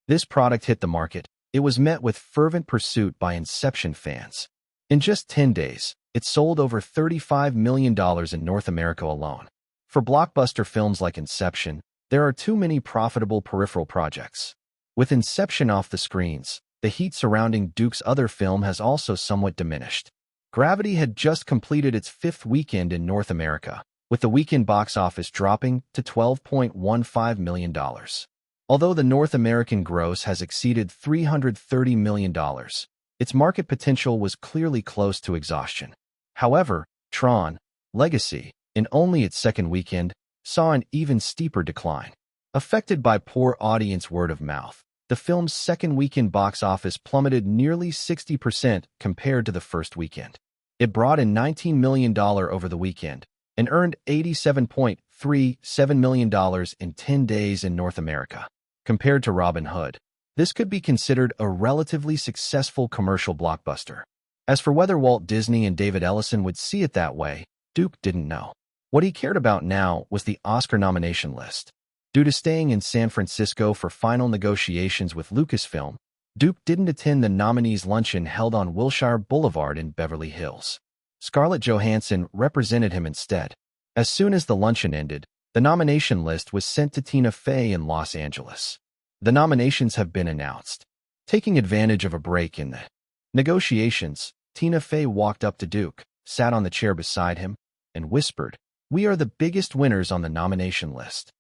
This product hit the market. It was met with fervent pursuit by Inception fans. In just 10 days, it sold over $35 million in North America alone. For blockbuster films like Inception, there are too many profitable peripheral projects. With Inception off the screens, the heat surrounding Duke's other film has also somewhat diminished. Gravity had just completed its 5th weekend in North America, with the weekend box office dropping to $12.15 million. Although the North American gross has exceeded $330 million, its market potential was clearly close to exhaustion. However, Tron: Legacy, in only its 2nd weekend, saw an even steeper decline. Affected by poor audience word of mouth, the film's 2nd weekend box office plummeted nearly 60% compared to the 1st weekend. It brought in $19 million over the weekend and earned $87.37 million in 10 days in North America. Compared to Robin Hood, this could be considered a relatively successful commercial blockbuster. As for whether Walt Disney and David Ellison would see it that way, Duke didn't know. What he cared about now was the Oscar nomination list. Due to staying in San Francisco for final negotiations with Lucasfilm, Duke didn't attend the nominees' luncheon held on Wilshire Boulevard in Beverly Hills. Scarlett Johansson represented him instead. As soon as the luncheon ended, the nomination list was sent to Tina Fey in Los Angeles. The nominations have been announced. Taking advantage of a break in the negotiations, Tina Fey walked up to Duke, sat on the chair beside him, and whispered, "We are the biggest winners on the nomination list."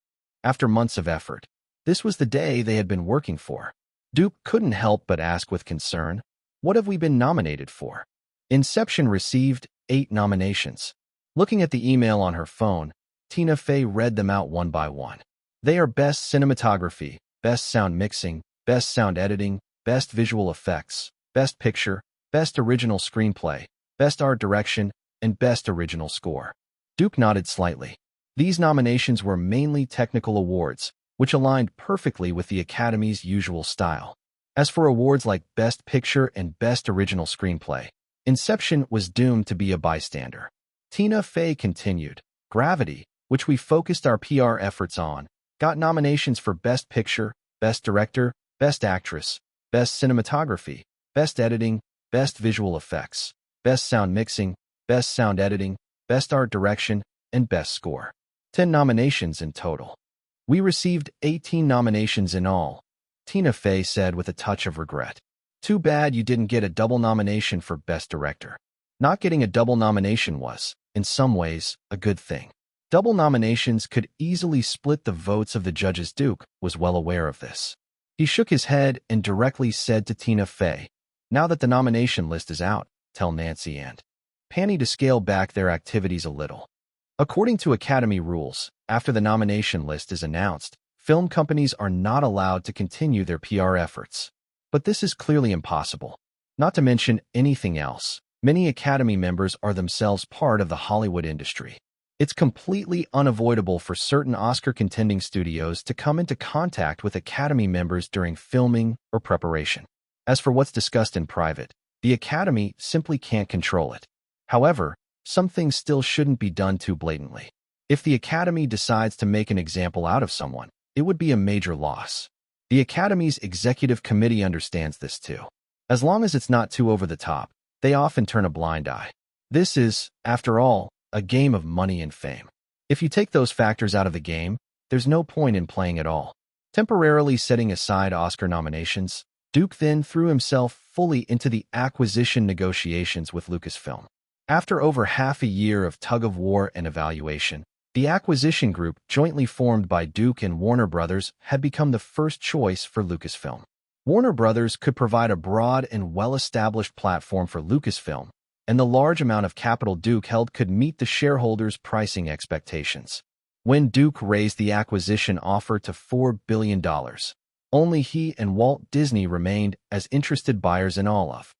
After months of effort, this was the day they had been working for. Duke couldn't help but ask with concern, "What have we been nominated for?" Inception received 8 nominations. Looking at the email on her phone, Tina Fey read them out one by one. They are Best Cinematography, Best Sound Mixing, Best Sound Editing, Best Visual Effects, Best Picture, Best Original Screenplay, Best Art Direction, and Best Original Score. Duke nodded slightly. These nominations were mainly technical awards, which aligned perfectly with the Academy's usual style. As for awards like Best Picture and Best Original Screenplay, Inception was doomed to be a bystander. Tina Fey continued, "Gravity, which we focused our PR efforts on, got nominations for Best Picture, Best Director, Best Actress, Best Cinematography, Best Editing, Best Visual Effects, Best Sound Mixing, Best Sound Editing, Best Art Direction, and Best Score. 10 nominations in total. We received 18 nominations in all," Tina Fey said with a touch of regret. "Too bad you didn't get a double nomination for Best Director." Not getting a double nomination was, in some ways, a good thing. Double nominations could easily split the votes of the judges. Duke was well aware of this. He shook his head and directly said to Tina Fey, "Now that the nomination list is out, tell Nancy and Penny to scale back their activities a little." According to Academy rules, after the nomination list is announced, film companies are not allowed to continue their PR efforts. But this is clearly impossible. Not to mention anything else, many Academy members are themselves part of the Hollywood industry. It's completely unavoidable for certain Oscar-contending studios to come into contact with Academy members during filming or preparation. As for what's discussed in private, the Academy simply can't control it. However, some things still shouldn't be done too blatantly. If the Academy decides to make an example out of someone, it would be a major loss. The Academy's executive committee understands this too. As long as it's not too over the top, they often turn a blind eye. This is, after all, a game of money and fame. If you take those factors out of the game, there's no point in playing at all. Temporarily setting aside Oscar nominations, Duke then threw himself fully into the acquisition negotiations with Lucasfilm. After over half a year of tug-of-war and evaluation, the acquisition group jointly formed by Duke and Warner Brothers had become the first choice for Lucasfilm. Warner Brothers could provide a broad and well-established platform for Lucasfilm, and the large amount of capital Duke held could meet the shareholders' pricing expectations. When Duke raised the acquisition offer to $4 billion, only he and Walt Disney remained as interested buyers in all of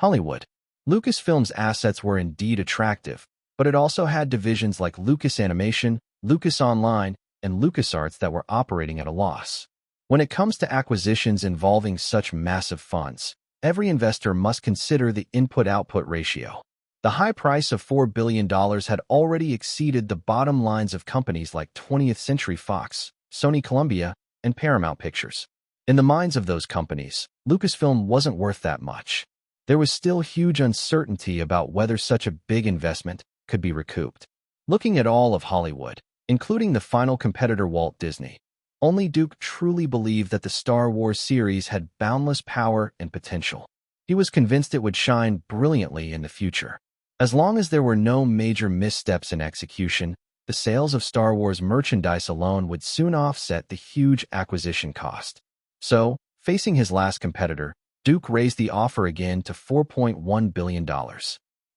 Hollywood. Lucasfilm's assets were indeed attractive, but it also had divisions like Lucas Animation, Lucas Online, and LucasArts that were operating at a loss. When it comes to acquisitions involving such massive funds, every investor must consider the input-output ratio. The high price of $4 billion had already exceeded the bottom lines of companies like 20th Century Fox, Sony Columbia, and Paramount Pictures. In the minds of those companies, Lucasfilm wasn't worth that much. There was still huge uncertainty about whether such a big investment could be recouped. Looking at all of Hollywood, including the final competitor Walt Disney, only Duke truly believed that the Star Wars series had boundless power and potential. He was convinced it would shine brilliantly in the future. As long as there were no major missteps in execution, the sales of Star Wars merchandise alone would soon offset the huge acquisition cost. So, facing his last competitor, Duke raised the offer again to $4.1 billion.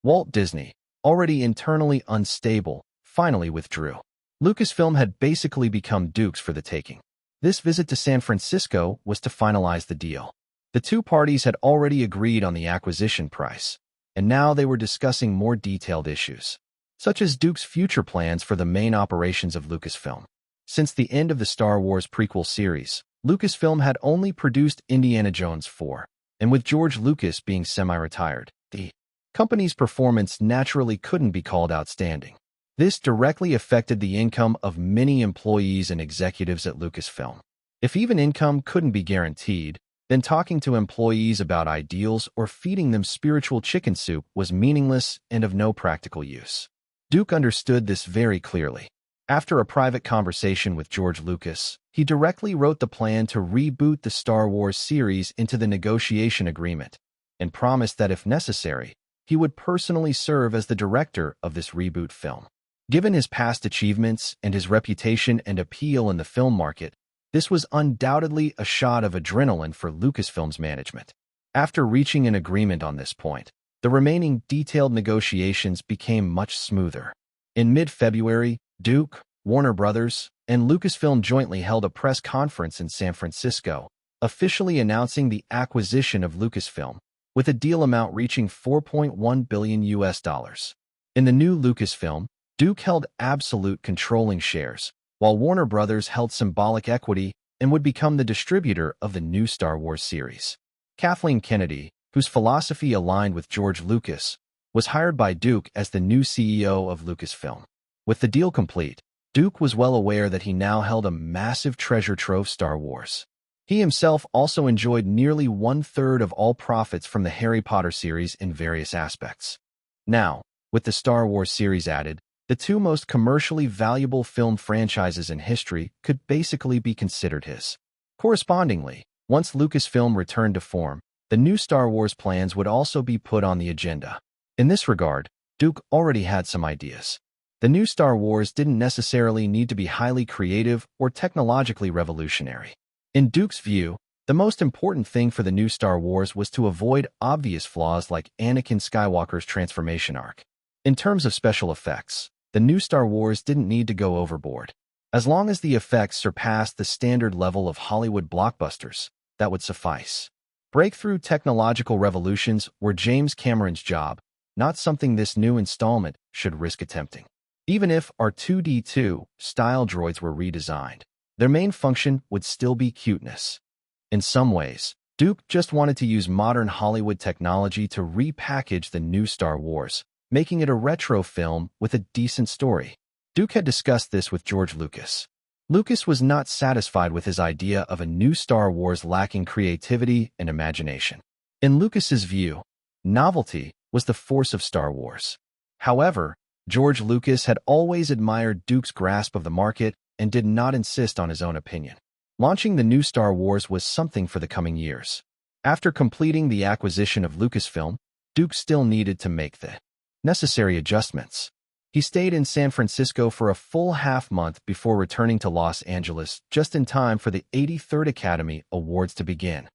Walt Disney, already internally unstable, finally withdrew. Lucasfilm had basically become Duke's for the taking. This visit to San Francisco was to finalize the deal. The two parties had already agreed on the acquisition price, and now they were discussing more detailed issues, such as Duke's future plans for the main operations of Lucasfilm. Since the end of the Star Wars prequel series, Lucasfilm had only produced Indiana Jones 4, and with George Lucas being semi-retired, the company's performance naturally couldn't be called outstanding. This directly affected the income of many employees and executives at Lucasfilm. If even income couldn't be guaranteed, then talking to employees about ideals or feeding them spiritual chicken soup was meaningless and of no practical use. Duke understood this very clearly. After a private conversation with George Lucas, he directly wrote the plan to reboot the Star Wars series into the negotiation agreement, and promised that if necessary, he would personally serve as the director of this reboot film. Given his past achievements and his reputation and appeal in the film market, this was undoubtedly a shot of adrenaline for Lucasfilm's management. After reaching an agreement on this point, the remaining detailed negotiations became much smoother. In mid-February, Duke, Warner Brothers, and Lucasfilm jointly held a press conference in San Francisco, officially announcing the acquisition of Lucasfilm, with a deal amount reaching $4.1 billion. In the new Lucasfilm, Duke held absolute controlling shares, while Warner Brothers held symbolic equity and would become the distributor of the new Star Wars series. Kathleen Kennedy, whose philosophy aligned with George Lucas, was hired by Duke as the new CEO of Lucasfilm. With the deal complete, Duke was well aware that he now held a massive treasure trove Star Wars. He himself also enjoyed nearly one-third of all profits from the Harry Potter series in various aspects. Now, with the Star Wars series added, the two most commercially valuable film franchises in history could basically be considered his. Correspondingly, once Lucasfilm returned to form, the new Star Wars plans would also be put on the agenda. In this regard, Duke already had some ideas. The new Star Wars didn't necessarily need to be highly creative or technologically revolutionary. In Duke's view, the most important thing for the new Star Wars was to avoid obvious flaws like Anakin Skywalker's transformation arc. In terms of special effects, the new Star Wars didn't need to go overboard. As long as the effects surpassed the standard level of Hollywood blockbusters, that would suffice. Breakthrough technological revolutions were James Cameron's job, not something this new installment should risk attempting. Even if R2-D2 style droids were redesigned, their main function would still be cuteness. In some ways, Duke just wanted to use modern Hollywood technology to repackage the new Star Wars, making it a retro film with a decent story. Duke had discussed this with George Lucas. Lucas was not satisfied with his idea of a new Star Wars lacking creativity and imagination. In Lucas's view, novelty was the force of Star Wars. However, George Lucas had always admired Duke's grasp of the market and did not insist on his own opinion. Launching the new Star Wars was something for the coming years. After completing the acquisition of Lucasfilm, Duke still needed to make the necessary adjustments. He stayed in San Francisco for a full half-month before returning to Los Angeles just in time for the 83rd Academy Awards to begin.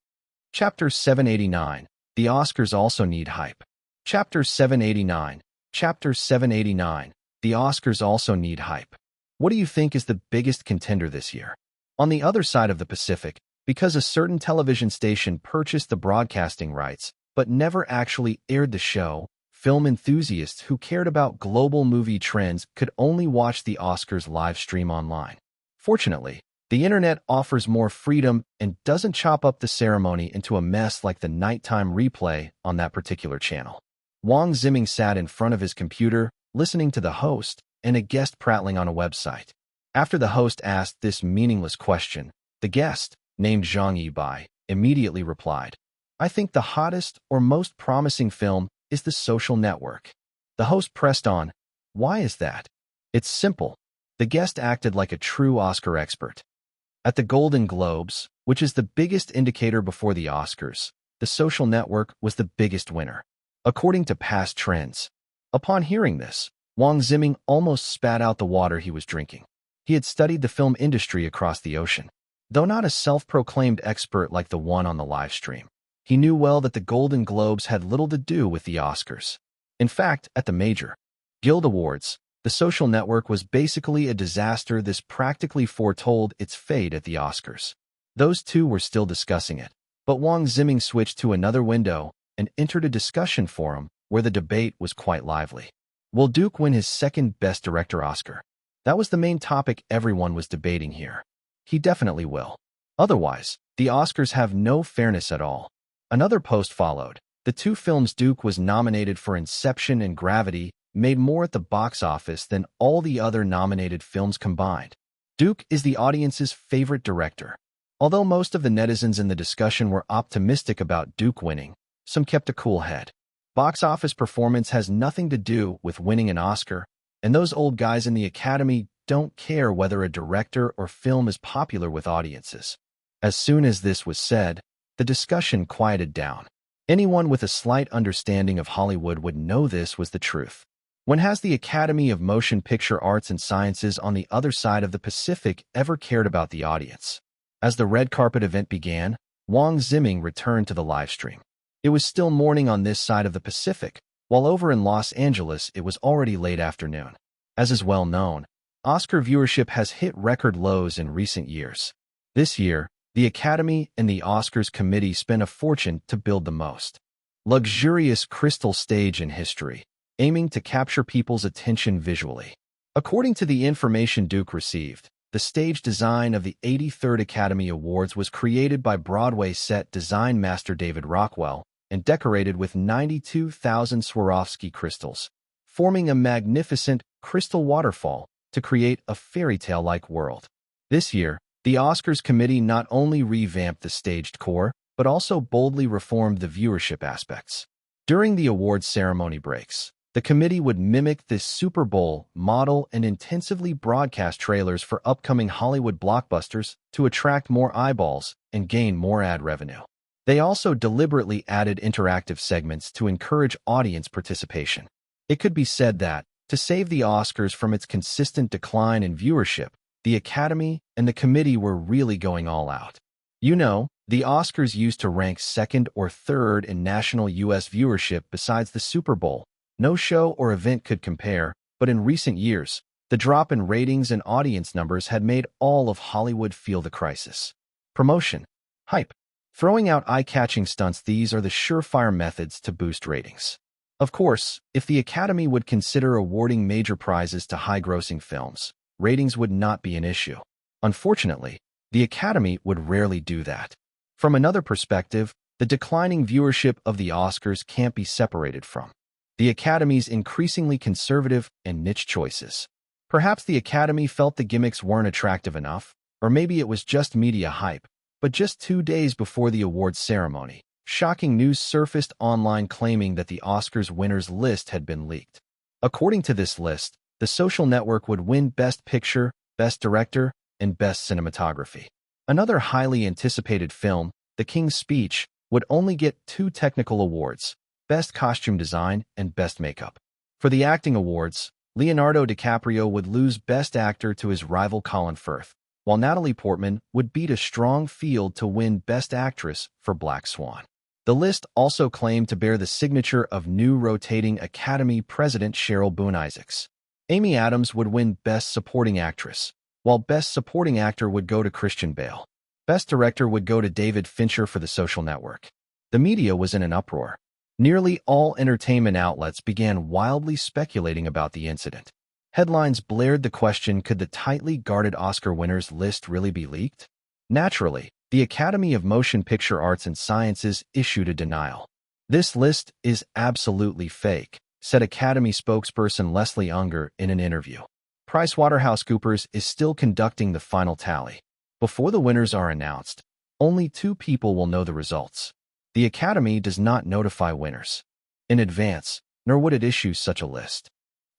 Chapter 789. The Oscars also need hype. Chapter 789. Chapter 789. The Oscars also need hype. What do you think is the biggest contender this year? On the other side of the Pacific, because a certain television station purchased the broadcasting rights but never actually aired the show, film enthusiasts who cared about global movie trends could only watch the Oscars live stream online. Fortunately, the internet offers more freedom and doesn't chop up the ceremony into a mess like the nighttime replay on that particular channel. Wang Ziming sat in front of his computer, listening to the host and a guest prattling on a website. After the host asked this meaningless question, the guest, named Zhang Yibai, immediately replied, "I think the hottest or most promising film is The Social Network." The host pressed on, "Why is that?" "It's simple." The guest acted like a true Oscar expert. At the Golden Globes, which is the biggest indicator before the Oscars, The Social Network was the biggest winner, according to past trends. Upon hearing this, Wang Ziming almost spat out the water he was drinking. He had studied the film industry across the ocean. Though not a self-proclaimed expert like the one on the live stream, he knew well that the Golden Globes had little to do with the Oscars. In fact, at the major Guild Awards, The Social Network was basically a disaster. This practically foretold its fate at the Oscars. Those two were still discussing it, but Wang Ziming switched to another window and entered a discussion forum where the debate was quite lively. Will Duke win his second Best Director Oscar? That was the main topic everyone was debating here. He definitely will. Otherwise, the Oscars have no fairness at all. Another post followed. The two films Duke was nominated for, Inception and Gravity, made more at the box office than all the other nominated films combined. Duke is the audience's favorite director. Although most of the netizens in the discussion were optimistic about Duke winning, some kept a cool head. Box office performance has nothing to do with winning an Oscar, and those old guys in the Academy don't care whether a director or film is popular with audiences. As soon as this was said, the discussion quieted down. Anyone with a slight understanding of Hollywood would know this was the truth. When has the Academy of Motion Picture Arts and Sciences on the other side of the Pacific ever cared about the audience? As the red carpet event began, Wang Ziming returned to the livestream. It was still morning on this side of the Pacific, while over in Los Angeles it was already late afternoon. As is well known, Oscar viewership has hit record lows in recent years. This year, the Academy and the Oscars committee spent a fortune to build the most luxurious crystal stage in history, aiming to capture people's attention visually. According to the information Duke received, the stage design of the 83rd Academy Awards was created by Broadway set design master David Rockwell and decorated with 92,000 Swarovski crystals, forming a magnificent crystal waterfall to create a fairy tale-like world. This year, the Oscars committee not only revamped the staged core, but also boldly reformed the viewership aspects. During the awards ceremony breaks, the committee would mimic this Super Bowl model and intensively broadcast trailers for upcoming Hollywood blockbusters to attract more eyeballs and gain more ad revenue. They also deliberately added interactive segments to encourage audience participation. It could be said that, to save the Oscars from its consistent decline in viewership, the Academy and the committee were really going all out. You know, the Oscars used to rank second or third in national U.S. viewership besides the Super Bowl. No show or event could compare, but in recent years, the drop in ratings and audience numbers had made all of Hollywood feel the crisis. Promotion. Hype. Throwing out eye-catching stunts, these are the surefire methods to boost ratings. Of course, if the Academy would consider awarding major prizes to high-grossing films, ratings would not be an issue. Unfortunately, the Academy would rarely do that. From another perspective, the declining viewership of the Oscars can't be separated from the Academy's increasingly conservative and niche choices. Perhaps the Academy felt the gimmicks weren't attractive enough, or maybe it was just media hype. But just 2 days before the awards ceremony, shocking news surfaced online claiming that the Oscars winners list had been leaked. According to this list, The Social Network would win Best Picture, Best Director, and Best Cinematography. Another highly anticipated film, The King's Speech, would only get 2 technical awards, Best Costume Design and Best Makeup. For the acting awards, Leonardo DiCaprio would lose Best Actor to his rival Colin Firth, while Natalie Portman would beat a strong field to win Best Actress for Black Swan. The list also claimed to bear the signature of new rotating Academy President Cheryl Boone Isaacs. Amy Adams would win Best Supporting Actress, while Best Supporting Actor would go to Christian Bale. Best Director would go to David Fincher for The Social Network. The media was in an uproar. Nearly all entertainment outlets began wildly speculating about the incident. Headlines blared the question, could the tightly guarded Oscar winners list really be leaked? Naturally, the Academy of Motion Picture Arts and Sciences issued a denial. This list is absolutely fake, said Academy spokesperson Leslie Unger in an interview. PricewaterhouseCoopers is still conducting the final tally. Before the winners are announced, Only two people will know the results. The Academy does not notify winners in advance, nor would it issue such a list.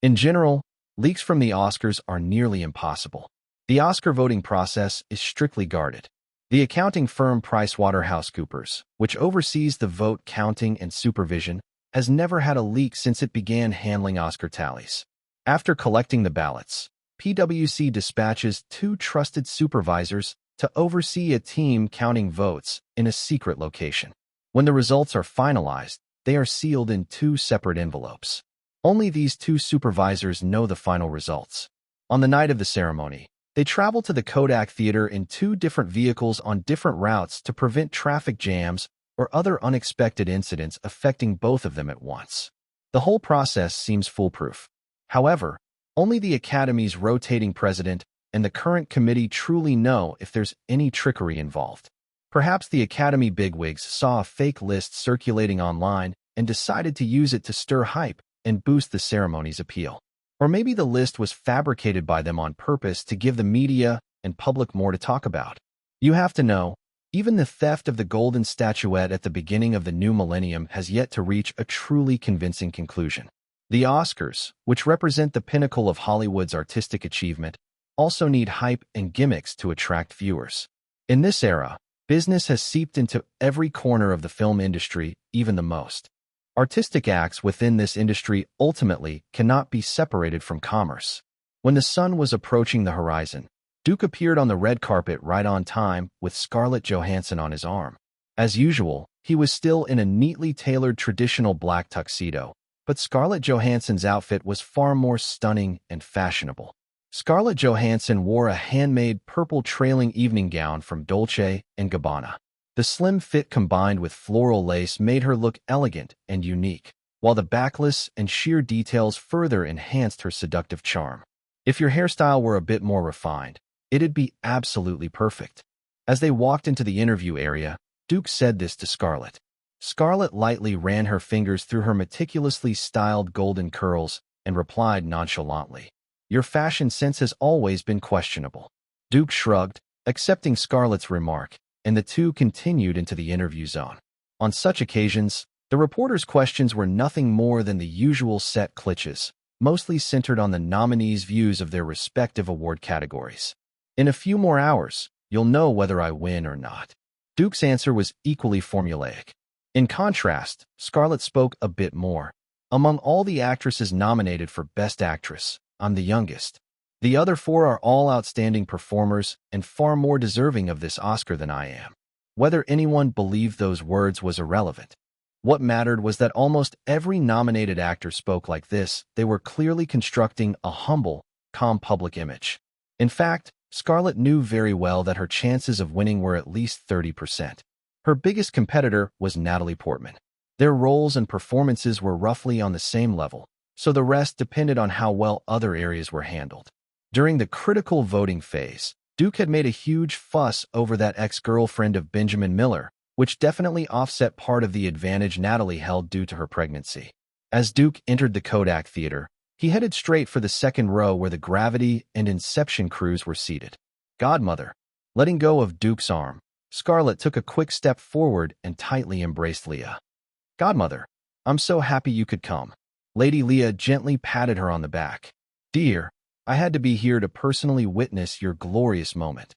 In general, leaks from the Oscars are nearly impossible. The Oscar voting process is strictly guarded. The accounting firm PricewaterhouseCoopers, which oversees the vote counting and supervision, has never had a leak since it began handling Oscar tallies. After collecting the ballots, PwC dispatches two trusted supervisors to oversee a team counting votes in a secret location. When the results are finalized, they are sealed in two separate envelopes. Only these two supervisors know the final results. On the night of the ceremony, they travel to the Kodak Theater in two different vehicles on different routes to prevent traffic jams or other unexpected incidents affecting both of them at once. The whole process seems foolproof. However, only the Academy's rotating president and the current committee truly know if there's any trickery involved. Perhaps the Academy bigwigs saw a fake list circulating online and decided to use it to stir hype and boost the ceremony's appeal. Or maybe the list was fabricated by them on purpose to give the media and public more to talk about. You have to know, even the theft of the golden statuette at the beginning of the new millennium has yet to reach a truly convincing conclusion. The Oscars, which represent the pinnacle of Hollywood's artistic achievement, also need hype and gimmicks to attract viewers. In this era, business has seeped into every corner of the film industry, even the most artistic acts within this industry ultimately cannot be separated from commerce. When the sun was approaching the horizon, Duke appeared on the red carpet right on time with Scarlett Johansson on his arm. As usual, he was still in a neatly tailored traditional black tuxedo, but Scarlett Johansson's outfit was far more stunning and fashionable. Scarlett Johansson wore a handmade purple trailing evening gown from Dolce & Gabbana. The slim fit combined with floral lace made her look elegant and unique, while the backless and sheer details further enhanced her seductive charm. If your hairstyle were a bit more refined, it'd be absolutely perfect. As they walked into the interview area, Duke said this to Scarlett. Scarlett lightly ran her fingers through her meticulously styled golden curls and replied nonchalantly, "Your fashion sense has always been questionable." Duke shrugged, accepting Scarlett's remark, and the two continued into the interview zone. On such occasions, the reporters' questions were nothing more than the usual set cliches, mostly centered on the nominees' views of their respective award categories. "In a few more hours, you'll know whether I win or not." Duke's answer was equally formulaic. In contrast, Scarlett spoke a bit more. "Among all the actresses nominated for Best Actress, I'm the youngest. The other four are all outstanding performers and far more deserving of this Oscar than I am." Whether anyone believed those words was irrelevant. What mattered was that almost every nominated actor spoke like this. They were clearly constructing a humble, calm public image. In fact, Scarlett knew very well that her chances of winning were at least 30%. Her biggest competitor was Natalie Portman. Their roles and performances were roughly on the same level, so the rest depended on how well other areas were handled. During the critical voting phase, Duke had made a huge fuss over that ex-girlfriend of Benjamin Miller, which definitely offset part of the advantage Natalie held due to her pregnancy. As Duke entered the Kodak Theater, he headed straight for the second row where the Gravity and Inception crews were seated. Godmother. Letting go of Duke's arm, Scarlett took a quick step forward and tightly embraced Leah. "Godmother, I'm so happy you could come." Lady Leah gently patted her on the back. "Dear, I had to be here to personally witness your glorious moment."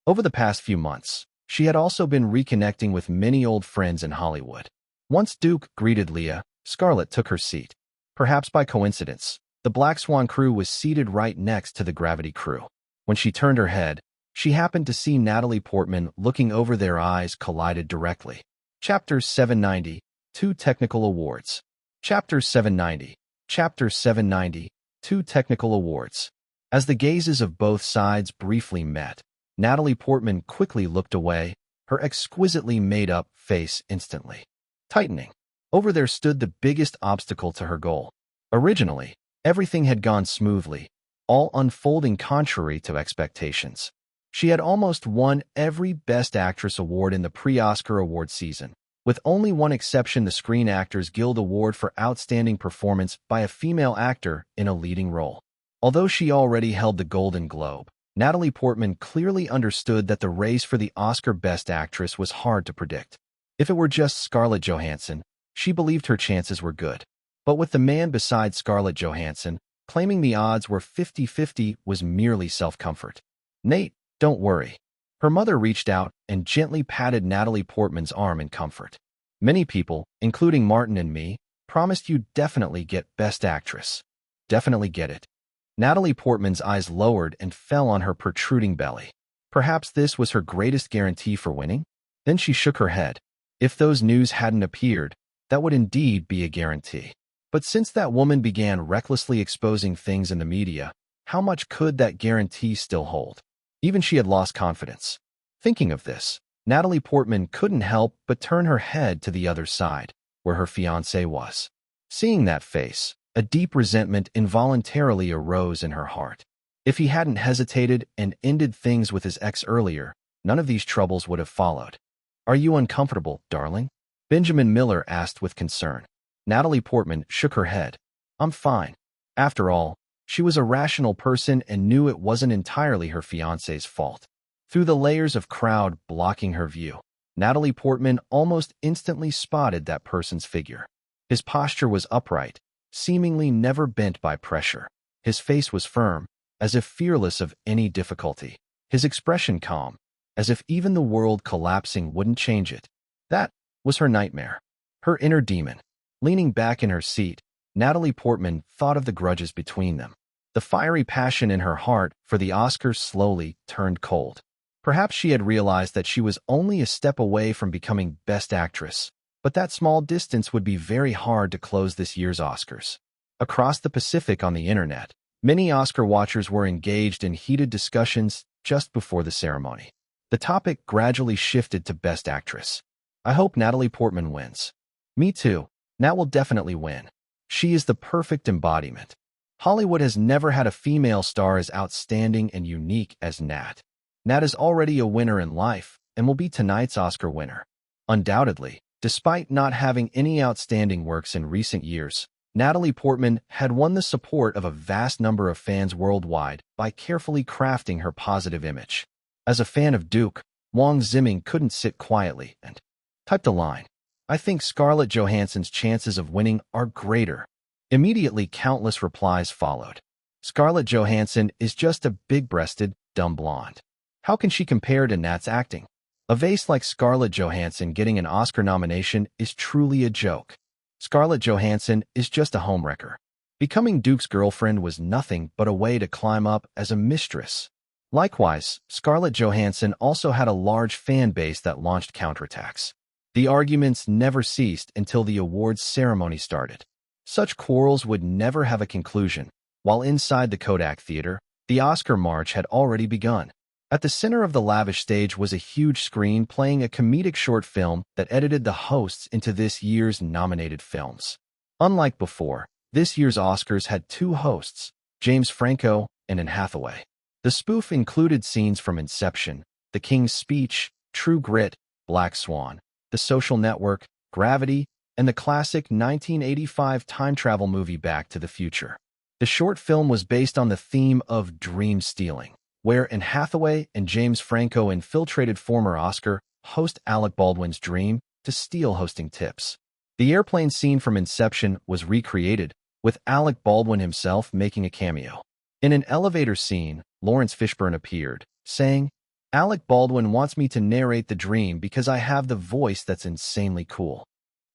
Over the past few months, she had also been reconnecting with many old friends in Hollywood. Once Duke greeted Leah, Scarlett took her seat. Perhaps by coincidence, the Black Swan crew was seated right next to the Gravity crew. When she turned her head, she happened to see Natalie Portman looking over. Their eyes collided directly. Chapter 790, 2 Technical Awards. Chapter 790, Chapter 790, 2 Technical Awards. As the gazes of both sides briefly met, Natalie Portman quickly looked away, her exquisitely made-up face instantly tightening. Over there stood the biggest obstacle to her goal. Originally, everything had gone smoothly, all unfolding contrary to expectations. She had almost won every Best Actress award in the pre-Oscar award season, with only one exception: the Screen Actors Guild Award for Outstanding Performance by a Female Actor in a Leading Role. Although she already held the Golden Globe, Natalie Portman clearly understood that the race for the Oscar Best Actress was hard to predict. If it were just Scarlett Johansson, she believed her chances were good. But with the man beside Scarlett Johansson, claiming the odds were 50-50 was merely self-comfort. "Nate, don't worry." Her mother reached out and gently patted Natalie Portman's arm in comfort. "Many people, including Martin and me, promised you'd definitely get Best Actress. Definitely get it." Natalie Portman's eyes lowered and fell on her protruding belly. Perhaps this was her greatest guarantee for winning? Then she shook her head. If those news hadn't appeared, that would indeed be a guarantee. But since that woman began recklessly exposing things in the media, how much could that guarantee still hold? Even she had lost confidence. Thinking of this, Natalie Portman couldn't help but turn her head to the other side, where her fiancé was. Seeing that face, a deep resentment involuntarily arose in her heart. If he hadn't hesitated and ended things with his ex earlier, none of these troubles would have followed. "Are you uncomfortable, darling?" Benjamin Miller asked with concern. Natalie Portman shook her head. "I'm fine." After all, she was a rational person and knew it wasn't entirely her fiancé's fault. Through the layers of crowd blocking her view, Natalie Portman almost instantly spotted that person's figure. His posture was upright, seemingly never bent by pressure. His face was firm, as if fearless of any difficulty. His expression calm, as if even the world collapsing wouldn't change it. That was her nightmare, her inner demon. Leaning back in her seat, Natalie Portman thought of the grudges between them. The fiery passion in her heart for the Oscars slowly turned cold. Perhaps she had realized that she was only a step away from becoming Best Actress, but that small distance would be very hard to close this year's Oscars. Across the Pacific on the internet, many Oscar watchers were engaged in heated discussions just before the ceremony. The topic gradually shifted to Best Actress. "I hope Natalie Portman wins." "Me too. Nat will definitely win. She is the perfect embodiment. Hollywood has never had a female star as outstanding and unique as Nat. Nat is already a winner in life and will be tonight's Oscar winner. Undoubtedly, despite not having any outstanding works in recent years, Natalie Portman had won the support of a vast number of fans worldwide by carefully crafting her positive image. As a fan of Duke, Wang Ziming couldn't sit quietly and typed a line. "I think Scarlett Johansson's chances of winning are greater." Immediately, countless replies followed. "Scarlett Johansson is just a big-breasted, dumb blonde. How can she compare to Nat's acting? A vase like Scarlett Johansson getting an Oscar nomination is truly a joke. Scarlett Johansson is just a homewrecker. Becoming Duke's girlfriend was nothing but a way to climb up as a mistress." Likewise, Scarlett Johansson also had a large fan base that launched counterattacks. The arguments never ceased until the awards ceremony started. Such quarrels would never have a conclusion. While inside the Kodak Theater, the Oscar march had already begun. At the center of the lavish stage was a huge screen playing a comedic short film that edited the hosts into this year's nominated films. Unlike before, this year's Oscars had two hosts, James Franco and Anne Hathaway. The spoof included scenes from Inception, The King's Speech, True Grit, Black Swan, The Social Network, Gravity, and the classic 1985 time travel movie Back to the Future. The short film was based on the theme of dream stealing, where Anne Hathaway and James Franco infiltrated former Oscar host Alec Baldwin's dream to steal hosting tips. The airplane scene from Inception was recreated, with Alec Baldwin himself making a cameo. In an elevator scene, Lawrence Fishburne appeared, saying, "Alec Baldwin wants me to narrate the dream because I have the voice that's insanely cool."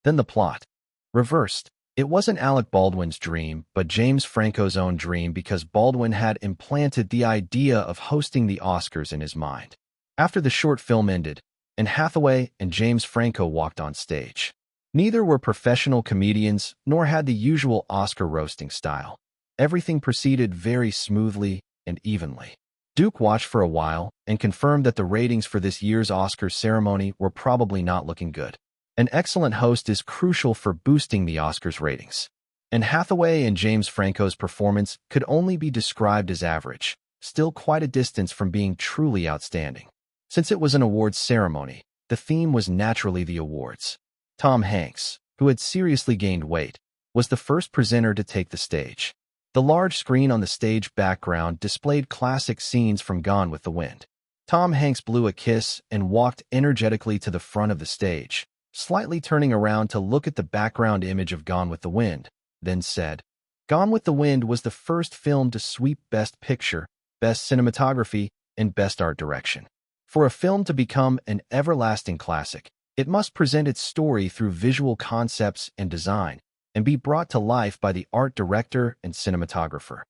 Then the plot reversed. It wasn't Alec Baldwin's dream, but James Franco's own dream because Baldwin had implanted the idea of hosting the Oscars in his mind. After the short film ended, Anne Hathaway and James Franco walked on stage. Neither were professional comedians, nor had the usual Oscar roasting style. Everything proceeded very smoothly and evenly. Duke watched for a while and confirmed that the ratings for this year's Oscar ceremony were probably not looking good. An excellent host is crucial for boosting the Oscars ratings. Anne Hathaway and James Franco's performance could only be described as average, still quite a distance from being truly outstanding. Since it was an awards ceremony, the theme was naturally the awards. Tom Hanks, who had seriously gained weight, was the first presenter to take the stage. The large screen on the stage background displayed classic scenes from Gone with the Wind. Tom Hanks blew a kiss and walked energetically to the front of the stage, slightly turning around to look at the background image of Gone with the Wind, then said, "Gone with the Wind was the first film to sweep Best Picture, Best Cinematography, and Best Art Direction. For a film to become an everlasting classic, it must present its story through visual concepts and design, and be brought to life by the art director and cinematographer."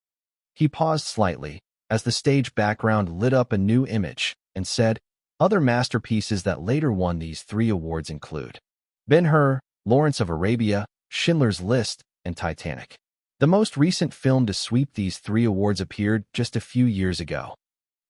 He paused slightly, as the stage background lit up a new image, and said, "Other masterpieces that later won these 3 awards include Ben-Hur, Lawrence of Arabia, Schindler's List, and Titanic." The most recent film to sweep these 3 awards appeared just a few years ago.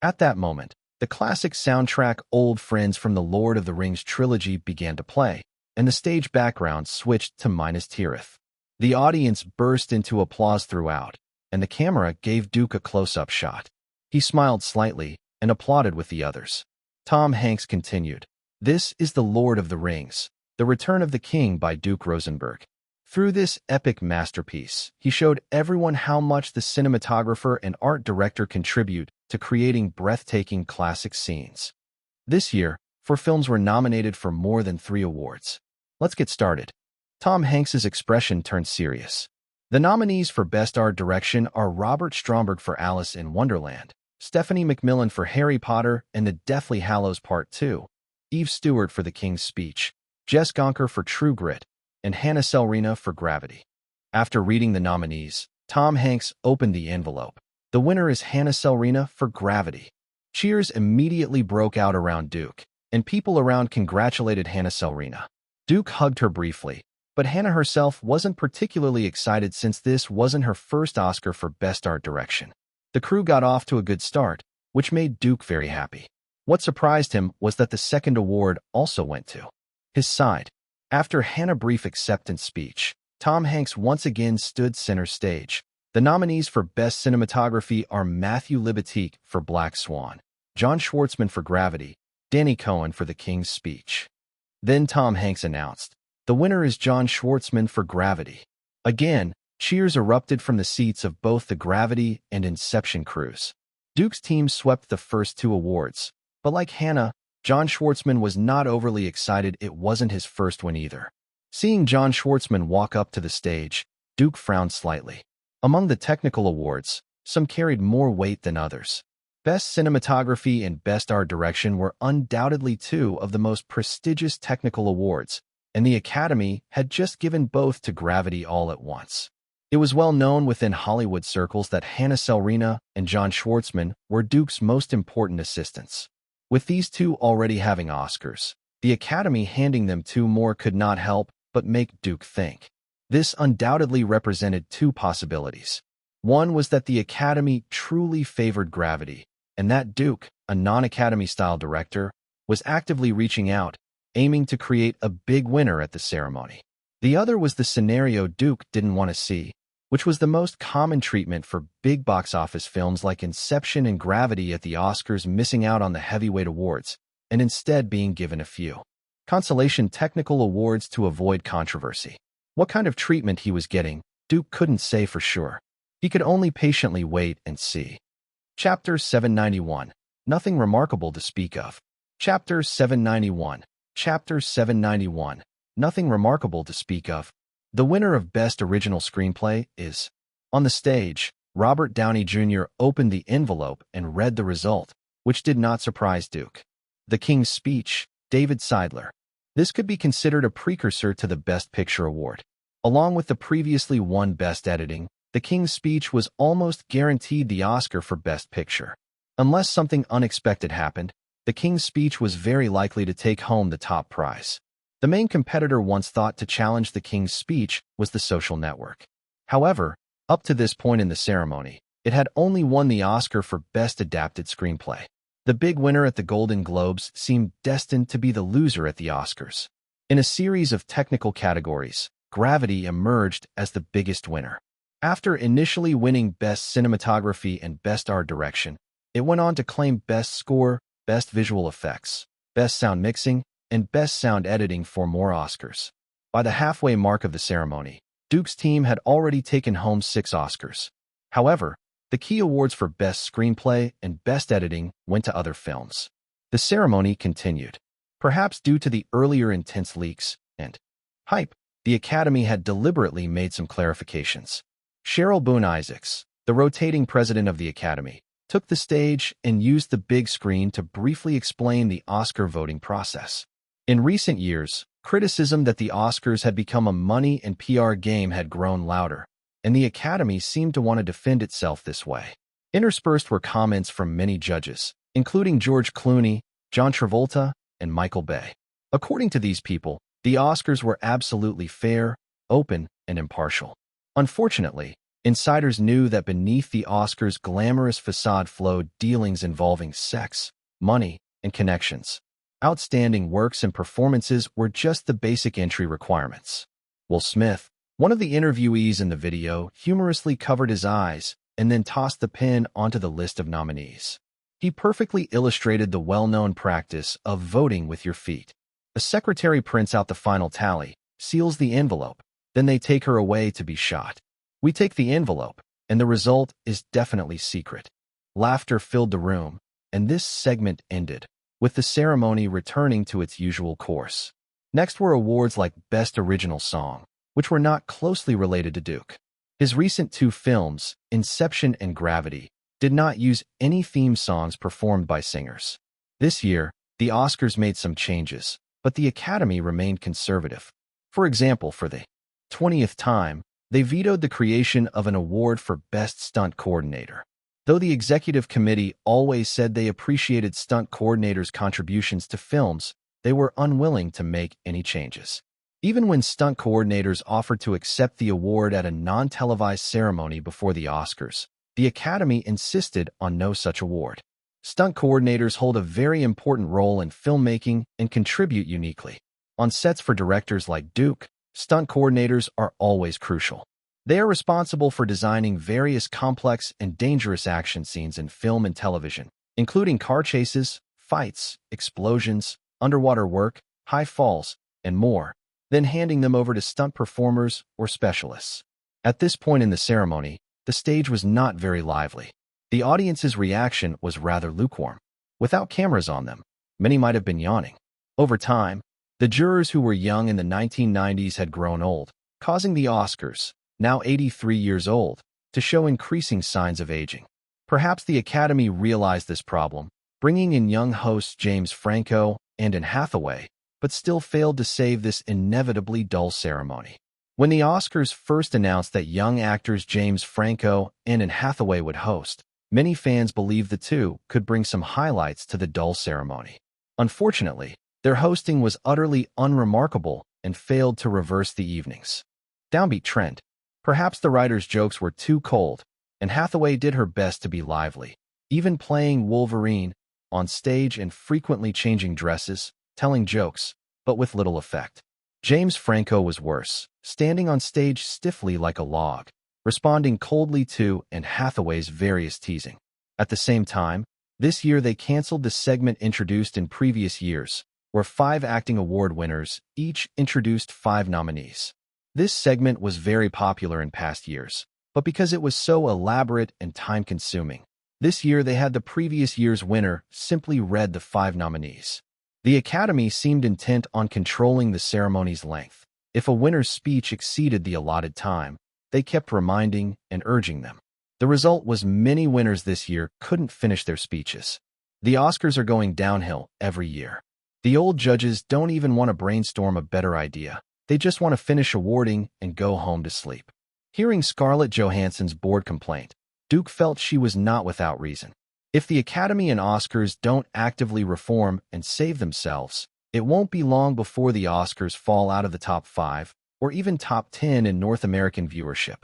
At that moment, the classic soundtrack Old Friends from the Lord of the Rings trilogy began to play, and the stage background switched to Minas Tirith. The audience burst into applause throughout, and the camera gave Duke a close-up shot. He smiled slightly and applauded with the others. Tom Hanks continued, "This is The Lord of the Rings, The Return of the King by Duke Rosenberg." Through this epic masterpiece, he showed everyone how much the cinematographer and art director contribute to creating breathtaking classic scenes. This year, 4 films were nominated for more than 3 awards. Let's get started. Tom Hanks's expression turned serious. The nominees for Best Art Direction are Robert Stromberg for Alice in Wonderland, Stephanie McMillan for Harry Potter and the Deathly Hallows Part 2, Eve Stewart for The King's Speech, Jess Gonker for True Grit, and Hannah Selrina for Gravity. After reading the nominees, Tom Hanks opened the envelope. The winner is Hannah Selrina for Gravity. Cheers immediately broke out around Duke, and people around congratulated Hannah Selrina. Duke hugged her briefly, but Hannah herself wasn't particularly excited since this wasn't her first Oscar for Best Art Direction. The crew got off to a good start, which made Duke very happy. What surprised him was that the second award also went to his side. After Hannah's brief acceptance speech, Tom Hanks once again stood center stage. The nominees for Best Cinematography are Matthew Libatique for Black Swan, John Schwartzman for Gravity, Danny Cohen for The King's Speech. Then Tom Hanks announced, "The winner is John Schwartzman for Gravity." Again, cheers erupted from the seats of both the Gravity and Inception crews. Duke's team swept the first 2 awards, but like Hannah, John Schwartzman was not overly excited. It wasn't his first win either. Seeing John Schwartzman walk up to the stage, Duke frowned slightly. Among the technical awards, some carried more weight than others. Best Cinematography and Best Art Direction were undoubtedly 2 of the most prestigious technical awards, and the Academy had just given both to Gravity all at once. It was well known within Hollywood circles that Hannah Selrina and John Schwartzman were Duke's most important assistants. With these 2 already having Oscars, the Academy handing them 2 more could not help but make Duke think. This undoubtedly represented 2 possibilities. One was that the Academy truly favored Gravity, and that Duke, a non-Academy-style director, was actively reaching out, aiming to create a big winner at the ceremony. The other was the scenario Duke didn't want to see, which was the most common treatment for big box office films like Inception and Gravity at the Oscars missing out on the heavyweight awards, and instead being given a few consolation technical awards to avoid controversy. What kind of treatment he was getting, Duke couldn't say for sure. He could only patiently wait and see. Chapter 791. Nothing remarkable to speak of. Chapter 791. Chapter 791. Nothing remarkable to speak of. The winner of Best Original Screenplay is. On the stage, Robert Downey Jr. opened the envelope and read the result, which did not surprise Duke. The King's Speech, David Seidler. This could be considered a precursor to the Best Picture award. Along with the previously won Best Editing, The King's Speech was almost guaranteed the Oscar for Best Picture. Unless something unexpected happened, The King's Speech was very likely to take home the top prize. The main competitor once thought to challenge The King's Speech was The Social Network. However, up to this point in the ceremony, it had only won the Oscar for Best Adapted Screenplay. The big winner at the Golden Globes seemed destined to be the loser at the Oscars. In a series of technical categories, Gravity emerged as the biggest winner. After initially winning Best Cinematography and Best Art Direction, it went on to claim Best Score, Best Visual Effects, Best Sound Mixing, and Best Sound Editing for more Oscars. By the halfway mark of the ceremony, Duke's team had already taken home 6 Oscars. However, the key awards for Best Screenplay and Best Editing went to other films. The ceremony continued. Perhaps due to the earlier intense leaks and hype, the Academy had deliberately made some clarifications. Cheryl Boone Isaacs, the rotating president of the Academy, took the stage and used the big screen to briefly explain the Oscar voting process. In recent years, criticism that the Oscars had become a money and PR game had grown louder, and the Academy seemed to want to defend itself this way. Interspersed were comments from many judges, including George Clooney, John Travolta, and Michael Bay. According to these people, the Oscars were absolutely fair, open, and impartial. Unfortunately, insiders knew that beneath the Oscars' glamorous facade flowed dealings involving sex, money, and connections. Outstanding works and performances were just the basic entry requirements. Will Smith, one of the interviewees in the video, humorously covered his eyes and then tossed the pen onto the list of nominees. He perfectly illustrated the well-known practice of voting with your feet. A secretary prints out the final tally, seals the envelope, then they take her away to be shot. We take the envelope, and the result is definitely secret. Laughter filled the room, and this segment ended, with the ceremony returning to its usual course. Next were awards like Best Original Song, which were not closely related to Duke. His recent two films, Inception and Gravity, did not use any theme songs performed by singers. This year, the Oscars made some changes, but the Academy remained conservative. For example, for the 20th time, they vetoed the creation of an award for Best Stunt Coordinator. Though the executive committee always said they appreciated stunt coordinators' contributions to films, they were unwilling to make any changes. Even when stunt coordinators offered to accept the award at a non-televised ceremony before the Oscars, the Academy insisted on no such award. Stunt coordinators hold a very important role in filmmaking and contribute uniquely. On sets for directors like Duke, stunt coordinators are always crucial. They are responsible for designing various complex and dangerous action scenes in film and television, including car chases, fights, explosions, underwater work, high falls, and more, then handing them over to stunt performers or specialists. At this point in the ceremony, the stage was not very lively. The audience's reaction was rather lukewarm. Without cameras on them, many might have been yawning. Over time, the jurors who were young in the 1990s had grown old, causing the Oscars, now 83 years old, to show increasing signs of aging. Perhaps the Academy realized this problem, bringing in young hosts James Franco and Anne Hathaway, but still failed to save this inevitably dull ceremony. When the Oscars first announced that young actors James Franco and Anne Hathaway would host, many fans believed the two could bring some highlights to the dull ceremony. Unfortunately, their hosting was utterly unremarkable and failed to reverse the evening's downbeat trend. Perhaps the writer's jokes were too cold, and Hathaway did her best to be lively, even playing Wolverine on stage and frequently changing dresses, telling jokes, but with little effect. James Franco was worse, standing on stage stiffly like a log, responding coldly to Anne Hathaway's various teasing. At the same time, this year they canceled the segment introduced in previous years, where 5 acting award winners each introduced 5 nominees. This segment was very popular in past years, but because it was so elaborate and time-consuming, this year they had the previous year's winner simply read the 5 nominees. The Academy seemed intent on controlling the ceremony's length. If a winner's speech exceeded the allotted time, they kept reminding and urging them. The result was many winners this year couldn't finish their speeches. The Oscars are going downhill every year. The old judges don't even want to brainstorm a better idea. They just want to finish awarding and go home to sleep. Hearing Scarlett Johansson's bored complaint, Duke felt she was not without reason. If the Academy and Oscars don't actively reform and save themselves, it won't be long before the Oscars fall out of the top 5 or even top 10 in North American viewership.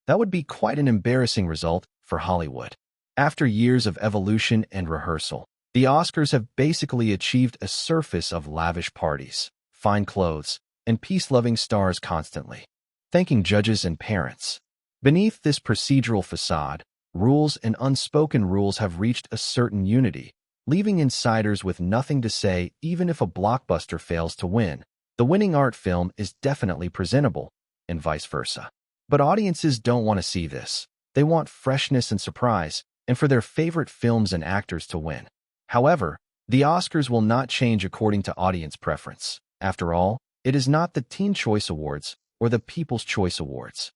That would be quite an embarrassing result for Hollywood. After years of evolution and rehearsal, the Oscars have basically achieved a surface of lavish parties, fine clothes, and peace-loving stars constantly, thanking judges and parents. Beneath this procedural facade, rules and unspoken rules have reached a certain unity, leaving insiders with nothing to say even if a blockbuster fails to win. The winning art film is definitely presentable, and vice versa. But audiences don't want to see this. They want freshness and surprise, and for their favorite films and actors to win. However, the Oscars will not change according to audience preference. After all, it is not the Teen Choice Awards or the People's Choice Awards.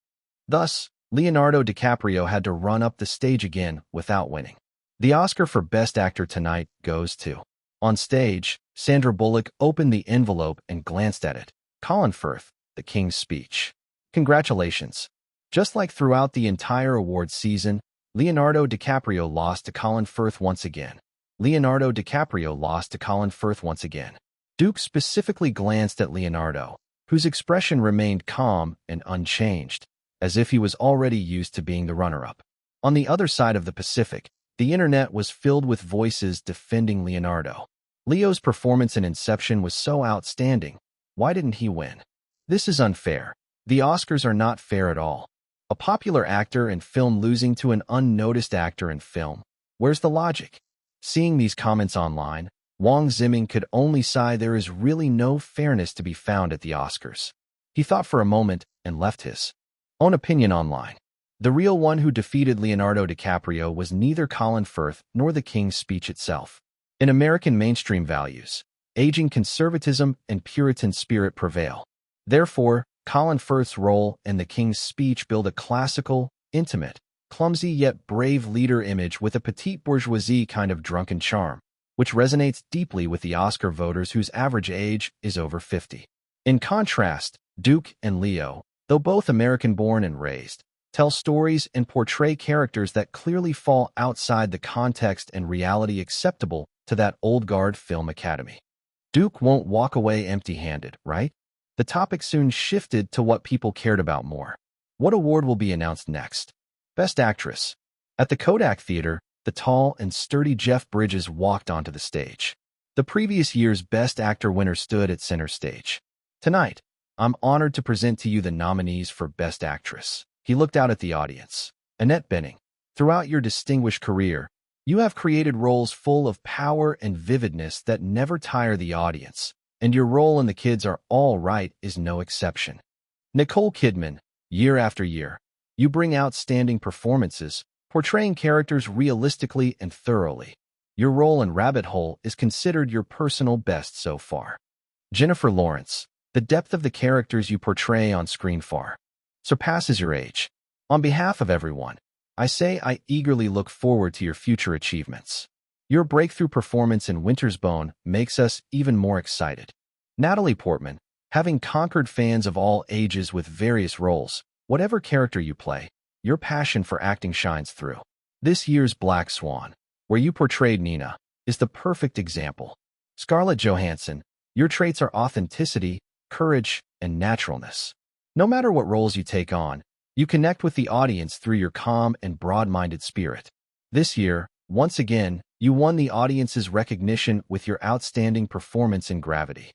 Thus, Leonardo DiCaprio had to run up the stage again without winning. The Oscar for Best Actor tonight goes to. On stage, Sandra Bullock opened the envelope and glanced at it. Colin Firth, The King's Speech. Congratulations. Just like throughout the entire awards season, Leonardo DiCaprio lost to Colin Firth once again. Leonardo DiCaprio lost to Colin Firth once again. Duke specifically glanced at Leonardo, whose expression remained calm and unchanged, as if he was already used to being the runner-up. On the other side of the Pacific, the internet was filled with voices defending Leonardo. Leo's performance in Inception was so outstanding. Why didn't he win? This is unfair. The Oscars are not fair at all. A popular actor in film losing to an unnoticed actor in film. Where's the logic? Seeing these comments online, Wang Ziming could only sigh there is really no fairness to be found at the Oscars. He thought for a moment and left his own opinion online. The real one who defeated Leonardo DiCaprio was neither Colin Firth nor The King's Speech itself. In American mainstream values, aging conservatism and Puritan spirit prevail. Therefore, Colin Firth's role in The King's Speech built a classical, intimate, clumsy yet brave leader image with a petite bourgeoisie kind of drunken charm, which resonates deeply with the Oscar voters whose average age is over 50. In contrast, Duke and Leo, though both American-born and raised, tell stories and portray characters that clearly fall outside the context and reality acceptable to that old-guard film academy. Duke won't walk away empty-handed, right? The topic soon shifted to what people cared about more. What award will be announced next? Best Actress. At the Kodak Theater, the tall and sturdy Jeff Bridges walked onto the stage. The previous year's Best Actor winner stood at center stage. Tonight, I'm honored to present to you the nominees for Best Actress. He looked out at the audience. Annette Bening, throughout your distinguished career, you have created roles full of power and vividness that never tire the audience, and your role in The Kids Are All Right is no exception. Nicole Kidman, year after year, you bring outstanding performances, portraying characters realistically and thoroughly. Your role in Rabbit Hole is considered your personal best so far. Jennifer Lawrence, the depth of the characters you portray on screen far surpasses your age. On behalf of everyone, I say I eagerly look forward to your future achievements. Your breakthrough performance in Winter's Bone makes us even more excited. Natalie Portman, having conquered fans of all ages with various roles, whatever character you play, your passion for acting shines through. This year's Black Swan, where you portrayed Nina, is the perfect example. Scarlett Johansson, your traits are authenticity, courage, and naturalness. No matter what roles you take on, you connect with the audience through your calm and broad-minded spirit. This year, once again, you won the audience's recognition with your outstanding performance in Gravity.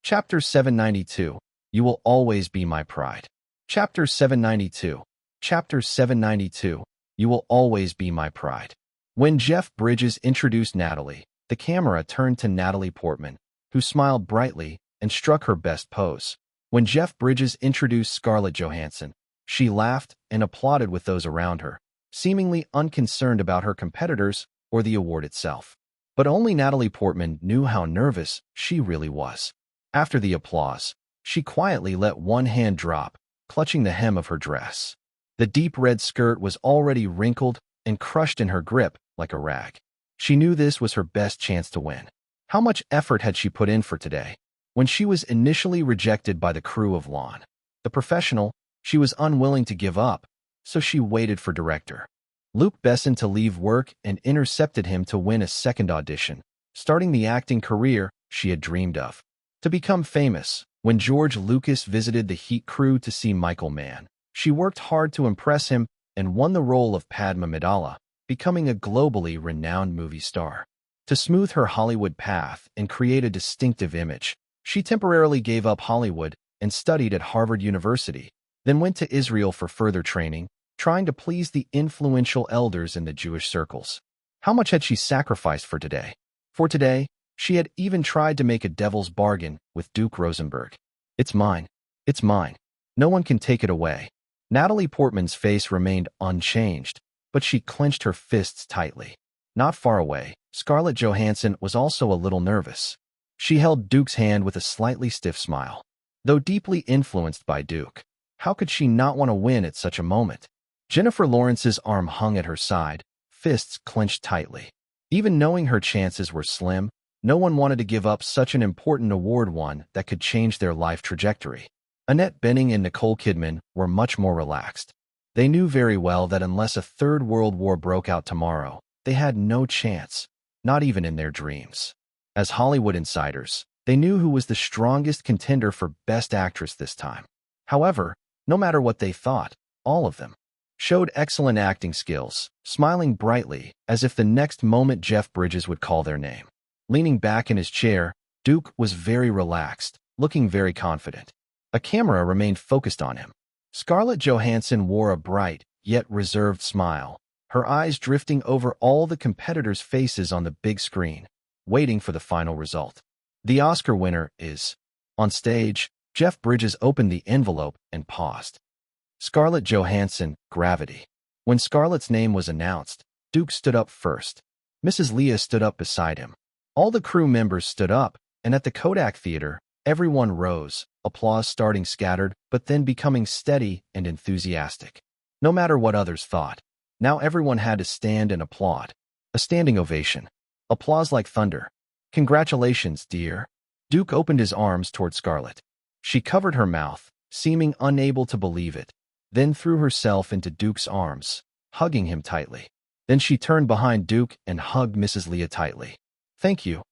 Chapter 792, You Will Always Be My Pride. Chapter 792, Chapter 792, You Will Always Be My Pride. When Jeff Bridges introduced Natalie, the camera turned to Natalie Portman, who smiled brightly and struck her best pose. When Jeff Bridges introduced Scarlett Johansson, she laughed and applauded with those around her, seemingly unconcerned about her competitors or the award itself. But only Natalie Portman knew how nervous she really was. After the applause, she quietly let one hand drop, clutching the hem of her dress. The deep red skirt was already wrinkled and crushed in her grip like a rag. She knew this was her best chance to win. How much effort had she put in for today? When she was initially rejected by the crew of Lon, the professional, she was unwilling to give up, so she waited for director Luc Besson to leave work and intercepted him to win a second audition, starting the acting career she had dreamed of. To become famous, when George Lucas visited the Heat crew to see Michael Mann, she worked hard to impress him and won the role of Padma Amidala, becoming a globally renowned movie star. To smooth her Hollywood path and create a distinctive image, she temporarily gave up Hollywood and studied at Harvard University, then went to Israel for further training, trying to please the influential elders in the Jewish circles. How much had she sacrificed for today? For today, she had even tried to make a devil's bargain with Duke Rosenberg. It's mine. It's mine. No one can take it away. Natalie Portman's face remained unchanged, but she clenched her fists tightly. Not far away, Scarlett Johansson was also a little nervous. She held Duke's hand with a slightly stiff smile. Though deeply influenced by Duke, how could she not want to win at such a moment? Jennifer Lawrence's arm hung at her side, fists clenched tightly. Even knowing her chances were slim, no one wanted to give up such an important award, one that could change their life trajectory. Annette Bening and Nicole Kidman were much more relaxed. They knew very well that unless a third world war broke out tomorrow, they had no chance, not even in their dreams. As Hollywood insiders, they knew who was the strongest contender for Best Actress this time. However, no matter what they thought, all of them showed excellent acting skills, smiling brightly as if the next moment Jeff Bridges would call their name. Leaning back in his chair, Duke was very relaxed, looking very confident. A camera remained focused on him. Scarlett Johansson wore a bright, yet reserved smile, her eyes drifting over all the competitors' faces on the big screen, waiting for the final result. The Oscar winner is... On stage, Jeff Bridges opened the envelope and paused. Scarlett Johansson, Gravity. When Scarlett's name was announced, Duke stood up first. Mrs. Leah stood up beside him. All the crew members stood up, and at the Kodak Theater, everyone rose, applause starting scattered, but then becoming steady and enthusiastic. No matter what others thought, now everyone had to stand and applaud. A standing ovation. Applause like thunder. Congratulations, dear. Duke opened his arms toward Scarlett. She covered her mouth, seeming unable to believe it, then threw herself into Duke's arms, hugging him tightly. Then she turned behind Duke and hugged Mrs. Leah tightly. Thank you,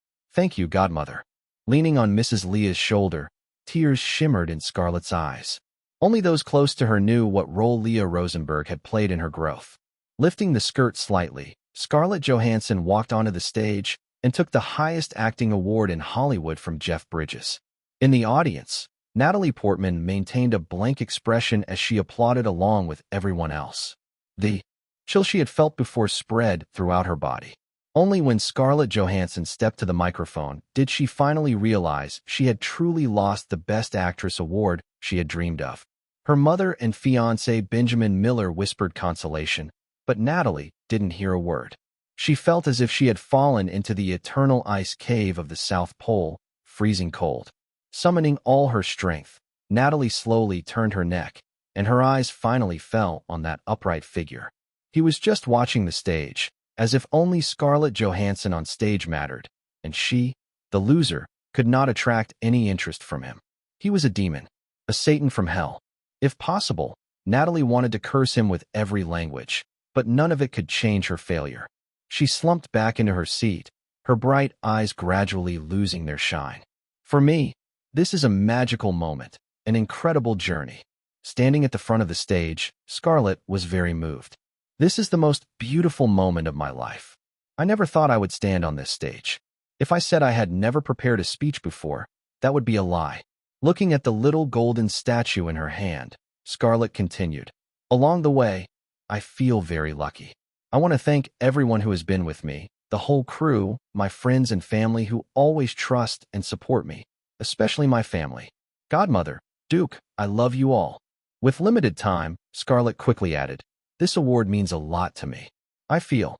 godmother. Leaning on Mrs. Leah's shoulder, tears shimmered in Scarlett's eyes. Only those close to her knew what role Leah Rosenberg had played in her growth. Lifting the skirt slightly, Scarlett Johansson walked onto the stage and took the highest acting award in Hollywood from Jeff Bridges. In the audience, Natalie Portman maintained a blank expression as she applauded along with everyone else. The chill she had felt before spread throughout her body. Only when Scarlett Johansson stepped to the microphone did she finally realize she had truly lost the Best Actress award she had dreamed of. Her mother and fiancé Benjamin Miller whispered consolation, but Natalie didn't hear a word. She felt as if she had fallen into the eternal ice cave of the South Pole, freezing cold. Summoning all her strength, Natalie slowly turned her neck, and her eyes finally fell on that upright figure. He was just watching the stage, as if only Scarlett Johansson on stage mattered, and she, the loser, could not attract any interest from him. He was a demon, a Satan from hell. If possible, Natalie wanted to curse him with every language, but none of it could change her failure. She slumped back into her seat, her bright eyes gradually losing their shine. For me, this is a magical moment, an incredible journey. Standing at the front of the stage, Scarlett was very moved. This is the most beautiful moment of my life. I never thought I would stand on this stage. If I said I had never prepared a speech before, that would be a lie. Looking at the little golden statue in her hand, Scarlett continued. Along the way, I feel very lucky. I want to thank everyone who has been with me, the whole crew, my friends and family who always trust and support me, especially my family. Godmother, Duke, I love you all. With limited time, Scarlett quickly added, this award means a lot to me. I feel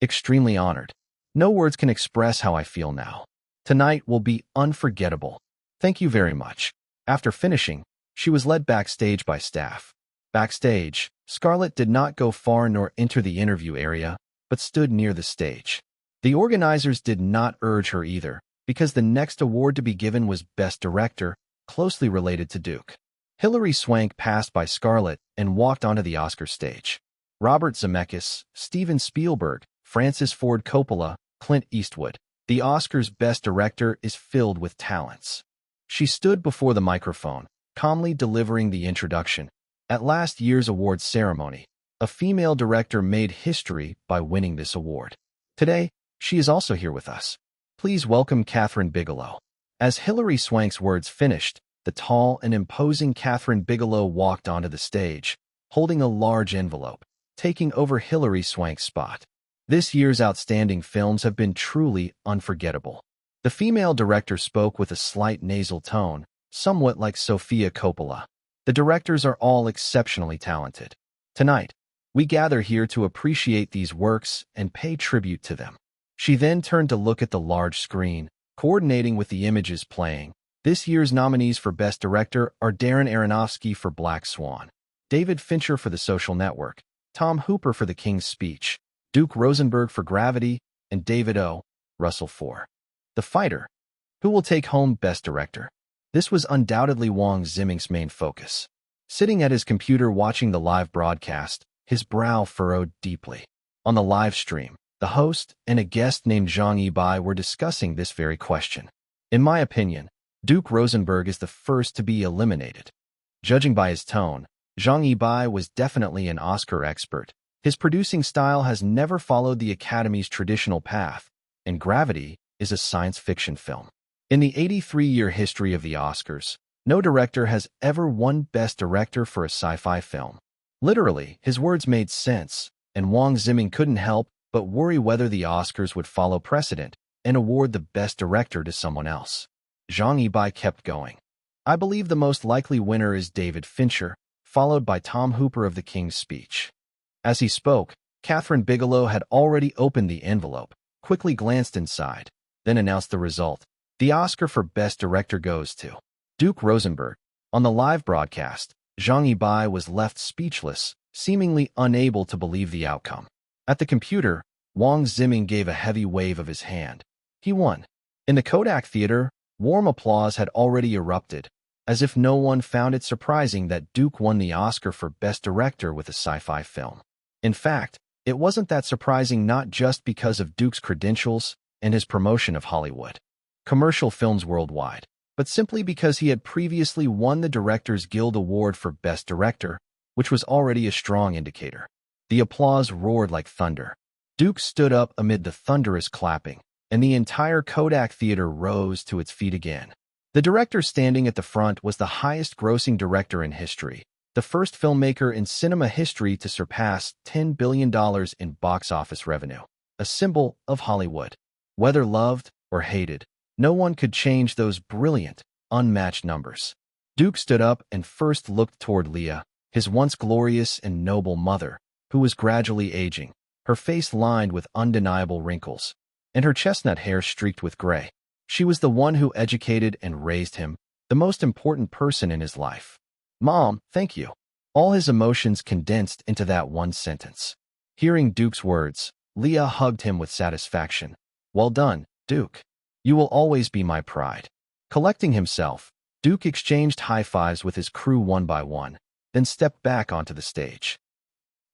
extremely honored. No words can express how I feel now. Tonight will be unforgettable. Thank you very much. After finishing, she was led backstage by staff. Backstage, Scarlett did not go far nor enter the interview area, but stood near the stage. The organizers did not urge her either, because the next award to be given was Best Director, closely related to Duke. Hilary Swank passed by Scarlett and walked onto the Oscar stage. Robert Zemeckis, Steven Spielberg, Francis Ford Coppola, Clint Eastwood. The Oscars' Best Director is filled with talents. She stood before the microphone, calmly delivering the introduction. At last year's awards ceremony, a female director made history by winning this award. Today, she is also here with us. Please welcome Kathryn Bigelow. As Hilary Swank's words finished, the tall and imposing Kathryn Bigelow walked onto the stage, holding a large envelope, taking over Hilary Swank's spot. This year's outstanding films have been truly unforgettable. The female director spoke with a slight nasal tone, somewhat like Sofia Coppola. The directors are all exceptionally talented. Tonight, we gather here to appreciate these works and pay tribute to them. She then turned to look at the large screen, coordinating with the images playing. This year's nominees for Best Director are Darren Aronofsky for Black Swan, David Fincher for The Social Network, Tom Hooper for The King's Speech, Duke Rosenberg for Gravity, and David O. Russell for The Fighter. Who will take home Best Director? This was undoubtedly Wang Ziming's main focus. Sitting at his computer watching the live broadcast, his brow furrowed deeply. On the live stream, the host and a guest named Zhang Yibai were discussing this very question. In my opinion, Duke Rosenberg is the first to be eliminated. Judging by his tone, Zhang Yibai was definitely an Oscar expert. His producing style has never followed the Academy's traditional path, and Gravity is a science fiction film. In the 83-year history of the Oscars, no director has ever won Best Director for a sci-fi film. Literally, his words made sense, and Wang Ziming couldn't help but worry whether the Oscars would follow precedent and award the Best Director to someone else. Zhang Yibai kept going. I believe the most likely winner is David Fincher, followed by Tom Hooper of The King's Speech. As he spoke, Catherine Bigelow had already opened the envelope, quickly glanced inside, then announced the result. The Oscar for Best Director goes to Duke Rosenberg. On the live broadcast, Zhang Yibai was left speechless, seemingly unable to believe the outcome. At the computer, Wang Ziming gave a heavy wave of his hand. He won. In the Kodak Theater, warm applause had already erupted, as if no one found it surprising that Duke won the Oscar for Best Director with a sci-fi film. In fact, it wasn't that surprising, not just because of Duke's credentials and his promotion of Hollywood commercial films worldwide, but simply because he had previously won the Directors Guild Award for Best Director, which was already a strong indicator. The applause roared like thunder. Duke stood up amid the thunderous clapping, and the entire Kodak Theater rose to its feet again. The director standing at the front was the highest-grossing director in history, the first filmmaker in cinema history to surpass $10 billion in box office revenue, a symbol of Hollywood. Whether loved or hated, no one could change those brilliant, unmatched numbers. Duke stood up and first looked toward Leah, his once glorious and noble mother, who was gradually aging, her face lined with undeniable wrinkles, and her chestnut hair streaked with gray. She was the one who educated and raised him, the most important person in his life. Mom, thank you. All his emotions condensed into that one sentence. Hearing Duke's words, Leah hugged him with satisfaction. Well done, Duke. You will always be my pride. Collecting himself, Duke exchanged high fives with his crew one by one, then stepped back onto the stage.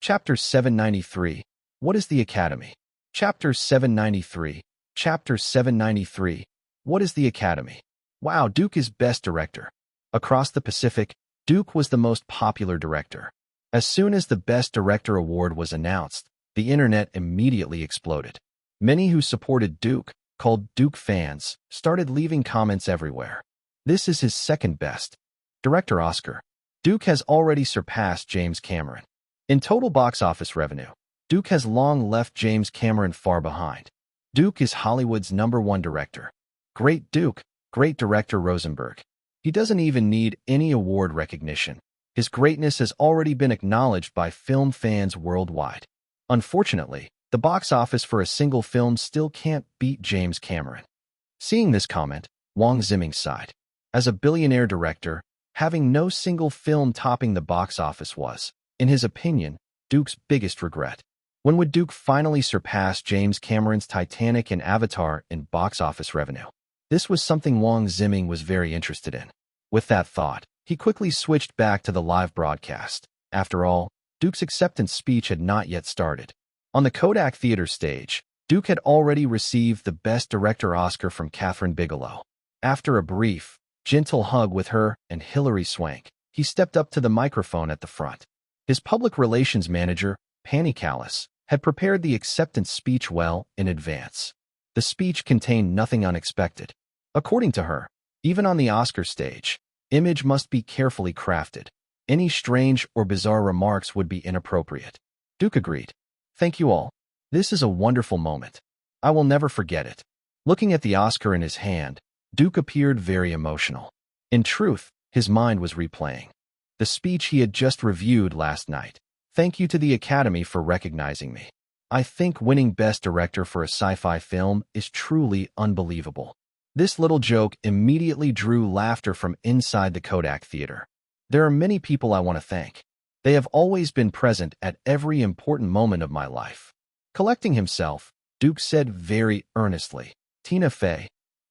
Chapter 793. What is the Academy? Chapter 793. Chapter 793. What is the Academy? Wow, Duke is Best Director. Across the Pacific, Duke was the most popular director. As soon as the Best Director award was announced, the internet immediately exploded. Many who supported Duke, called Duke fans, started leaving comments everywhere. This is his second best director Oscar. Duke has already surpassed James Cameron. In total box office revenue, Duke has long left James Cameron far behind. Duke is Hollywood's #1 director. Great Duke, great director Rosenberg. He doesn't even need any award recognition. His greatness has already been acknowledged by film fans worldwide. Unfortunately, the box office for a single film still can't beat James Cameron. Seeing this comment, Wang Ziming sighed. As a billionaire director, having no single film topping the box office was, in his opinion, Duke's biggest regret. When would Duke finally surpass James Cameron's Titanic and Avatar in box office revenue? This was something Wang Ziming was very interested in. With that thought, he quickly switched back to the live broadcast. After all, Duke's acceptance speech had not yet started. On the Kodak Theater stage, Duke had already received the Best Director Oscar from Catherine Bigelow. After a brief, gentle hug with her and Hilary Swank, he stepped up to the microphone at the front. His public relations manager, Penny Callis, had prepared the acceptance speech well in advance. The speech contained nothing unexpected. According to her, even on the Oscar stage, image must be carefully crafted. Any strange or bizarre remarks would be inappropriate. Duke agreed. Thank you all. This is a wonderful moment. I will never forget it. Looking at the Oscar in his hand, Duke appeared very emotional. In truth, his mind was replaying the speech he had just reviewed last night. Thank you to the Academy for recognizing me. I think winning Best Director for a sci-fi film is truly unbelievable. This little joke immediately drew laughter from inside the Kodak Theater. There are many people I want to thank. They have always been present at every important moment of my life. Collecting himself, Duke said very earnestly, Tina Fey,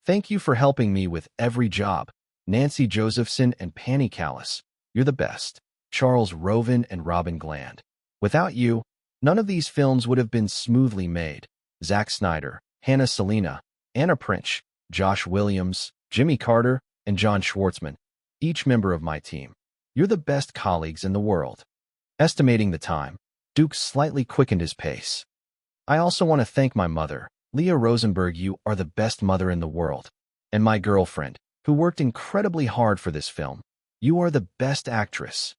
thank you for helping me with every job. Nancy Josephson and Panny Callis, you're the best. Charles Roven and Robin Gland. Without you, none of these films would have been smoothly made. Zack Snyder, Hannah Selina, Anna Princh, Josh Williams, Jimmy Carter, and John Schwartzman, each member of my team. You're the best colleagues in the world. Estimating the time, Duke slightly quickened his pace. I also want to thank my mother, Leah Rosenberg. You are the best mother in the world. And my girlfriend, who worked incredibly hard for this film. You are the best actress.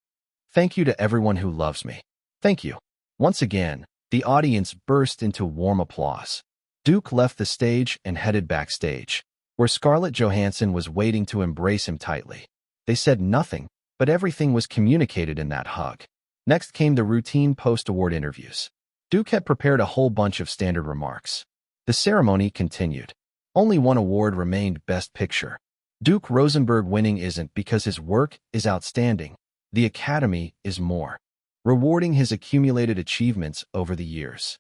Thank you to everyone who loves me. Thank you. Once again, the audience burst into warm applause. Duke left the stage and headed backstage, where Scarlett Johansson was waiting to embrace him tightly. They said nothing, but everything was communicated in that hug. Next came the routine post-award interviews. Duke had prepared a whole bunch of standard remarks. The ceremony continued. Only one award remained, Best Picture. Duke Rosenberg winning isn't because his work is outstanding. The Academy is more, rewarding his accumulated achievements over the years.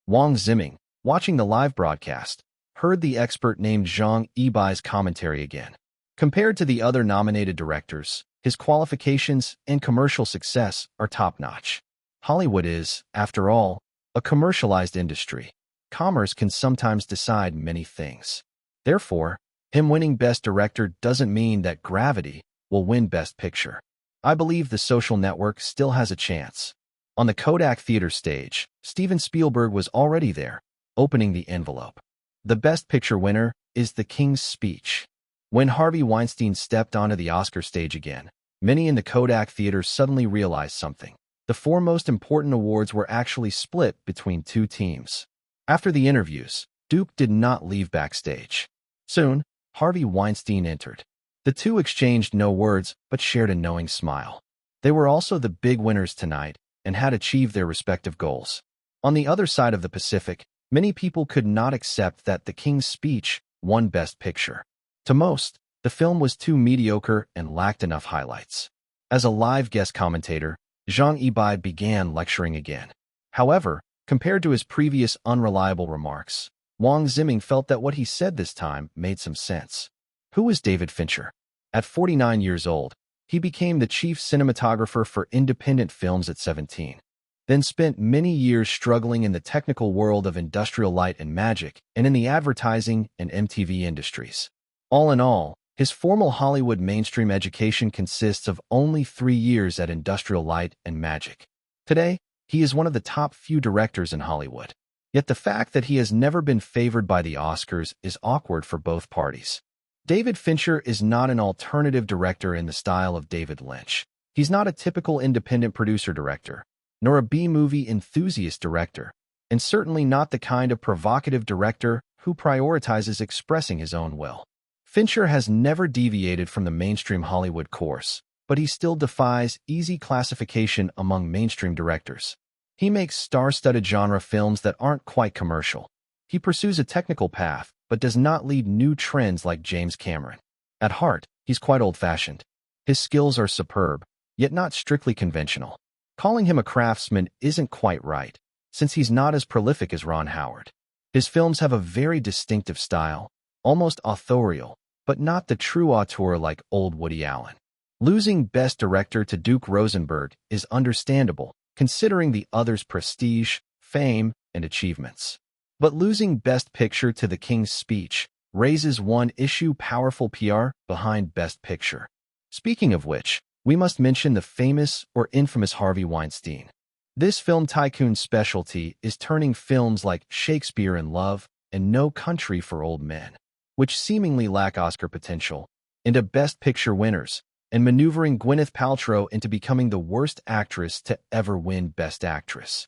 Wang Ziming, watching the live broadcast, heard the expert named Zhang Yibai's commentary again. Compared to the other nominated directors, his qualifications and commercial success are top-notch. Hollywood is, after all, a commercialized industry. Commerce can sometimes decide many things. Therefore, him winning Best Director doesn't mean that Gravity will win Best Picture. I believe The Social Network still has a chance. On the Kodak Theater stage, Steven Spielberg was already there, opening the envelope. The Best Picture winner is The King's Speech. When Harvey Weinstein stepped onto the Oscar stage again, many in the Kodak Theater suddenly realized something. The four most important awards were actually split between two teams. After the interviews, Duke did not leave backstage. Soon, Harvey Weinstein entered. The two exchanged no words but shared a knowing smile. They were also the big winners tonight and had achieved their respective goals. On the other side of the Pacific, many people could not accept that The King's Speech won Best Picture. To most, the film was too mediocre and lacked enough highlights. As a live guest commentator, Zhang Yibai began lecturing again. However, compared to his previous unreliable remarks, Wang Ziming felt that what he said this time made some sense. Who is David Fincher? At 49 years old, he became the chief cinematographer for independent films at 17, then spent many years struggling in the technical world of industrial light and magic and in the advertising and MTV industries. All in all, his formal Hollywood mainstream education consists of only 3 years at Industrial Light and Magic. Today, he is one of the top few directors in Hollywood. Yet the fact that he has never been favored by the Oscars is awkward for both parties. David Fincher is not an alternative director in the style of David Lynch. He's not a typical independent producer-director, nor a B-movie enthusiast director, and certainly not the kind of provocative director who prioritizes expressing his own will. Fincher has never deviated from the mainstream Hollywood course, but he still defies easy classification among mainstream directors. He makes star-studded genre films that aren't quite commercial. He pursues a technical path, but does not lead new trends like James Cameron. At heart, he's quite old-fashioned. His skills are superb, yet not strictly conventional. Calling him a craftsman isn't quite right, since he's not as prolific as Ron Howard. His films have a very distinctive style, almost authorial, but not the true auteur like old Woody Allen. Losing Best Director to Duke Rosenberg is understandable, considering the other's prestige, fame, and achievements. But losing Best Picture to The King's Speech raises one issue: powerful PR behind Best Picture. Speaking of which, we must mention the famous or infamous Harvey Weinstein. This film tycoon's specialty is turning films like Shakespeare in Love and No Country for Old Men, which seemingly lack Oscar potential, into Best Picture winners, and maneuvering Gwyneth Paltrow into becoming the worst actress to ever win Best Actress.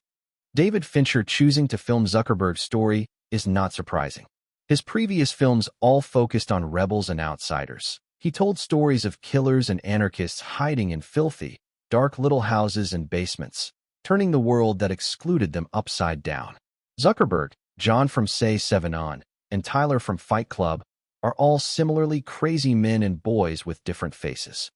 David Fincher choosing to film Zuckerberg's story is not surprising. His previous films all focused on rebels and outsiders. He told stories of killers and anarchists hiding in filthy, dark little houses and basements, turning the world that excluded them upside down. Zuckerberg, John from Say 7 On, and Tyler from Fight Club are all similarly crazy men and boys with different faces.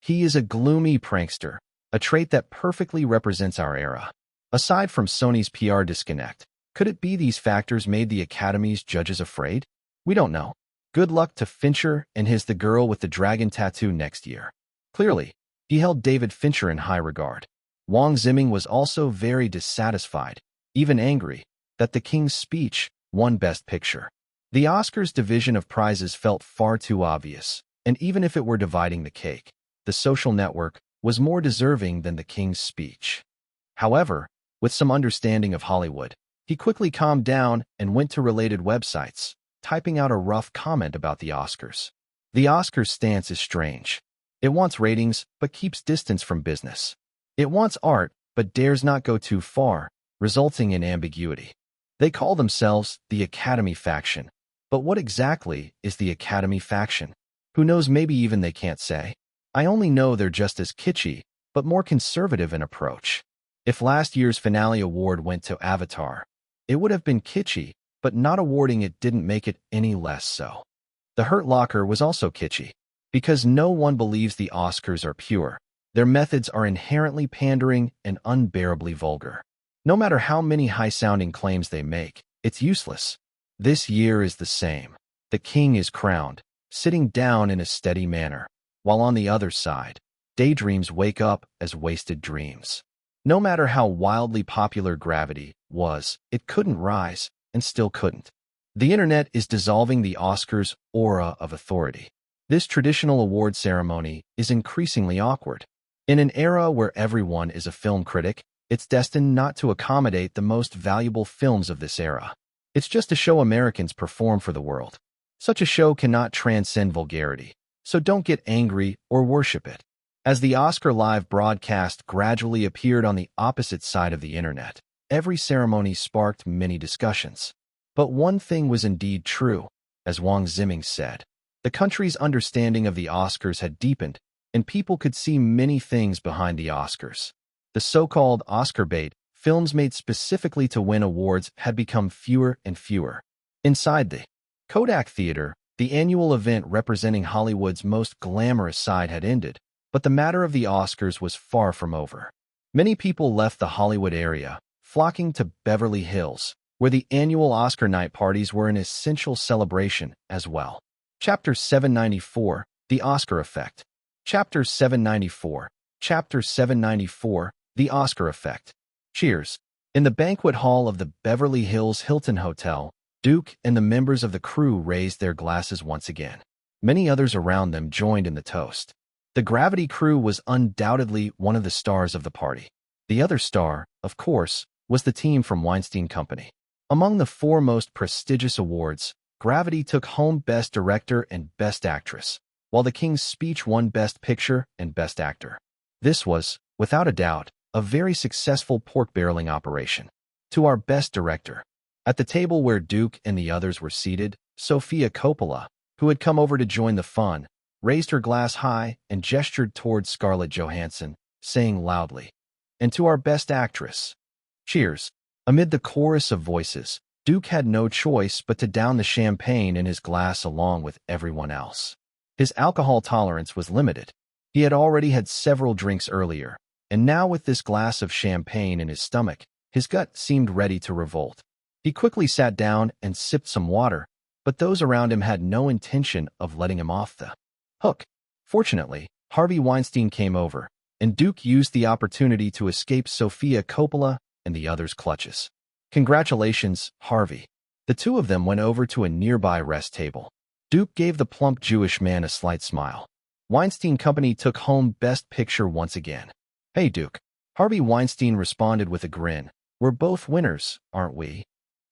He is a gloomy prankster, a trait that perfectly represents our era. Aside from Sony's PR disconnect, could it be these factors made the Academy's judges afraid? We don't know. Good luck to Fincher and his The Girl with the Dragon Tattoo next year. Clearly, he held David Fincher in high regard. Wang Ziming was also very dissatisfied, even angry, that The King's Speech won Best Picture. The Oscars' division of prizes felt far too obvious, and even if it were dividing the cake, The Social Network was more deserving than The King's Speech. However, with some understanding of Hollywood, he quickly calmed down and went to related websites, typing out a rough comment about the Oscars. The Oscars' stance is strange. It wants ratings, but keeps distance from business. It wants art, but dares not go too far, resulting in ambiguity. They call themselves the Academy faction. But what exactly is the Academy faction? Who knows, maybe even they can't say. I only know they're just as kitschy, but more conservative in approach. If last year's finale award went to Avatar, it would have been kitschy, but not awarding it didn't make it any less so. The Hurt Locker was also kitschy, because no one believes the Oscars are pure. Their methods are inherently pandering and unbearably vulgar. No matter how many high-sounding claims they make, it's useless. This year is the same. The king is crowned, sitting down in a steady manner, while on the other side, daydreams wake up as wasted dreams. No matter how wildly popular Gravity was, it couldn't rise, and still couldn't. The internet is dissolving the Oscars' aura of authority. This traditional award ceremony is increasingly awkward. In an era where everyone is a film critic, it's destined not to accommodate the most valuable films of this era. It's just a show Americans perform for the world. Such a show cannot transcend vulgarity, so don't get angry or worship it. As the Oscar live broadcast gradually appeared on the opposite side of the internet, every ceremony sparked many discussions. But one thing was indeed true, as Wang Ziming said. The country's understanding of the Oscars had deepened, and people could see many things behind the Oscars. The so-called Oscar bait, films made specifically to win awards, had become fewer and fewer. Inside the Kodak Theater, the annual event representing Hollywood's most glamorous side had ended, but the matter of the Oscars was far from over. Many people left the Hollywood area, flocking to Beverly Hills, where the annual Oscar night parties were an essential celebration as well. Chapter 794, The Oscar Effect. Chapter 794, Chapter 794, The Oscar Effect. Cheers. In the banquet hall of the Beverly Hills Hilton Hotel, Duke and the members of the crew raised their glasses once again. Many others around them joined in the toast. The Gravity crew was undoubtedly one of the stars of the party. The other star, of course, was the team from Weinstein Company. Among the four most prestigious awards, Gravity took home Best Director and Best Actress, while The King's Speech won Best Picture and Best Actor. This was, without a doubt, a very successful pork-barreling operation. To our Best Director. At the table where Duke and the others were seated, Sofia Coppola, who had come over to join the fun, raised her glass high and gestured towards Scarlett Johansson, saying loudly, "And to our Best Actress." Cheers. Amid the chorus of voices, Duke had no choice but to down the champagne in his glass along with everyone else. His alcohol tolerance was limited. He had already had several drinks earlier, and now with this glass of champagne in his stomach, his gut seemed ready to revolt. He quickly sat down and sipped some water, but those around him had no intention of letting him off the hook. Fortunately, Harvey Weinstein came over, and Duke used the opportunity to escape Sofia Coppola and the others' clutches. "Congratulations, Harvey." The two of them went over to a nearby rest table. Duke gave the plump Jewish man a slight smile. Weinstein Company took home Best Picture once again. "Hey, Duke." Harvey Weinstein responded with a grin. "We're both winners, aren't we?"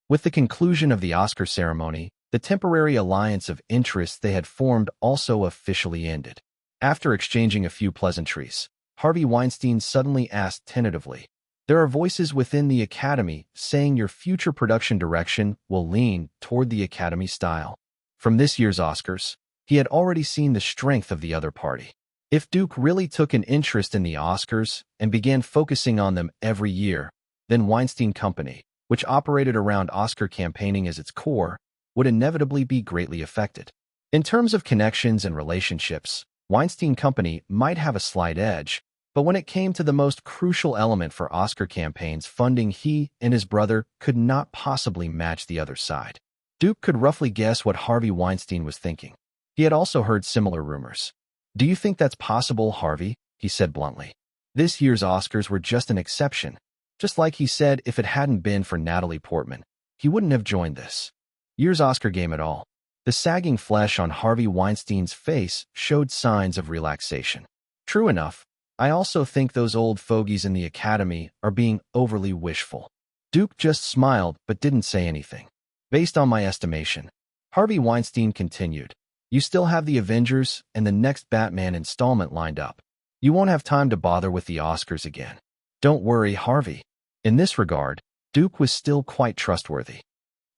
With the conclusion of the Oscar ceremony, the temporary alliance of interests they had formed also officially ended. After exchanging a few pleasantries, Harvey Weinstein suddenly asked tentatively, "There are voices within the Academy saying your future production direction will lean toward the Academy style." From this year's Oscars, he had already seen the strength of the other party. If Duke really took an interest in the Oscars and began focusing on them every year, then Weinstein Company, which operated around Oscar campaigning as its core, would inevitably be greatly affected. In terms of connections and relationships, Weinstein Company might have a slight edge, but when it came to the most crucial element for Oscar campaigns funding, he and his brother could not possibly match the other side. Duke could roughly guess what Harvey Weinstein was thinking. He had also heard similar rumors. "Do you think that's possible, Harvey?" he said bluntly. This year's Oscars were just an exception. Just like he said if it hadn't been for Natalie Portman, he wouldn't have joined this year's Oscar game at all. The sagging flesh on Harvey Weinstein's face showed signs of relaxation. True enough, I also think those old fogies in the Academy are being overly wishful. Duke just smiled but didn't say anything. Based on my estimation, Harvey Weinstein continued, you still have the Avengers and the next Batman installment lined up. You won't have time to bother with the Oscars again. Don't worry, Harvey. In this regard, Duke was still quite trustworthy.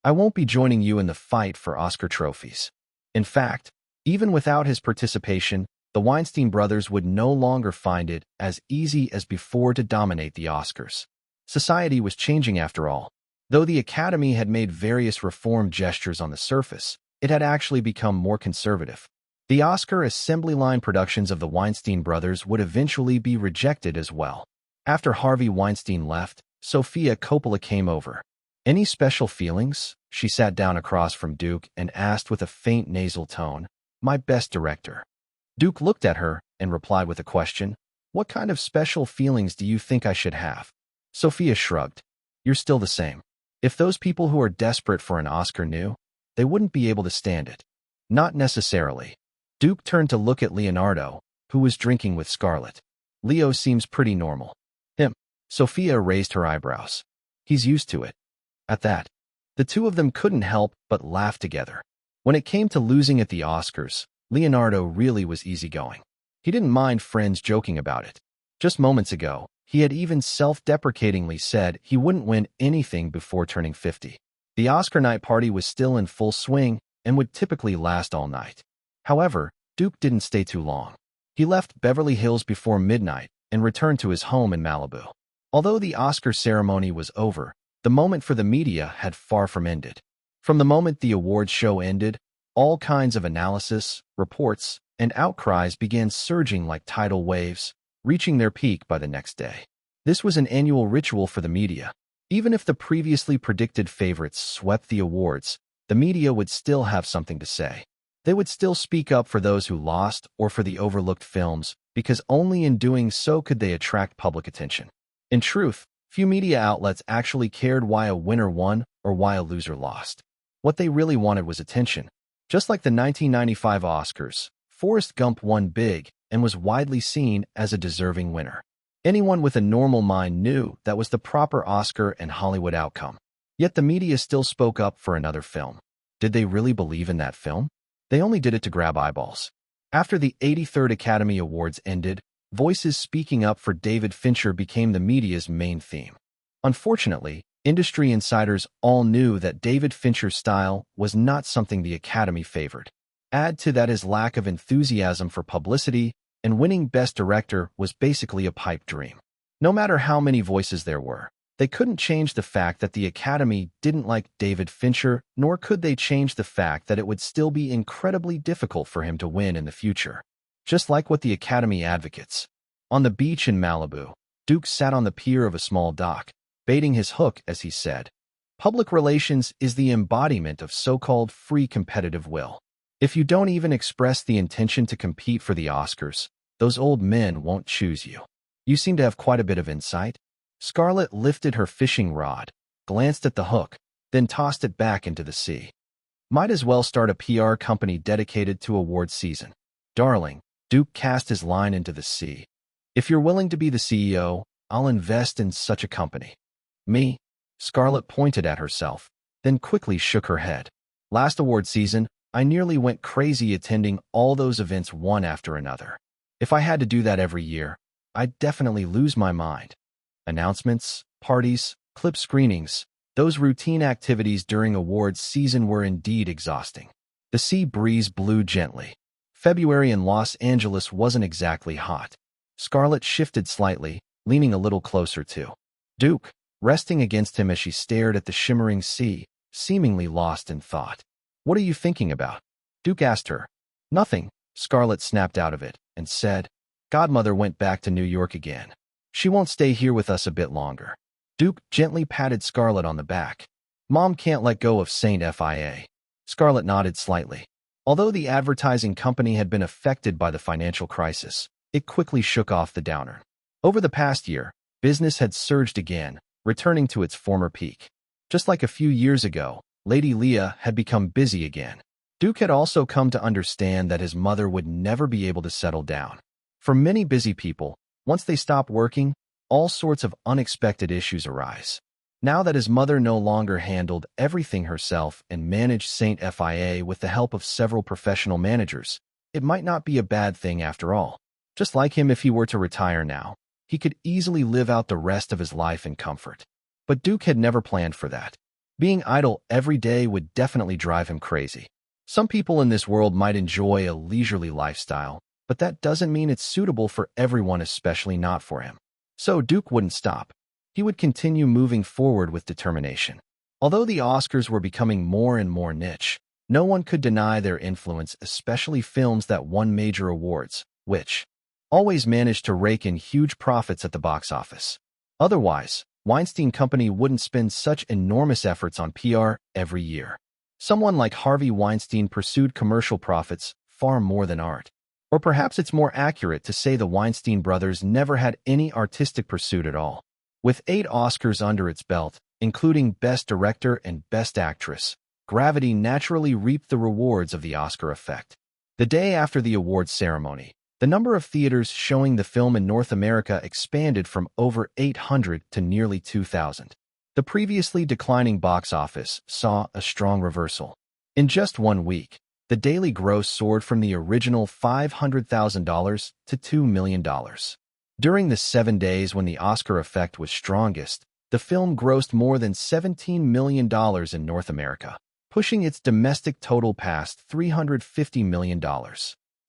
I won't be joining you in the fight for Oscar trophies. In fact, even without his participation, the Weinstein brothers would no longer find it as easy as before to dominate the Oscars. Society was changing after all. Though the Academy had made various reform gestures on the surface, it had actually become more conservative. The Oscar assembly line productions of the Weinstein brothers would eventually be rejected as well. After Harvey Weinstein left, Sofia Coppola came over. Any special feelings? She sat down across from Duke and asked with a faint nasal tone. My best director. Duke looked at her and replied with a question. What kind of special feelings do you think I should have? Sofia shrugged. You're still the same. If those people who are desperate for an Oscar knew, they wouldn't be able to stand it. Not necessarily. Duke turned to look at Leonardo, who was drinking with Scarlett. Leo seems pretty normal. Him. Sofia raised her eyebrows. He's used to it. At that, the two of them couldn't help but laugh together. When it came to losing at the Oscars, Leonardo really was easygoing. He didn't mind friends joking about it. Just moments ago, he had even self-deprecatingly said he wouldn't win anything before turning 50. The Oscar night party was still in full swing and would typically last all night. However, Duke didn't stay too long. He left Beverly Hills before midnight and returned to his home in Malibu. Although the Oscar ceremony was over, the moment for the media had far from ended. From the moment the awards show ended, all kinds of analysis, reports, and outcries began surging like tidal waves, reaching their peak by the next day. This was an annual ritual for the media. Even if the previously predicted favorites swept the awards, the media would still have something to say. They would still speak up for those who lost or for the overlooked films, because only in doing so could they attract public attention. In truth, few media outlets actually cared why a winner won or why a loser lost. What they really wanted was attention. Just like the 1995 Oscars, Forrest Gump won big and was widely seen as a deserving winner. Anyone with a normal mind knew that was the proper Oscar and Hollywood outcome. Yet the media still spoke up for another film. Did they really believe in that film? They only did it to grab eyeballs. After the 83rd Academy Awards ended, voices speaking up for David Fincher became the media's main theme. Unfortunately, industry insiders all knew that David Fincher's style was not something the Academy favored. Add to that his lack of enthusiasm for publicity, and winning Best Director was basically a pipe dream. No matter how many voices there were, they couldn't change the fact that the Academy didn't like David Fincher, nor could they change the fact that it would still be incredibly difficult for him to win in the future. Just like what the Academy advocates. On the beach in Malibu, Duke sat on the pier of a small dock, baiting his hook as he said, Public relations is the embodiment of so-called free competitive will. If you don't even express the intention to compete for the Oscars, those old men won't choose you. You seem to have quite a bit of insight. Scarlett lifted her fishing rod, glanced at the hook, then tossed it back into the sea. Might as well start a PR company dedicated to awards season. Darling, Duke cast his line into the sea. If you're willing to be the CEO, I'll invest in such a company. Me? Scarlett pointed at herself, then quickly shook her head. Last award season, I nearly went crazy attending all those events one after another. If I had to do that every year, I'd definitely lose my mind. Announcements, parties, clip screenings, those routine activities during awards season were indeed exhausting. The sea breeze blew gently. February in Los Angeles wasn't exactly hot. Scarlett shifted slightly, leaning a little closer to Duke, resting against him as she stared at the shimmering sea, seemingly lost in thought. "What are you thinking about?" Duke asked her. "Nothing," Scarlett snapped out of it, and said, "Godmother went back to New York again. She won't stay here with us a bit longer." Duke gently patted Scarlett on the back. "Mom can't let go of Saint Fia." Scarlett nodded slightly. Although the advertising company had been affected by the financial crisis, it quickly shook off the downer. Over the past year, business had surged again, returning to its former peak. Just like a few years ago, Lady Leah had become busy again. Duke had also come to understand that his mother would never be able to settle down. For many busy people, once they stop working, all sorts of unexpected issues arise. Now that his mother no longer handled everything herself and managed Saint Fia with the help of several professional managers, it might not be a bad thing after all. Just like him, if he were to retire now, he could easily live out the rest of his life in comfort. But Duke had never planned for that. Being idle every day would definitely drive him crazy. Some people in this world might enjoy a leisurely lifestyle, but that doesn't mean it's suitable for everyone, especially not for him. So Duke wouldn't stop. He would continue moving forward with determination. Although the Oscars were becoming more and more niche, no one could deny their influence, especially films that won major awards, which always managed to rake in huge profits at the box office. Otherwise, Weinstein Company wouldn't spend such enormous efforts on PR every year. Someone like Harvey Weinstein pursued commercial profits far more than art. Or perhaps it's more accurate to say the Weinstein brothers never had any artistic pursuit at all. With 8 Oscars under its belt, including Best Director and Best Actress, Gravity naturally reaped the rewards of the Oscar effect. The day after the awards ceremony, the number of theaters showing the film in North America expanded from over 800 to nearly 2,000. The previously declining box office saw a strong reversal. In just 1 week, the daily gross soared from the original $500,000 to $2 million. During the 7 days when the Oscar effect was strongest, the film grossed more than $17 million in North America, pushing its domestic total past $350 million.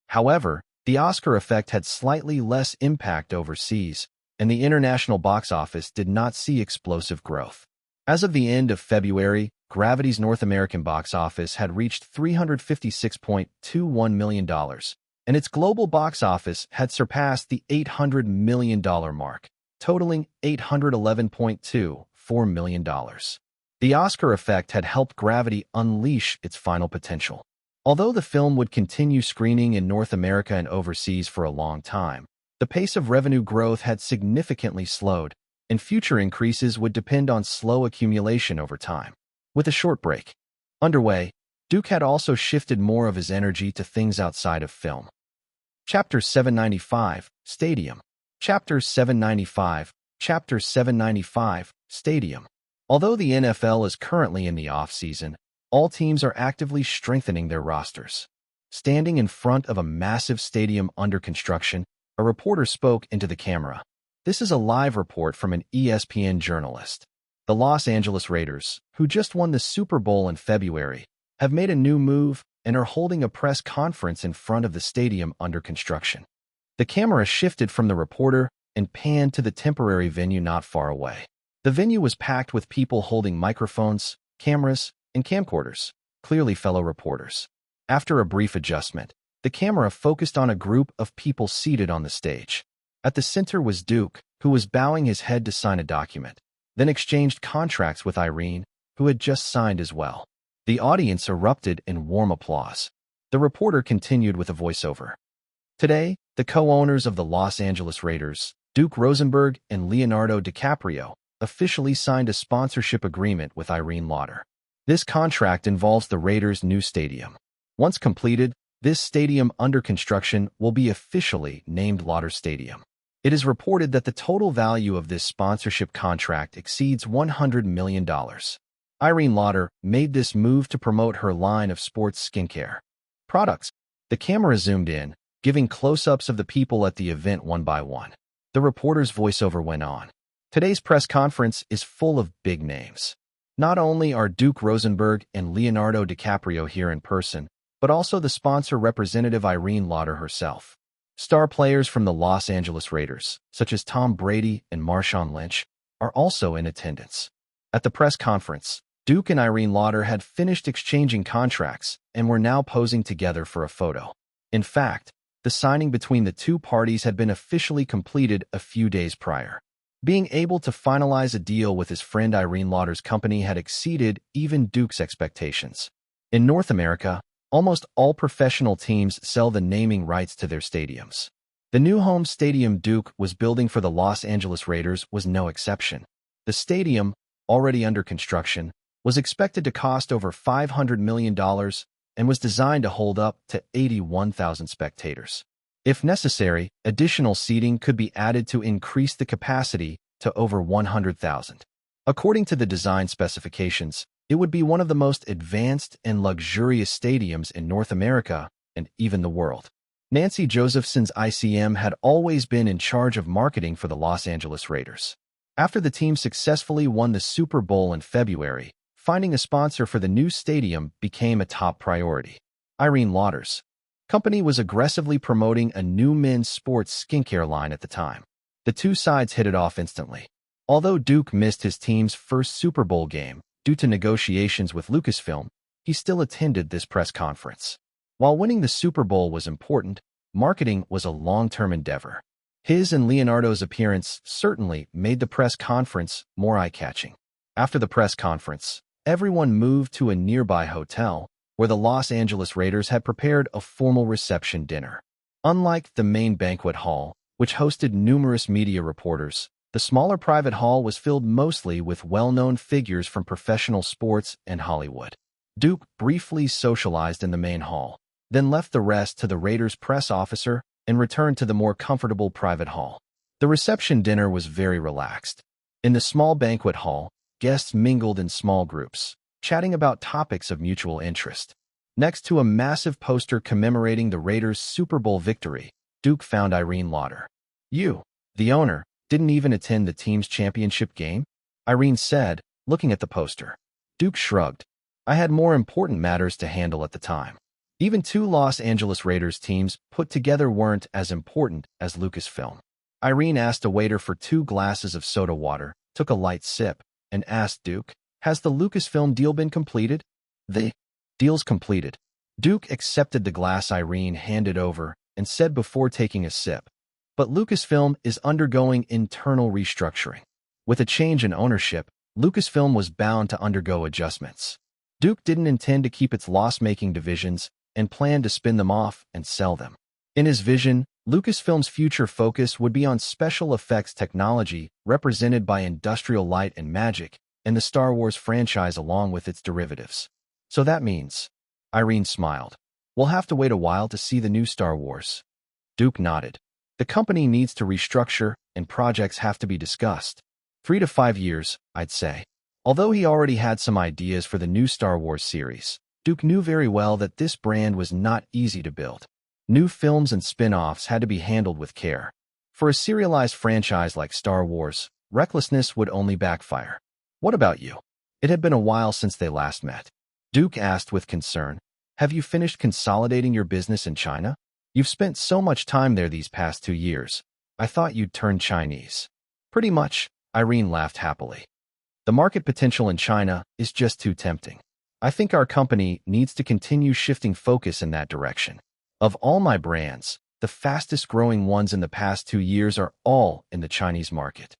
However, the Oscar effect had slightly less impact overseas, and the international box office did not see explosive growth. As of the end of February, Gravity's North American box office had reached $356.21 million, and its global box office had surpassed the $800 million mark, totaling $811.24 million. The Oscar effect had helped Gravity unleash its final potential. Although the film would continue screening in North America and overseas for a long time, the pace of revenue growth had significantly slowed, and future increases would depend on slow accumulation over time. With a short break underway, Duke had also shifted more of his energy to things outside of film. Chapter 795, Stadium. Chapter 795, Stadium. Although the NFL is currently in the off-season, all teams are actively strengthening their rosters. Standing in front of a massive stadium under construction, a reporter spoke into the camera. This is a live report from an ESPN journalist. The Los Angeles Raiders, who just won the Super Bowl in February, have made a new move and are holding a press conference in front of the stadium under construction. The camera shifted from the reporter and panned to the temporary venue not far away. The venue was packed with people holding microphones, cameras, and camcorders, clearly fellow reporters. After a brief adjustment, the camera focused on a group of people seated on the stage. At the center was Duke, who was bowing his head to sign a document, then exchanged contracts with Irene, who had just signed as well. The audience erupted in warm applause. The reporter continued with a voiceover. Today, the co-owners of the Los Angeles Raiders, Duke Rosenberg and Leonardo DiCaprio, officially signed a sponsorship agreement with Irene Lauder. This contract involves the Raiders' new stadium. Once completed, this stadium under construction will be officially named Lauder Stadium. It is reported that the total value of this sponsorship contract exceeds $100 million. Irene Lauder made this move to promote her line of sports skincare products. The camera zoomed in, giving close-ups of the people at the event one by one. The reporter's voiceover went on. Today's press conference is full of big names. Not only are Duke Rosenberg and Leonardo DiCaprio here in person, but also the sponsor representative Irene Lauder herself. Star players from the Los Angeles Raiders, such as Tom Brady and Marshawn Lynch, are also in attendance. At the press conference, Duke and Irene Lauder had finished exchanging contracts and were now posing together for a photo. In fact, the signing between the two parties had been officially completed a few days prior. Being able to finalize a deal with his friend Irene Lauder's company had exceeded even Duke's expectations. In North America, almost all professional teams sell the naming rights to their stadiums. The new home stadium Duke was building for the Los Angeles Raiders was no exception. The stadium, already under construction, was expected to cost over $500 million and was designed to hold up to 81,000 spectators. If necessary, additional seating could be added to increase the capacity to over 100,000. According to the design specifications, it would be one of the most advanced and luxurious stadiums in North America and even the world. Nancy Josephson's ICM had always been in charge of marketing for the Los Angeles Raiders. After the team successfully won the Super Bowl in February, finding a sponsor for the new stadium became a top priority. Irene Lauder's company was aggressively promoting a new men's sports skincare line at the time. The two sides hit it off instantly. Although Duke missed his team's first Super Bowl game due to negotiations with Lucasfilm, he still attended this press conference. While winning the Super Bowl was important, marketing was a long-term endeavor. His and Leonardo's appearance certainly made the press conference more eye-catching. After the press conference, everyone moved to a nearby hotel, where the Los Angeles Raiders had prepared a formal reception dinner. Unlike the main banquet hall, which hosted numerous media reporters, the smaller private hall was filled mostly with well-known figures from professional sports and Hollywood. Duke briefly socialized in the main hall, then left the rest to the Raiders' press officer and returned to the more comfortable private hall. The reception dinner was very relaxed. In the small banquet hall, guests mingled in small groups, chatting about topics of mutual interest. Next to a massive poster commemorating the Raiders' Super Bowl victory, Duke found Irene Lauder. "You, the owner, didn't even attend the team's championship game?" Irene said, looking at the poster. Duke shrugged. "I had more important matters to handle at the time." Even two Los Angeles Raiders teams put together weren't as important as Lucasfilm. Irene asked a waiter for 2 glasses of soda water, took a light sip, and asked Duke, "Has the Lucasfilm deal been completed?" "The deal's completed." Duke accepted the glass Irene handed over and said before taking a sip, "But Lucasfilm is undergoing internal restructuring. With a change in ownership, Lucasfilm was bound to undergo adjustments." Duke didn't intend to keep its loss-making divisions and planned to spin them off and sell them. In his vision, Lucasfilm's future focus would be on special effects technology represented by Industrial Light and Magic and the Star Wars franchise along with its derivatives. "So that means," Irene smiled, "we'll have to wait a while to see the new Star Wars." Duke nodded. "The company needs to restructure and projects have to be discussed. 3 to 5 years, I'd say." Although he already had some ideas for the new Star Wars series, Duke knew very well that this brand was not easy to build. New films and spin-offs had to be handled with care. For a serialized franchise like Star Wars, recklessness would only backfire. "What about you?" It had been a while since they last met. Duke asked with concern, "Have you finished consolidating your business in China? You've spent so much time there these past 2 years. I thought you'd turn Chinese." "Pretty much," Irene laughed happily. "The market potential in China is just too tempting. I think our company needs to continue shifting focus in that direction. Of all my brands, the fastest-growing ones in the past 2 years are all in the Chinese market."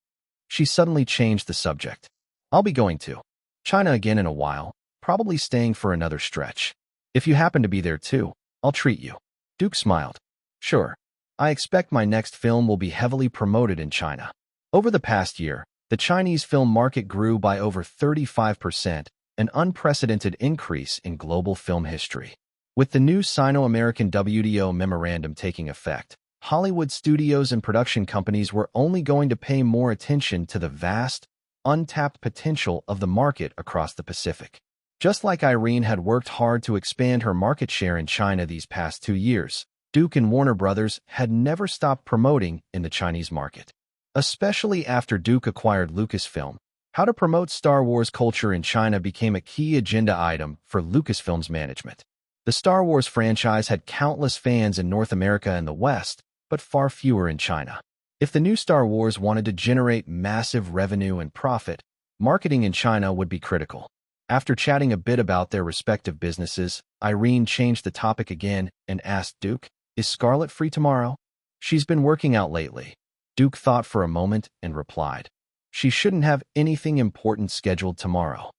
She suddenly changed the subject. "I'll be going to China again in a while, probably staying for another stretch. If you happen to be there too, I'll treat you." Duke smiled. "Sure. I expect my next film will be heavily promoted in China." Over the past year, the Chinese film market grew by over 35%, an unprecedented increase in global film history. With the new Sino-American WTO memorandum taking effect, Hollywood studios and production companies were only going to pay more attention to the vast, untapped potential of the market across the Pacific. Just like Irene had worked hard to expand her market share in China these past 2 years, Duke and Warner Brothers had never stopped promoting in the Chinese market. Especially after Duke acquired Lucasfilm, how to promote Star Wars culture in China became a key agenda item for Lucasfilm's management. The Star Wars franchise had countless fans in North America and the West, but far fewer in China. If the new Star Wars wanted to generate massive revenue and profit, marketing in China would be critical. After chatting a bit about their respective businesses, Irene changed the topic again and asked Duke, "Is Scarlett free tomorrow?" "She's been working out lately." Duke thought for a moment and replied, "She shouldn't have anything important scheduled tomorrow."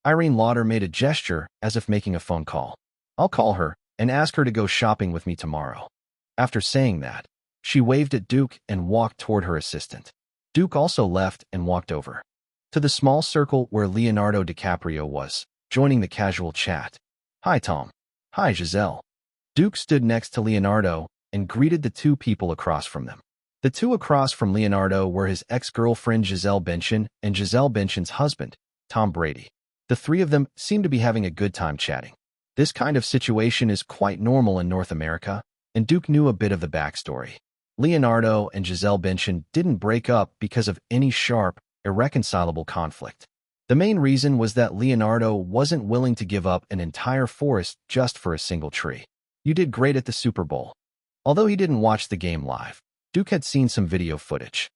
Irene Lauder made a gesture as if making a phone call. "I'll call her and ask her to go shopping with me tomorrow." After saying that, she waved at Duke and walked toward her assistant. Duke also left and walked over to the small circle where Leonardo DiCaprio was, joining the casual chat. "Hi, Tom." "Hi, Giselle." Duke stood next to Leonardo and greeted the two people across from them. The two across from Leonardo were his ex-girlfriend Gisele Bündchen and Gisele Bündchen's husband, Tom Brady. The three of them seemed to be having a good time chatting. This kind of situation is quite normal in North America, and Duke knew a bit of the backstory. Leonardo and Gisele Bündchen didn't break up because of any sharp, irreconcilable conflict. The main reason was that Leonardo wasn't willing to give up an entire forest just for a single tree. "You did great at the Super Bowl." Although he didn't watch the game live, Duke had seen some video footage.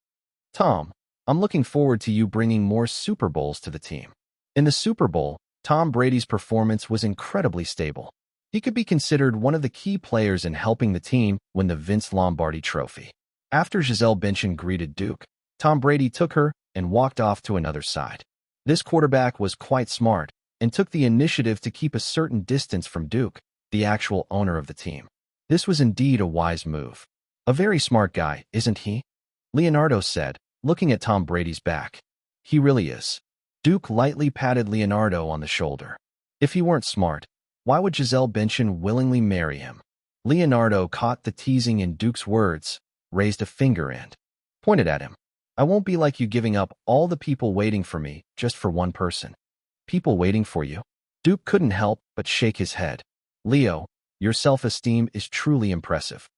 "Tom, I'm looking forward to you bringing more Super Bowls to the team." In the Super Bowl, Tom Brady's performance was incredibly stable. He could be considered one of the key players in helping the team win the Vince Lombardi Trophy. After Gisele Bündchen greeted Duke, Tom Brady took her and walked off to another side. This quarterback was quite smart and took the initiative to keep a certain distance from Duke, the actual owner of the team. This was indeed a wise move. "A very smart guy, isn't he?" Leonardo said, looking at Tom Brady's back. "He really is." Duke lightly patted Leonardo on the shoulder. If he weren't smart, why would Gisele Bündchen willingly marry him? Leonardo caught the teasing in Duke's words, raised a finger and pointed at him. "I won't be like you giving up all the people waiting for me just for one person." "People waiting for you?" Duke couldn't help but shake his head. "Leo, your self-esteem is truly impressive."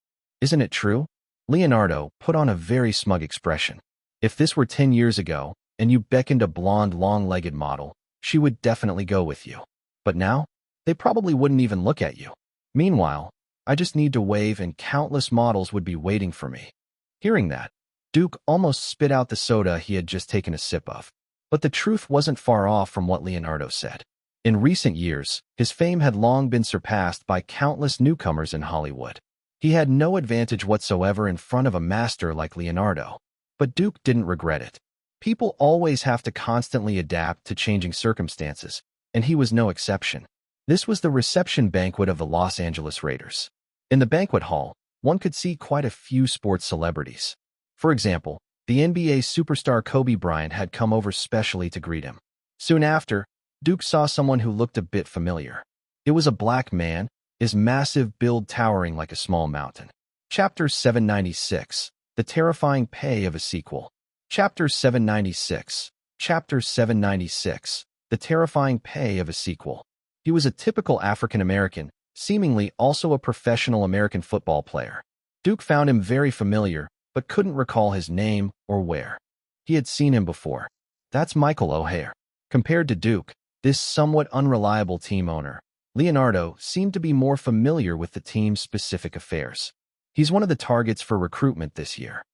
"Isn't it true?" Leonardo put on a very smug expression. "If this were 10 years ago, and you beckoned a blonde, long-legged model, she would definitely go with you. But now, they probably wouldn't even look at you. Meanwhile, I just need to wave and countless models would be waiting for me." Hearing that, Duke almost spit out the soda he had just taken a sip of. But the truth wasn't far off from what Leonardo said. In recent years, his fame had long been surpassed by countless newcomers in Hollywood. He had no advantage whatsoever in front of a master like Leonardo. But Duke didn't regret it. People always have to constantly adapt to changing circumstances, and he was no exception. This was the reception banquet of the Los Angeles Raiders. In the banquet hall, one could see quite a few sports celebrities. For example, the NBA superstar Kobe Bryant had come over specially to greet him. Soon after, Duke saw someone who looked a bit familiar. It was a black man, his massive build towering like a small mountain. Chapter 796, The Terrifying Pay of a Sequel. Chapter 796. Chapter 796. The Terrifying Pay of a Sequel. He was a typical African-American, seemingly also a professional American football player. Duke found him very familiar, but couldn't recall his name or where. He had seen him before. That's Michael O'Hare. Compared to Duke, this somewhat unreliable team owner, Leonardo seemed to be more familiar with the team's specific affairs. He's one of the targets for recruitment this year.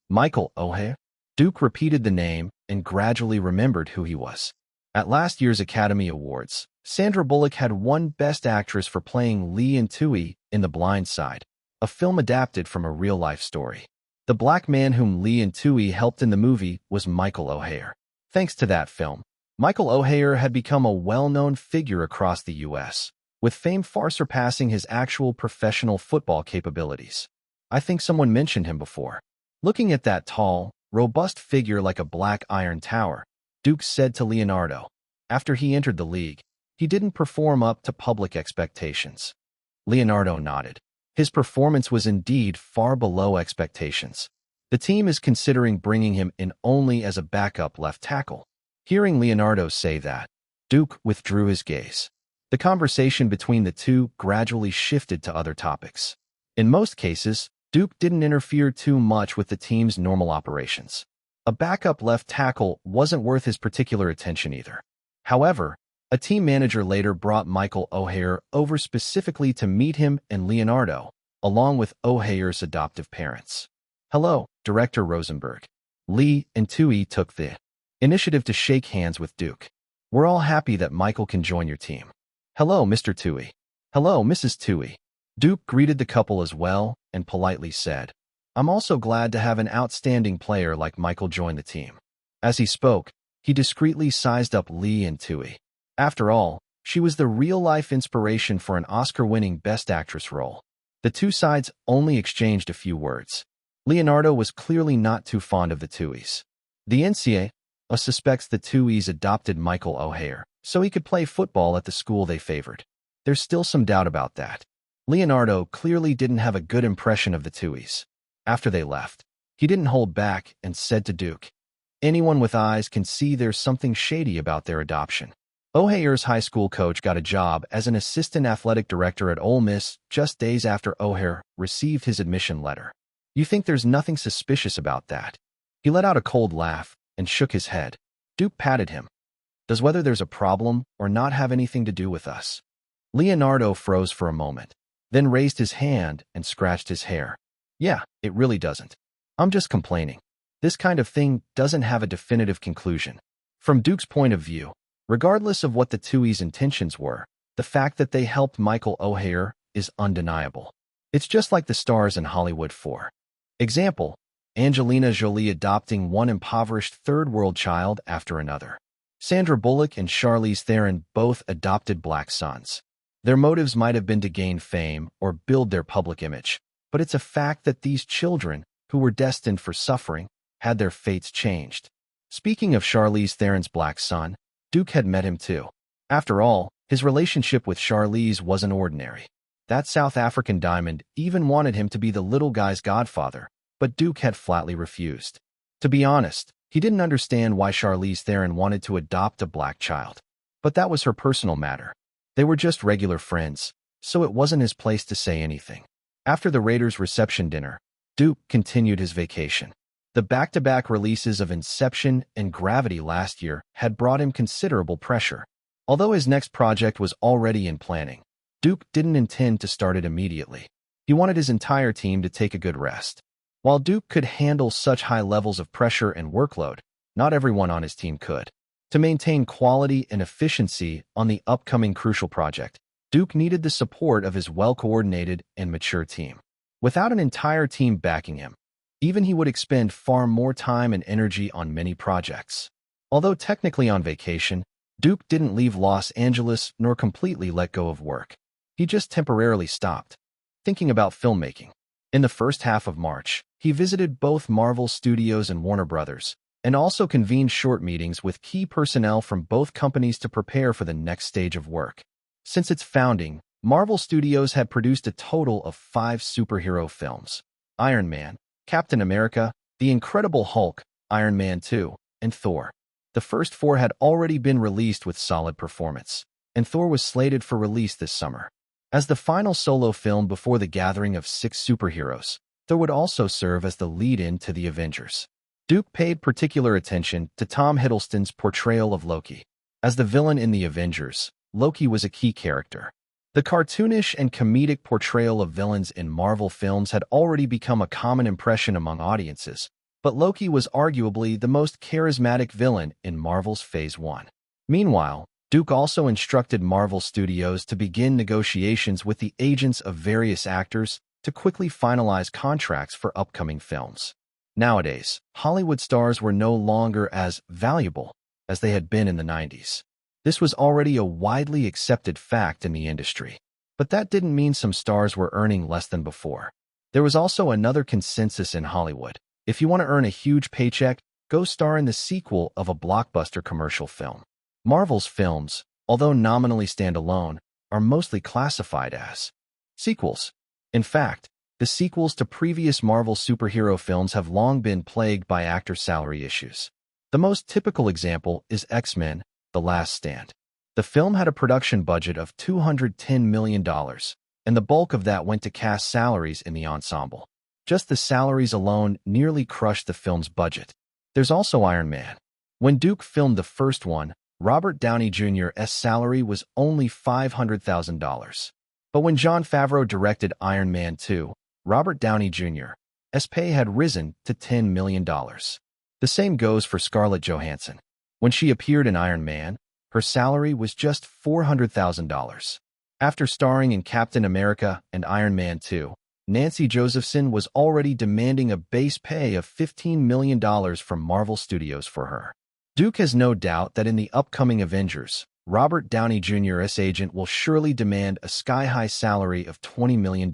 Michael O'Hare? Duke repeated the name and gradually remembered who he was. At last year's Academy Awards, Sandra Bullock had won Best Actress for playing Lee and Tui in The Blind Side, a film adapted from a real-life story. The black man whom Lee and Tui helped in the movie was Michael O'Hare. Thanks to that film, Michael O'Hare had become a well-known figure across the U.S., with fame far surpassing his actual professional football capabilities. I think someone mentioned him before. Looking at that tall, robust figure like a black iron tower, Duke said to Leonardo. After he entered the league, he didn't perform up to public expectations. Leonardo nodded. His performance was indeed far below expectations. The team is considering bringing him in only as a backup left tackle. Hearing Leonardo say that, Duke withdrew his gaze. The conversation between the two gradually shifted to other topics. In most cases, Duke didn't interfere too much with the team's normal operations. A backup left tackle wasn't worth his particular attention either. However, a A team manager later brought Michael O'Hare over specifically to meet him and Leonardo, along with O'Hare's adoptive parents. "Hello, Director Rosenberg." Lee and Tui took the initiative to shake hands with Duke. "We're all happy that Michael can join your team." "Hello, Mr. Tui." "Hello, Mrs. Tui." Duke greeted the couple as well and politely said, "I'm also glad to have an outstanding player like Michael join the team." As he spoke, he discreetly sized up Lee and Tui. After all, she was the real-life inspiration for an Oscar-winning Best Actress role. The two sides only exchanged a few words. Leonardo was clearly not too fond of the Tuis. The NCAA suspects the Tuis adopted Michael O'Hare so he could play football at the school they favored. There's still some doubt about that. Leonardo clearly didn't have a good impression of the Tuis. After they left, he didn't hold back and said to Duke, "Anyone with eyes can see there's something shady about their adoption." O'Hare's high school coach got a job as an assistant athletic director at Ole Miss just days after O'Hare received his admission letter. "You think there's nothing suspicious about that?" He let out a cold laugh and shook his head. Duke patted him. "Does whether there's a problem or not have anything to do with us?" Leonardo froze for a moment, then raised his hand and scratched his hair. "Yeah, it really doesn't. I'm just complaining. This kind of thing doesn't have a definitive conclusion." From Duke's point of view, regardless of what the Tui's intentions were, the fact that they helped Michael O'Hare is undeniable. It's just like the stars in Hollywood for example, Angelina Jolie adopting one impoverished third-world child after another. Sandra Bullock and Charlize Theron both adopted black sons. Their motives might have been to gain fame or build their public image, but it's a fact that these children, who were destined for suffering, had their fates changed. Speaking of Charlize Theron's black son, Duke had met him too. After all, his relationship with Charlize wasn't ordinary. That South African diamond even wanted him to be the little guy's godfather, but Duke had flatly refused. To be honest, he didn't understand why Charlize Theron wanted to adopt a black child. But that was her personal matter. They were just regular friends, so it wasn't his place to say anything. After the Raiders' reception dinner, Duke continued his vacation. The back-to-back releases of Inception and Gravity last year had brought him considerable pressure. Although his next project was already in planning, Duke didn't intend to start it immediately. He wanted his entire team to take a good rest. While Duke could handle such high levels of pressure and workload, not everyone on his team could. To maintain quality and efficiency on the upcoming crucial project, Duke needed the support of his well-coordinated and mature team. Without an entire team backing him, even he would expend far more time and energy on many projects. Although technically on vacation, Duke didn't leave Los Angeles nor completely let go of work. He just temporarily stopped thinking about filmmaking. In the first half of March, he visited both Marvel Studios and Warner Brothers, and also convened short meetings with key personnel from both companies to prepare for the next stage of work. Since its founding, Marvel Studios had produced a total of 5 superhero films: Iron Man, Captain America, The Incredible Hulk, Iron Man 2, and Thor. The first 4 had already been released with solid performance, and Thor was slated for release this summer. As the final solo film before the gathering of 6 superheroes, Thor would also serve as the lead-in to the Avengers. Duke paid particular attention to Tom Hiddleston's portrayal of Loki. As the villain in the Avengers, Loki was a key character. The cartoonish and comedic portrayal of villains in Marvel films had already become a common impression among audiences, but Loki was arguably the most charismatic villain in Marvel's Phase 1. Meanwhile, Duke also instructed Marvel Studios to begin negotiations with the agents of various actors to quickly finalize contracts for upcoming films. Nowadays, Hollywood stars were no longer as valuable as they had been in the 90s. This was already a widely accepted fact in the industry. But that didn't mean some stars were earning less than before. There was also another consensus in Hollywood. If you want to earn a huge paycheck, go star in the sequel of a blockbuster commercial film. Marvel's films, although nominally standalone, are mostly classified as sequels. In fact, the sequels to previous Marvel superhero films have long been plagued by actor salary issues. The most typical example is X-Men: The Last Stand. The film had a production budget of $210 million, and the bulk of that went to cast salaries in the ensemble. Just the salaries alone nearly crushed the film's budget. There's also Iron Man. When Duke filmed the first one, Robert Downey Jr.'s salary was only $500,000. But when Jon Favreau directed Iron Man 2, Robert Downey Jr.'s pay had risen to $10 million. The same goes for Scarlett Johansson. When she appeared in Iron Man, her salary was just $400,000. After starring in Captain America and Iron Man 2, Nancy Josephson was already demanding a base pay of $15 million from Marvel Studios for her. Duke has no doubt that in the upcoming Avengers, Robert Downey Jr.'s agent will surely demand a sky-high salary of $20 million.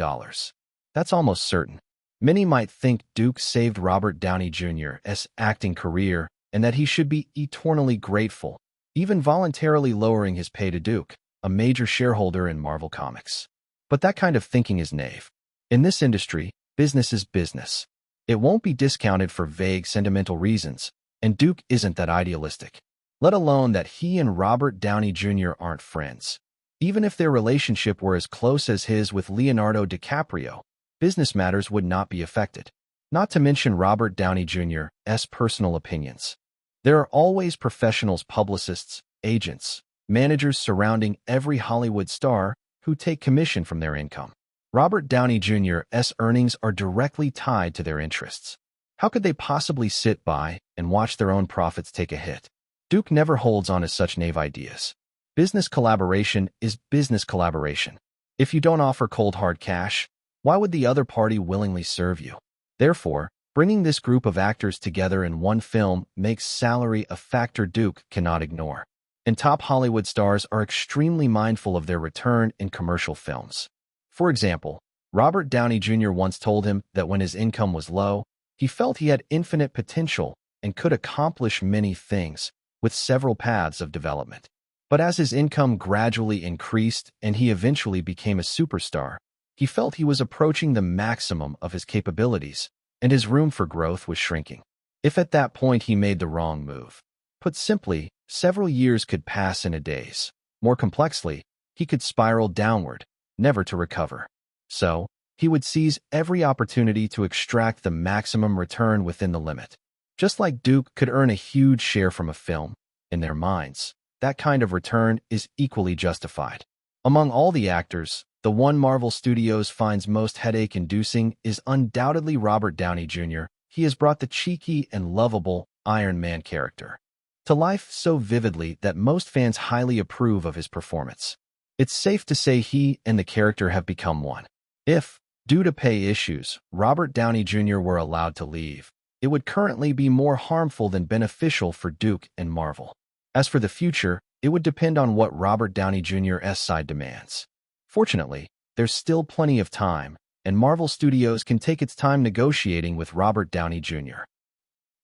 That's almost certain. Many might think Duke saved Robert Downey Jr.'s acting career and that he should be eternally grateful, even voluntarily lowering his pay to Duke, a major shareholder in Marvel Comics. But that kind of thinking is naive. In this industry, business is business. It won't be discounted for vague sentimental reasons, and Duke isn't that idealistic. Let alone that he and Robert Downey Jr. aren't friends. Even if their relationship were as close as his with Leonardo DiCaprio, business matters would not be affected. Not to mention Robert Downey Jr.'s personal opinions. There are always professionals, publicists, agents, managers surrounding every Hollywood star who take commission from their income. Robert Downey Jr.'s earnings are directly tied to their interests. How could they possibly sit by and watch their own profits take a hit? Duke never holds on to such naive ideas. Business collaboration is business collaboration. If you don't offer cold hard cash, why would the other party willingly serve you? Therefore, bringing this group of actors together in one film makes salary a factor Duke cannot ignore. And top Hollywood stars are extremely mindful of their return in commercial films. For example, Robert Downey Jr. once told him that when his income was low, he felt he had infinite potential and could accomplish many things, with several paths of development. But as his income gradually increased and he eventually became a superstar, he felt he was approaching the maximum of his capabilities, and his room for growth was shrinking. If at that point he made the wrong move. Put simply, several years could pass in a daze. More complexly, he could spiral downward, never to recover. So, he would seize every opportunity to extract the maximum return within the limit. Just like Duke could earn a huge share from a film, in their minds, that kind of return is equally justified. Among all the actors, the one Marvel Studios finds most headache-inducing is undoubtedly Robert Downey Jr. He has brought the cheeky and lovable Iron Man character to life so vividly that most fans highly approve of his performance. It's safe to say he and the character have become one. If, due to pay issues, Robert Downey Jr. were allowed to leave, it would currently be more harmful than beneficial for Duke and Marvel. As for the future, it would depend on what Robert Downey Jr.'s side demands. Fortunately, there's still plenty of time, and Marvel Studios can take its time negotiating with Robert Downey Jr.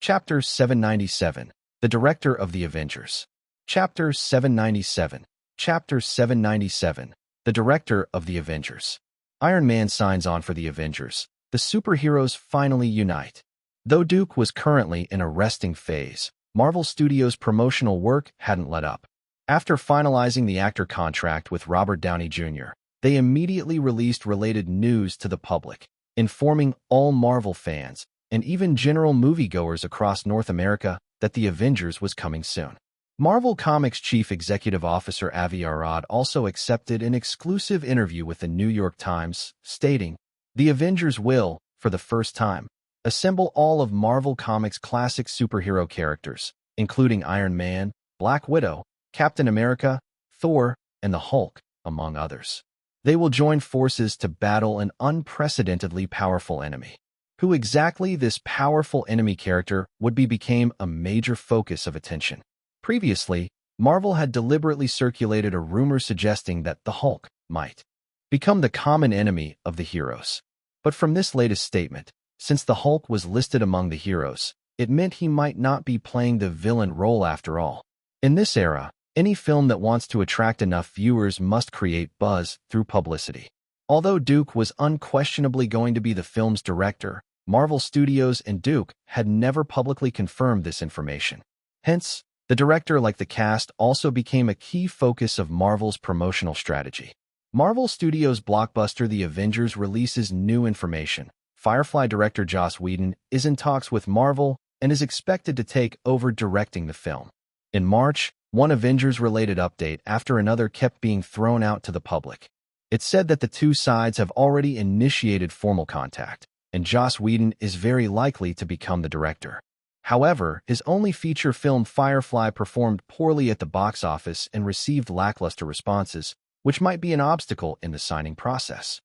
Chapter 797, The Director of the Avengers. Chapter 797, Chapter 797, The Director of the Avengers. Iron Man signs on for the Avengers. The superheroes finally unite. Though Duke was currently in a resting phase, Marvel Studios' promotional work hadn't let up. After finalizing the actor contract with Robert Downey Jr., they immediately released related news to the public, informing all Marvel fans and even general moviegoers across North America that the Avengers was coming soon. Marvel Comics Chief Executive Officer Avi Arad also accepted an exclusive interview with the New York Times, stating, "The Avengers will, for the first time, assemble all of Marvel Comics' classic superhero characters, including Iron Man, Black Widow, Captain America, Thor, and the Hulk, among others. They will join forces to battle an unprecedentedly powerful enemy." Who exactly this powerful enemy character would be became a major focus of attention. Previously, Marvel had deliberately circulated a rumor suggesting that the Hulk might become the common enemy of the heroes. But from this latest statement, since the Hulk was listed among the heroes, it meant he might not be playing the villain role after all. In this era, any film that wants to attract enough viewers must create buzz through publicity. Although Duke was unquestionably going to be the film's director, Marvel Studios and Duke had never publicly confirmed this information. Hence, the director, like the cast, also became a key focus of Marvel's promotional strategy. Marvel Studios' blockbuster The Avengers releases new information. Firefly director Joss Whedon is in talks with Marvel and is expected to take over directing the film. In March, One Avengers-related update after another kept being thrown out to the public. It said that the two sides have already initiated formal contact, and Joss Whedon is very likely to become the director. However, his only feature film Firefly performed poorly at the box office and received lackluster responses, which might be an obstacle in the signing process.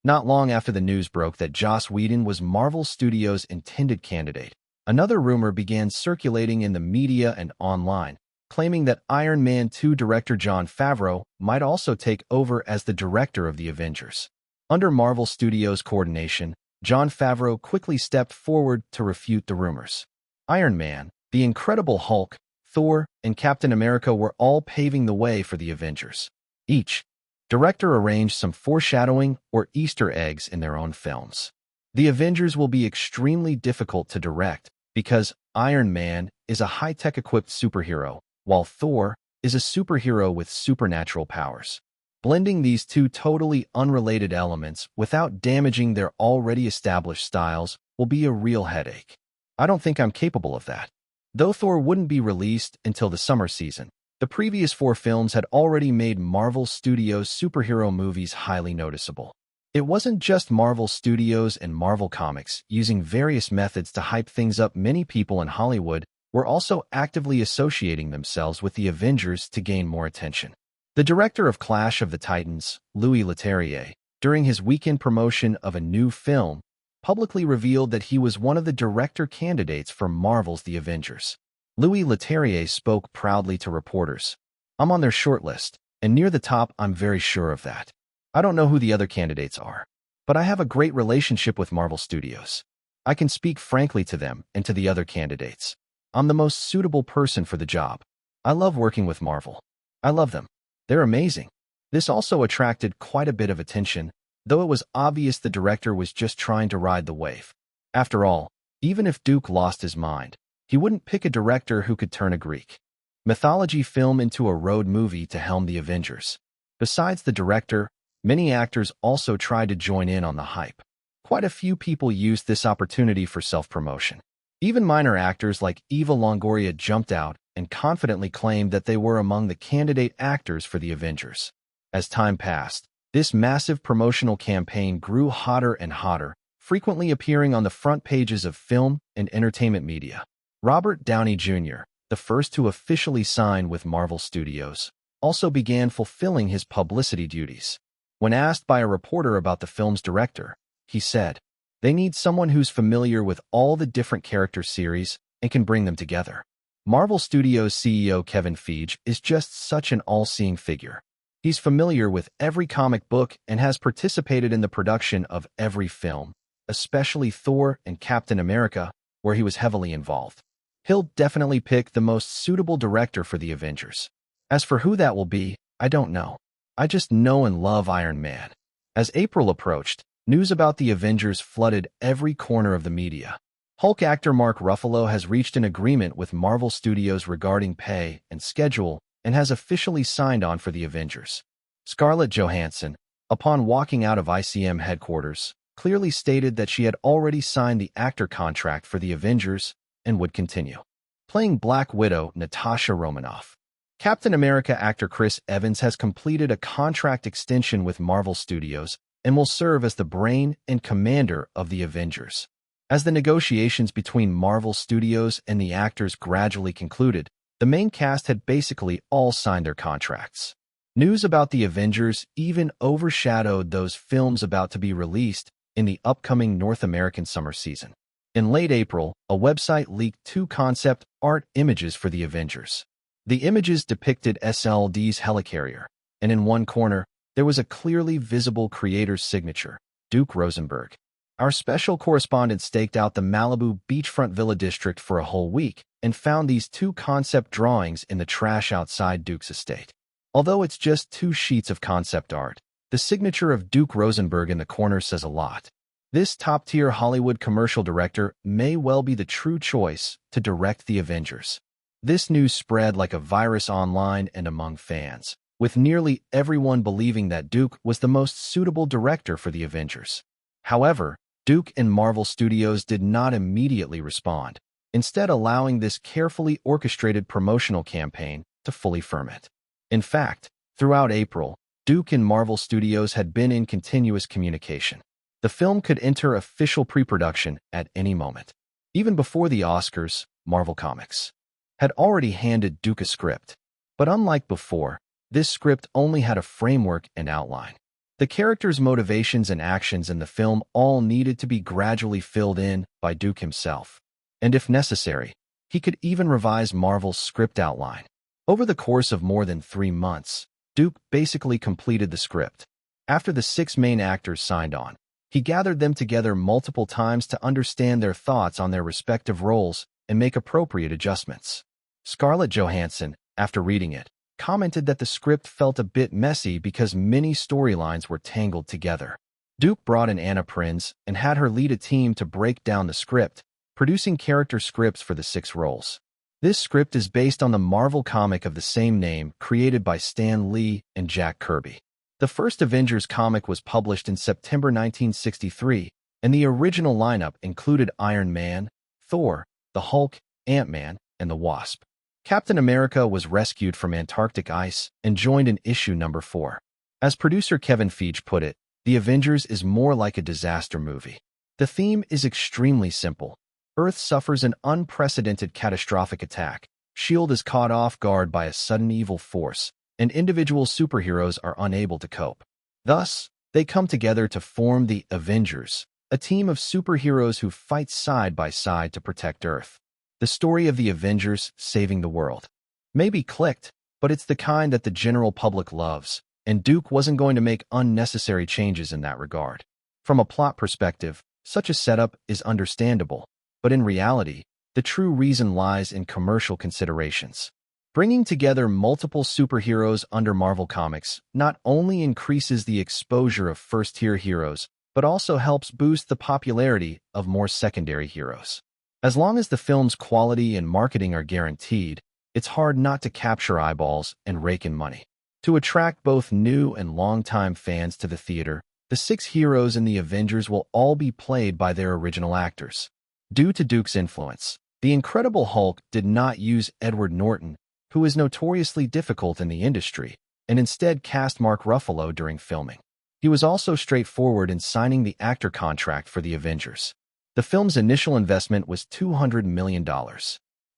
Not long after the news broke that Joss Whedon was Marvel Studios' intended candidate, another rumor began circulating in the media and online, claiming that Iron Man 2 director Jon Favreau might also take over as the director of the Avengers. Under Marvel Studios' coordination, Jon Favreau quickly stepped forward to refute the rumors. Iron Man, The Incredible Hulk, Thor, and Captain America were all paving the way for the Avengers. Each director arranged some foreshadowing or Easter eggs in their own films. The Avengers will be extremely difficult to direct because Iron Man is a high-tech equipped superhero, while Thor is a superhero with supernatural powers. Blending these two totally unrelated elements without damaging their already established styles will be a real headache. I don't think I'm capable of that. Though Thor wouldn't be released until the summer season, the previous 4 films had already made Marvel Studios' superhero movies highly noticeable. It wasn't just Marvel Studios and Marvel Comics using various methods to hype things up. Many people in Hollywood were also actively associating themselves with the Avengers to gain more attention. The director of Clash of the Titans, Louis Leterrier, during his weekend promotion of a new film, publicly revealed that he was one of the director candidates for Marvel's The Avengers. Louis Leterrier spoke proudly to reporters. "I'm on their shortlist, and near the top, I'm very sure of that. I don't know who the other candidates are, but I have a great relationship with Marvel Studios. I can speak frankly to them and to the other candidates. I'm the most suitable person for the job. I love working with Marvel. I love them. They're amazing." This also attracted quite a bit of attention, though it was obvious the director was just trying to ride the wave. After all, even if Duke lost his mind, he wouldn't pick a director who could turn a Greek mythology film into a road movie to helm the Avengers. Besides the director, many actors also tried to join in on the hype. Quite a few people used this opportunity for self-promotion. Even minor actors like Eva Longoria jumped out and confidently claimed that they were among the candidate actors for the Avengers. As time passed, this massive promotional campaign grew hotter and hotter, frequently appearing on the front pages of film and entertainment media. Robert Downey Jr., the first to officially sign with Marvel Studios, also began fulfilling his publicity duties. When asked by a reporter about the film's director, he said, "They need someone who's familiar with all the different character series and can bring them together." Marvel Studios CEO Kevin Feige is just such an all-seeing figure. He's familiar with every comic book and has participated in the production of every film, especially Thor and Captain America, where he was heavily involved. He'll definitely pick the most suitable director for the Avengers. As for who that will be, I don't know. I just know and love Iron Man. As April approached, news about the Avengers flooded every corner of the media. Hulk actor Mark Ruffalo has reached an agreement with Marvel Studios regarding pay and schedule and has officially signed on for the Avengers. Scarlett Johansson, upon walking out of ICM headquarters, clearly stated that she had already signed the actor contract for the Avengers and would continue playing Black Widow Natasha Romanoff. Captain America actor Chris Evans has completed a contract extension with Marvel Studios and will serve as the brain and commander of the Avengers. As the negotiations between Marvel Studios and the actors gradually concluded, the main cast had basically all signed their contracts. News about the Avengers even overshadowed those films about to be released in the upcoming North American summer season. In late April, a website leaked 2 concept art images for the Avengers. The images depicted SLD's helicarrier, and in one corner, there was a clearly visible creator's signature, Duke Rosenberg. Our special correspondent staked out the Malibu beachfront villa district for a whole week and found these 2 concept drawings in the trash outside Duke's estate. Although it's just 2 sheets of concept art, the signature of Duke Rosenberg in the corner says a lot. This top-tier Hollywood commercial director may well be the true choice to direct the Avengers. This news spread like a virus online and among fans, with nearly everyone believing that Duke was the most suitable director for the Avengers. However, Duke and Marvel Studios did not immediately respond, instead allowing this carefully orchestrated promotional campaign to fully firm it. In fact, throughout April, Duke and Marvel Studios had been in continuous communication. The film could enter official pre-production at any moment. Even before the Oscars, Marvel Comics had already handed Duke a script. But unlike before, this script only had a framework and outline. The characters' motivations and actions in the film all needed to be gradually filled in by Duke himself. And if necessary, he could even revise Marvel's script outline. Over the course of more than 3 months, Duke basically completed the script. After the 6 main actors signed on, he gathered them together multiple times to understand their thoughts on their respective roles and make appropriate adjustments. Scarlett Johansson, after reading it, commented that the script felt a bit messy because many storylines were tangled together. Duke brought in Anna Prinz and had her lead a team to break down the script, producing character scripts for the 6 roles. This script is based on the Marvel comic of the same name created by Stan Lee and Jack Kirby. The first Avengers comic was published in September 1963, and the original lineup included Iron Man, Thor, the Hulk, Ant-Man, and the Wasp. Captain America was rescued from Antarctic ice and joined in issue number 4. As producer Kevin Feige put it, The Avengers is more like a disaster movie. The theme is extremely simple. Earth suffers an unprecedented catastrophic attack, S.H.I.E.L.D. is caught off guard by a sudden evil force, and individual superheroes are unable to cope. Thus, they come together to form the Avengers, a team of superheroes who fight side by side to protect Earth. The story of the Avengers saving the world. Maybe clicked, but it's the kind that the general public loves, and Duke wasn't going to make unnecessary changes in that regard. From a plot perspective, such a setup is understandable, but in reality, the true reason lies in commercial considerations. Bringing together multiple superheroes under Marvel Comics not only increases the exposure of first-tier heroes, but also helps boost the popularity of more secondary heroes. As long as the film's quality and marketing are guaranteed, it's hard not to capture eyeballs and rake in money. To attract both new and longtime fans to the theater, the 6 heroes in the Avengers will all be played by their original actors. Due to Duke's influence, the Incredible Hulk did not use Edward Norton, who is notoriously difficult in the industry, and instead cast Mark Ruffalo during filming. He was also straightforward in signing the actor contract for the Avengers. The film's initial investment was $200 million.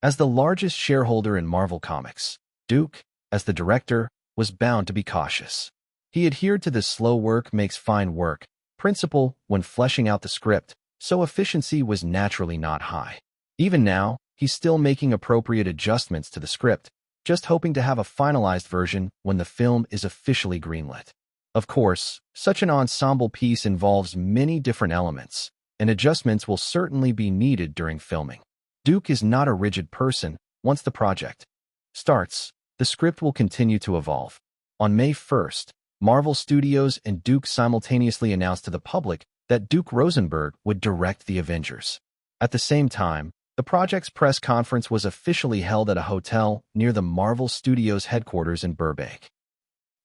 As the largest shareholder in Marvel Comics, Duke, as the director, was bound to be cautious. He adhered to the slow work makes fine work principle when fleshing out the script, so efficiency was naturally not high. Even now, he's still making appropriate adjustments to the script, just hoping to have a finalized version when the film is officially greenlit. Of course, such an ensemble piece involves many different elements, and adjustments will certainly be needed during filming. Duke is not a rigid person. Once the project starts, the script will continue to evolve. On May 1st, Marvel Studios and Duke simultaneously announced to the public that Duke Rosenberg would direct the Avengers. At the same time, the project's press conference was officially held at a hotel near the Marvel Studios headquarters in Burbank.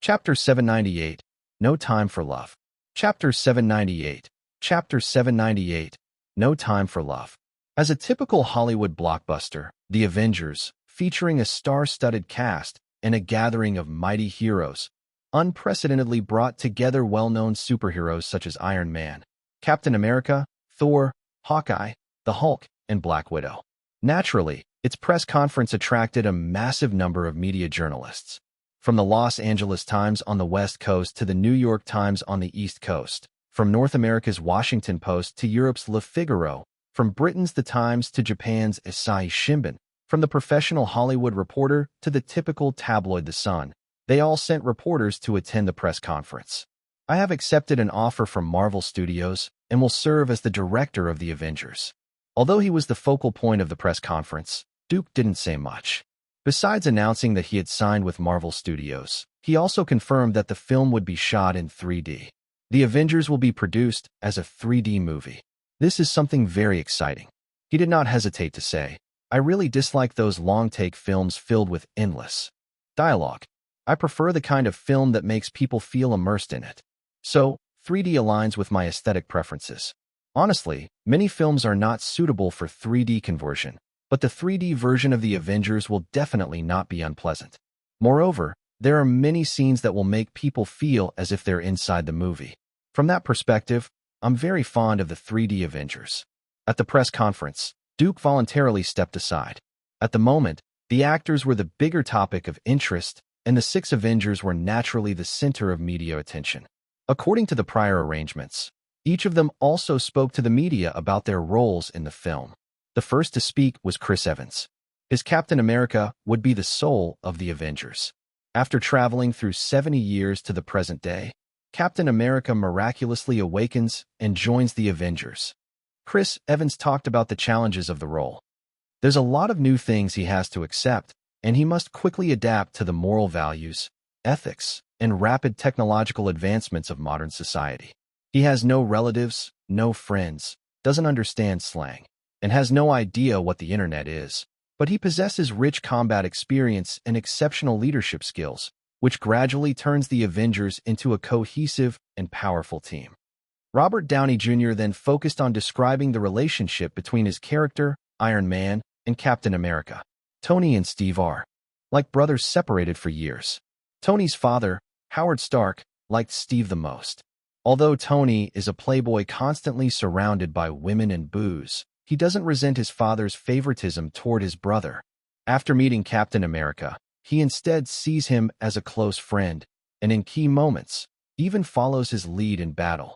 Chapter 798, No Time for Love. Chapter 798, Chapter 798, No Time for Love. As a typical Hollywood blockbuster, The Avengers, featuring a star-studded cast and a gathering of mighty heroes, unprecedentedly brought together well-known superheroes such as Iron Man, Captain America, Thor, Hawkeye, the Hulk, and Black Widow. Naturally, its press conference attracted a massive number of media journalists. From the Los Angeles Times on the West Coast to the New York Times on the East Coast, from North America's Washington Post to Europe's Le Figaro, from Britain's The Times to Japan's Asahi Shimbun, from the professional Hollywood Reporter to the typical tabloid The Sun, they all sent reporters to attend the press conference. I have accepted an offer from Marvel Studios and will serve as the director of the Avengers. Although he was the focal point of the press conference, Duke didn't say much. Besides announcing that he had signed with Marvel Studios, he also confirmed that the film would be shot in 3D. The Avengers will be produced as a 3D movie. This is something very exciting. He did not hesitate to say, I really dislike those long-take films filled with endless dialogue. I prefer the kind of film that makes people feel immersed in it. So, 3D aligns with my aesthetic preferences. Honestly, many films are not suitable for 3D conversion, but the 3D version of The Avengers will definitely not be unpleasant. Moreover, there are many scenes that will make people feel as if they're inside the movie. From that perspective, I'm very fond of the 3D Avengers. At the press conference, Duke voluntarily stepped aside. At the moment, the actors were the bigger topic of interest, and the 6 Avengers were naturally the center of media attention. According to the prior arrangements, each of them also spoke to the media about their roles in the film. The first to speak was Chris Evans. His Captain America would be the soul of the Avengers. After traveling through 70 years to the present day, Captain America miraculously awakens and joins the Avengers. Chris Evans talked about the challenges of the role. There's a lot of new things he has to accept, and he must quickly adapt to the moral values, ethics, and rapid technological advancements of modern society. He has no relatives, no friends, doesn't understand slang, and has no idea what the internet is. But he possesses rich combat experience and exceptional leadership skills, which gradually turns the Avengers into a cohesive and powerful team. Robert Downey Jr. then focused on describing the relationship between his character, Iron Man, and Captain America. Tony and Steve are like brothers separated for years. Tony's father, Howard Stark, liked Steve the most. Although Tony is a playboy constantly surrounded by women and booze, he doesn't resent his father's favoritism toward his brother. After meeting Captain America, he instead sees him as a close friend, and in key moments, even follows his lead in battle.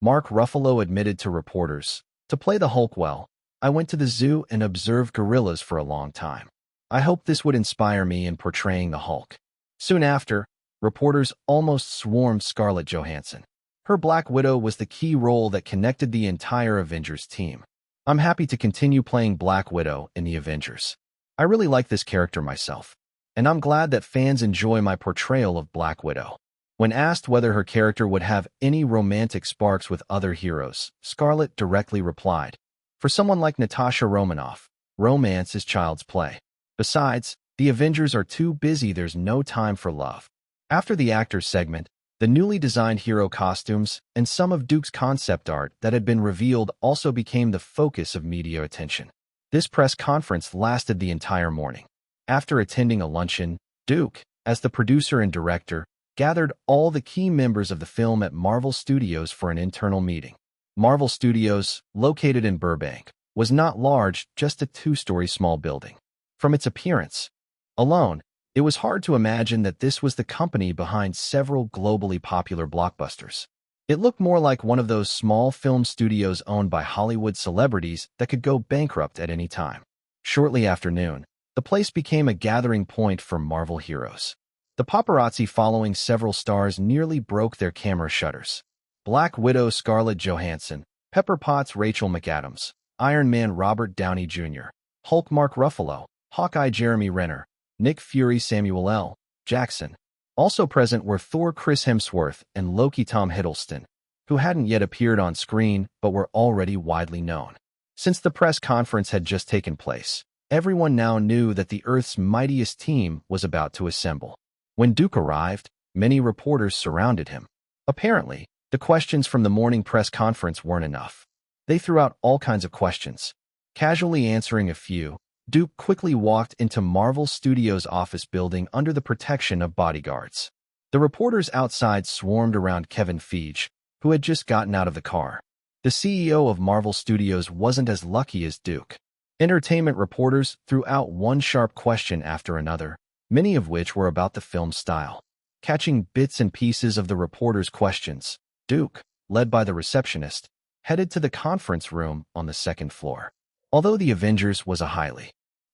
Mark Ruffalo admitted to reporters, "To play the Hulk well, I went to the zoo and observed gorillas for a long time. I hoped this would inspire me in portraying the Hulk." Soon after, reporters almost swarmed Scarlett Johansson. Her Black Widow was the key role that connected the entire Avengers team. "I'm happy to continue playing Black Widow in the Avengers. I really like this character myself, and I'm glad that fans enjoy my portrayal of Black Widow." When asked whether her character would have any romantic sparks with other heroes, Scarlett directly replied, "For someone like Natasha Romanoff, romance is child's play. Besides, the Avengers are too busy, there's no time for love." After the actors segment, the newly designed hero costumes and some of Duke's concept art that had been revealed also became the focus of media attention. This press conference lasted the entire morning. After attending a luncheon, Duke, as the producer and director, gathered all the key members of the film at Marvel Studios for an internal meeting. Marvel Studios, located in Burbank, was not large, just a 2-story small building. From its appearance alone, it was hard to imagine that this was the company behind several globally popular blockbusters. It looked more like one of those small film studios owned by Hollywood celebrities that could go bankrupt at any time. Shortly after noon, the place became a gathering point for Marvel heroes. The paparazzi following several stars nearly broke their camera shutters. Black Widow Scarlett Johansson, Pepper Potts Rachel McAdams, Iron Man Robert Downey Jr., Hulk Mark Ruffalo, Hawkeye Jeremy Renner, Nick Fury Samuel L. Jackson. Also present were Thor Chris Hemsworth and Loki Tom Hiddleston, who hadn't yet appeared on screen but were already widely known. Since the press conference had just taken place, everyone now knew that the Earth's mightiest team was about to assemble. When Duke arrived, many reporters surrounded him. Apparently, the questions from the morning press conference weren't enough. They threw out all kinds of questions. Casually answering a few, Duke quickly walked into Marvel Studios' office building under the protection of bodyguards. The reporters outside swarmed around Kevin Feige, who had just gotten out of the car. The CEO of Marvel Studios wasn't as lucky as Duke. Entertainment reporters threw out one sharp question after another, many of which were about the film's style. Catching bits and pieces of the reporters' questions, Duke, led by the receptionist, headed to the conference room on the second floor. Although The Avengers was a highly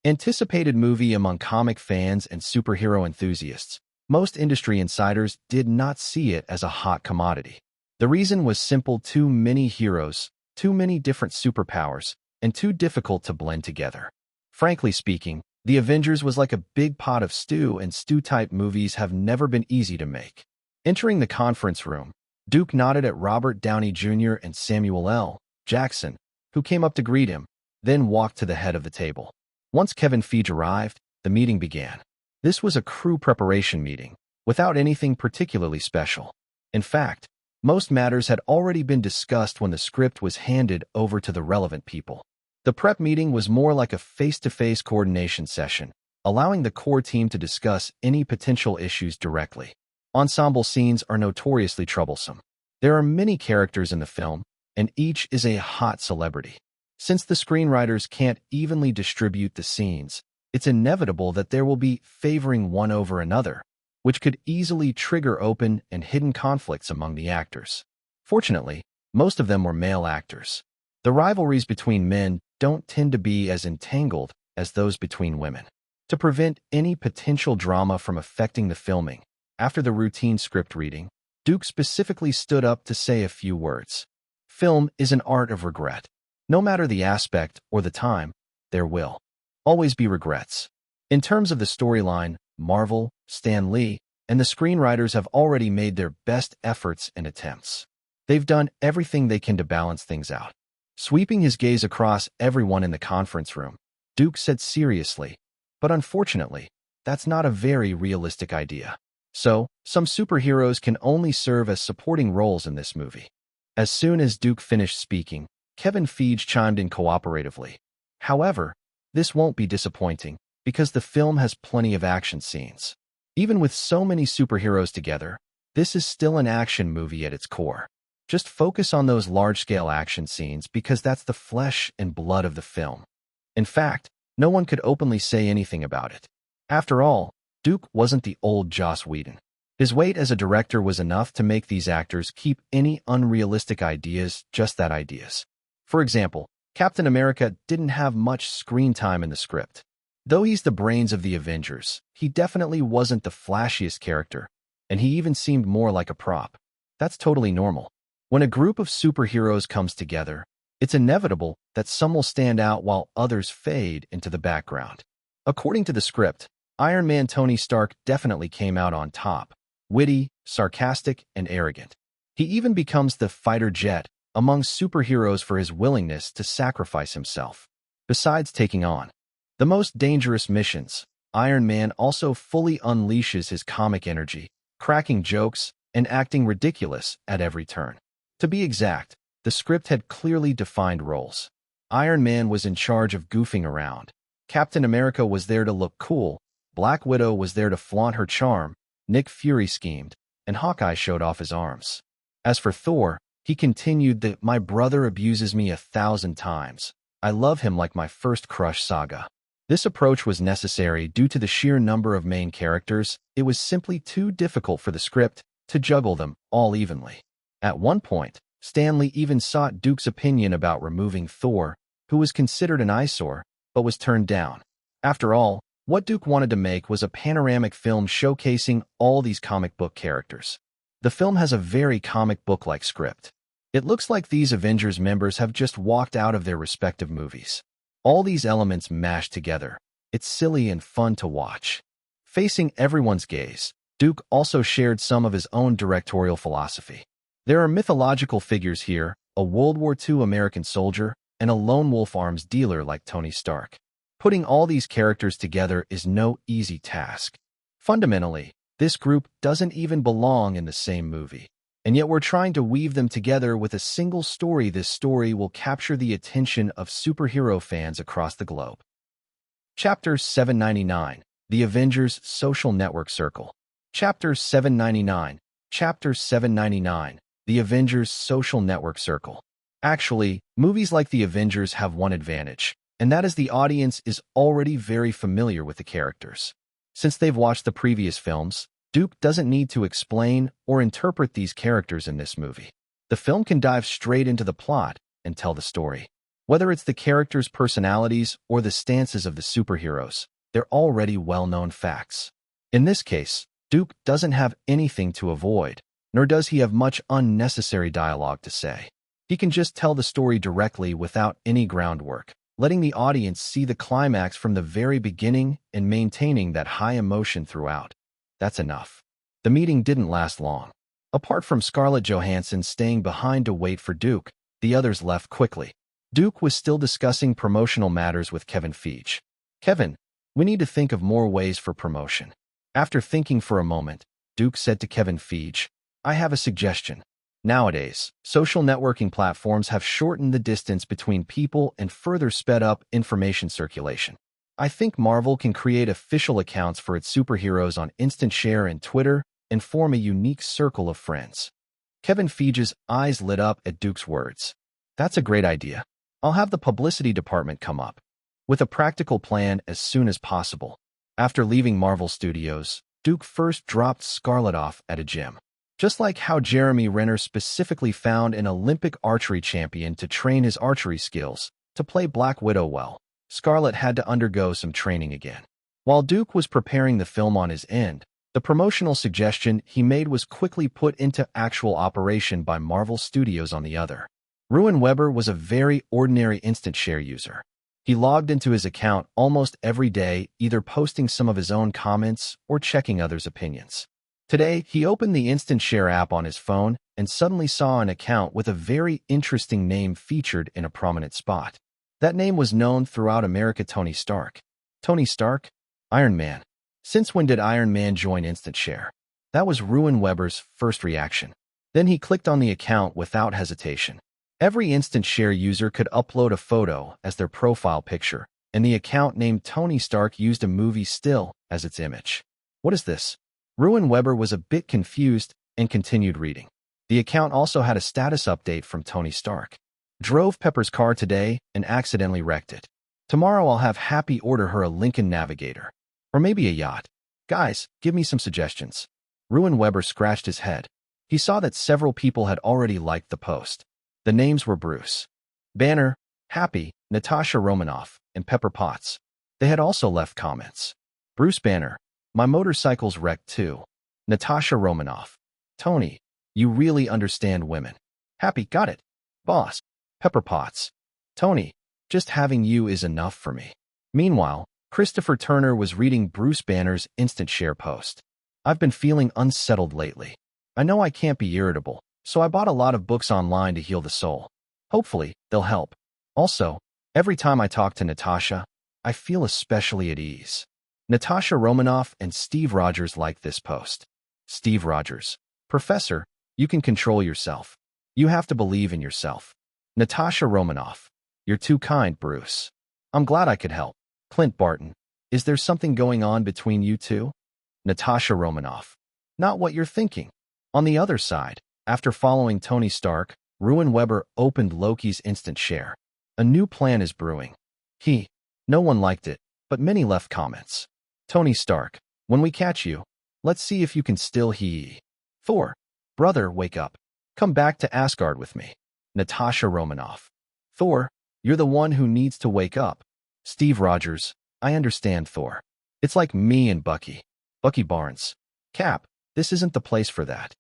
anticipated movie among comic fans and superhero enthusiasts, most industry insiders did not see it as a hot commodity. The reason was simple: too many heroes, too many different superpowers, and too difficult to blend together. Frankly speaking, The Avengers was like a big pot of stew, and stew-type movies have never been easy to make. Entering the conference room, Duke nodded at Robert Downey Jr. and Samuel L. Jackson, who came up to greet him, then walked to the head of the table. Once Kevin Feige arrived, the meeting began. This was a crew preparation meeting, without anything particularly special. In fact, most matters had already been discussed when the script was handed over to the relevant people. The prep meeting was more like a face-to-face coordination session, allowing the core team to discuss any potential issues directly. Ensemble scenes are notoriously troublesome. There are many characters in the film, and each is a hot celebrity. Since the screenwriters can't evenly distribute the scenes, it's inevitable that there will be favoring one over another, which could easily trigger open and hidden conflicts among the actors. Fortunately, most of them were male actors. The rivalries between men don't tend to be as entangled as those between women. To prevent any potential drama from affecting the filming, after the routine script reading, Duke specifically stood up to say a few words. Film is an art of regret. No matter the aspect or the time, there will always be regrets. In terms of the storyline, Marvel, Stan Lee, and the screenwriters have already made their best efforts and attempts. They've done everything they can to balance things out. Sweeping his gaze across everyone in the conference room, Duke said seriously, "But unfortunately, that's not a very realistic idea. So, some superheroes can only serve as supporting roles in this movie." As soon as Duke finished speaking, Kevin Feige chimed in cooperatively. "However, this won't be disappointing, because the film has plenty of action scenes. Even with so many superheroes together, this is still an action movie at its core. Just focus on those large-scale action scenes because that's the flesh and blood of the film." In fact, no one could openly say anything about it. After all, Duke wasn't the old Joss Whedon. His weight as a director was enough to make these actors keep any unrealistic ideas just that ideas. For example, Captain America didn't have much screen time in the script. Though he's the brains of the Avengers, he definitely wasn't the flashiest character, and he even seemed more like a prop. That's totally normal. When a group of superheroes comes together, it's inevitable that some will stand out while others fade into the background. According to the script, Iron Man Tony Stark definitely came out on top, witty, sarcastic, and arrogant. He even becomes the fighter jet among superheroes for his willingness to sacrifice himself. Besides taking on the most dangerous missions, Iron Man also fully unleashes his comic energy, cracking jokes and acting ridiculous at every turn. To be exact, the script had clearly defined roles. Iron Man was in charge of goofing around. Captain America was there to look cool. Black Widow was there to flaunt her charm. Nick Fury schemed, and Hawkeye showed off his arms. As for Thor, he continued the "my brother abuses me 1,000 times. I love him like my first crush" saga. This approach was necessary due to the sheer number of main characters. It was simply too difficult for the script to juggle them all evenly. At one point, Stan Lee even sought Duke's opinion about removing Thor, who was considered an eyesore, but was turned down. After all, what Duke wanted to make was a panoramic film showcasing all these comic book characters. The film has a very comic book-like script. It looks like these Avengers members have just walked out of their respective movies. All these elements mashed together. It's silly and fun to watch. Facing everyone's gaze, Duke also shared some of his own directorial philosophy. There are mythological figures here, a World War II American soldier, and a lone wolf arms dealer like Tony Stark. Putting all these characters together is no easy task. Fundamentally, this group doesn't even belong in the same movie. And yet we're trying to weave them together with a single story. This story will capture the attention of superhero fans across the globe. Chapter 799, The Avengers Social Network Circle. Chapter 799, Chapter 799, The Avengers Social Network Circle. Actually, movies like The Avengers have one advantage, and that is the audience is already very familiar with the characters. Since they've watched the previous films, Duke doesn't need to explain or interpret these characters in this movie. The film can dive straight into the plot and tell the story. Whether it's the characters' personalities or the stances of the superheroes, they're already well-known facts. In this case, Duke doesn't have anything to avoid, nor does he have much unnecessary dialogue to say. He can just tell the story directly without any groundwork, letting the audience see the climax from the very beginning and maintaining that high emotion throughout. That's enough. The meeting didn't last long. Apart from Scarlett Johansson staying behind to wait for Duke, the others left quickly. Duke was still discussing promotional matters with Kevin Feige. "Kevin, we need to think of more ways for promotion." After thinking for a moment, Duke said to Kevin Feige, "I have a suggestion. Nowadays, social networking platforms have shortened the distance between people and further sped up information circulation. I think Marvel can create official accounts for its superheroes on Instant Share and Twitter and form a unique circle of friends. Kevin Feige's eyes lit up at Duke's words. That's a great idea. I'll have the publicity department come up with a practical plan as soon as possible. After leaving Marvel Studios, Duke first dropped Scarlett off at a gym. Just like how Jeremy Renner specifically found an Olympic archery champion to train his archery skills to play Black Widow well, Scarlett had to undergo some training again. While Duke was preparing the film on his end, the promotional suggestion he made was quickly put into actual operation by Marvel Studios on the other. Ruin Weber was a very ordinary Instant Share user. He logged into his account almost every day, either posting some of his own comments or checking others' opinions. Today, he opened the Instant Share app on his phone and suddenly saw an account with a very interesting name featured in a prominent spot. That name was known throughout America: Tony Stark. Tony Stark? Iron Man. Since when did Iron Man join Instant Share? That was Ruin Weber's first reaction. Then he clicked on the account without hesitation. Every Instant Share user could upload a photo as their profile picture, and the account named Tony Stark used a movie still as its image. What is this? Ruin Weber was a bit confused and continued reading. The account also had a status update from Tony Stark. Drove Pepper's car today and accidentally wrecked it. Tomorrow I'll have Happy order her a Lincoln Navigator. Or maybe a yacht. Guys, give me some suggestions. Ruin Weber scratched his head. He saw that several people had already liked the post. The names were Bruce Banner, Happy, Natasha Romanoff, and Pepper Potts. They had also left comments. Bruce Banner: my motorcycle's wrecked too. Natasha Romanoff: Tony, you really understand women. Happy: got it, boss. Pepper Potts: Tony, just having you is enough for me. Meanwhile, Christopher Turner was reading Bruce Banner's Instant Share post. I've been feeling unsettled lately. I know I can't be irritable, so I bought a lot of books online to heal the soul. Hopefully, they'll help. Also, every time I talk to Natasha, I feel especially at ease. Natasha Romanoff and Steve Rogers liked this post. Steve Rogers: Professor, you can control yourself. You have to believe in yourself. Natasha Romanoff: you're too kind, Bruce. I'm glad I could help. Clint Barton: is there something going on between you two? Natasha Romanoff: not what you're thinking. On the other side, after following Tony Stark, Ruin Weber opened Loki's Instant Share. A new plan is brewing. No one liked it, but many left comments. Tony Stark: when we catch you, let's see if you can still Thor: brother, wake up. Come back to Asgard with me. Natasha Romanoff: Thor, you're the one who needs to wake up. Steve Rogers: I understand, Thor. It's like me and Bucky. Bucky Barnes: Cap, this isn't the place for that.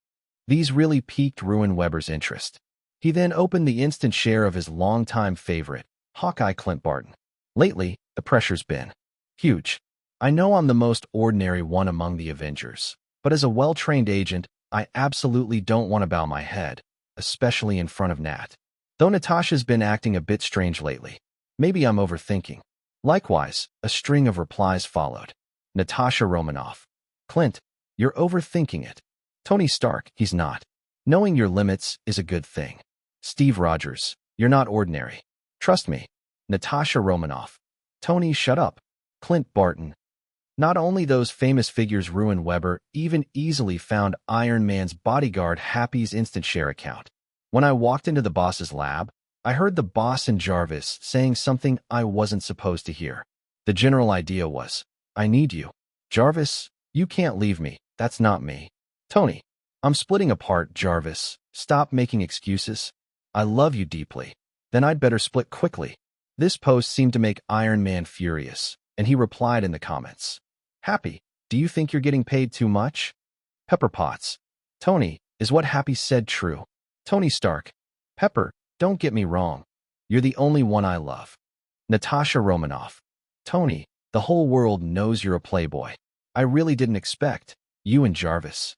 These really piqued Ruin Weber's interest. He then opened the Instant Share of his longtime favorite, Hawkeye Clint Barton. Lately, the pressure's been huge. I know I'm the most ordinary one among the Avengers, but as a well-trained agent, I absolutely don't want to bow my head, especially in front of Nat. Though Natasha's been acting a bit strange lately. Maybe I'm overthinking. Likewise, a string of replies followed. Natasha Romanoff: Clint, you're overthinking it. Tony Stark: he's not. Knowing your limits is a good thing. Steve Rogers: you're not ordinary. Trust me. Natasha Romanoff: Tony, shut up. Clint Barton: not only those famous figures. Ruin Weber even easily found Iron Man's bodyguard Happy's Instant Share account. When I walked into the boss's lab, I heard the boss and Jarvis saying something I wasn't supposed to hear. The general idea was, I need you. Jarvis, you can't leave me. That's not me. Tony: I'm splitting apart. Jarvis: stop making excuses. I love you deeply. Then I'd better split quickly. This post seemed to make Iron Man furious, and he replied in the comments. Happy: do you think you're getting paid too much? Pepper Potts: Tony, is what Happy said true? Tony Stark: Pepper, don't get me wrong. You're the only one I love. Natasha Romanoff: Tony, the whole world knows you're a playboy. I really didn't expect you and Jarvis.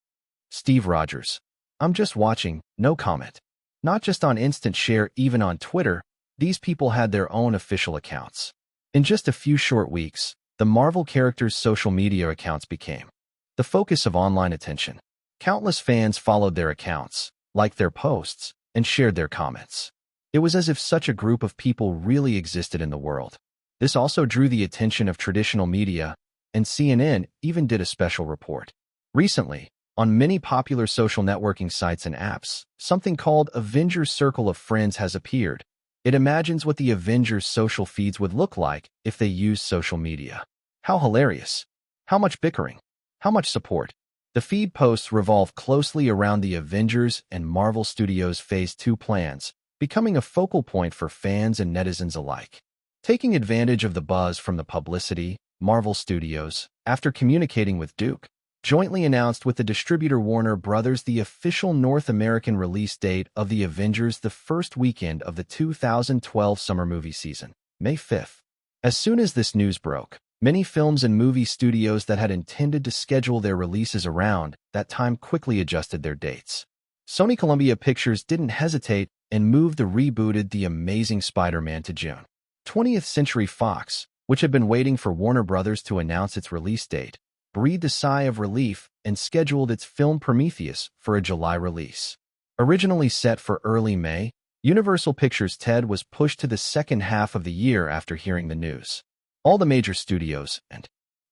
Steve Rogers: I'm just watching, no comment. Not just on Instant Share, even on Twitter, these people had their own official accounts. In just a few short weeks, the Marvel characters' social media accounts became the focus of online attention. Countless fans followed their accounts, liked their posts, and shared their comments. It was as if such a group of people really existed in the world. This also drew the attention of traditional media, and CNN even did a special report. Recently, on many popular social networking sites and apps, something called Avengers Circle of Friends has appeared. It imagines what the Avengers' social feeds would look like if they used social media. How hilarious! How much bickering! How much support! The feed posts revolve closely around the Avengers and Marvel Studios' Phase 2 plans, becoming a focal point for fans and netizens alike. Taking advantage of the buzz from the publicity, Marvel Studios, after communicating with Duke, jointly announced with the distributor Warner Brothers the official North American release date of The Avengers the first weekend of the 2012 summer movie season, May 5th. As soon as this news broke, many films and movie studios that had intended to schedule their releases around that time quickly adjusted their dates. Sony Columbia Pictures didn't hesitate and moved the rebooted The Amazing Spider-Man to June. 20th Century Fox, which had been waiting for Warner Brothers to announce its release date, breathed a sigh of relief and scheduled its film Prometheus for a July release. Originally set for early May, Universal Pictures' Ted was pushed to the second half of the year after hearing the news. All the major studios and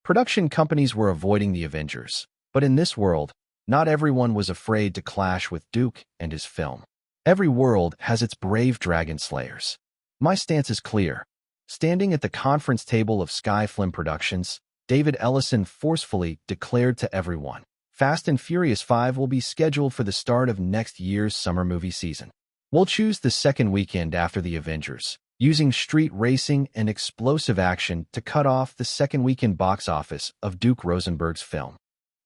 production companies were avoiding the Avengers, but in this world, not everyone was afraid to clash with Duke and his film. Every world has its brave dragon slayers. My stance is clear. Standing at the conference table of Sky Film Productions, David Ellison forcefully declared to everyone, Fast and Furious 5 will be scheduled for the start of next year's summer movie season. We'll choose the second weekend after the Avengers, using street racing and explosive action to cut off the second weekend box office of Duke Rosenberg's film.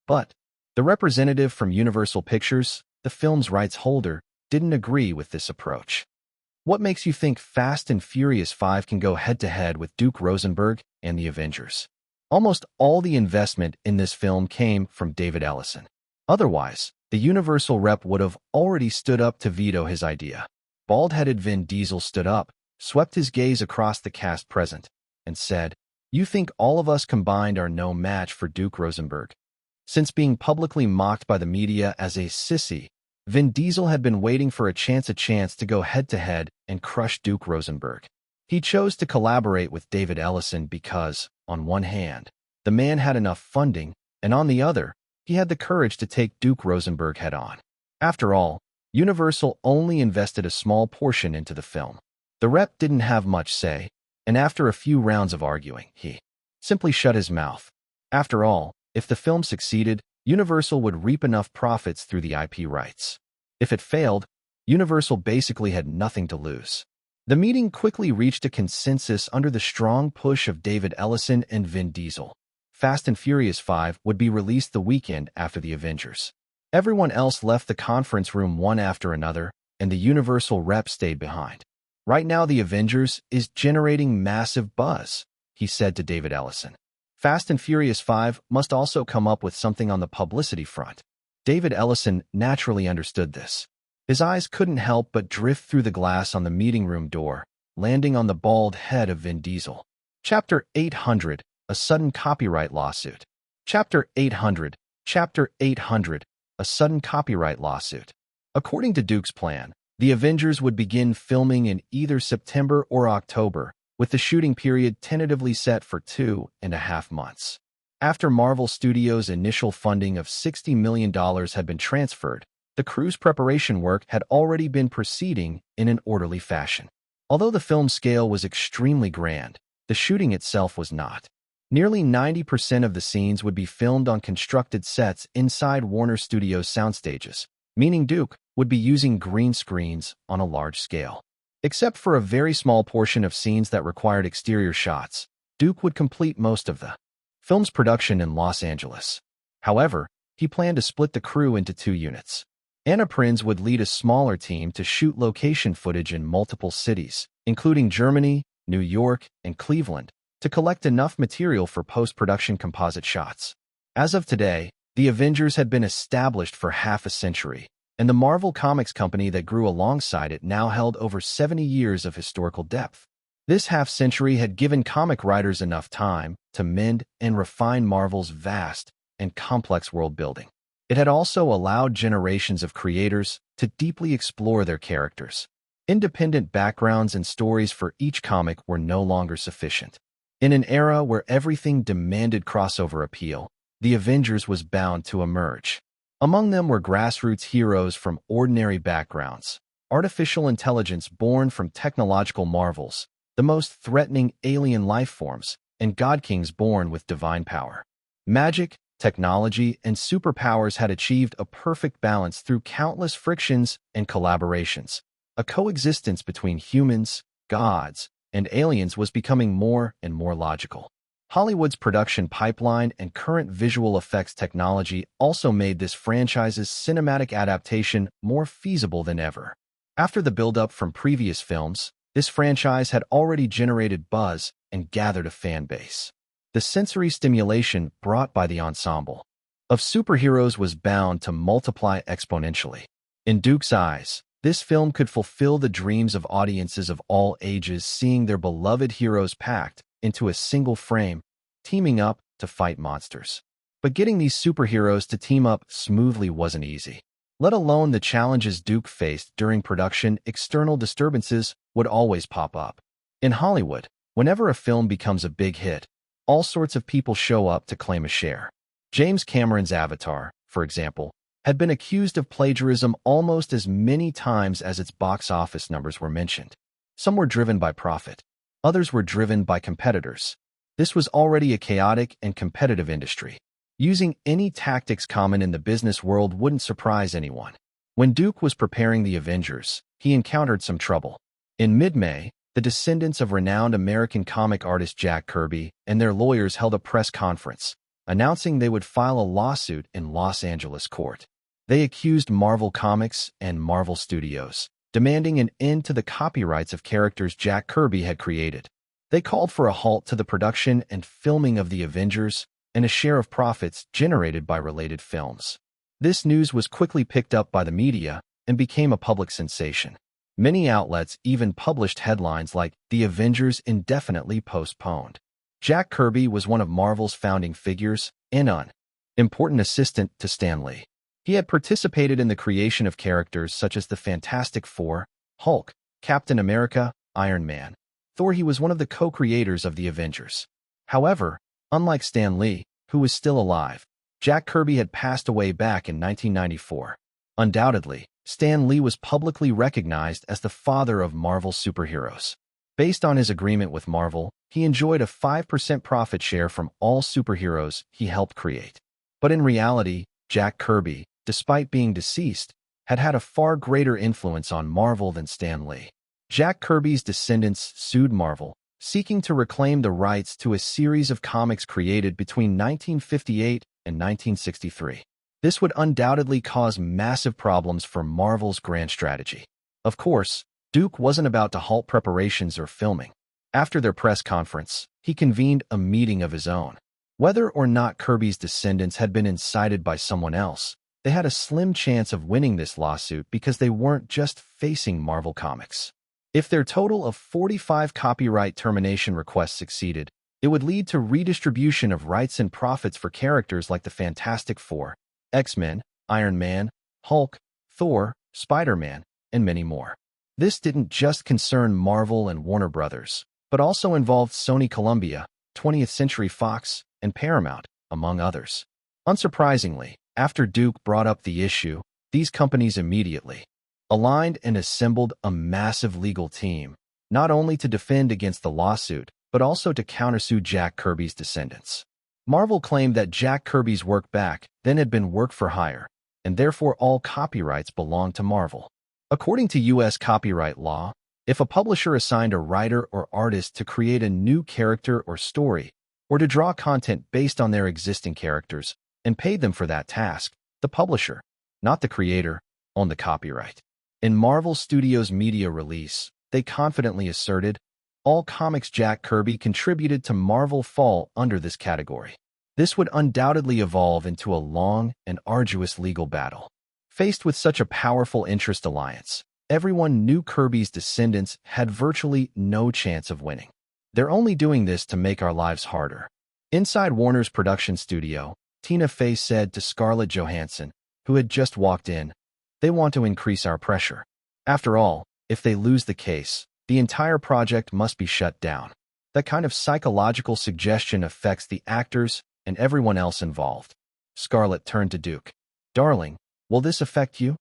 But the representative from Universal Pictures, the film's rights holder, didn't agree with this approach. What makes you think Fast and Furious 5 can go head-to-head with Duke Rosenberg and the Avengers? Almost all the investment in this film came from David Ellison. Otherwise, the Universal rep would have already stood up to veto his idea. Bald-headed Vin Diesel stood up, swept his gaze across the cast present, and said, "You think all of us combined are no match for Duke Rosenberg?" Since being publicly mocked by the media as a sissy, Vin Diesel had been waiting for a chance to go head-to-head and crush Duke Rosenberg. He chose to collaborate with David Ellison because, on one hand, the man had enough funding, and on the other, he had the courage to take Duke Rosenberg head-on. After all, Universal only invested a small portion into the film. The rep didn't have much say, and after a few rounds of arguing, he simply shut his mouth. After all, if the film succeeded, Universal would reap enough profits through the IP rights. If it failed, Universal basically had nothing to lose. The meeting quickly reached a consensus under the strong push of David Ellison and Vin Diesel. Fast and Furious 5 would be released the weekend after the Avengers. Everyone else left the conference room one after another, and the Universal rep stayed behind. "Right now, the Avengers is generating massive buzz," he said to David Ellison. "Fast and Furious 5 must also come up with something on the publicity front." David Ellison naturally understood this. His eyes couldn't help but drift through the glass on the meeting room door, landing on the bald head of Vin Diesel. Chapter 800, A Sudden Copyright Lawsuit. Chapter 800, A Sudden Copyright Lawsuit. According to Duke's plan, the Avengers would begin filming in either September or October, with the shooting period tentatively set for 2.5 months. After Marvel Studios' initial funding of $60 million had been transferred, the crew's preparation work had already been proceeding in an orderly fashion. Although the film's scale was extremely grand, the shooting itself was not. Nearly 90% of the scenes would be filmed on constructed sets inside Warner Studios soundstages, meaning Duke would be using green screens on a large scale. Except for a very small portion of scenes that required exterior shots, Duke would complete most of the film's production in Los Angeles. However, he planned to split the crew into 2 units. Anna Prinz would lead a smaller team to shoot location footage in multiple cities, including Germany, New York, and Cleveland, to collect enough material for post-production composite shots. As of today, the Avengers had been established for half a century, and the Marvel Comics company that grew alongside it now held over 70 years of historical depth. This half-century had given comic writers enough time to mend and refine Marvel's vast and complex world-building. It had also allowed generations of creators to deeply explore their characters. Independent backgrounds and stories for each comic were no longer sufficient. In an era where everything demanded crossover appeal, the Avengers was bound to emerge. Among them were grassroots heroes from ordinary backgrounds, artificial intelligence born from technological marvels, the most threatening alien life forms, and god-kings born with divine power. Magic, technology, and superpowers had achieved a perfect balance through countless frictions and collaborations. A coexistence between humans, gods, and aliens was becoming more and more logical. Hollywood's production pipeline and current visual effects technology also made this franchise's cinematic adaptation more feasible than ever. After the build-up from previous films, this franchise had already generated buzz and gathered a fan base. The sensory stimulation brought by the ensemble of superheroes was bound to multiply exponentially. In Duke's eyes, this film could fulfill the dreams of audiences of all ages, seeing their beloved heroes packed into a single frame, teaming up to fight monsters. But getting these superheroes to team up smoothly wasn't easy. Let alone the challenges Duke faced during production. External disturbances would always pop up. In Hollywood, whenever a film becomes a big hit, all sorts of people show up to claim a share. James Cameron's Avatar, for example, had been accused of plagiarism almost as many times as its box office numbers were mentioned. Some were driven by profit. Others were driven by competitors. This was already a chaotic and competitive industry. Using any tactics common in the business world wouldn't surprise anyone. When Duke was preparing the Avengers, he encountered some trouble. In mid-May, the descendants of renowned American comic artist Jack Kirby and their lawyers held a press conference, announcing they would file a lawsuit in Los Angeles court. They accused Marvel Comics and Marvel Studios, demanding an end to the copyrights of characters Jack Kirby had created. They called for a halt to the production and filming of the Avengers and a share of profits generated by related films. This news was quickly picked up by the media and became a public sensation. Many outlets even published headlines like, "The Avengers indefinitely postponed." Jack Kirby was one of Marvel's founding figures and an important assistant to Stan Lee. He had participated in the creation of characters such as the Fantastic Four, Hulk, Captain America, Iron Man, Thor. He was one of the co-creators of the Avengers. However, unlike Stan Lee, who was still alive, Jack Kirby had passed away back in 1994. Undoubtedly, Stan Lee was publicly recognized as the father of Marvel superheroes. Based on his agreement with Marvel, he enjoyed a 5% profit share from all superheroes he helped create. But in reality, Jack Kirby, despite being deceased, had had a far greater influence on Marvel than Stan Lee. Jack Kirby's descendants sued Marvel, seeking to reclaim the rights to a series of comics created between 1958 and 1963. This would undoubtedly cause massive problems for Marvel's grand strategy. Of course, Duke wasn't about to halt preparations or filming. After their press conference, he convened a meeting of his own. Whether or not Kirby's descendants had been incited by someone else, they had a slim chance of winning this lawsuit because they weren't just facing Marvel Comics. If their total of 45 copyright termination requests succeeded, it would lead to redistribution of rights and profits for characters like the Fantastic Four, X-Men, Iron Man, Hulk, Thor, Spider-Man, and many more. This didn't just concern Marvel and Warner Brothers, but also involved Sony Columbia, 20th Century Fox, and Paramount, among others. Unsurprisingly, after Duke brought up the issue, these companies immediately aligned and assembled a massive legal team, not only to defend against the lawsuit, but also to countersue Jack Kirby's descendants. Marvel claimed that Jack Kirby's work back then had been work for hire, and therefore all copyrights belonged to Marvel. According to U.S. copyright law, if a publisher assigned a writer or artist to create a new character or story, or to draw content based on their existing characters, and paid them for that task, the publisher, not the creator, owned the copyright. In Marvel Studios' media release, they confidently asserted, all comics Jack Kirby contributed to Marvel fall under this category. This would undoubtedly evolve into a long and arduous legal battle. Faced with such a powerful interest alliance, everyone knew Kirby's descendants had virtually no chance of winning. They're only doing this to make our lives harder. Inside Warner's production studio, Tina Fey said to Scarlett Johansson, who had just walked in, "They want to increase our pressure. After all, if they lose the case, the entire project must be shut down." That kind of psychological suggestion affects the actors and everyone else involved. Scarlett turned to Duke. Darling, will this affect you?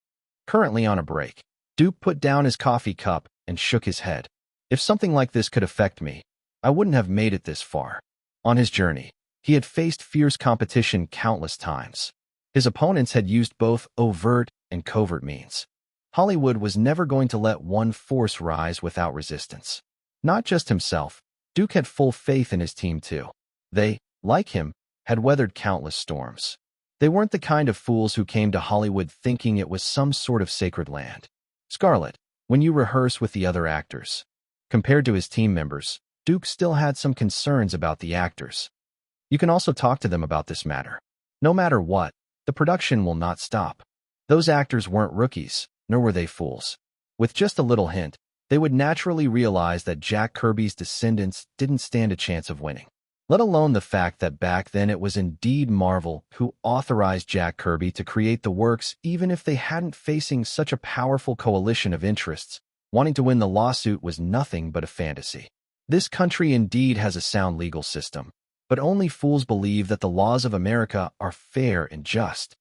Currently on a break. Duke put down his coffee cup and shook his head. If something like this could affect me, I wouldn't have made it this far. On his journey, he had faced fierce competition countless times. His opponents had used both overt and covert means. Hollywood was never going to let one force rise without resistance. Not just himself, Duke had full faith in his team too. They, like him, had weathered countless storms. They weren't the kind of fools who came to Hollywood thinking it was some sort of sacred land. Scarlett, when you rehearse with the other actors, compared to his team members, Duke still had some concerns about the actors. You can also talk to them about this matter. No matter what, the production will not stop. Those actors weren't rookies, nor were they fools. With just a little hint, they would naturally realize that Jack Kirby's descendants didn't stand a chance of winning. Let alone the fact that back then it was indeed Marvel who authorized Jack Kirby to create the works even if they hadn't facing such a powerful coalition of interests. Wanting to win the lawsuit was nothing but a fantasy. This country indeed has a sound legal system, but only fools believe that the laws of America are fair and just.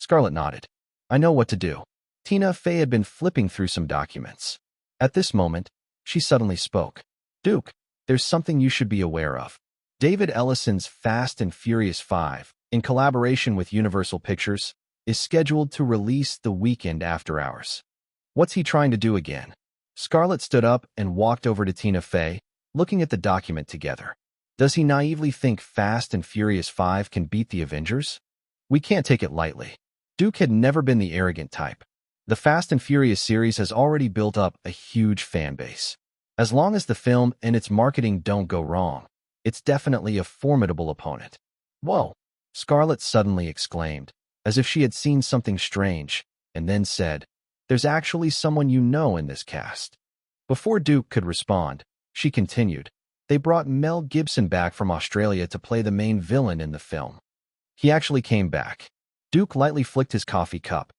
Scarlett nodded. I know what to do. Tina Fey had been flipping through some documents. At this moment, she suddenly spoke. Duke, there's something you should be aware of. David Ellison's Fast and Furious 5, in collaboration with Universal Pictures, is scheduled to release the weekend after hours. What's he trying to do again? Scarlett stood up and walked over to Tina Fey, looking at the document together. Does he naively think Fast and Furious 5 can beat the Avengers? We can't take it lightly. Duke had never been the arrogant type. The Fast and Furious series has already built up a huge fan base. As long as the film and its marketing don't go wrong, it's definitely a formidable opponent. Whoa! Scarlett suddenly exclaimed, as if she had seen something strange, and then said, There's actually someone you know in this cast. Before Duke could respond, she continued, They brought Mel Gibson back from Australia to play the main villain in the film. He actually came back. Duke lightly flicked his coffee cup.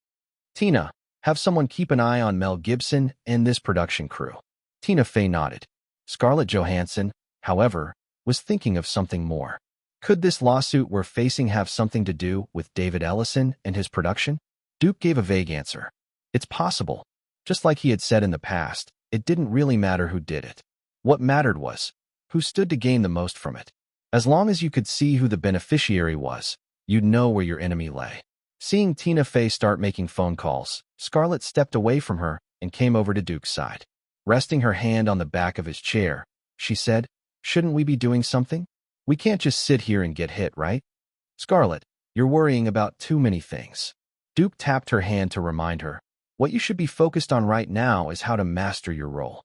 Tina, have someone keep an eye on Mel Gibson and this production crew. Tina Fey nodded. Scarlett Johansson, however, was thinking of something more. Could this lawsuit we're facing have something to do with David Ellison and his production? Duke gave a vague answer. It's possible. Just like he had said in the past, it didn't really matter who did it. What mattered was who stood to gain the most from it. As long as you could see who the beneficiary was, you'd know where your enemy lay. Seeing Tina Fey start making phone calls, Scarlett stepped away from her and came over to Duke's side. Resting her hand on the back of his chair, she said, Shouldn't we be doing something? We can't just sit here and get hit, right? Scarlett, you're worrying about too many things. Duke tapped her hand to remind her. What you should be focused on right now is how to master your role.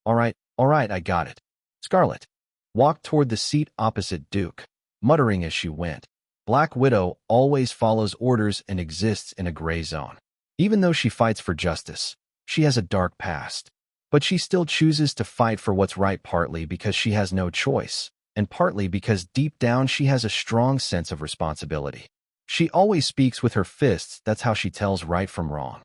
All right, I got it. Scarlett walked toward the seat opposite Duke, muttering as she went. Black Widow always follows orders and exists in a gray zone. Even though she fights for justice, she has a dark past. But she still chooses to fight for what's right, partly because she has no choice, and partly because deep down she has a strong sense of responsibility. She always speaks with her fists. That's how she tells right from wrong.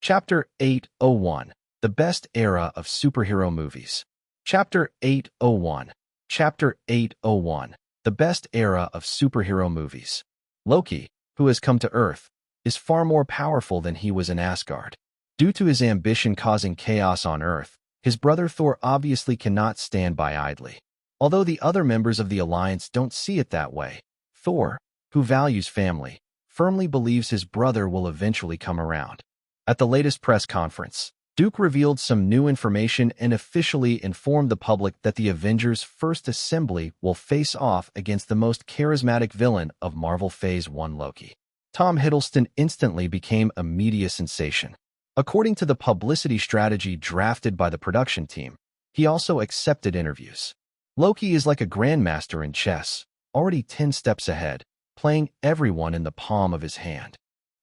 Chapter 801. The Best Era of Superhero Movies. Chapter 801. Chapter 801. The Best Era of Superhero Movies. Loki, who has come to Earth, is far more powerful than he was in Asgard. Due to his ambition causing chaos on Earth, his brother Thor obviously cannot stand by idly. Although the other members of the Alliance don't see it that way, Thor, who values family, firmly believes his brother will eventually come around. At the latest press conference, Duke revealed some new information and officially informed the public that the Avengers' First Assembly will face off against the most charismatic villain of Marvel Phase 1 Loki. Tom Hiddleston instantly became a media sensation. According to the publicity strategy drafted by the production team, he also accepted interviews. Loki is like a grandmaster in chess, already 10 steps ahead, playing everyone in the palm of his hand.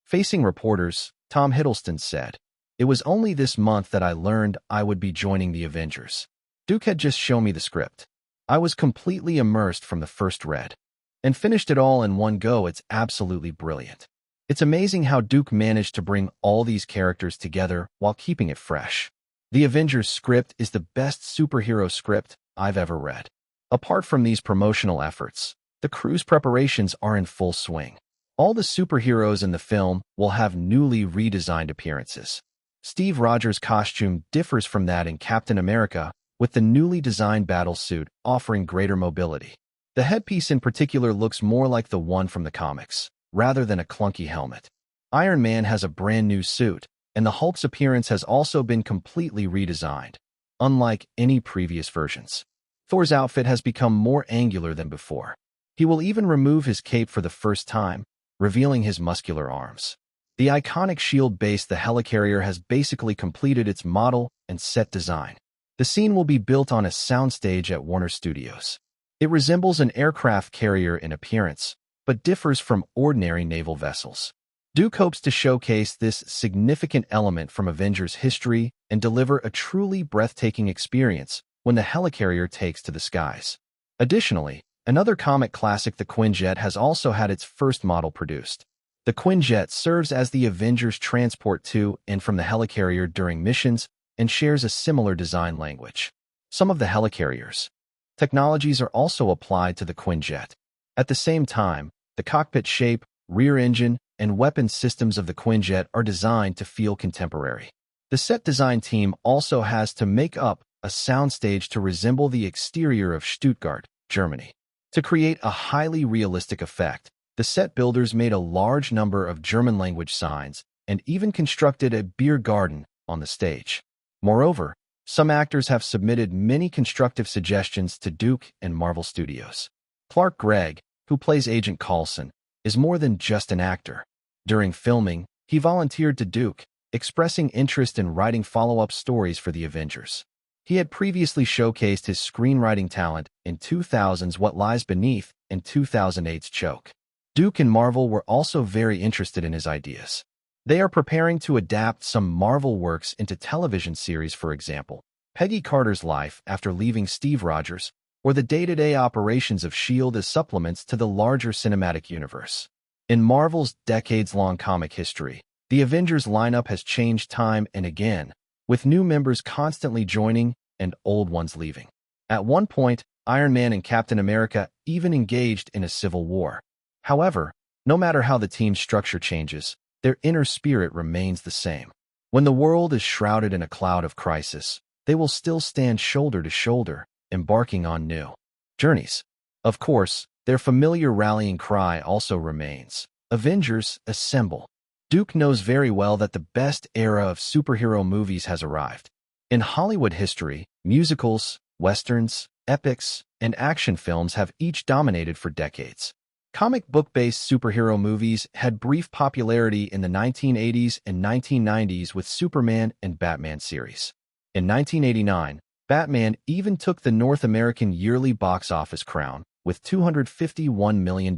Facing reporters, Tom Hiddleston said, It was only this month that I learned I would be joining the Avengers. Duke had just shown me the script. I was completely immersed from the first read. And finished it all in one go. It's absolutely brilliant. It's amazing how Duke managed to bring all these characters together while keeping it fresh. The Avengers script is the best superhero script I've ever read. Apart from these promotional efforts, the cruise preparations are in full swing. All the superheroes in the film will have newly redesigned appearances. Steve Rogers' costume differs from that in Captain America, with the newly designed battle suit offering greater mobility. The headpiece in particular looks more like the one from the comics, rather than a clunky helmet. Iron Man has a brand new suit, and the Hulk's appearance has also been completely redesigned, unlike any previous versions. Thor's outfit has become more angular than before. He will even remove his cape for the first time, revealing his muscular arms. The iconic shield base, the helicarrier, has basically completed its model and set design. The scene will be built on a soundstage at Warner Studios. It resembles an aircraft carrier in appearance, but differs from ordinary naval vessels. Duke hopes to showcase this significant element from Avengers history and deliver a truly breathtaking experience when the helicarrier takes to the skies. Additionally, another comic classic, the Quinjet, has also had its first model produced. The Quinjet serves as the Avengers' transport to and from the helicarrier during missions and shares a similar design language. Some of the helicarrier's technologies are also applied to the Quinjet. At the same time, the cockpit shape, rear engine, and weapons systems of the Quinjet are designed to feel contemporary. The set design team also has to make up a soundstage to resemble the exterior of Stuttgart, Germany. To create a highly realistic effect, the set builders made a large number of German-language signs and even constructed a beer garden on the stage. Moreover, some actors have submitted many constructive suggestions to Duke and Marvel Studios. Clark Gregg, who plays Agent Coulson, is more than just an actor. During filming, he volunteered to Duke, expressing interest in writing follow-up stories for the Avengers. He had previously showcased his screenwriting talent in 2000's What Lies Beneath and 2008's Choke. Duke and Marvel were also very interested in his ideas. They are preparing to adapt some Marvel works into television series, for example, Peggy Carter's life after leaving Steve Rogers, or the day-to-day operations of S.H.I.E.L.D. as supplements to the larger cinematic universe. In Marvel's decades-long comic history, the Avengers lineup has changed time and again, with new members constantly joining and old ones leaving. At one point, Iron Man and Captain America even engaged in a civil war. However, no matter how the team's structure changes, their inner spirit remains the same. When the world is shrouded in a cloud of crisis, they will still stand shoulder to shoulder, embarking on new journeys. Of course, their familiar rallying cry also remains: Avengers, assemble! Duke knows very well that the best era of superhero movies has arrived. In Hollywood history, musicals, westerns, epics, and action films have each dominated for decades. Comic book-based superhero movies had brief popularity in the 1980s and 1990s with Superman and Batman series. In 1989, Batman even took the North American yearly box office crown with $251 million.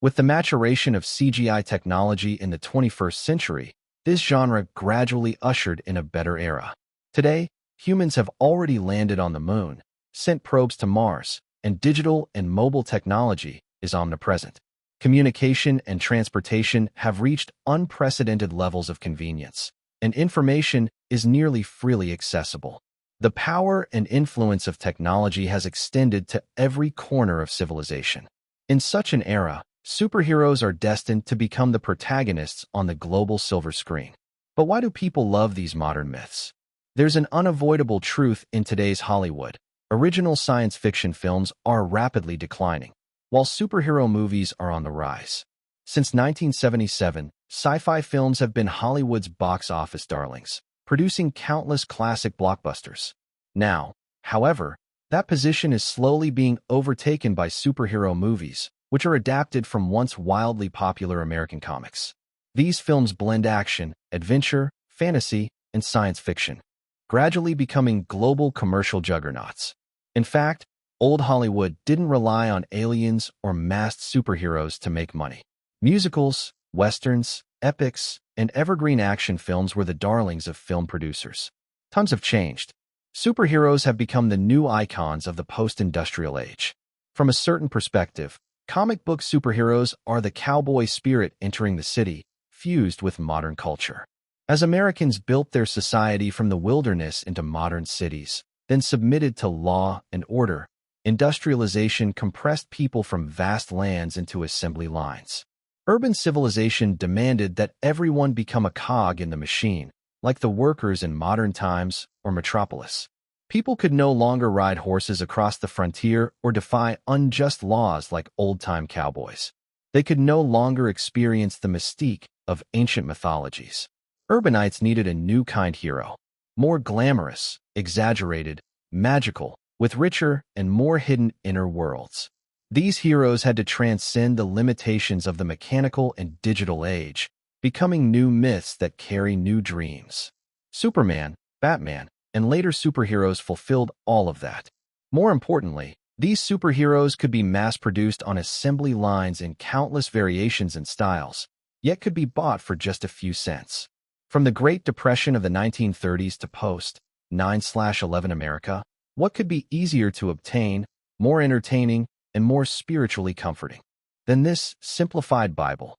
With the maturation of CGI technology in the 21st century, this genre gradually ushered in a better era. Today, humans have already landed on the moon, sent probes to Mars, and digital and mobile technology is omnipresent. Communication and transportation have reached unprecedented levels of convenience, and information is nearly freely accessible. The power and influence of technology has extended to every corner of civilization. In such an era, superheroes are destined to become the protagonists on the global silver screen. But why do people love these modern myths? There's an unavoidable truth in today's Hollywood. Original science fiction films are rapidly declining, while superhero movies are on the rise. Since 1977, sci-fi films have been Hollywood's box office darlings, producing countless classic blockbusters. Now, however, that position is slowly being overtaken by superhero movies, which are adapted from once wildly popular American comics. These films blend action, adventure, fantasy, and science fiction, gradually becoming global commercial juggernauts. In fact, old Hollywood didn't rely on aliens or masked superheroes to make money. Musicals, westerns, epics, and evergreen action films were the darlings of film producers. Times have changed. Superheroes have become the new icons of the post-industrial age. From a certain perspective, comic book superheroes are the cowboy spirit entering the city, fused with modern culture. As Americans built their society from the wilderness into modern cities, then submitted to law and order. Industrialization compressed people from vast lands into assembly lines. Urban civilization demanded that everyone become a cog in the machine, like the workers in modern times or metropolis. People could no longer ride horses across the frontier or defy unjust laws like old-time cowboys. They could no longer experience the mystique of ancient mythologies. Urbanites needed a new kind hero, more glamorous, exaggerated, magical, with richer and more hidden inner worlds. These heroes had to transcend the limitations of the mechanical and digital age, becoming new myths that carry new dreams. Superman, Batman, and later superheroes fulfilled all of that. More importantly, these superheroes could be mass-produced on assembly lines in countless variations and styles, yet could be bought for just a few cents. From the Great Depression of the 1930s to post-9/11 America, what could be easier to obtain, more entertaining, and more spiritually comforting than this simplified Bible?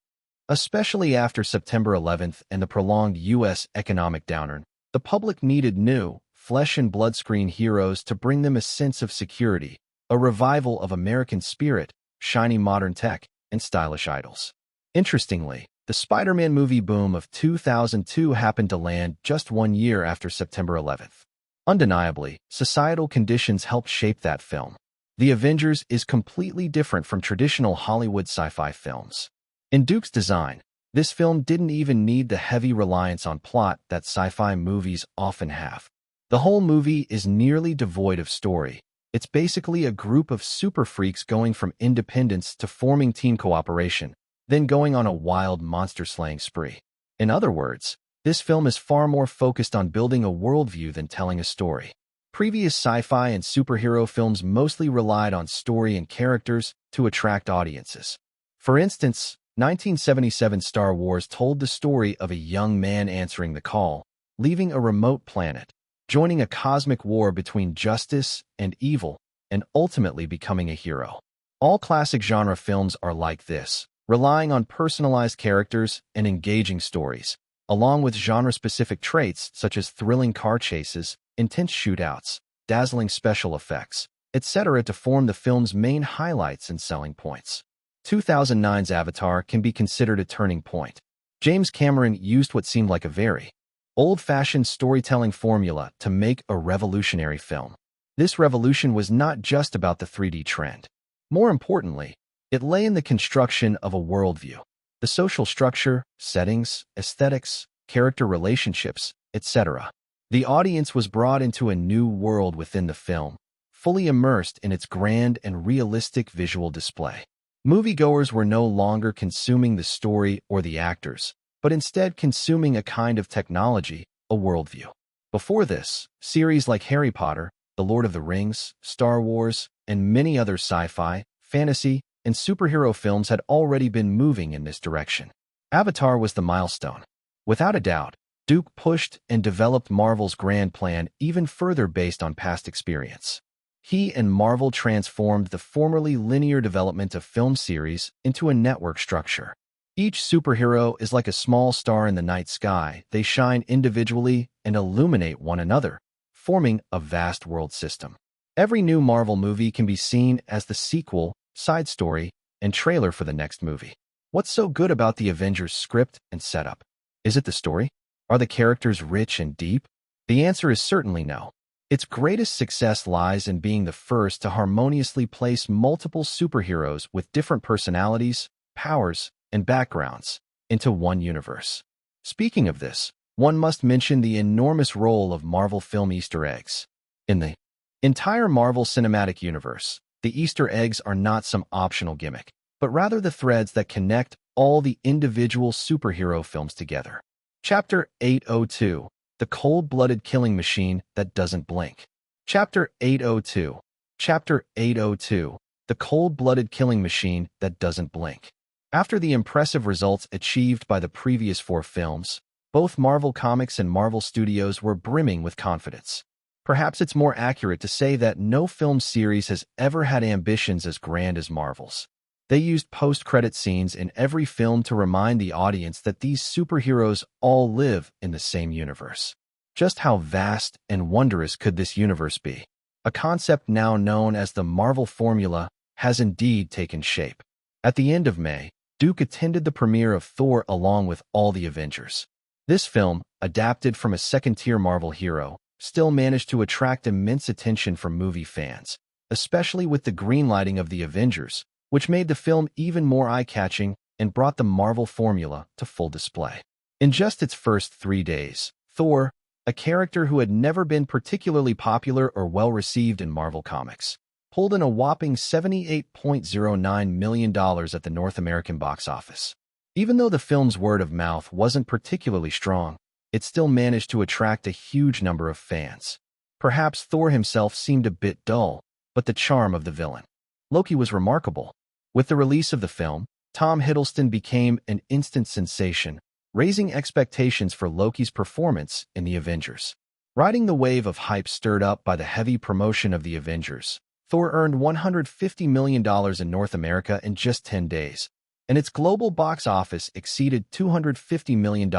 Especially after September 11th and the prolonged U.S. economic downturn, the public needed new, flesh-and-blood screen heroes to bring them a sense of security, a revival of American spirit, shiny modern tech, and stylish idols. Interestingly, the Spider-Man movie boom of 2002 happened to land just 1 year after September 11th. Undeniably, societal conditions helped shape that film. The Avengers is completely different from traditional Hollywood sci-fi films. In Duke's design, this film didn't even need the heavy reliance on plot that sci-fi movies often have. The whole movie is nearly devoid of story. It's basically a group of super freaks going from independence to forming team cooperation, then going on a wild monster-slaying spree. In other words, this film is far more focused on building a worldview than telling a story. Previous sci-fi and superhero films mostly relied on story and characters to attract audiences. For instance, 1977 Star Wars told the story of a young man answering the call, leaving a remote planet, joining a cosmic war between justice and evil, and ultimately becoming a hero. All classic genre films are like this, relying on personalized characters and engaging stories, along with genre-specific traits such as thrilling car chases, intense shootouts, dazzling special effects, etc. to form the film's main highlights and selling points. 2009's Avatar can be considered a turning point. James Cameron used what seemed like a very old-fashioned storytelling formula to make a revolutionary film. This revolution was not just about the 3D trend. More importantly, it lay in the construction of a worldview. The social structure, settings, aesthetics, character relationships, etc. The audience was brought into a new world within the film, fully immersed in its grand and realistic visual display. Moviegoers were no longer consuming the story or the actors, but instead consuming a kind of technology, a worldview. Before this, series like Harry Potter, The Lord of the Rings, Star Wars, and many other sci-fi, fantasy, and superhero films had already been moving in this direction. Avatar was the milestone. Without a doubt, Duke pushed and developed Marvel's grand plan even further based on past experience. He and Marvel transformed the formerly linear development of film series into a network structure. Each superhero is like a small star in the night sky. They shine individually and illuminate one another, forming a vast world system. Every new Marvel movie can be seen as the sequel, side story, and trailer for the next movie. What's so good about the Avengers script and setup? Is it the story? Are the characters rich and deep? The answer is certainly no. Its greatest success lies in being the first to harmoniously place multiple superheroes with different personalities, powers, and backgrounds into one universe. Speaking of this, one must mention the enormous role of Marvel film Easter eggs. In the entire Marvel Cinematic Universe, the Easter eggs are not some optional gimmick, but rather the threads that connect all the individual superhero films together. Chapter 802, The Cold-Blooded Killing Machine That Doesn't Blink. Chapter 802. Chapter 802, The Cold-Blooded Killing Machine That Doesn't Blink. After the impressive results achieved by the previous 4 films, both Marvel Comics and Marvel Studios were brimming with confidence. Perhaps it's more accurate to say that no film series has ever had ambitions as grand as Marvel's. They used post-credit scenes in every film to remind the audience that these superheroes all live in the same universe. Just how vast and wondrous could this universe be? A concept now known as the Marvel Formula has indeed taken shape. At the end of May, Duke attended the premiere of Thor along with all the Avengers. This film, adapted from a second-tier Marvel hero, still managed to attract immense attention from movie fans, especially with the greenlighting of the Avengers, which made the film even more eye-catching and brought the Marvel formula to full display. In just its first 3 days, Thor, a character who had never been particularly popular or well-received in Marvel Comics, pulled in a whopping $78.09 million at the North American box office. Even though the film's word of mouth wasn't particularly strong, it still managed to attract a huge number of fans. Perhaps Thor himself seemed a bit dull, but the charm of the villain, Loki, was remarkable. With the release of the film, Tom Hiddleston became an instant sensation, raising expectations for Loki's performance in The Avengers. Riding the wave of hype stirred up by the heavy promotion of The Avengers, Thor earned $150 million in North America in just 10 days, and its global box office exceeded $250 million,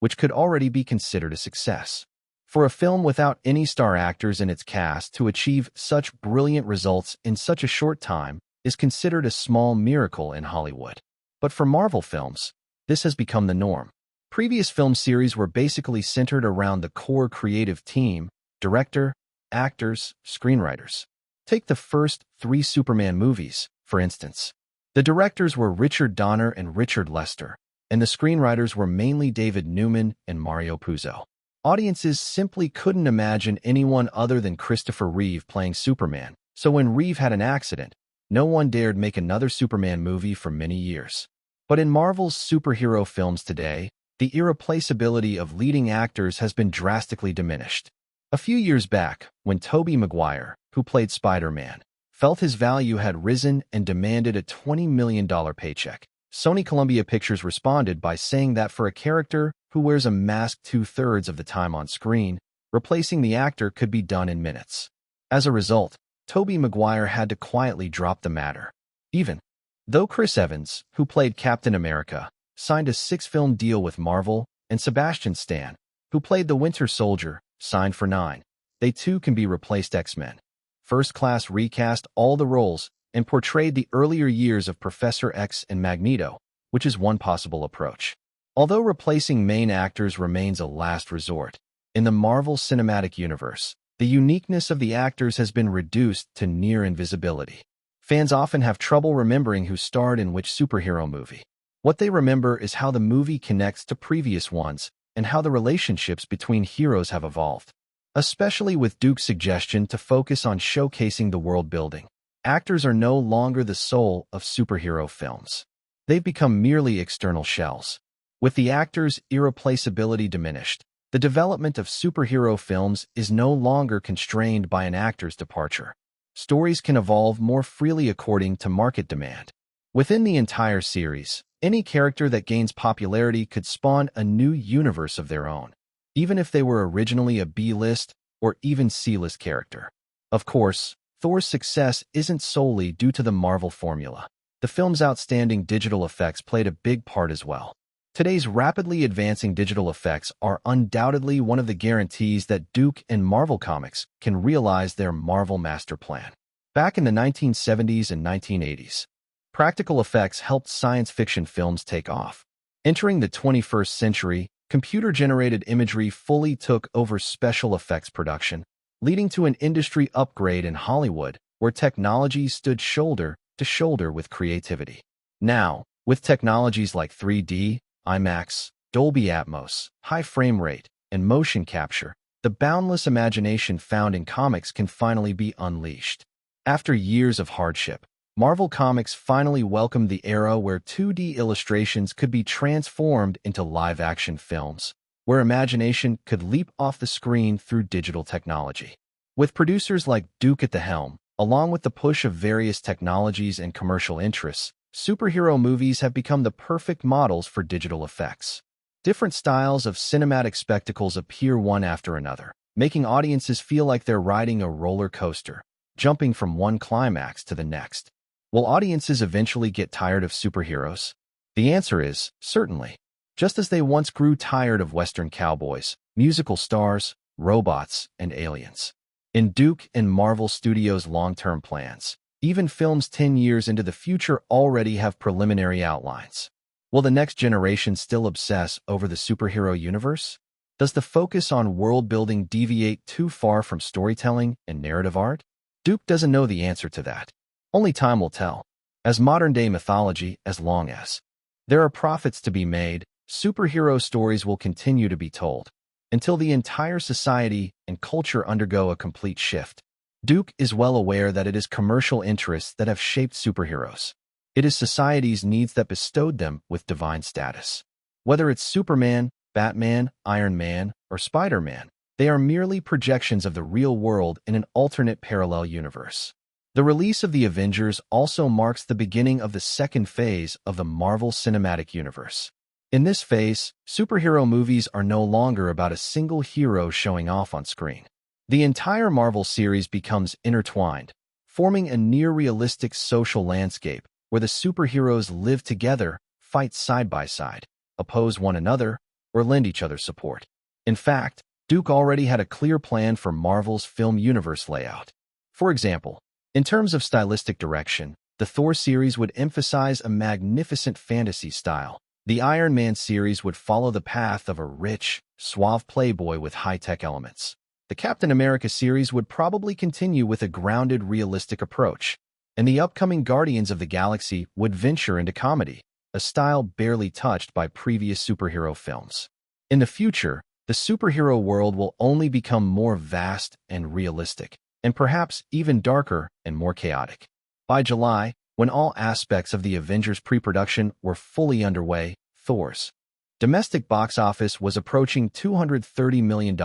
which could already be considered a success. For a film without any star actors in its cast to achieve such brilliant results in such a short time is considered a small miracle in Hollywood. But for Marvel films, this has become the norm. Previous film series were basically centered around the core creative team: director, actors, screenwriters. Take the first 3 Superman movies, for instance. The directors were Richard Donner and Richard Lester, and the screenwriters were mainly David Newman and Mario Puzo. Audiences simply couldn't imagine anyone other than Christopher Reeve playing Superman, so when Reeve had an accident, no one dared make another Superman movie for many years. But in Marvel's superhero films today, the irreplaceability of leading actors has been drastically diminished. A few years back, when Tobey Maguire, who played Spider-Man, felt his value had risen and demanded a $20 million paycheck, Sony Columbia Pictures responded by saying that for a character who wears a mask 2/3 of the time on screen, replacing the actor could be done in minutes. As a result, Tobey Maguire had to quietly drop the matter. Even though Chris Evans, who played Captain America, signed a 6-film deal with Marvel, and Sebastian Stan, who played the Winter Soldier, signed for 9, they too can be replaced. X-Men First Class recast all the roles and portrayed the earlier years of Professor X and Magneto, which is one possible approach. Although replacing main actors remains a last resort, in the Marvel Cinematic Universe, the uniqueness of the actors has been reduced to near invisibility. Fans often have trouble remembering who starred in which superhero movie. What they remember is how the movie connects to previous ones and how the relationships between heroes have evolved. Especially with Duke's suggestion to focus on showcasing the world building, actors are no longer the soul of superhero films. They've become merely external shells. With the actors' irreplaceability diminished, the development of superhero films is no longer constrained by an actor's departure. Stories can evolve more freely according to market demand. Within the entire series, any character that gains popularity could spawn a new universe of their own, even if they were originally a B-list or even C-list character. Of course, Thor's success isn't solely due to the Marvel formula. The film's outstanding digital effects played a big part as well. Today's rapidly advancing digital effects are undoubtedly one of the guarantees that Duke and Marvel Comics can realize their Marvel master plan. Back in the 1970s and 1980s, practical effects helped science fiction films take off. Entering the 21st century, computer-generated imagery fully took over special effects production, leading to an industry upgrade in Hollywood where technology stood shoulder to shoulder with creativity. Now, with technologies like 3D, IMAX, Dolby Atmos, high frame rate, and motion capture, the boundless imagination found in comics can finally be unleashed. After years of hardship, Marvel Comics finally welcomed the era where 2D illustrations could be transformed into live-action films, where imagination could leap off the screen through digital technology. With producers like Duke at the helm, along with the push of various technologies and commercial interests, superhero movies have become the perfect models for digital effects. Different styles of cinematic spectacles appear one after another, making audiences feel like they're riding a roller coaster, jumping from one climax to the next. Will audiences eventually get tired of superheroes? The answer is, certainly. Just as they once grew tired of Western cowboys, musical stars, robots, and aliens. In Duke and Marvel Studios' long-term plans, even films 10 years into the future already have preliminary outlines. Will the next generation still obsess over the superhero universe? Does the focus on world-building deviate too far from storytelling and narrative art? Duke doesn't know the answer to that. Only time will tell. As modern-day mythology, as long as there are profits to be made, superhero stories will continue to be told, until the entire society and culture undergo a complete shift. Duke is well aware that it is commercial interests that have shaped superheroes. It is society's needs that bestowed them with divine status. Whether it's Superman, Batman, Iron Man, or Spider-Man, they are merely projections of the real world in an alternate parallel universe. The release of the Avengers also marks the beginning of the second phase of the Marvel Cinematic Universe. In this phase, superhero movies are no longer about a single hero showing off on screen. The entire Marvel series becomes intertwined, forming a near-realistic social landscape where the superheroes live together, fight side by side, oppose one another, or lend each other support. In fact, Duke already had a clear plan for Marvel's film universe layout. For example, in terms of stylistic direction, the Thor series would emphasize a magnificent fantasy style. The Iron Man series would follow the path of a rich, suave playboy with high-tech elements. The Captain America series would probably continue with a grounded, realistic approach. And the upcoming Guardians of the Galaxy would venture into comedy, a style barely touched by previous superhero films. In the future, the superhero world will only become more vast and realistic, and perhaps even darker and more chaotic. By July, when all aspects of the Avengers pre-production were fully underway, Thor's domestic box office was approaching $230 million,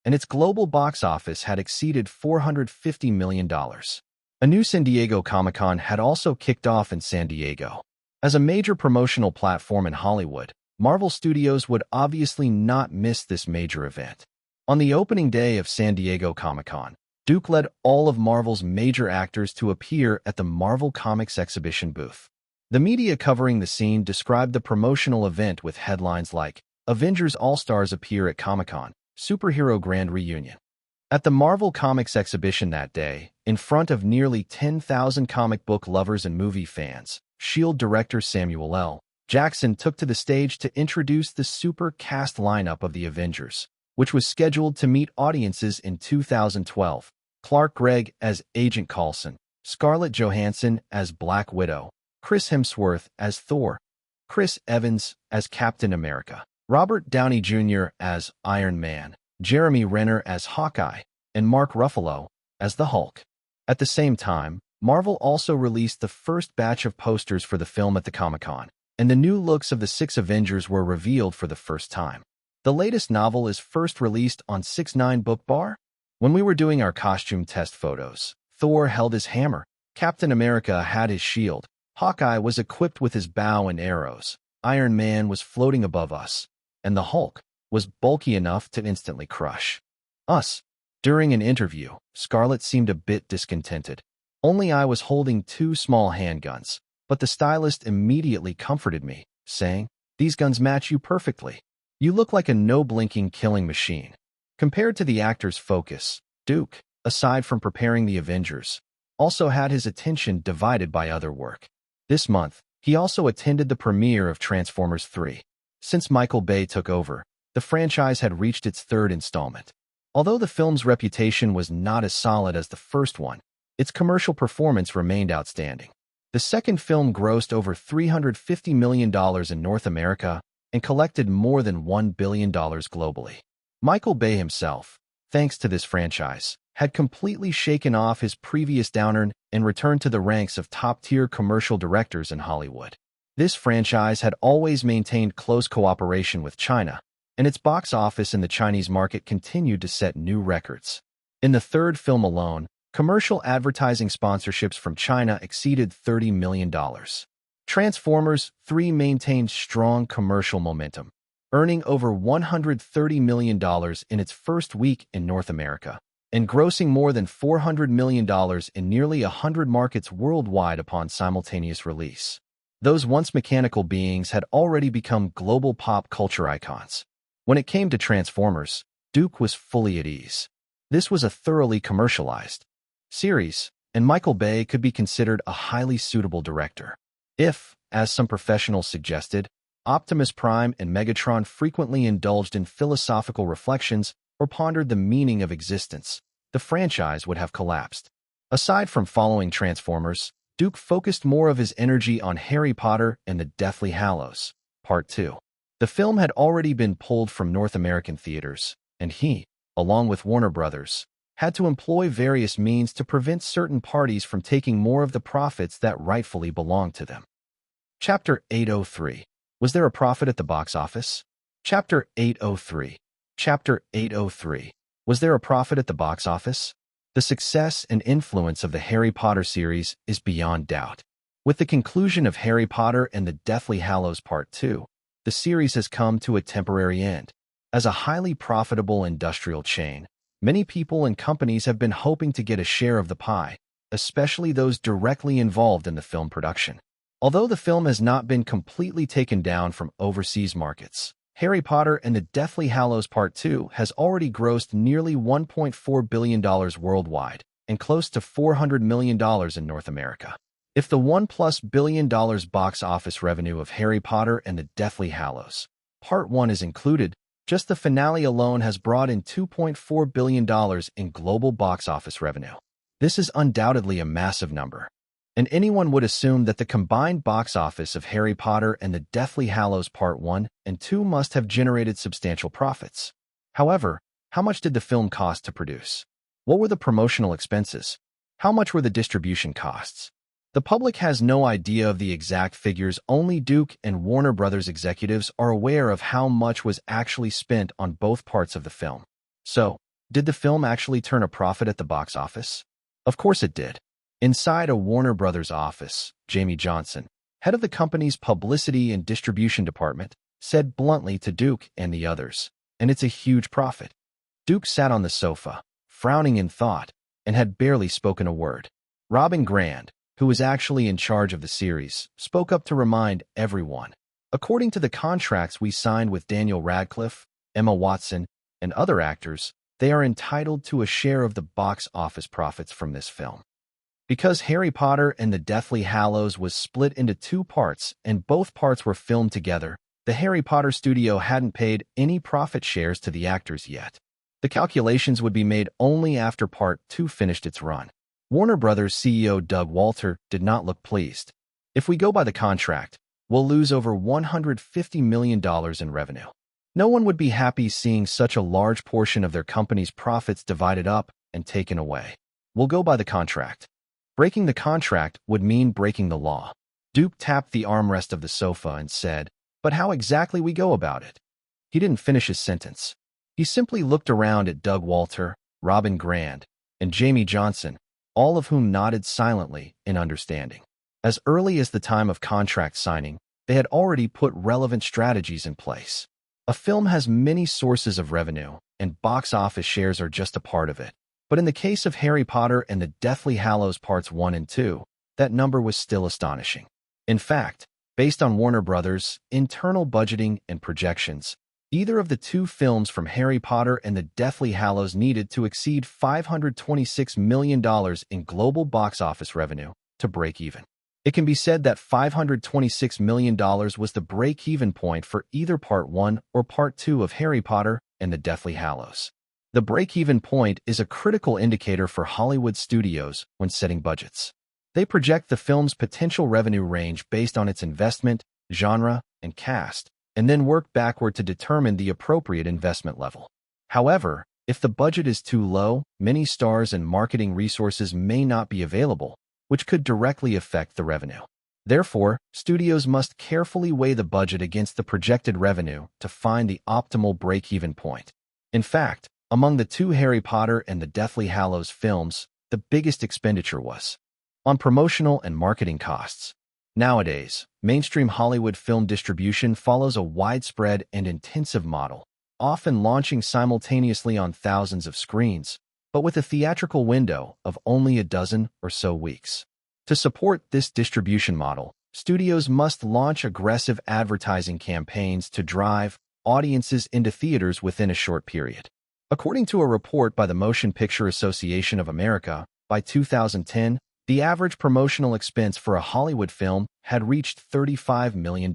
and its global box office had exceeded $450 million. A new San Diego Comic-Con had also kicked off in San Diego. As a major promotional platform in Hollywood, Marvel Studios would obviously not miss this major event. On the opening day of San Diego Comic-Con, Duke led all of Marvel's major actors to appear at the Marvel Comics exhibition booth. The media covering the scene described the promotional event with headlines like, "Avengers All-Stars appear at Comic-Con, Superhero Grand Reunion." At the Marvel Comics exhibition that day, in front of nearly 10,000 comic book lovers and movie fans, S.H.I.E.L.D. director Samuel L. Jackson took to the stage to introduce the super cast lineup of the Avengers, which was scheduled to meet audiences in 2012. Clark Gregg as Agent Coulson, Scarlett Johansson as Black Widow, Chris Hemsworth as Thor, Chris Evans as Captain America, Robert Downey Jr. as Iron Man, Jeremy Renner as Hawkeye, and Mark Ruffalo as the Hulk. At the same time, Marvel also released the first batch of posters for the film at the Comic-Con, and the new looks of the 6 Avengers were revealed for the first time. The latest novel is first released on 6ix9ine Book Bar. When we were doing our costume test photos, Thor held his hammer, Captain America had his shield, Hawkeye was equipped with his bow and arrows, Iron Man was floating above us, and the Hulk was bulky enough to instantly crush us. During an interview, Scarlett seemed a bit discontented. Only I was holding 2 small handguns, but the stylist immediately comforted me, saying, "These guns match you perfectly. You look like a no-blinking killing machine." Compared to the actor's focus, Duke, aside from preparing the Avengers, also had his attention divided by other work. This month, he also attended the premiere of Transformers 3. Since Michael Bay took over, the franchise had reached its 3rd installment. Although the film's reputation was not as solid as the first one, its commercial performance remained outstanding. The second film grossed over $350 million in North America and collected more than $1 billion globally. Michael Bay himself, thanks to this franchise, had completely shaken off his previous downturn and returned to the ranks of top-tier commercial directors in Hollywood. This franchise had always maintained close cooperation with China, and its box office in the Chinese market continued to set new records. In the 3rd film alone, commercial advertising sponsorships from China exceeded $30 million. Transformers 3 maintained strong commercial momentum, earning over $130 million in its first week in North America, and grossing more than $400 million in nearly 100 markets worldwide upon simultaneous release. Those once mechanical beings had already become global pop culture icons. When it came to Transformers, Duke was fully at ease. This was a thoroughly commercialized series, and Michael Bay could be considered a highly suitable director. If, as some professionals suggested, Optimus Prime and Megatron frequently indulged in philosophical reflections or pondered the meaning of existence, the franchise would have collapsed. Aside from following Transformers, Duke focused more of his energy on Harry Potter and the Deathly Hallows, Part 2. The film had already been pulled from North American theaters, and he, along with Warner Brothers, had to employ various means to prevent certain parties from taking more of the profits that rightfully belonged to them. Chapter 803. Was there a profit at the box office? Chapter 803. Chapter 803. Was there a profit at the box office? The success and influence of the Harry Potter series is beyond doubt. With the conclusion of Harry Potter and the Deathly Hallows Part 2, the series has come to a temporary end. As a highly profitable industrial chain, many people and companies have been hoping to get a share of the pie, especially those directly involved in the film production. Although the film has not been completely taken down from overseas markets, Harry Potter and the Deathly Hallows Part 2 has already grossed nearly $1.4 billion worldwide and close to $400 million in North America. If the $1+ billion box office revenue of Harry Potter and the Deathly Hallows Part 1 is included, just the finale alone has brought in $2.4 billion in global box office revenue. This is undoubtedly a massive number, and anyone would assume that the combined box office of Harry Potter and the Deathly Hallows Part 1 and 2 must have generated substantial profits. However, how much did the film cost to produce? What were the promotional expenses? How much were the distribution costs? The public has no idea of the exact figures. Only Duke and Warner Brothers executives are aware of how much was actually spent on both parts of the film. So, did the film actually turn a profit at the box office? Of course it did. Inside a Warner Brothers office, Jamie Johnson, head of the company's publicity and distribution department, said bluntly to Duke and the others, "And it's a huge profit." Duke sat on the sofa, frowning in thought, and had barely spoken a word. Robin Grand, who was actually in charge of the series, spoke up to remind everyone. According to the contracts we signed with Daniel Radcliffe, Emma Watson, and other actors, they are entitled to a share of the box office profits from this film. Because Harry Potter and the Deathly Hallows was split into 2 parts and both parts were filmed together, the Harry Potter studio hadn't paid any profit shares to the actors yet. The calculations would be made only after Part 2 finished its run. Warner Brothers CEO Doug Walter did not look pleased. "If we go by the contract, we'll lose over $150 million in revenue. No one would be happy seeing such a large portion of their company's profits divided up and taken away. We'll go by the contract." Breaking the contract would mean breaking the law. Duke tapped the armrest of the sofa and said, "But how exactly we go about it?" He didn't finish his sentence. He simply looked around at Doug Walter, Robin Grand, and Jamie Johnson, all of whom nodded silently in understanding. As early as the time of contract signing, they had already put relevant strategies in place. A film has many sources of revenue, and box office shares are just a part of it. But in the case of Harry Potter and the Deathly Hallows Parts 1 and 2, that number was still astonishing. In fact, based on Warner Brothers' internal budgeting and projections, either of the 2 films from Harry Potter and the Deathly Hallows needed to exceed $526 million in global box office revenue to break even. It can be said that $526 million was the break-even point for either Part 1 or Part 2 of Harry Potter and the Deathly Hallows. The break-even point is a critical indicator for Hollywood studios when setting budgets. They project the film's potential revenue range based on its investment, genre, and cast, and then work backward to determine the appropriate investment level. However, if the budget is too low, many stars and marketing resources may not be available, which could directly affect the revenue. Therefore, studios must carefully weigh the budget against the projected revenue to find the optimal break-even point. In fact, among the 2 Harry Potter and the Deathly Hallows films, the biggest expenditure was on promotional and marketing costs. Nowadays, mainstream Hollywood film distribution follows a widespread and intensive model, often launching simultaneously on thousands of screens, but with a theatrical window of only a dozen or so weeks. To support this distribution model, studios must launch aggressive advertising campaigns to drive audiences into theaters within a short period. According to a report by the Motion Picture Association of America, by 2010, the average promotional expense for a Hollywood film had reached $35 million.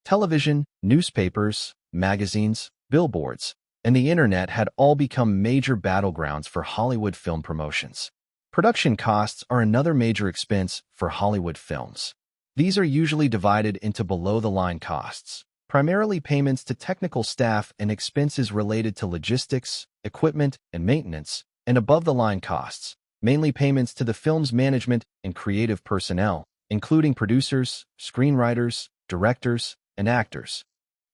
Television, newspapers, magazines, billboards, and the internet had all become major battlegrounds for Hollywood film promotions. Production costs are another major expense for Hollywood films. These are usually divided into below-the-line costs, primarily payments to technical staff and expenses related to logistics, equipment, and maintenance, and above-the-line costs, mainly payments to the film's management and creative personnel, including producers, screenwriters, directors, and actors.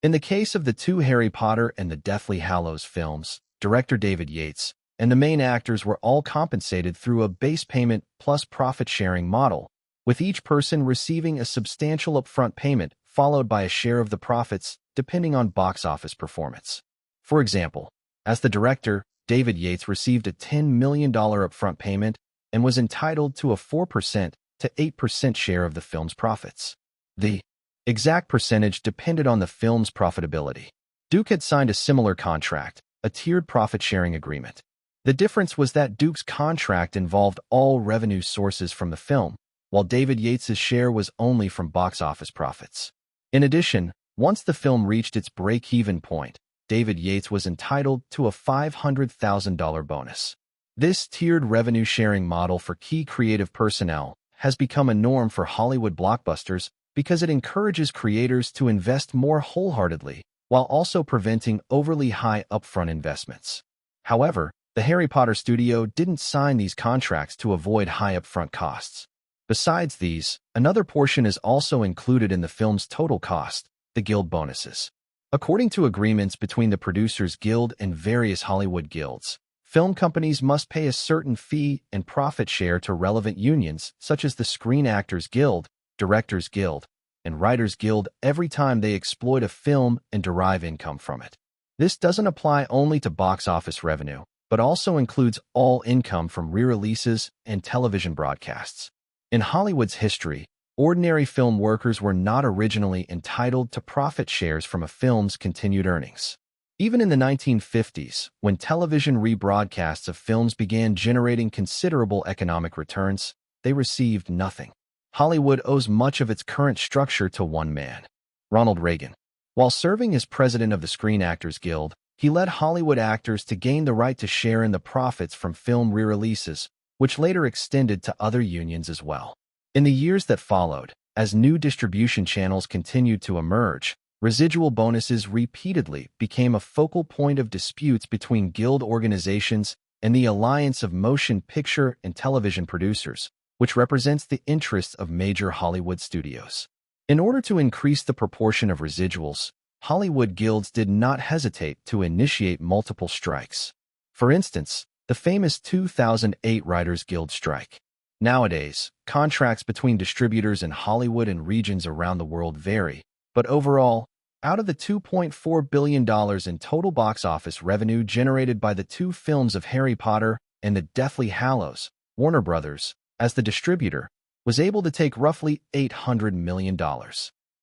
In the case of the two Harry Potter and the Deathly Hallows films, director David Yates and the main actors were all compensated through a base payment plus profit-sharing model, with each person receiving a substantial upfront payment followed by a share of the profits depending on box office performance. For example, as the director, David Yates received a $10 million upfront payment and was entitled to a 4% to 8% share of the film's profits. The exact percentage depended on the film's profitability. Duke had signed a similar contract, a tiered profit-sharing agreement. The difference was that Duke's contract involved all revenue sources from the film, while David Yates's share was only from box office profits. In addition, once the film reached its break-even point, David Yates was entitled to a $500,000 bonus. This tiered revenue-sharing model for key creative personnel has become a norm for Hollywood blockbusters because it encourages creators to invest more wholeheartedly while also preventing overly high upfront investments. However, the Harry Potter studio didn't sign these contracts to avoid high upfront costs. Besides these, another portion is also included in the film's total cost, the guild bonuses. According to agreements between the Producers Guild and various Hollywood guilds, film companies must pay a certain fee and profit share to relevant unions such as the Screen Actors Guild, Directors Guild, and Writers Guild every time they exploit a film and derive income from it. This doesn't apply only to box office revenue, but also includes all income from re-releases and television broadcasts. In Hollywood's history, ordinary film workers were not originally entitled to profit shares from a film's continued earnings. Even in the 1950s, when television rebroadcasts of films began generating considerable economic returns, they received nothing. Hollywood owes much of its current structure to one man, Ronald Reagan. While serving as president of the Screen Actors Guild, he led Hollywood actors to gain the right to share in the profits from film re-releases, which later extended to other unions as well. In the years that followed, as new distribution channels continued to emerge, residual bonuses repeatedly became a focal point of disputes between guild organizations and the Alliance of Motion Picture and Television Producers, which represents the interests of major Hollywood studios. In order to increase the proportion of residuals, Hollywood guilds did not hesitate to initiate multiple strikes. For instance, the famous 2008 Writers Guild strike. Nowadays, contracts between distributors in Hollywood and regions around the world vary, but overall, out of the $2.4 billion in total box office revenue generated by the two films of Harry Potter and the Deathly Hallows, Warner Brothers, as the distributor, was able to take roughly $800 million.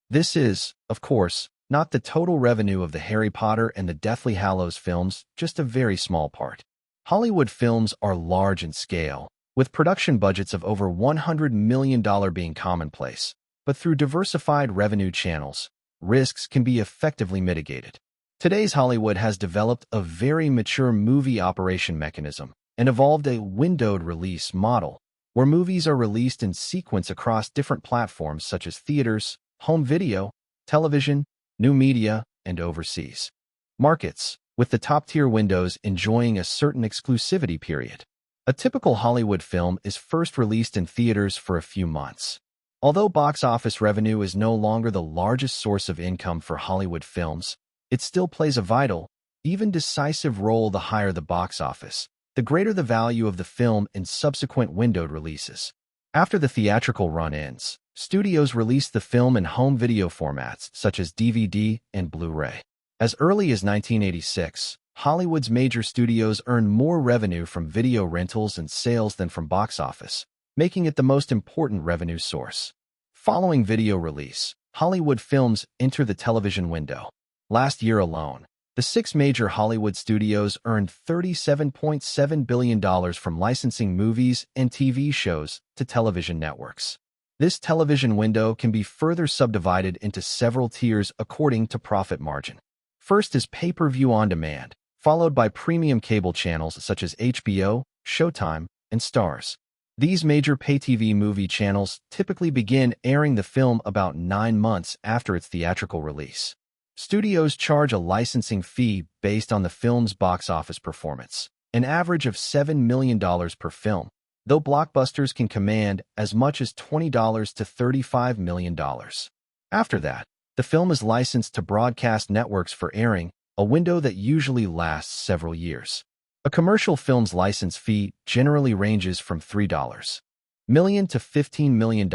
This is, of course, not the total revenue of the Harry Potter and the Deathly Hallows films, just a very small part. Hollywood films are large in scale, with production budgets of over $100 million being commonplace, but through diversified revenue channels, risks can be effectively mitigated. Today's Hollywood has developed a very mature movie operation mechanism and evolved a windowed release model, where movies are released in sequence across different platforms such as theaters, home video, television, new media, and overseas markets, with the top-tier windows enjoying a certain exclusivity period. A typical Hollywood film is first released in theaters for a few months. Although box office revenue is no longer the largest source of income for Hollywood films, it still plays a vital, even decisive role. The higher the box office, the greater the value of the film in subsequent windowed releases. After the theatrical run ends, studios release the film in home video formats such as DVD and Blu-ray. As early as 1986, Hollywood's major studios earned more revenue from video rentals and sales than from box office, making it the most important revenue source. Following video release, Hollywood films enter the television window. Last year alone, the six major Hollywood studios earned $37.7 billion from licensing movies and TV shows to television networks. This television window can be further subdivided into several tiers according to profit margin. First is pay-per-view on demand, followed by premium cable channels such as HBO, Showtime, and Starz. These major pay-TV movie channels typically begin airing the film about 9 months after its theatrical release. Studios charge a licensing fee based on the film's box office performance, an average of $7 million per film, though blockbusters can command as much as $20 to $35 million. After that, the film is licensed to broadcast networks for airing, a window that usually lasts several years. A commercial film's license fee generally ranges from $3 million to $15 million,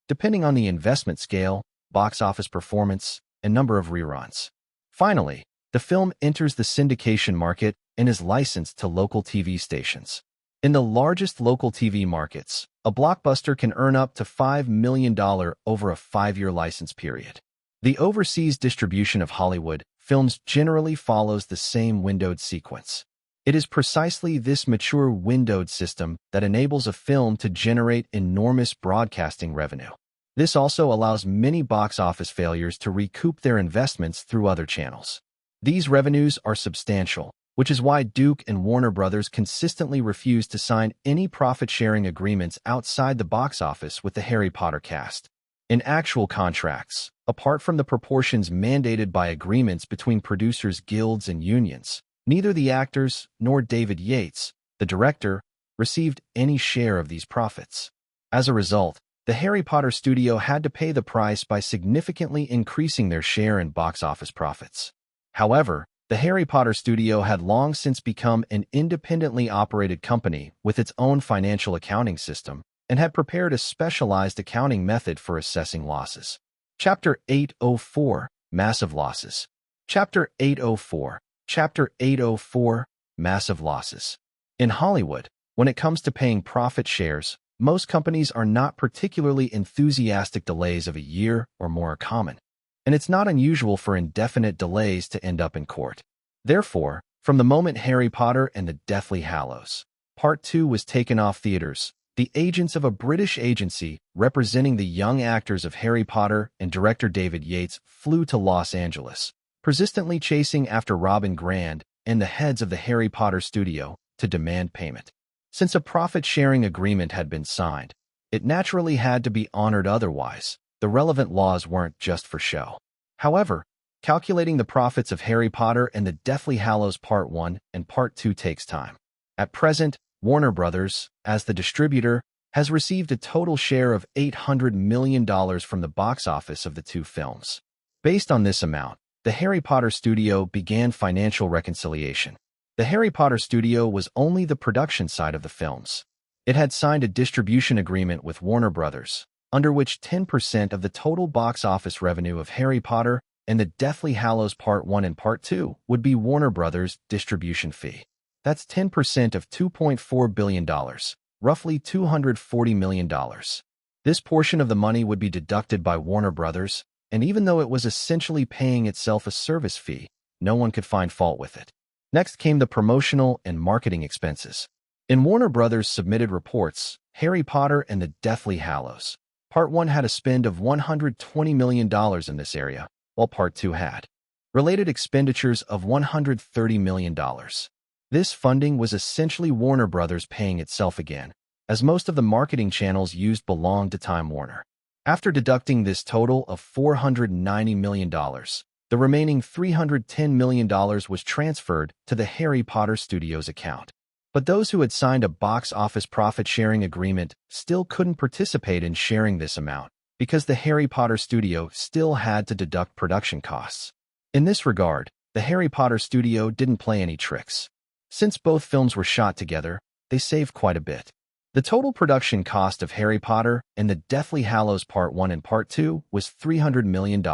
depending on the investment scale, box office performance, and number of reruns. Finally, the film enters the syndication market and is licensed to local TV stations. In the largest local TV markets, a blockbuster can earn up to $5 million over a 5-year license period. The overseas distribution of Hollywood films generally follows the same windowed sequence. It is precisely this mature windowed system that enables a film to generate enormous broadcasting revenue. This also allows many box office failures to recoup their investments through other channels. These revenues are substantial, which is why Duke and Warner Brothers consistently refuse to sign any profit-sharing agreements outside the box office with the Harry Potter cast. In actual contracts, apart from the proportions mandated by agreements between producers' guilds and unions, neither the actors nor David Yates, the director, received any share of these profits. As a result, the Harry Potter studio had to pay the price by significantly increasing their share in box office profits. However, the Harry Potter studio had long since become an independently operated company with its own financial accounting system and had prepared a specialized accounting method for assessing losses. Chapter 804, Massive Losses. Chapter 804, Massive Losses. In Hollywood, when it comes to paying profit shares, most companies are not particularly enthusiastic. Delays of a year or more are common, and it's not unusual for indefinite delays to end up in court. Therefore, from the moment Harry Potter and the Deathly Hallows Part 2 was taken off theaters, the agents of a British agency representing the young actors of Harry Potter and director David Yates flew to Los Angeles, persistently chasing after Robin Grand and the heads of the Harry Potter studio to demand payment. Since a profit-sharing agreement had been signed, it naturally had to be honored, otherwise the relevant laws weren't just for show. However, calculating the profits of Harry Potter and the Deathly Hallows Part 1 and Part 2 takes time. At present, Warner Brothers, as the distributor, has received a total share of $800 million from the box office of the two films. Based on this amount, the Harry Potter studio began financial reconciliation. The Harry Potter studio was only the production side of the films. It had signed a distribution agreement with Warner Brothers, under which 10% of the total box office revenue of Harry Potter and the Deathly Hallows Part 1 and Part 2 would be Warner Brothers' distribution fee. That's 10% of $2.4 billion, roughly $240 million. This portion of the money would be deducted by Warner Brothers, and even though it was essentially paying itself a service fee, no one could find fault with it. Next came the promotional and marketing expenses. In Warner Brothers' submitted reports, Harry Potter and the Deathly Hallows Part 1 had a spend of $120 million in this area, while Part 2 had related expenditures of $130 million. This funding was essentially Warner Brothers paying itself again, as most of the marketing channels used belonged to Time Warner. After deducting this total of $490 million, the remaining $310 million was transferred to the Harry Potter Studios account. But those who had signed a box office profit-sharing agreement still couldn't participate in sharing this amount, because the Harry Potter studio still had to deduct production costs. In this regard, the Harry Potter studio didn't play any tricks. Since both films were shot together, they saved quite a bit. The total production cost of Harry Potter and the Deathly Hallows Part 1 and Part 2 was $300 million.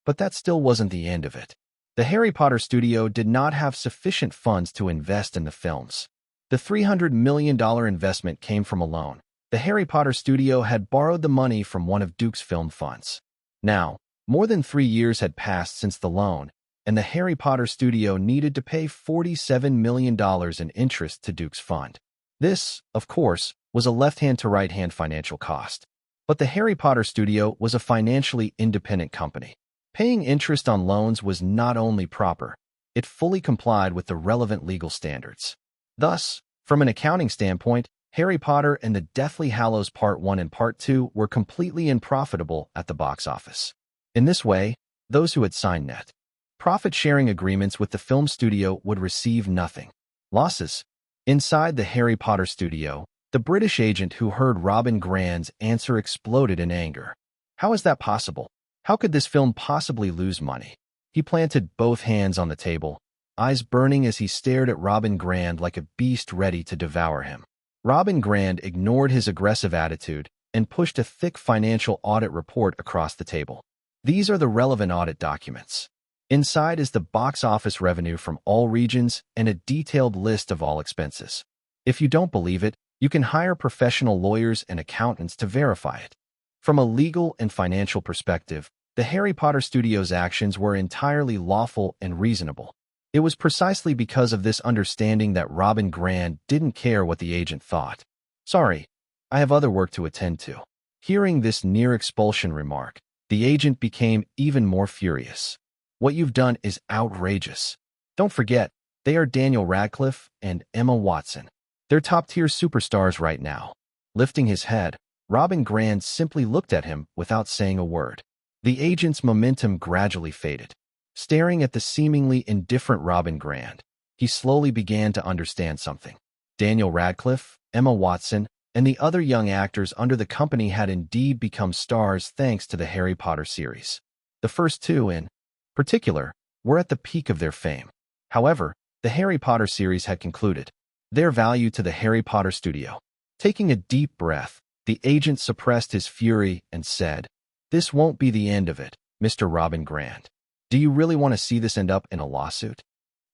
But that still wasn't the end of it. The Harry Potter studio did not have sufficient funds to invest in the films. The $300 million investment came from a loan. The Harry Potter studio had borrowed the money from one of Duke's film funds. Now, More than 3 years had passed since the loan, and the Harry Potter studio needed to pay $47 million in interest to Duke's fund. This, of course, was a left-hand to right-hand financial cost. But the Harry Potter studio was a financially independent company. Paying interest on loans was not only proper, it fully complied with the relevant legal standards. Thus, from an accounting standpoint, Harry Potter and the Deathly Hallows Part 1 and Part 2 were completely unprofitable at the box office. In this way, those who had signed net profit-sharing agreements with the film studio would receive nothing. Losses. Inside the Harry Potter studio, the British agent who heard Robin Grant's answer exploded in anger. How is that possible? How could this film possibly lose money? He planted both hands on the table, eyes burning as he stared at Robin Grant like a beast ready to devour him. Robin Grant ignored his aggressive attitude and pushed a thick financial audit report across the table. These are the relevant audit documents. Inside is the box office revenue from all regions and a detailed list of all expenses. If you don't believe it, you can hire professional lawyers and accountants to verify it. From a legal and financial perspective, the Harry Potter studio's actions were entirely lawful and reasonable. It was precisely because of this understanding that Robin Grant didn't care what the agent thought. Sorry, I have other work to attend to. Hearing this near-expulsion remark, the agent became even more furious. What you've done is outrageous. Don't forget, they are Daniel Radcliffe and Emma Watson. They're top-tier superstars right now. Lifting his head, Robin Grant simply looked at him without saying a word. The agent's momentum gradually faded. Staring at the seemingly indifferent Robin Grant, he slowly began to understand something. Daniel Radcliffe, Emma Watson, and the other young actors under the company had indeed become stars thanks to the Harry Potter series. The first two, in particular, were at the peak of their fame. However, the Harry Potter series had concluded. Their value to the Harry Potter studio. Taking a deep breath, the agent suppressed his fury and said, "This won't be the end of it, Mr. Robin Grant. Do you really want to see this end up in a lawsuit?"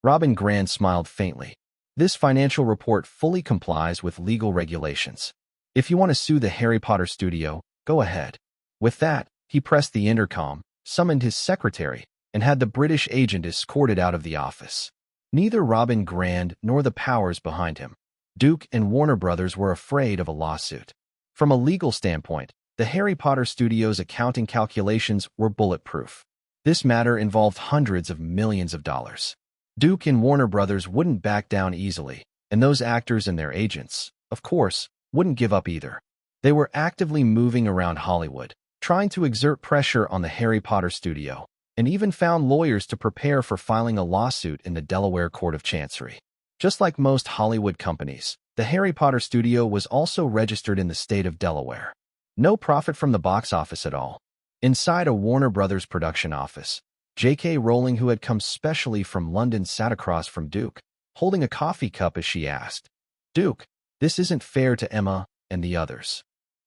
Robin Grant smiled faintly. This financial report fully complies with legal regulations. If you want to sue the Harry Potter studio, go ahead. With that, he pressed the intercom, summoned his secretary, and had the British agent escorted out of the office. Neither Robin Grant nor the powers behind him, Duke and Warner Brothers, were afraid of a lawsuit. From a legal standpoint, the Harry Potter studio's accounting calculations were bulletproof. This matter involved hundreds of millions of dollars. Duke and Warner Brothers wouldn't back down easily, and those actors and their agents, of course, wouldn't give up either. They were actively moving around Hollywood, trying to exert pressure on the Harry Potter studio, and even found lawyers to prepare for filing a lawsuit in the Delaware Court of Chancery. Just like most Hollywood companies, the Harry Potter studio was also registered in the state of Delaware. No profit from the box office at all. Inside a Warner Brothers production office, J.K. Rowling, who had come specially from London, sat across from Duke, holding a coffee cup as she asked, "Duke, this isn't fair to Emma and the others."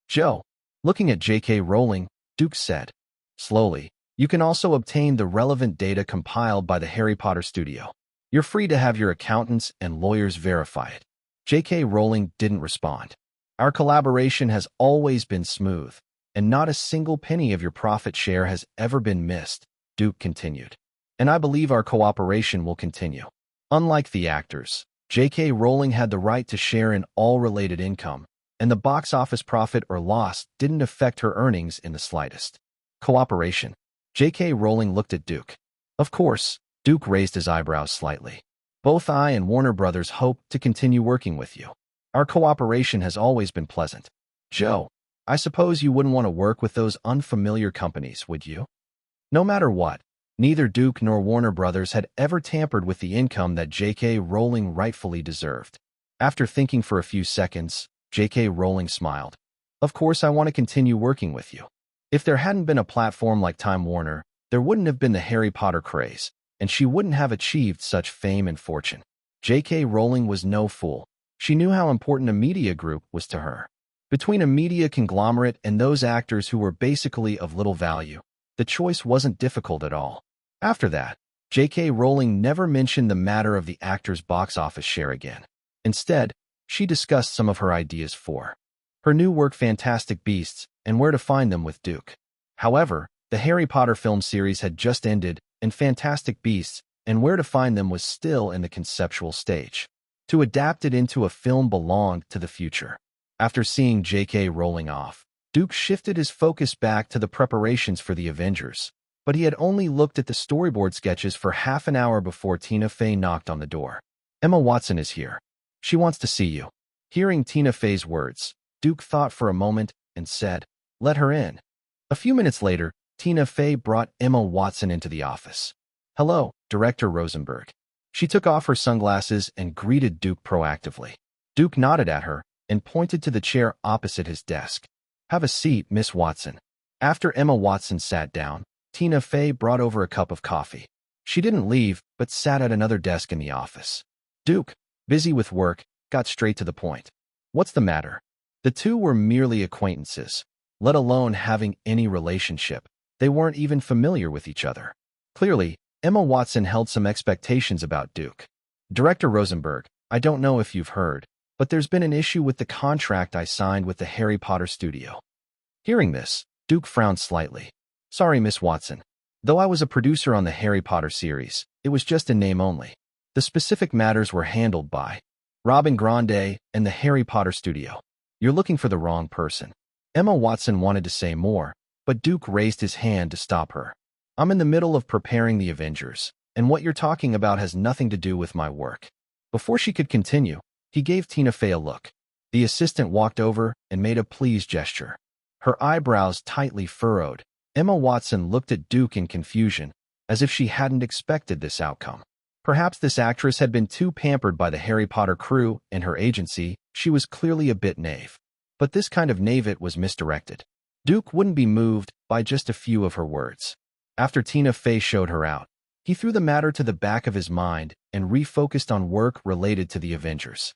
"Joe." Looking at J.K. Rowling, Duke said, slowly, "You can also obtain the relevant data compiled by the Harry Potter studio. You're free to have your accountants and lawyers verify it." J.K. Rowling didn't respond. "Our collaboration has always been smooth, and not a single penny of your profit share has ever been missed," Duke continued. "And I believe our cooperation will continue." Unlike the actors, J.K. Rowling had the right to share in all related income, and the box office profit or loss didn't affect her earnings in the slightest. Cooperation. J.K. Rowling looked at Duke. Of course, Duke raised his eyebrows slightly. "Both I and Warner Brothers hope to continue working with you. Our cooperation has always been pleasant." "Joe, I suppose you wouldn't want to work with those unfamiliar companies, would you?" No matter what, neither Duke nor Warner Brothers had ever tampered with the income that J.K. Rowling rightfully deserved. After thinking for a few seconds, J.K. Rowling smiled. "Of course I want to continue working with you. If there hadn't been a platform like Time Warner, there wouldn't have been the Harry Potter craze, and she wouldn't have achieved such fame and fortune." J.K. Rowling was no fool. She knew how important a media group was to her. Between a media conglomerate and those actors who were basically of little value, the choice wasn't difficult at all. After that, J.K. Rowling never mentioned the matter of the actors' box office share again. Instead, she discussed some of her ideas for her new work, Fantastic Beasts, and where to find them with Duke. However, The Harry Potter film series had just ended, and Fantastic Beasts and Where to Find Them was still in the conceptual stage. To adapt it into a film belonged to the future. After seeing J.K. rolling off, Duke shifted his focus back to the preparations for the Avengers. But he had only looked at the storyboard sketches for half an hour before Tina Fey knocked on the door. "Emma Watson is here. She wants to see you." Hearing Tina Fey's words, Duke thought for a moment and said, "Let her in." A few minutes later, Tina Fey brought Emma Watson into the office. "Hello, Director Rosenberg." She took off her sunglasses and greeted Duke proactively. Duke nodded at her and pointed to the chair opposite his desk. "Have a seat, Miss Watson." After Emma Watson sat down, Tina Fey brought over a cup of coffee. She didn't leave, but sat at another desk in the office. Duke, busy with work, got straight to the point. "What's the matter?" The two were merely acquaintances, let alone having any relationship. They weren't even familiar with each other. Clearly, Emma Watson held some expectations about Duke. "Director Rosenberg, I don't know if you've heard, but there's been an issue with the contract I signed with the Harry Potter studio." Hearing this, Duke frowned slightly. "Sorry, Miss Watson. Though I was a producer on the Harry Potter series, it was just in name only. The specific matters were handled by Robin Grande and the Harry Potter studio. You're looking for the wrong person." Emma Watson wanted to say more, but Duke raised his hand to stop her. "I'm in the middle of preparing the Avengers, and what you're talking about has nothing to do with my work." Before she could continue, he gave Tina Fey a look. The assistant walked over and made a pleased gesture. Her eyebrows tightly furrowed. Emma Watson looked at Duke in confusion, as if she hadn't expected this outcome. Perhaps this actress had been too pampered by the Harry Potter crew and her agency. She was clearly a bit naive. But this kind of naivete was misdirected. Duke wouldn't be moved by just a few of her words. After Tina Fey showed her out, he threw the matter to the back of his mind and refocused on work related to the Avengers.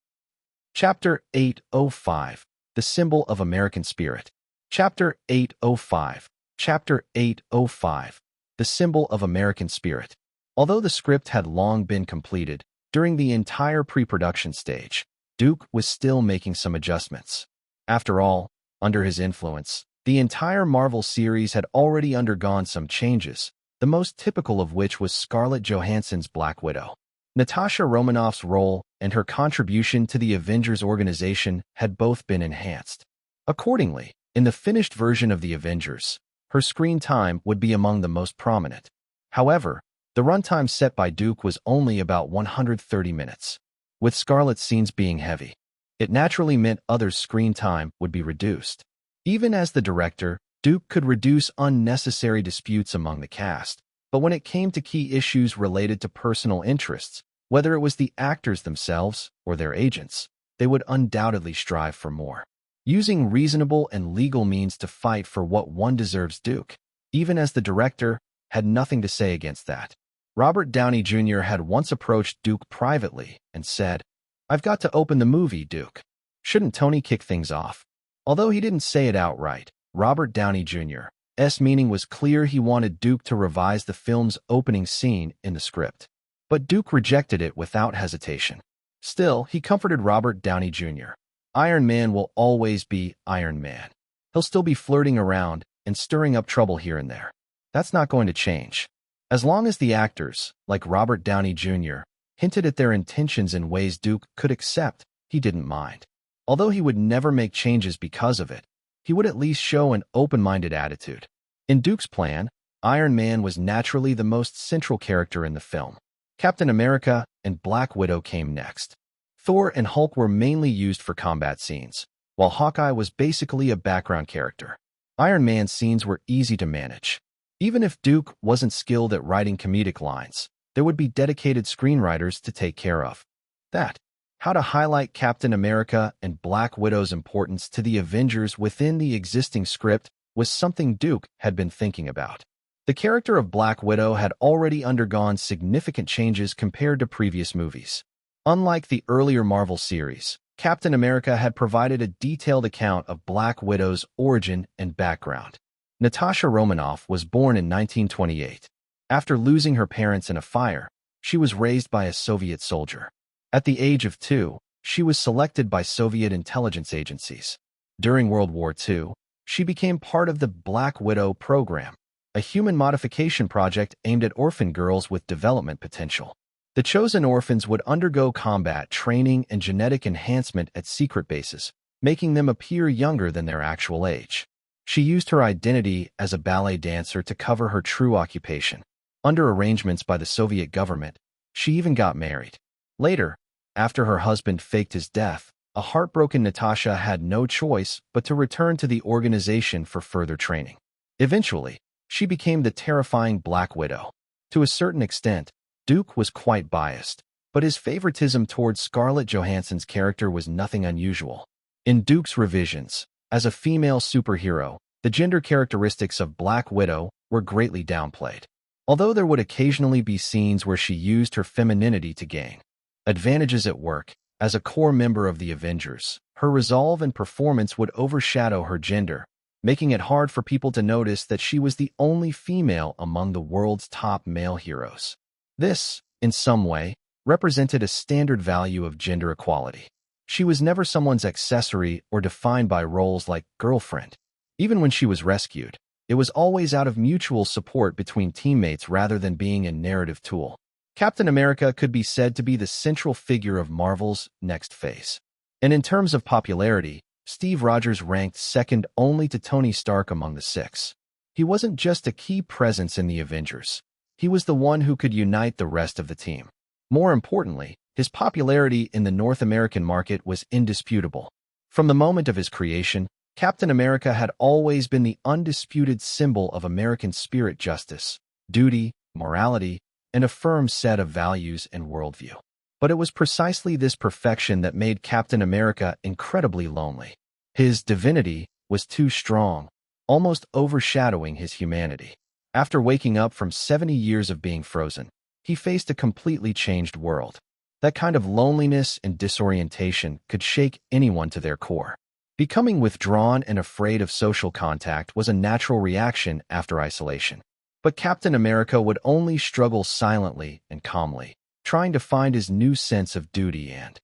Chapter 805, The Symbol of American Spirit. Chapter 805. Chapter 805, The Symbol of American Spirit. Although the script had long been completed, during the entire pre-production stage, Duke was still making some adjustments. After all, under his influence, the entire Marvel series had already undergone some changes, the most typical of which was Scarlett Johansson's Black Widow. Natasha Romanoff's role and her contribution to the Avengers organization had both been enhanced. Accordingly, in the finished version of the Avengers, her screen time would be among the most prominent. However, the runtime set by Duke was only about 130 minutes. With Scarlett's scenes being heavy, it naturally meant others' screen time would be reduced. Even as the director, Duke could reduce unnecessary disputes among the cast, but when it came to key issues related to personal interests, whether it was the actors themselves or their agents, they would undoubtedly strive for more. Using reasonable and legal means to fight for what one deserves, Duke, even as the director, had nothing to say against that. Robert Downey Jr. had once approached Duke privately and said, "I've got to open the movie, Duke. Shouldn't Tony kick things off?" Although he didn't say it outright, Robert Downey Jr.'s meaning was clear. He wanted Duke to revise the film's opening scene in the script. But Duke rejected it without hesitation. Still, he comforted Robert Downey Jr. "Iron Man will always be Iron Man. He'll still be flirting around and stirring up trouble here and there. That's not going to change. As long as the actors, like Robert Downey Jr., hinted at their intentions in ways Duke could accept, he didn't mind. Although he would never make changes because of it, he would at least show an open-minded attitude. In Duke's plan, Iron Man was naturally the most central character in the film. Captain America and Black Widow came next. Thor and Hulk were mainly used for combat scenes, while Hawkeye was basically a background character. Iron Man's scenes were easy to manage. Even if Duke wasn't skilled at writing comedic lines, there would be dedicated screenwriters to take care of that. How to highlight Captain America and Black Widow's importance to the Avengers within the existing script was something Duke had been thinking about. The character of Black Widow had already undergone significant changes compared to previous movies. Unlike the earlier Marvel series, Captain America had provided a detailed account of Black Widow's origin and background. Natasha Romanoff was born in 1928. After losing her parents in a fire, she was raised by a Soviet soldier. At the age of 2, she was selected by Soviet intelligence agencies. During World War II, she became part of the Black Widow program. a human modification project aimed at orphan girls with development potential. The chosen orphans would undergo combat training and genetic enhancement at secret bases, making them appear younger than their actual age. She used her identity as a ballet dancer to cover her true occupation. Under arrangements by the Soviet government, she even got married. Later, after her husband faked his death, a heartbroken Natasha had no choice but to return to the organization for further training. Eventually, she became the terrifying Black Widow. To a certain extent, Duke was quite biased, but his favoritism towards Scarlett Johansson's character was nothing unusual. In Duke's revisions, as a female superhero, the gender characteristics of Black Widow were greatly downplayed, although there would occasionally be scenes where she used her femininity to gain advantages at work. As a core member of the Avengers, her resolve and performance would overshadow her gender, making it hard for people to notice that she was the only female among the world's top male heroes. This, in some way, represented a standard value of gender equality. She was never someone's accessory or defined by roles like girlfriend. Even when she was rescued, it was always out of mutual support between teammates rather than being a narrative tool. Captain America could be said to be the central figure of Marvel's next phase. And in terms of popularity, Steve Rogers ranked second only to Tony Stark among the six. He wasn't just a key presence in the Avengers. He was the one who could unite the rest of the team. More importantly, his popularity in the North American market was indisputable. From the moment of his creation, Captain America had always been the undisputed symbol of American spirit, justice, duty, morality, and a firm set of values and worldview. But it was precisely this perfection that made Captain America incredibly lonely. His divinity was too strong, almost overshadowing his humanity. After waking up from 70 years of being frozen, he faced a completely changed world. That kind of loneliness and disorientation could shake anyone to their core. Becoming withdrawn and afraid of social contact was a natural reaction after isolation. But Captain America would only struggle silently and calmly, trying to find his new sense of duty and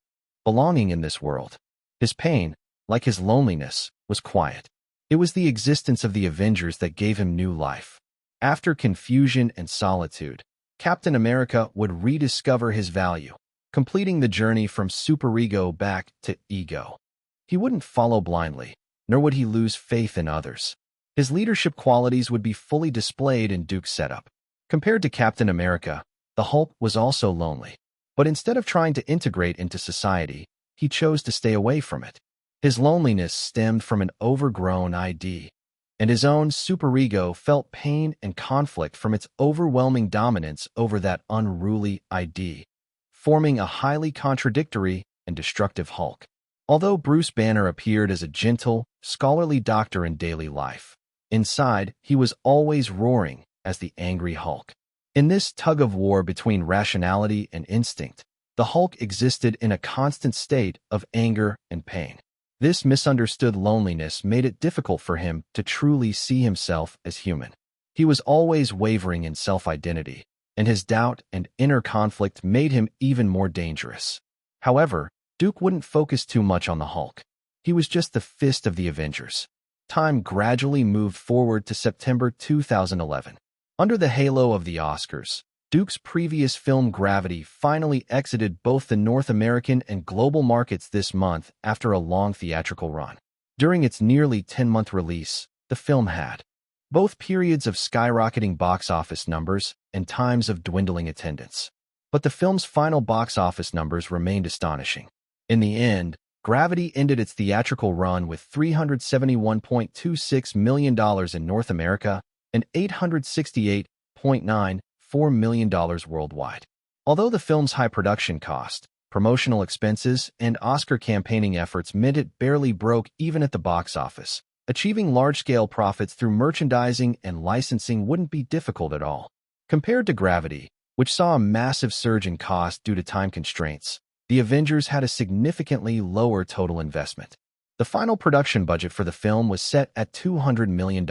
belonging in this world. His pain, like his loneliness, was quiet. It was the existence of the Avengers that gave him new life. After confusion and solitude, Captain America would rediscover his value, completing the journey from superego back to ego. He wouldn't follow blindly, nor would he lose faith in others. His leadership qualities would be fully displayed in Duke's setup. Compared to Captain America, the Hulk was also lonely. But instead of trying to integrate into society, he chose to stay away from it. His loneliness stemmed from an overgrown ID, and his own superego felt pain and conflict from its overwhelming dominance over that unruly ID, forming a highly contradictory and destructive Hulk. Although Bruce Banner appeared as a gentle, scholarly doctor in daily life, inside, he was always roaring as the angry Hulk. In this tug-of-war between rationality and instinct, the Hulk existed in a constant state of anger and pain. This misunderstood loneliness made it difficult for him to truly see himself as human. He was always wavering in self-identity, and his doubt and inner conflict made him even more dangerous. However, Duke wouldn't focus too much on the Hulk. He was just the fist of the Avengers. Time gradually moved forward to September 2011. Under the halo of the Oscars, Duke's previous film Gravity finally exited both the North American and global markets this month after a long theatrical run. During its nearly 10-month release, the film had both periods of skyrocketing box office numbers and times of dwindling attendance. But the film's final box office numbers remained astonishing. In the end, Gravity ended its theatrical run with $371.26 million in North America and $868.94 million worldwide. Although the film's high production cost, promotional expenses, and Oscar campaigning efforts meant it barely broke even at the box office, achieving large-scale profits through merchandising and licensing wouldn't be difficult at all. Compared to Gravity, which saw a massive surge in cost due to time constraints, the Avengers had a significantly lower total investment. The final production budget for the film was set at $200 million.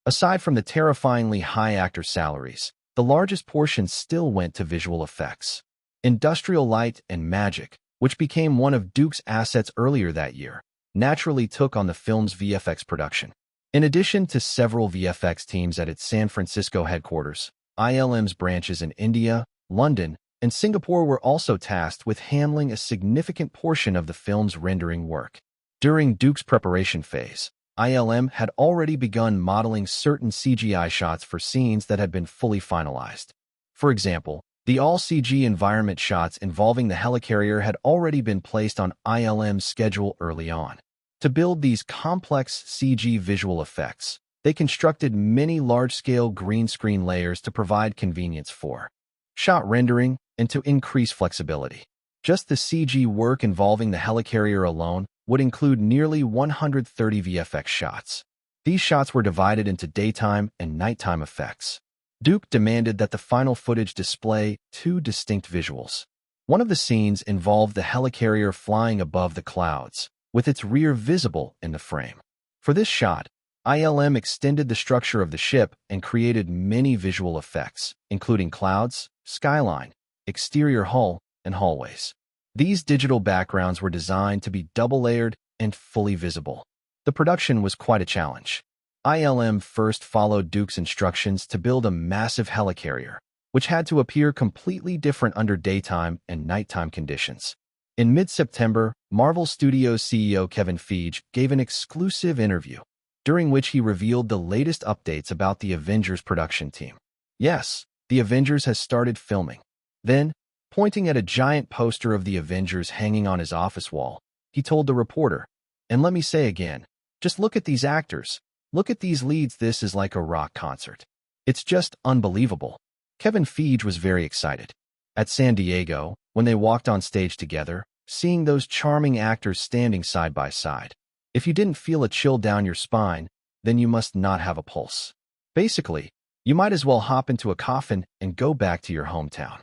Aside from the terrifyingly high actor salaries, the largest portion still went to visual effects. Industrial light and magic, which became one of Duke's assets earlier that year, naturally took on the film's VFX production. In addition to several VFX teams at its San Francisco headquarters, ILM's branches in India, London, and Singapore were also tasked with handling a significant portion of the film's rendering work. During Duke's preparation phase, ILM had already begun modeling certain CGI shots for scenes that had been fully finalized. For example, the all-CG environment shots involving the helicarrier had already been placed on ILM's schedule early on. To build these complex CG visual effects, they constructed many large-scale green screen layers to provide convenience for shot rendering and to increase flexibility. Just the CG work involving the helicarrier alone would include nearly 130 VFX shots. These shots were divided into daytime and nighttime effects. Duke demanded that the final footage display two distinct visuals. One of the scenes involved the helicarrier flying above the clouds, with its rear visible in the frame. For this shot, ILM extended the structure of the ship and created many visual effects, including clouds, skyline, exterior hull, and hallways. These digital backgrounds were designed to be double-layered and fully visible. The production was quite a challenge. ILM first followed Duke's instructions to build a massive helicarrier, which had to appear completely different under daytime and nighttime conditions. In mid-September, Marvel Studios CEO Kevin Feige gave an exclusive interview, during which he revealed the latest updates about the Avengers production team. Yes, the Avengers has started filming. Then, pointing at a giant poster of the Avengers hanging on his office wall, he told the reporter, "And let me say again, just look at these actors. Look at these leads. This is like a rock concert. It's just unbelievable." Kevin Feige was very excited. At San Diego, when they walked on stage together, seeing those charming actors standing side by side. If you didn't feel a chill down your spine, then you must not have a pulse. Basically, you might as well hop into a coffin and go back to your hometown.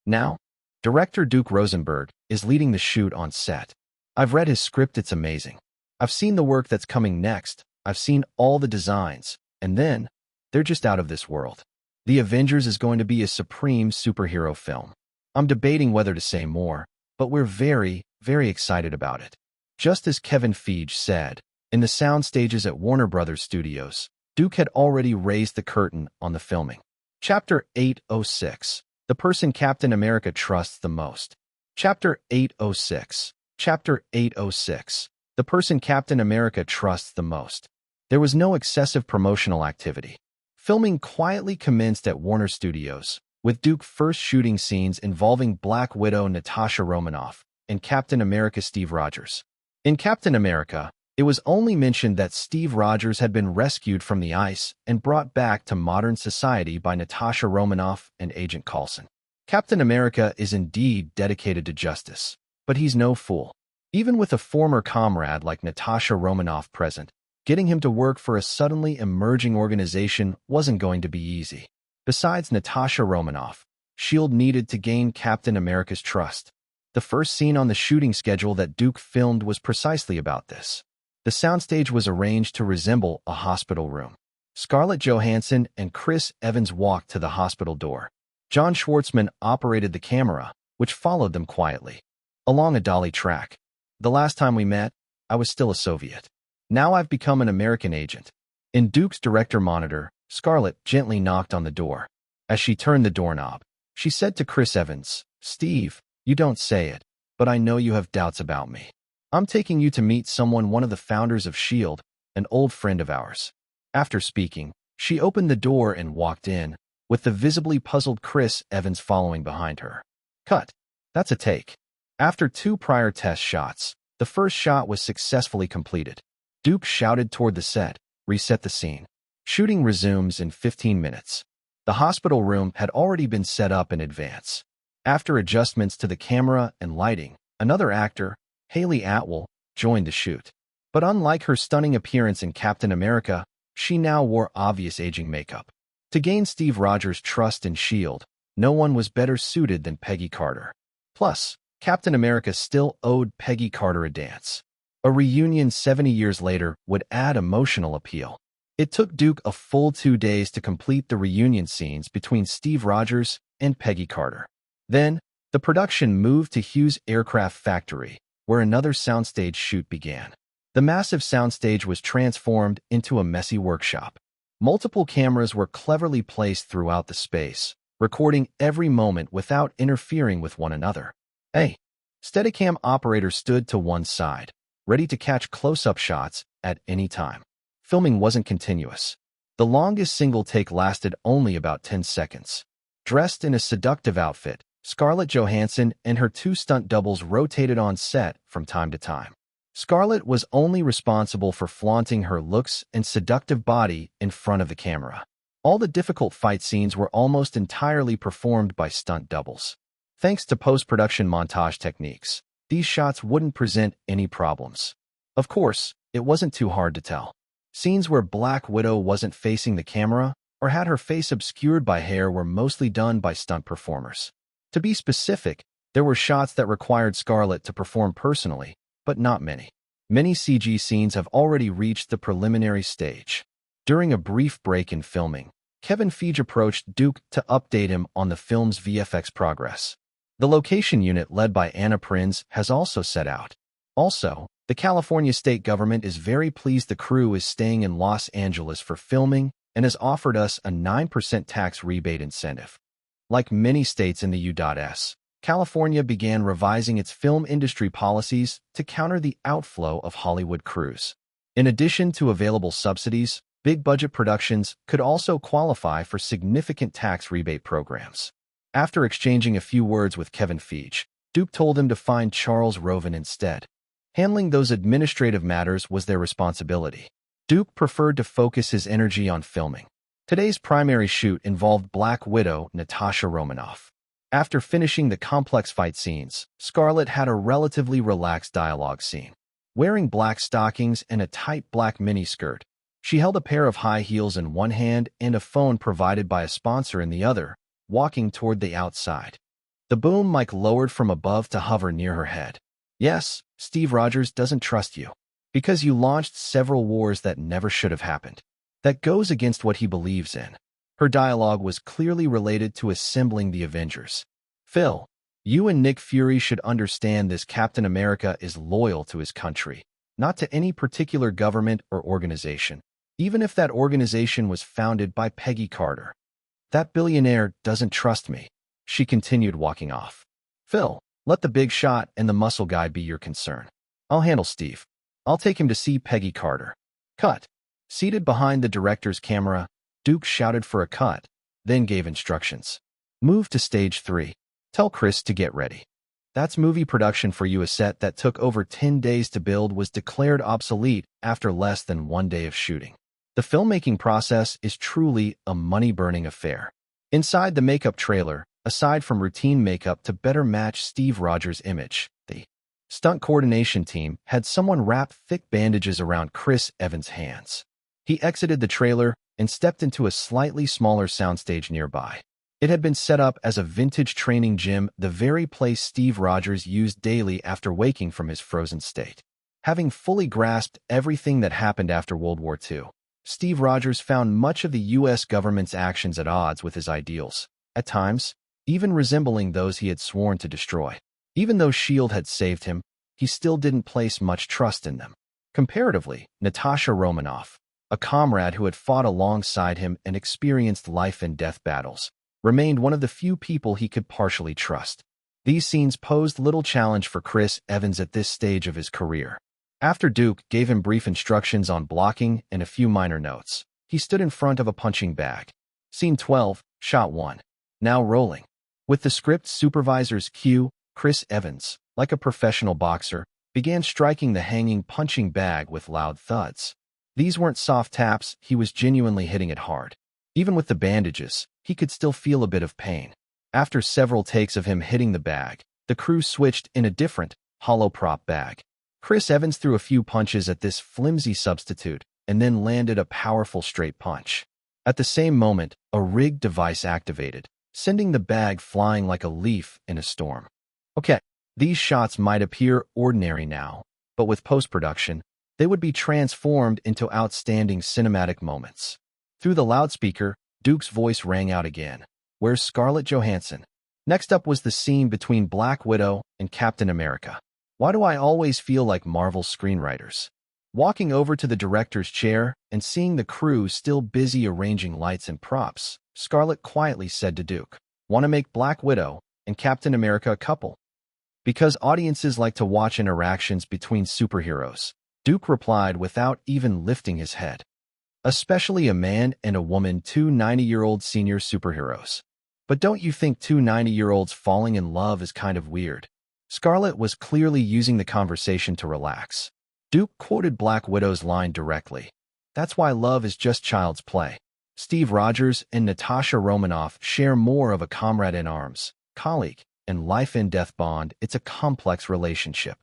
Now, director Duke Rosenberg is leading the shoot on set. I've read his script. It's amazing. I've seen the work that's coming next. I've seen all the designs, and then, they're just out of this world. The Avengers is going to be a supreme superhero film. I'm debating whether to say more, but we're very, very excited about it. Just as Kevin Feige said, in the sound stages at Warner Brothers Studios, Duke had already raised the curtain on the filming. Chapter 806. The person Captain America trusts the most. Chapter 806. Chapter 806. The person Captain America trusts the most. There was no excessive promotional activity. Filming quietly commenced at Warner Studios, with Duke first shooting scenes involving Black Widow Natasha Romanoff and Captain America Steve Rogers. In Captain America, it was only mentioned that Steve Rogers had been rescued from the ice and brought back to modern society by Natasha Romanoff and Agent Coulson. Captain America is indeed dedicated to justice, but he's no fool. Even with a former comrade like Natasha Romanoff present, getting him to work for a suddenly emerging organization wasn't going to be easy. Besides Natasha Romanoff, S.H.I.E.L.D. needed to gain Captain America's trust. The first scene on the shooting schedule that Duke filmed was precisely about this. The soundstage was arranged to resemble a hospital room. Scarlett Johansson and Chris Evans walked to the hospital door. John Schwartzman operated the camera, which followed them quietly, along a dolly track. The last time we met, I was still a Soviet. Now I've become an American agent. In Duke's director monitor, Scarlett gently knocked on the door. As she turned the doorknob, she said to Chris Evans, "Steve, you don't say it, but I know you have doubts about me. I'm taking you to meet one of the founders of S.H.I.E.L.D., an old friend of ours." After speaking, she opened the door and walked in, with the visibly puzzled Chris Evans following behind her. Cut. That's a take. After 2 prior test shots, the first shot was successfully completed. Duke shouted toward the set, "Reset the scene." Shooting resumes in 15 minutes. The hospital room had already been set up in advance. After adjustments to the camera and lighting, another actor, Haley Atwell, joined the shoot. But unlike her stunning appearance in Captain America, she now wore obvious aging makeup. To gain Steve Rogers' trust in S.H.I.E.L.D., no one was better suited than Peggy Carter. Plus, Captain America still owed Peggy Carter a dance. A reunion 70 years later would add emotional appeal. It took Duke a full 2 days to complete the reunion scenes between Steve Rogers and Peggy Carter. Then, the production moved to Hughes Aircraft Factory, where another soundstage shoot began. The massive soundstage was transformed into a messy workshop. Multiple cameras were cleverly placed throughout the space, recording every moment without interfering with one another. A Steadicam operator stood to one side, ready to catch close-up shots at any time. Filming wasn't continuous. The longest single take lasted only about 10 seconds. Dressed in a seductive outfit, Scarlett Johansson and her two stunt doubles rotated on set from time to time. Scarlett was only responsible for flaunting her looks and seductive body in front of the camera. All the difficult fight scenes were almost entirely performed by stunt doubles. Thanks to post-production montage techniques, these shots wouldn't present any problems. Of course, it wasn't too hard to tell. Scenes where Black Widow wasn't facing the camera or had her face obscured by hair were mostly done by stunt performers. To be specific, there were shots that required Scarlett to perform personally, but not many. Many CG scenes have already reached the preliminary stage. During a brief break in filming, Kevin Feige approached Duke to update him on the film's VFX progress. The location unit led by Anna Prinz has also set out. Also, the California state government is very pleased the crew is staying in Los Angeles for filming and has offered us a 9% tax rebate incentive. Like many states in the U.S., California began revising its film industry policies to counter the outflow of Hollywood crews. In addition to available subsidies, big-budget productions could also qualify for significant tax rebate programs. After exchanging a few words with Kevin Feige, Duke told him to find Charles Roven instead. Handling those administrative matters was their responsibility. Duke preferred to focus his energy on filming. Today's primary shoot involved Black Widow Natasha Romanoff. After finishing the complex fight scenes, Scarlett had a relatively relaxed dialogue scene. Wearing black stockings and a tight black miniskirt, she held a pair of high heels in one hand and a phone provided by a sponsor in the other, walking toward the outside. The boom mic lowered from above to hover near her head. Yes, Steve Rogers doesn't trust you. Because you launched several wars that never should have happened. That goes against what he believes in. Her dialogue was clearly related to assembling the Avengers. Phil, you and Nick Fury should understand this. Captain America is loyal to his country, not to any particular government or organization, even if that organization was founded by Peggy Carter. That billionaire doesn't trust me. She continued, walking off. Phil, let the big shot and the muscle guy be your concern. I'll handle Steve. I'll take him to see Peggy Carter. Cut. Seated behind the director's camera, Duke shouted for a cut, then gave instructions. Move to stage 3. Tell Chris to get ready. That's movie production for you. A set that took over 10 days to build was declared obsolete after less than 1 day of shooting. The filmmaking process is truly a money-burning affair. Inside the makeup trailer, aside from routine makeup to better match Steve Rogers' image, the stunt coordination team had someone wrap thick bandages around Chris Evans' hands. He exited the trailer and stepped into a slightly smaller soundstage nearby. It had been set up as a vintage training gym, the very place Steve Rogers used daily after waking from his frozen state. Having fully grasped everything that happened after World War II, Steve Rogers found much of the U.S. government's actions at odds with his ideals, at times, even resembling those he had sworn to destroy. Even though S.H.I.E.L.D. had saved him, he still didn't place much trust in them. Comparatively, Natasha Romanoff, a comrade who had fought alongside him and experienced life-and-death battles, remained one of the few people he could partially trust. These scenes posed little challenge for Chris Evans at this stage of his career. After Duke gave him brief instructions on blocking and a few minor notes, he stood in front of a punching bag. Scene 12, Shot 1. Now rolling. With the script supervisor's cue, Chris Evans, like a professional boxer, began striking the hanging punching bag with loud thuds. These weren't soft taps, he was genuinely hitting it hard. Even with the bandages, he could still feel a bit of pain. After several takes of him hitting the bag, the crew switched in a different, hollow prop bag. Chris Evans threw a few punches at this flimsy substitute and then landed a powerful straight punch. At the same moment, a rigged device activated, sending the bag flying like a leaf in a storm. Okay, these shots might appear ordinary now, but with post-production, they would be transformed into outstanding cinematic moments. Through the loudspeaker, Duke's voice rang out again. Where's Scarlett Johansson? Next up was the scene between Black Widow and Captain America. Why do I always feel like Marvel screenwriters? Walking over to the director's chair and seeing the crew still busy arranging lights and props, Scarlett quietly said to Duke, "Want to make Black Widow and Captain America a couple?" Because audiences like to watch interactions between superheroes, Duke replied without even lifting his head. Especially a man and a woman, two 90-year-old senior superheroes. But don't you think two 90-year-olds falling in love is kind of weird? Scarlett was clearly using the conversation to relax. Duke quoted Black Widow's line directly. "That's why love is just child's play." Steve Rogers and Natasha Romanoff share more of a comrade in arms, colleague, and life-and-death bond. It's a complex relationship.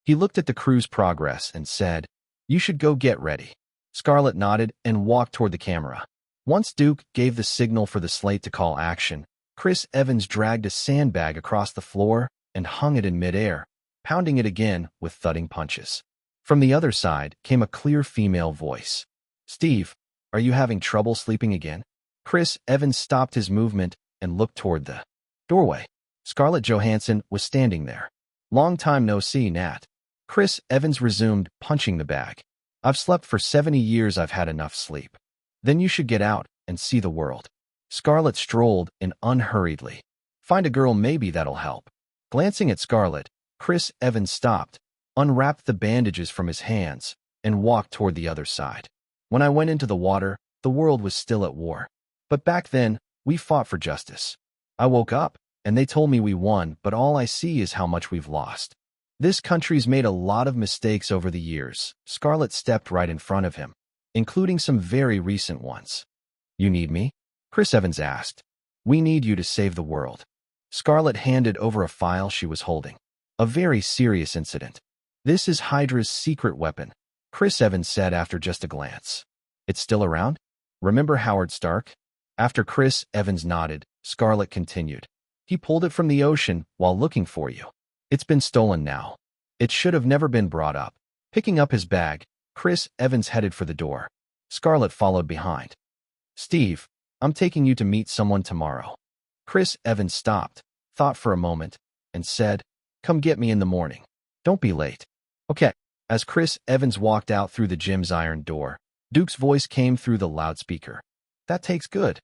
He looked at the crew's progress and said, "You should go get ready." Scarlett nodded and walked toward the camera. Once Duke gave the signal for the slate to call action, Chris Evans dragged a sandbag across the floor and hung it in midair, pounding it again with thudding punches. From the other side came a clear female voice. "Steve, are you having trouble sleeping again?" Chris Evans stopped his movement and looked toward the doorway. Scarlett Johansson was standing there. "Long time no see, Nat." Chris Evans resumed, punching the bag. "I've slept for 70 years. I've had enough sleep." "Then you should get out and see the world." Scarlett strolled in unhurriedly. "Find a girl, maybe that'll help." Glancing at Scarlett, Chris Evans stopped, unwrapped the bandages from his hands, and walked toward the other side. "When I went into the water, the world was still at war. But back then, we fought for justice. I woke up, and they told me we won, but all I see is how much we've lost. This country's made a lot of mistakes over the years." Scarlett stepped right in front of him, including some very recent ones. "You need me?" Chris Evans asked. "We need you to save the world." Scarlett handed over a file she was holding. "A very serious incident. This is Hydra's secret weapon," Chris Evans said after just a glance. "It's still around? Remember Howard Stark?" After Chris Evans nodded, Scarlett continued. "He pulled it from the ocean while looking for you. It's been stolen now. It should have never been brought up." Picking up his bag, Chris Evans headed for the door. Scarlett followed behind. "Steve, I'm taking you to meet someone tomorrow." Chris Evans stopped, thought for a moment, and said, "Come get me in the morning. Don't be late." "Okay." As Chris Evans walked out through the gym's iron door, Duke's voice came through the loudspeaker. "That takes good."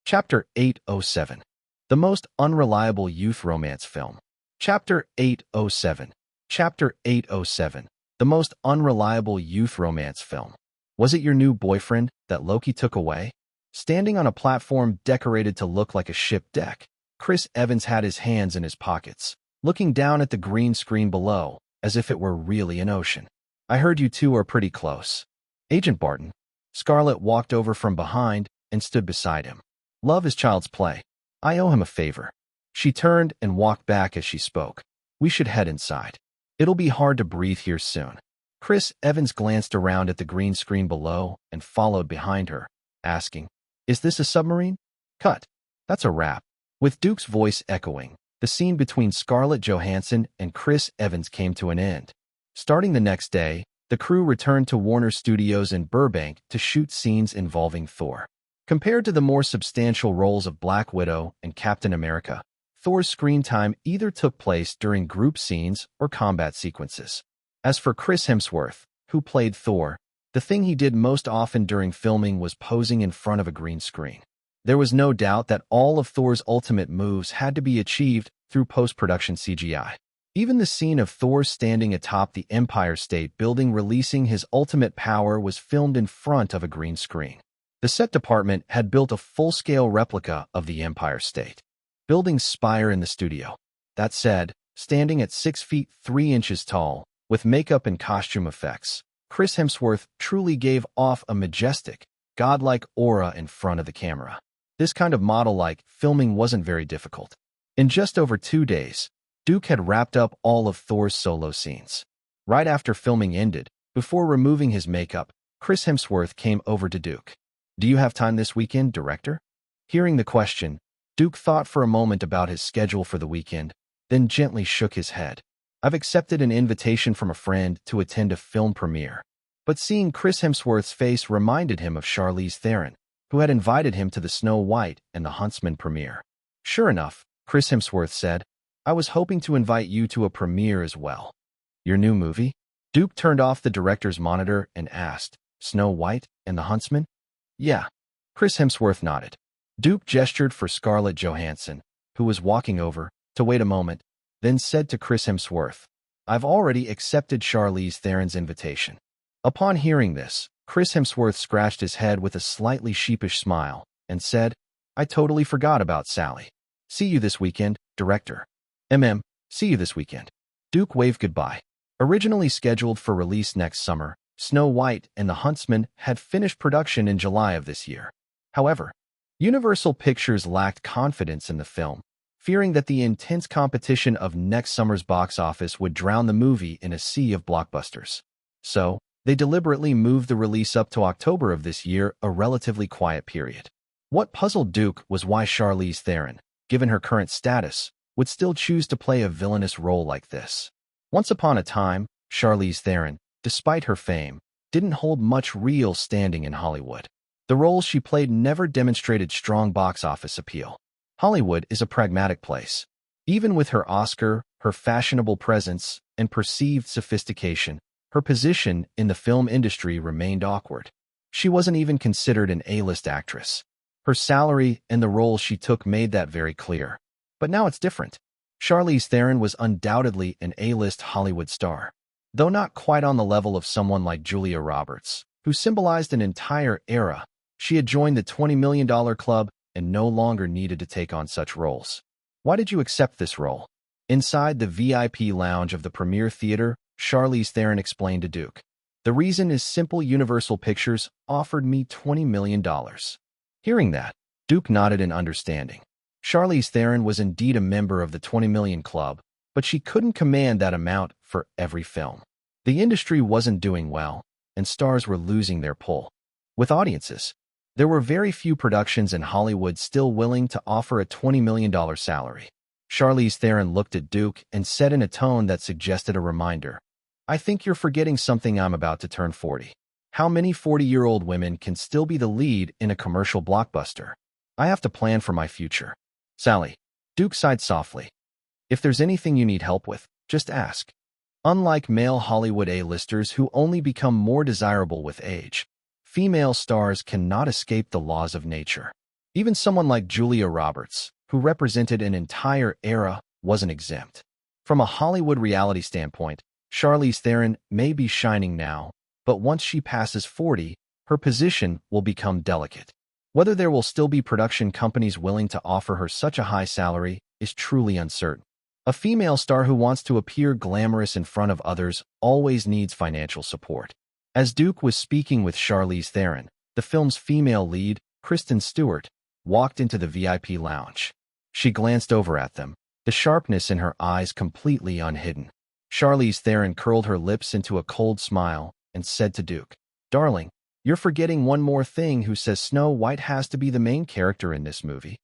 Chapter 807. The most unreliable youth romance film. Chapter 807. Chapter 807. The most unreliable youth romance film. Was it your new boyfriend that Loki took away? Standing on a platform decorated to look like a ship deck, Chris Evans had his hands in his pockets, looking down at the green screen below, as if it were really an ocean. "I heard you two are pretty close." "Agent Barton." Scarlett walked over from behind and stood beside him. "Love is child's play. I owe him a favor." She turned and walked back as she spoke. "We should head inside. It'll be hard to breathe here soon." Chris Evans glanced around at the green screen below and followed behind her, asking, "Is this a submarine?" Cut. That's a wrap. With Duke's voice echoing, the scene between Scarlett Johansson and Chris Evans came to an end. Starting the next day, the crew returned to Warner Studios in Burbank to shoot scenes involving Thor. Compared to the more substantial roles of Black Widow and Captain America, Thor's screen time either took place during group scenes or combat sequences. As for Chris Hemsworth, who played Thor, the thing he did most often during filming was posing in front of a green screen. There was no doubt that all of Thor's ultimate moves had to be achieved through post-production CGI. Even the scene of Thor standing atop the Empire State Building releasing his ultimate power was filmed in front of a green screen. The set department had built a full-scale replica of the Empire State Building's spire in the studio. That said, standing at 6 feet 3 inches tall, with makeup and costume effects, Chris Hemsworth truly gave off a majestic, godlike aura in front of the camera. This kind of model-like filming wasn't very difficult. In just over 2 days, Duke had wrapped up all of Thor's solo scenes. Right after filming ended, before removing his makeup, Chris Hemsworth came over to Duke. "Do you have time this weekend, director?" Hearing the question, Duke thought for a moment about his schedule for the weekend, then gently shook his head. "I've accepted an invitation from a friend to attend a film premiere." But seeing Chris Hemsworth's face reminded him of Charlize Theron, who had invited him to the Snow White and the Huntsman premiere. "Sure enough," Chris Hemsworth said, "I was hoping to invite you to a premiere as well." "Your new movie?" Duke turned off the director's monitor and asked, "Snow White and the Huntsman?" "Yeah." Chris Hemsworth nodded. Duke gestured for Scarlett Johansson, who was walking over, to wait a moment, then said to Chris Hemsworth, "I've already accepted Charlize Theron's invitation." Upon hearing this, Chris Hemsworth scratched his head with a slightly sheepish smile and said, "I totally forgot about Sally. See you this weekend, director." See you this weekend." Duke waved goodbye. Originally scheduled for release next summer, Snow White and the Huntsman had finished production in July of this year. However, Universal Pictures lacked confidence in the film, fearing that the intense competition of next summer's box office would drown the movie in a sea of blockbusters. So, they deliberately moved the release up to October of this year, a relatively quiet period. What puzzled Duke was why Charlize Theron, given her current status, would still choose to play a villainous role like this. Once upon a time, Charlize Theron, despite her fame, didn't hold much real standing in Hollywood. The roles she played never demonstrated strong box office appeal. Hollywood is a pragmatic place. Even with her Oscar, her fashionable presence, and perceived sophistication, her position in the film industry remained awkward. She wasn't even considered an A-list actress. Her salary and the roles she took made that very clear. But now it's different. Charlize Theron was undoubtedly an A-list Hollywood star, though not quite on the level of someone like Julia Roberts, who symbolized an entire era. She had joined the $20 million club and no longer needed to take on such roles. "Why did you accept this role?" Inside the VIP lounge of the Premiere Theater, Charlize Theron explained to Duke, "The reason is simple. Universal Pictures offered me $20 million. Hearing that, Duke nodded in understanding. Charlize Theron was indeed a member of the 20 million club, but she couldn't command that amount for every film. The industry wasn't doing well, and stars were losing their pull. With audiences, there were very few productions in Hollywood still willing to offer a $20 million salary. Charlize Theron looked at Duke and said in a tone that suggested a reminder, "I think you're forgetting something. I'm about to turn 40. How many 40-year-old women can still be the lead in a commercial blockbuster? I have to plan for my future." "Sally." Duke sighed softly. "If there's anything you need help with, just ask." Unlike male Hollywood A-listers who only become more desirable with age, female stars cannot escape the laws of nature. Even someone like Julia Roberts, who represented an entire era, wasn't exempt. From a Hollywood reality standpoint, Charlize Theron may be shining now, but once she passes 40, her position will become delicate. Whether there will still be production companies willing to offer her such a high salary is truly uncertain. A female star who wants to appear glamorous in front of others always needs financial support. As Duke was speaking with Charlize Theron, the film's female lead, Kristen Stewart, walked into the VIP lounge. She glanced over at them, the sharpness in her eyes completely unhidden. Charlize Theron curled her lips into a cold smile and said to Duke, "Darling, you're forgetting one more thing. Who says Snow White has to be the main character in this movie?"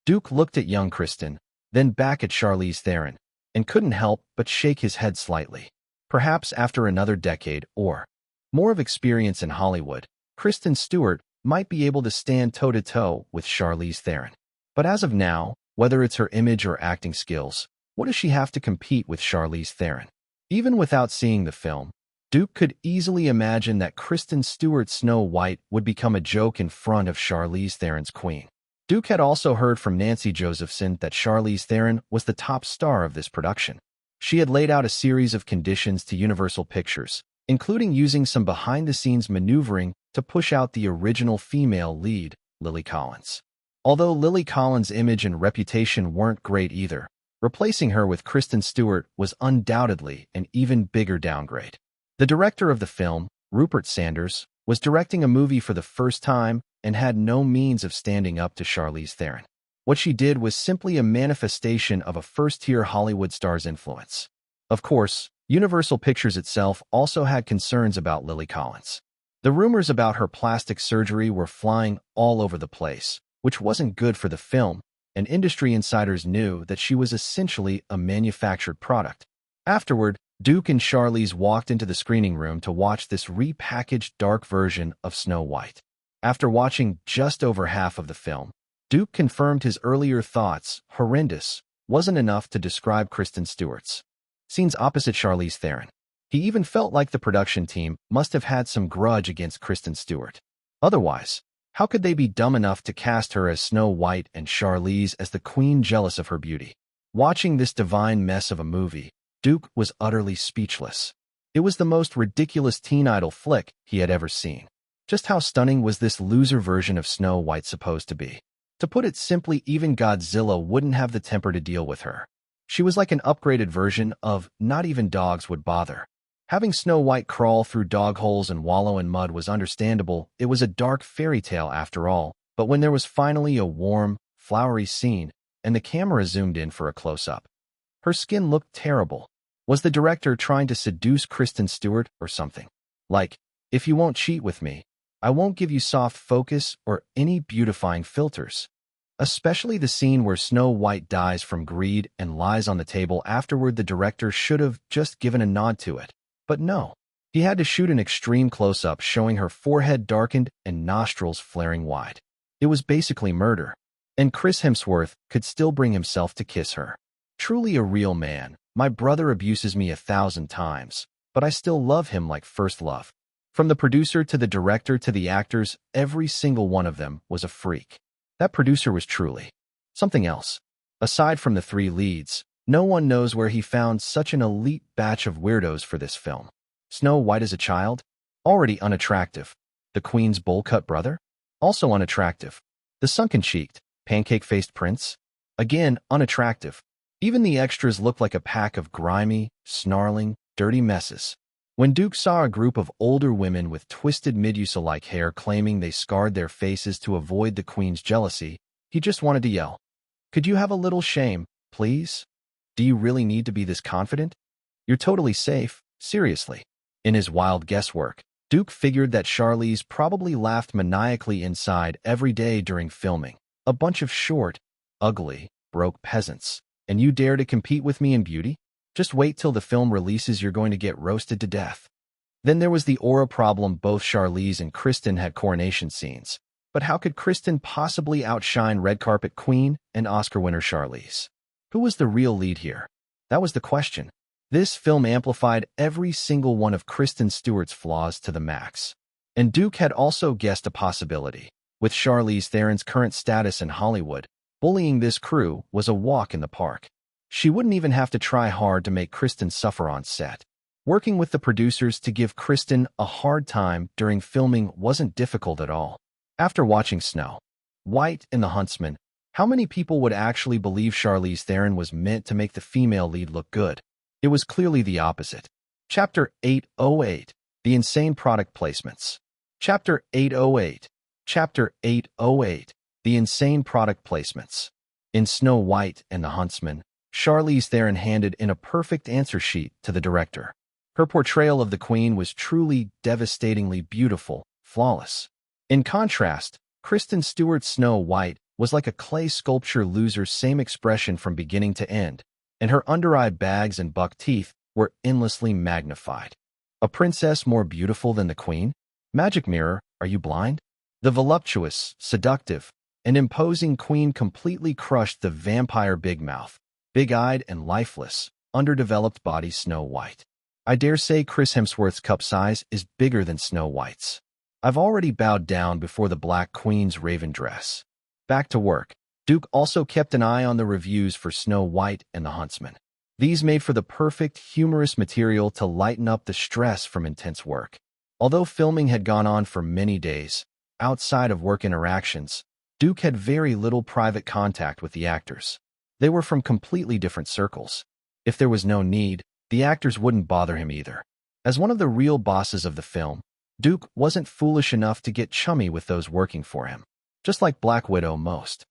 Duke looked at young Kristen, then back at Charlize Theron, and couldn't help but shake his head slightly. Perhaps after another decade or more of experience in Hollywood, Kristen Stewart might be able to stand toe-to-toe with Charlize Theron. But as of now, whether it's her image or acting skills, what does she have to compete with Charlize Theron? Even without seeing the film, Duke could easily imagine that Kristen Stewart's Snow White would become a joke in front of Charlize Theron's Queen. Duke had also heard from Nancy Josephson that Charlize Theron was the top star of this production. She had laid out a series of conditions to Universal Pictures, including using some behind-the-scenes maneuvering to push out the original female lead, Lily Collins. Although Lily Collins' image and reputation weren't great either, replacing her with Kristen Stewart was undoubtedly an even bigger downgrade. The director of the film, Rupert Sanders, was directing a movie for the first time and had no means of standing up to Charlize Theron. What she did was simply a manifestation of a first-tier Hollywood star's influence. Of course, Universal Pictures itself also had concerns about Lily Collins. The rumors about her plastic surgery were flying all over the place, which wasn't good for the film, and industry insiders knew that she was essentially a manufactured product. Afterward, Duke and Charlize walked into the screening room to watch this repackaged dark version of Snow White. After watching just over half of the film, Duke confirmed his earlier thoughts. Horrendous wasn't enough to describe Kristen Stewart's scenes opposite Charlize Theron. He even felt like the production team must have had some grudge against Kristen Stewart. Otherwise, how could they be dumb enough to cast her as Snow White and Charlize as the queen jealous of her beauty? Watching this divine mess of a movie, Duke was utterly speechless. It was the most ridiculous teen idol flick he had ever seen. Just how stunning was this loser version of Snow White supposed to be? To put it simply, even Godzilla wouldn't have the temper to deal with her. She was like an upgraded version of Not Even Dogs Would Bother. Having Snow White crawl through dog holes and wallow in mud was understandable. It was a dark fairy tale after all. But when there was finally a warm, flowery scene, and the camera zoomed in for a close-up, her skin looked terrible. Was the director trying to seduce Kristen Stewart or something? Like, if you won't cheat with me, I won't give you soft focus or any beautifying filters. Especially the scene where Snow White dies from greed and lies on the table afterward. The director should have just given a nod to it. But no, he had to shoot an extreme close-up showing her forehead darkened and nostrils flaring wide. It was basically murder. And Chris Hemsworth could still bring himself to kiss her. Truly a real man. My brother abuses me 1,000 times, but I still love him like first love. From the producer to the director to the actors, every single one of them was a freak. That producer was truly something else. Aside from the three leads, no one knows where he found such an elite batch of weirdos for this film. Snow White as a child? Already unattractive. The Queen's bowl-cut brother? Also unattractive. The sunken-cheeked, pancake-faced prince? Again, unattractive. Even the extras looked like a pack of grimy, snarling, dirty messes. When Duke saw a group of older women with twisted Medusa-like hair claiming they scarred their faces to avoid the Queen's jealousy, he just wanted to yell, "Could you have a little shame, please? Do you really need to be this confident? You're totally safe, seriously." In his wild guesswork, Duke figured that Charlize probably laughed maniacally inside every day during filming. A bunch of short, ugly, broke peasants. And you dare to compete with me in beauty? Just wait till the film releases, you're going to get roasted to death. Then there was the aura problem. Both Charlize and Kristen had coronation scenes. But how could Kristen possibly outshine red carpet queen and Oscar winner Charlize? Who was the real lead here? That was the question. This film amplified every single one of Kristen Stewart's flaws to the max. And Duke had also guessed a possibility. With Charlize Theron's current status in Hollywood, bullying this crew was a walk in the park. She wouldn't even have to try hard to make Kristen suffer on set. Working with the producers to give Kristen a hard time during filming wasn't difficult at all. After watching Snow White and the Huntsman, how many people would actually believe Charlize Theron was meant to make the female lead look good? It was clearly the opposite. Chapter 808, The Insane Product Placements. Chapter 808. Chapter 808, The Insane Product Placements. In Snow White and the Huntsman, Charlize Theron handed in a perfect answer sheet to the director. Her portrayal of the Queen was truly devastatingly beautiful, flawless. In contrast, Kristen Stewart's Snow White was like a clay sculpture loser, same expression from beginning to end, and her under-eye bags and buck teeth were endlessly magnified. A princess more beautiful than the Queen? Magic mirror, are you blind? The voluptuous, seductive, and imposing Queen completely crushed the vampire big mouth, big-eyed and lifeless, underdeveloped body Snow White. I dare say Chris Hemsworth's cup size is bigger than Snow White's. I've already bowed down before the Black Queen's raven dress. Back to work. Duke also kept an eye on the reviews for Snow White and the Huntsman. These made for the perfect, humorous material to lighten up the stress from intense work. Although filming had gone on for many days, outside of work interactions, Duke had very little private contact with the actors. They were from completely different circles. If there was no need, the actors wouldn't bother him either. As one of the real bosses of the film, Duke wasn't foolish enough to get chummy with those working for him. Just like Black Widow, most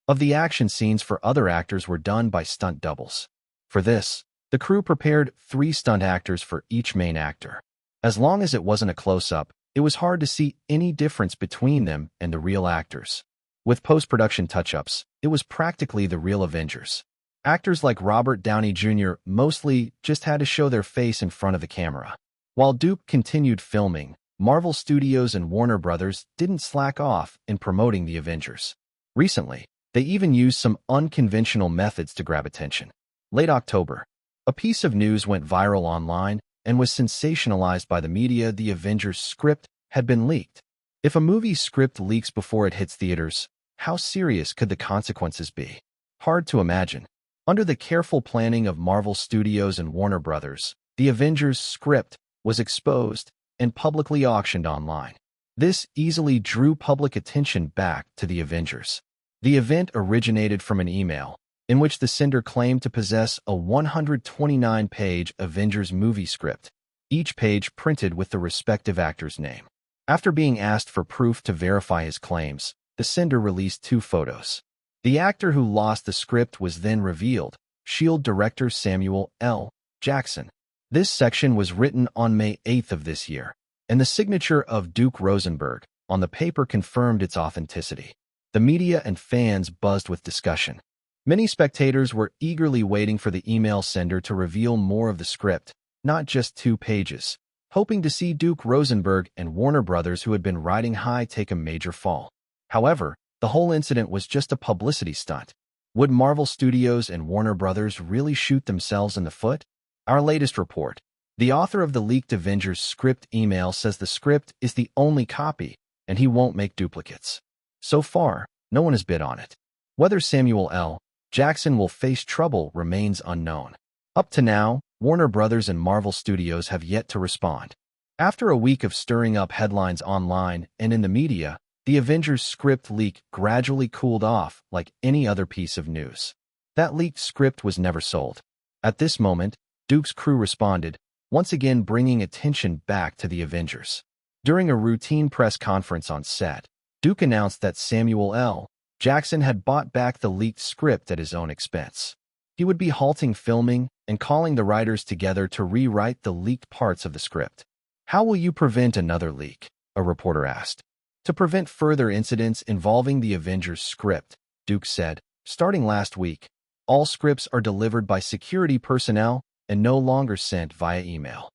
of the action scenes for other actors were done by stunt doubles. For this, the crew prepared 3 stunt actors for each main actor. As long as it wasn't a close-up, it was hard to see any difference between them and the real actors. With post-production touch-ups, it was practically the real Avengers. Actors like Robert Downey Jr. mostly just had to show their face in front of the camera. While Duke continued filming, Marvel Studios and Warner Brothers didn't slack off in promoting the Avengers. Recently, they even used some unconventional methods to grab attention. Late October, a piece of news went viral online and was sensationalized by the media. The Avengers script had been leaked. If a movie script leaks before it hits theaters, how serious could the consequences be? Hard to imagine. Under the careful planning of Marvel Studios and Warner Brothers, the Avengers script was exposed and publicly auctioned online. This easily drew public attention back to the Avengers. The event originated from an email in which the sender claimed to possess a 129-page Avengers movie script, each page printed with the respective actor's name. After being asked for proof to verify his claims, the sender released 2 photos. The actor who lost the script was then revealed, S.H.I.E.L.D. director Samuel L. Jackson. This section was written on May 8th of this year, and the signature of Duke Rosenberg on the paper confirmed its authenticity. The media and fans buzzed with discussion. Many spectators were eagerly waiting for the email sender to reveal more of the script, not just 2 pages, hoping to see Duke Rosenberg and Warner Brothers, who had been riding high, take a major fall. However, the whole incident was just a publicity stunt. Would Marvel Studios and Warner Brothers really shoot themselves in the foot? Our latest report. The author of the leaked Avengers script email says the script is the only copy, and he won't make duplicates. So far, no one has bid on it. Whether Samuel L. Jackson will face trouble remains unknown. Up to now, Warner Brothers and Marvel Studios have yet to respond. After a week of stirring up headlines online and in the media, the Avengers script leak gradually cooled off like any other piece of news. That leaked script was never sold. At this moment, Duke's crew responded, once again bringing attention back to the Avengers. During a routine press conference on set, Duke announced that Samuel L. Jackson had bought back the leaked script at his own expense. He would be halting filming and calling the writers together to rewrite the leaked parts of the script. "How will you prevent another leak?" a reporter asked. "To prevent further incidents involving the Avengers script," Duke said, "starting last week, all scripts are delivered by security personnel and no longer sent via email."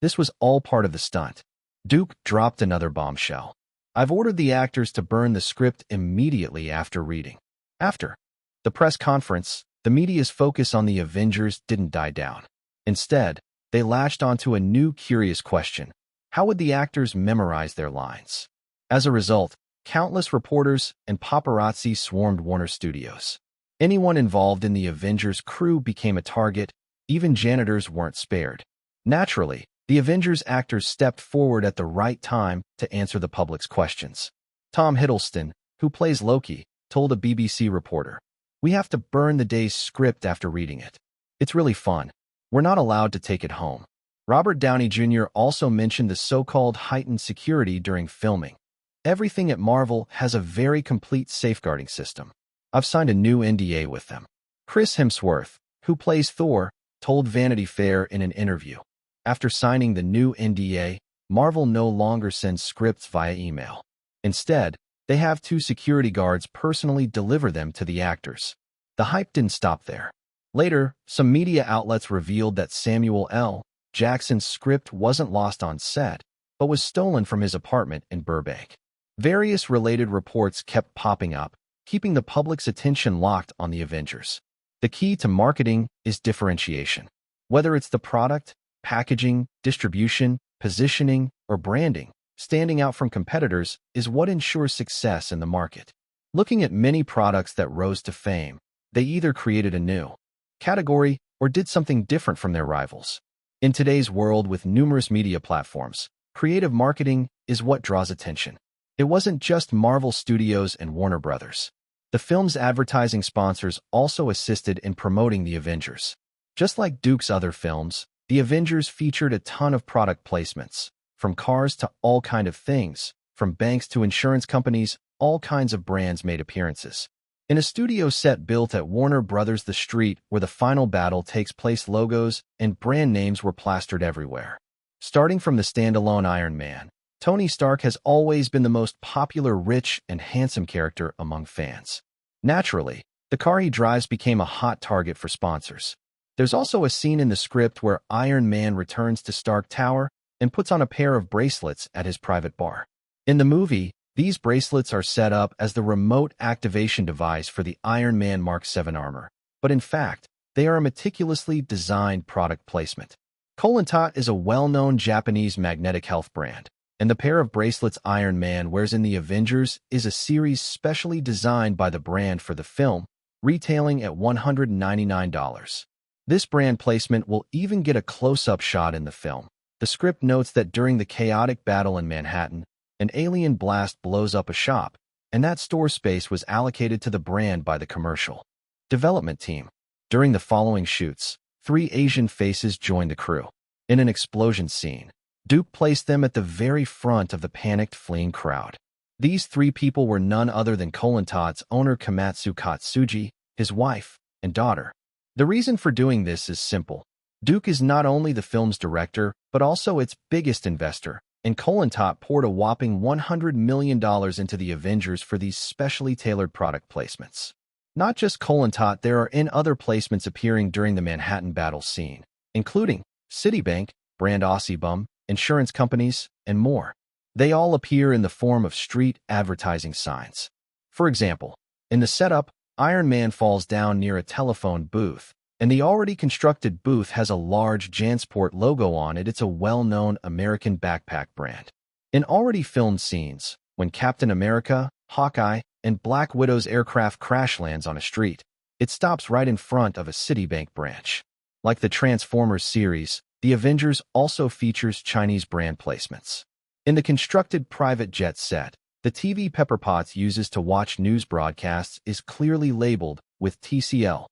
This was all part of the stunt. Duke dropped another bombshell. "I've ordered the actors to burn the script immediately after reading." After the press conference, the media's focus on the Avengers didn't die down. Instead, they latched onto a new curious question. How would the actors memorize their lines? As a result, countless reporters and paparazzi swarmed Warner Studios. Anyone involved in the Avengers crew became a target. Even janitors weren't spared. Naturally, the Avengers actors stepped forward at the right time to answer the public's questions. Tom Hiddleston, who plays Loki, told a BBC reporter, "We have to burn the day's script after reading it. It's really fun. We're not allowed to take it home." Robert Downey Jr. also mentioned the so-called heightened security during filming. "Everything at Marvel has a very complete safeguarding system. I've signed a new NDA with them." Chris Hemsworth, who plays Thor, told Vanity Fair in an interview, after signing the new NDA, Marvel no longer sends scripts via email. Instead, they have 2 security guards personally deliver them to the actors. The hype didn't stop there. Later, some media outlets revealed that Samuel L. Jackson's script wasn't lost on set, but was stolen from his apartment in Burbank. Various related reports kept popping up, keeping the public's attention locked on the Avengers. The key to marketing is differentiation. Whether it's the product, packaging, distribution, positioning, or branding, standing out from competitors is what ensures success in the market. Looking at many products that rose to fame, they either created a new category or did something different from their rivals. In today's world with numerous media platforms, creative marketing is what draws attention. It wasn't just Marvel Studios and Warner Brothers. The film's advertising sponsors also assisted in promoting the Avengers. Just like Duke's other films, the Avengers featured a ton of product placements. From cars to all kinds of things, from banks to insurance companies, all kinds of brands made appearances. In a studio set built at Warner Brothers, the street where the final battle takes place, logos and brand names were plastered everywhere. Starting from the standalone Iron Man, Tony Stark has always been the most popular, rich, and handsome character among fans. Naturally, the car he drives became a hot target for sponsors. There's also a scene in the script where Iron Man returns to Stark Tower and puts on a pair of bracelets at his private bar. In the movie, these bracelets are set up as the remote activation device for the Iron Man Mark 7 armor, but in fact, they are a meticulously designed product placement. Kolentat is a well-known Japanese magnetic health brand, and the pair of bracelets Iron Man wears in the Avengers is a series specially designed by the brand for the film, retailing at $199. This brand placement will even get a close-up shot in the film. The script notes that during the chaotic battle in Manhattan, an alien blast blows up a shop, and that store space was allocated to the brand by the commercial development team. During the following shoots, 3 Asian faces joined the crew. In an explosion scene, Duke placed them at the very front of the panicked fleeing crowd. These 3 people were none other than Kolentat's owner Komatsu Katsuji, his wife, and daughter. The reason for doing this is simple. Duke is not only the film's director, but also its biggest investor, and Kolentat poured a whopping $100 million into the Avengers for these specially tailored product placements. Not just Kolentat, there are other placements appearing during the Manhattan battle scene, including Citibank, brand Aussie Bum, insurance companies, and more. They all appear in the form of street advertising signs. For example, in the setup, Iron Man falls down near a telephone booth, and the already constructed booth has a large JanSport logo on it. It's a well-known American backpack brand. In already filmed scenes, when Captain America, Hawkeye, and Black Widow's aircraft crash lands on a street, it stops right in front of a Citibank branch. Like the Transformers series, the Avengers also features Chinese brand placements. In the constructed private jet set, the TV Pepper Potts uses to watch news broadcasts is clearly labeled with TCL.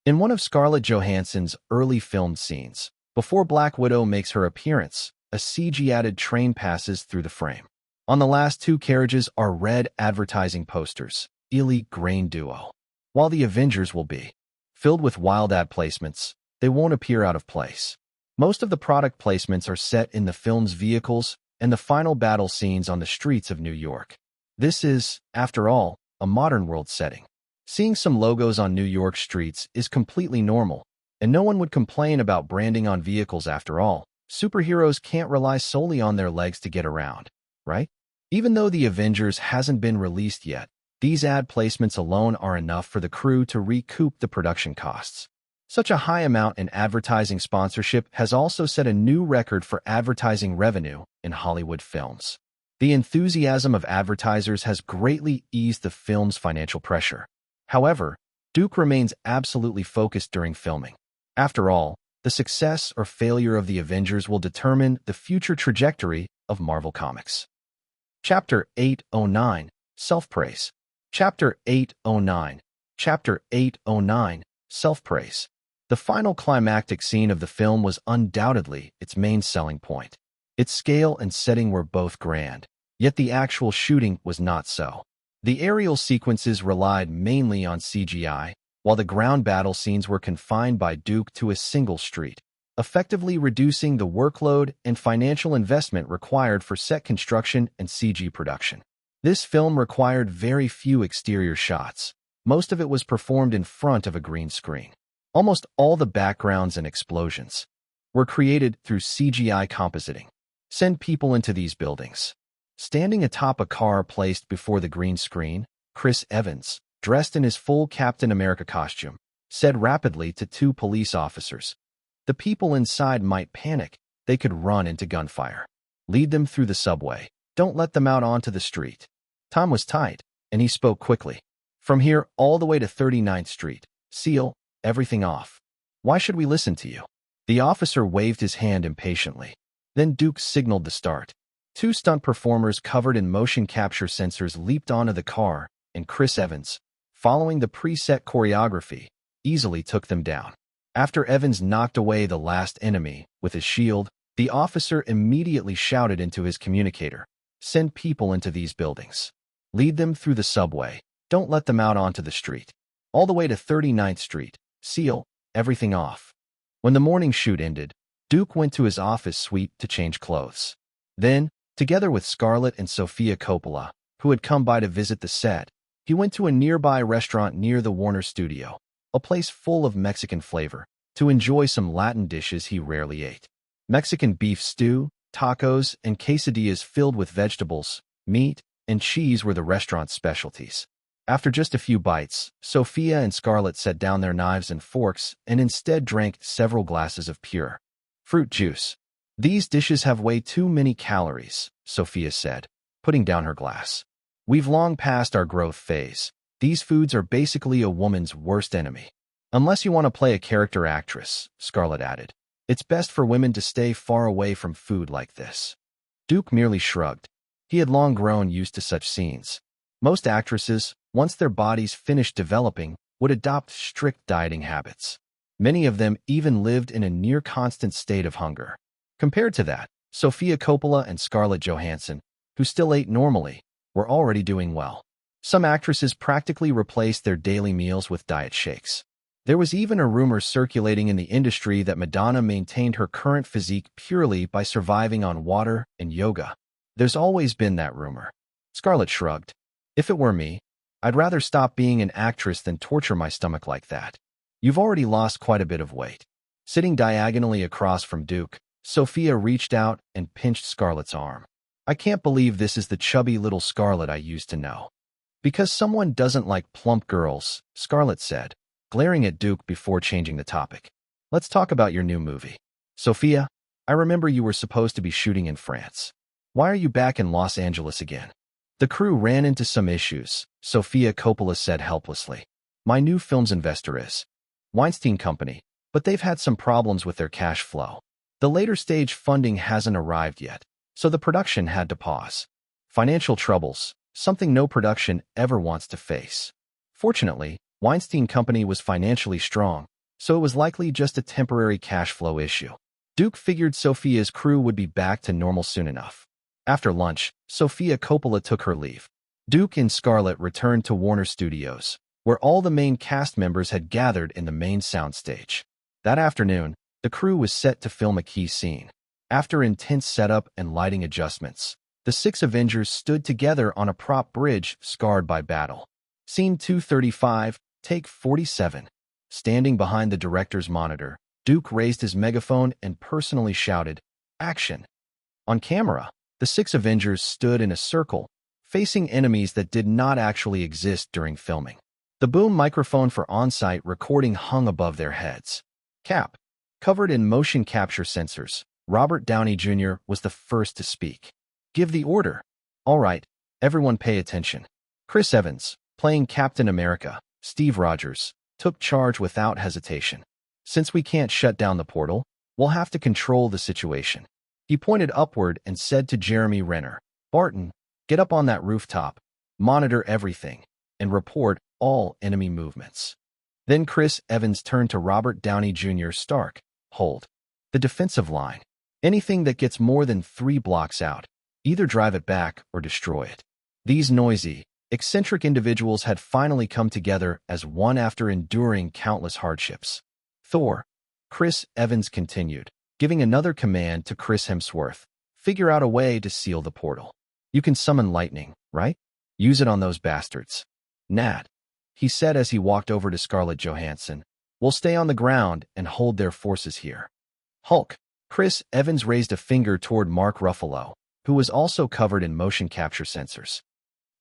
In one of Scarlett Johansson's early filmed scenes, before Black Widow makes her appearance, a CG-added train passes through the frame. On the last 2 carriages are red advertising posters, Elite Grain Duo. While the Avengers will be filled with wild ad placements, they won't appear out of place. Most of the product placements are set in the film's vehicles and the final battle scenes on the streets of New York. This is, after all, a modern world setting. Seeing some logos on New York streets is completely normal, and no one would complain about branding on vehicles after all. Superheroes can't rely solely on their legs to get around, right? Even though The Avengers hasn't been released yet, these ad placements alone are enough for the crew to recoup the production costs. Such a high amount in advertising sponsorship has also set a new record for advertising revenue in Hollywood films. The enthusiasm of advertisers has greatly eased the film's financial pressure. However, Duke remains absolutely focused during filming. After all, the success or failure of The Avengers will determine the future trajectory of Marvel Comics. Chapter 809, Self-Praise. Chapter 809. Chapter 809, Self-Praise. The final climactic scene of the film was undoubtedly its main selling point. Its scale and setting were both grand, yet the actual shooting was not so. The aerial sequences relied mainly on CGI, while the ground battle scenes were confined by Duke to a single street, effectively reducing the workload and financial investment required for set construction and CG production. This film required very few exterior shots. Most of it was performed in front of a green screen. Almost all the backgrounds and explosions were created through CGI compositing. Send people into these buildings. Standing atop a car placed before the green screen, Chris Evans, dressed in his full Captain America costume, said rapidly to 2 police officers, "The people inside might panic. They could run into gunfire. Lead them through the subway. Don't let them out onto the street." Time was tight, and he spoke quickly. "From here all the way to 39th Street. Seal everything off. Why should we listen to you?" The officer waved his hand impatiently. Then Duke signaled the start. 2 stunt performers covered in motion capture sensors leaped onto the car, and Chris Evans, following the preset choreography, easily took them down. After Evans knocked away the last enemy with his shield, the officer immediately shouted into his communicator, "Send people into these buildings. Lead them through the subway. Don't let them out onto the street. All the way to 39th Street. Seal everything off." When the morning shoot ended, Duke went to his office suite to change clothes. Then, together with Scarlett and Sofia Coppola, who had come by to visit the set, he went to a nearby restaurant near the Warner Studio, a place full of Mexican flavor, to enjoy some Latin dishes he rarely ate. Mexican beef stew, tacos, and quesadillas filled with vegetables, meat, and cheese were the restaurant's specialties. After just a few bites, Sophia and Scarlett set down their knives and forks and instead drank several glasses of pure Fruit juice. These dishes have way too many calories, Sophia said, putting down her glass. We've long passed our growth phase. These foods are basically a woman's worst enemy. Unless you want to play a character actress, Scarlett added. It's best for women to stay far away from food like this. Duke merely shrugged. He had long grown used to such scenes. Most actresses, once their bodies finished developing, would adopt strict dieting habits. Many of them even lived in a near-constant state of hunger. Compared to that, Sofia Coppola and Scarlett Johansson, who still ate normally, were already doing well. Some actresses practically replaced their daily meals with diet shakes. There was even a rumor circulating in the industry that Madonna maintained her current physique purely by surviving on water and yoga. There's always been that rumor. Scarlett shrugged. If it were me, I'd rather stop being an actress than torture my stomach like that. You've already lost quite a bit of weight. Sitting diagonally across from Duke, Sophia reached out and pinched Scarlett's arm. I can't believe this is the chubby little Scarlett I used to know. Because someone doesn't like plump girls, Scarlett said, glaring at Duke before changing the topic. Let's talk about your new movie. Sophia, I remember you were supposed to be shooting in France. Why are you back in Los Angeles again? The crew ran into some issues, Sofia Coppola said helplessly. My new film's investor is Weinstein Company, but they've had some problems with their cash flow. The later stage funding hasn't arrived yet, so the production had to pause. Financial troubles, something no production ever wants to face. Fortunately, Weinstein Company was financially strong, so it was likely just a temporary cash flow issue. Duke figured Sophia's crew would be back to normal soon enough. After lunch, Sofia Coppola took her leave. Duke and Scarlett returned to Warner Studios, where all the main cast members had gathered in the main soundstage. That afternoon, the crew was set to film a key scene. After intense setup and lighting adjustments, the 6 Avengers stood together on a prop bridge scarred by battle. Scene 235, take 47. Standing behind the director's monitor, Duke raised his megaphone and personally shouted, "Action!" On camera, the 6 Avengers stood in a circle, facing enemies that did not actually exist during filming. The boom microphone for on-site recording hung above their heads. Cap, covered in motion capture sensors, Robert Downey Jr. was the first to speak. Give the order. All right, everyone pay attention. Chris Evans, playing Captain America, Steve Rogers, took charge without hesitation. Since we can't shut down the portal, we'll have to control the situation. He pointed upward and said to Jeremy Renner, Barton, get up on that rooftop, monitor everything, and report all enemy movements. Then Chris Evans turned to Robert Downey Jr. Stark, hold the defensive line. Anything that gets more than 3 blocks out, either drive it back or destroy it. These noisy, eccentric individuals had finally come together as one after enduring countless hardships. Thor, Chris Evans continued, giving another command to Chris Hemsworth, figure out a way to seal the portal. You can summon lightning, right? Use it on those bastards. Nat, he said as he walked over to Scarlett Johansson, we'll stay on the ground and hold their forces here. Hulk, Chris Evans raised a finger toward Mark Ruffalo, who was also covered in motion capture sensors.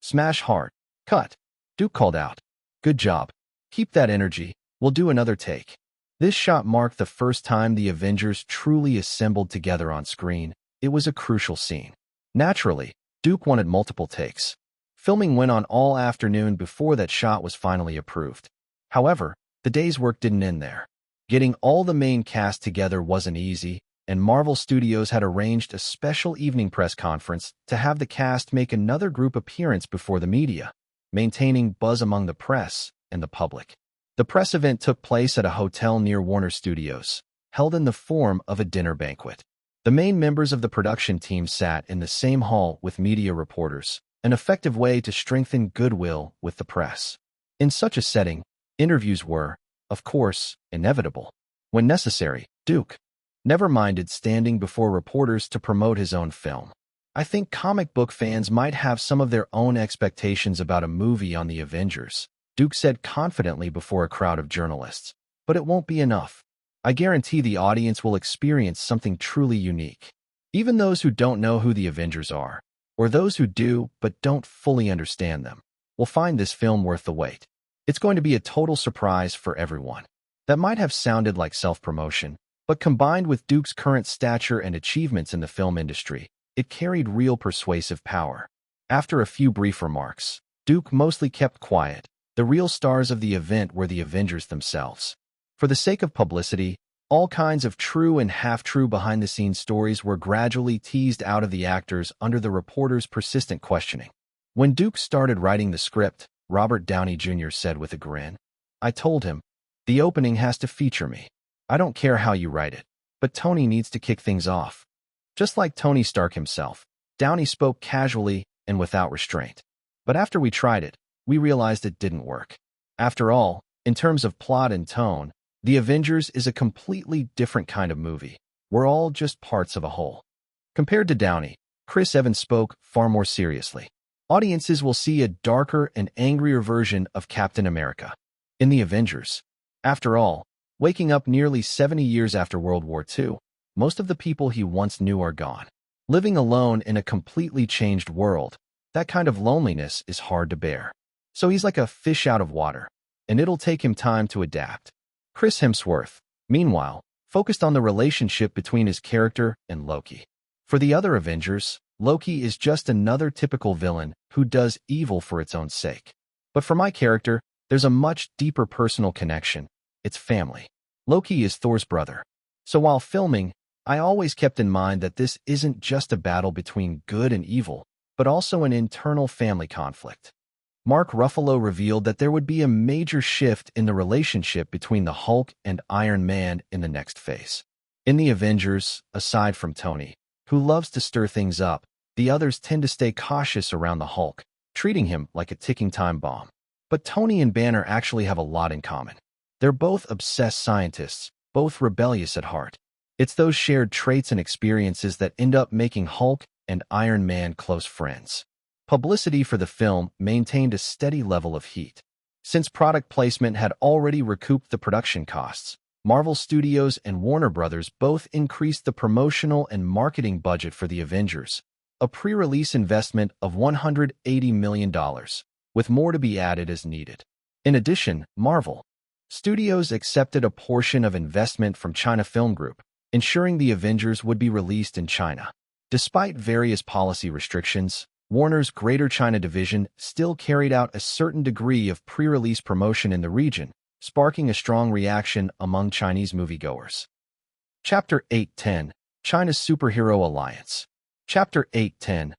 Smash hard. Cut. Duke called out. Good job. Keep that energy. We'll do another take. This shot marked the first time the Avengers truly assembled together on screen. It was a crucial scene. Naturally, Duke wanted multiple takes. Filming went on all afternoon before that shot was finally approved. However, the day's work didn't end there. Getting all the main cast together wasn't easy, and Marvel Studios had arranged a special evening press conference to have the cast make another group appearance before the media, maintaining buzz among the press and the public. The press event took place at a hotel near Warner Studios, held in the form of a dinner banquet. The main members of the production team sat in the same hall with media reporters, an effective way to strengthen goodwill with the press. In such a setting, interviews were, of course, inevitable. When necessary, Duke never minded standing before reporters to promote his own film. I think comic book fans might have some of their own expectations about a movie on the Avengers, Duke said confidently before a crowd of journalists. But it won't be enough. I guarantee the audience will experience something truly unique. Even those who don't know who the Avengers are, or those who do but don't fully understand them, will find this film worth the wait. It's going to be a total surprise for everyone. That might have sounded like self-promotion, But combined with Duke's current stature and achievements in the film industry, it carried real persuasive power. After a few brief remarks, Duke mostly kept quiet. The real stars of the event were the Avengers themselves. For the sake of publicity, all kinds of true and half-true behind-the-scenes stories were gradually teased out of the actors under the reporters' persistent questioning. When Duke started writing the script, Robert Downey Jr. said with a grin, "I told him, the opening has to feature me. I don't care how you write it, but Tony needs to kick things off." Just like Tony Stark himself, Downey spoke casually and without restraint. But after we tried it, we realized it didn't work. After all, in terms of plot and tone, The Avengers is a completely different kind of movie. We're all just parts of a whole. Compared to Downey, Chris Evans spoke far more seriously. Audiences will see a darker and angrier version of Captain America in The Avengers. After all, waking up nearly 70 years after World War II, most of the people he once knew are gone. Living alone in a completely changed world, that kind of loneliness is hard to bear. So he's like a fish out of water, and it'll take him time to adapt. Chris Hemsworth, meanwhile, focused on the relationship between his character and Loki. For the other Avengers, Loki is just another typical villain who does evil for its own sake. But for my character, there's a much deeper personal connection. It's family. Loki is Thor's brother. So while filming, I always kept in mind that this isn't just a battle between good and evil, but also an internal family conflict. Mark Ruffalo revealed that there would be a major shift in the relationship between the Hulk and Iron Man in the next phase. In the Avengers, aside from Tony, who loves to stir things up, the others tend to stay cautious around the Hulk, treating him like a ticking time bomb. But Tony and Banner actually have a lot in common. They're both obsessed scientists, both rebellious at heart. It's those shared traits and experiences that end up making Hulk and Iron Man close friends. Publicity for the film maintained a steady level of heat. Since product placement had already recouped the production costs, Marvel Studios and Warner Brothers both increased the promotional and marketing budget for The Avengers, a pre-release investment of $180 million, with more to be added as needed. In addition, Marvel Studios accepted a portion of investment from China Film Group, ensuring The Avengers would be released in China. Despite various policy restrictions, Warner's Greater China division still carried out a certain degree of pre-release promotion in the region, sparking a strong reaction among Chinese moviegoers. Chapter 810, China's Superhero Alliance. Chapter 810,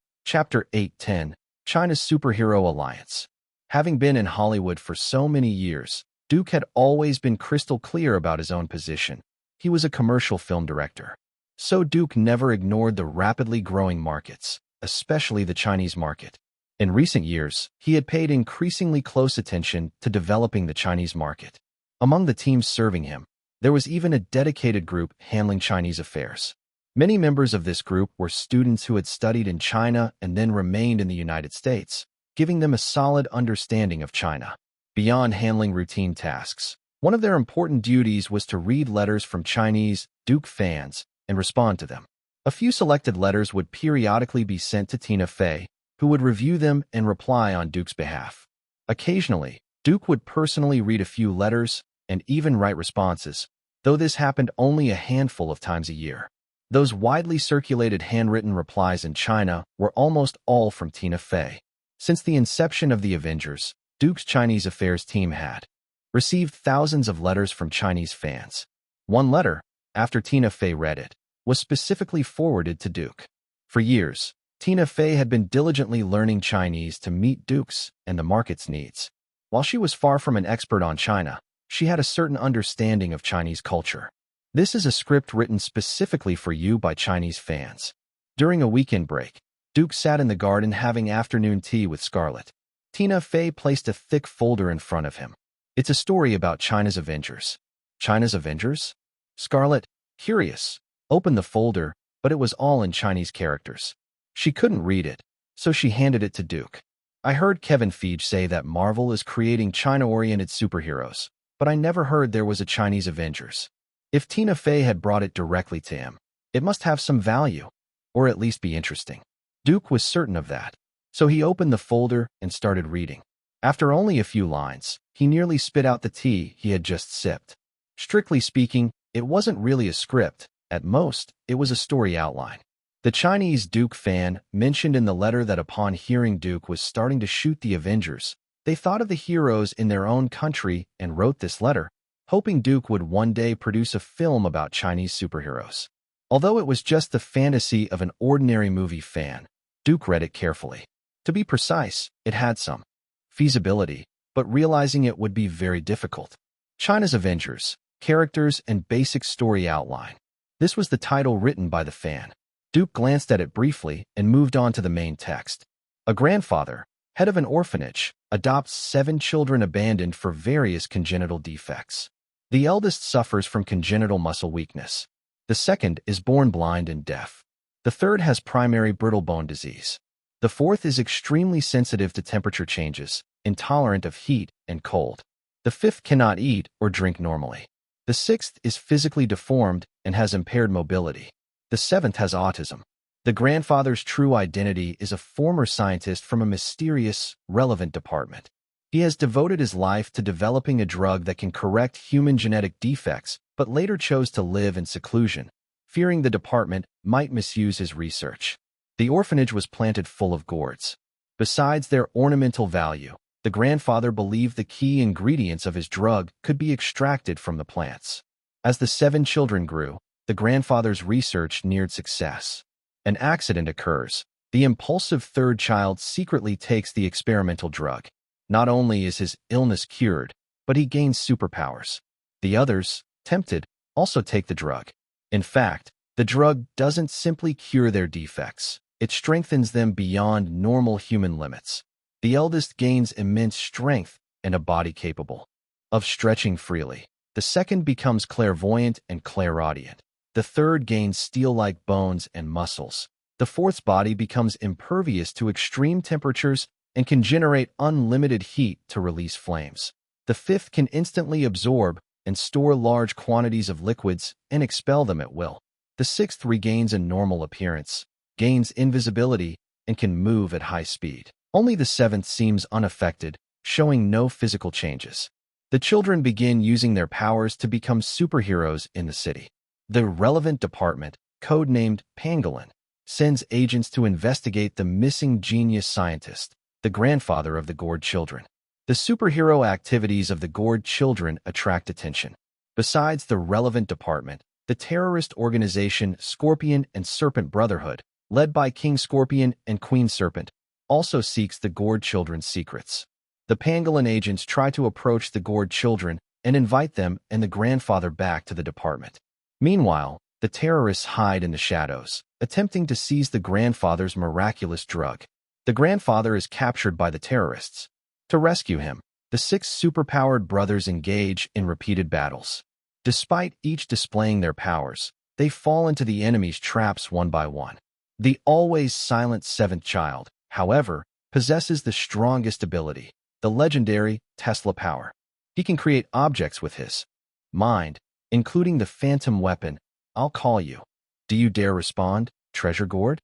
China's Superhero Alliance. Having been in Hollywood for so many years, Duke had always been crystal clear about his own position. He was a commercial film director. So Duke never ignored the rapidly growing markets, especially the Chinese market. In recent years, he had paid increasingly close attention to developing the Chinese market. Among the teams serving him, there was even a dedicated group handling Chinese affairs. Many members of this group were students who had studied in China and then remained in the United States, giving them a solid understanding of China. Beyond handling routine tasks, one of their important duties was to read letters from Chinese Duke fans and respond to them. A few selected letters would periodically be sent to Tina Fey, who would review them and reply on Duke's behalf. Occasionally, Duke would personally read a few letters and even write responses, though this happened only a handful of times a year. Those widely circulated handwritten replies in China were almost all from Tina Fey. Since the inception of The Avengers, Duke's Chinese affairs team had received thousands of letters from Chinese fans. One letter, after Tina Fey read it, was specifically forwarded to Duke. For years, Tina Fey had been diligently learning Chinese to meet Duke's and the market's needs. While she was far from an expert on China, she had a certain understanding of Chinese culture. This is a script written specifically for you by Chinese fans. During a weekend break, Duke sat in the garden having afternoon tea with Scarlett. Tina Fey placed a thick folder in front of him. It's a story about China's Avengers. China's Avengers? Scarlett, curious, opened the folder, but it was all in Chinese characters. She couldn't read it, so she handed it to Duke. I heard Kevin Feige say that Marvel is creating China-oriented superheroes, but I never heard there was a Chinese Avengers. If Tina Fey had brought it directly to him, it must have some value, or at least be interesting. Duke was certain of that, so he opened the folder and started reading. After only a few lines, he nearly spit out the tea he had just sipped. Strictly speaking, It wasn't really a script. At most, it was a story outline. The Chinese Duke fan mentioned in the letter that upon hearing Duke was starting to shoot the Avengers, they thought of the heroes in their own country and wrote this letter, hoping Duke would one day produce a film about Chinese superheroes. Although it was just the fantasy of an ordinary movie fan, Duke read it carefully. To be precise, it had some feasibility, but realizing it would be very difficult. China's Avengers, Characters and Basic Story Outline. This was the title written by the fan. Duke glanced at it briefly and moved on to the main text. A grandfather, head of an orphanage, adopts 7 children abandoned for various congenital defects. The eldest suffers from congenital muscle weakness. The second is born blind and deaf. The third has primary brittle bone disease. The fourth is extremely sensitive to temperature changes, intolerant of heat and cold. The fifth cannot eat or drink normally. The sixth is physically deformed and has impaired mobility. The seventh has autism. The grandfather's true identity is a former scientist from a mysterious, relevant department. He has devoted his life to developing a drug that can correct human genetic defects, but later chose to live in seclusion, fearing the department might misuse his research. The orphanage was planted full of gourds. Besides their ornamental value, the grandfather believed the key ingredients of his drug could be extracted from the plants. As the 7 children grew, the grandfather's research neared success. An accident occurs. The impulsive third child secretly takes the experimental drug. Not only is his illness cured, but he gains superpowers. The others, tempted, also take the drug. In fact, the drug doesn't simply cure their defects. It strengthens them beyond normal human limits. The eldest gains immense strength and a body capable of stretching freely. The second becomes clairvoyant and clairaudient. The third gains steel-like bones and muscles. The fourth's body becomes impervious to extreme temperatures and can generate unlimited heat to release flames. The fifth can instantly absorb and store large quantities of liquids and expel them at will. The sixth regains a normal appearance, gains invisibility, and can move at high speed. Only the seventh seems unaffected, showing no physical changes. The children begin using their powers to become superheroes in the city. The relevant department, codenamed Pangolin, sends agents to investigate the missing genius scientist, the grandfather of the gourd children. The superhero activities of the gourd children attract attention. Besides the relevant department, the terrorist organization Scorpion and Serpent Brotherhood, led by King Scorpion and Queen Serpent, also seeks the gourd children's secrets. The Pangolin agents try to approach the gourd children and invite them and the grandfather back to the department. Meanwhile, the terrorists hide in the shadows, attempting to seize the grandfather's miraculous drug. The grandfather is captured by the terrorists. To rescue him, the 6 superpowered brothers engage in repeated battles. Despite each displaying their powers, they fall into the enemy's traps one by one. The always silent 7th child, however, possesses the strongest ability, the legendary Tesla power. He can create objects with his mind, including the phantom weapon, I'll call you. Do you dare respond, treasure gourd?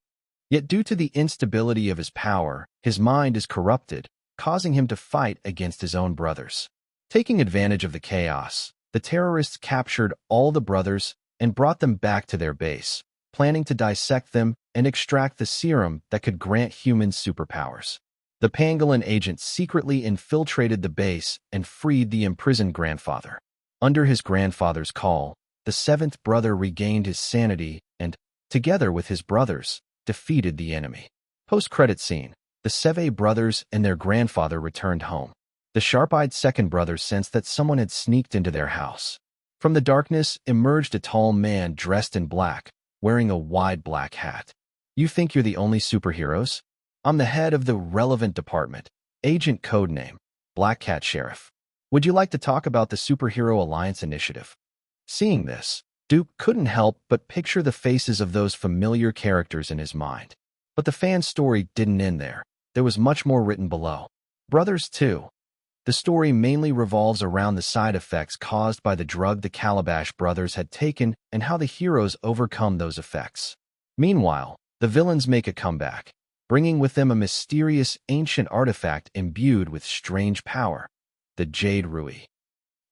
Yet due to the instability of his power, his mind is corrupted, causing him to fight against his own brothers. Taking advantage of the chaos, the terrorists captured all the brothers and brought them back to their base, planning to dissect them and extract the serum that could grant humans superpowers. The Pangolin agent secretly infiltrated the base and freed the imprisoned grandfather. Under his grandfather's call, the 7th brother regained his sanity and, together with his brothers, defeated the enemy. Post-credit scene, the Seve brothers and their grandfather returned home. The sharp-eyed second brother sensed that someone had sneaked into their house. From the darkness emerged a tall man dressed in black, wearing a wide black hat. You think you're the only superheroes? I'm the head of the relevant department, agent codename, Black Cat Sheriff. Would you like to talk about the Superhero Alliance initiative? Seeing this, Duke couldn't help but picture the faces of those familiar characters in his mind. But the fan story didn't end there. There was much more written below. Brothers 2. The story mainly revolves around the side effects caused by the drug the Calabash brothers had taken and how the heroes overcome those effects. Meanwhile, the villains make a comeback, bringing with them a mysterious ancient artifact imbued with strange power, the Jade Rui.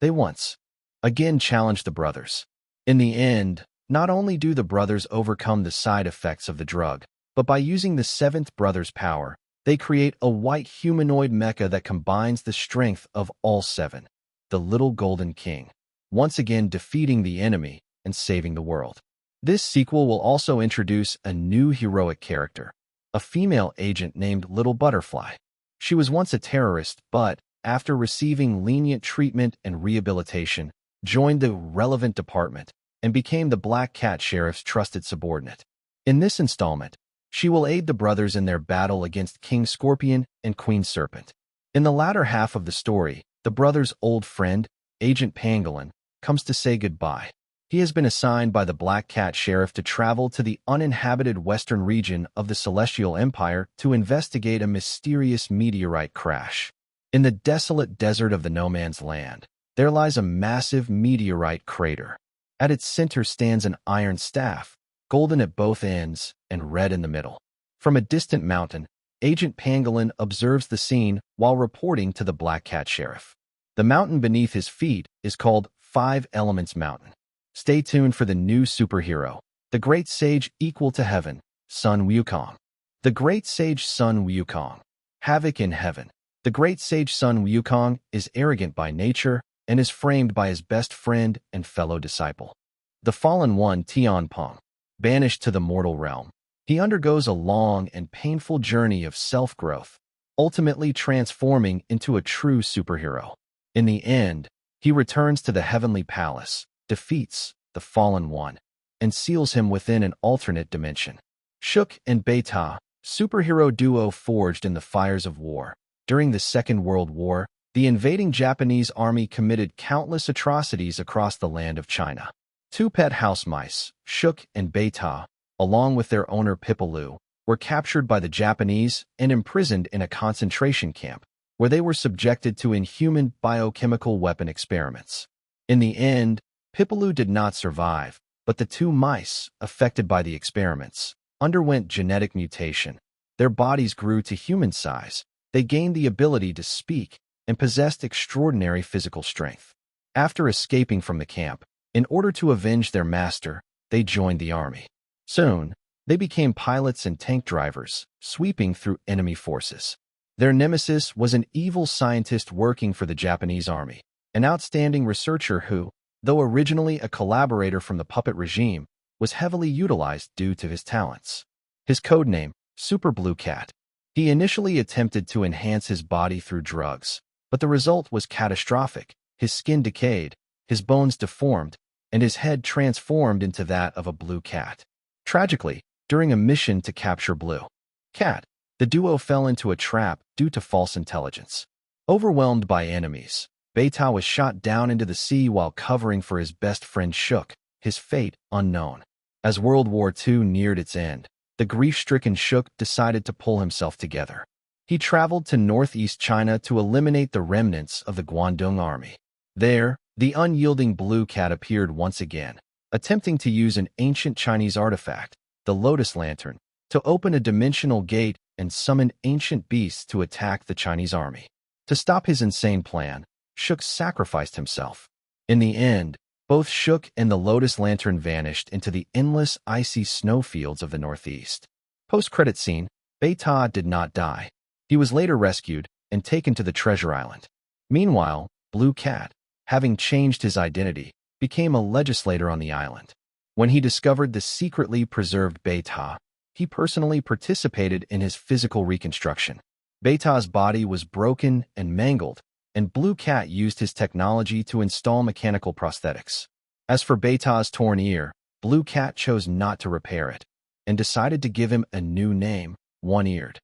They once again challenged the brothers. In the end, not only do the brothers overcome the side effects of the drug, but by using the seventh brother's power, they create a white humanoid mecha that combines the strength of all seven, the Little Golden King, once again defeating the enemy and saving the world. This sequel will also introduce a new heroic character, a female agent named Little Butterfly. She was once a terrorist, but, after receiving lenient treatment and rehabilitation, joined the relevant department and became the Black Cat Sheriff's trusted subordinate. In this installment, she will aid the brothers in their battle against King Scorpion and Queen Serpent. In the latter half of the story, the brothers' old friend, Agent Pangolin, comes to say goodbye. He has been assigned by the Black Cat Sheriff to travel to the uninhabited western region of the Celestial Empire to investigate a mysterious meteorite crash. In the desolate desert of the No Man's Land, there lies a massive meteorite crater. At its center stands an iron staff, golden at both ends and red in the middle. From a distant mountain, Agent Pangolin observes the scene while reporting to the Black Cat Sheriff. The mountain beneath his feet is called Five Elements Mountain. Stay tuned for the new superhero, the Great Sage Equal to Heaven, Sun Wukong. The Great Sage Sun Wukong. Havoc in Heaven. The Great Sage Sun Wukong is arrogant by nature and is framed by his best friend and fellow disciple, the Fallen One Tian Peng. Banished to the mortal realm, he undergoes a long and painful journey of self-growth, ultimately transforming into a true superhero. In the end, he returns to the Heavenly Palace, defeats the Fallen One, and seals him within an alternate dimension. Shuk and Beta, superhero duo forged in the fires of war. During the Second World War, the invading Japanese army committed countless atrocities across the land of China. Two pet house mice, Shuk and Beta, along with their owner Pipaloo, were captured by the Japanese and imprisoned in a concentration camp, where they were subjected to inhuman biochemical weapon experiments. In the end, Pipaloo did not survive, but the two mice, affected by the experiments, underwent genetic mutation. Their bodies grew to human size, they gained the ability to speak, and possessed extraordinary physical strength. After escaping from the camp, in order to avenge their master, they joined the army. Soon, they became pilots and tank drivers, sweeping through enemy forces. Their nemesis was an evil scientist working for the Japanese army, an outstanding researcher who, though originally a collaborator from the puppet regime, was heavily utilized due to his talents. His codename, Super Blue Cat. He initially attempted to enhance his body through drugs, but the result was catastrophic. His skin decayed, his bones deformed, and his head transformed into that of a blue cat. Tragically, during a mission to capture Blue Cat, the duo fell into a trap due to false intelligence. Overwhelmed by enemies, Beta was shot down into the sea while covering for his best friend Shuk, his fate unknown. As World War II neared its end, the grief-stricken Shuk decided to pull himself together. He traveled to northeast China to eliminate the remnants of the Guangdong army. There, the unyielding Blue Cat appeared once again, attempting to use an ancient Chinese artifact, the Lotus Lantern, to open a dimensional gate and summon ancient beasts to attack the Chinese army. To stop his insane plan, Shuk sacrificed himself. In the end, both Shuk and the Lotus Lantern vanished into the endless icy snowfields of the northeast. Post-credit scene, Beta did not die. He was later rescued and taken to the Treasure Island. Meanwhile, Blue Cat, having changed his identity, became a legislator on the island. When he discovered the secretly preserved Beta, he personally participated in his physical reconstruction. Beta's body was broken and mangled, and Blue Cat used his technology to install mechanical prosthetics. As for Beta's torn ear, Blue Cat chose not to repair it, and decided to give him a new name, One-Eared.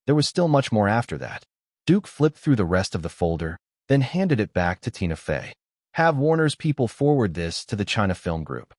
There was still much more after that. Duke flipped through the rest of the folder, then handed it back to Tina Fey. Have Warner's people forward this to the China Film Group.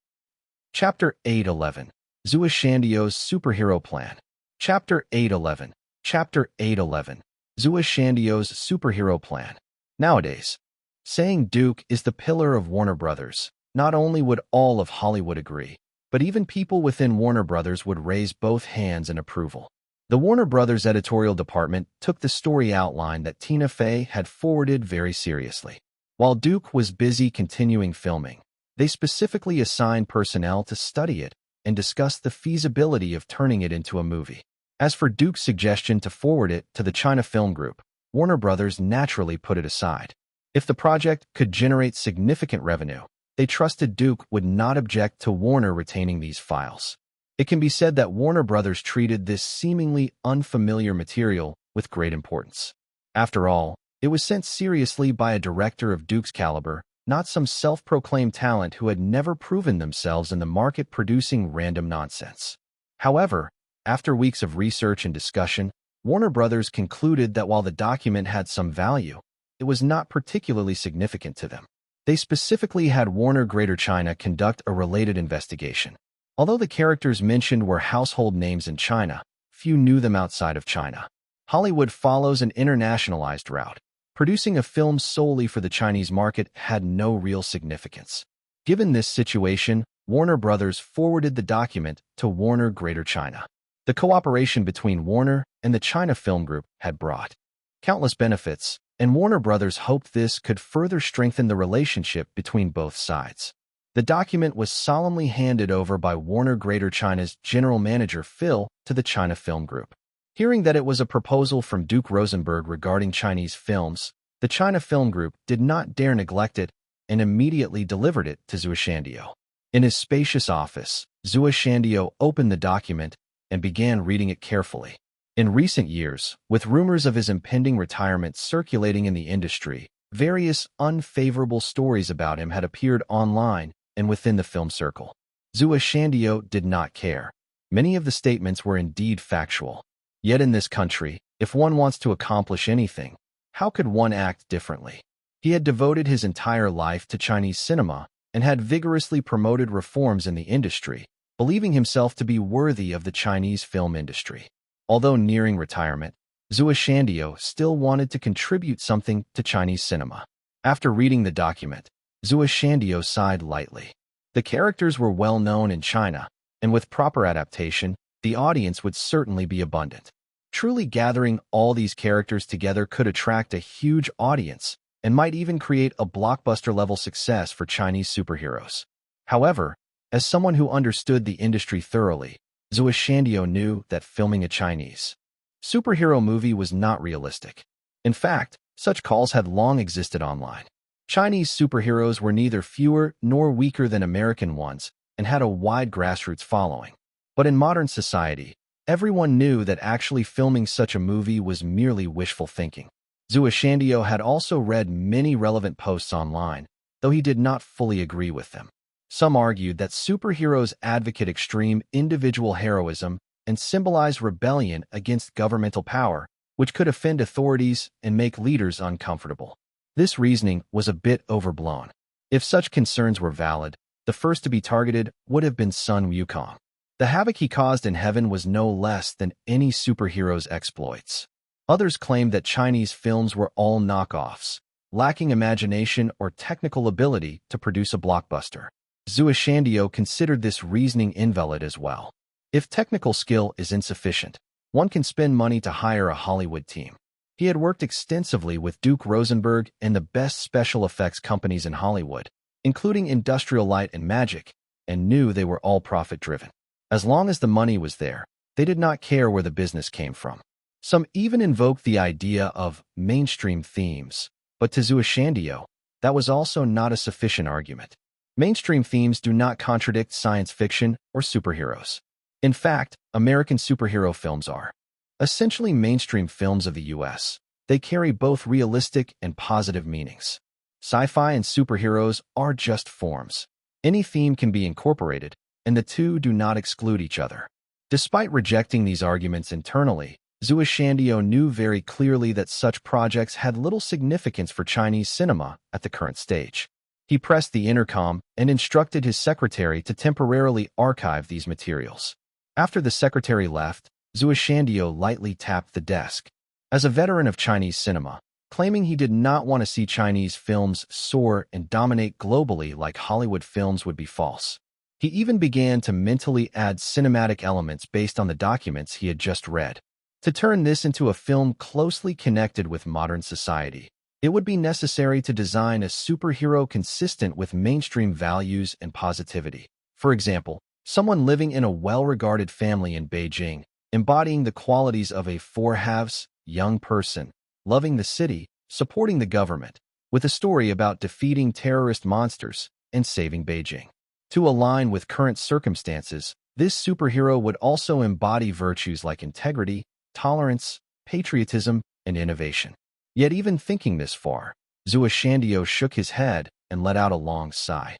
Chapter 811. Zhou Shandio's Superhero Plan. Chapter 811. Chapter 811. Zhou Shandio's Superhero Plan. Nowadays, saying Duke is the pillar of Warner Brothers, not only would all of Hollywood agree, but even people within Warner Brothers would raise both hands in approval. The Warner Brothers editorial department took the story outline that Tina Fey had forwarded very seriously. While Duke was busy continuing filming, They specifically assigned personnel to study it and discuss the feasibility of turning it into a movie. As for Duke's suggestion to forward it to the China Film Group, Warner Brothers naturally put it aside. If the project could generate significant revenue, they trusted Duke would not object to Warner retaining these files. It can be said that Warner Brothers treated this seemingly unfamiliar material with great importance. After all, it was sent seriously by a director of Duke's caliber, not some self-proclaimed talent who had never proven themselves in the market producing random nonsense. However, after weeks of research and discussion, Warner Brothers concluded that while the document had some value, it was not particularly significant to them. They specifically had Warner Greater China conduct a related investigation. Although the characters mentioned were household names in China, few knew them outside of China. Hollywood follows an internationalized route. Producing a film solely for the Chinese market had no real significance. Given this situation, Warner Brothers forwarded the document to Warner Greater China. The cooperation between Warner and the China Film Group had brought countless benefits, and Warner Brothers hoped this could further strengthen the relationship between both sides. The document was solemnly handed over by Warner Greater China's general manager Phil to the China Film Group. Hearing that it was a proposal from Duke Rosenberg regarding Chinese films, the China Film Group did not dare neglect it and immediately delivered it to Zhuo Shandiao. In his spacious office, Zhuo Shandiao opened the document and began reading it carefully. In recent years, with rumors of his impending retirement circulating in the industry, various unfavorable stories about him had appeared online and within the film circle. Zhuo Shandiao did not care. Many of the statements were indeed factual. Yet in this country, if one wants to accomplish anything, how could one act differently? He had devoted his entire life to Chinese cinema and had vigorously promoted reforms in the industry, believing himself to be worthy of the Chinese film industry. Although nearing retirement, Zhuo Shandiao still wanted to contribute something to Chinese cinema. After reading the document, Zhuo Shandiao sighed lightly. The characters were well known in China, and with proper adaptation, the audience would certainly be abundant. Truly gathering all these characters together could attract a huge audience and might even create a blockbuster-level success for Chinese superheroes. However, as someone who understood the industry thoroughly, Zhuo Shandiao knew that filming a Chinese superhero movie was not realistic. In fact, such calls had long existed online. Chinese superheroes were neither fewer nor weaker than American ones and had a wide grassroots following. But in modern society, everyone knew that actually filming such a movie was merely wishful thinking. Zhuo Shandiao had also read many relevant posts online, though he did not fully agree with them. Some argued that superheroes advocate extreme individual heroism and symbolize rebellion against governmental power, which could offend authorities and make leaders uncomfortable. This reasoning was a bit overblown. If such concerns were valid, the first to be targeted would have been Sun Wukong. The havoc he caused in heaven was no less than any superhero's exploits. Others claimed that Chinese films were all knockoffs, lacking imagination or technical ability to produce a blockbuster. Zhuo Shandiao considered this reasoning invalid as well. If technical skill is insufficient, one can spend money to hire a Hollywood team. He had worked extensively with Duke Rosenberg and the best special effects companies in Hollywood, including Industrial Light and Magic, and knew they were all profit-driven. As long as the money was there, they did not care where the business came from. Some even invoked the idea of mainstream themes, but to Zhuo Shandiao, that was also not a sufficient argument. Mainstream themes do not contradict science fiction or superheroes. In fact, American superhero films are essentially mainstream films of the US. They carry both realistic and positive meanings. Sci-fi and superheroes are just forms. Any theme can be incorporated, and the two do not exclude each other. Despite rejecting these arguments internally, Zhuo Shandiao knew very clearly that such projects had little significance for Chinese cinema at the current stage. He pressed the intercom and instructed his secretary to temporarily archive these materials. After the secretary left, Zhuo Shandiao lightly tapped the desk. As a veteran of Chinese cinema, claiming he did not want to see Chinese films soar and dominate globally like Hollywood films would be false. He even began to mentally add cinematic elements based on the documents he had just read, to turn this into a film closely connected with modern society. It would be necessary to design a superhero consistent with mainstream values and positivity. For example, someone living in a well-regarded family in Beijing, embodying the qualities of a four-halves, young person, loving the city, supporting the government, with a story about defeating terrorist monsters and saving Beijing. To align with current circumstances, this superhero would also embody virtues like integrity, tolerance, patriotism, and innovation. Yet even thinking this far, Zhou Shandio shook his head and let out a long sigh.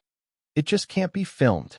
It just can't be filmed.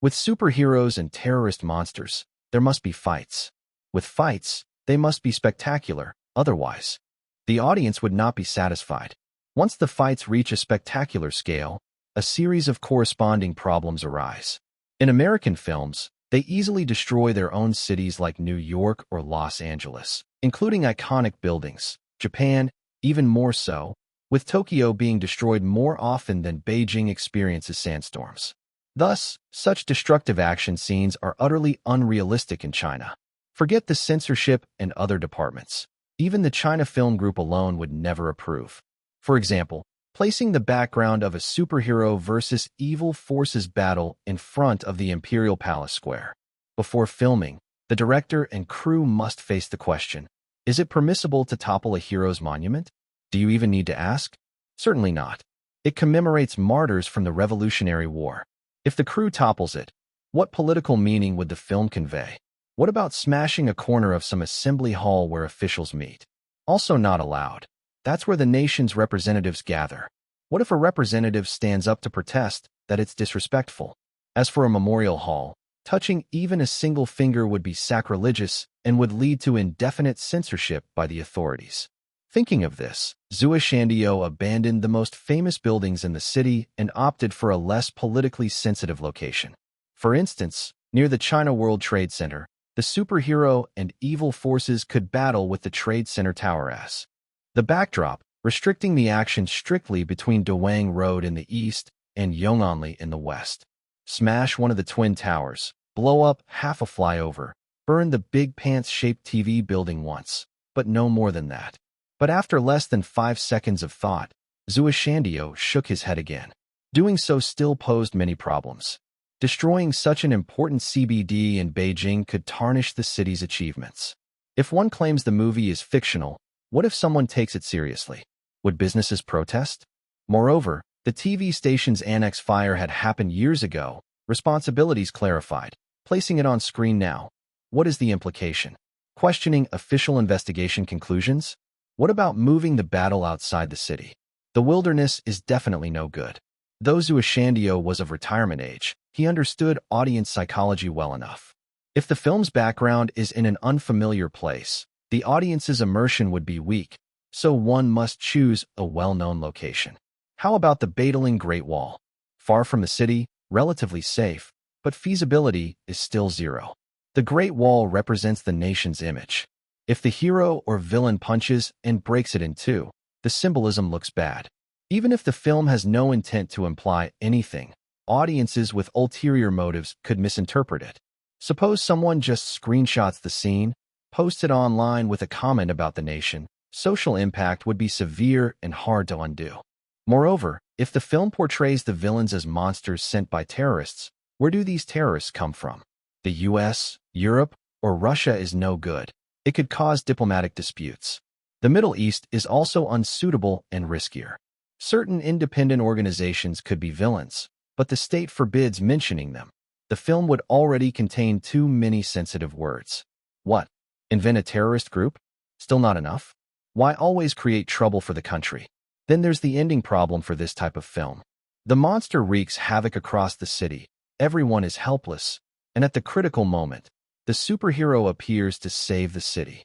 With superheroes and terrorist monsters, there must be fights. With fights, they must be spectacular, otherwise, the audience would not be satisfied. Once the fights reach a spectacular scale, a series of corresponding problems arise. In American films, they easily destroy their own cities like New York or Los Angeles, including iconic buildings. Japan, even more so, with Tokyo being destroyed more often than Beijing experiences sandstorms. Thus, such destructive action scenes are utterly unrealistic in China. Forget the censorship and other departments. Even the China Film Group alone would never approve. For example, placing the background of a superhero versus evil forces battle in front of the Imperial Palace Square. Before filming, the director and crew must face the question, is it permissible to topple a hero's monument? Do you even need to ask? Certainly not. It commemorates martyrs from the Revolutionary War. If the crew topples it, what political meaning would the film convey? What about smashing a corner of some assembly hall where officials meet? Also not allowed. That's where the nation's representatives gather. What if a representative stands up to protest that it's disrespectful? As for a memorial hall, touching even a single finger would be sacrilegious and would lead to indefinite censorship by the authorities. Thinking of this, Zhou Shandio abandoned the most famous buildings in the city and opted for a less politically sensitive location. For instance, near the China World Trade Center, the superhero and evil forces could battle with the Trade Center Tower as the backdrop, restricting the action strictly between Dawang Road in the east and Yonganli in the west. Smash one of the twin towers, blow up half a flyover, burn the big pants-shaped TV building once, but no more than that. But after less than 5 seconds of thought, Zhou Shandio shook his head again. Doing so still posed many problems. Destroying such an important CBD in Beijing could tarnish the city's achievements. If one claims the movie is fictional, what if someone takes it seriously? Would businesses protest? Moreover, the TV station's annex fire had happened years ago, responsibilities clarified. Placing it on screen now, what is the implication? Questioning official investigation conclusions? What about moving the battle outside the city? The wilderness is definitely no good. Though Zhou Shandio was of retirement age, he understood audience psychology well enough. If the film's background is in an unfamiliar place, the audience's immersion would be weak, so one must choose a well-known location. How about the dazzling Great Wall? Far from the city, relatively safe, but feasibility is still zero. The Great Wall represents the nation's image. If the hero or villain punches and breaks it in two, the symbolism looks bad. Even if the film has no intent to imply anything, audiences with ulterior motives could misinterpret it. Suppose someone just screenshots the scene, posts it online with a comment about the nation. Social impact would be severe and hard to undo. Moreover, if the film portrays the villains as monsters sent by terrorists, where do these terrorists come from? The US, Europe, or Russia is no good. It could cause diplomatic disputes. The Middle East is also unsuitable and riskier. Certain independent organizations could be villains, but the state forbids mentioning them. The film would already contain too many sensitive words. What? Invent a terrorist group? Still not enough? Why always create trouble for the country? Then there's the ending problem for this type of film. The monster wreaks havoc across the city. Everyone is helpless, and at the critical moment, the superhero appears to save the city.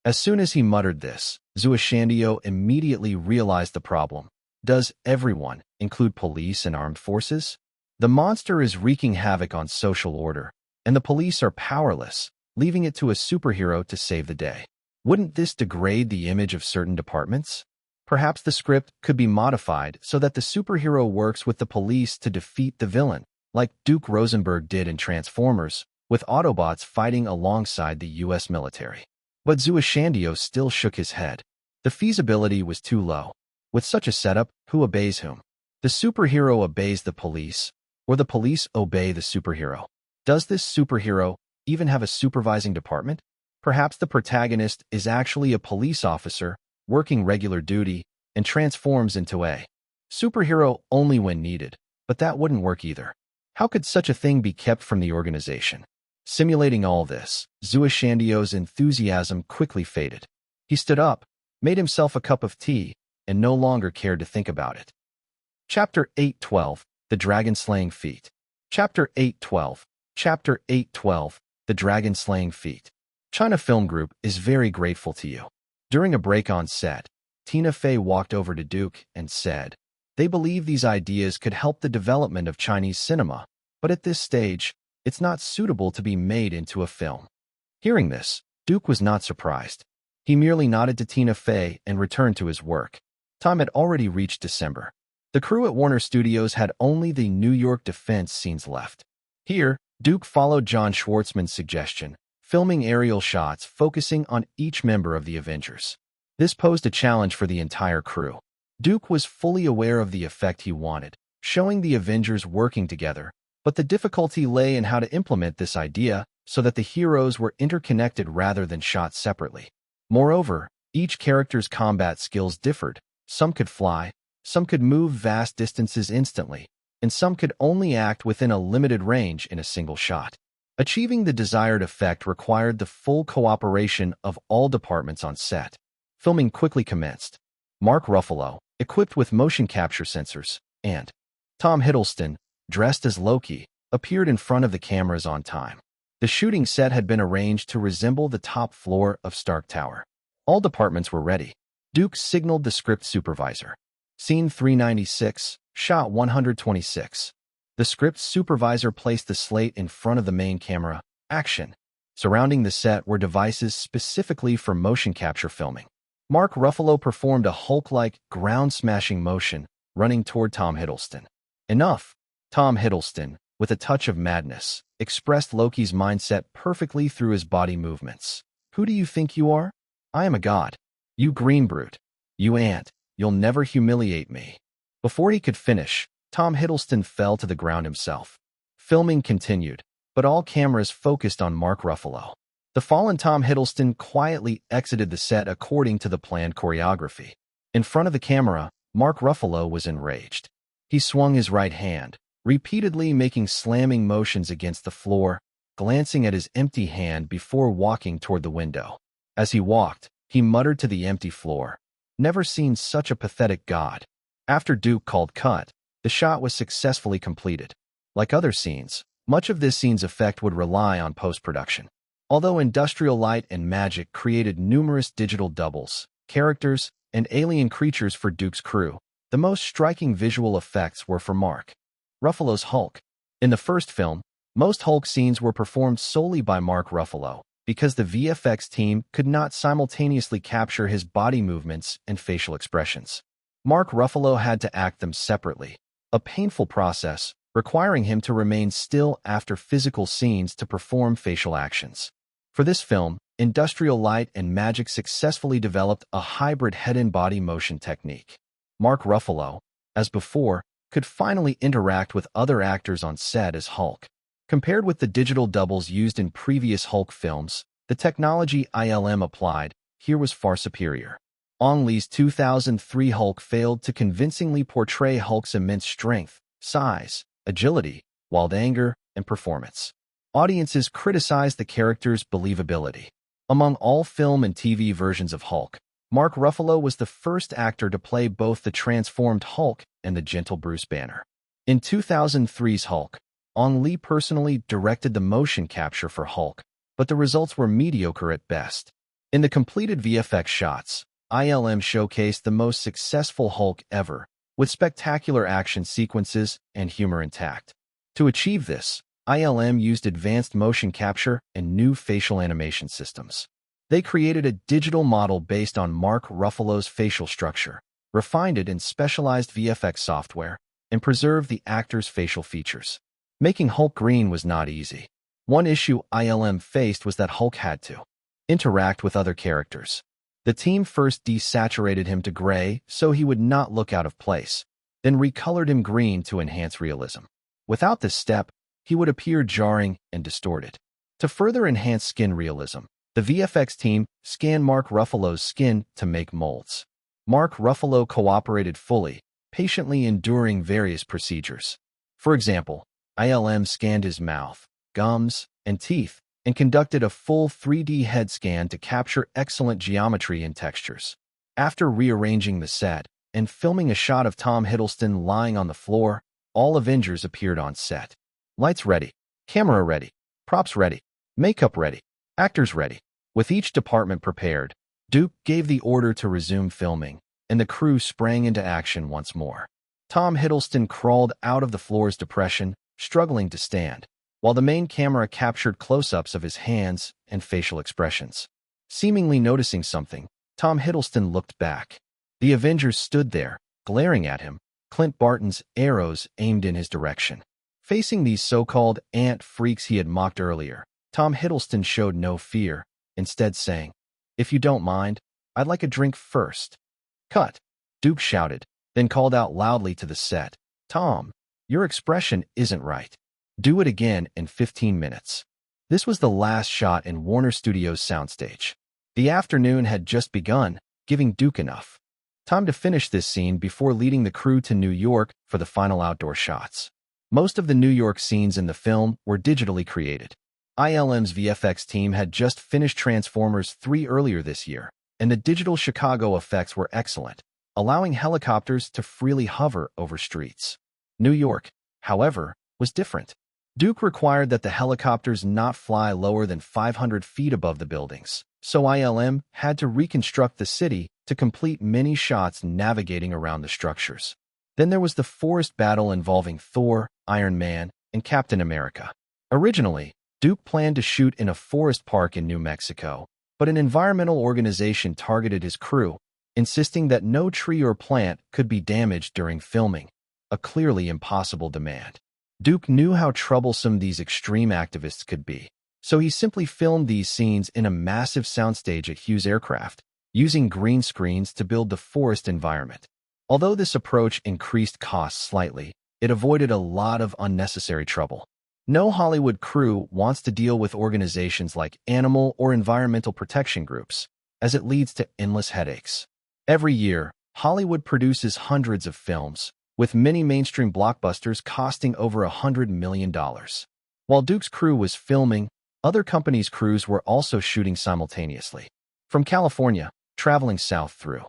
As soon as he muttered this, Zhou Shandio immediately realized the problem. Does everyone include police and armed forces? The monster is wreaking havoc on social order, and the police are powerless, leaving it to a superhero to save the day. Wouldn't this degrade the image of certain departments? Perhaps the script could be modified so that the superhero works with the police to defeat the villain, like Duke Rosenberg did in Transformers, with Autobots fighting alongside the US military. But Zhou Shandio still shook his head. The feasibility was too low. With such a setup, who obeys whom? The superhero obeys the police, or the police obey the superhero? Does this superhero even have a supervising department? Perhaps the protagonist is actually a police officer working regular duty and transforms into a superhero only when needed, but that wouldn't work either. How could such a thing be kept from the organization? Simulating all this, Zuashandio's enthusiasm quickly faded. He stood up, made himself a cup of tea, and no longer cared to think about it. Chapter 8:12, The Dragon-Slaying Feat. Chapter 8:12, Chapter 8:12, The Dragon-Slaying Feat. China Film Group is very grateful to you. During a break on set, Tina Fey walked over to Duke and said, they believe these ideas could help the development of Chinese cinema, but at this stage, it's not suitable to be made into a film. Hearing this, Duke was not surprised. He merely nodded to Tina Fey and returned to his work. Time had already reached December. The crew at Warner Studios had only the New York defense scenes left. Here, Duke followed John Schwartzman's suggestion, filming aerial shots focusing on each member of the Avengers. This posed a challenge for the entire crew. Duke was fully aware of the effect he wanted, showing the Avengers working together, but the difficulty lay in how to implement this idea so that the heroes were interconnected rather than shot separately. Moreover, each character's combat skills differed. Some could fly, some could move vast distances instantly, and some could only act within a limited range in a single shot. Achieving the desired effect required the full cooperation of all departments on set. Filming quickly commenced. Mark Ruffalo, equipped with motion capture sensors, and Tom Hiddleston, dressed as Loki, appeared in front of the cameras on time. The shooting set had been arranged to resemble the top floor of Stark Tower. All departments were ready. Duke signaled the script supervisor. Scene 396, shot 126. The script supervisor placed the slate in front of the main camera. Action. Surrounding the set were devices specifically for motion capture filming. Mark Ruffalo performed a Hulk-like, ground-smashing motion, running toward Tom Hiddleston. Enough! Tom Hiddleston, with a touch of madness, expressed Loki's mindset perfectly through his body movements. Who do you think you are? I am a god. You green brute. You ant. You'll never humiliate me. Before he could finish, Tom Hiddleston fell to the ground himself. Filming continued, but all cameras focused on Mark Ruffalo. The fallen Tom Hiddleston quietly exited the set according to the planned choreography. In front of the camera, Mark Ruffalo was enraged. He swung his right hand, repeatedly making slamming motions against the floor, glancing at his empty hand before walking toward the window. As he walked, he muttered to the empty floor, "Never seen such a pathetic god." After Duke called cut, the shot was successfully completed. Like other scenes, much of this scene's effect would rely on post-production. Although Industrial Light and Magic created numerous digital doubles, characters, and alien creatures for Duke's crew, the most striking visual effects were for Mark Ruffalo's Hulk. In the first film, most Hulk scenes were performed solely by Mark Ruffalo, because the VFX team could not simultaneously capture his body movements and facial expressions. Mark Ruffalo had to act them separately, a painful process requiring him to remain still after physical scenes to perform facial actions. For this film, Industrial Light and Magic successfully developed a hybrid head-and-body motion technique. Mark Ruffalo, as before, could finally interact with other actors on set as Hulk. Compared with the digital doubles used in previous Hulk films, the technology ILM applied here was far superior. Ang Lee's 2003 Hulk failed to convincingly portray Hulk's immense strength, size, agility, wild anger, and performance. Audiences criticized the character's believability. Among all film and TV versions of Hulk, Mark Ruffalo was the first actor to play both the transformed Hulk and the gentle Bruce Banner. In 2003's Hulk, Ang Lee personally directed the motion capture for Hulk, but the results were mediocre at best. In the completed VFX shots, ILM showcased the most successful Hulk ever, with spectacular action sequences and humor intact. To achieve this, ILM used advanced motion capture and new facial animation systems. They created a digital model based on Mark Ruffalo's facial structure, refined it in specialized VFX software, and preserved the actor's facial features. Making Hulk green was not easy. One issue ILM faced was that Hulk had to interact with other characters. The team first desaturated him to gray so he would not look out of place, then recolored him green to enhance realism. Without this step, he would appear jarring and distorted. To further enhance skin realism, the VFX team scanned Mark Ruffalo's skin to make molds. Mark Ruffalo cooperated fully, patiently enduring various procedures. For example, ILM scanned his mouth, gums, and teeth, and conducted a full 3D head scan to capture excellent geometry and textures. After rearranging the set and filming a shot of Tom Hiddleston lying on the floor, all Avengers appeared on set. Lights ready, camera ready, props ready, makeup ready, actors ready. With each department prepared, Duke gave the order to resume filming, and the crew sprang into action once more. Tom Hiddleston crawled out of the floor's depression, struggling to stand, while the main camera captured close-ups of his hands and facial expressions. Seemingly noticing something, Tom Hiddleston looked back. The Avengers stood there, glaring at him, Clint Barton's arrows aimed in his direction. Facing these so-called ant freaks he had mocked earlier, Tom Hiddleston showed no fear, instead saying, "If you don't mind, I'd like a drink first." "Cut," Duke shouted, then called out loudly to the set, "Tom, your expression isn't right. Do it again in 15 minutes. This was the last shot in Warner Studios' soundstage. The afternoon had just begun, giving Duke enough time to finish this scene before leading the crew to New York for the final outdoor shots. Most of the New York scenes in the film were digitally created. ILM's VFX team had just finished Transformers 3 earlier this year, and the digital Chicago effects were excellent, allowing helicopters to freely hover over streets. New York, however, was different. Duke required that the helicopters not fly lower than 500 feet above the buildings, so ILM had to reconstruct the city to complete many shots navigating around the structures. Then there was the forest battle involving Thor, Iron Man, and Captain America. Originally, Duke planned to shoot in a forest park in New Mexico, but an environmental organization targeted his crew, insisting that no tree or plant could be damaged during filming, a clearly impossible demand. Duke knew how troublesome these extreme activists could be, so he simply filmed these scenes in a massive soundstage at Hughes Aircraft, using green screens to build the forest environment. Although this approach increased costs slightly, it avoided a lot of unnecessary trouble. No Hollywood crew wants to deal with organizations like animal or environmental protection groups, as it leads to endless headaches. Every year, Hollywood produces hundreds of films, with many mainstream blockbusters costing over $100 million. While Duke's crew was filming, other companies' crews were also shooting simultaneously. From California, traveling south through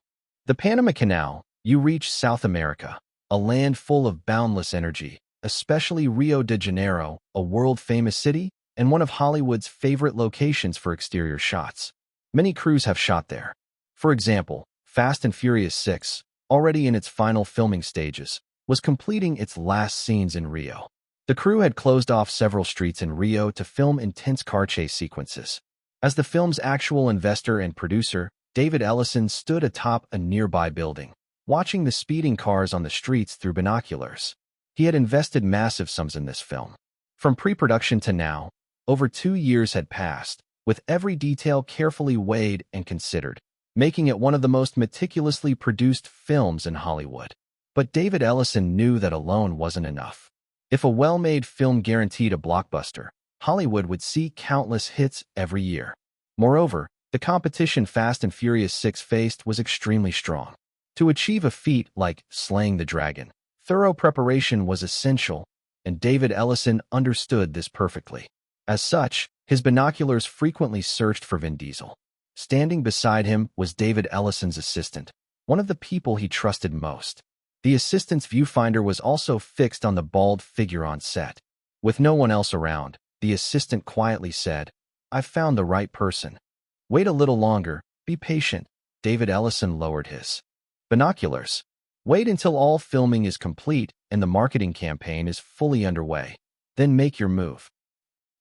the Panama Canal, you reach South America, a land full of boundless energy, especially Rio de Janeiro, a world-famous city and one of Hollywood's favorite locations for exterior shots. Many crews have shot there. For example, Fast and Furious 6, already in its final filming stages, was completing its last scenes in Rio. The crew had closed off several streets in Rio to film intense car chase sequences. As the film's actual investor and producer, David Ellison stood atop a nearby building, watching the speeding cars on the streets through binoculars. He had invested massive sums in this film. From pre-production to now, over 2 years had passed, with every detail carefully weighed and considered, making it one of the most meticulously produced films in Hollywood. But David Ellison knew that alone wasn't enough. If a well-made film guaranteed a blockbuster, Hollywood would see countless hits every year. Moreover, the competition Fast and Furious 6 faced was extremely strong. To achieve a feat like slaying the dragon, thorough preparation was essential, and David Ellison understood this perfectly. As such, his binoculars frequently searched for Vin Diesel. Standing beside him was David Ellison's assistant, one of the people he trusted most. The assistant's viewfinder was also fixed on the bald figure on set. With no one else around, the assistant quietly said, "I've found the right person. Wait a little longer, be patient." David Ellison lowered his binoculars. "Wait until all filming is complete and the marketing campaign is fully underway. Then make your move."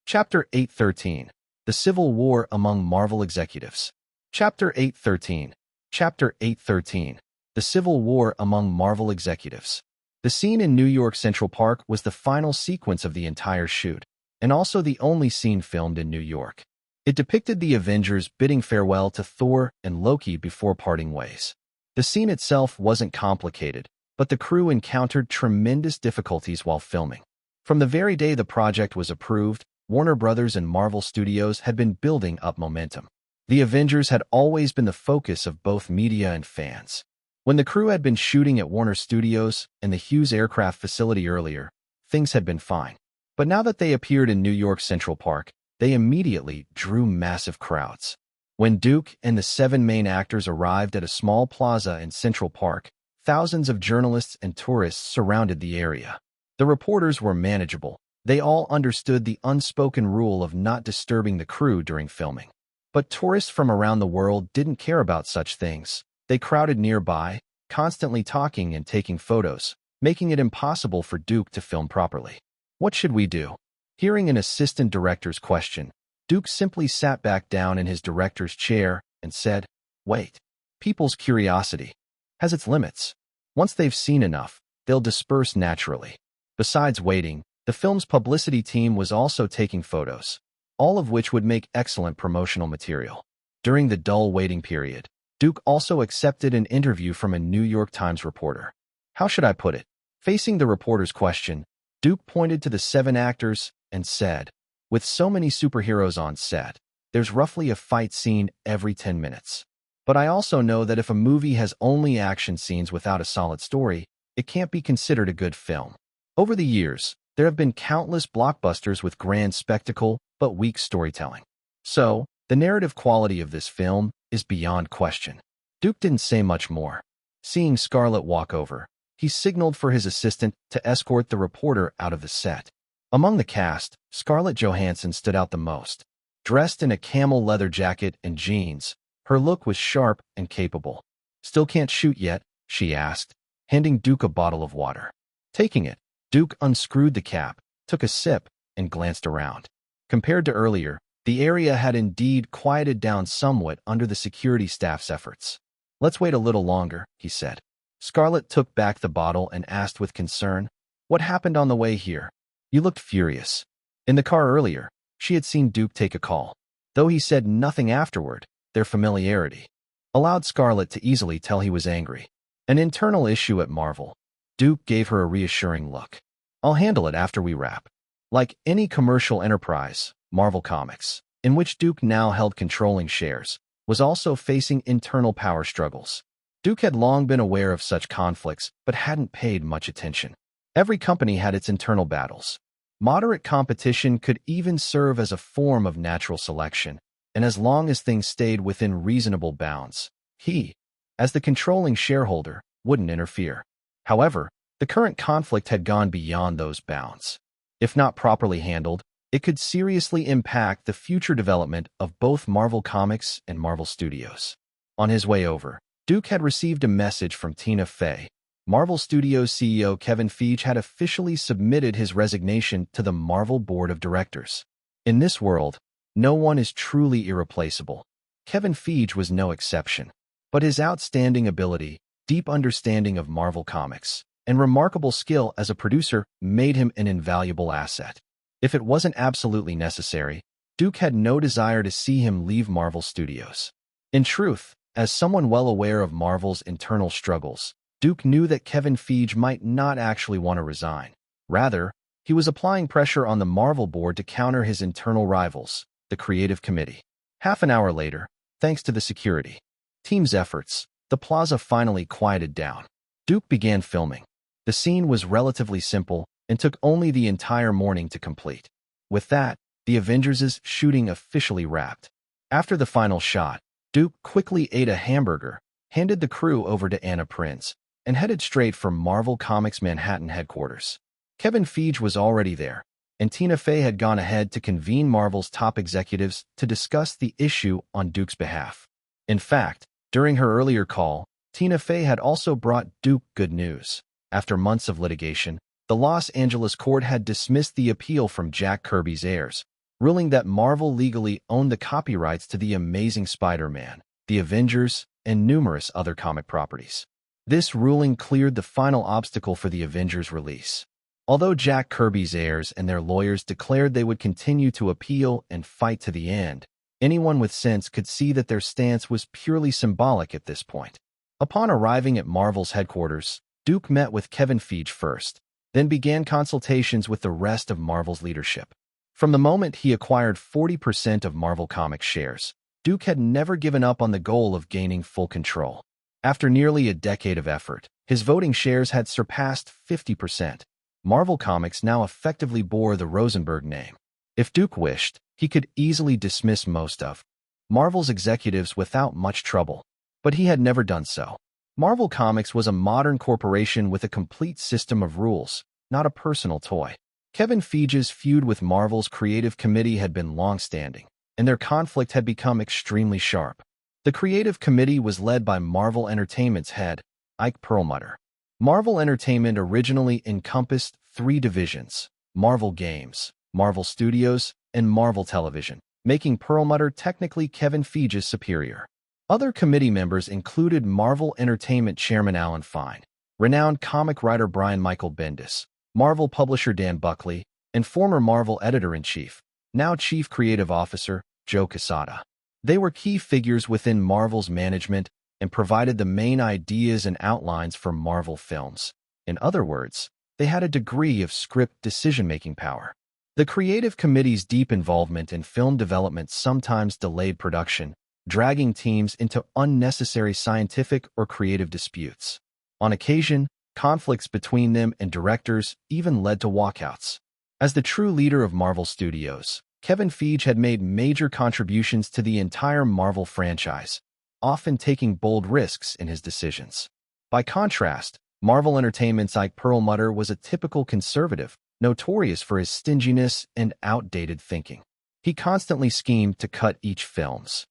Chapter 813. The Civil War Among Marvel Executives. Chapter 813. Chapter 813. The Civil War Among Marvel Executives. The scene in New York Central Park was the final sequence of the entire shoot, and also the only scene filmed in New York. It depicted the Avengers bidding farewell to Thor and Loki before parting ways. The scene itself wasn't complicated, but the crew encountered tremendous difficulties while filming. From the very day the project was approved, Warner Brothers and Marvel Studios had been building up momentum. The Avengers had always been the focus of both media and fans. When the crew had been shooting at Warner Studios and the Hughes Aircraft facility earlier, things had been fine. But now that they appeared in New York's Central Park, they immediately drew massive crowds. When Duke and the 7 main actors arrived at a small plaza in Central Park, thousands of journalists and tourists surrounded the area. The reporters were manageable. They all understood the unspoken rule of not disturbing the crew during filming. But tourists from around the world didn't care about such things. They crowded nearby, constantly talking and taking photos, making it impossible for Duke to film properly. What should we do? Hearing an assistant director's question, Duke simply sat back down in his director's chair and said, "Wait. People's curiosity has its limits. Once they've seen enough, they'll disperse naturally." Besides waiting, the film's publicity team was also taking photos, all of which would make excellent promotional material. During the dull waiting period, Duke also accepted an interview from a New York Times reporter. How should I put it? Facing the reporter's question, Duke pointed to the 7 actors and said, "With so many superheroes on set, there's roughly a fight scene every 10 minutes. But I also know that if a movie has only action scenes without a solid story, it can't be considered a good film. Over the years, there have been countless blockbusters with grand spectacle but weak storytelling. So, the narrative quality of this film is beyond question." Duke didn't say much more. Seeing Scarlett walk over, he signaled for his assistant to escort the reporter out of the set. Among the cast, Scarlett Johansson stood out the most. Dressed in a camel leather jacket and jeans, her look was sharp and capable. "Still can't shoot yet?" she asked, handing Duke a bottle of water. Taking it, Duke unscrewed the cap, took a sip, and glanced around. Compared to earlier, the area had indeed quieted down somewhat under the security staff's efforts. "Let's wait a little longer," he said. Scarlett took back the bottle and asked with concern, "What happened on the way here? You looked furious." In the car earlier, she had seen Duke take a call. Though he said nothing afterward, their familiarity allowed Scarlett to easily tell he was angry. An internal issue at Marvel. Duke gave her a reassuring look. "I'll handle it after we wrap." Like any commercial enterprise, Marvel Comics, in which Duke now held controlling shares, was also facing internal power struggles. Duke had long been aware of such conflicts but hadn't paid much attention. Every company had its internal battles. Moderate competition could even serve as a form of natural selection, and as long as things stayed within reasonable bounds, he, as the controlling shareholder, wouldn't interfere. However, the current conflict had gone beyond those bounds. If not properly handled, it could seriously impact the future development of both Marvel Comics and Marvel Studios. On his way over, Duke had received a message from Tina Fey. Marvel Studios CEO Kevin Feige had officially submitted his resignation to the Marvel Board of Directors. In this world, no one is truly irreplaceable. Kevin Feige was no exception. But his outstanding ability, deep understanding of Marvel Comics, and remarkable skill as a producer made him an invaluable asset. If it wasn't absolutely necessary, Duke had no desire to see him leave Marvel Studios. In truth, as someone well aware of Marvel's internal struggles, Duke knew that Kevin Feige might not actually want to resign. Rather, he was applying pressure on the Marvel board to counter his internal rivals, the Creative Committee. Half an hour later, thanks to the security team's efforts, the plaza finally quieted down. Duke began filming. The scene was relatively simple and took only the entire morning to complete. With that, the Avengers' shooting officially wrapped. After the final shot, Duke quickly ate a hamburger, handed the crew over to Anna Prince, and headed straight for Marvel Comics' Manhattan headquarters. Kevin Feige was already there, and Tina Fey had gone ahead to convene Marvel's top executives to discuss the issue on Duke's behalf. In fact, during her earlier call, Tina Fey had also brought Duke good news. After months of litigation, the Los Angeles court had dismissed the appeal from Jack Kirby's heirs, ruling that Marvel legally owned the copyrights to The Amazing Spider-Man, The Avengers, and numerous other comic properties. This ruling cleared the final obstacle for the Avengers' release. Although Jack Kirby's heirs and their lawyers declared they would continue to appeal and fight to the end, Anyone with sense could see that their stance was purely symbolic at this point. Upon arriving at Marvel's headquarters, Duke met with Kevin Feige first, then began consultations with the rest of Marvel's leadership. From the moment he acquired 40% of Marvel Comics shares, Duke had never given up on the goal of gaining full control. After nearly a decade of effort, his voting shares had surpassed 50%. Marvel Comics now effectively bore the Rosenberg name. If Duke wished, he could easily dismiss most of Marvel's executives without much trouble, but he had never done so. Marvel Comics was a modern corporation with a complete system of rules, not a personal toy. Kevin Feige's feud with Marvel's creative committee had been long-standing, and their conflict had become extremely sharp. The creative committee was led by Marvel Entertainment's head, Ike Perlmutter. Marvel Entertainment originally encompassed three divisions: Marvel Games, Marvel Studios, and Marvel Television, making Perlmutter technically Kevin Feige's superior. Other committee members included Marvel Entertainment Chairman Alan Fine, renowned comic writer Brian Michael Bendis, Marvel publisher Dan Buckley, and former Marvel editor-in-chief, now Chief Creative Officer, Joe Quesada. They were key figures within Marvel's management and provided the main ideas and outlines for Marvel films. In other words, they had a degree of script decision-making power. The creative committee's deep involvement in film development sometimes delayed production, dragging teams into unnecessary scientific or creative disputes. On occasion, conflicts between them and directors even led to walkouts. As the true leader of Marvel Studios, Kevin Feige had made major contributions to the entire Marvel franchise, often taking bold risks in his decisions. By contrast, Marvel Entertainment's Ike Perlmutter was a typical conservative, notorious for his stinginess and outdated thinking. He constantly schemed to cut each film's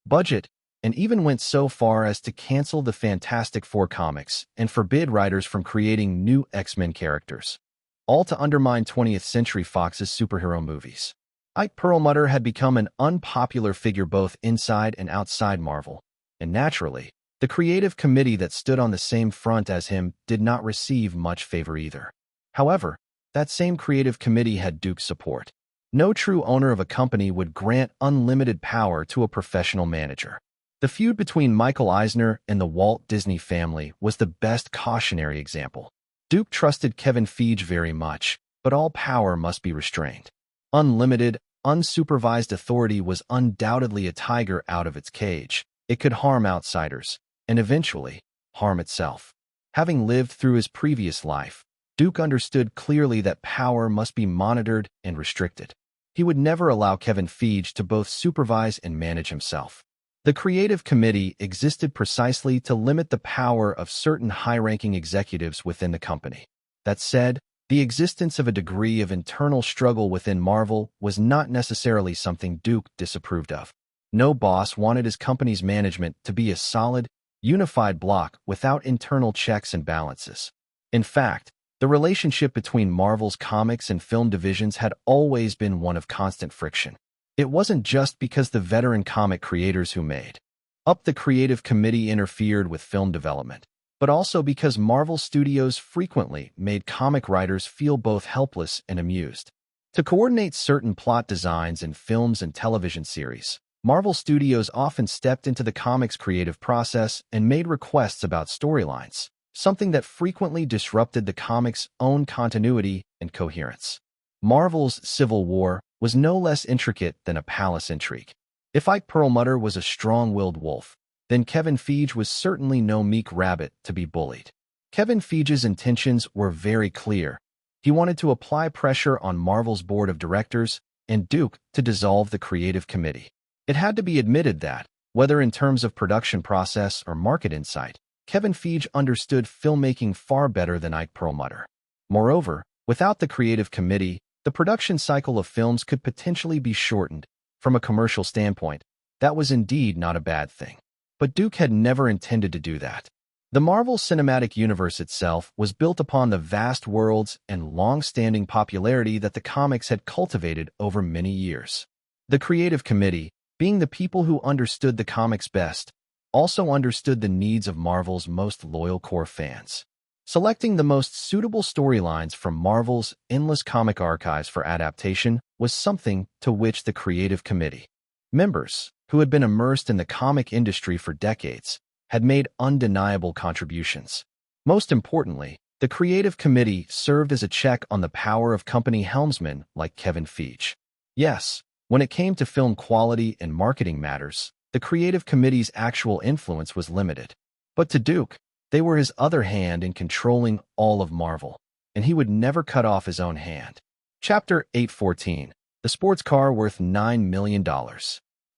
budget, and even went so far as to cancel the Fantastic Four comics and forbid writers from creating new X-Men characters, all to undermine 20th Century Fox's superhero movies. Ike Perlmutter had become an unpopular figure both inside and outside Marvel, and naturally, the creative committee that stood on the same front as him did not receive much favor either. However, that same creative committee had Duke's support. No true owner of a company would grant unlimited power to a professional manager. The feud between Michael Eisner and the Walt Disney family was the best cautionary example. Duke trusted Kevin Feige very much, but all power must be restrained. Unlimited, unsupervised authority was undoubtedly a tiger out of its cage. It could harm outsiders, and eventually, harm itself. Having lived through his previous life, Duke understood clearly that power must be monitored and restricted. He would never allow Kevin Feige to both supervise and manage himself. The creative committee existed precisely to limit the power of certain high-ranking executives within the company. That said, the existence of a degree of internal struggle within Marvel was not necessarily something Duke disapproved of. No boss wanted his company's management to be a solid, unified block without internal checks and balances. In fact, the relationship between Marvel's comics and film divisions had always been one of constant friction. It wasn't just because the veteran comic creators who made up the creative committee interfered with film development, but also because Marvel Studios frequently made comic writers feel both helpless and amused. To coordinate certain plot designs in films and television series, Marvel Studios often stepped into the comics creative process and made requests about storylines, something that frequently disrupted the comics' own continuity and coherence. Marvel's Civil War was no less intricate than a palace intrigue. If Ike Perlmutter was a strong-willed wolf, then Kevin Feige was certainly no meek rabbit to be bullied. Kevin Feige's intentions were very clear. He wanted to apply pressure on Marvel's board of directors and Duke to dissolve the creative committee. It had to be admitted that, whether in terms of production process or market insight, Kevin Feige understood filmmaking far better than Ike Perlmutter. Moreover, without the creative committee, the production cycle of films could potentially be shortened. From a commercial standpoint, that was indeed not a bad thing. But Duke had never intended to do that. The Marvel Cinematic Universe itself was built upon the vast worlds and long-standing popularity that the comics had cultivated over many years. The creative committee, being the people who understood the comics best, also understood the needs of Marvel's most loyal core fans. Selecting the most suitable storylines from Marvel's endless comic archives for adaptation was something to which the creative committee Members, who had been immersed in the comic industry for decades, had made undeniable contributions. Most importantly, the creative committee served as a check on the power of company helmsmen like Kevin Feige. Yes, when it came to film quality and marketing matters, the creative committee's actual influence was limited. But to Duke, they were his other hand in controlling all of Marvel, and he would never cut off his own hand. Chapter 814. The Sports Car Worth $9 Million.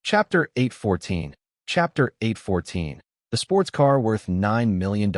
Chapter 814. Chapter 814. The Sports Car Worth $9 Million.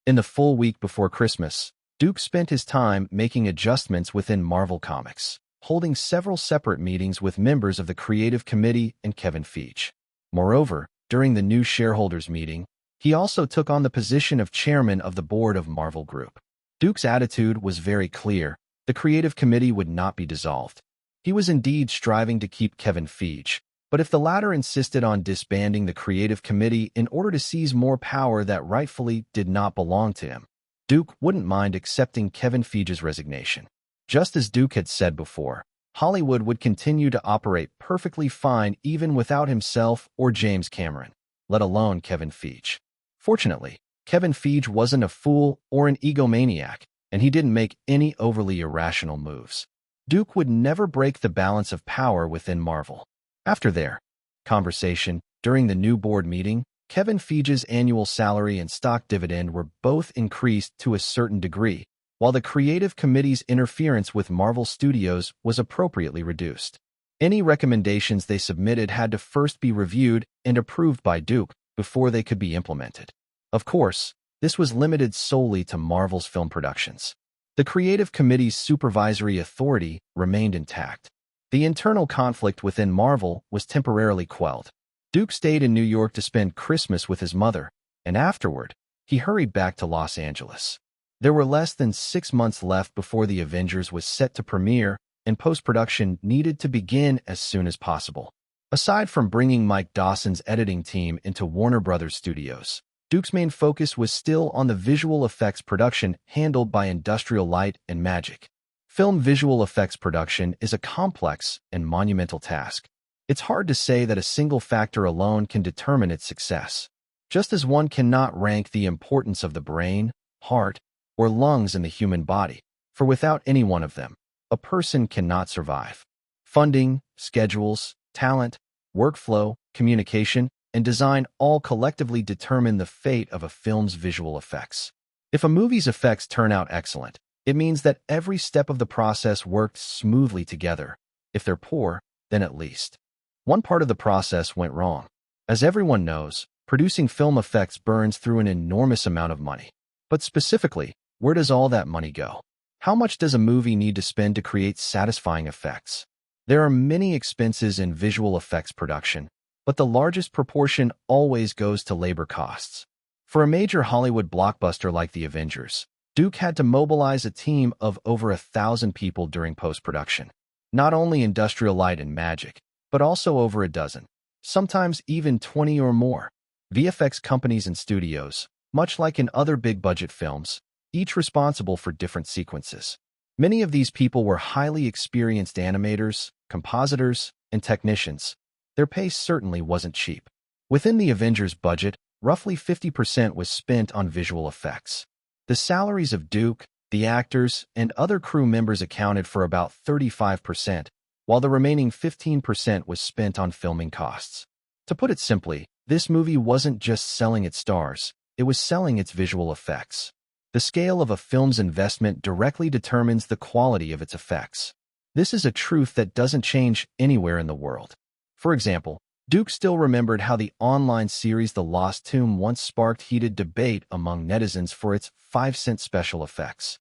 In the full week before Christmas, Duke spent his time making adjustments within Marvel Comics, holding several separate meetings with members of the creative committee and Kevin Feige. Moreover, during the new shareholders meeting, he also took on the position of chairman of the board of Marvel Group. Duke's attitude was very clear. The creative committee would not be dissolved. He was indeed striving to keep Kevin Feige, but if the latter insisted on disbanding the creative committee in order to seize more power that rightfully did not belong to him, Duke wouldn't mind accepting Kevin Feige's resignation. Just as Duke had said before, Hollywood would continue to operate perfectly fine even without himself or James Cameron, let alone Kevin Feige. Fortunately, Kevin Feige wasn't a fool or an egomaniac, and he didn't make any overly irrational moves. Duke would never break the balance of power within Marvel. After their conversation, during the new board meeting, Kevin Feige's annual salary and stock dividend were both increased to a certain degree, while the creative committee's interference with Marvel Studios was appropriately reduced. Any recommendations they submitted had to first be reviewed and approved by Duke before they could be implemented. Of course, this was limited solely to Marvel's film productions. The creative committee's supervisory authority remained intact. The internal conflict within Marvel was temporarily quelled. Duke stayed in New York to spend Christmas with his mother, and afterward, he hurried back to Los Angeles. There were less than 6 months left before The Avengers was set to premiere, and post-production needed to begin as soon as possible. Aside from bringing Mike Dawson's editing team into Warner Brothers Studios, Duke's main focus was still on the visual effects production handled by Industrial Light and Magic. Film visual effects production is a complex and monumental task. It's hard to say that a single factor alone can determine its success. Just as one cannot rank the importance of the brain, heart, or lungs in the human body, for without any one of them, a person cannot survive. Funding, schedules, talent, workflow, communication, and design all collectively determine the fate of a film's visual effects. If a movie's effects turn out excellent, it means that every step of the process worked smoothly together. If they're poor, then at least one part of the process went wrong. As everyone knows, producing film effects burns through an enormous amount of money. But specifically, where does all that money go? How much does a movie need to spend to create satisfying effects? There are many expenses in visual effects production, but the largest proportion always goes to labor costs. For a major Hollywood blockbuster like The Avengers, Duke had to mobilize a team of over 1,000 people during post-production. Not only Industrial Light and Magic, but also over a dozen, sometimes even 20 or more. VFX companies and studios, much like in other big-budget films, each responsible for different sequences. Many of these people were highly experienced animators, compositors, and technicians. Their pay certainly wasn't cheap. Within the Avengers budget, roughly 50% was spent on visual effects. The salaries of Duke, the actors, and other crew members accounted for about 35%, while the remaining 15% was spent on filming costs. To put it simply, this movie wasn't just selling its stars, it was selling its visual effects. The scale of a film's investment directly determines the quality of its effects. This is a truth that doesn't change anywhere in the world. For example, Duke still remembered how the online series The Lost Tomb once sparked heated debate among netizens for its 5-cent special effects.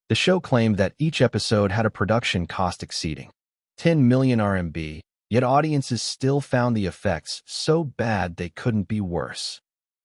The show claimed that each episode had a production cost exceeding 10 million RMB, yet audiences still found the effects so bad they couldn't be worse.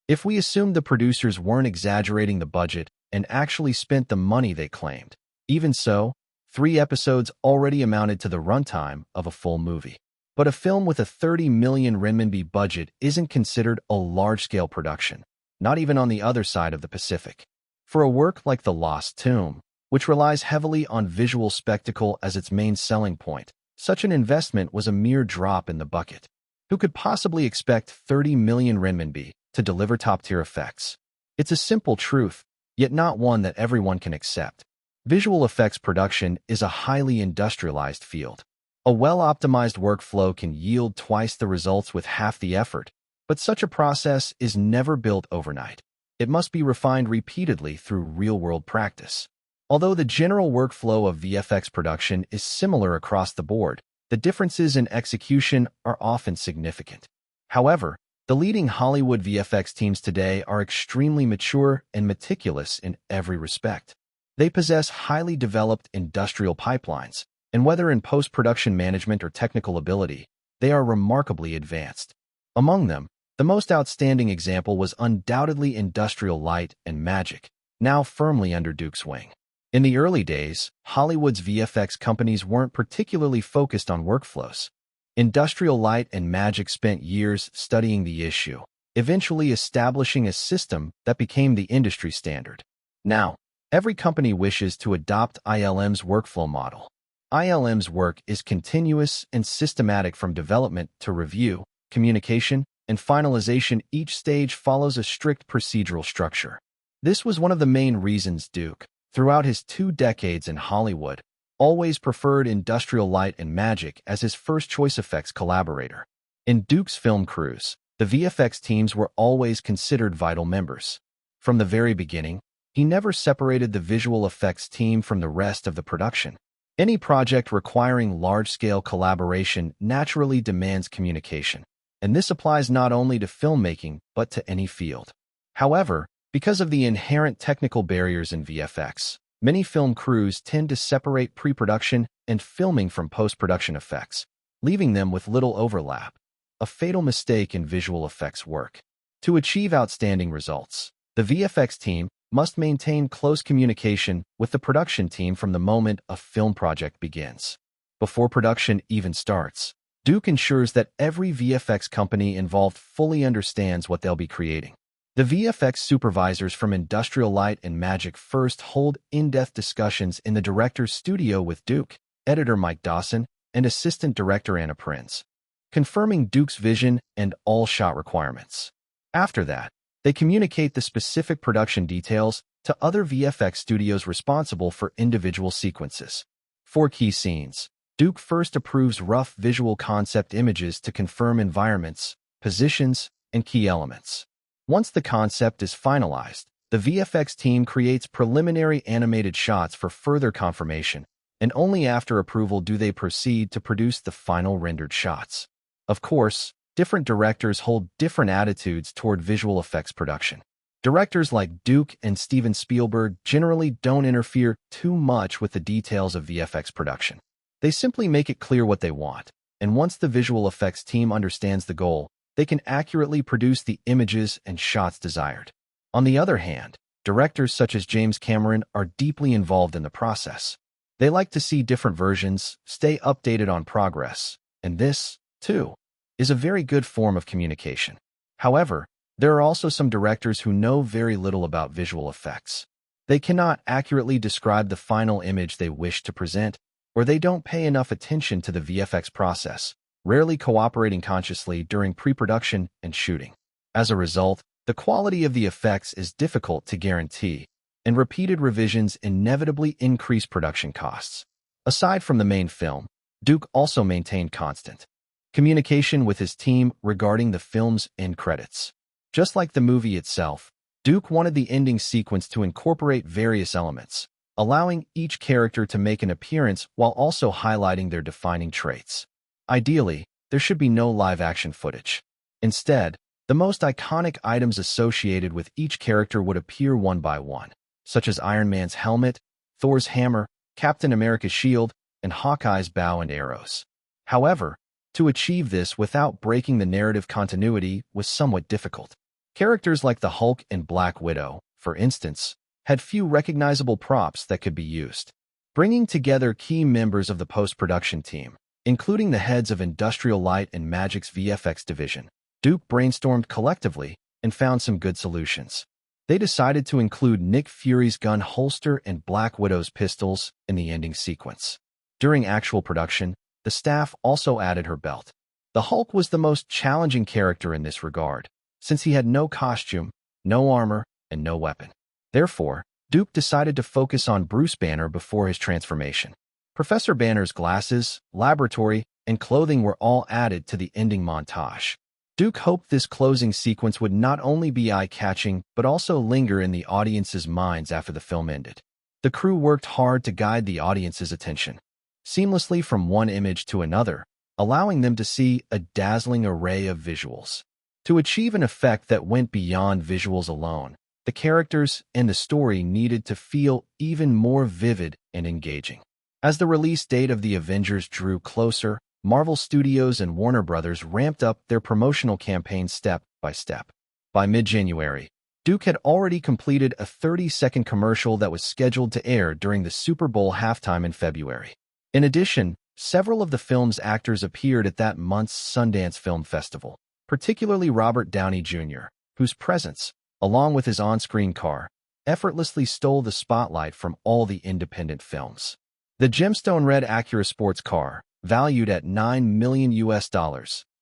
If we assumed the producers weren't exaggerating the budget and actually spent the money they claimed, even so, 3 episodes already amounted to the runtime of a full movie. But a film with a 30 million renminbi budget isn't considered a large-scale production, not even on the other side of the Pacific. For a work like The Lost Tomb, which relies heavily on visual spectacle as its main selling point, such an investment was a mere drop in the bucket. Who could possibly expect 30 million renminbi to deliver top-tier effects? It's a simple truth, yet not one that everyone can accept. Visual effects production is a highly industrialized field. A well-optimized workflow can yield twice the results with half the effort, but such a process is never built overnight. It must be refined repeatedly through real-world practice. Although the general workflow of VFX production is similar across the board, the differences in execution are often significant. However, the leading Hollywood VFX teams today are extremely mature and meticulous in every respect. They possess highly developed industrial pipelines, and whether in post-production management or technical ability, they are remarkably advanced. Among them, the most outstanding example was undoubtedly Industrial Light and Magic, now firmly under Duke's wing. In the early days, Hollywood's VFX companies weren't particularly focused on workflows. Industrial Light and Magic spent years studying the issue, eventually establishing a system that became the industry standard. Now, every company wishes to adopt ILM's workflow model. ILM's work is continuous and systematic from development to review, communication, and finalization. Each stage follows a strict procedural structure. This was one of the main reasons Duke, throughout his 2 decades in Hollywood, always preferred Industrial Light and Magic as his first-choice effects collaborator. In Duke's film crews, the VFX teams were always considered vital members. From the very beginning, he never separated the visual effects team from the rest of the production. Any project requiring large-scale collaboration naturally demands communication, and this applies not only to filmmaking but to any field. However, because of the inherent technical barriers in VFX, many film crews tend to separate pre-production and filming from post-production effects, leaving them with little overlap, a fatal mistake in visual effects work. To achieve outstanding results, the VFX team must maintain close communication with the production team from the moment a film project begins. Before production even starts, Duke ensures that every VFX company involved fully understands what they'll be creating. The VFX supervisors from Industrial Light and Magic first hold in-depth discussions in the director's studio with Duke, editor Mike Dawson, and assistant director Anna Prinz, confirming Duke's vision and all shot requirements. After that, they communicate the specific production details to other VFX studios responsible for individual sequences. For key scenes, Duke first approves rough visual concept images to confirm environments, positions, and key elements. Once the concept is finalized, the VFX team creates preliminary animated shots for further confirmation, and only after approval do they proceed to produce the final rendered shots. Of course, different directors hold different attitudes toward visual effects production. Directors like Duke and Steven Spielberg generally don't interfere too much with the details of VFX production. They simply make it clear what they want, and once the visual effects team understands the goal, they can accurately produce the images and shots desired. On the other hand, directors such as James Cameron are deeply involved in the process. They like to see different versions, stay updated on progress, and this, too, is a very good form of communication. However, there are also some directors who know very little about visual effects. They cannot accurately describe the final image they wish to present, or they don't pay enough attention to the VFX process, rarely cooperating consciously during pre-production and shooting. As a result, the quality of the effects is difficult to guarantee, and repeated revisions inevitably increase production costs. Aside from the main film, Duke also maintained constant communication with his team regarding the film's end credits. Just like the movie itself, Duke wanted the ending sequence to incorporate various elements, allowing each character to make an appearance while also highlighting their defining traits. Ideally, there should be no live-action footage. Instead, the most iconic items associated with each character would appear one by one, such as Iron Man's helmet, Thor's hammer, Captain America's shield, and Hawkeye's bow and arrows. However, to achieve this without breaking the narrative continuity was somewhat difficult. Characters like the Hulk and Black Widow, for instance, had few recognizable props that could be used. Bringing together key members of the post-production team, including the heads of Industrial Light and Magic's VFX division, Duke brainstormed collectively and found some good solutions. They decided to include Nick Fury's gun holster and Black Widow's pistols in the ending sequence. During actual production, the staff also added her belt. The Hulk was the most challenging character in this regard, since he had no costume, no armor, and no weapon. Therefore, Duke decided to focus on Bruce Banner before his transformation. Professor Banner's glasses, laboratory, and clothing were all added to the ending montage. Duke hoped this closing sequence would not only be eye-catching, but also linger in the audience's minds after the film ended. The crew worked hard to guide the audience's attention seamlessly from one image to another, allowing them to see a dazzling array of visuals. To achieve an effect that went beyond visuals alone, the characters and the story needed to feel even more vivid and engaging. As the release date of the Avengers drew closer, Marvel Studios and Warner Brothers ramped up their promotional campaign step by step. By mid-January, Duke had already completed a 30-second commercial that was scheduled to air during the Super Bowl halftime in February. In addition, several of the film's actors appeared at that month's Sundance Film Festival, particularly Robert Downey Jr., whose presence, along with his on-screen car, effortlessly stole the spotlight from all the independent films. The gemstone red Acura sports car, valued at $9 million,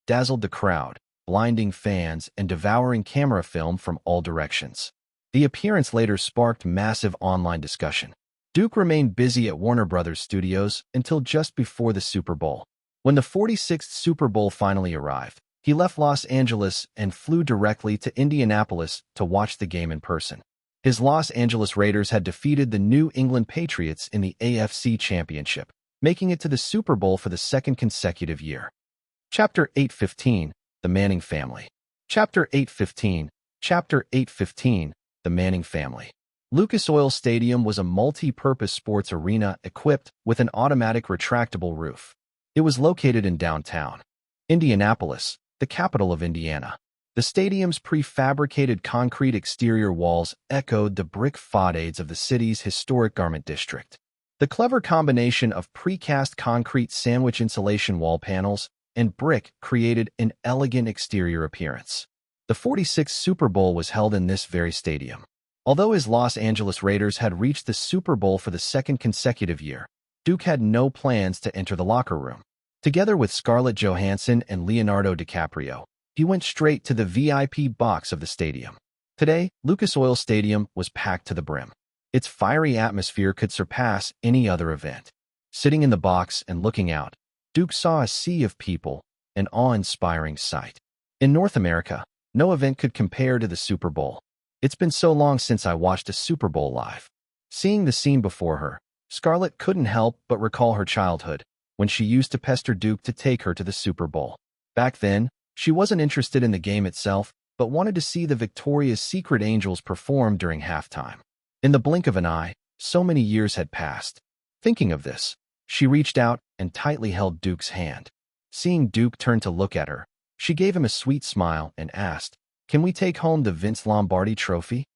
dazzled the crowd, blinding fans and devouring camera film from all directions. The appearance later sparked massive online discussion. Duke remained busy at Warner Brothers Studios until just before the Super Bowl. When the 46th Super Bowl finally arrived, he left Los Angeles and flew directly to Indianapolis to watch the game in person. His Los Angeles Raiders had defeated the New England Patriots in the AFC Championship, making it to the Super Bowl for the second consecutive year. Chapter 8:15, The Manning Family. Chapter 8:15, The Manning Family. Lucas Oil Stadium was a multi-purpose sports arena equipped with an automatic retractable roof. It was located in downtown Indianapolis, the capital of Indiana. The stadium's prefabricated concrete exterior walls echoed the brick facades of the city's historic garment district. The clever combination of precast concrete sandwich insulation wall panels and brick created an elegant exterior appearance. The 46th Super Bowl was held in this very stadium. Although his Los Angeles Raiders had reached the Super Bowl for the second consecutive year, Duke had no plans to enter the locker room. Together with Scarlett Johansson and Leonardo DiCaprio, he went straight to the VIP box of the stadium. Today, Lucas Oil Stadium was packed to the brim. Its fiery atmosphere could surpass any other event. Sitting in the box and looking out, Duke saw a sea of people, an awe-inspiring sight. In North America, no event could compare to the Super Bowl. It's been so long since I watched a Super Bowl live. Seeing the scene before her, Scarlett couldn't help but recall her childhood, when she used to pester Duke to take her to the Super Bowl. Back then, she wasn't interested in the game itself, but wanted to see the Victoria's Secret Angels perform during halftime. In the blink of an eye, so many years had passed. Thinking of this, she reached out and tightly held Duke's hand. Seeing Duke turn to look at her, she gave him a sweet smile and asked, "Can we take home the Vince Lombardi trophy?"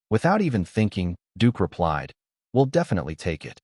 Without even thinking, Duke replied, "We'll definitely take it."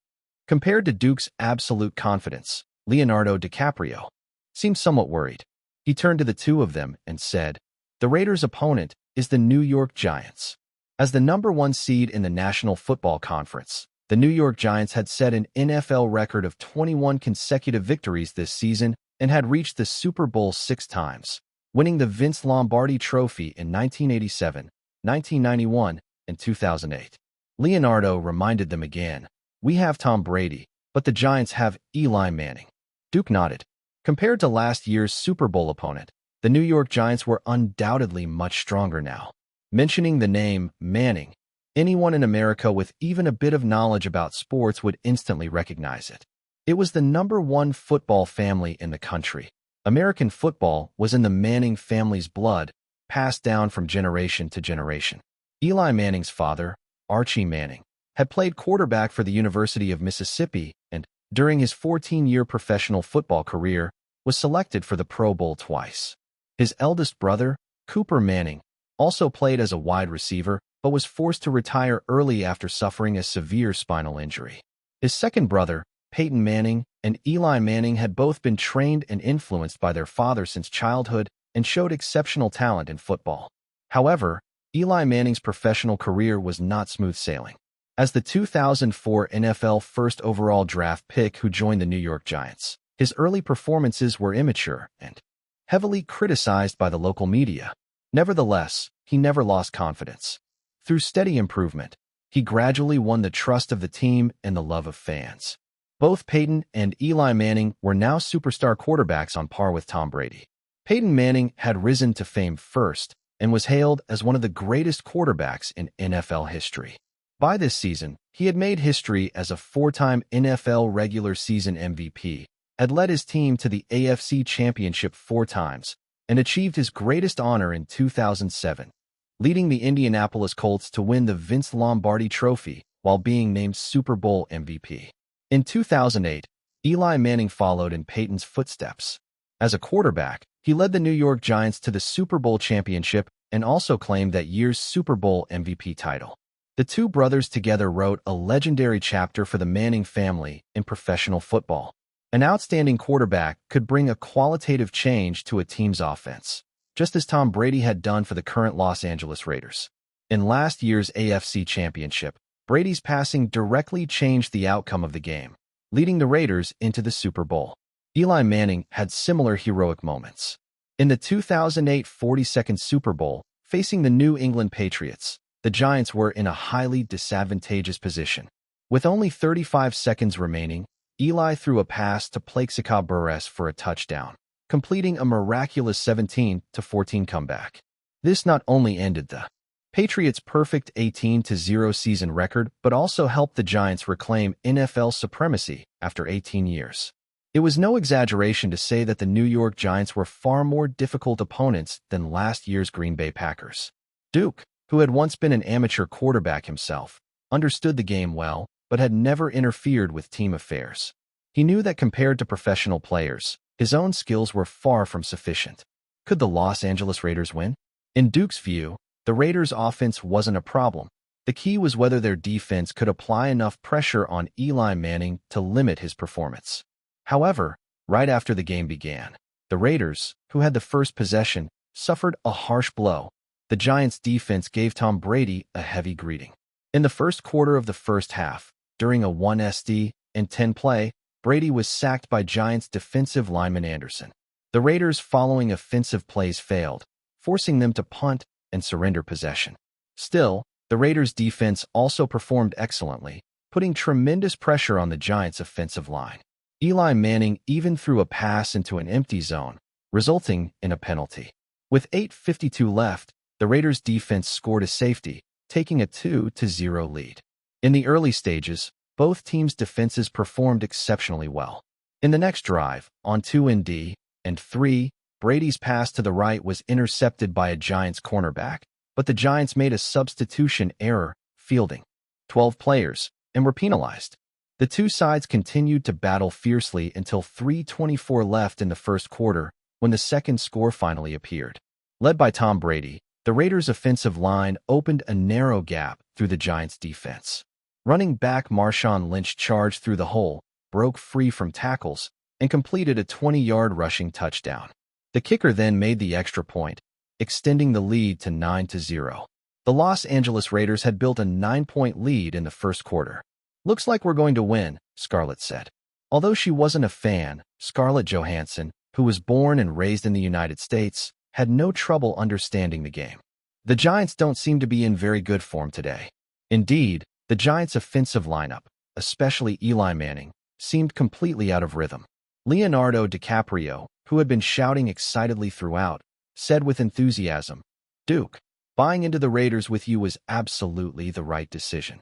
Compared to Duke's absolute confidence, Leonardo DiCaprio seemed somewhat worried. He turned to the two of them and said, "The Raiders' opponent is the New York Giants." As the #1 seed in the National Football Conference, the New York Giants had set an NFL record of 21 consecutive victories this season and had reached the Super Bowl 6 times, winning the Vince Lombardi Trophy in 1987, 1991, and 2008. Leonardo reminded them again, "We have Tom Brady, but the Giants have Eli Manning." Duke nodded. Compared to last year's Super Bowl opponent, the New York Giants were undoubtedly much stronger now. Mentioning the name Manning, anyone in America with even a bit of knowledge about sports would instantly recognize it. It was the #1 football family in the country. American football was in the Manning family's blood, passed down from generation to generation. Eli Manning's father, Archie Manning, had played quarterback for the University of Mississippi and, during his 14-year professional football career, was selected for the Pro Bowl twice. His eldest brother, Cooper Manning, also played as a wide receiver, but was forced to retire early after suffering a severe spinal injury. His second brother, Peyton Manning, and Eli Manning had both been trained and influenced by their father since childhood and showed exceptional talent in football. However, Eli Manning's professional career was not smooth sailing. As the 2004 NFL first overall draft pick who joined the New York Giants, his early performances were immature and, heavily criticized by the local media. Nevertheless, he never lost confidence. Through steady improvement, he gradually won the trust of the team and the love of fans. Both Peyton and Eli Manning were now superstar quarterbacks on par with Tom Brady. Peyton Manning had risen to fame first and was hailed as one of the greatest quarterbacks in NFL history. By this season, he had made history as a four-time NFL regular season MVP, had led his team to the AFC Championship 4 times, and achieved his greatest honor in 2007, leading the Indianapolis Colts to win the Vince Lombardi Trophy while being named Super Bowl MVP. In 2008, Eli Manning followed in Peyton's footsteps. As a quarterback, he led the New York Giants to the Super Bowl championship and also claimed that year's Super Bowl MVP title. The two brothers together wrote a legendary chapter for the Manning family in professional football. An outstanding quarterback could bring a qualitative change to a team's offense, just as Tom Brady had done for the current Los Angeles Raiders. In last year's AFC Championship, Brady's passing directly changed the outcome of the game, leading the Raiders into the Super Bowl. Eli Manning had similar heroic moments. In the 2008 42nd Super Bowl, facing the New England Patriots, the Giants were in a highly disadvantageous position. With only 35 seconds remaining, Eli threw a pass to Plaxico Burress for a touchdown, completing a miraculous 17-14 comeback. This not only ended the Patriots' perfect 18-0 season record, but also helped the Giants reclaim NFL supremacy after 18 years. It was no exaggeration to say that the New York Giants were far more difficult opponents than last year's Green Bay Packers. Duke, who had once been an amateur quarterback himself, understood the game well, but had never interfered with team affairs. He knew that compared to professional players, his own skills were far from sufficient. Could the Los Angeles Raiders win? In Duke's view, the Raiders' offense wasn't a problem. The key was whether their defense could apply enough pressure on Eli Manning to limit his performance. However, right after the game began, the Raiders, who had the first possession, suffered a harsh blow. The Giants' defense gave Tom Brady a heavy greeting. In the first quarter of the first half, during a 1SD-10 play, Brady was sacked by Giants defensive lineman Anderson. The Raiders' following offensive plays failed, forcing them to punt and surrender possession. Still, the Raiders' defense also performed excellently, putting tremendous pressure on the Giants' offensive line. Eli Manning even threw a pass into an empty zone, resulting in a penalty. With 8:52 left, the Raiders' defense scored a safety, taking a 2-0 lead. In the early stages, both teams' defenses performed exceptionally well. In the next drive, on 2-3, Brady's pass to the right was intercepted by a Giants cornerback, but the Giants made a substitution error, fielding 12 players, and were penalized. The two sides continued to battle fiercely until 3:24 left in the first quarter, when the second score finally appeared. Led by Tom Brady, the Raiders' offensive line opened a narrow gap through the Giants' defense. Running back Marshawn Lynch charged through the hole, broke free from tackles, and completed a 20-yard rushing touchdown. The kicker then made the extra point, extending the lead to 9-0. The Los Angeles Raiders had built a 9-point lead in the first quarter. "Looks like we're going to win," Scarlett said. Although she wasn't a fan, Scarlett Johansson, who was born and raised in the United States, had no trouble understanding the game. The Giants don't seem to be in very good form today. Indeed, the Giants' offensive lineup, especially Eli Manning, seemed completely out of rhythm. Leonardo DiCaprio, who had been shouting excitedly throughout, said with enthusiasm, "Duke, buying into the Raiders with you was absolutely the right decision."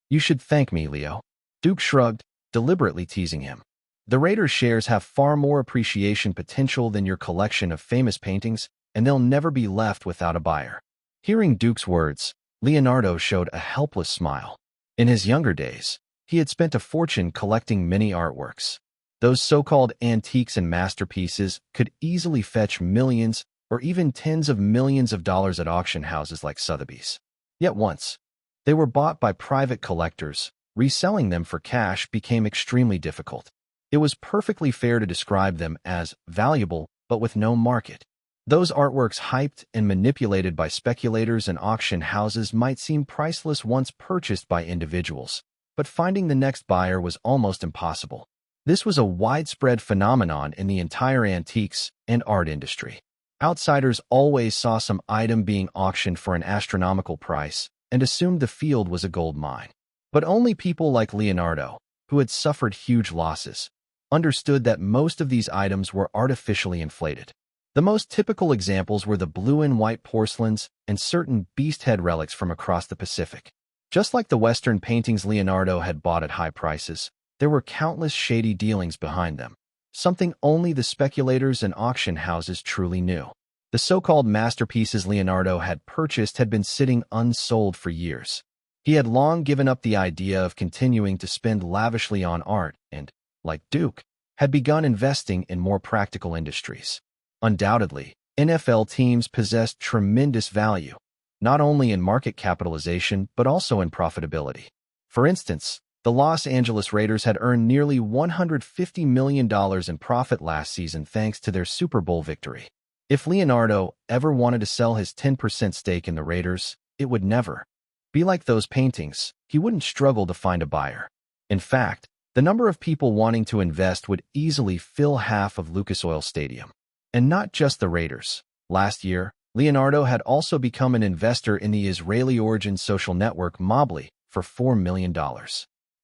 "You should thank me, Leo." Duke shrugged, deliberately teasing him. "The Raiders' shares have far more appreciation potential than your collection of famous paintings, and they'll never be left without a buyer." Hearing Duke's words, Leonardo showed a helpless smile. In his younger days, he had spent a fortune collecting many artworks. Those so-called antiques and masterpieces could easily fetch millions or even tens of millions of dollars at auction houses like Sotheby's. Yet once they were bought by private collectors, reselling them for cash became extremely difficult. It was perfectly fair to describe them as valuable, but with no market. Those artworks hyped and manipulated by speculators and auction houses might seem priceless once purchased by individuals, but finding the next buyer was almost impossible. This was a widespread phenomenon in the entire antiques and art industry. Outsiders always saw some item being auctioned for an astronomical price and assumed the field was a gold mine. But only people like Leonardo, who had suffered huge losses, understood that most of these items were artificially inflated. The most typical examples were the blue and white porcelains and certain beast head relics from across the Pacific. Just like the Western paintings Leonardo had bought at high prices, there were countless shady dealings behind them, something only the speculators and auction houses truly knew. The so-called masterpieces Leonardo had purchased had been sitting unsold for years. He had long given up the idea of continuing to spend lavishly on art and, like Duke, had begun investing in more practical industries. Undoubtedly, NFL teams possessed tremendous value, not only in market capitalization but also in profitability. For instance, the Los Angeles Raiders had earned nearly $150 million in profit last season thanks to their Super Bowl victory. If Leonardo ever wanted to sell his 10% stake in the Raiders, it would never be like those paintings. He wouldn't struggle to find a buyer. In fact, the number of people wanting to invest would easily fill half of Lucas Oil Stadium. And not just the Raiders. Last year, Leonardo had also become an investor in the Israeli-origin social network Mobly for $4 million.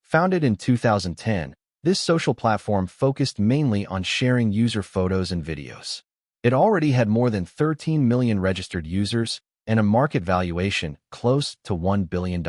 Founded in 2010, this social platform focused mainly on sharing user photos and videos. It already had more than 13 million registered users and a market valuation close to $1 billion.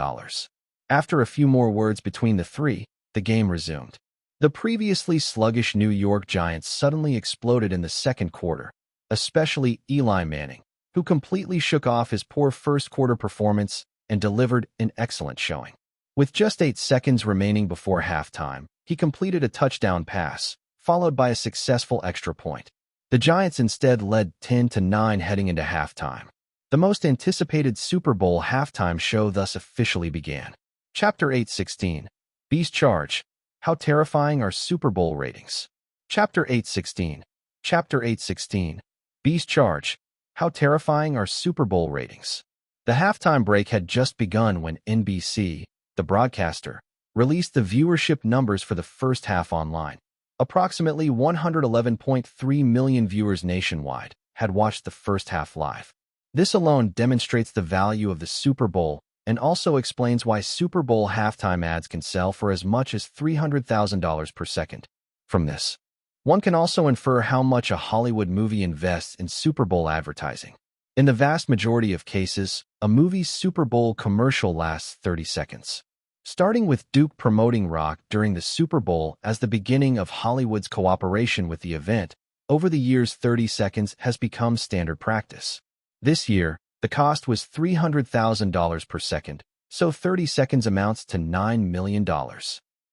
After a few more words between the three, the game resumed. The previously sluggish New York Giants suddenly exploded in the second quarter, especially Eli Manning, who completely shook off his poor first-quarter performance and delivered an excellent showing. With just 8 seconds remaining before halftime, he completed a touchdown pass, followed by a successful extra point. The Giants instead led 10-9 heading into halftime. The most anticipated Super Bowl halftime show thus officially began. Chapter 8:16. Beast Charge. How terrifying are Super Bowl ratings? Chapter 8:16. Chapter 8:16. Beast Charge. How terrifying are Super Bowl ratings? The halftime break had just begun when NBC, the broadcaster, released the viewership numbers for the first half online. Approximately 111.3 million viewers nationwide had watched the first half live. This alone demonstrates the value of the Super Bowl and also explains why Super Bowl halftime ads can sell for as much as $300,000 per second. From this, one can also infer how much a Hollywood movie invests in Super Bowl advertising. In the vast majority of cases, a movie's Super Bowl commercial lasts 30 seconds. Starting with Duke promoting rock during the Super Bowl as the beginning of Hollywood's cooperation with the event, over the years 30 seconds has become standard practice. This year, the cost was $300,000 per second, so 30 seconds amounts to $9 million.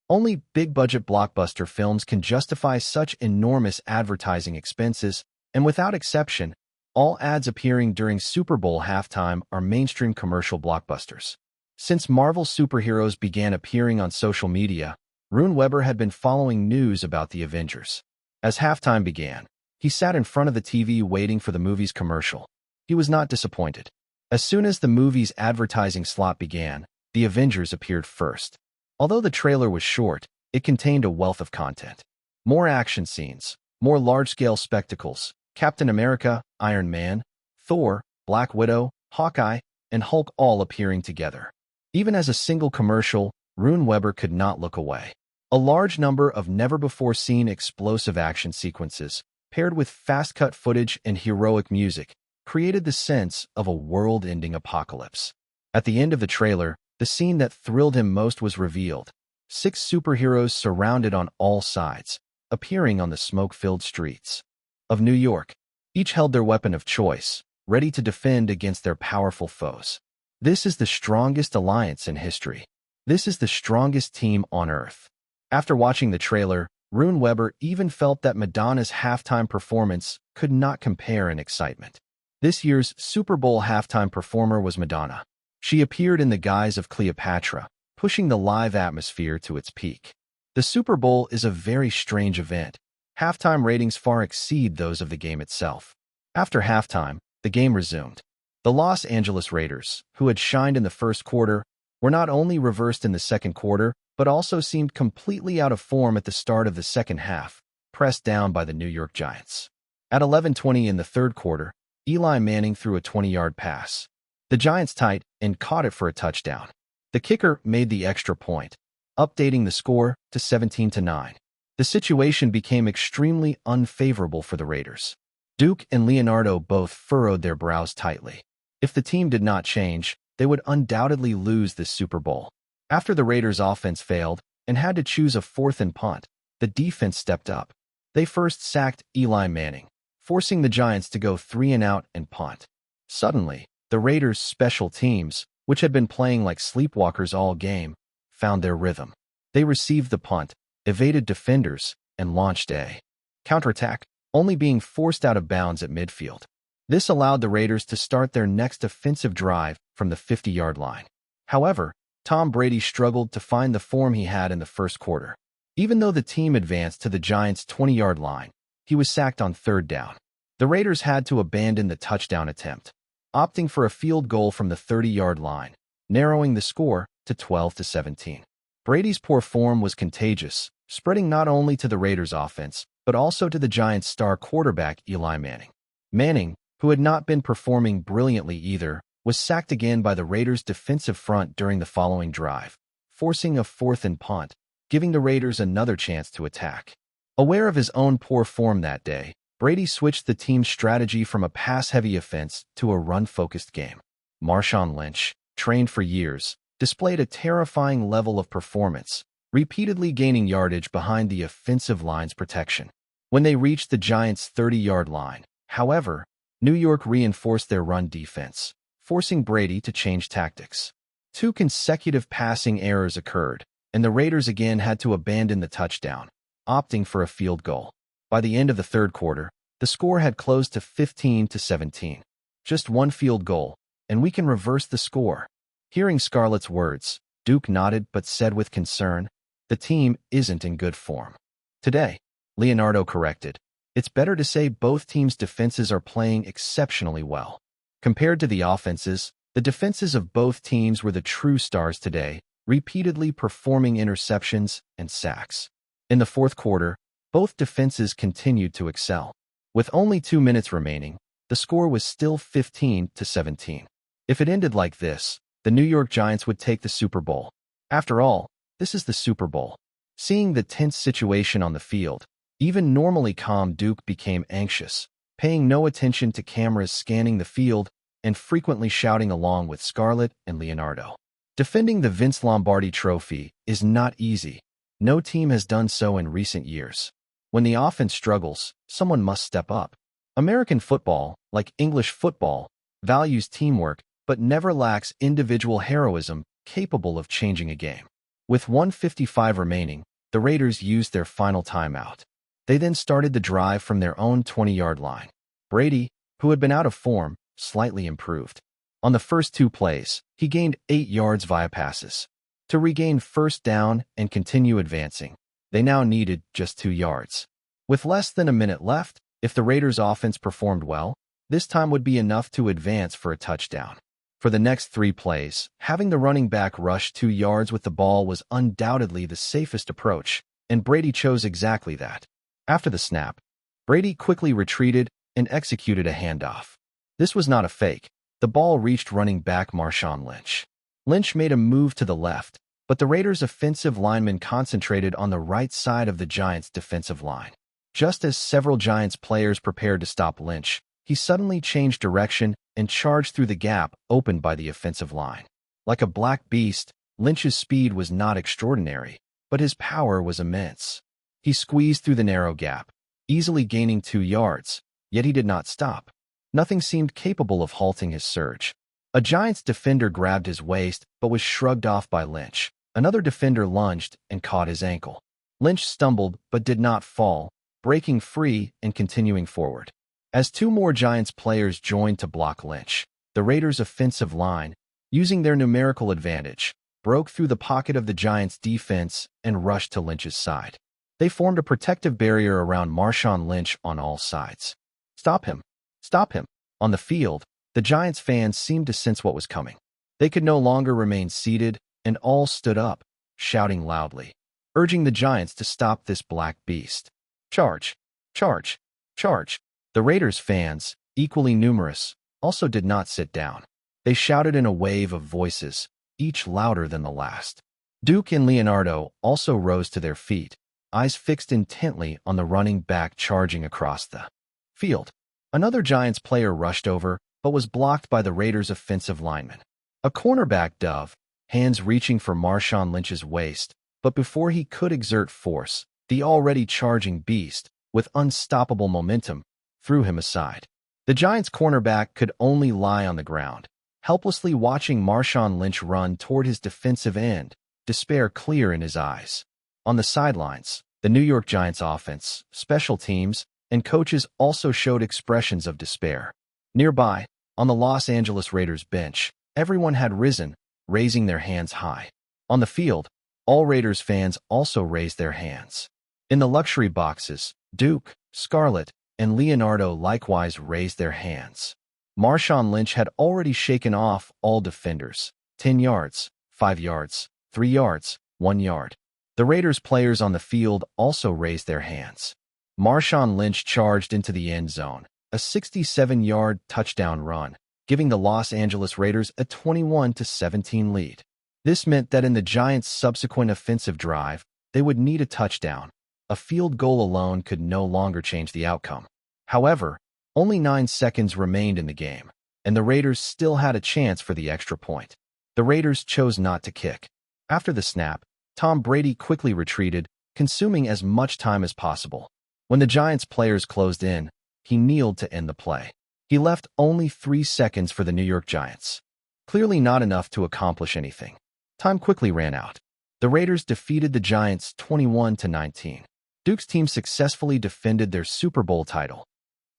Only big-budget blockbuster films can justify such enormous advertising expenses, and without exception, all ads appearing during Super Bowl halftime are mainstream commercial blockbusters. Since Marvel superheroes began appearing on social media, Rune Weber had been following news about the Avengers. As halftime began, he sat in front of the TV waiting for the movie's commercial. He was not disappointed. As soon as the movie's advertising slot began, the Avengers appeared first. Although the trailer was short, it contained a wealth of content. More action scenes, more large-scale spectacles, Captain America, Iron Man, Thor, Black Widow, Hawkeye, and Hulk all appearing together. Even as a single commercial, Rune Weber could not look away. A large number of never-before-seen explosive action sequences, paired with fast-cut footage and heroic music, created the sense of a world-ending apocalypse. At the end of the trailer, the scene that thrilled him most was revealed. 6 superheroes surrounded on all sides, appearing on the smoke-filled streets of New York. Each held their weapon of choice, ready to defend against their powerful foes. This is the strongest alliance in history. This is the strongest team on Earth. After watching the trailer, Rune Weber even felt that Madonna's halftime performance could not compare in excitement. This year's Super Bowl halftime performer was Madonna. She appeared in the guise of Cleopatra, pushing the live atmosphere to its peak. The Super Bowl is a very strange event. Halftime ratings far exceed those of the game itself. After halftime, the game resumed. The Los Angeles Raiders, who had shined in the first quarter, were not only reversed in the second quarter, but also seemed completely out of form at the start of the second half, pressed down by the New York Giants. At 11:20 in the third quarter, Eli Manning threw a 20-yard pass. The Giants tied and caught it for a touchdown. The kicker made the extra point, updating the score to 17-9. The situation became extremely unfavorable for the Raiders. Duke and Leonardo both furrowed their brows tightly. If the team did not change, they would undoubtedly lose this Super Bowl. After the Raiders' offense failed and had to choose a fourth and punt, the defense stepped up. They first sacked Eli Manning, forcing the Giants to go 3-and-out and punt. Suddenly, the Raiders' special teams, which had been playing like sleepwalkers all game, found their rhythm. They received the punt, evaded defenders, and launched a counterattack, only being forced out of bounds at midfield. This allowed the Raiders to start their next offensive drive from the 50-yard line. However, Tom Brady struggled to find the form he had in the first quarter. Even though the team advanced to the Giants' 20-yard line, he was sacked on third down. The Raiders had to abandon the touchdown attempt, opting for a field goal from the 30-yard line, narrowing the score to 12-17. Brady's poor form was contagious, spreading not only to the Raiders' offense, but also to the Giants' star quarterback Eli Manning. Manning, who had not been performing brilliantly either, was sacked again by the Raiders' defensive front during the following drive, forcing a fourth and punt, giving the Raiders another chance to attack. Aware of his own poor form that day, Brady switched the team's strategy from a pass-heavy offense to a run-focused game. Marshawn Lynch, trained for years, displayed a terrifying level of performance, repeatedly gaining yardage behind the offensive line's protection. When they reached the Giants' 30-yard line, however, New York reinforced their run defense, forcing Brady to change tactics. 2 consecutive passing errors occurred, and the Raiders again had to abandon the touchdown, opting for a field goal. By the end of the third quarter, the score had closed to 15-17. Just one field goal, and we can reverse the score. Hearing Scarlett's words, Duke nodded but said with concern, "The team isn't in good form today." Leonardo corrected, "It's better to say both teams' defenses are playing exceptionally well. Compared to the offenses, the defenses of both teams were the true stars today, repeatedly performing interceptions and sacks." In the fourth quarter, both defenses continued to excel. With only 2 minutes remaining, the score was still 15-17. If it ended like this, the New York Giants would take the Super Bowl. After all, this is the Super Bowl. Seeing the tense situation on the field, even normally calm Duke became anxious, paying no attention to cameras scanning the field and frequently shouting along with Scarlett and Leonardo. Defending the Vince Lombardi Trophy is not easy. No team has done so in recent years. When the offense struggles, someone must step up. American football, like English football, values teamwork but never lacks individual heroism capable of changing a game. With 1:55 remaining, the Raiders used their final timeout. They then started the drive from their own 20-yard line. Brady, who had been out of form, slightly improved. On the first 2 plays, he gained 8 yards via passes. To regain first down and continue advancing, they now needed just 2 yards. With less than a minute left, if the Raiders' offense performed well, this time would be enough to advance for a touchdown. For the next 3 plays, having the running back rush 2 yards with the ball was undoubtedly the safest approach, and Brady chose exactly that. After the snap, Brady quickly retreated and executed a handoff. This was not a fake. The ball reached running back Marshawn Lynch. Lynch made a move to the left, but the Raiders' offensive linemen concentrated on the right side of the Giants' defensive line. Just as several Giants players prepared to stop Lynch, he suddenly changed direction and charged through the gap opened by the offensive line. Like a black beast, Lynch's speed was not extraordinary, but his power was immense. He squeezed through the narrow gap, easily gaining 2 yards, yet he did not stop. Nothing seemed capable of halting his surge. A Giants defender grabbed his waist but was shrugged off by Lynch. Another defender lunged and caught his ankle. Lynch stumbled but did not fall, breaking free and continuing forward. As 2 more Giants players joined to block Lynch, the Raiders' offensive line, using their numerical advantage, broke through the pocket of the Giants' defense and rushed to Lynch's side. They formed a protective barrier around Marshawn Lynch on all sides. "Stop him! Stop him!" On the field, the Giants fans seemed to sense what was coming. They could no longer remain seated, and all stood up, shouting loudly, urging the giants to stop this black beast. Charge! Charge! Charge! The Raiders fans, equally numerous, also did not sit down. They shouted in a wave of voices, each louder than the last. Duke and Leonardo also rose to their feet, eyes fixed intently on the running back charging across the field. Another Giants player rushed over, but was blocked by the Raiders' offensive lineman. A cornerback dove, hands reaching for Marshawn Lynch's waist, but before he could exert force, the already charging beast, with unstoppable momentum, threw him aside. The Giants' cornerback could only lie on the ground, helplessly watching Marshawn Lynch run toward his defensive end, despair clear in his eyes. On the sidelines, the New York Giants offense, special teams, and coaches also showed expressions of despair. Nearby, on the Los Angeles Raiders bench, everyone had risen, raising their hands high. On the field, all Raiders fans also raised their hands. In the luxury boxes, Duke, Scarlett, and Leonardo likewise raised their hands. Marshawn Lynch had already shaken off all defenders. 10 yards, 5 yards, 3 yards, 1 yard. The Raiders players on the field also raised their hands. Marshawn Lynch charged into the end zone, a 67-yard touchdown run, giving the Los Angeles Raiders a 21-17 lead. This meant that in the Giants' subsequent offensive drive, they would need a touchdown. A field goal alone could no longer change the outcome. However, only 9 seconds remained in the game, and the Raiders still had a chance for the extra point. The Raiders chose not to kick. After the snap, Tom Brady quickly retreated, consuming as much time as possible. When the Giants players closed in, he kneeled to end the play. He left only 3 seconds for the New York Giants. Clearly not enough to accomplish anything. Time quickly ran out. The Raiders defeated the Giants 21-19. Duke's team successfully defended their Super Bowl title.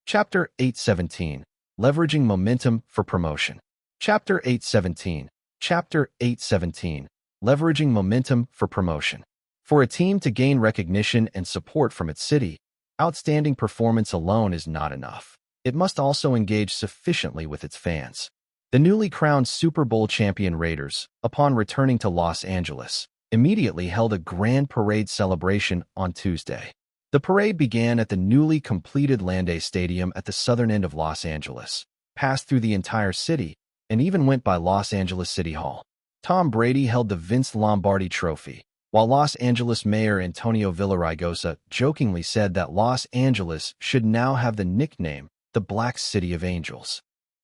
Chapter 817, Leveraging Momentum for Promotion. Chapter 817, Leveraging Momentum for Promotion. For a team to gain recognition and support from its city, outstanding performance alone is not enough. It must also engage sufficiently with its fans. The newly crowned Super Bowl champion Raiders, upon returning to Los Angeles, immediately held a grand parade celebration on Tuesday. The parade began at the newly completed Landay Stadium at the southern end of Los Angeles, passed through the entire city, and even went by Los Angeles City Hall. Tom Brady held the Vince Lombardi Trophy, while Los Angeles Mayor Antonio Villaraigosa jokingly said that Los Angeles should now have the nickname the Black City of Angels,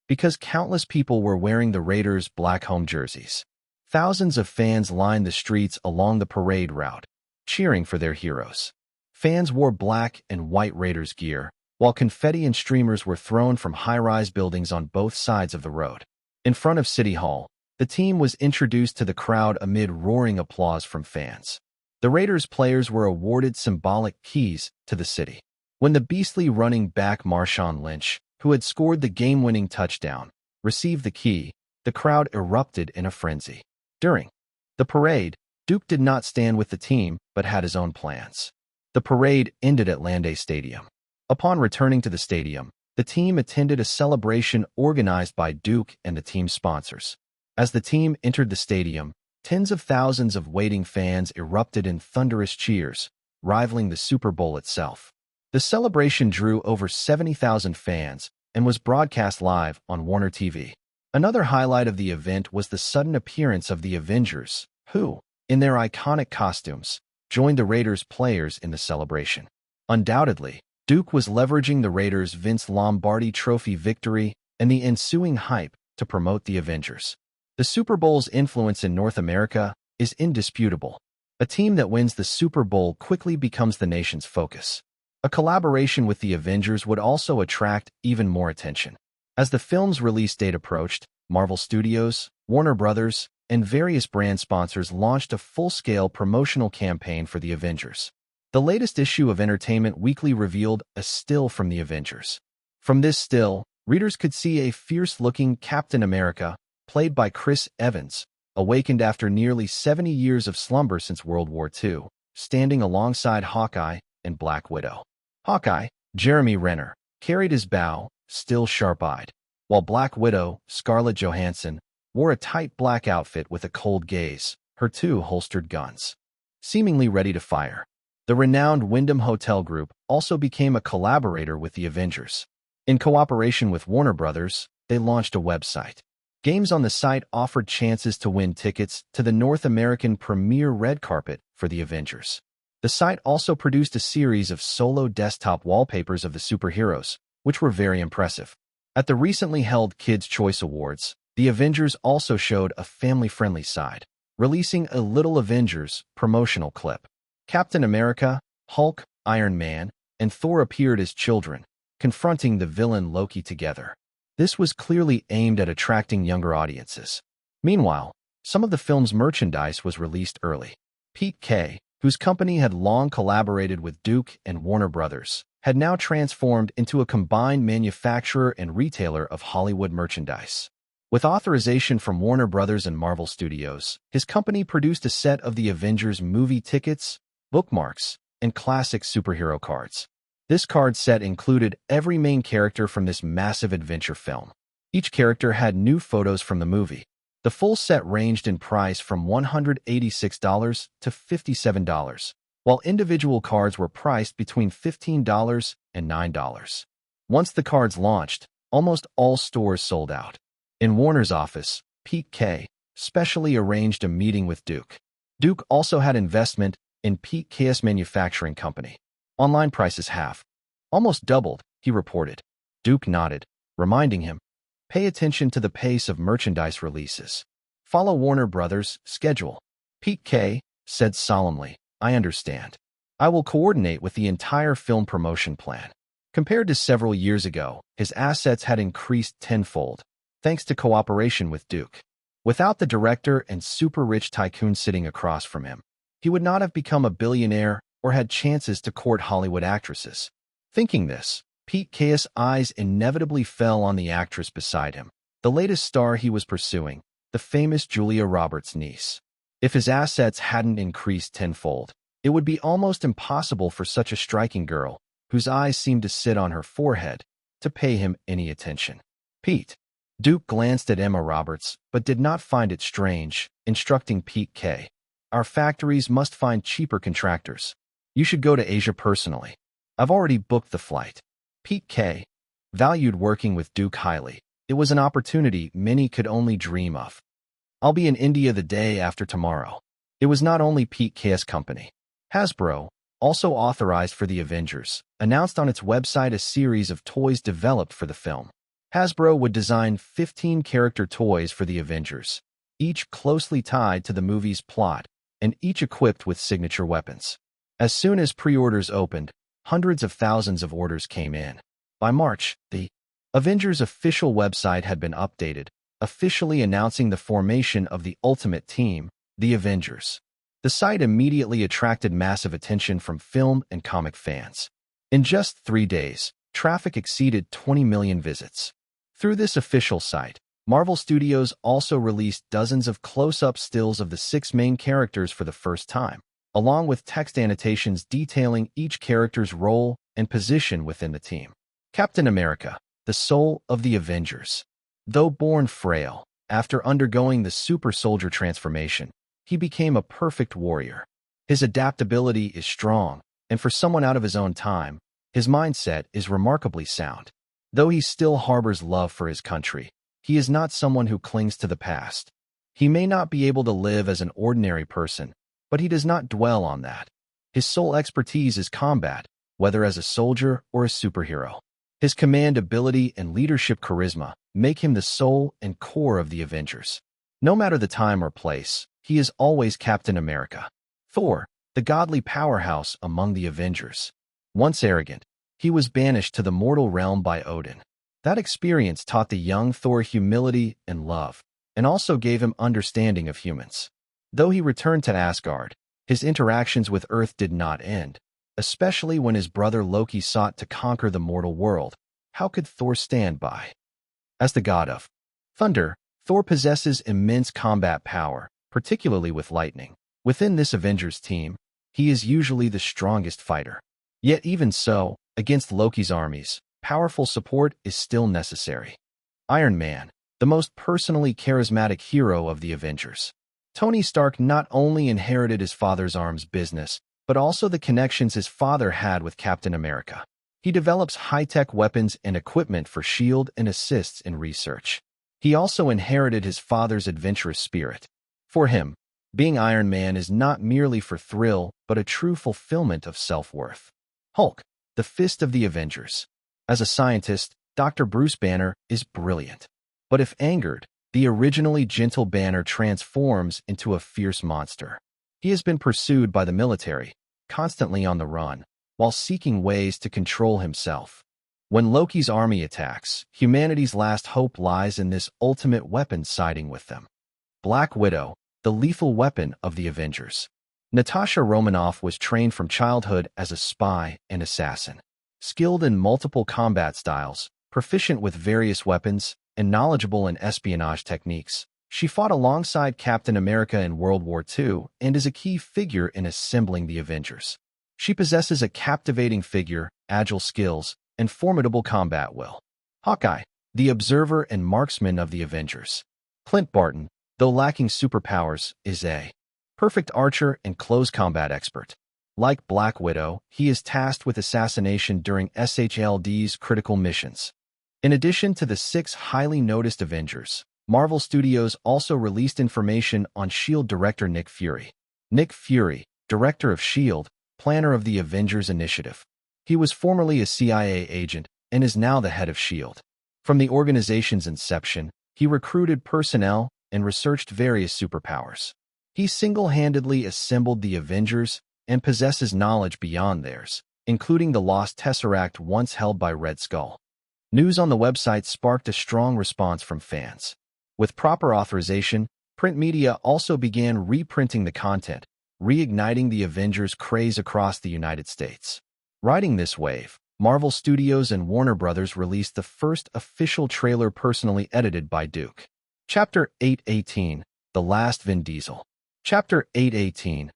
because countless people were wearing the Raiders' black home jerseys. Thousands of fans lined the streets along the parade route, cheering for their heroes. Fans wore black and white Raiders gear, while confetti and streamers were thrown from high-rise buildings on both sides of the road. In front of City Hall, the team was introduced to the crowd amid roaring applause from fans. The Raiders players were awarded symbolic keys to the city. When the beastly running back Marshawn Lynch, who had scored the game-winning touchdown, received the key, the crowd erupted in a frenzy. During the parade, Duke did not stand with the team but had his own plans. The parade ended at Landay Stadium. Upon returning to the stadium, the team attended a celebration organized by Duke and the team's sponsors. As the team entered the stadium, tens of thousands of waiting fans erupted in thunderous cheers, rivaling the Super Bowl itself. The celebration drew over 70,000 fans and was broadcast live on Warner TV. Another highlight of the event was the sudden appearance of the Avengers, who, in their iconic costumes, joined the Raiders players in the celebration. Undoubtedly, Duke was leveraging the Raiders' Vince Lombardi Trophy victory and the ensuing hype to promote the Avengers. The Super Bowl's influence in North America is indisputable. A team that wins the Super Bowl quickly becomes the nation's focus. A collaboration with the Avengers would also attract even more attention. As the film's release date approached, Marvel Studios, Warner Brothers, and various brand sponsors launched a full-scale promotional campaign for the Avengers. The latest issue of Entertainment Weekly revealed a still from the Avengers. From this still, readers could see a fierce-looking Captain America, played by Chris Evans, awakened after nearly 70 years of slumber since World War II, standing alongside Hawkeye and Black Widow. Hawkeye, Jeremy Renner, carried his bow, still sharp-eyed, while Black Widow, Scarlett Johansson, wore a tight black outfit with a cold gaze, her two holstered guns, seemingly ready to fire. The renowned Wyndham Hotel Group also became a collaborator with the Avengers. In cooperation with Warner Brothers, they launched a website. Games on the site offered chances to win tickets to the North American premiere red carpet for the Avengers. The site also produced a series of solo desktop wallpapers of the superheroes, which were very impressive. At the recently held Kids' Choice Awards, the Avengers also showed a family-friendly side, releasing a Little Avengers promotional clip. Captain America, Hulk, Iron Man, and Thor appeared as children, confronting the villain Loki together. This was clearly aimed at attracting younger audiences. Meanwhile, some of the film's merchandise was released early. Pete Kay, whose company had long collaborated with Duke and Warner Brothers, had now transformed into a combined manufacturer and retailer of Hollywood merchandise. With authorization from Warner Brothers and Marvel Studios, his company produced a set of the Avengers movie tickets, bookmarks, and classic superhero cards. This card set included every main character from this massive adventure film. Each character had new photos from the movie. The full set ranged in price from $186 to $57, while individual cards were priced between $15 and $9. Once the cards launched, almost all stores sold out. In Warner's office, Pete Kay specially arranged a meeting with Duke. Duke also had investment in Pete Kay's manufacturing company. Online prices have almost doubled, he reported. Duke nodded, reminding him, pay attention to the pace of merchandise releases. Follow Warner Brothers' schedule. Pete Kay said solemnly, I understand. I will coordinate with the entire film promotion plan. Compared to several years ago, his assets had increased tenfold, thanks to cooperation with Duke. Without the director and super-rich tycoon sitting across from him, he would not have become a billionaire or had chances to court Hollywood actresses. Thinking this, Pete Kay's eyes inevitably fell on the actress beside him, the latest star he was pursuing, the famous Julia Roberts' niece. If his assets hadn't increased tenfold, it would be almost impossible for such a striking girl, whose eyes seemed to sit on her forehead, to pay him any attention. Pete. Duke glanced at Emma Roberts, but did not find it strange, instructing Pete Kay. Our factories must find cheaper contractors. You should go to Asia personally. I've already booked the flight. Pete Kay valued working with Duke highly. It was an opportunity many could only dream of. I'll be in India the day after tomorrow. It was not only Pete Kay's company. Hasbro, also authorized for the Avengers, announced on its website a series of toys developed for the film. Hasbro would design 15 character toys for the Avengers, each closely tied to the movie's plot, and each equipped with signature weapons. As soon as pre-orders opened, hundreds of thousands of orders came in. By March, the Avengers official website had been updated, officially announcing the formation of the Ultimate Team, the Avengers. The site immediately attracted massive attention from film and comic fans. In just 3 days, traffic exceeded 20 million visits. Through this official site, Marvel Studios also released dozens of close-up stills of the 6 main characters for the first time, along with text annotations detailing each character's role and position within the team. Captain America, the soul of the Avengers. Though born frail, after undergoing the super soldier transformation, he became a perfect warrior. His adaptability is strong, and for someone out of his own time, his mindset is remarkably sound. Though he still harbors love for his country, he is not someone who clings to the past. He may not be able to live as an ordinary person, but he does not dwell on that. His sole expertise is combat, whether as a soldier or a superhero. His command ability and leadership charisma make him the soul and core of the Avengers. No matter the time or place, he is always Captain America. Thor, the godly powerhouse among the Avengers. Once arrogant, he was banished to the mortal realm by Odin. That experience taught the young Thor humility and love, and also gave him understanding of humans. Though he returned to Asgard, his interactions with Earth did not end, especially when his brother Loki sought to conquer the mortal world. How could Thor stand by? As the god of thunder, Thor possesses immense combat power, particularly with lightning. Within this Avengers team, he is usually the strongest fighter. Yet even so, against Loki's armies, powerful support is still necessary. Iron Man, the most personally charismatic hero of the Avengers. Tony Stark not only inherited his father's arms business, but also the connections his father had with Captain America. He develops high-tech weapons and equipment for S.H.I.E.L.D. and assists in research. He also inherited his father's adventurous spirit. For him, being Iron Man is not merely for thrill, but a true fulfillment of self-worth. Hulk, the fist of the Avengers. As a scientist, Dr. Bruce Banner is brilliant. But if angered, the originally gentle Banner transforms into a fierce monster. He has been pursued by the military, constantly on the run, while seeking ways to control himself. When Loki's army attacks, humanity's last hope lies in this ultimate weapon siding with them. Black Widow, the lethal weapon of the Avengers. Natasha Romanoff was trained from childhood as a spy and assassin. Skilled in multiple combat styles, proficient with various weapons, and knowledgeable in espionage techniques, she fought alongside Captain America in World War II and is a key figure in assembling the Avengers. She possesses a captivating figure, agile skills, and formidable combat will. Hawkeye, the observer and marksman of the Avengers. Clint Barton, though lacking superpowers, is a perfect archer and close combat expert. Like Black Widow, he is tasked with assassination during SHLD's critical missions. In addition to the 6 highly noticed Avengers, Marvel Studios also released information on S.H.I.E.L.D. director Nick Fury. Nick Fury, director of S.H.I.E.L.D., planner of the Avengers Initiative. He was formerly a CIA agent and is now the head of S.H.I.E.L.D. From the organization's inception, he recruited personnel and researched various superpowers. He single-handedly assembled the Avengers and possesses knowledge beyond theirs, including the lost Tesseract once held by Red Skull. News on the website sparked a strong response from fans. With proper authorization, print media also began reprinting the content, reigniting the Avengers craze across the United States. Riding this wave, Marvel Studios and Warner Brothers released the first official trailer personally edited by Duke. Chapter 818, The Last Vin Diesel. Chapter 818,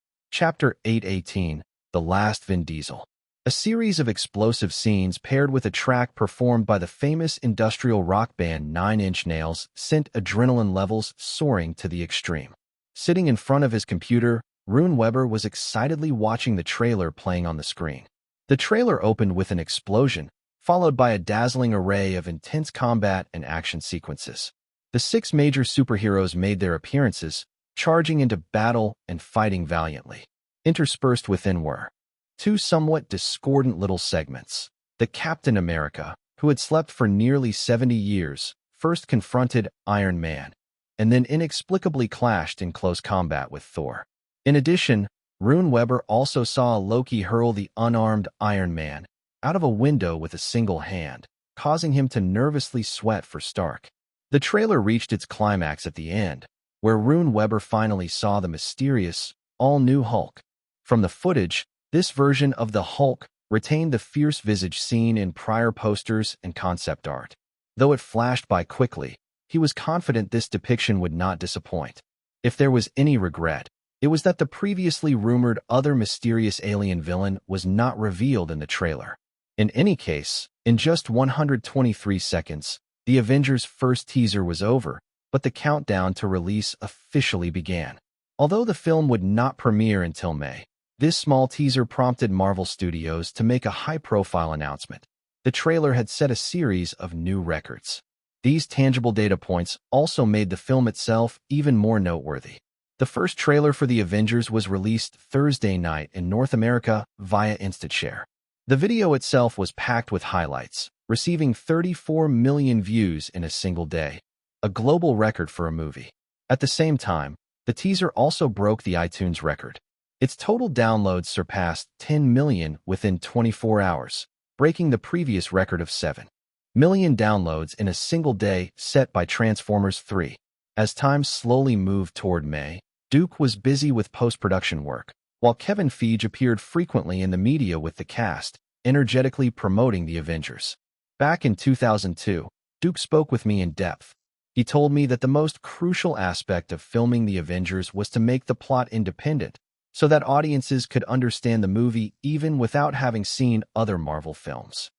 The Last Vin Diesel. A series of explosive scenes paired with a track performed by the famous industrial rock band 9 Inch Nails sent adrenaline levels soaring to the extreme. Sitting in front of his computer, Rune Weber was excitedly watching the trailer playing on the screen. The trailer opened with an explosion, followed by a dazzling array of intense combat and action sequences. The 6 major superheroes made their appearances, charging into battle and fighting valiantly. Interspersed within were 2 somewhat discordant little segments. The Captain America, who had slept for nearly 70 years, first confronted Iron Man, and then inexplicably clashed in close combat with Thor. In addition, Rune Weber also saw Loki hurl the unarmed Iron Man out of a window with a single hand, causing him to nervously sweat for Stark. The trailer reached its climax at the end, where Rune Weber finally saw the mysterious, all-new Hulk. From the footage, this version of the Hulk retained the fierce visage seen in prior posters and concept art. Though it flashed by quickly, he was confident this depiction would not disappoint. If there was any regret, it was that the previously rumored other mysterious alien villain was not revealed in the trailer. In any case, in just 123 seconds, the Avengers' first teaser was over, but the countdown to release officially began. Although the film would not premiere until May, this small teaser prompted Marvel Studios to make a high-profile announcement. The trailer had set a series of new records. These tangible data points also made the film itself even more noteworthy. The first trailer for The Avengers was released Thursday night in North America via InstantShare. The video itself was packed with highlights, receiving 34 million views in a single day, a global record for a movie. At the same time, the teaser also broke the iTunes record. Its total downloads surpassed 10 million within 24 hours, breaking the previous record of 7 million downloads in a single day set by Transformers 3. As time slowly moved toward May, Duke was busy with post-production work, while Kevin Feige appeared frequently in the media with the cast, energetically promoting the Avengers. Back in 2002, Duke spoke with me in depth. He told me that the most crucial aspect of filming the Avengers was to make the plot independent, so that audiences could understand the movie even without having seen other Marvel films.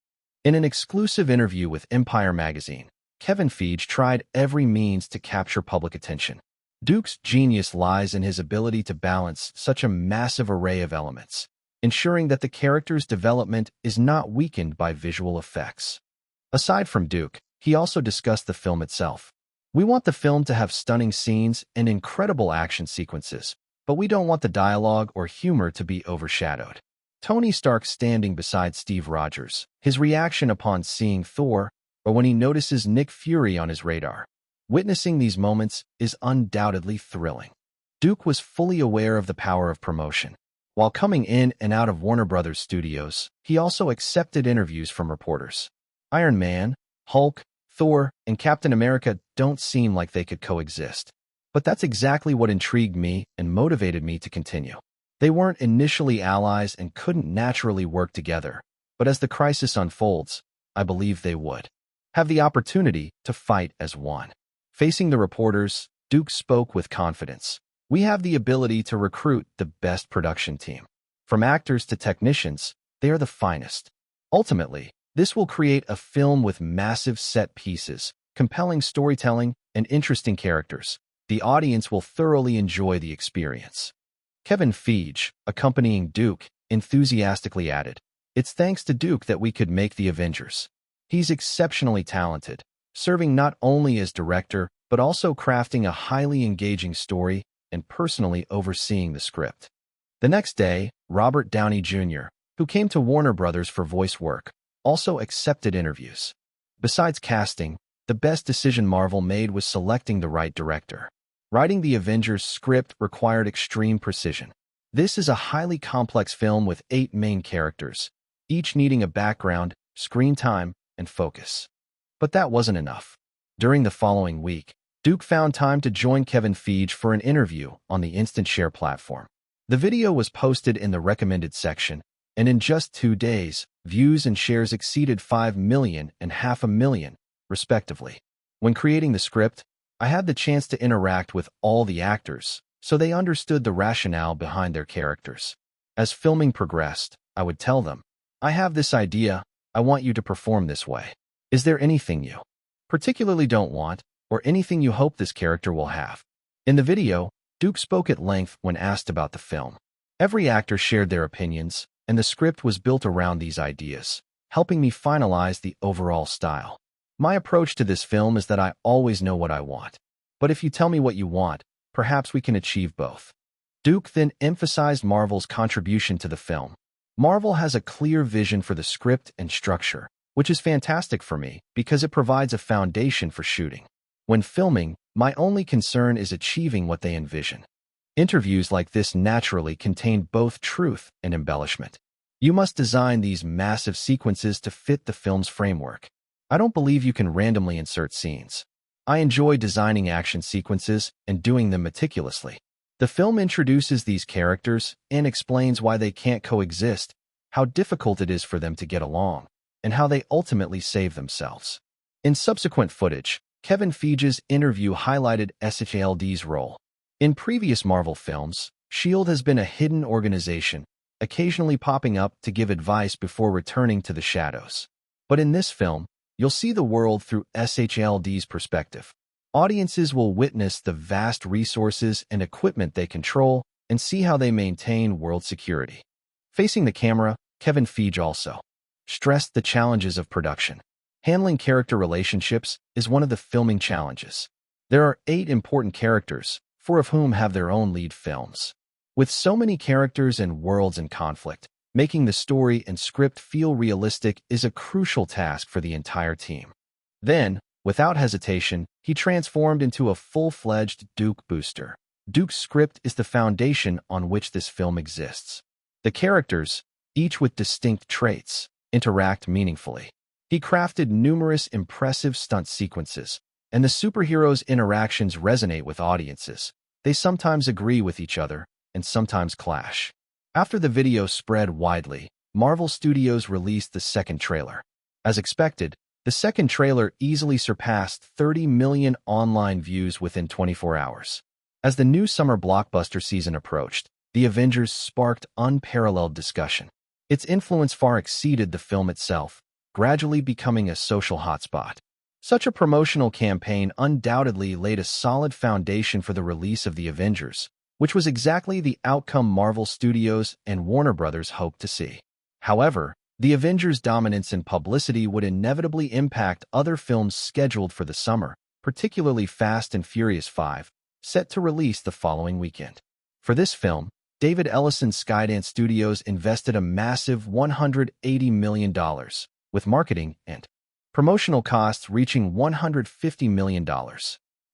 In an exclusive interview with Empire magazine, Kevin Feige tried every means to capture public attention. Duke's genius lies in his ability to balance such a massive array of elements, ensuring that the character's development is not weakened by visual effects. Aside from Duke, he also discussed the film itself. We want the film to have stunning scenes and incredible action sequences, but we don't want the dialogue or humor to be overshadowed. Tony Stark standing beside Steve Rogers, his reaction upon seeing Thor, or when he notices Nick Fury on his radar. Witnessing these moments is undoubtedly thrilling. Duke was fully aware of the power of promotion. While coming in and out of Warner Brothers studios, he also accepted interviews from reporters. Iron Man, Hulk, Thor, and Captain America don't seem like they could coexist. But that's exactly what intrigued me and motivated me to continue. They weren't initially allies and couldn't naturally work together, but as the crisis unfolds, I believe they would have the opportunity to fight as one. Facing the reporters, Duke spoke with confidence. We have the ability to recruit the best production team. From actors to technicians, they are the finest. Ultimately, this will create a film with massive set pieces, compelling storytelling, and interesting characters. The audience will thoroughly enjoy the experience. Kevin Feige, accompanying Duke, enthusiastically added, "It's thanks to Duke that we could make the Avengers. He's exceptionally talented, serving not only as director, but also crafting a highly engaging story and personally overseeing the script." The next day, Robert Downey Jr., who came to Warner Brothers for voice work, also accepted interviews. Besides casting, the best decision Marvel made was selecting the right director. Writing the Avengers script required extreme precision. This is a highly complex film with 8 main characters, each needing a background, screen time, and focus. But that wasn't enough. During the following week, Duke found time to join Kevin Feige for an interview on the Instant Share platform. The video was posted in the recommended section, and in just 2 days, views and shares exceeded 5 million and 500,000, respectively. When creating the script, I had the chance to interact with all the actors, so they understood the rationale behind their characters. As filming progressed, I would tell them, "I have this idea, I want you to perform this way. Is there anything you particularly don't want, or anything you hope this character will have?" In the video, Duke spoke at length when asked about the film. Every actor shared their opinions, and the script was built around these ideas, helping me finalize the overall style. My approach to this film is that I always know what I want. But if you tell me what you want, perhaps we can achieve both. Duke then emphasized Marvel's contribution to the film. Marvel has a clear vision for the script and structure, which is fantastic for me because it provides a foundation for shooting. When filming, my only concern is achieving what they envision. Interviews like this naturally contain both truth and embellishment. You must design these massive sequences to fit the film's framework. I don't believe you can randomly insert scenes. I enjoy designing action sequences and doing them meticulously. The film introduces these characters and explains why they can't coexist, how difficult it is for them to get along, and how they ultimately save themselves. In subsequent footage, Kevin Feige's interview highlighted SHLD's role. In previous Marvel films, S.H.I.E.L.D. has been a hidden organization, occasionally popping up to give advice before returning to the shadows. But in this film, you'll see the world through SHLD's perspective. Audiences will witness the vast resources and equipment they control and see how they maintain world security. Facing the camera, Kevin Feige also stressed the challenges of production. Handling character relationships is one of the filming challenges. There are 8 important characters, 4 of whom have their own lead films. With so many characters and worlds in conflict, making the story and script feel realistic is a crucial task for the entire team. Then, without hesitation, he transformed into a full-fledged Duke booster. Duke's script is the foundation on which this film exists. The characters, each with distinct traits, interact meaningfully. He crafted numerous impressive stunt sequences, and the superheroes' interactions resonate with audiences. They sometimes agree with each other, and sometimes clash. After the video spread widely, Marvel Studios released the second trailer. As expected, the second trailer easily surpassed 30 million online views within 24 hours. As the new summer blockbuster season approached, The Avengers sparked unparalleled discussion. Its influence far exceeded the film itself, gradually becoming a social hotspot. Such a promotional campaign undoubtedly laid a solid foundation for the release of The Avengers, which was exactly the outcome Marvel Studios and Warner Brothers hoped to see. However, The Avengers' dominance in publicity would inevitably impact other films scheduled for the summer, particularly Fast and Furious 5, set to release the following weekend. For this film, David Ellison's Skydance Studios invested a massive $180 million, with marketing and promotional costs reaching $150 million.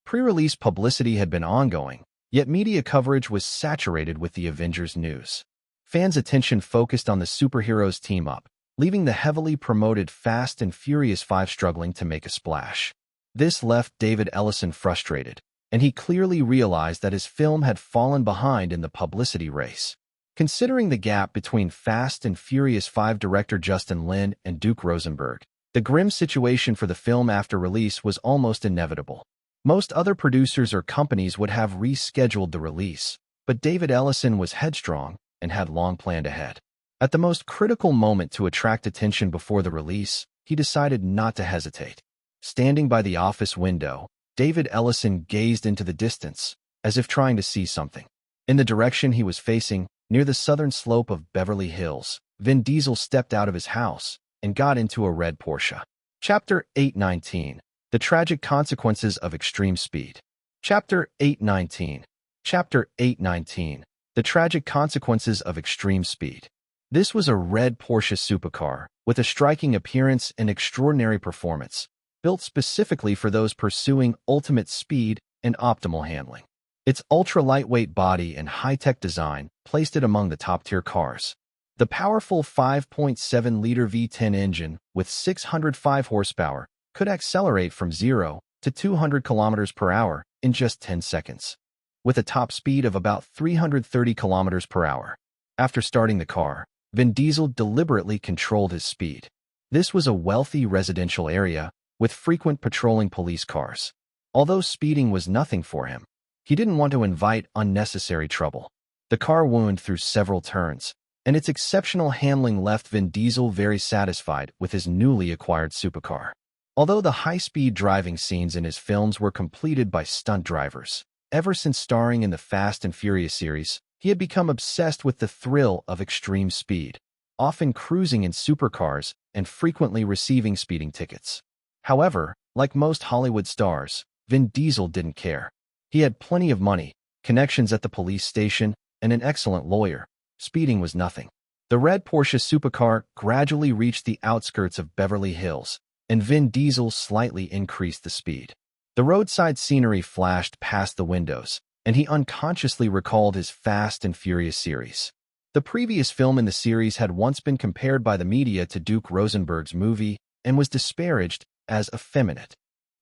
Pre-release publicity had been ongoing, yet media coverage was saturated with the Avengers news. Fans' attention focused on the superheroes' team-up, leaving the heavily promoted Fast and Furious 5 struggling to make a splash. This left David Ellison frustrated, and he clearly realized that his film had fallen behind in the publicity race. Considering the gap between Fast and Furious 5 director Justin Lin and Duke Rosenberg, the grim situation for the film after release was almost inevitable. Most other producers or companies would have rescheduled the release, but David Ellison was headstrong and had long planned ahead. At the most critical moment to attract attention before the release, he decided not to hesitate. Standing by the office window, David Ellison gazed into the distance, as if trying to see something. In the direction he was facing, near the southern slope of Beverly Hills, Vin Diesel stepped out of his house and got into a red Porsche. Chapter 819. The Tragic Consequences of Extreme Speed. Chapter 819. Chapter 819. The Tragic Consequences of Extreme Speed. This was a red Porsche supercar, with a striking appearance and extraordinary performance, built specifically for those pursuing ultimate speed and optimal handling. Its ultra-lightweight body and high-tech design placed it among the top-tier cars. The powerful 5.7-liter V10 engine with 605 horsepower could accelerate from 0 to 200 kilometers per hour in just 10 seconds, with a top speed of about 330 kilometers per hour. After starting the car, Vin Diesel deliberately controlled his speed. This was a wealthy residential area with frequent patrolling police cars. Although speeding was nothing for him, he didn't want to invite unnecessary trouble. The car wound through several turns, and its exceptional handling left Vin Diesel very satisfied with his newly acquired supercar. Although the high-speed driving scenes in his films were completed by stunt drivers, ever since starring in the Fast and Furious series, he had become obsessed with the thrill of extreme speed, often cruising in supercars and frequently receiving speeding tickets. However, like most Hollywood stars, Vin Diesel didn't care. He had plenty of money, connections at the police station, and an excellent lawyer. Speeding was nothing. The red Porsche supercar gradually reached the outskirts of Beverly Hills, and Vin Diesel slightly increased the speed. The roadside scenery flashed past the windows, and he unconsciously recalled his Fast and Furious series. The previous film in the series had once been compared by the media to Duke Rosenberg's movie and was disparaged as effeminate.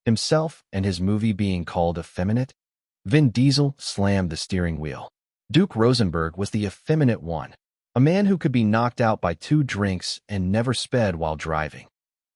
Himself and his movie being called effeminate? Vin Diesel slammed the steering wheel. Duke Rosenberg was the effeminate one, a man who could be knocked out by 2 drinks and never sped while driving.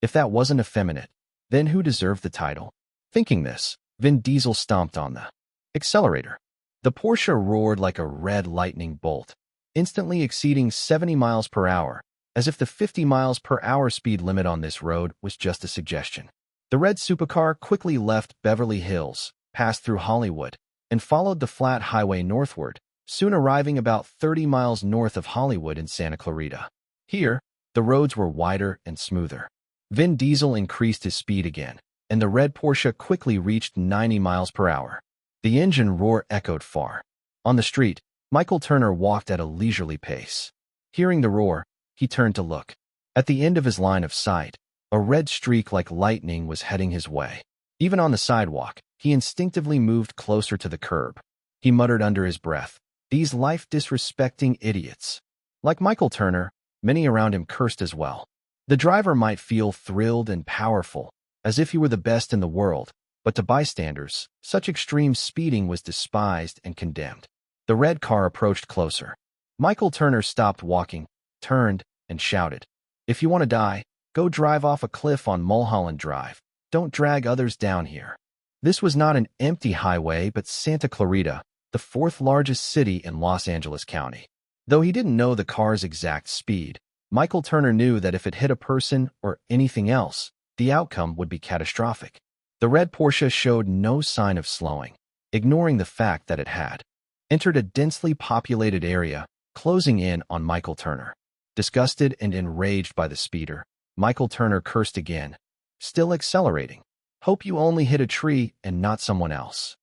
If that wasn't effeminate, then who deserved the title? Thinking this, Vin Diesel stomped on the accelerator. The Porsche roared like a red lightning bolt, instantly exceeding 70 miles per hour, as if the 50 miles per hour speed limit on this road was just a suggestion. The red supercar quickly left Beverly Hills, passed through Hollywood, and followed the flat highway northward, soon arriving about 30 miles north of Hollywood in Santa Clarita. Here, the roads were wider and smoother. Vin Diesel increased his speed again, and the red Porsche quickly reached 90 miles per hour. The engine roar echoed far. On the street, Michael Turner walked at a leisurely pace. Hearing the roar, he turned to look. At the end of his line of sight, a red streak like lightning was heading his way. Even on the sidewalk, he instinctively moved closer to the curb. He muttered under his breath, "These life-disrespecting idiots." Like Michael Turner, many around him cursed as well. The driver might feel thrilled and powerful, as if he were the best in the world, but to bystanders, such extreme speeding was despised and condemned. The red car approached closer. Michael Turner stopped walking, turned, and shouted, "If you want to die, go drive off a cliff on Mulholland Drive. Don't drag others down here." This was not an empty highway, but Santa Clarita, the 4th largest city in Los Angeles County. Though he didn't know the car's exact speed, Michael Turner knew that if it hit a person or anything else, the outcome would be catastrophic. The red Porsche showed no sign of slowing, ignoring the fact that it had entered a densely populated area, closing in on Michael Turner. Disgusted and enraged by the speeder, Michael Turner cursed again, still accelerating. "Hope you only hit a tree and not someone else."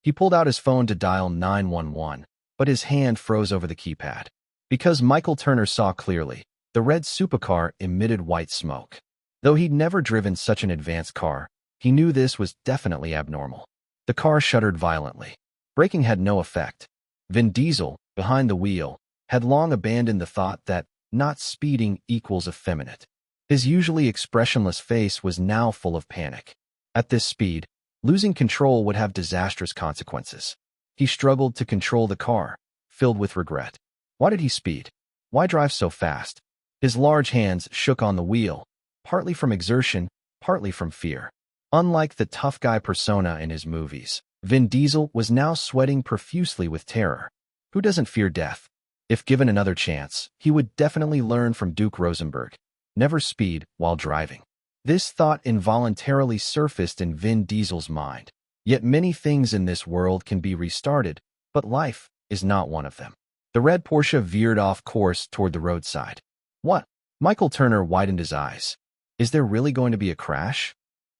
He pulled out his phone to dial 911, but his hand froze over the keypad. Because Michael Turner saw clearly, the red supercar emitted white smoke. Though he'd never driven such an advanced car, he knew this was definitely abnormal. The car shuddered violently. Braking had no effect. Vin Diesel, behind the wheel, had long abandoned the thought that not speeding equals effeminate. His usually expressionless face was now full of panic. At this speed, losing control would have disastrous consequences. He struggled to control the car, filled with regret. Why did he speed? Why drive so fast? His large hands shook on the wheel, partly from exertion, partly from fear. Unlike the tough guy persona in his movies, Vin Diesel was now sweating profusely with terror. Who doesn't fear death? If given another chance, he would definitely learn from Duke Rosenberg. Never speed while driving. This thought involuntarily surfaced in Vin Diesel's mind. Yet many things in this world can be restarted, but life is not one of them. The red Porsche veered off course toward the roadside. What? Michael Turner widened his eyes. Is there really going to be a crash?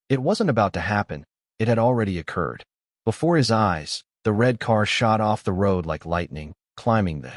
It wasn't about to happen. It had already occurred. Before his eyes, the red car shot off the road like lightning, climbing the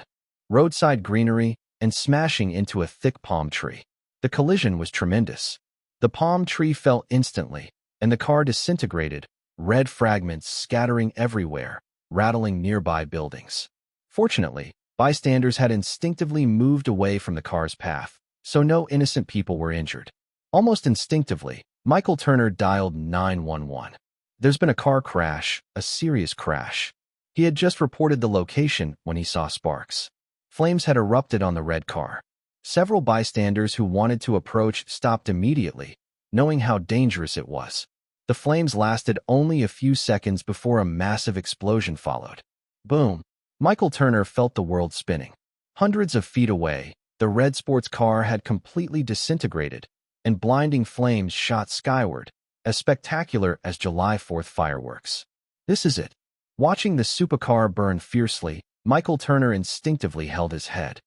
roadside greenery and smashing into a thick palm tree. The collision was tremendous. The palm tree fell instantly, and the car disintegrated, red fragments scattering everywhere, rattling nearby buildings. Fortunately, bystanders had instinctively moved away from the car's path, so no innocent people were injured. Almost instinctively, Michael Turner dialed 911. There's been a car crash, a serious crash. He had just reported the location when he saw sparks. Flames had erupted on the red car. Several bystanders who wanted to approach stopped immediately, knowing how dangerous it was. The flames lasted only a few seconds before a massive explosion followed. Boom! Michael Turner felt the world spinning. Hundreds of feet away, the red sports car had completely disintegrated, and blinding flames shot skyward, as spectacular as July 4th fireworks. This is it. Watching the supercar burn fiercely, Michael Turner instinctively held his head.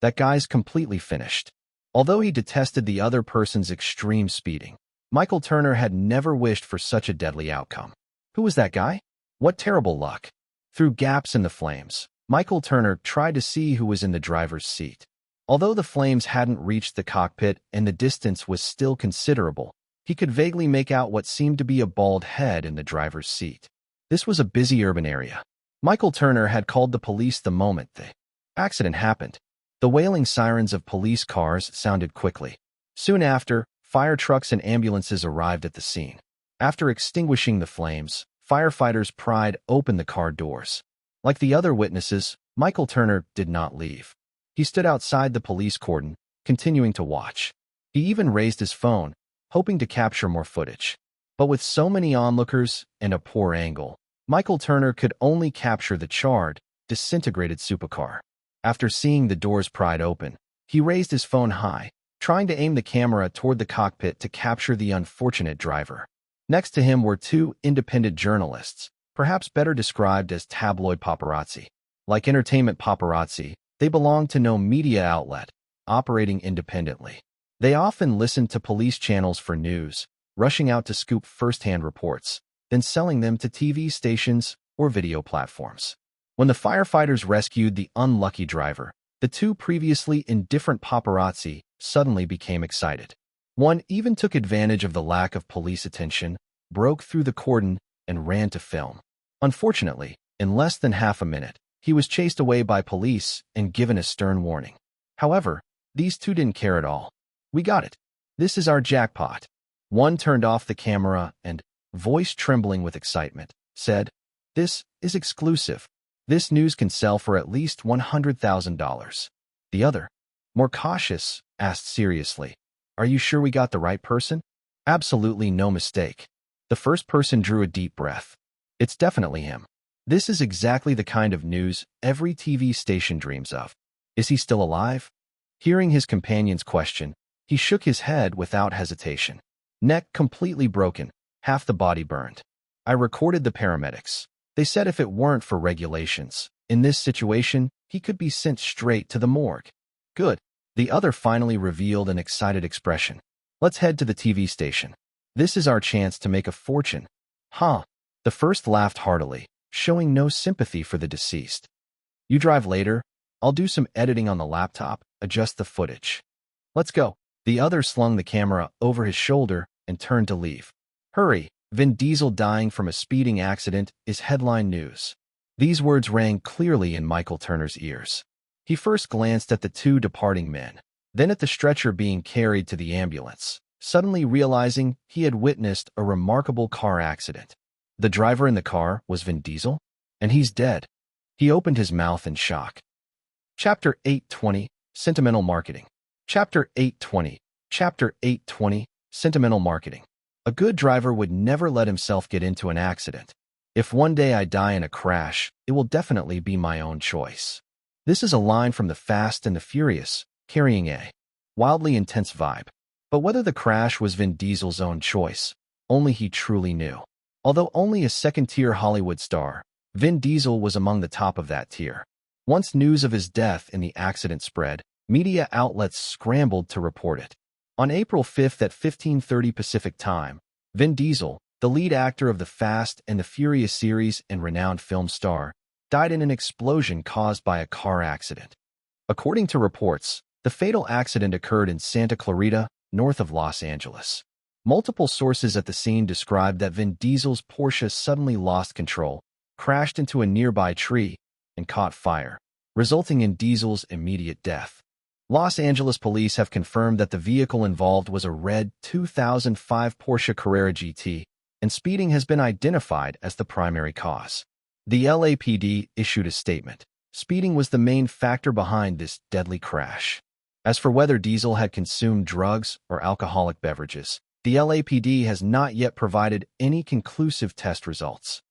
That guy's completely finished. Although he detested the other person's extreme speeding, Michael Turner had never wished for such a deadly outcome. Who was that guy? What terrible luck. Through gaps in the flames, Michael Turner tried to see who was in the driver's seat. Although the flames hadn't reached the cockpit and the distance was still considerable, he could vaguely make out what seemed to be a bald head in the driver's seat. This was a busy urban area. Michael Turner had called the police the moment the accident happened. The wailing sirens of police cars sounded quickly. Soon after, fire trucks and ambulances arrived at the scene. After extinguishing the flames, firefighters pried open the car doors. Like the other witnesses, Michael Turner did not leave. He stood outside the police cordon, continuing to watch. He even raised his phone, hoping to capture more footage. But with so many onlookers and a poor angle, Michael Turner could only capture the charred, disintegrated supercar. After seeing the doors pried open, he raised his phone high, trying to aim the camera toward the cockpit to capture the unfortunate driver. Next to him were two independent journalists, perhaps better described as tabloid paparazzi. Like entertainment paparazzi, they belonged to no media outlet, operating independently. They often listened to police channels for news, rushing out to scoop first-hand reports, then selling them to TV stations or video platforms. When the firefighters rescued the unlucky driver, the two previously indifferent paparazzi suddenly became excited. One even took advantage of the lack of police attention, broke through the cordon, and ran to film. Unfortunately, in less than half a minute, he was chased away by police and given a stern warning. However, these two didn't care at all. "We got it. This is our jackpot." One turned off the camera and, voice trembling with excitement, said, "This is exclusive. This news can sell for at least $100,000. The other, more cautious, asked seriously, "Are you sure we got the right person?" "Absolutely no mistake." The first person drew a deep breath. "It's definitely him. This is exactly the kind of news every TV station dreams of. Is he still alive?" Hearing his companion's question, he shook his head without hesitation. Neck completely broken, half the body burned. I recorded the paramedics. They said if it weren't for regulations, in this situation, he could be sent straight to the morgue. Good. The other finally revealed an excited expression. Let's head to the TV station. This is our chance to make a fortune. Huh. The first laughed heartily, showing no sympathy for the deceased. You drive later. I'll do some editing on the laptop, adjust the footage. Let's go. The other slung the camera over his shoulder and turned to leave. Hurry. Vin Diesel dying from a speeding accident is headline news. These words rang clearly in Michael Turner's ears. He first glanced at the two departing men, then at the stretcher being carried to the ambulance, suddenly realizing he had witnessed a remarkable car accident. The driver in the car was Vin Diesel, and he's dead. He opened his mouth in shock. Chapter 820, Sentimental Marketing. Chapter 820, Sentimental Marketing. A good driver would never let himself get into an accident. If one day I die in a crash, it will definitely be my own choice. This is a line from The Fast and the Furious, carrying a wildly intense vibe. But whether the crash was Vin Diesel's own choice, only he truly knew. Although only a second-tier Hollywood star, Vin Diesel was among the top of that tier. Once news of his death in the accident spread, media outlets scrambled to report it. On April 5th at 15:30 Pacific Time, Vin Diesel, the lead actor of the Fast and the Furious series and renowned film star, died in an explosion caused by a car accident. According to reports, the fatal accident occurred in Santa Clarita, north of Los Angeles. Multiple sources at the scene described that Vin Diesel's Porsche suddenly lost control, crashed into a nearby tree, and caught fire, resulting in Diesel's immediate death. Los Angeles police have confirmed that the vehicle involved was a red 2005 Porsche Carrera GT, and speeding has been identified as the primary cause. The LAPD issued a statement. Speeding was the main factor behind this deadly crash. As for whether Diesel had consumed drugs or alcoholic beverages, the LAPD has not yet provided any conclusive test results.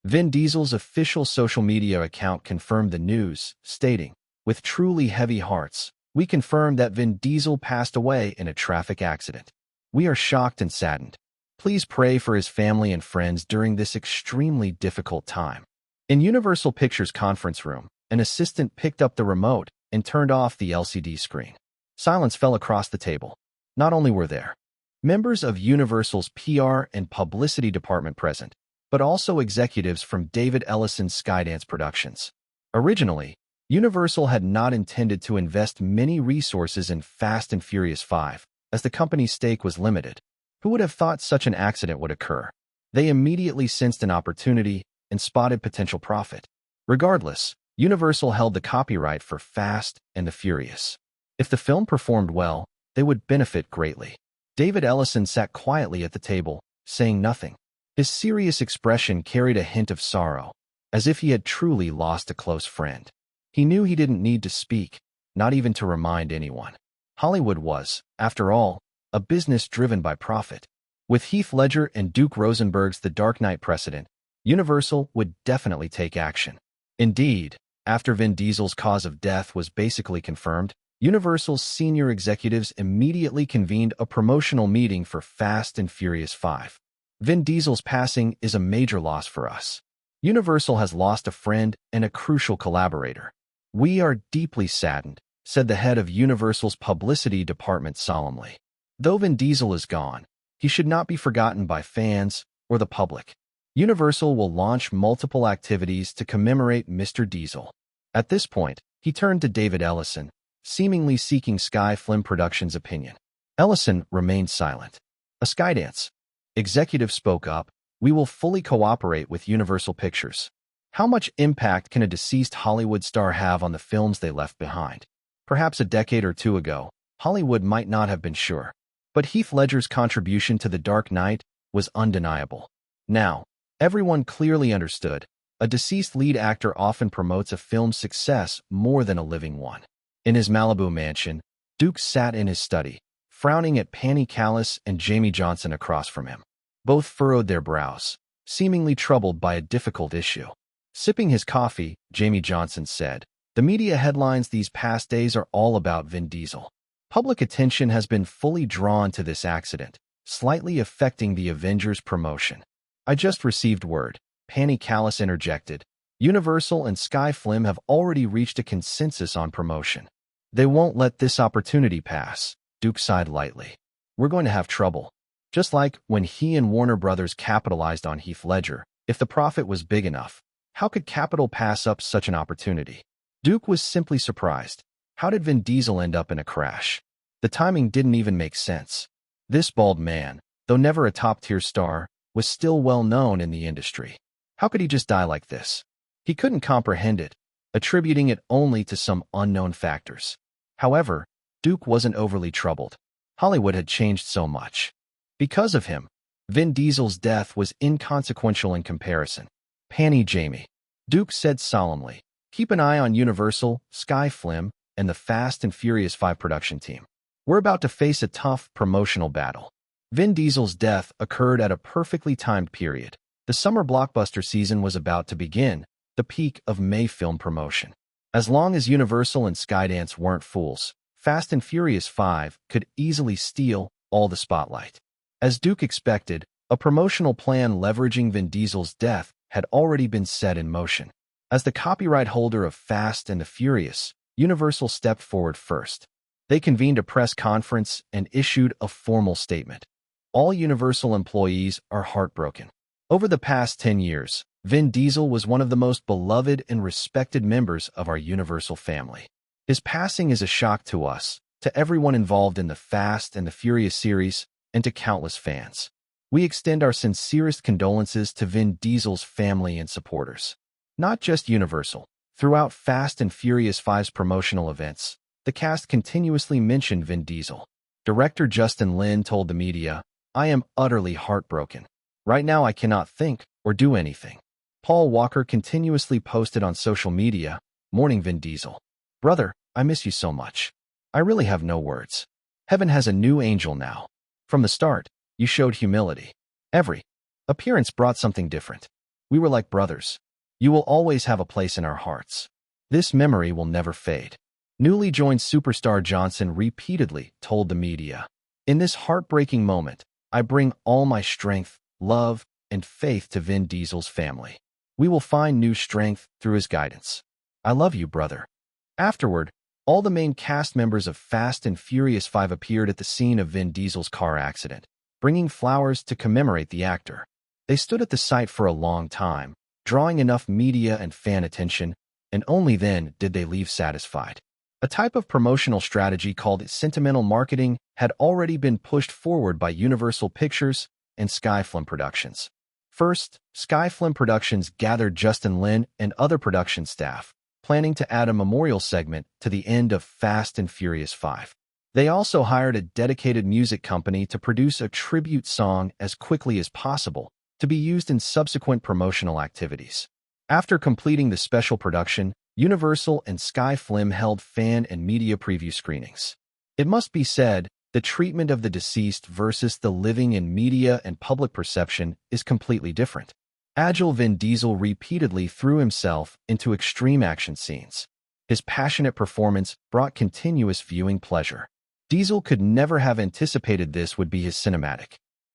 Vin Diesel's official social media account confirmed the news, stating, "With truly heavy hearts, we confirm that Vin Diesel passed away in a traffic accident. We are shocked and saddened. Please pray for his family and friends during this extremely difficult time." In Universal Pictures' conference room, an assistant picked up the remote and turned off the LCD screen. Silence fell across the table. Not only were there members of Universal's PR and publicity department present, but also executives from David Ellison's Skydance Productions. Originally, Universal had not intended to invest many resources in Fast and Furious 5, as the company's stake was limited. Who would have thought such an accident would occur? They immediately sensed an opportunity and spotted potential profit. Regardless, Universal held the copyright for Fast and the Furious. If the film performed well, they would benefit greatly. David Ellison sat quietly at the table, saying nothing. His serious expression carried a hint of sorrow, as if he had truly lost a close friend. He knew he didn't need to speak, not even to remind anyone. Hollywood was, after all, a business driven by profit. With Heath Ledger and Duke Rosenberg's The Dark Knight precedent, Universal would definitely take action. Indeed, after Vin Diesel's cause of death was basically confirmed, Universal's senior executives immediately convened a promotional meeting for Fast and Furious 5. Vin Diesel's passing is a major loss for us. Universal has lost a friend and a crucial collaborator. We are deeply saddened, said the head of Universal's publicity department solemnly. Though Vin Diesel is gone, he should not be forgotten by fans or the public. Universal will launch multiple activities to commemorate Mr. Diesel. At this point, he turned to David Ellison, seemingly seeking Sky Film Productions' opinion. Ellison remained silent. A Skydance executive spoke up. "We will fully cooperate with Universal Pictures." How much impact can a deceased Hollywood star have on the films they left behind? Perhaps a decade or two ago, Hollywood might not have been sure. But Heath Ledger's contribution to The Dark Knight was undeniable. Now, everyone clearly understood. A deceased lead actor often promotes a film's success more than a living one. In his Malibu mansion, Duke sat in his study, frowning at Penny Callis and Jamie Johnson across from him. Both furrowed their brows, seemingly troubled by a difficult issue. Sipping his coffee, Jamie Johnson said, "The media headlines these past days are all about Vin Diesel. Public attention has been fully drawn to this accident, slightly affecting the Avengers promotion. I just received word, Panny Callis interjected. Universal and Skyflim have already reached a consensus on promotion. They won't let this opportunity pass, Duke sighed lightly. We're going to have trouble. Just like when he and Warner Brothers capitalized on Heath Ledger, if the profit was big enough, how could Capital pass up such an opportunity? Duke was simply surprised. How did Vin Diesel end up in a crash? The timing didn't even make sense. This bald man, though never a top-tier star, was still well known in the industry. How could he just die like this? He couldn't comprehend it, attributing it only to some unknown factors. However, Duke wasn't overly troubled. Hollywood had changed so much. Because of him, Vin Diesel's death was inconsequential in comparison. Panny Jamie, Duke said solemnly, keep an eye on Universal, Skyflim, and the Fast and Furious 5 production team. We're about to face a tough promotional battle. Vin Diesel's death occurred at a perfectly timed period. The summer blockbuster season was about to begin, the peak of May film promotion. As long as Universal and Skydance weren't fools, Fast and Furious 5 could easily steal all the spotlight. As Duke expected, a promotional plan leveraging Vin Diesel's death had already been set in motion. As the copyright holder of Fast and the Furious, Universal stepped forward first. They convened a press conference and issued a formal statement. All Universal employees are heartbroken. Over the past 10 years, Vin Diesel was one of the most beloved and respected members of our Universal family. His passing is a shock to us, to everyone involved in the Fast and the Furious series, and to countless fans. We extend our sincerest condolences to Vin Diesel's family and supporters. Not just Universal. Throughout Fast and Furious 5's promotional events, the cast continuously mentioned Vin Diesel. Director Justin Lin told the media, I am utterly heartbroken. Right now I cannot think or do anything. Paul Walker continuously posted on social media, mourning Vin Diesel. Brother, I miss you so much. I really have no words. Heaven has a new angel now. From the start, you showed humility. Every appearance brought something different. We were like brothers. You will always have a place in our hearts. This memory will never fade. Newly joined superstar Johnson repeatedly told the media, in this heartbreaking moment, I bring all my strength, love, and faith to Vin Diesel's family. We will find new strength through his guidance. I love you, brother. Afterward, all the main cast members of Fast and Furious 5 appeared at the scene of Vin Diesel's car accident, bringing flowers to commemorate the actor. They stood at the site for a long time, drawing enough media and fan attention, and only then did they leave satisfied. A type of promotional strategy called sentimental marketing had already been pushed forward by Universal Pictures and Skyflim Productions. First, Skyflim Productions gathered Justin Lin and other production staff, planning to add a memorial segment to the end of Fast and Furious 5. They also hired a dedicated music company to produce a tribute song as quickly as possible to be used in subsequent promotional activities. After completing the special production, Universal and Skyflim held fan and media preview screenings. It must be said, the treatment of the deceased versus the living in media and public perception is completely different. Agile Vin Diesel repeatedly threw himself into extreme action scenes. His passionate performance brought continuous viewing pleasure. Diesel could never have anticipated this would be his cinematic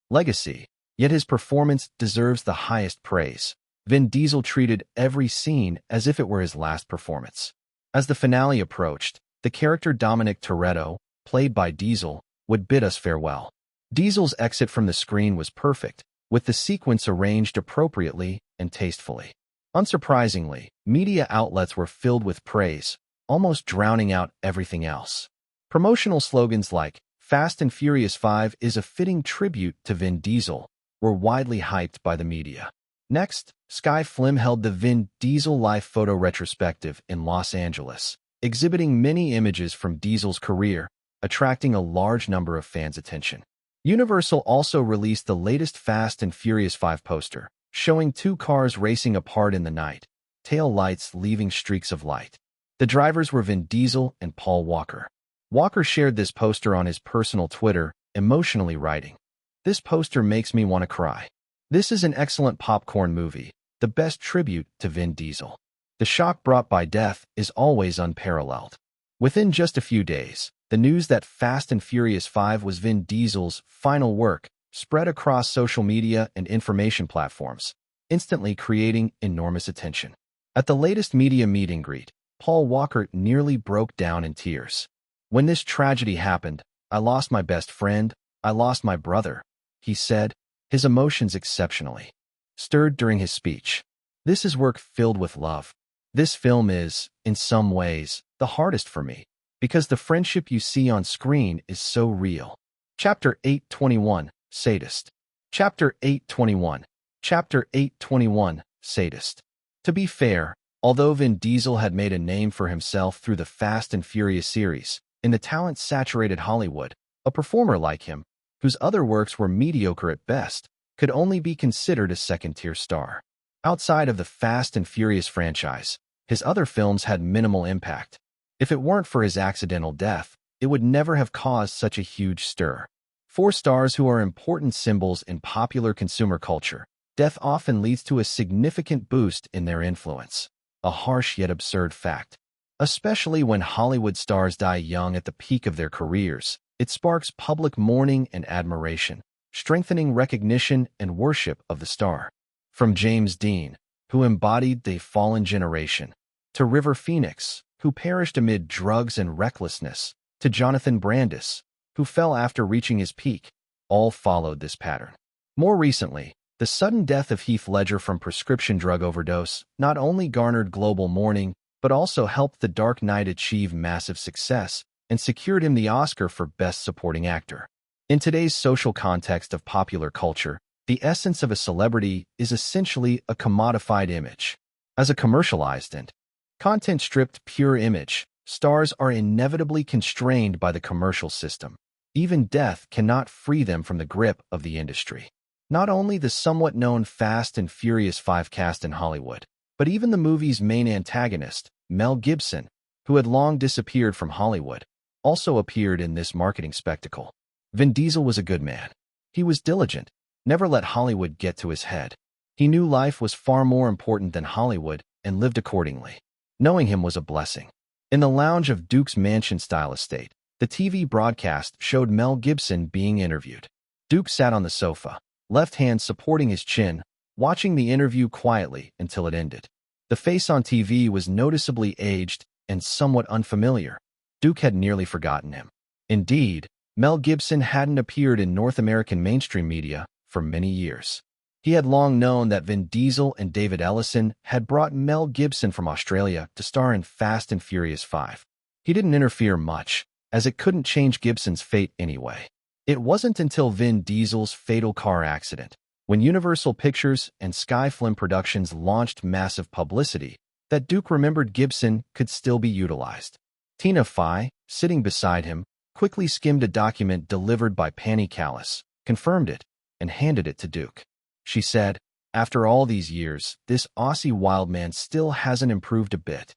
legacy, yet his performance deserves the highest praise. Vin Diesel treated every scene as if it were his last performance. As the finale approached, the character Dominic Toretto, played by Diesel, would bid us farewell. Diesel's exit from the screen was perfect, with the sequence arranged appropriately and tastefully. Unsurprisingly, media outlets were filled with praise, almost drowning out everything else. Promotional slogans like, Fast and Furious 5 is a fitting tribute to Vin Diesel, were widely hyped by the media. Next, Skyflim held the Vin Diesel Life Photo Retrospective in Los Angeles, exhibiting many images from Diesel's career, attracting a large number of fans' attention. Universal also released the latest Fast and Furious 5 poster, showing two cars racing apart in the night, tail lights leaving streaks of light. The drivers were Vin Diesel and Paul Walker. Walker shared this poster on his personal Twitter, emotionally writing, "This poster makes me want to cry. This is an excellent popcorn movie, the best tribute to Vin Diesel. The shock brought by death is always unparalleled." Within just a few days, the news that Fast and Furious 5 was Vin Diesel's final work spread across social media and information platforms, instantly creating enormous attention. At the latest media meet and greet, Paul Walker nearly broke down in tears. "When this tragedy happened, I lost my best friend, I lost my brother," he said, his emotions exceptionally stirred during his speech. "This is work filled with love. This film is, in some ways, the hardest for me, because the friendship you see on screen is so real." Chapter 821, Sadist. Chapter 821. Chapter 821, Sadist. To be fair, although Vin Diesel had made a name for himself through the Fast and Furious series, in the talent-saturated Hollywood, a performer like him, whose other works were mediocre at best, could only be considered a second-tier star. Outside of the Fast and Furious franchise, his other films had minimal impact. If it weren't for his accidental death, it would never have caused such a huge stir. For stars who are important symbols in popular consumer culture, death often leads to a significant boost in their influence. A harsh yet absurd fact. Especially when Hollywood stars die young at the peak of their careers, it sparks public mourning and admiration, strengthening recognition and worship of the star. From James Dean, who embodied the fallen generation, to River Phoenix, who perished amid drugs and recklessness, to Jonathan Brandis, who fell after reaching his peak, all followed this pattern. More recently, the sudden death of Heath Ledger from prescription drug overdose not only garnered global mourning, but also helped The Dark Knight achieve massive success and secured him the Oscar for Best Supporting Actor. In today's social context of popular culture, the essence of a celebrity is essentially a commodified image. As a commercialized and content-stripped pure image, stars are inevitably constrained by the commercial system. Even death cannot free them from the grip of the industry. Not only the somewhat known Fast and Furious 5 cast in Hollywood, but even the movie's main antagonist, Mel Gibson, who had long disappeared from Hollywood, also appeared in this marketing spectacle. Vin Diesel was a good man. He was diligent, never let Hollywood get to his head. He knew life was far more important than Hollywood and lived accordingly. Knowing him was a blessing. In the lounge of Duke's mansion-style estate, the TV broadcast showed Mel Gibson being interviewed. Duke sat on the sofa, left hand supporting his chin, watching the interview quietly until it ended. The face on TV was noticeably aged and somewhat unfamiliar. Duke had nearly forgotten him. Indeed, Mel Gibson hadn't appeared in North American mainstream media for many years. He had long known that Vin Diesel and David Ellison had brought Mel Gibson from Australia to star in Fast and Furious 5. He didn't interfere much, as it couldn't change Gibson's fate anyway. It wasn't until Vin Diesel's fatal car accident, when Universal Pictures and Skyfilm Productions launched massive publicity, that Duke remembered Gibson could still be utilized. Tina Fey, sitting beside him, quickly skimmed a document delivered by Panny Callis, confirmed it, and handed it to Duke. She said, "After all these years, this Aussie wildman still hasn't improved a bit."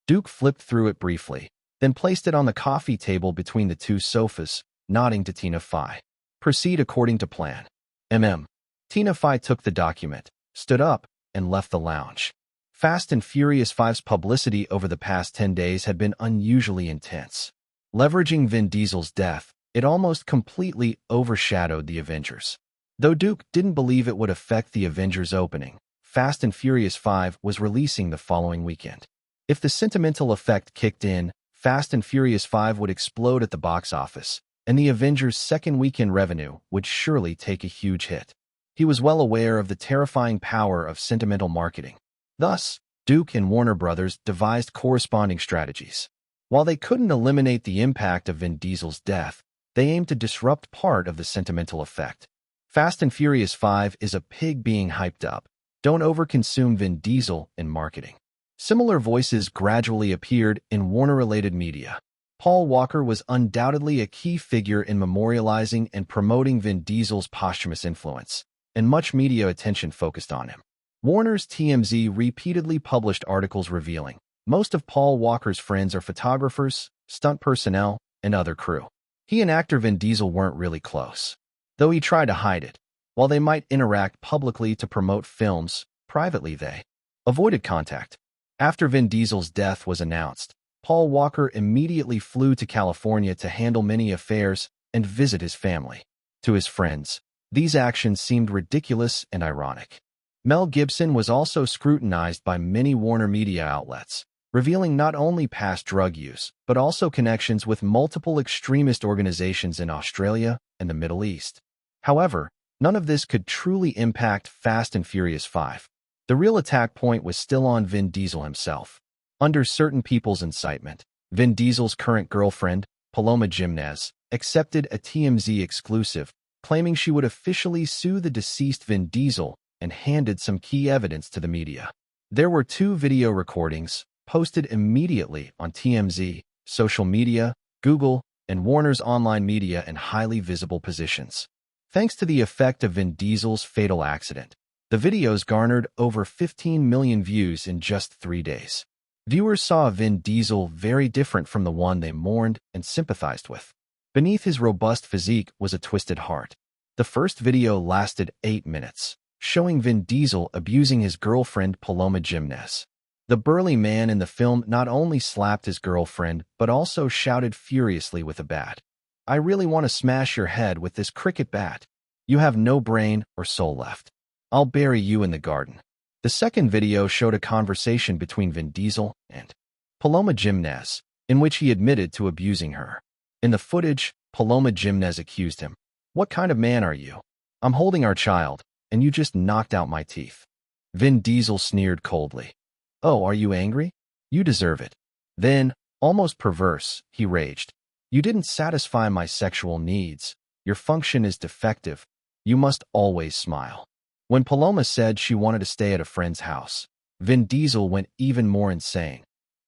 Duke flipped through it briefly, then placed it on the coffee table between the two sofas, nodding to Tina Fey. "Proceed according to plan." Tina Fey took the document, stood up, and left the lounge. Fast and Furious 5's publicity over the past 10 days had been unusually intense. Leveraging Vin Diesel's death, it almost completely overshadowed the Avengers. Though Duke didn't believe it would affect the Avengers opening, Fast and Furious 5 was releasing the following weekend. If the sentimental effect kicked in, Fast and Furious 5 would explode at the box office, and the Avengers' second weekend revenue would surely take a huge hit. He was well aware of the terrifying power of sentimental marketing. Thus, Duke and Warner Brothers devised corresponding strategies. While they couldn't eliminate the impact of Vin Diesel's death, they aimed to disrupt part of the sentimental effect. Fast and Furious 5 is a pig being hyped up. Don't overconsume Vin Diesel in marketing. Similar voices gradually appeared in Warner-related media. Paul Walker was undoubtedly a key figure in memorializing and promoting Vin Diesel's posthumous influence, and much media attention focused on him. Warner's TMZ repeatedly published articles revealing most of Paul Walker's friends are photographers, stunt personnel, and other crew. He and actor Vin Diesel weren't really close, though he tried to hide it. While they might interact publicly to promote films, privately they avoided contact. After Vin Diesel's death was announced, Paul Walker immediately flew to California to handle many affairs and visit his family. To his friends, These actions seemed ridiculous and ironic. Mel Gibson was also scrutinized by many Warner media outlets, revealing not only past drug use, but also connections with multiple extremist organizations in Australia and the Middle East. However, none of this could truly impact Fast and Furious 5. The real attack point was still on Vin Diesel himself. Under certain people's incitement, Vin Diesel's current girlfriend, Paloma Jimenez, accepted a TMZ exclusive, claiming she would officially sue the deceased Vin Diesel and handed some key evidence to the media. There were 2 video recordings, posted immediately on TMZ, social media, Google, and Warner's online media in highly visible positions. Thanks to the effect of Vin Diesel's fatal accident, the videos garnered over 15 million views in just 3 days. Viewers saw a Vin Diesel very different from the one they mourned and sympathized with. Beneath his robust physique was a twisted heart. The first video lasted 8 minutes, showing Vin Diesel abusing his girlfriend Paloma Jimenez. The burly man in the film not only slapped his girlfriend, but also shouted furiously with a bat, "I really want to smash your head with this cricket bat. You have no brain or soul left. I'll bury you in the garden." The second video showed a conversation between Vin Diesel and Paloma Jimenez, in which he admitted to abusing her. In the footage, Paloma Jimenez accused him, "What kind of man are you? I'm holding our child, and you just knocked out my teeth." Vin Diesel sneered coldly. "Oh, are you angry? You deserve it." Then, almost perverse, he raged, "You didn't satisfy my sexual needs. Your function is defective. You must always smile." When Paloma said she wanted to stay at a friend's house, Vin Diesel went even more insane.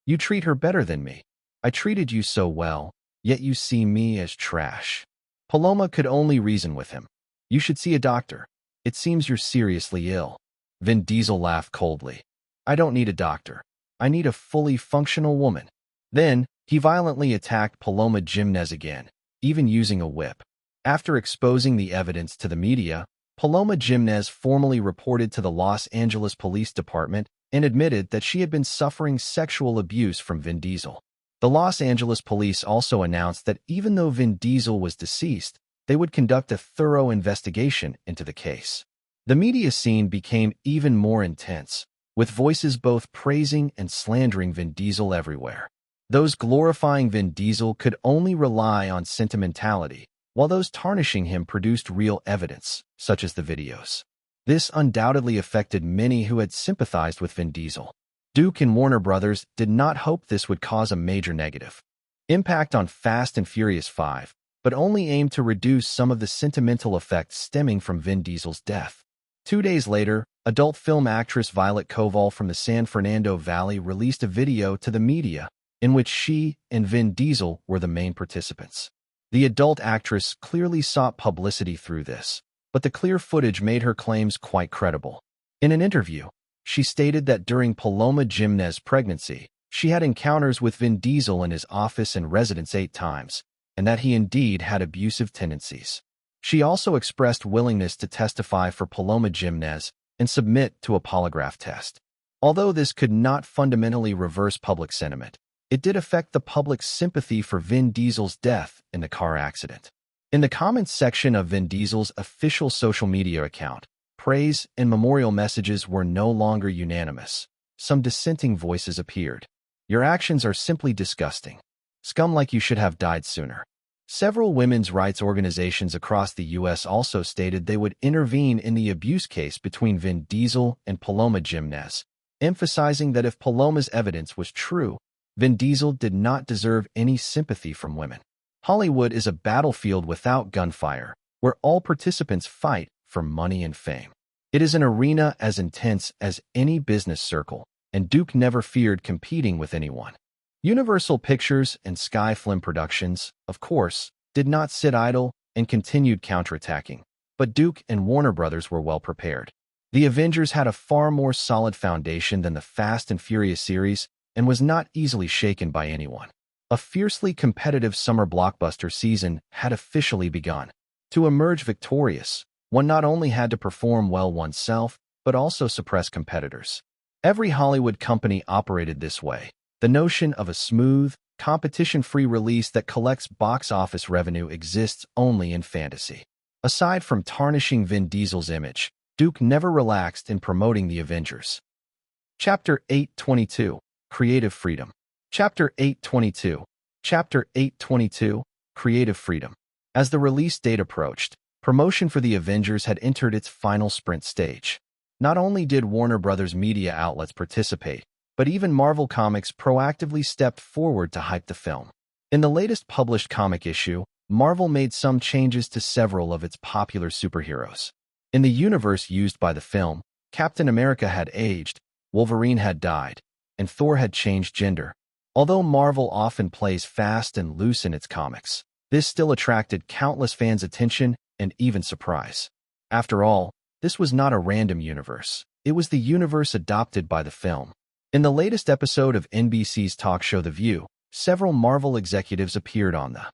"You treat her better than me. I treated you so well, yet you see me as trash." Paloma could only reason with him. "You should see a doctor. It seems you're seriously ill." Vin Diesel laughed coldly. "I don't need a doctor. I need a fully functional woman." Then, he violently attacked Paloma Jimenez again, even using a whip. After exposing the evidence to the media, Paloma Jimenez formally reported to the Los Angeles Police Department and admitted that she had been suffering sexual abuse from Vin Diesel. The Los Angeles police also announced that even though Vin Diesel was deceased, they would conduct a thorough investigation into the case. The media scene became even more intense, with voices both praising and slandering Vin Diesel everywhere. Those glorifying Vin Diesel could only rely on sentimentality, while those tarnishing him produced real evidence, such as the videos. This undoubtedly affected many who had sympathized with Vin Diesel. Duke and Warner Brothers did not hope this would cause a major negative impact on Fast and Furious 5, but only aimed to reduce some of the sentimental effects stemming from Vin Diesel's death. 2 days later, adult film actress Violet Koval from the San Fernando Valley released a video to the media in which she and Vin Diesel were the main participants. The adult actress clearly sought publicity through this, but the clear footage made her claims quite credible. In an interview, she stated that during Paloma Jimenez's pregnancy, she had encounters with Vin Diesel in his office and residence 8 times, and that he indeed had abusive tendencies. She also expressed willingness to testify for Paloma Jimenez and submit to a polygraph test. Although this could not fundamentally reverse public sentiment, it did affect the public's sympathy for Vin Diesel's death in the car accident. In the comments section of Vin Diesel's official social media account, praise and memorial messages were no longer unanimous. Some dissenting voices appeared. "Your actions are simply disgusting. Scum like you should have died sooner." Several women's rights organizations across the U.S. also stated they would intervene in the abuse case between Vin Diesel and Paloma Jimenez, emphasizing that if Paloma's evidence was true, Vin Diesel did not deserve any sympathy from women. Hollywood is a battlefield without gunfire, where all participants fight for money and fame. It is an arena as intense as any business circle, and Duke never feared competing with anyone. Universal Pictures and Sky Film Productions, of course, did not sit idle and continued counterattacking, but Duke and Warner Brothers were well prepared. The Avengers had a far more solid foundation than the Fast and Furious series and was not easily shaken by anyone. A fiercely competitive summer blockbuster season had officially begun. To emerge victorious, one not only had to perform well oneself, but also suppress competitors. Every Hollywood company operated this way. The notion of a smooth, competition-free release that collects box office revenue exists only in fantasy. Aside from tarnishing Vin Diesel's image, Duke never relaxed in promoting the Avengers. Chapter 822, Creative Freedom. Chapter 822, Chapter 822, Creative Freedom. As the release date approached, promotion for the Avengers had entered its final sprint stage. Not only did Warner Bros. Media outlets participate, but even Marvel Comics proactively stepped forward to hype the film. In the latest published comic issue, Marvel made some changes to several of its popular superheroes. In the universe used by the film, Captain America had aged, Wolverine had died, and Thor had changed gender. Although Marvel often plays fast and loose in its comics, this still attracted countless fans' attention and even surprise. After all, this was not a random universe. It was the universe adopted by the film. In the latest episode of NBC's talk show The View, several Marvel executives appeared on the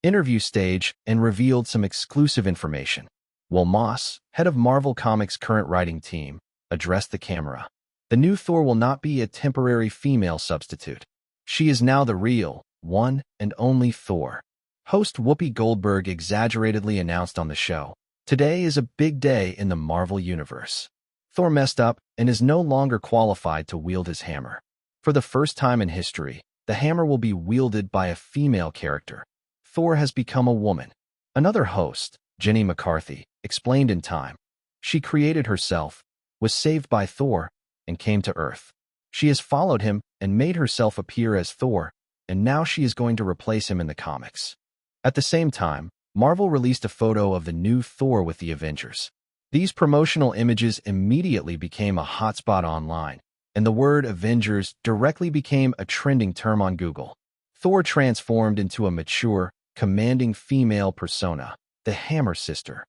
interview stage and revealed some exclusive information. Will Moss, head of Marvel Comics' current writing team, addressed the camera. The new Thor will not be a temporary female substitute. She is now the real, one and only Thor. Host Whoopi Goldberg exaggeratedly announced on the show, "Today is a big day in the Marvel Universe. Thor messed up and is no longer qualified to wield his hammer. For the first time in history, the hammer will be wielded by a female character. Thor has become a woman." Another host, Jenny McCarthy, explained in time. She created herself, was saved by Thor, and came to Earth. She has followed him and made herself appear as Thor, and now she is going to replace him in the comics. At the same time, Marvel released a photo of the new Thor with the Avengers. These promotional images immediately became a hotspot online, and the word Avengers directly became a trending term on Google. Thor transformed into a mature, commanding female persona, the Hammer Sister.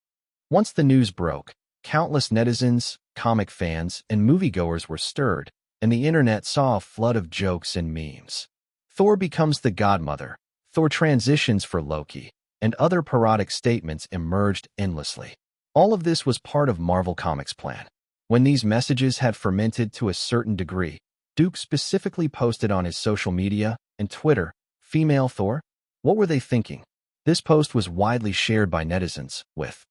Once the news broke, countless netizens, comic fans, and moviegoers were stirred, and the internet saw a flood of jokes and memes. Thor becomes the godmother, Thor transitions for Loki, and other parodic statements emerged endlessly. All of this was part of Marvel Comics' plan. When these messages had fermented to a certain degree, Duke specifically posted on his social media and Twitter, "Female Thor? What were they thinking?" This post was widely shared by netizens, with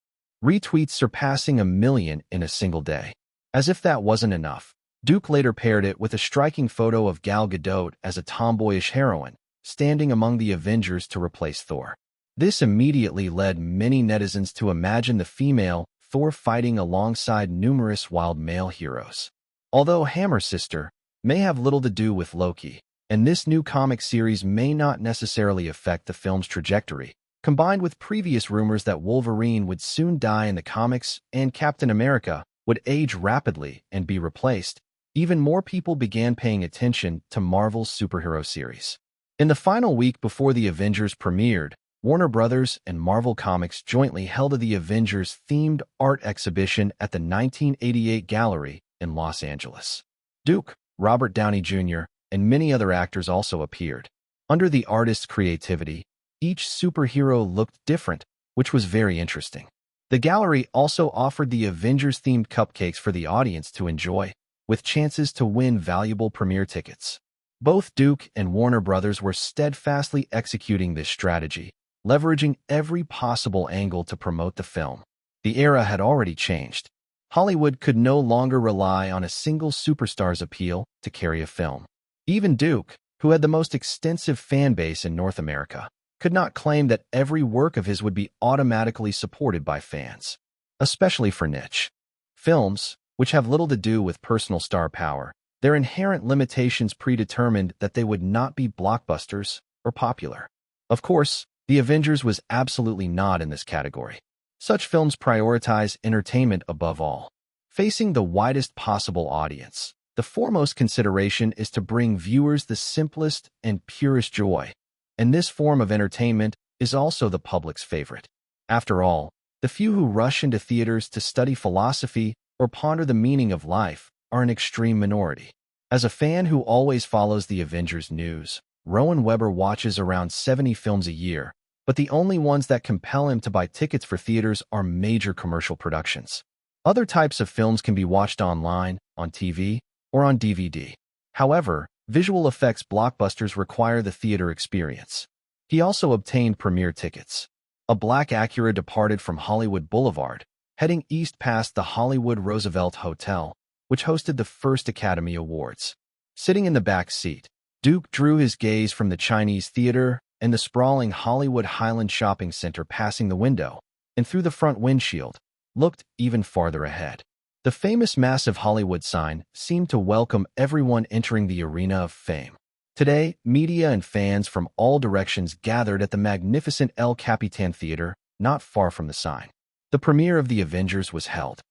retweets surpassing 1 million in a single day. As if that wasn't enough, Duke later paired it with a striking photo of Gal Gadot as a tomboyish heroine, standing among the Avengers to replace Thor. This immediately led many netizens to imagine the female Thor fighting alongside numerous wild male heroes. Although Hammer Sister may have little to do with Loki, and this new comic series may not necessarily affect the film's trajectory, combined with previous rumors that Wolverine would soon die in the comics and Captain America would age rapidly and be replaced, even more people began paying attention to Marvel's superhero series. In the final week before the Avengers premiered, Warner Bros. And Marvel Comics jointly held the Avengers-themed art exhibition at the 1988 Gallery in Los Angeles. Duke, Robert Downey Jr., and many other actors also appeared. Under the artist's creativity, each superhero looked different, which was very interesting. The gallery also offered the Avengers-themed cupcakes for the audience to enjoy, with chances to win valuable premiere tickets. Both Duke and Warner Bros. Were steadfastly executing this strategy, leveraging every possible angle to promote the film. The era had already changed. Hollywood could no longer rely on a single superstar's appeal to carry a film. Even Duke, who had the most extensive fan base in North America, could not claim that every work of his would be automatically supported by fans. Especially for niche films, which have little to do with personal star power, their inherent limitations predetermined that they would not be blockbusters or popular. Of course, The Avengers was absolutely not in this category. Such films prioritize entertainment above all. Facing the widest possible audience, the foremost consideration is to bring viewers the simplest and purest joy, and this form of entertainment is also the public's favorite. After all, the few who rush into theaters to study philosophy or ponder the meaning of life are an extreme minority. As a fan who always follows the Avengers news, Rowan Weber watches around 70 films a year, but the only ones that compel him to buy tickets for theaters are major commercial productions. Other types of films can be watched online, on TV, or on DVD. However, visual effects blockbusters require the theater experience. He also obtained premiere tickets. A black Acura departed from Hollywood Boulevard, heading east past the Hollywood Roosevelt Hotel, which hosted the first Academy Awards. Sitting in the back seat, Duke drew his gaze from the Chinese Theater and the sprawling Hollywood Highland Shopping Center passing the window, and through the front windshield, looked even farther ahead. The famous massive Hollywood sign seemed to welcome everyone entering the arena of fame. Today, media and fans from all directions gathered at the magnificent El Capitan Theater, not far from the sign. The premiere of The Avengers was held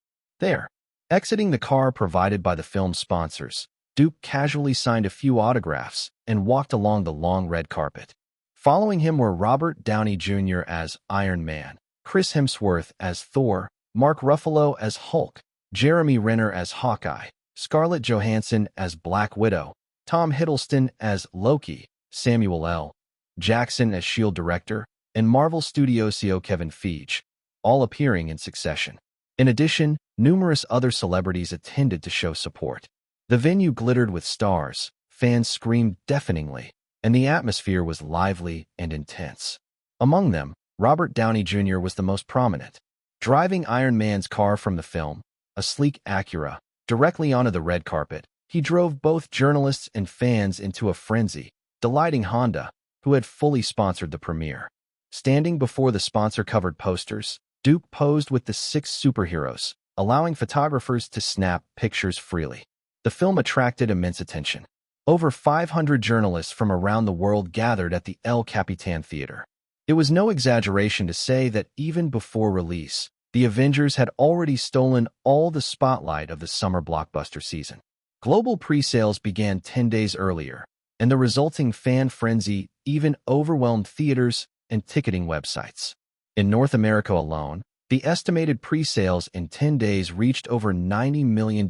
there. Exiting the car provided by the film's sponsors, Duke casually signed a few autographs and walked along the long red carpet. Following him were Robert Downey Jr. as Iron Man, Chris Hemsworth as Thor, Mark Ruffalo as Hulk, Jeremy Renner as Hawkeye, Scarlett Johansson as Black Widow, Tom Hiddleston as Loki, Samuel L. Jackson as S.H.I.E.L.D. director, and Marvel Studios CEO Kevin Feige, all appearing in succession. In addition, numerous other celebrities attended to show support. The venue glittered with stars, fans screamed deafeningly, and the atmosphere was lively and intense. Among them, Robert Downey Jr. was the most prominent. Driving Iron Man's car from the film, a sleek Acura, directly onto the red carpet, he drove both journalists and fans into a frenzy, delighting Honda, who had fully sponsored the premiere. Standing before the sponsor-covered posters, Duke posed with the 6 superheroes, allowing photographers to snap pictures freely. The film attracted immense attention. Over 500 journalists from around the world gathered at the El Capitan Theater. It was no exaggeration to say that even before release, The Avengers had already stolen all the spotlight of the summer blockbuster season. Global pre-sales began 10 days earlier, and the resulting fan frenzy even overwhelmed theaters and ticketing websites. In North America alone, the estimated pre-sales in 10 days reached over $90 million,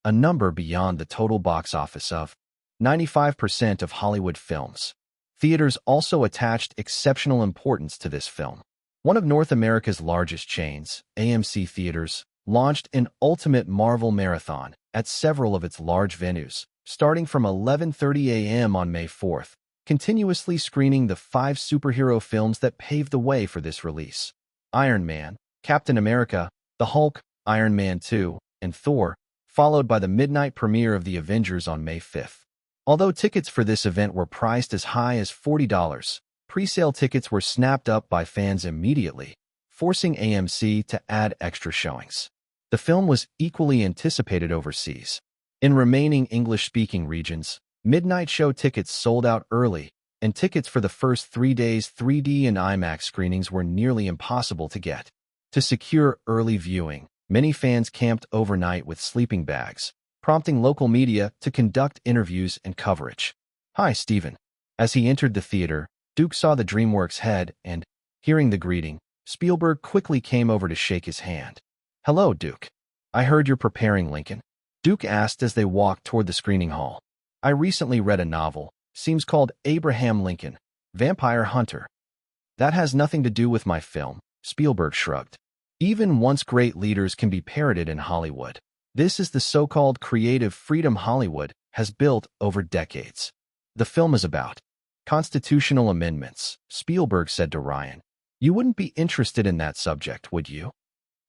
a number beyond the total box office of 95% of Hollywood films. Theaters also attached exceptional importance to this film. One of North America's largest chains, AMC Theaters, launched an ultimate Marvel marathon at several of its large venues, starting from 11:30 a.m. on May 4th, continuously screening the 5 superhero films that paved the way for this release: Iron Man, Captain America, The Hulk, Iron Man 2, and Thor, followed by the midnight premiere of The Avengers on May 5th. Although tickets for this event were priced as high as $40, pre-sale tickets were snapped up by fans immediately, forcing AMC to add extra showings. The film was equally anticipated overseas. In remaining English-speaking regions, midnight show tickets sold out early, and tickets for the first 3 days 3D and IMAX screenings were nearly impossible to get. To secure early viewing, many fans camped overnight with sleeping bags, prompting local media to conduct interviews and coverage. "Hi, Stephen." As he entered the theater, Duke saw the DreamWorks head and, hearing the greeting, Spielberg quickly came over to shake his hand. "Hello, Duke. I heard you're preparing Lincoln," Duke asked as they walked toward the screening hall. "I recently read a novel, seems called Abraham Lincoln, Vampire Hunter." "That has nothing to do with my film," Spielberg shrugged. "Even once great leaders can be parroted in Hollywood. This is the so-called creative freedom Hollywood has built over decades. The film is about constitutional amendments," Spielberg said to Ryan. "You wouldn't be interested in that subject, would you?"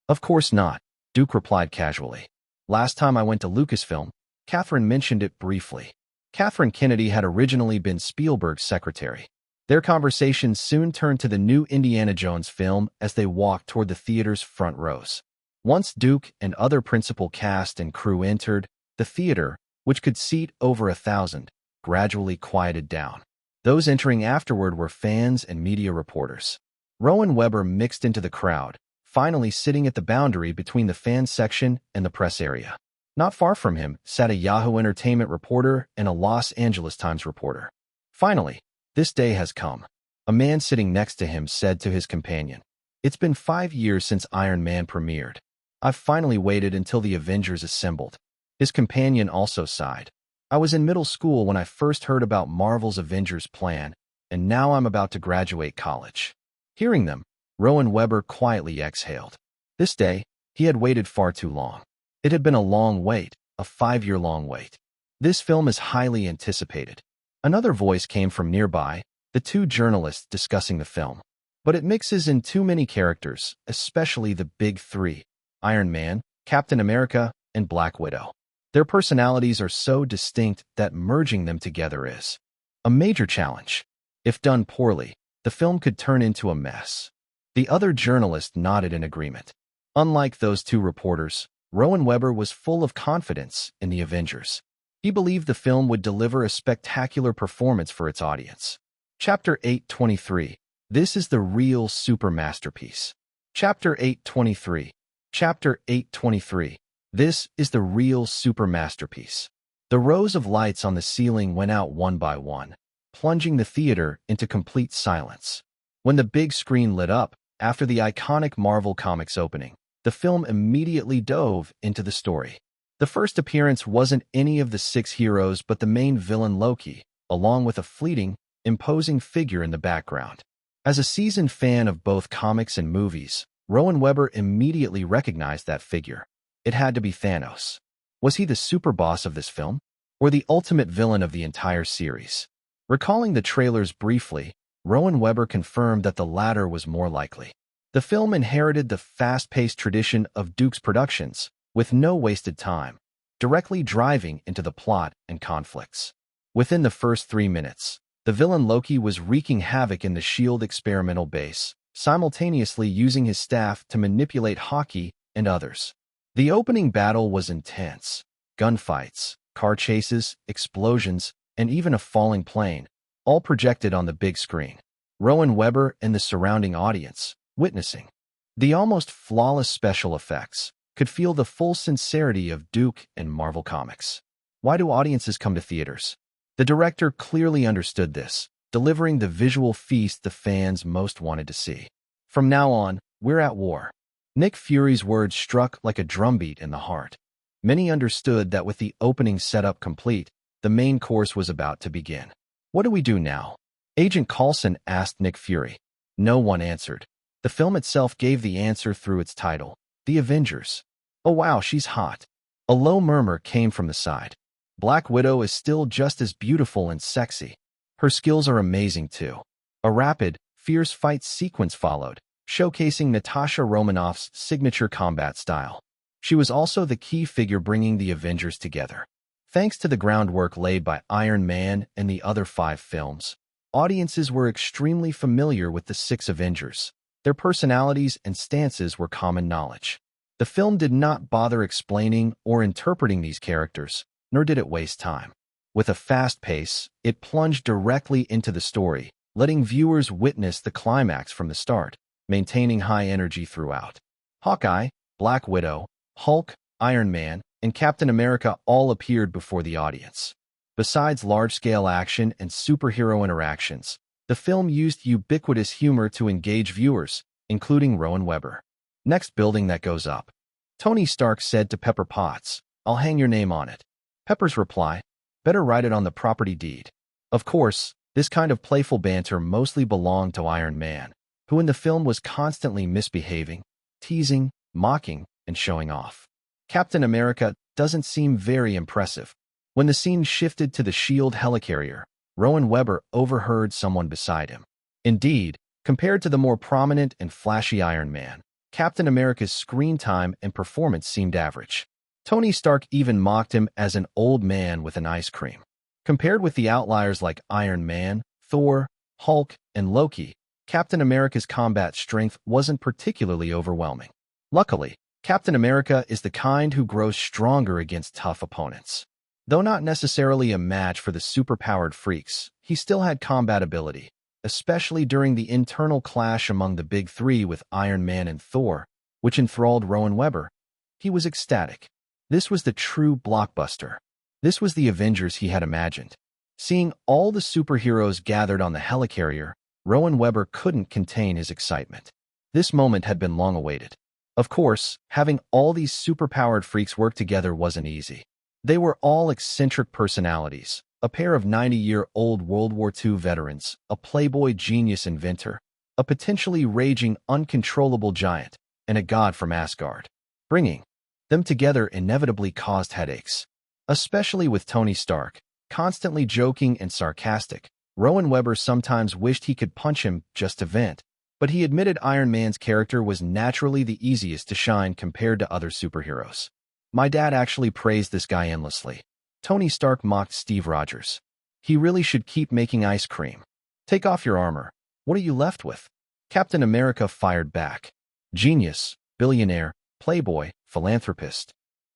"Of course not," Duke replied casually. "Last time I went to Lucasfilm, Catherine mentioned it briefly." Catherine Kennedy had originally been Spielberg's secretary. Their conversation soon turned to the new Indiana Jones film as they walked toward the theater's front rows. Once Duke and other principal cast and crew entered, the theater, which could seat over 1,000, gradually quieted down. Those entering afterward were fans and media reporters. Rowan Weber mixed into the crowd, finally sitting at the boundary between the fan section and the press area. Not far from him sat a Yahoo Entertainment reporter and a Los Angeles Times reporter. "Finally, this day has come," a man sitting next to him said to his companion. "It's been 5 years since Iron Man premiered. I've finally waited until the Avengers assembled." His companion also sighed. "I was in middle school when I first heard about Marvel's Avengers plan, and now I'm about to graduate college." Hearing them, Rowan Weber quietly exhaled. This day, he had waited far too long. It had been a long wait, a 5-year-long wait. This film is highly anticipated. Another voice came from nearby, the 2 journalists discussing the film. But it mixes in too many characters, especially the big three: Iron Man, Captain America, and Black Widow. Their personalities are so distinct that merging them together is a major challenge. If done poorly, the film could turn into a mess. The other journalist nodded in agreement. Unlike those two reporters, Rowan Weber was full of confidence in the Avengers. He believed the film would deliver a spectacular performance for its audience. Chapter 8:23. This is the real super masterpiece. Chapter 8:23. Chapter 8:23. This is the real super masterpiece. The rows of lights on the ceiling went out one by one, plunging the theater into complete silence. When the big screen lit up, after the iconic Marvel Comics opening, the film immediately dove into the story. The first appearance wasn't any of the six heroes but the main villain Loki, along with a fleeting, imposing figure in the background. As a seasoned fan of both comics and movies, Rowan Weber immediately recognized that figure. It had to be Thanos. Was he the super boss of this film, or the ultimate villain of the entire series? Recalling the trailers briefly, Rowan Weber confirmed that the latter was more likely. The film inherited the fast-paced tradition of Duke's Productions, with no wasted time, directly driving into the plot and conflicts. Within the first 3 minutes, the villain Loki was wreaking havoc in the S.H.I.E.L.D. experimental base, simultaneously using his staff to manipulate Hawkeye and others. The opening battle was intense. Gunfights, car chases, explosions, and even a falling plane, all projected on the big screen. Rowan Weber and the surrounding audience, witnessing the almost flawless special effects, could feel the full sincerity of Duke and Marvel Comics. Why do audiences come to theaters? The director clearly understood this, delivering the visual feast the fans most wanted to see. From now on, we're at war. Nick Fury's words struck like a drumbeat in the heart. Many understood that with the opening setup complete, the main course was about to begin. What do we do now? Agent Coulson asked Nick Fury. No one answered. The film itself gave the answer through its title, The Avengers. Oh wow, she's hot. A low murmur came from the side. Black Widow is still just as beautiful and sexy. Her skills are amazing too. A rapid, fierce fight sequence followed, showcasing Natasha Romanoff's signature combat style. She was also the key figure bringing the Avengers together. Thanks to the groundwork laid by Iron Man and the other 5 films, audiences were extremely familiar with the 6 Avengers. Their personalities and stances were common knowledge. The film did not bother explaining or interpreting these characters, nor did it waste time. With a fast pace, it plunged directly into the story, letting viewers witness the climax from the start, maintaining high energy throughout. Hawkeye, Black Widow, Hulk, Iron Man, and Captain America all appeared before the audience. Besides large-scale action and superhero interactions, the film used ubiquitous humor to engage viewers, including Rowan Weber. Next building that goes up. Tony Stark said to Pepper Potts, "I'll hang your name on it." Pepper's reply, "Better write it on the property deed." Of course, this kind of playful banter mostly belonged to Iron Man, who in the film was constantly misbehaving, teasing, mocking, and showing off. Captain America doesn't seem very impressive. When the scene shifted to the S.H.I.E.L.D. helicarrier, Rowan Weber overheard someone beside him. Indeed, compared to the more prominent and flashy Iron Man, Captain America's screen time and performance seemed average. Tony Stark even mocked him as an old man with an ice cream. Compared with the outliers like Iron Man, Thor, Hulk, and Loki, Captain America's combat strength wasn't particularly overwhelming. Luckily, Captain America is the kind who grows stronger against tough opponents. Though not necessarily a match for the superpowered freaks, he still had combat ability, especially during the internal clash among the big three with Iron Man and Thor, which enthralled Rowan Weber. He was ecstatic. This was the true blockbuster. This was the Avengers he had imagined. Seeing all the superheroes gathered on the helicarrier, Rowan Weber couldn't contain his excitement. This moment had been long awaited. Of course, having all these superpowered freaks work together wasn't easy. They were all eccentric personalities, a pair of 90-year-old World War II veterans, a playboy genius inventor, a potentially raging, uncontrollable giant, and a god from Asgard. Bringing them together inevitably caused headaches. Especially with Tony Stark, constantly joking and sarcastic, Rowan Weber sometimes wished he could punch him just to vent. but he admitted Iron Man's character was naturally the easiest to shine compared to other superheroes. My dad actually praised this guy endlessly. Tony Stark mocked Steve Rogers. He really should keep making ice cream. Take off your armor. What are you left with? Captain America fired back. Genius, billionaire, playboy, philanthropist.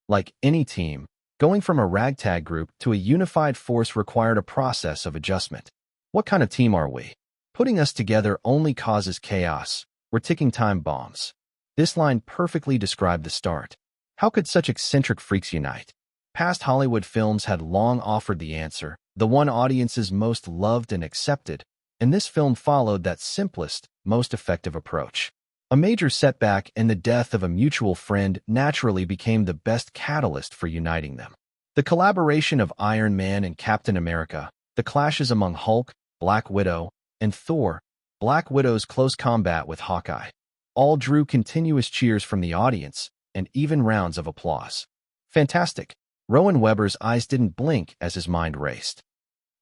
Like any team, going from a ragtag group to a unified force required a process of adjustment. What kind of team are we? Putting us together only causes chaos. We're ticking time bombs. This line perfectly described the start. How could such eccentric freaks unite? Past Hollywood films had long offered the answer, the one audiences most loved and accepted, and this film followed that simplest, most effective approach. A major setback and the death of a mutual friend naturally became the best catalyst for uniting them. The collaboration of Iron Man and Captain America, the clashes among Hulk, Black Widow, and Thor, Black Widow's close combat with Hawkeye, all drew continuous cheers from the audience and even rounds of applause. Fantastic! Rowan Weber's eyes didn't blink as his mind raced.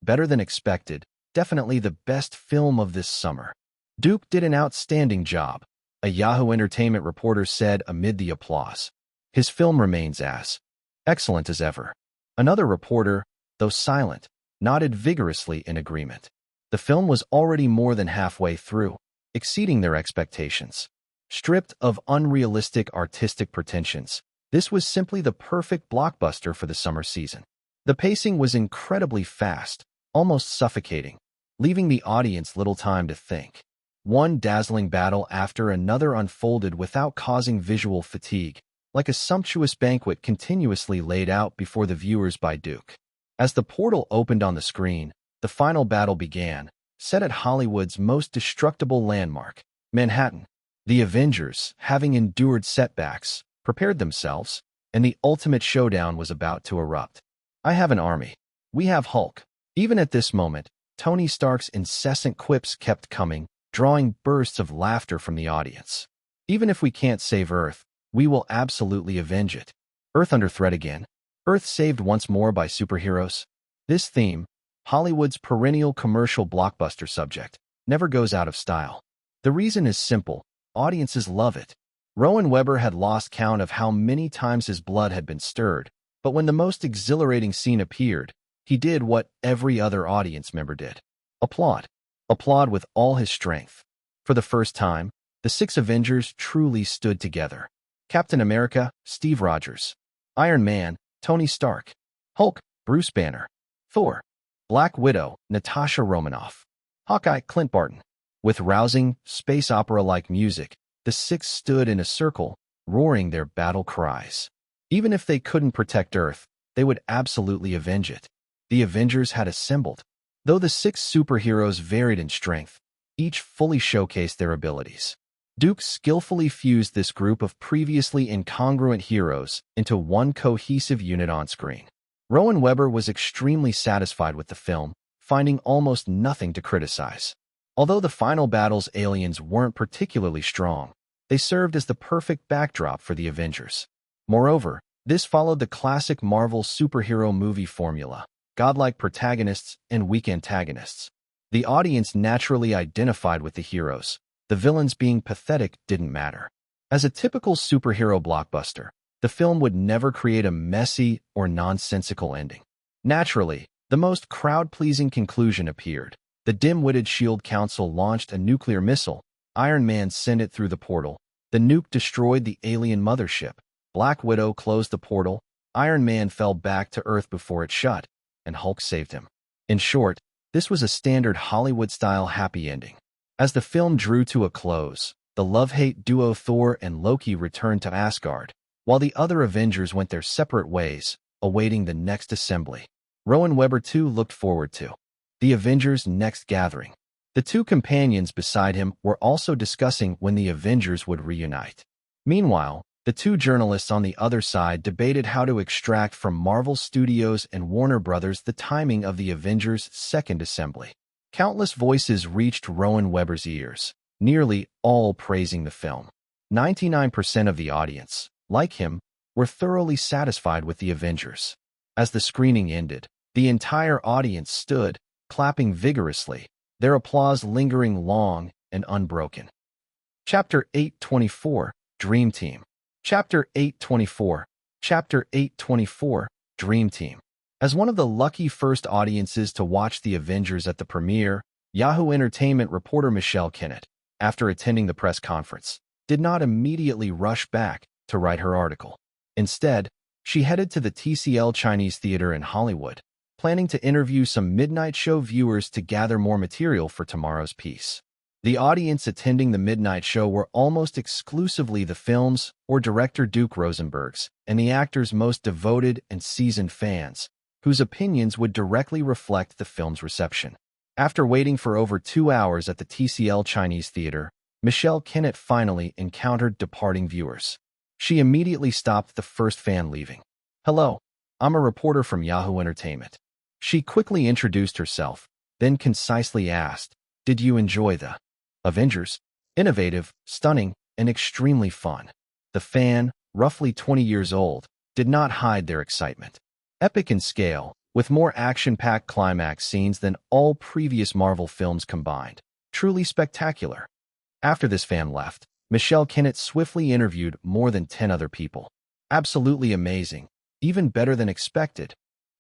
Better than expected, definitely the best film of this summer. Duke did an outstanding job, a Yahoo Entertainment reporter said amid the applause. His film remains as excellent as ever. Another reporter, though silent, nodded vigorously in agreement. The film was already more than halfway through, exceeding their expectations. Stripped of unrealistic artistic pretensions, this was simply the perfect blockbuster for the summer season. The pacing was incredibly fast, almost suffocating, leaving the audience little time to think. One dazzling battle after another unfolded without causing visual fatigue, like a sumptuous banquet continuously laid out before the viewers by Duke. As the portal opened on the screen, the final battle began, set at Hollywood's most destructible landmark, Manhattan. The Avengers, having endured setbacks, prepared themselves, and the ultimate showdown was about to erupt. I have an army. We have Hulk. Even at this moment, Tony Stark's incessant quips kept coming, drawing bursts of laughter from the audience. Even if we can't save Earth, we will absolutely avenge it. Earth under threat again. Earth saved once more by superheroes. This theme, Hollywood's perennial commercial blockbuster subject, never goes out of style. The reason is simple. Audiences love it. Rowan Weber had lost count of how many times his blood had been stirred, but when the most exhilarating scene appeared, he did what every other audience member did. Applaud. Applaud with all his strength. For the first time, the six Avengers truly stood together. Captain America, Steve Rogers. Iron Man, Tony Stark. Hulk, Bruce Banner. Thor, Black Widow, Natasha Romanoff. Hawkeye, Clint Barton. With rousing, space opera-like music, the six stood in a circle, roaring their battle cries. Even if they couldn't protect Earth, they would absolutely avenge it. The Avengers had assembled. Though the six superheroes varied in strength, each fully showcased their abilities. Duke skillfully fused this group of previously incongruent heroes into one cohesive unit on screen. Rowan Weber was extremely satisfied with the film, finding almost nothing to criticize. Although the final battle's aliens weren't particularly strong, they served as the perfect backdrop for the Avengers. Moreover, this followed the classic Marvel superhero movie formula: godlike protagonists and weak antagonists. The audience naturally identified with the heroes. The villains being pathetic didn't matter. As a typical superhero blockbuster, the film would never create a messy or nonsensical ending. Naturally, the most crowd-pleasing conclusion appeared. The dim-witted SHIELD Council launched a nuclear missile. Iron Man sent it through the portal. The nuke destroyed the alien mothership. Black Widow closed the portal. Iron Man fell back to Earth before it shut, and Hulk saved him. In short, this was a standard Hollywood-style happy ending. As the film drew to a close, the love-hate duo Thor and Loki returned to Asgard, while the other Avengers went their separate ways, awaiting the next assembly. Rowan Weber too looked forward to the Avengers' next gathering. The two companions beside him were also discussing when the Avengers would reunite. Meanwhile, the two journalists on the other side debated how to extract from Marvel Studios and Warner Brothers the timing of the Avengers' second assembly. Countless voices reached Rowan Weber's ears, nearly all praising the film. 99% of the audience, like him, were thoroughly satisfied with the Avengers. As the screening ended, the entire audience stood, clapping vigorously, their applause lingering long and unbroken. Chapter 824, Dream Team. Chapter 824, Chapter 824, Dream Team. As one of the lucky first audiences to watch the Avengers at the premiere, Yahoo Entertainment reporter Michelle Kennett, after attending the press conference, did not immediately rush back to write her article. Instead, she headed to the TCL Chinese Theater in Hollywood, planning to interview some midnight show viewers to gather more material for tomorrow's piece. The audience attending the midnight show were almost exclusively the film's or director Duke Rosenberg's and the actor's most devoted and seasoned fans, whose opinions would directly reflect the film's reception. After waiting for over 2 hours at the TCL Chinese Theater, Michelle Kennett finally encountered departing viewers. She immediately stopped the first fan leaving. "Hello, I'm a reporter from Yahoo Entertainment." She quickly introduced herself, then concisely asked, "Did you enjoy the Avengers? Innovative, stunning, and extremely fun." The fan, roughly 20 years old, did not hide their excitement. Epic in scale, with more action-packed climax scenes than all previous Marvel films combined. Truly spectacular. After this fan left, Michelle Kennett swiftly interviewed more than 10 other people. "Absolutely amazing. Even better than expected.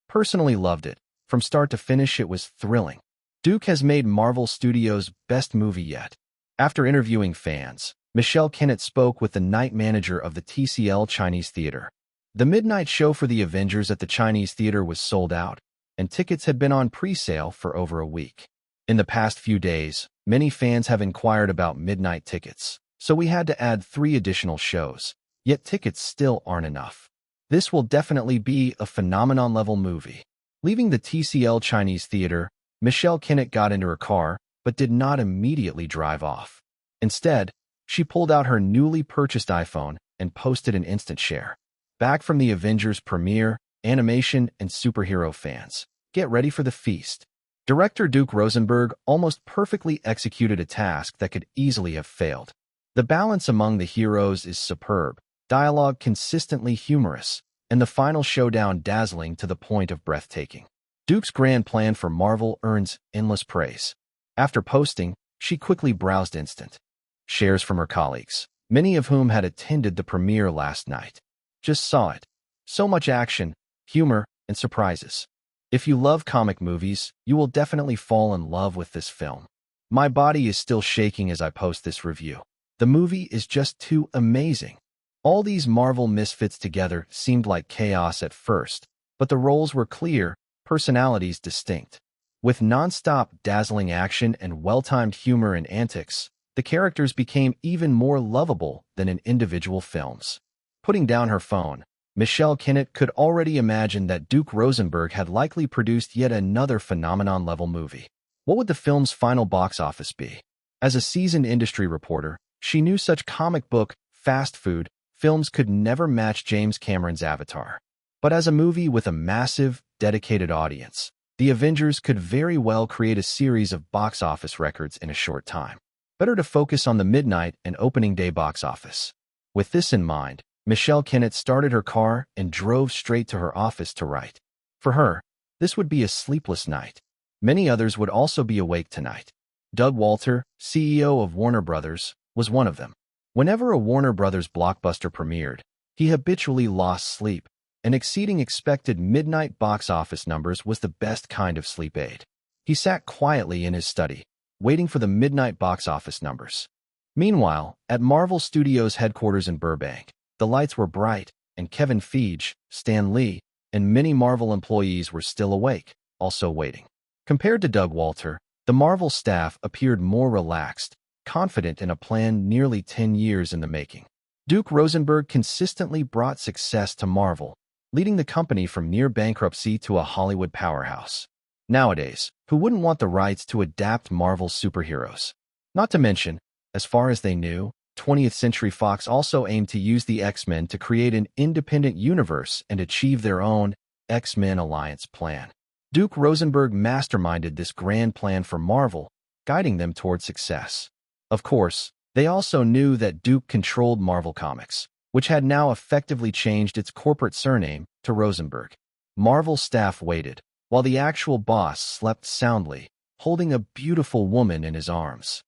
Personally loved it. From start to finish it was thrilling. Duke has made Marvel Studios' best movie yet." After interviewing fans, Michelle Kennett spoke with the night manager of the TCL Chinese Theater. The midnight show for the Avengers at the Chinese Theater was sold out, and tickets had been on pre-sale for over a week. "In the past few days, many fans have inquired about midnight tickets, so we had to add 3 additional shows, yet tickets still aren't enough. This will definitely be a phenomenon-level movie." Leaving the TCL Chinese Theater, Michelle Kennett got into her car, but did not immediately drive off. Instead, she pulled out her newly purchased iPhone and posted an instant share. "Back from the Avengers premiere, animation and superhero fans, get ready for the feast." Director Duke Rosenberg almost perfectly executed a task that could easily have failed. The balance among the heroes is superb, dialogue consistently humorous, and the final showdown dazzling to the point of breathtaking. Duke's grand plan for Marvel earns endless praise. After posting, she quickly browsed instant shares from her colleagues, many of whom had attended the premiere last night. "Just saw it. So much action, humor, and surprises. If you love comic movies, you will definitely fall in love with this film. My body is still shaking as I post this review. The movie is just too amazing. All these Marvel misfits together seemed like chaos at first, but the roles were clear, personalities distinct. With non-stop dazzling action and well-timed humor and antics, the characters became even more lovable than in individual films." Putting down her phone, Michelle Kennett could already imagine that Duke Rosenberg had likely produced yet another phenomenon-level movie. What would the film's final box office be? As a seasoned industry reporter, she knew such comic book, fast food, films could never match James Cameron's Avatar. But as a movie with a massive, dedicated audience, The Avengers could very well create a series of box office records in a short time. Better to focus on the midnight and opening day box office. With this in mind, Michelle Kennett started her car and drove straight to her office to write. For her, this would be a sleepless night. Many others would also be awake tonight. Doug Walter, CEO of Warner Brothers, was one of them. Whenever a Warner Brothers blockbuster premiered, he habitually lost sleep, and exceeding expected midnight box office numbers was the best kind of sleep aid. He sat quietly in his study, waiting for the midnight box office numbers. Meanwhile, at Marvel Studios headquarters in Burbank, the lights were bright, and Kevin Feige, Stan Lee, and many Marvel employees were still awake, also waiting. Compared to Doug Walter, the Marvel staff appeared more relaxed, confident in a plan nearly 10 years in the making. Duke Rosenberg consistently brought success to Marvel, leading the company from near bankruptcy to a Hollywood powerhouse. Nowadays, who wouldn't want the rights to adapt Marvel's superheroes? Not to mention, as far as they knew, 20th Century Fox also aimed to use the X-Men to create an independent universe and achieve their own X-Men Alliance plan. Duke Rosenberg masterminded this grand plan for Marvel, guiding them toward success. Of course, they also knew that Duke controlled Marvel Comics, which had now effectively changed its corporate surname to Rosenberg. Marvel staff waited, while the actual boss slept soundly, holding a beautiful woman in his arms.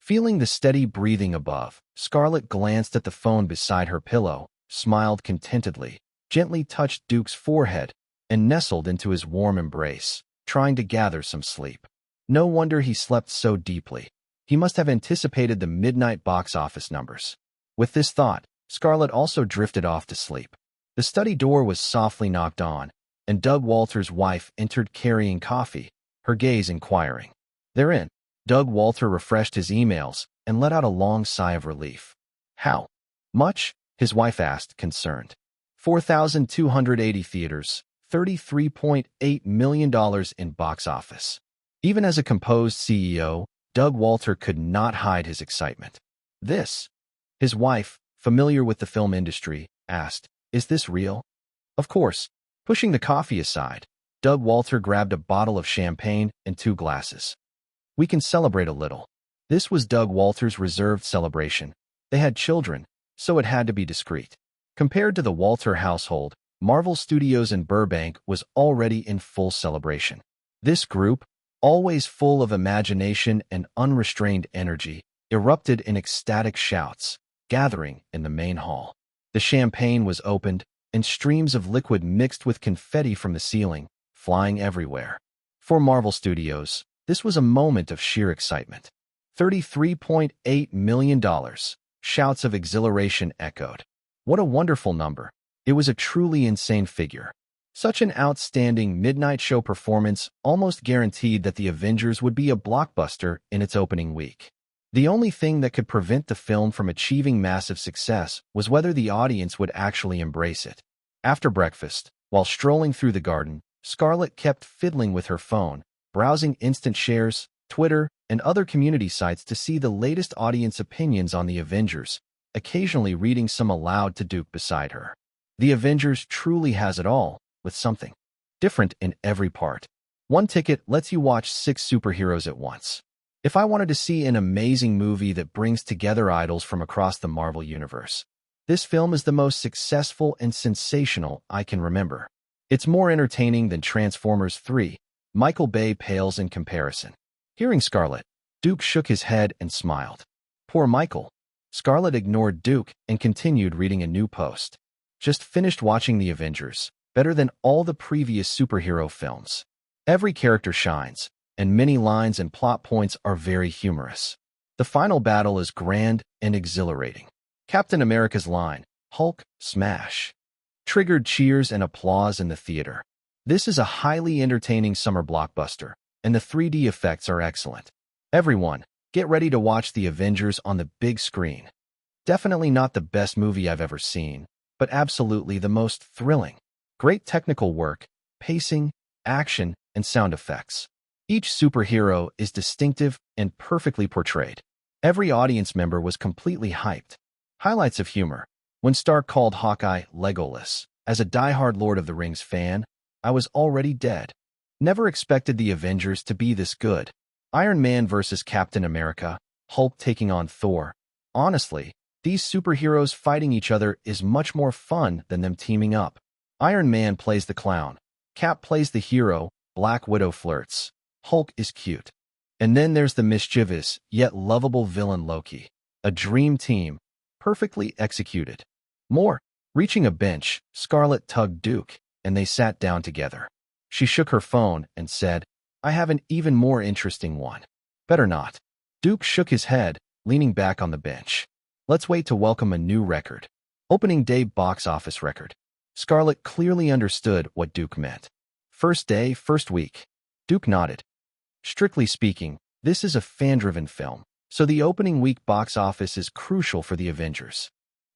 Feeling the steady breathing above, Scarlett glanced at the phone beside her pillow, smiled contentedly, gently touched Duke's forehead, and nestled into his warm embrace, trying to gather some sleep. No wonder he slept so deeply. He must have anticipated the midnight box office numbers. With this thought, Scarlett also drifted off to sleep. The study door was softly knocked on, and Doug Walter's wife entered carrying coffee, her gaze inquiring. Therein, Doug Walter refreshed his emails and let out a long sigh of relief. How much? His wife asked, concerned. 4,280 theaters, $33.8 million in box office. Even as a composed CEO, Doug Walter could not hide his excitement. This? His wife, familiar with the film industry, asked, is this real? Of course. Pushing the coffee aside, Doug Walter grabbed a bottle of champagne and 2 glasses. We can celebrate a little. This was Doug Walter's reserved celebration. They had children, so it had to be discreet. Compared to the Walter household, Marvel Studios in Burbank was already in full celebration. This group, always full of imagination and unrestrained energy, erupted in ecstatic shouts, gathering in the main hall. The champagne was opened, and streams of liquid mixed with confetti from the ceiling, flying everywhere. For Marvel Studios, this was a moment of sheer excitement. $33.8 million. Shouts of exhilaration echoed. What a wonderful number. It was a truly insane figure. Such an outstanding midnight show performance almost guaranteed that the Avengers would be a blockbuster in its opening week. The only thing that could prevent the film from achieving massive success was whether the audience would actually embrace it. After breakfast, while strolling through the garden, Scarlett kept fiddling with her phone, browsing instant shares, Twitter, and other community sites to see the latest audience opinions on the Avengers, occasionally reading some aloud to Duke beside her. The Avengers truly has it all, with something different in every part. One ticket lets you watch 6 superheroes at once. If I wanted to see an amazing movie that brings together idols from across the Marvel Universe, this film is the most successful and sensational I can remember. It's more entertaining than Transformers 3. Michael Bay pales in comparison. Hearing Scarlett, Duke shook his head and smiled. Poor Michael. Scarlett ignored Duke and continued reading a new post. Just finished watching The Avengers, better than all the previous superhero films. Every character shines, and many lines and plot points are very humorous. The final battle is grand and exhilarating. Captain America's line, Hulk, smash, triggered cheers and applause in the theater. This is a highly entertaining summer blockbuster, and the 3D effects are excellent. Everyone, get ready to watch The Avengers on the big screen. Definitely not the best movie I've ever seen, but absolutely the most thrilling. Great technical work, pacing, action, and sound effects. Each superhero is distinctive and perfectly portrayed. Every audience member was completely hyped. Highlights of humor. When Stark called Hawkeye Legolas, as a diehard Lord of the Rings fan, I was already dead. Never expected the Avengers to be this good. Iron Man versus Captain America, Hulk taking on Thor. Honestly, these superheroes fighting each other is much more fun than them teaming up. Iron Man plays the clown. Cap plays the hero. Black Widow flirts. Hulk is cute. And then there's the mischievous, yet lovable villain Loki. A dream team, perfectly executed. More. Reaching a bench, Scarlett tugged Duke, and they sat down together. She shook her phone and said, I have an even more interesting one. Better not. Duke shook his head, leaning back on the bench. Let's wait to welcome a new record. Opening day box office record. Scarlett clearly understood what Duke meant. First day, first week. Duke nodded. Strictly speaking, this is a fan-driven film, so the opening week box office is crucial for the Avengers.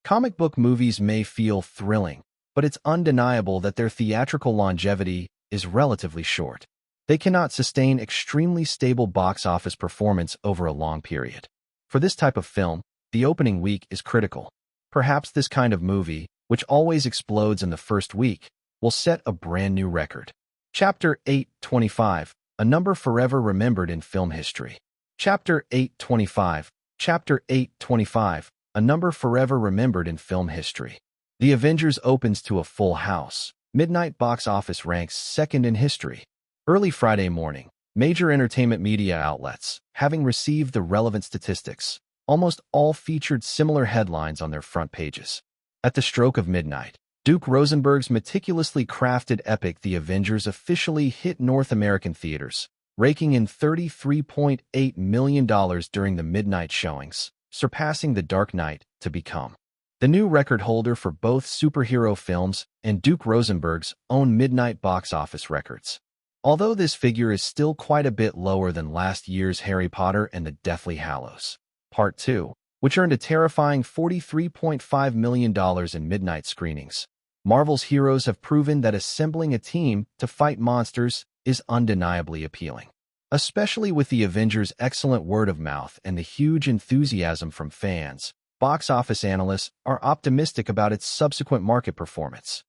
Comic book movies may feel thrilling, but it's undeniable that their theatrical longevity is relatively short. They cannot sustain extremely stable box office performance over a long period. For this type of film, the opening week is critical. Perhaps this kind of movie, which always explodes in the first week, will set a brand new record. Chapter 825, a number forever remembered in film history. Chapter 825, Chapter 825, a number forever remembered in film history. The Avengers opens to a full house. Midnight box office ranks second in history. Early Friday morning, Major entertainment media outlets, having received the relevant statistics, almost all featured similar headlines on their front pages. At the stroke of midnight, Duke Rosenberg's meticulously crafted epic The Avengers officially hit North American theaters, raking in $33.8 million during the midnight showings, surpassing The Dark Knight to become the new record holder for both superhero films and Duke Rosenberg's own midnight box office records. Although this figure is still quite a bit lower than last year's Harry Potter and the Deathly Hallows Part 2, which earned a terrifying $43.5 million in midnight screenings. Marvel's heroes have proven that assembling a team to fight monsters is undeniably appealing. Especially with the Avengers' excellent word of mouth and the huge enthusiasm from fans, box office analysts are optimistic about its subsequent market performance.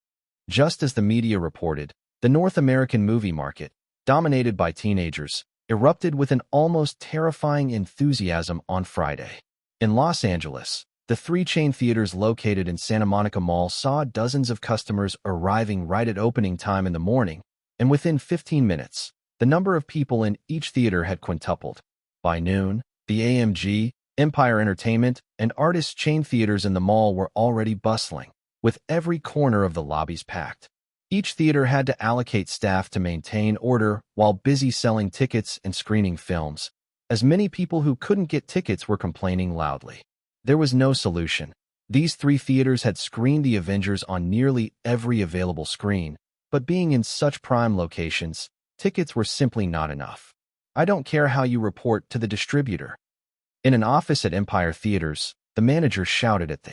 Just as the media reported, the North American movie market, dominated by teenagers, erupted with an almost terrifying enthusiasm on Friday. In Los Angeles, the 3 chain theaters located in Santa Monica Mall saw dozens of customers arriving right at opening time in the morning, and within 15 minutes, the number of people in each theater had quintupled. By noon, the AMG, Empire Entertainment, and Artist chain theaters in the mall were already bustling, with every corner of the lobbies packed. Each theater had to allocate staff to maintain order while busy selling tickets and screening films, as many people who couldn't get tickets were complaining loudly. There was no solution. These 3 theaters had screened The Avengers on nearly every available screen, but being in such prime locations, tickets were simply not enough. I don't care how you report to the distributor. In an office at Empire Theaters, the manager shouted at the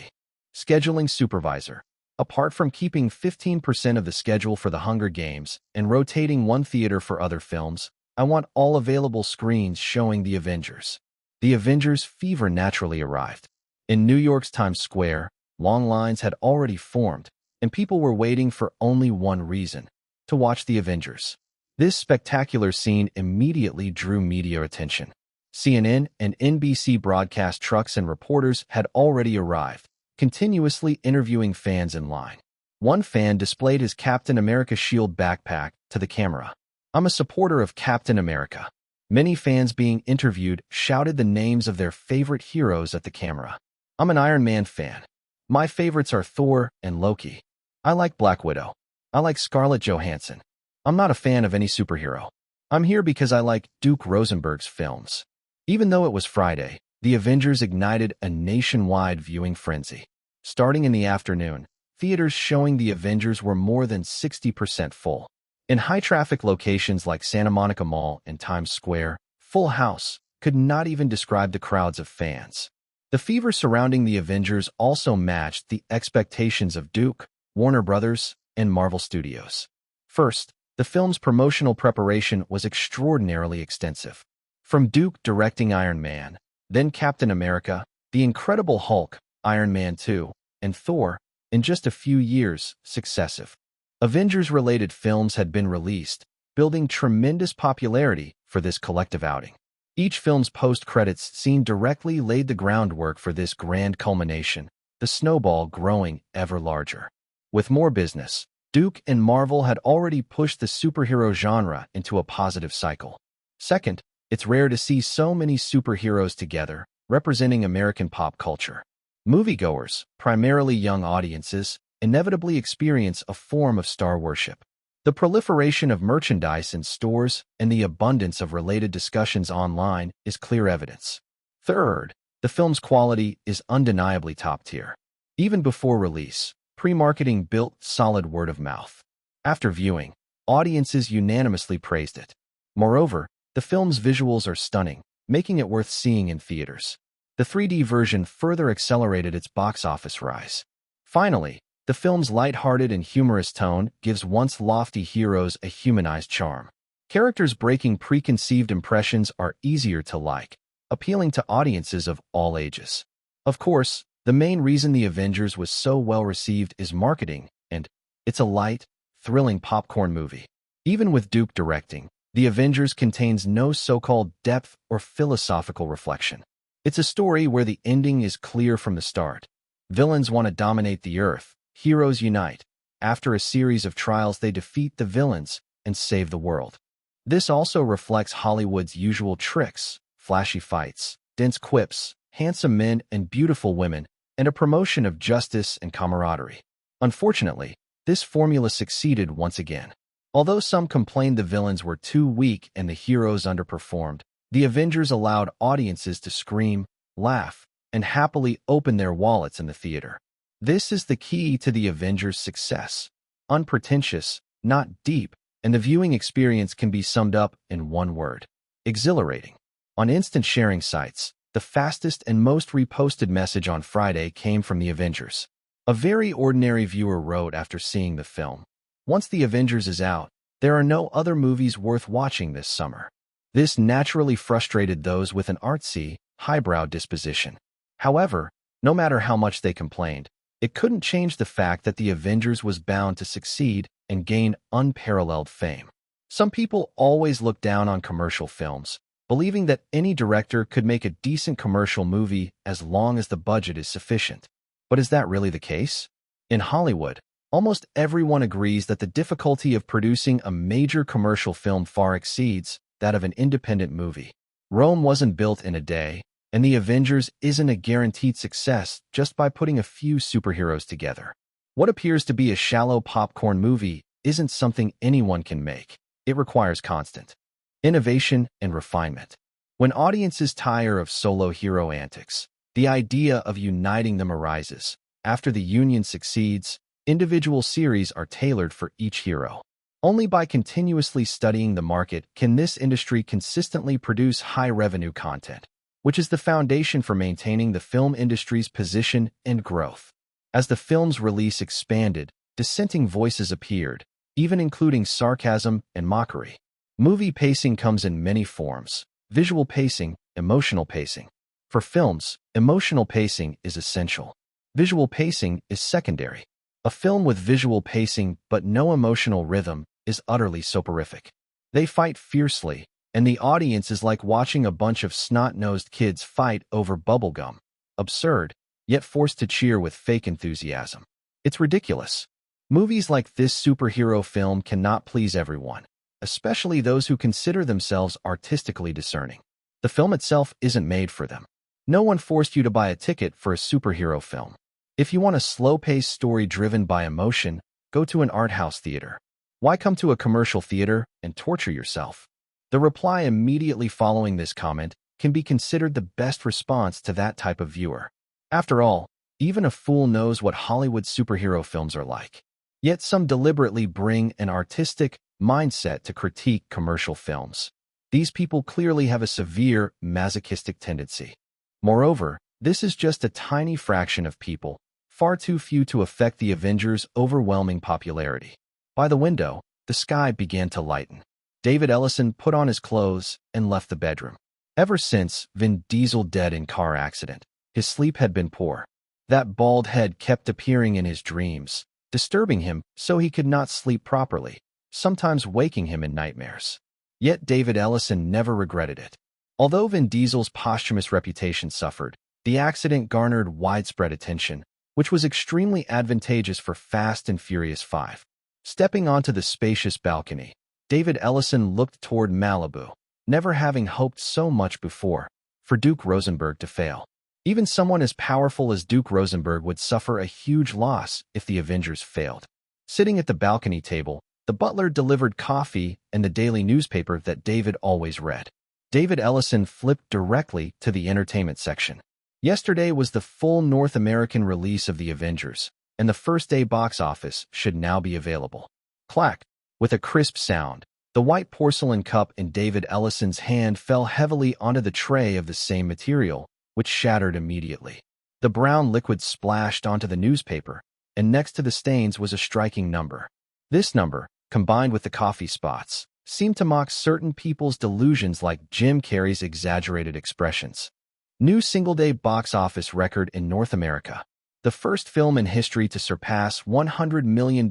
scheduling supervisor. Apart from keeping 15% of the schedule for the Hunger Games and rotating one theater for other films, I want all available screens showing The Avengers. The Avengers fever naturally arrived. In New York's Times Square, long lines had already formed, and people were waiting for only one reason: to watch The Avengers. This spectacular scene immediately drew media attention. CNN and NBC broadcast trucks and reporters had already arrived, continuously interviewing fans in line. One fan displayed his Captain America shield backpack to the camera. "I'm a supporter of Captain America." Many fans being interviewed shouted the names of their favorite heroes at the camera. "I'm an Iron Man fan. My favorites are Thor and Loki. I like Black Widow. I like Scarlett Johansson. I'm not a fan of any superhero. I'm here because I like Duke Rosenberg's films." Even though it was Friday, The Avengers ignited a nationwide viewing frenzy. Starting in the afternoon, theaters showing The Avengers were more than 60% full. In high-traffic locations like Santa Monica Mall and Times Square, Full House could not even describe the crowds of fans. The fever surrounding The Avengers also matched the expectations of Duke, Warner Brothers, and Marvel Studios. First, the film's promotional preparation was extraordinarily extensive. From Duke directing Iron Man, then Captain America, The Incredible Hulk, Iron Man 2, and Thor, in just a few years, successive Avengers-related films had been released, building tremendous popularity for this collective outing. Each film's post-credits scene directly laid the groundwork for this grand culmination, the snowball growing ever larger. With more business, Duke and Marvel had already pushed the superhero genre into a positive cycle. Second, it's rare to see so many superheroes together, representing American pop culture. Moviegoers, primarily young audiences, inevitably experience a form of star worship. The proliferation of merchandise in stores and the abundance of related discussions online is clear evidence. Third, the film's quality is undeniably top tier. Even before release, pre-marketing built solid word of mouth. After viewing, audiences unanimously praised it. Moreover, the film's visuals are stunning, making it worth seeing in theaters. The 3D version further accelerated its box office rise. Finally, the film's light-hearted and humorous tone gives once lofty heroes a humanized charm. Characters breaking preconceived impressions are easier to like, appealing to audiences of all ages. Of course, the main reason The Avengers was so well received is marketing, and it's a light, thrilling popcorn movie. Even with Duke directing, The Avengers contains no so-called depth or philosophical reflection. It's a story where the ending is clear from the start. Villains want to dominate the Earth. Heroes unite. After a series of trials, they defeat the villains and save the world. This also reflects Hollywood's usual tricks: flashy fights, dense quips, handsome men and beautiful women, and a promotion of justice and camaraderie. Unfortunately, this formula succeeded once again. Although some complained the villains were too weak and the heroes underperformed, the Avengers allowed audiences to scream, laugh, and happily open their wallets in the theater. This is the key to the Avengers' success. Unpretentious, not deep, and the viewing experience can be summed up in one word: exhilarating. On instant sharing sites, the fastest and most reposted message on Friday came from the Avengers. A very ordinary viewer wrote after seeing the film, "Once the Avengers is out, there are no other movies worth watching this summer." This naturally frustrated those with an artsy, highbrow disposition. However, no matter how much they complained, it couldn't change the fact that the Avengers was bound to succeed and gain unparalleled fame. Some people always look down on commercial films, believing that any director could make a decent commercial movie as long as the budget is sufficient. But is that really the case? In Hollywood, almost everyone agrees that the difficulty of producing a major commercial film far exceeds that of an independent movie. Rome wasn't built in a day, and The Avengers isn't a guaranteed success just by putting a few superheroes together. What appears to be a shallow popcorn movie isn't something anyone can make. It requires constant innovation and refinement. When audiences tire of solo hero antics, the idea of uniting them arises. After the union succeeds, individual series are tailored for each hero. Only by continuously studying the market can this industry consistently produce high-revenue content, which is the foundation for maintaining the film industry's position and growth. As the film's release expanded, dissenting voices appeared, even including sarcasm and mockery. Movie pacing comes in many forms: visual pacing, emotional pacing. For films, emotional pacing is essential. Visual pacing is secondary. A film with visual pacing but no emotional rhythm is utterly soporific. They fight fiercely, and the audience is like watching a bunch of snot-nosed kids fight over bubblegum. Absurd, yet forced to cheer with fake enthusiasm. It's ridiculous. Movies like this superhero film cannot please everyone, especially those who consider themselves artistically discerning. The film itself isn't made for them. No one forced you to buy a ticket for a superhero film. If you want a slow-paced story driven by emotion, go to an art house theater. Why come to a commercial theater and torture yourself? The reply immediately following this comment can be considered the best response to that type of viewer. After all, even a fool knows what Hollywood superhero films are like. Yet some deliberately bring an artistic mindset to critique commercial films. These people clearly have a severe masochistic tendency. Moreover, this is just a tiny fraction of people, far too few to affect the Avengers' overwhelming popularity. By the window, the sky began to lighten. David Ellison put on his clothes and left the bedroom. Ever since Vin Diesel dead in car accident, his sleep had been poor. That bald head kept appearing in his dreams, disturbing him so he could not sleep properly, sometimes waking him in nightmares. Yet David Ellison never regretted it. Although Vin Diesel's posthumous reputation suffered, the accident garnered widespread attention, which was extremely advantageous for Fast and Furious 5. Stepping onto the spacious balcony, David Ellison looked toward Malibu, never having hoped so much before for Duke Rosenberg to fail. Even someone as powerful as Duke Rosenberg would suffer a huge loss if the Avengers failed. Sitting at the balcony table, the butler delivered coffee and the daily newspaper that David always read. David Ellison flipped directly to the entertainment section. Yesterday was the full North American release of The Avengers, and the first-day box office should now be available. Clack! With a crisp sound, the white porcelain cup in David Ellison's hand fell heavily onto the tray of the same material, which shattered immediately. The brown liquid splashed onto the newspaper, and next to the stains was a striking number. This number, combined with the coffee spots, seemed to mock certain people's delusions like Jim Carrey's exaggerated expressions. New single-day box office record in North America. The first film in history to surpass $100 million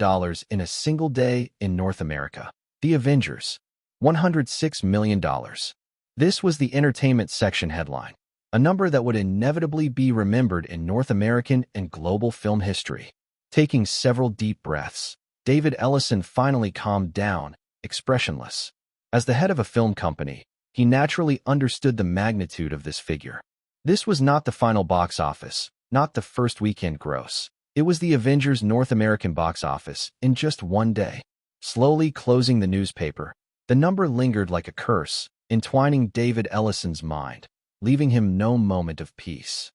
in a single day in North America. The Avengers. $106 million. This was the entertainment section headline, a number that would inevitably be remembered in North American and global film history. Taking several deep breaths, David Ellison finally calmed down, expressionless. As the head of a film company, he naturally understood the magnitude of this figure. This was not the final box office, not the first weekend gross. It was the Avengers' North American box office in just one day. Slowly closing the newspaper, the number lingered like a curse, entwining David Ellison's mind, leaving him no moment of peace.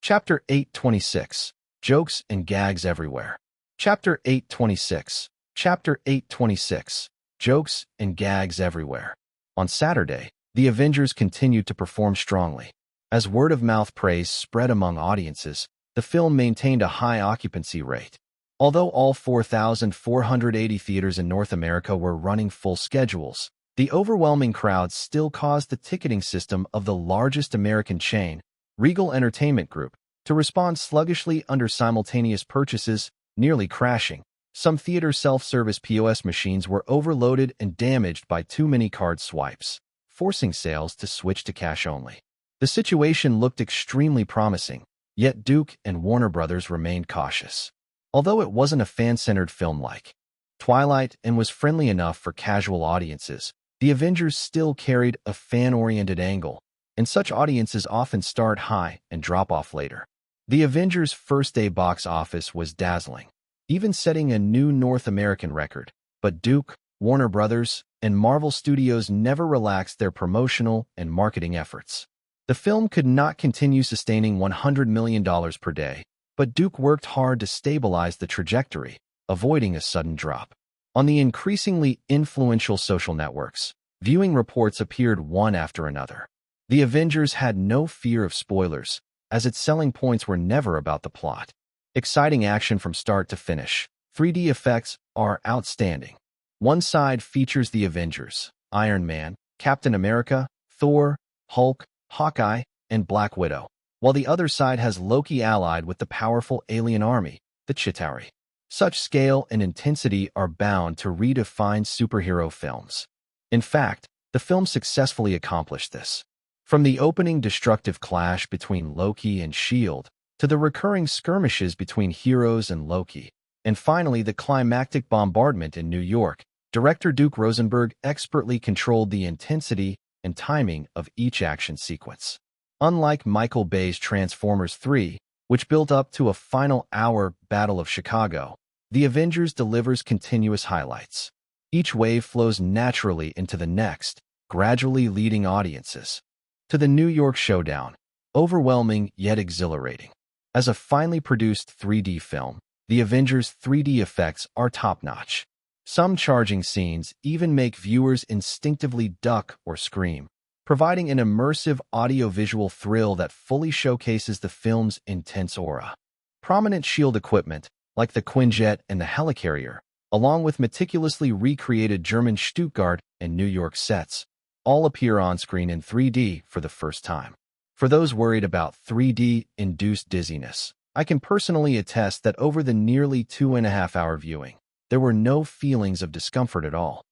Chapter 826. Jokes and Gags Everywhere. Chapter 826. Chapter 826. Jokes and Gags Everywhere. On Saturday, the Avengers continued to perform strongly. As word-of-mouth praise spread among audiences, the film maintained a high occupancy rate. Although all 4,480 theaters in North America were running full schedules, the overwhelming crowds still caused the ticketing system of the largest American chain, Regal Entertainment Group, to respond sluggishly under simultaneous purchases, nearly crashing. Some theater self-service POS machines were overloaded and damaged by too many card swipes, forcing sales to switch to cash only. The situation looked extremely promising, yet Duke and Warner Brothers remained cautious. Although it wasn't a fan-centered film like Twilight and was friendly enough for casual audiences, the Avengers still carried a fan-oriented angle, and such audiences often start high and drop off later. The Avengers' first-day box office was dazzling, even setting a new North American record. But Duke, Warner Brothers, and Marvel Studios never relaxed their promotional and marketing efforts. The film could not continue sustaining $100 million per day, but Duke worked hard to stabilize the trajectory, avoiding a sudden drop. On the increasingly influential social networks, viewing reports appeared one after another. The Avengers had no fear of spoilers, as its selling points were never about the plot. Exciting action from start to finish. 3D effects are outstanding. One side features the Avengers, Iron Man, Captain America, Thor, Hulk, Hawkeye, and Black Widow, while the other side has Loki allied with the powerful alien army, the Chitauri. Such scale and intensity are bound to redefine superhero films. In fact, the film successfully accomplished this. From the opening destructive clash between Loki and S.H.I.E.L.D., to the recurring skirmishes between heroes and Loki, and finally the climactic bombardment in New York, director Duke Rosenberg expertly controlled the intensity and timing of each action sequence. Unlike Michael Bay's Transformers 3, which built up to a final hour Battle of Chicago, The Avengers delivers continuous highlights. Each wave flows naturally into the next, gradually leading audiences to the New York showdown, overwhelming yet exhilarating. As a finely produced 3D film, The Avengers' 3D effects are top-notch. Some charging scenes even make viewers instinctively duck or scream, providing an immersive audio-visual thrill that fully showcases the film's intense aura. Prominent S.H.I.E.L.D. equipment, like the Quinjet and the Helicarrier, along with meticulously recreated German Stuttgart and New York sets, all appear on-screen in 3D for the first time. For those worried about 3D-induced dizziness, I can personally attest that over the nearly 2.5-hour viewing, there were no feelings of discomfort at all.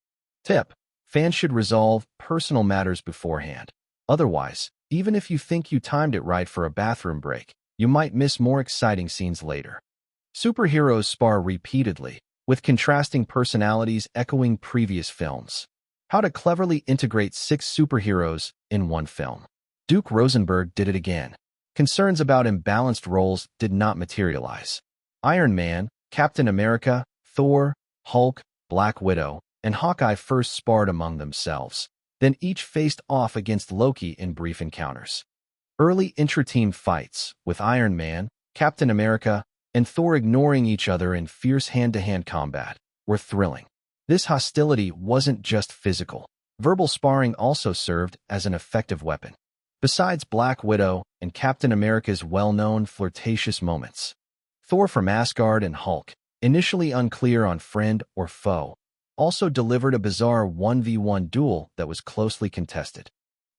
Tip: fans should resolve personal matters beforehand. Otherwise, even if you think you timed it right for a bathroom break, you might miss more exciting scenes later. Superheroes spar repeatedly, with contrasting personalities echoing previous films. How to cleverly integrate 6 superheroes in one film. Duke Rosenberg did it again. Concerns about imbalanced roles did not materialize. Iron Man, Captain America, Thor, Hulk, Black Widow, and Hawkeye first sparred among themselves. Then each faced off against Loki in brief encounters. Early intra-team fights, with Iron Man, Captain America, and Thor ignoring each other in fierce hand-to-hand combat, were thrilling. This hostility wasn't just physical. Verbal sparring also served as an effective weapon. Besides Black Widow and Captain America's well-known flirtatious moments, Thor from Asgard and Hulk, initially unclear on friend or foe, also delivered a bizarre 1v1 duel that was closely contested.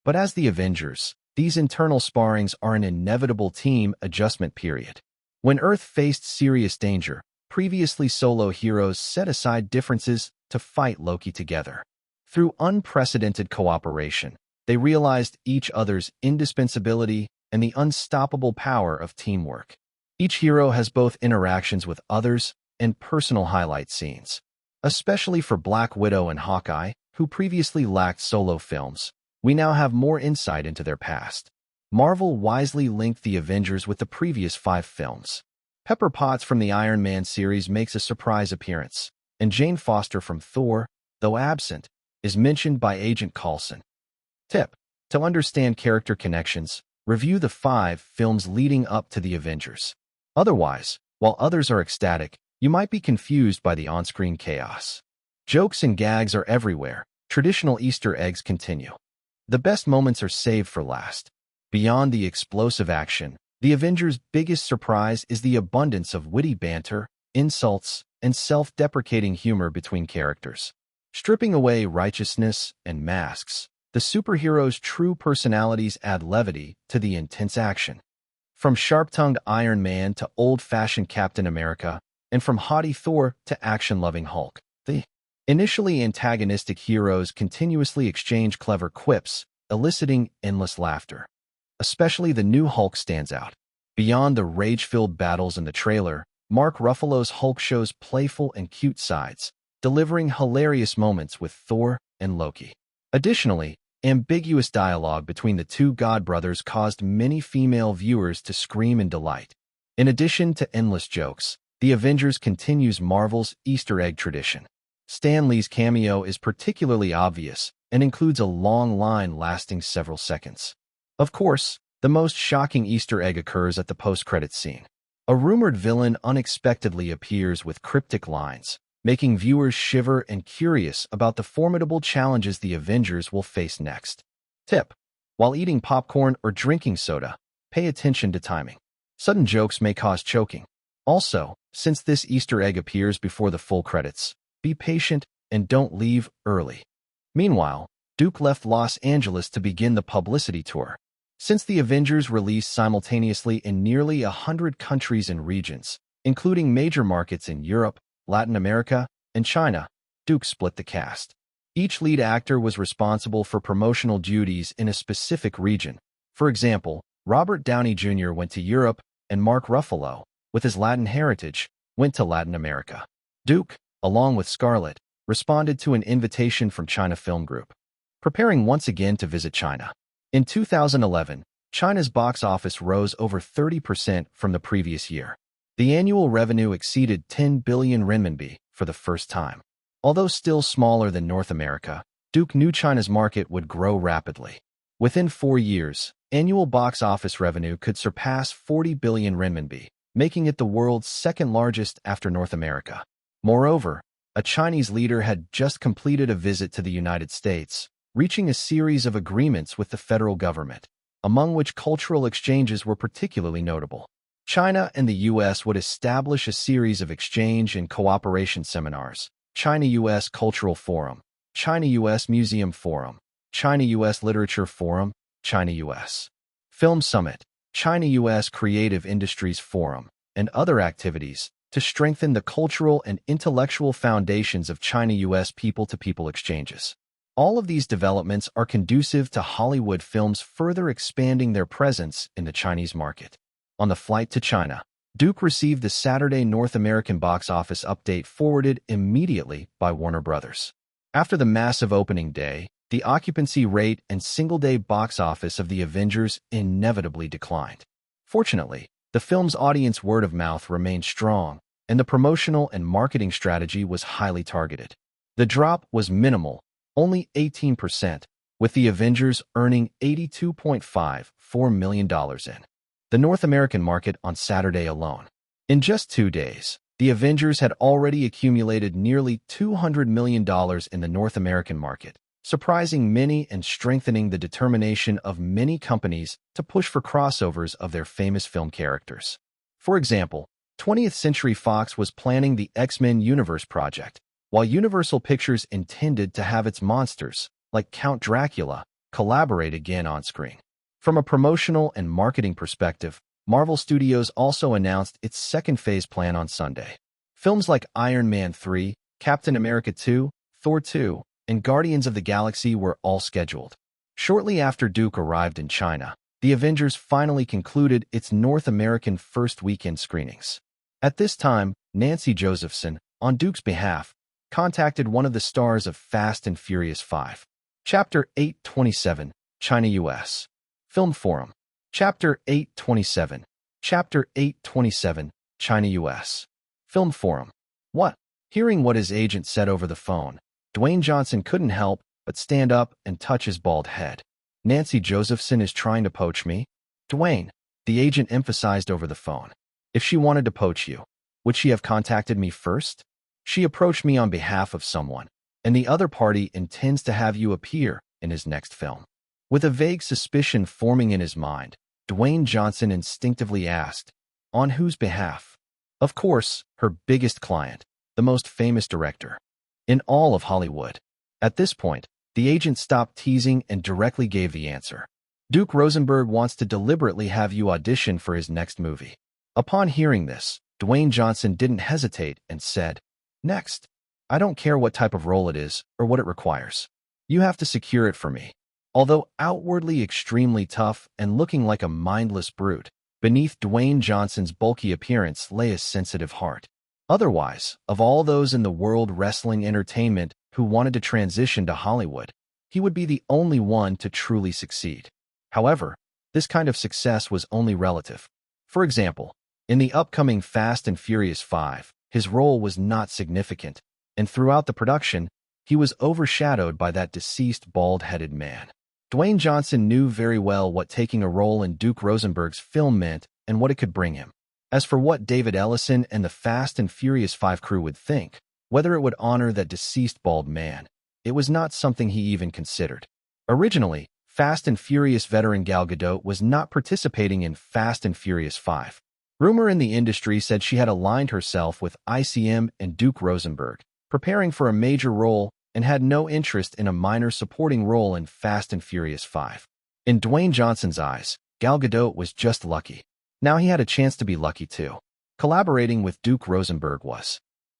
But as the Avengers, these internal sparrings are an inevitable team adjustment period. When Earth faced serious danger, previously solo heroes set aside differences to fight Loki together. Through unprecedented cooperation, they realized each other's indispensability and the unstoppable power of teamwork. Each hero has both interactions with others and personal highlight scenes. Especially for Black Widow and Hawkeye, who previously lacked solo films, we now have more insight into their past. Marvel wisely linked the Avengers with the previous 5 films. Pepper Potts from the Iron Man series makes a surprise appearance, and Jane Foster from Thor, though absent, is mentioned by Agent Coulson. Tip: to understand character connections, review the 5 films leading up to the Avengers. Otherwise, while others are ecstatic, you might be confused by the on-screen chaos. Jokes and gags are everywhere. Traditional Easter eggs continue. The best moments are saved for last. Beyond the explosive action, the Avengers' biggest surprise is the abundance of witty banter, insults, and self-deprecating humor between characters. Stripping away righteousness and masks, the superheroes' true personalities add levity to the intense action. From sharp-tongued Iron Man to old-fashioned Captain America, and from haughty Thor to action-loving Hulk, the initially antagonistic heroes continuously exchange clever quips, eliciting endless laughter. Especially the new Hulk stands out. Beyond the rage-filled battles in the trailer, Mark Ruffalo's Hulk shows playful and cute sides, delivering hilarious moments with Thor and Loki. Additionally, ambiguous dialogue between the two God brothers caused many female viewers to scream in delight. In addition to endless jokes, The Avengers continues Marvel's Easter egg tradition. Stan Lee's cameo is particularly obvious and includes a long line lasting several seconds. Of course, the most shocking Easter egg occurs at the post-credits scene. A rumored villain unexpectedly appears with cryptic lines, making viewers shiver and curious about the formidable challenges the Avengers will face next. Tip: while eating popcorn or drinking soda, pay attention to timing. Sudden jokes may cause choking. Also, since this Easter egg appears before the full credits, be patient and don't leave early. Meanwhile, Duke left Los Angeles to begin the publicity tour. Since the Avengers released simultaneously in nearly 100 countries and regions, including major markets in Europe, Latin America, and China, Duke split the cast. Each lead actor was responsible for promotional duties in a specific region. For example, Robert Downey Jr. went to Europe, and Mark Ruffalo, with his Latin heritage, went to Latin America. Duke, along with Scarlett, responded to an invitation from China Film Group, preparing once again to visit China. In 2011, China's box office rose over 30% from the previous year. The annual revenue exceeded 10 billion renminbi for the first time. Although still smaller than North America, Duke knew China's market would grow rapidly. Within 4 years, annual box office revenue could surpass 40 billion renminbi, making it the world's second largest after North America. Moreover, a Chinese leader had just completed a visit to the United States, reaching a series of agreements with the federal government, among which cultural exchanges were particularly notable. China and the U.S. would establish a series of exchange and cooperation seminars: China-U.S. Cultural Forum, China-U.S. Museum Forum, China-U.S. Literature Forum, China-U.S. Film Summit, China-U.S. Creative Industries Forum, and other activities to strengthen the cultural and intellectual foundations of China-U.S. people-to-people exchanges. All of these developments are conducive to Hollywood films further expanding their presence in the Chinese market. On the flight to China, Duke received the Saturday North American box office update forwarded immediately by Warner Brothers. After the massive opening day, the occupancy rate and single-day box office of The Avengers inevitably declined. Fortunately, the film's audience word of mouth remained strong, and the promotional and marketing strategy was highly targeted. The drop was minimal, only 18%, with The Avengers earning $82.54 million in the North American market on Saturday alone. In just 2 days, The Avengers had already accumulated nearly $200 million in the North American market, surprising many and strengthening the determination of many companies to push for crossovers of their famous film characters. For example, 20th Century Fox was planning the X-Men Universe project, while Universal Pictures intended to have its monsters, like Count Dracula, collaborate again on screen. From a promotional and marketing perspective, Marvel Studios also announced its second phase plan on Sunday. Films like Iron Man 3, Captain America 2, Thor 2, and Guardians of the Galaxy were all scheduled. Shortly after Duke arrived in China, The Avengers finally concluded its North American first weekend screenings. At this time, Nancy Josephson, on Duke's behalf, contacted one of the stars of Fast and Furious 5. Chapter 827, China US. Film Forum. Chapter 827. Chapter 827, China US. Film Forum. What? Hearing what his agent said over the phone, Dwayne Johnson couldn't help but stand up and touch his bald head. Nancy Josephson is trying to poach me? Dwayne, the agent emphasized over the phone. If she wanted to poach you, would she have contacted me first? She approached me on behalf of someone, and the other party intends to have you appear in his next film. With a vague suspicion forming in his mind, Dwayne Johnson instinctively asked, on whose behalf? Of course, her biggest client, the most famous director in all of Hollywood. At this point, the agent stopped teasing and directly gave the answer. Duke Rosenberg wants to deliberately have you audition for his next movie. Upon hearing this, Dwayne Johnson didn't hesitate and said, next. I don't care what type of role it is or what it requires. You have to secure it for me. Although outwardly extremely tough and looking like a mindless brute, beneath Dwayne Johnson's bulky appearance lay a sensitive heart. Otherwise, of all those in the world wrestling entertainment who wanted to transition to Hollywood, he would be the only one to truly succeed. However, this kind of success was only relative. For example, in the upcoming Fast and Furious 5, his role was not significant, and throughout the production, he was overshadowed by that deceased bald-headed man. Dwayne Johnson knew very well what taking a role in Duke Rosenberg's film meant and what it could bring him. As for what David Ellison and the Fast and Furious 5 crew would think, whether it would honor that deceased bald man, it was not something he even considered. Originally, Fast and Furious veteran Gal Gadot was not participating in Fast and Furious 5. Rumor in the industry said she had aligned herself with ICM and Duke Rosenberg, preparing for a major role, and had no interest in a minor supporting role in Fast and Furious 5. In Dwayne Johnson's eyes, Gal Gadot was just lucky. Now he had a chance to be lucky too. Collaborating with Duke Rosenberg was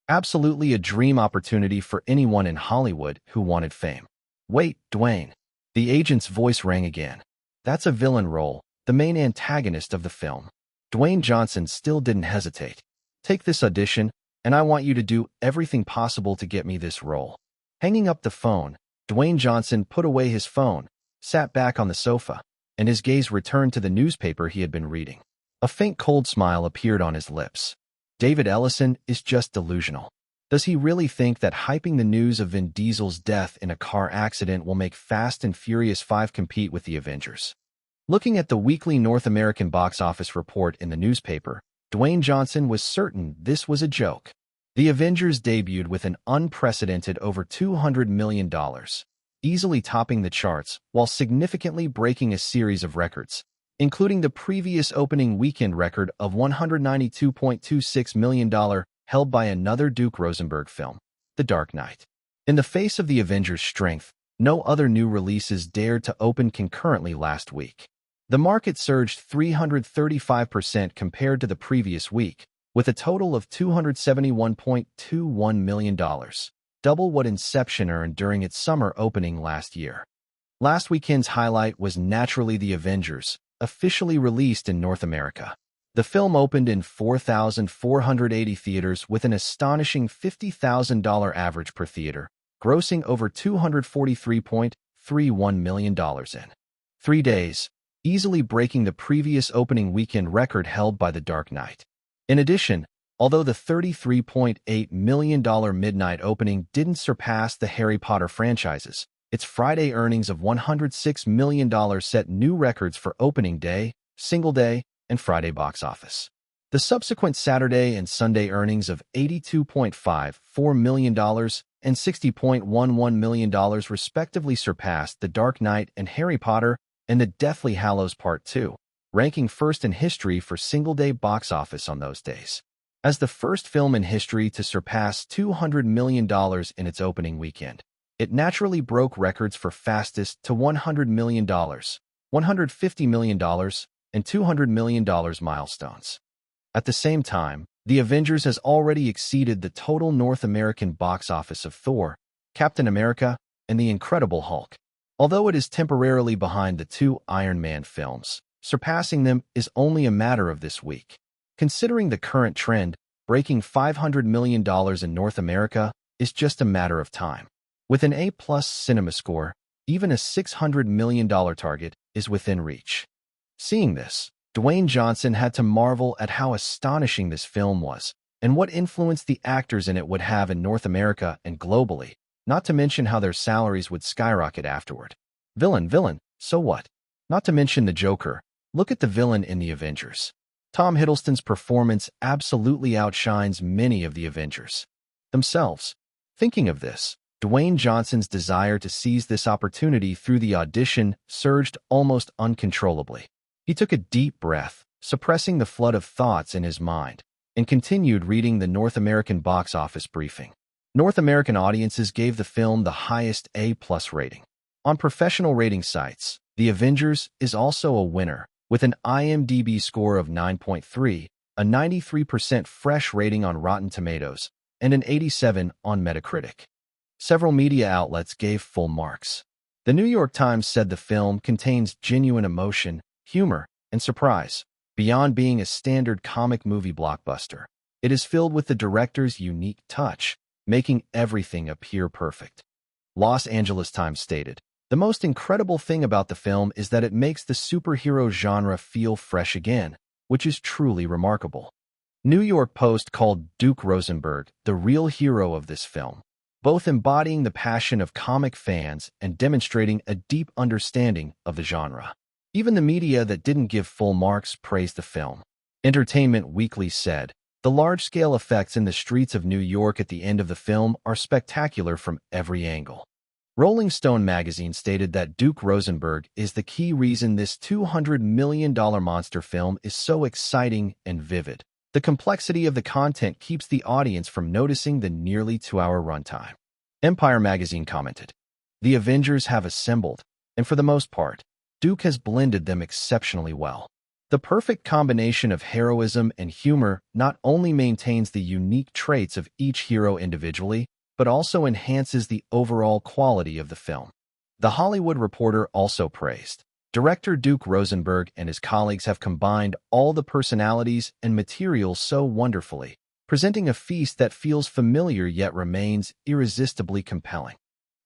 absolutely a dream opportunity for anyone in Hollywood who wanted fame. Wait, Dwayne. The agent's voice rang again. That's a villain role, the main antagonist of the film. Dwayne Johnson still didn't hesitate. Take this audition, and I want you to do everything possible to get me this role. Hanging up the phone, Dwayne Johnson put away his phone, sat back on the sofa, and his gaze returned to the newspaper he had been reading. A faint cold smile appeared on his lips. David Ellison is just delusional. Does he really think that hyping the news of Vin Diesel's death in a car accident will make Fast and Furious 5 compete with the Avengers? Looking at the weekly North American box office report in the newspaper, Dwayne Johnson was certain this was a joke. The Avengers debuted with an unprecedented over $200 million, easily topping the charts while significantly breaking a series of records, including the previous opening weekend record of $192.26 million held by another Duke Rosenberg film, The Dark Knight. In the face of the Avengers' strength, no other new releases dared to open concurrently last week. The market surged 335% compared to the previous week, with a total of $271.21 million, double what Inception earned during its summer opening last year. Last weekend's highlight was naturally The Avengers, officially released in North America. The film opened in 4,480 theaters with an astonishing $50,000 average per theater, grossing over $243.31 million in 3 days, easily breaking the previous opening weekend record held by The Dark Knight. In addition, although the $33.8 million midnight opening didn't surpass the Harry Potter franchises, its Friday earnings of $106 million set new records for opening day, single day, and Friday box office. The subsequent Saturday and Sunday earnings of $82.54 million and $60.11 million respectively surpassed The Dark Knight and Harry Potter and The Deathly Hallows Part 2, ranking first in history for single-day box office on those days. As the first film in history to surpass $200 million in its opening weekend, it naturally broke records for fastest to $100 million, $150 million, and $200 million milestones. At the same time, The Avengers has already exceeded the total North American box office of Thor, Captain America, and The Incredible Hulk. Although it is temporarily behind the two Iron Man films, surpassing them is only a matter of this week. Considering the current trend, breaking $500 million in North America is just a matter of time. With an A+ cinema score, even a $600 million target is within reach. Seeing this, Dwayne Johnson had to marvel at how astonishing this film was, and what influence the actors in it would have in North America and globally, not to mention how their salaries would skyrocket afterward. Villain, so what? Not to mention the Joker. Look at the villain in the Avengers. Tom Hiddleston's performance absolutely outshines many of the Avengers themselves. Thinking of this, Dwayne Johnson's desire to seize this opportunity through the audition surged almost uncontrollably. He took a deep breath, suppressing the flood of thoughts in his mind, and continued reading the North American box office briefing. North American audiences gave the film the highest A+ rating. On professional rating sites, The Avengers is also a winner, with an IMDb score of 9.3, a 93% fresh rating on Rotten Tomatoes, and an 87 on Metacritic. Several media outlets gave full marks. The New York Times said the film contains genuine emotion, humor, and surprise. Beyond being a standard comic movie blockbuster, it is filled with the director's unique touch, making everything appear perfect. Los Angeles Times stated, "The most incredible thing about the film is that it makes the superhero genre feel fresh again, which is truly remarkable." New York Post called Duke Rosenberg the real hero of this film, both embodying the passion of comic fans and demonstrating a deep understanding of the genre. Even the media that didn't give full marks praised the film. Entertainment Weekly said, "The large-scale effects in the streets of New York at the end of the film are spectacular from every angle." Rolling Stone magazine stated that Duke Rosenberg is the key reason this $200 million monster film is so exciting and vivid. The complexity of the content keeps the audience from noticing the nearly 2-hour runtime. Empire magazine commented, "The Avengers have assembled, and for the most part, Duke has blended them exceptionally well. The perfect combination of heroism and humor not only maintains the unique traits of each hero individually, but also enhances the overall quality of the film." The Hollywood Reporter also praised, "Director Duke Rosenberg and his colleagues have combined all the personalities and materials so wonderfully, presenting a feast that feels familiar yet remains irresistibly compelling."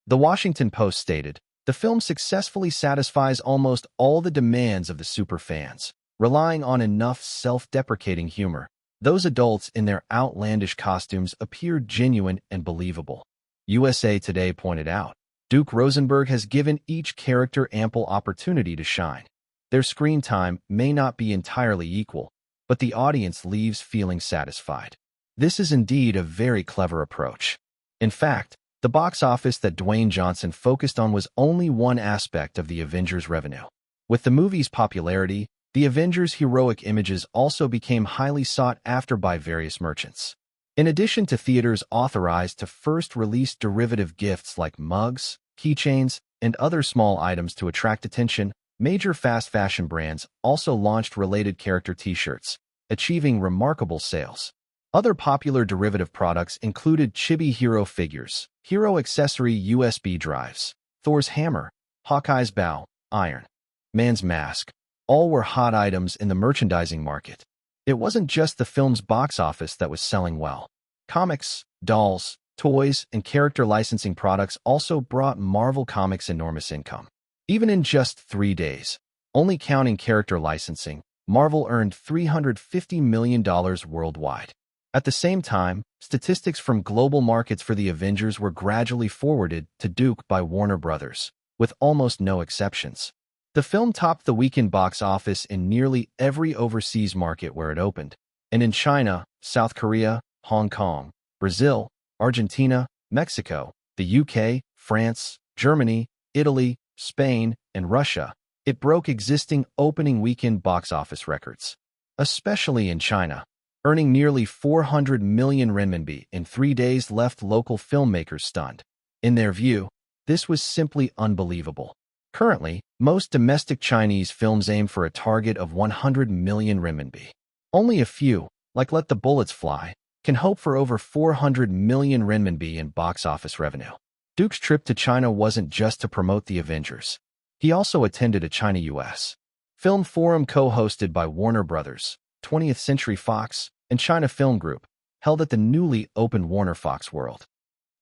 The Washington Post stated, "The film successfully satisfies almost all the demands of the superfans, relying on enough self-deprecating humor. Those adults in their outlandish costumes appear genuine and believable." USA Today pointed out, "Duke Rosenberg has given each character ample opportunity to shine. Their screen time may not be entirely equal, but the audience leaves feeling satisfied." This is indeed a very clever approach. In fact, the box office that Dwayne Johnson focused on was only one aspect of the Avengers' revenue. With the movie's popularity, the Avengers' heroic images also became highly sought after by various merchants. In addition to theaters authorized to first release derivative gifts like mugs, keychains, and other small items to attract attention, major fast fashion brands also launched related character t-shirts, achieving remarkable sales. Other popular derivative products included chibi hero figures, hero accessory USB drives, Thor's hammer, Hawkeye's bow, Iron Man's mask. All were hot items in the merchandising market. It wasn't just the film's box office that was selling well. Comics, dolls, toys, and character licensing products also brought Marvel Comics enormous income. Even in just 3 days, only counting character licensing, Marvel earned $350 million worldwide. At the same time, statistics from global markets for the Avengers were gradually forwarded to Duke by Warner Brothers, with almost no exceptions. The film topped the weekend box office in nearly every overseas market where it opened, and in China, South Korea, Hong Kong, Brazil, Argentina, Mexico, the UK, France, Germany, Italy, Spain, and Russia, it broke existing opening weekend box office records. Especially in China, earning nearly 400 million renminbi in 3 days left local filmmakers stunned. In their view, this was simply unbelievable. Currently, most domestic Chinese films aim for a target of 100 million renminbi. Only a few, like Let the Bullets Fly, can hope for over 400 million renminbi in box office revenue. Duke's trip to China wasn't just to promote the Avengers. He also attended a China-US film forum co-hosted by Warner Brothers, 20th Century Fox, and China Film Group, held at the newly opened Warner Fox World.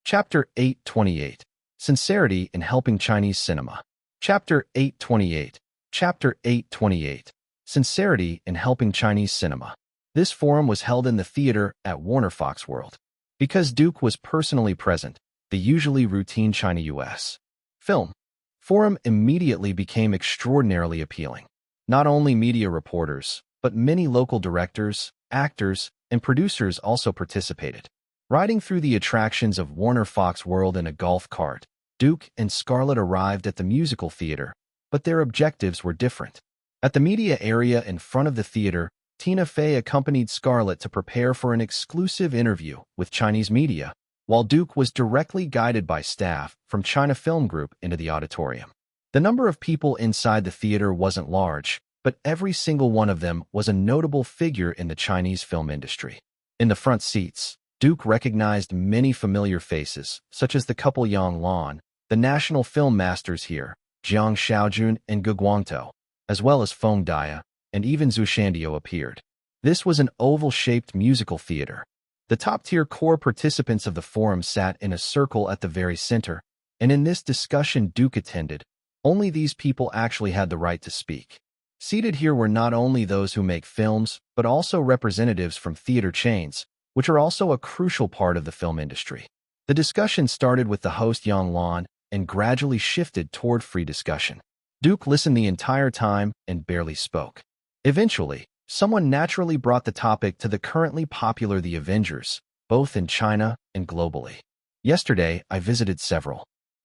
Chapter 828. Sincerity in Helping Chinese Cinema. Chapter 828. Chapter 828. Sincerity in Helping Chinese Cinema. This forum was held in the theater at Warner Fox World. Because Duke was personally present, the usually routine China-US film forum immediately became extraordinarily appealing. Not only media reporters, but many local directors, actors, and producers also participated. Riding through the attractions of Warner Fox World in a golf cart, Duke and Scarlett arrived at the musical theater, but their objectives were different. At the media area in front of the theater, Tina Fey accompanied Scarlett to prepare for an exclusive interview with Chinese media, while Duke was directly guided by staff from China Film Group into the auditorium. The number of people inside the theater wasn't large, but every single one of them was a notable figure in the Chinese film industry. In the front seats, Duke recognized many familiar faces, such as the couple Yang Lan, the national film masters here, Jiang Xiaojun and Ge Guangtou, as well as Feng Dia, and even Zhu Shandio appeared. This was an oval-shaped musical theater. The top-tier core participants of the forum sat in a circle at the very center, and in this discussion Duke attended, only these people actually had the right to speak. Seated here were not only those who make films, but also representatives from theater chains, which are also a crucial part of the film industry. The discussion started with the host Yang Lan and gradually shifted toward free discussion. Duke listened the entire time and barely spoke. Eventually, someone naturally brought the topic to the currently popular The Avengers, both in China and globally. Yesterday, I visited several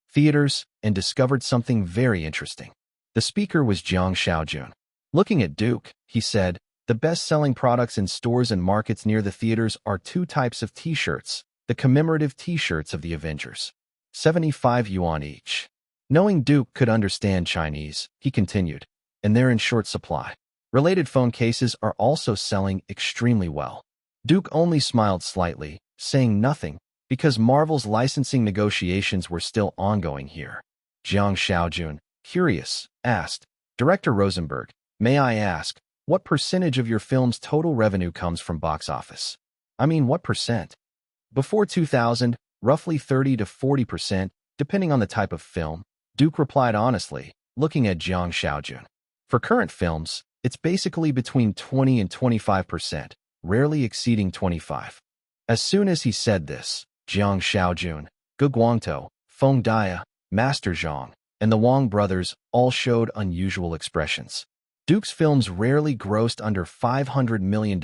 theaters and discovered something very interesting. The speaker was Jiang Xiaojun. Looking at Duke, he said, the best-selling products in stores and markets near the theaters are two types of t-shirts, the commemorative t-shirts of the Avengers. 75 yuan each. Knowing Duke could understand Chinese, he continued, and they're in short supply. Related phone cases are also selling extremely well. Duke only smiled slightly, saying nothing, because Marvel's licensing negotiations were still ongoing here. Jiang Xiaojun, curious, asked, Director Rosenberg, may I ask, what percentage of your film's total revenue comes from box office? I mean, what percent? Before 2000, roughly 30 to 40%, depending on the type of film, Duke replied honestly, looking at Jiang Xiaojun. For current films, it's basically between 20 and 25%, rarely exceeding 25. As soon as he said this, Jiang Xiaojun, Ge Guangtou, Feng Dia, Master Zhang, and the Wang brothers all showed unusual expressions. Duke's films rarely grossed under $500 million,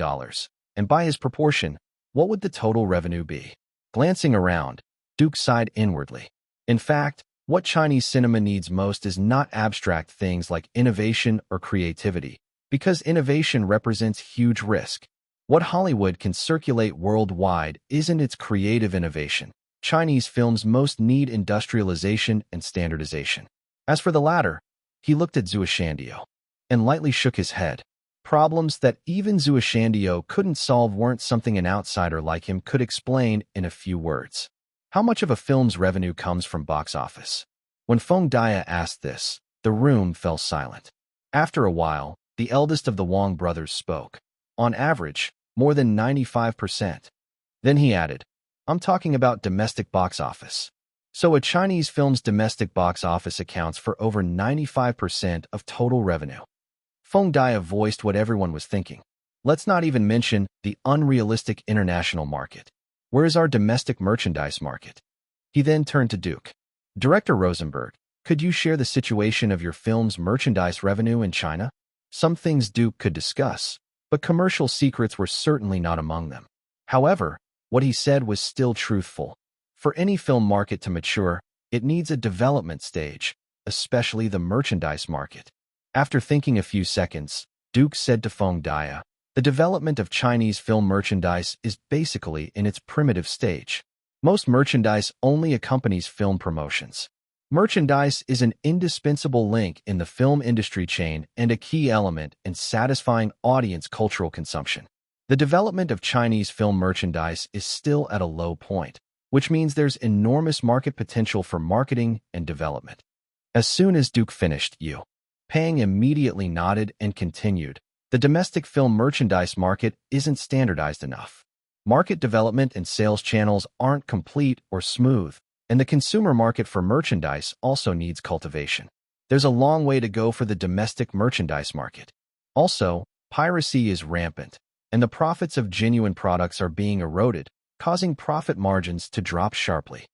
and by his proportion, what would the total revenue be? Glancing around, Duke sighed inwardly. In fact, what Chinese cinema needs most is not abstract things like innovation or creativity, because innovation represents huge risk. What Hollywood can circulate worldwide isn't its creative innovation. Chinese films most need industrialization and standardization. As for the latter, he looked at Zhu Shandio and lightly shook his head. Problems that even Zhu Shandio couldn't solve weren't something an outsider like him could explain in a few words. How much of a film's revenue comes from box office? When Feng Dia asked this, the room fell silent. After a while, the eldest of the Wang brothers spoke. On average, more than 95%. Then he added, I'm talking about domestic box office. So a Chinese film's domestic box office accounts for over 95% of total revenue. Feng Dia voiced what everyone was thinking. Let's not even mention the unrealistic international market. Where is our domestic merchandise market? He then turned to Duke. Director Rosenberg, could you share the situation of your film's merchandise revenue in China? Some things Duke could discuss, but commercial secrets were certainly not among them. However, what he said was still truthful. For any film market to mature, it needs a development stage, especially the merchandise market. After thinking a few seconds, Duke said to Feng Dia, the development of Chinese film merchandise is basically in its primitive stage. Most merchandise only accompanies film promotions. Merchandise is an indispensable link in the film industry chain and a key element in satisfying audience cultural consumption. The development of Chinese film merchandise is still at a low point, which means there's enormous market potential for marketing and development. As soon as Duke finished, Pang immediately nodded and continued, the domestic film merchandise market isn't standardized enough. Market development and sales channels aren't complete or smooth, and the consumer market for merchandise also needs cultivation. There's a long way to go for the domestic merchandise market. Also, piracy is rampant, and the profits of genuine products are being eroded, causing profit margins to drop sharply.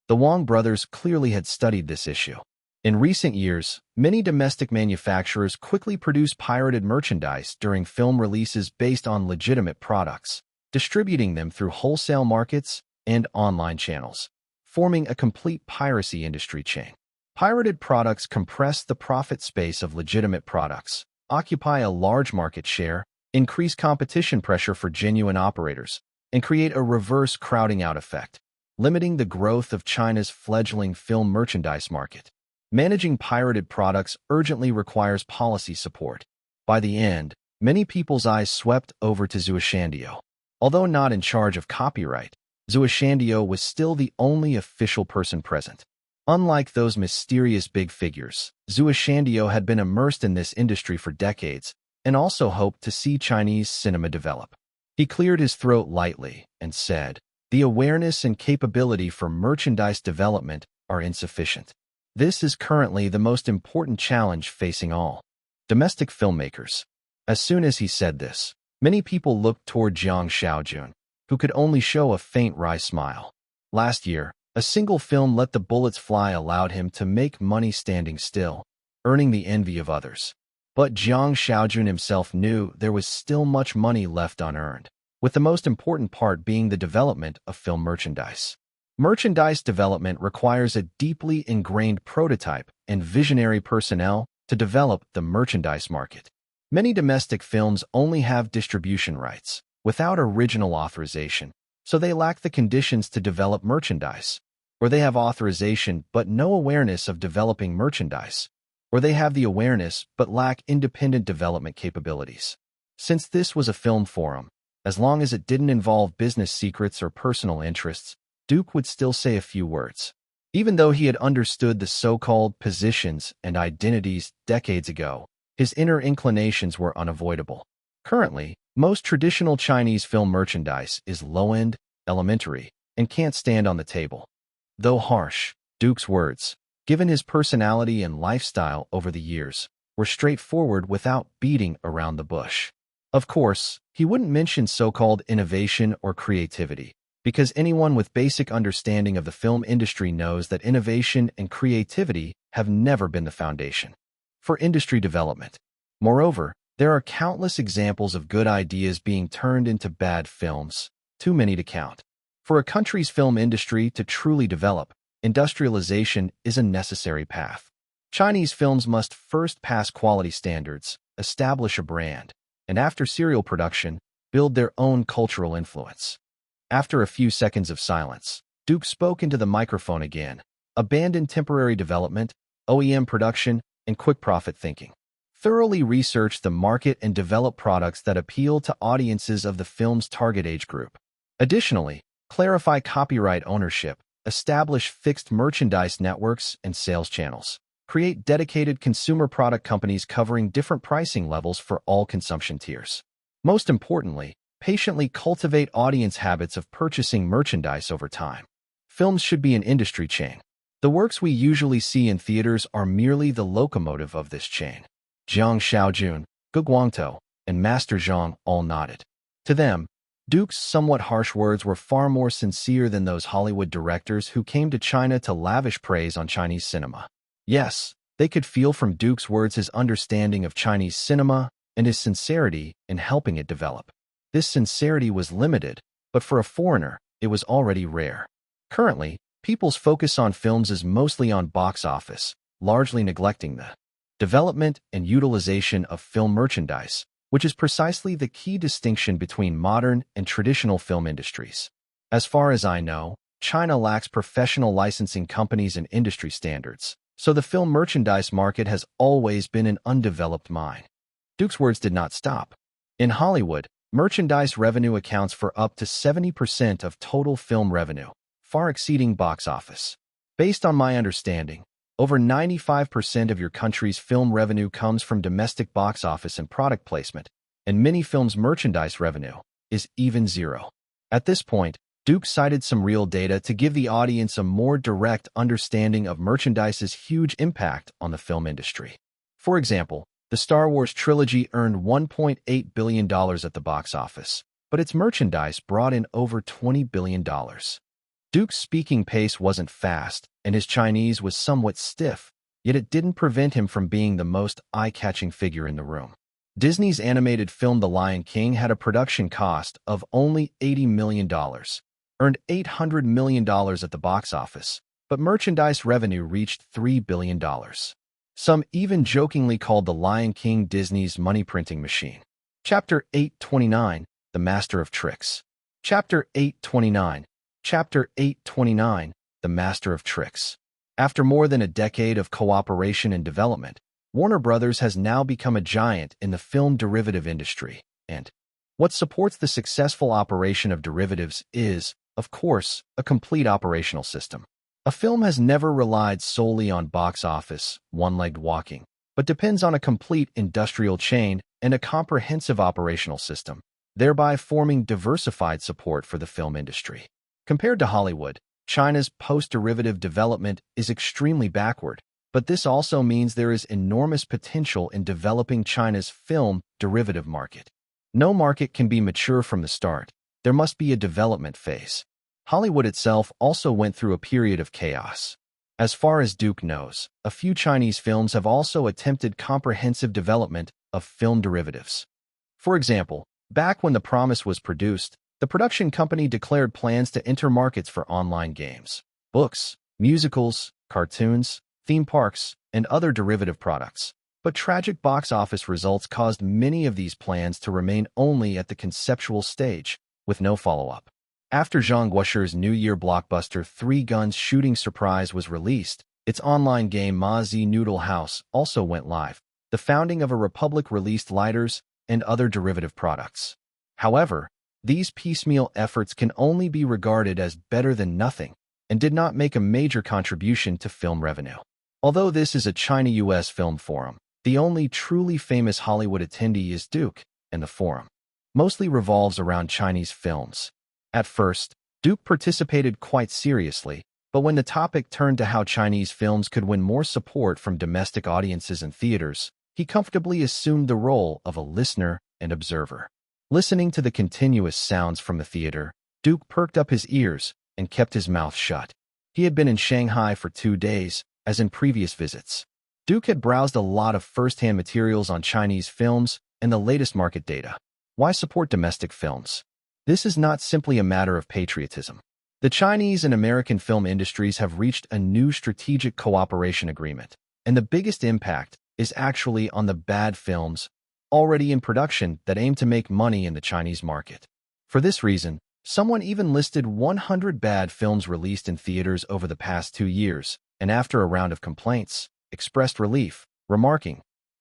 The Wong brothers clearly had studied this issue. In recent years, many domestic manufacturers quickly produce pirated merchandise during film releases based on legitimate products, distributing them through wholesale markets and online channels, forming a complete piracy industry chain. Pirated products compress the profit space of legitimate products, occupy a large market share, increase competition pressure for genuine operators, and create a reverse crowding out effect, limiting the growth of China's fledgling film merchandise market. Managing pirated products urgently requires policy support. By the end, many people's eyes swept over to Zhuoshandio. Although not in charge of copyright, Zhuoshandio was still the only official person present. Unlike those mysterious big figures, Zhuoshandio had been immersed in this industry for decades and also hoped to see Chinese cinema develop. He cleared his throat lightly and said, "The awareness and capability for merchandise development are insufficient. This is currently the most important challenge facing all domestic filmmakers." As soon as he said this, many people looked toward Jiang Shaojun, who could only show a faint wry smile. Last year, a single film, Let the Bullets Fly, allowed him to make money standing still, earning the envy of others. But Jiang Shaojun himself knew there was still much money left unearned, with the most important part being the development of film merchandise. Merchandise development requires a deeply ingrained prototype and visionary personnel to develop the merchandise market. Many domestic films only have distribution rights, without original authorization, so they lack the conditions to develop merchandise. Or they have authorization but no awareness of developing merchandise. Or they have the awareness but lack independent development capabilities. Since this was a film forum, as long as it didn't involve business secrets or personal interests, Duke would still say a few words. Even though he had understood the so-called positions and identities decades ago, his inner inclinations were unavoidable. Currently, most traditional Chinese film merchandise is low-end, elementary, and can't stand on the table. Though harsh, Duke's words, given his personality and lifestyle over the years, were straightforward without beating around the bush. Of course, he wouldn't mention so-called innovation or creativity, because anyone with basic understanding of the film industry knows that innovation and creativity have never been the foundation for industry development. Moreover, there are countless examples of good ideas being turned into bad films, too many to count. For a country's film industry to truly develop, industrialization is a necessary path. Chinese films must first pass quality standards, establish a brand, and after serial production, build their own cultural influence. After a few seconds of silence, Duke spoke into the microphone again. Abandon temporary development, OEM production, and quick profit thinking. Thoroughly research the market and develop products that appeal to audiences of the film's target age group. Additionally, clarify copyright ownership, establish fixed merchandise networks and sales channels. Create dedicated consumer product companies covering different pricing levels for all consumption tiers. Most importantly, patiently cultivate audience habits of purchasing merchandise over time. Films should be an industry chain. The works we usually see in theaters are merely the locomotive of this chain. Jiang Shaojun, Gu Guangtou, and Master Zhang all nodded. To them, Duke's somewhat harsh words were far more sincere than those Hollywood directors who came to China to lavish praise on Chinese cinema. Yes, they could feel from Duke's words his understanding of Chinese cinema and his sincerity in helping it develop. This sincerity was limited, but for a foreigner, it was already rare. Currently, people's focus on films is mostly on box office, largely neglecting the development and utilization of film merchandise, which is precisely the key distinction between modern and traditional film industries. As far as I know, China lacks professional licensing companies and industry standards, so the film merchandise market has always been an undeveloped mine. Duke's words did not stop. In Hollywood, merchandise revenue accounts for up to 70% of total film revenue, far exceeding box office. Based on my understanding, over 95% of your country's film revenue comes from domestic box office and product placement, and many films' merchandise revenue is even zero. At this point, Duke cited some real data to give the audience a more direct understanding of merchandise's huge impact on the film industry. For example, the Star Wars trilogy earned $1.8 billion at the box office, but its merchandise brought in over $20 billion. Duke's speaking pace wasn't fast, and his Chinese was somewhat stiff, yet it didn't prevent him from being the most eye-catching figure in the room. Disney's animated film The Lion King had a production cost of only $80 million, earned $800 million at the box office, but merchandise revenue reached $3 billion. Some even jokingly called The Lion King Disney's money-printing machine. Chapter 829, The Master of Tricks. Chapter 829, The Master of Tricks. After more than a decade of cooperation and development, Warner Brothers has now become a giant in the film derivative industry, and what supports the successful operation of derivatives is, of course, a complete operational system. A film has never relied solely on box office, one-legged walking, but depends on a complete industrial chain and a comprehensive operational system, thereby forming diversified support for the film industry. Compared to Hollywood, China's post-derivative development is extremely backward, but this also means there is enormous potential in developing China's film derivative market. No market can be mature from the start. There must be a development phase. Hollywood itself also went through a period of chaos. As far as Duke knows, a few Chinese films have also attempted comprehensive development of film derivatives. For example, back when The Promise was produced, the production company declared plans to enter markets for online games, books, musicals, cartoons, theme parks, and other derivative products. But tragic box office results caused many of these plans to remain only at the conceptual stage, with no follow-up. After Zhang Guoshir's New Year blockbuster Three Guns Shooting Surprise was released, its online game Ma Zi Noodle House also went live. The founding of a republic released lighters and other derivative products. However, these piecemeal efforts can only be regarded as better than nothing and did not make a major contribution to film revenue. Although this is a China-US film forum, the only truly famous Hollywood attendee is Duke, and the forum mostly revolves around Chinese films. At first, Duke participated quite seriously, but when the topic turned to how Chinese films could win more support from domestic audiences and theaters, he comfortably assumed the role of a listener and observer. Listening to the continuous sounds from the theater, Duke perked up his ears and kept his mouth shut. He had been in Shanghai for 2 days, as in previous visits. Duke had browsed a lot of first-hand materials on Chinese films and the latest market data. Why support domestic films? This is not simply a matter of patriotism. The Chinese and American film industries have reached a new strategic cooperation agreement, and the biggest impact is actually on the bad films already in production that aim to make money in the Chinese market. For this reason, someone even listed 100 bad films released in theaters over the past 2 years, and after a round of complaints, expressed relief, remarking,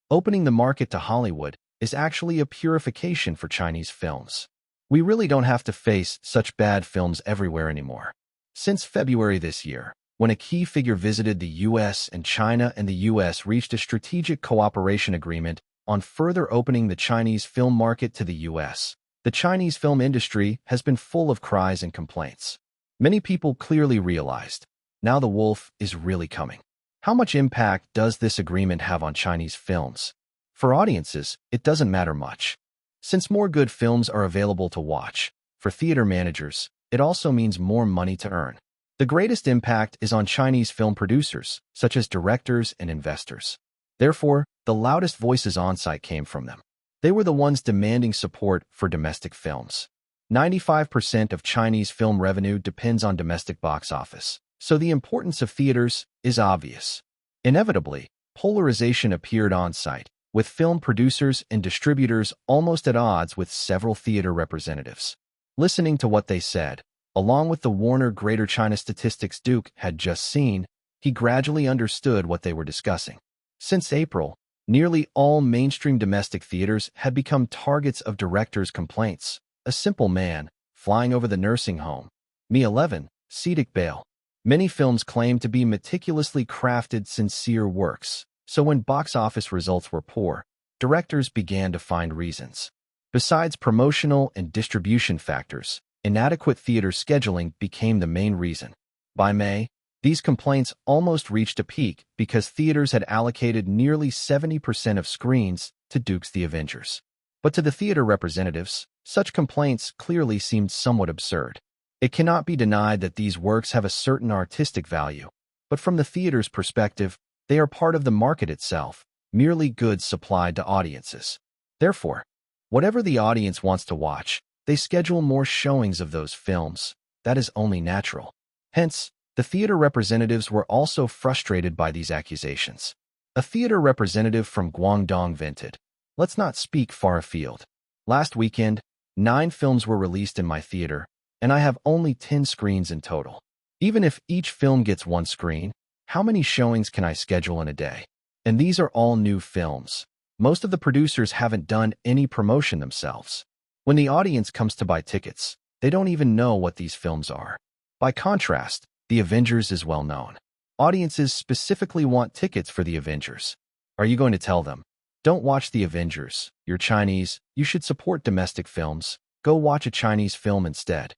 "Opening the market to Hollywood is actually a purification for Chinese films. We really don't have to face such bad films everywhere anymore." Since February this year, when a key figure visited the US and China and the US reached a strategic cooperation agreement on further opening the Chinese film market to the US, the Chinese film industry has been full of cries and complaints. Many people clearly realized, now the wolf is really coming. How much impact does this agreement have on Chinese films? For audiences, it doesn't matter much. Since more good films are available to watch, for theater managers, it also means more money to earn. The greatest impact is on Chinese film producers, such as directors and investors. Therefore, the loudest voices on site came from them. They were the ones demanding support for domestic films. 95% of Chinese film revenue depends on domestic box office, so the importance of theaters is obvious. Inevitably, polarization appeared on site, with film producers and distributors almost at odds with several theater representatives. Listening to what they said, along with the Warner Greater China statistics Duke had just seen, he gradually understood what they were discussing. Since April, nearly all mainstream domestic theaters had become targets of directors' complaints. A Simple Man, Flying Over the Nursing Home, Me 11, Sedic Bale. Many films claim to be meticulously crafted, sincere works. So when box office results were poor, directors began to find reasons. Besides promotional and distribution factors, Inadequate theater scheduling became the main reason. By May, these complaints almost reached a peak because theaters had allocated nearly 70% of screens to Duke's The Avengers. But to the theater representatives, such complaints clearly seemed somewhat absurd. It cannot be denied that these works have a certain artistic value, but from the theater's perspective, they are part of the market itself, merely goods supplied to audiences. Therefore, whatever the audience wants to watch, they schedule more showings of those films. That is only natural. Hence, the theater representatives were also frustrated by these accusations. A theater representative from Guangdong vented, "Let's not speak far afield. Last weekend, 9 films were released in my theater, and I have only 10 screens in total. Even if each film gets 1 screen, how many showings can I schedule in a day? And these are all new films. Most of the producers haven't done any promotion themselves. When the audience comes to buy tickets, they don't even know what these films are. By contrast, The Avengers is well known. Audiences specifically want tickets for The Avengers. Are you going to tell them, 'Don't watch The Avengers, you're Chinese, you should support domestic films, go watch a Chinese film instead'?"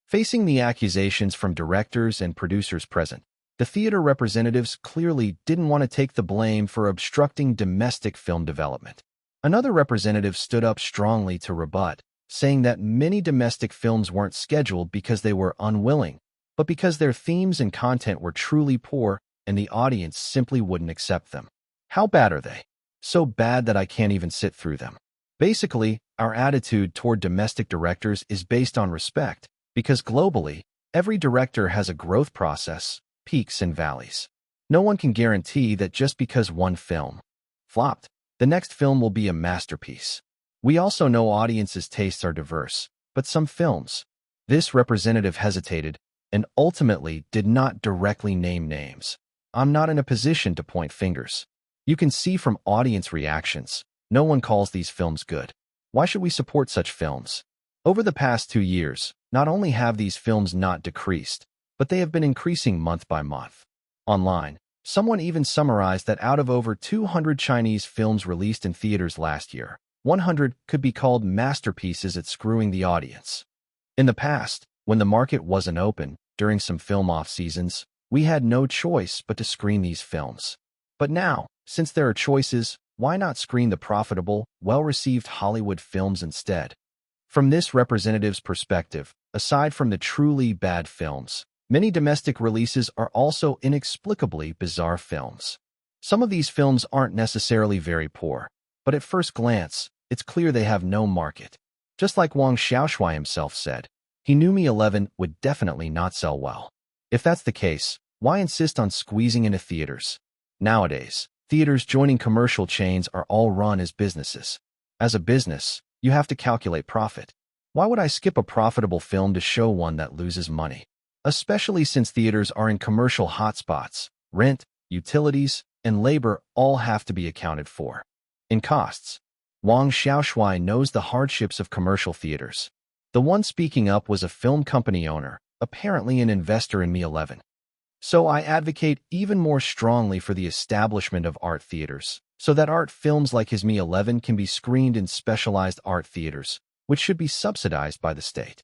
Facing the accusations from directors and producers present, the theater representatives clearly didn't want to take the blame for obstructing domestic film development. Another representative stood up strongly to rebut, saying that many domestic films weren't scheduled because they were unwilling, but because their themes and content were truly poor and the audience simply wouldn't accept them. How bad are they? So bad that I can't even sit through them. Basically, our attitude toward domestic directors is based on respect, because globally, every director has a growth process, peaks and valleys. No one can guarantee that just because one film flopped, the next film will be a masterpiece. We also know audiences' tastes are diverse, but some films. This representative hesitated and ultimately did not directly name names. I'm not in a position to point fingers. You can see from audience reactions, no one calls these films good. Why should we support such films? Over the past 2 years, not only have these films not decreased, but they have been increasing month by month. Online, someone even summarized that out of over 200 Chinese films released in theaters last year, 100 could be called masterpieces at screwing the audience. In the past, when the market wasn't open, during some film off-seasons, we had no choice but to screen these films. But now, since there are choices, why not screen the profitable, well-received Hollywood films instead? From this representative's perspective, aside from the truly bad films, many domestic releases are also inexplicably bizarre films. Some of these films aren't necessarily very poor, but at first glance, it's clear they have no market. Just like Wang Xiaoshui himself said, he knew Me 11 would definitely not sell well. If that's the case, why insist on squeezing into theaters? Nowadays, theaters joining commercial chains are all run as businesses. As a business, you have to calculate profit. Why would I skip a profitable film to show one that loses money? Especially since theaters are in commercial hotspots, rent, utilities, and labor all have to be accounted for. In costs, Wang Xiaoshui knows the hardships of commercial theaters. The one speaking up was a film company owner, apparently an investor in Me 11. So I advocate even more strongly for the establishment of art theaters, so that art films like his Me 11 can be screened in specialized art theaters, which should be subsidized by the state.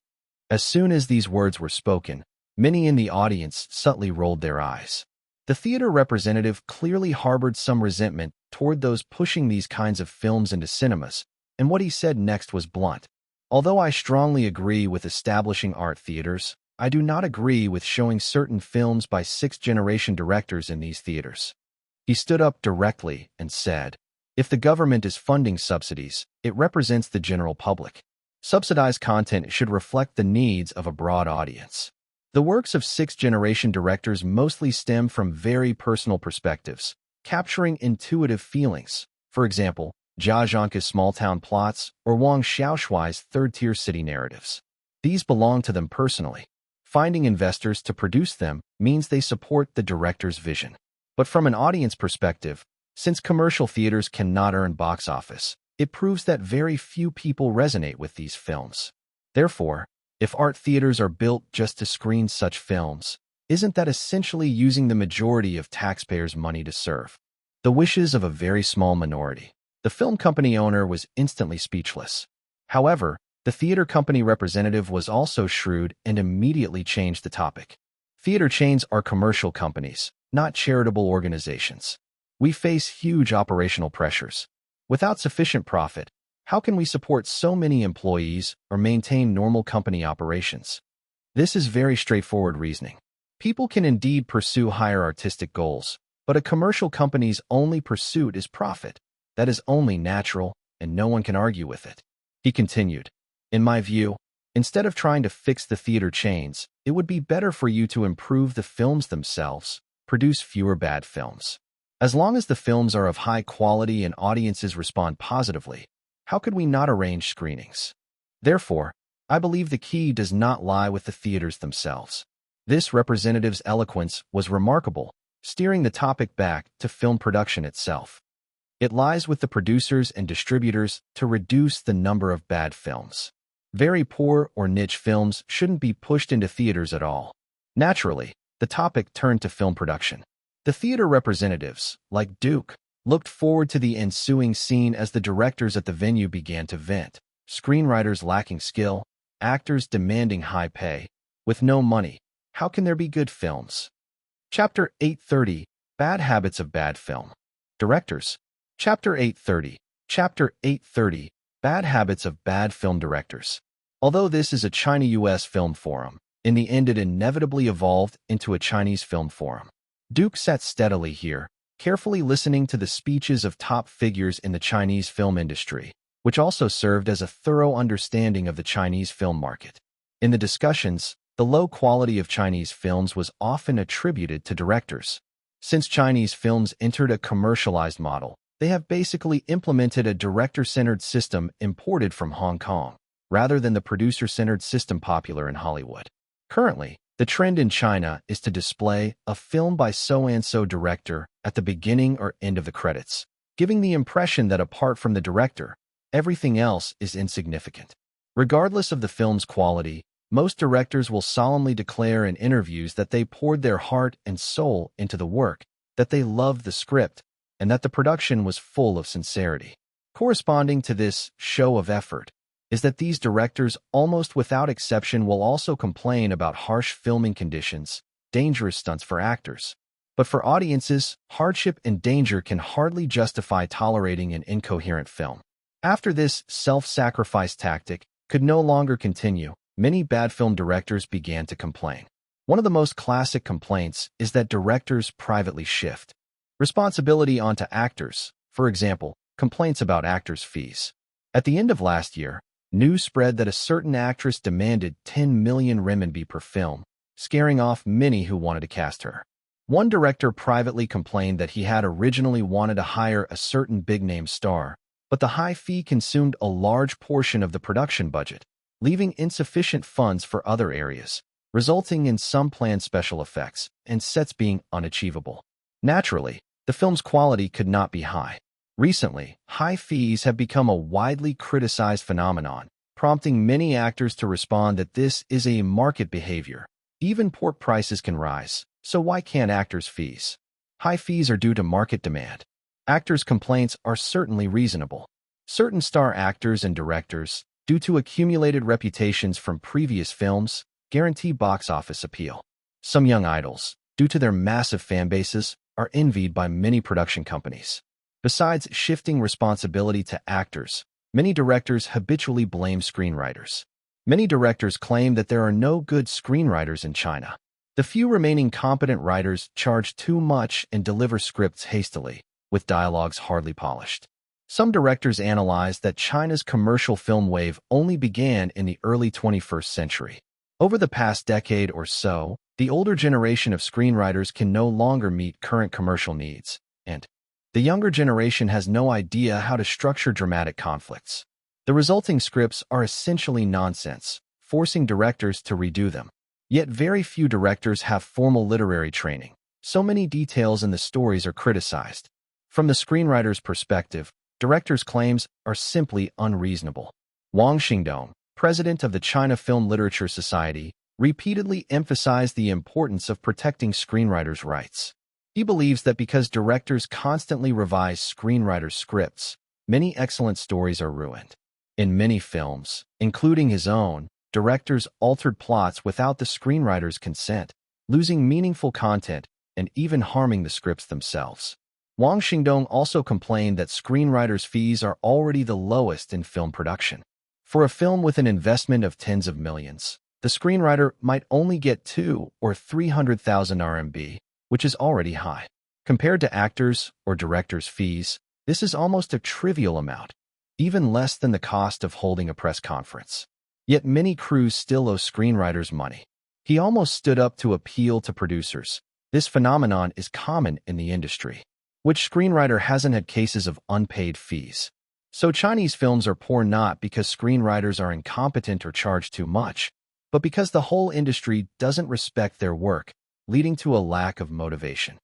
As soon as these words were spoken, many in the audience subtly rolled their eyes. The theater representative clearly harbored some resentment toward those pushing these kinds of films into cinemas, and what he said next was blunt. Although I strongly agree with establishing art theaters, I do not agree with showing certain films by sixth-generation directors in these theaters. He stood up directly and said, if the government is funding subsidies, it represents the general public. Subsidized content should reflect the needs of a broad audience. The works of sixth-generation directors mostly stem from very personal perspectives, capturing intuitive feelings. For example, Jia Zhangke's small-town plots or Wang Xiaoshui's third-tier city narratives. These belong to them personally. Finding investors to produce them means they support the director's vision. But from an audience perspective, since commercial theaters cannot earn box office, it proves that very few people resonate with these films. Therefore, if art theaters are built just to screen such films, isn't that essentially using the majority of taxpayers' money to serve the wishes of a very small minority? The film company owner was instantly speechless. However, The theater company representative was also shrewd and immediately changed the topic. Theater chains are commercial companies, not charitable organizations. We face huge operational pressures. Without sufficient profit, how can we support so many employees or maintain normal company operations? This is very straightforward reasoning. People can indeed pursue higher artistic goals, but a commercial company's only pursuit is profit. That is only natural, and no one can argue with it. He continued, in my view, instead of trying to fix the theater chains, it would be better for you to improve the films themselves, produce fewer bad films. As long as the films are of high quality and audiences respond positively, how could we not arrange screenings? Therefore, I believe the key does not lie with the theaters themselves. This representative's eloquence was remarkable, steering the topic back to film production itself. It lies with the producers and distributors to reduce the number of bad films. Very poor or niche films shouldn't be pushed into theaters at all. Naturally, the topic turned to film production. The theater representatives, like Duke, looked forward to the ensuing scene as the directors at the venue began to vent. Screenwriters lacking skill, actors demanding high pay. With no money, how can there be good films? Chapter 830, Bad Habits of Bad Film. Directors. Chapter 830, Bad Habits of Bad Film Directors. Although this is a China-US film forum, in the end it inevitably evolved into a Chinese film forum. Duke sat steadily here, carefully listening to the speeches of top figures in the Chinese film industry, which also served as a thorough understanding of the Chinese film market. In the discussions, the low quality of Chinese films was often attributed to directors. Since Chinese films entered a commercialized model, they have basically implemented a director-centered system imported from Hong Kong, rather than the producer-centered system popular in Hollywood. Currently, the trend in China is to display a film by so-and-so director at the beginning or end of the credits, giving the impression that apart from the director, everything else is insignificant. Regardless of the film's quality, most directors will solemnly declare in interviews that they poured their heart and soul into the work, that they loved the script, and that the production was full of sincerity. Corresponding to this show of effort is that these directors, almost without exception, will also complain about harsh filming conditions, dangerous stunts for actors. But for audiences, hardship and danger can hardly justify tolerating an incoherent film. After this self-sacrifice tactic could no longer continue, many bad film directors began to complain. One of the most classic complaints is that directors privately shift responsibility onto actors, for example, complaints about actors' fees. At the end of last year, news spread that a certain actress demanded 10 million renminbi per film, scaring off many who wanted to cast her. One director privately complained that he had originally wanted to hire a certain big-name star, but the high fee consumed a large portion of the production budget, leaving insufficient funds for other areas, resulting in some planned special effects and sets being unachievable. Naturally, the film's quality could not be high. Recently, high fees have become a widely criticized phenomenon, prompting many actors to respond that this is a market behavior. Even pork prices can rise, so why can't actors' fees? High fees are due to market demand. Actors' complaints are certainly reasonable. Certain star actors and directors, due to accumulated reputations from previous films, guarantee box office appeal. Some young idols, due to their massive fan bases, are envied by many production companies. Besides shifting responsibility to actors, many directors habitually blame screenwriters. Many directors claim that there are no good screenwriters in China. The few remaining competent writers charge too much and deliver scripts hastily, with dialogues hardly polished. Some directors analyze that China's commercial film wave only began in the early 21st century. Over the past decade or so, the older generation of screenwriters can no longer meet current commercial needs, and the younger generation has no idea how to structure dramatic conflicts. The resulting scripts are essentially nonsense, forcing directors to redo them. Yet very few directors have formal literary training. So many details in the stories are criticized. From the screenwriter's perspective, directors' claims are simply unreasonable. Wang Xingdong, president of the China Film Literature Society, repeatedly emphasized the importance of protecting screenwriters' rights. He believes that because directors constantly revise screenwriters' scripts, many excellent stories are ruined. In many films, including his own, directors altered plots without the screenwriter's consent, losing meaningful content and even harming the scripts themselves. Wang Xingdong also complained that screenwriters' fees are already the lowest in film production. For a film with an investment of tens of millions, the screenwriter might only get 2 or 300,000 RMB, which is already high. Compared to actors' or directors' fees, this is almost a trivial amount, even less than the cost of holding a press conference. Yet many crews still owe screenwriters money. He almost stood up to appeal to producers. This phenomenon is common in the industry. Which screenwriter hasn't had cases of unpaid fees? So Chinese films are poor not because screenwriters are incompetent or charge too much, but because the whole industry doesn't respect their work, leading to a lack of motivation.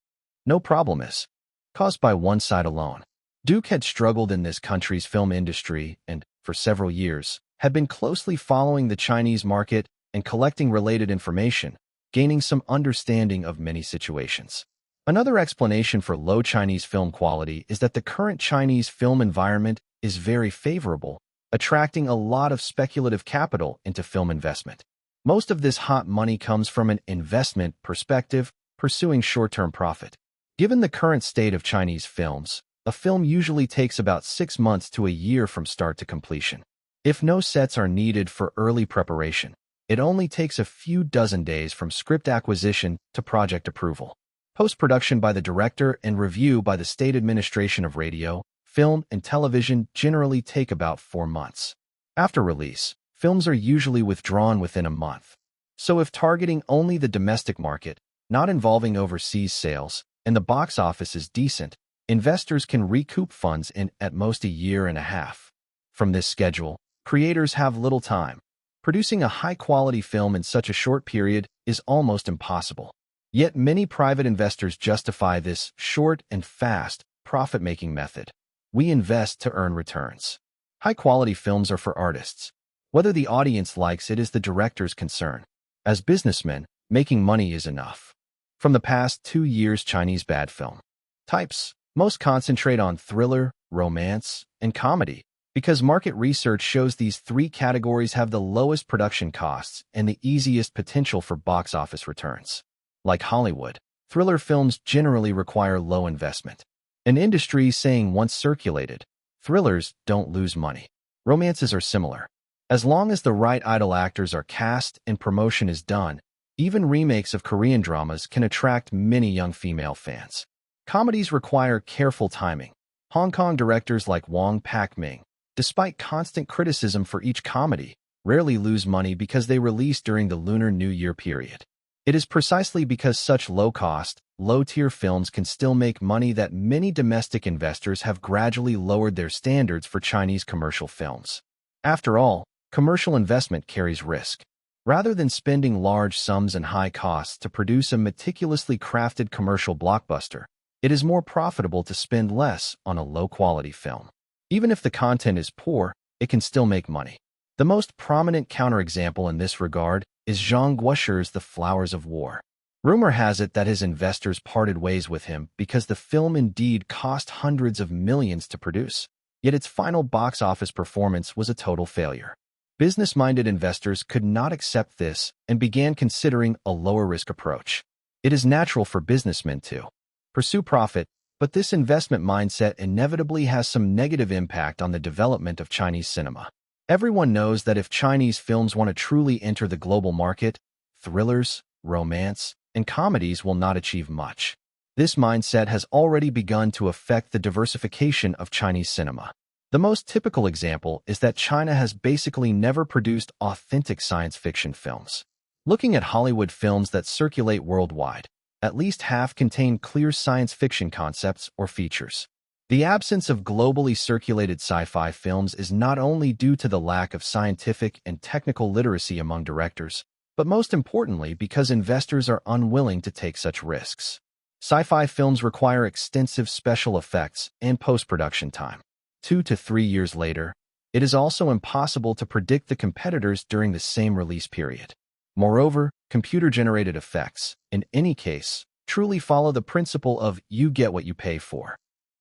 No problem is caused by one side alone. Duke had struggled in this country's film industry and, for several years, had been closely following the Chinese market and collecting related information, gaining some understanding of many situations. Another explanation for low Chinese film quality is that the current Chinese film environment is very favorable, attracting a lot of speculative capital into film investment. Most of this hot money comes from an investment perspective, pursuing short-term profit. Given the current state of Chinese films, a film usually takes about 6 months to a year from start to completion. If no sets are needed for early preparation, it only takes a few dozen days from script acquisition to project approval. Post-production by the director and review by the State Administration of Radio, Film, and Television generally take about 4 months. After release, films are usually withdrawn within a month. So if targeting only the domestic market, not involving overseas sales, and the box office is decent, investors can recoup funds in at most a year and a half. From this schedule, creators have little time. Producing a high-quality film in such a short period is almost impossible. Yet many private investors justify this short and fast, profit-making method. We invest to earn returns. High-quality films are for artists. Whether the audience likes it is the director's concern. As businessmen, making money is enough. From the past 2 years, Chinese bad film types most concentrate on thriller, romance, and comedy, because market research shows these 3 categories have the lowest production costs and the easiest potential for box office returns. Like Hollywood, thriller films generally require low investment. An industry saying once circulated, thrillers don't lose money. Romances are similar. As long as the right idol actors are cast and promotion is done, even remakes of Korean dramas can attract many young female fans. Comedies require careful timing. Hong Kong directors like Wong Pak-ming, despite constant criticism for each comedy, rarely lose money because they release during the Lunar New Year period. It is precisely because such low-cost, low-tier films can still make money that many domestic investors have gradually lowered their standards for Chinese commercial films. After all, commercial investment carries risk. Rather than spending large sums and high costs to produce a meticulously crafted commercial blockbuster, it is more profitable to spend less on a low-quality film. Even if the content is poor, it can still make money. The most prominent counterexample in this regard is Zhang Guoshir's The Flowers of War. Rumor has it that his investors parted ways with him because the film indeed cost hundreds of millions to produce, yet its final box office performance was a total failure. Business-minded investors could not accept this and began considering a lower-risk approach. It is natural for businessmen to pursue profit, but this investment mindset inevitably has some negative impact on the development of Chinese cinema. Everyone knows that if Chinese films want to truly enter the global market, thrillers, romance, and comedies will not achieve much. This mindset has already begun to affect the diversification of Chinese cinema. The most typical example is that China has basically never produced authentic science fiction films. Looking at Hollywood films that circulate worldwide, at least half contain clear science fiction concepts or features. The absence of globally circulated sci-fi films is not only due to the lack of scientific and technical literacy among directors, but most importantly because investors are unwilling to take such risks. Sci-fi films require extensive special effects and post-production time. 2 to 3 years later, it is also impossible to predict the competitors during the same release period. Moreover, computer-generated effects, in any case, truly follow the principle of you get what you pay for.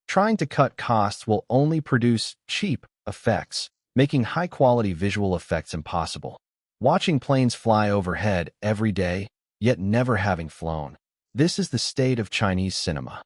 Trying to cut costs will only produce cheap effects, making high-quality visual effects impossible. Watching planes fly overhead every day, yet never having flown. This is the state of Chinese cinema.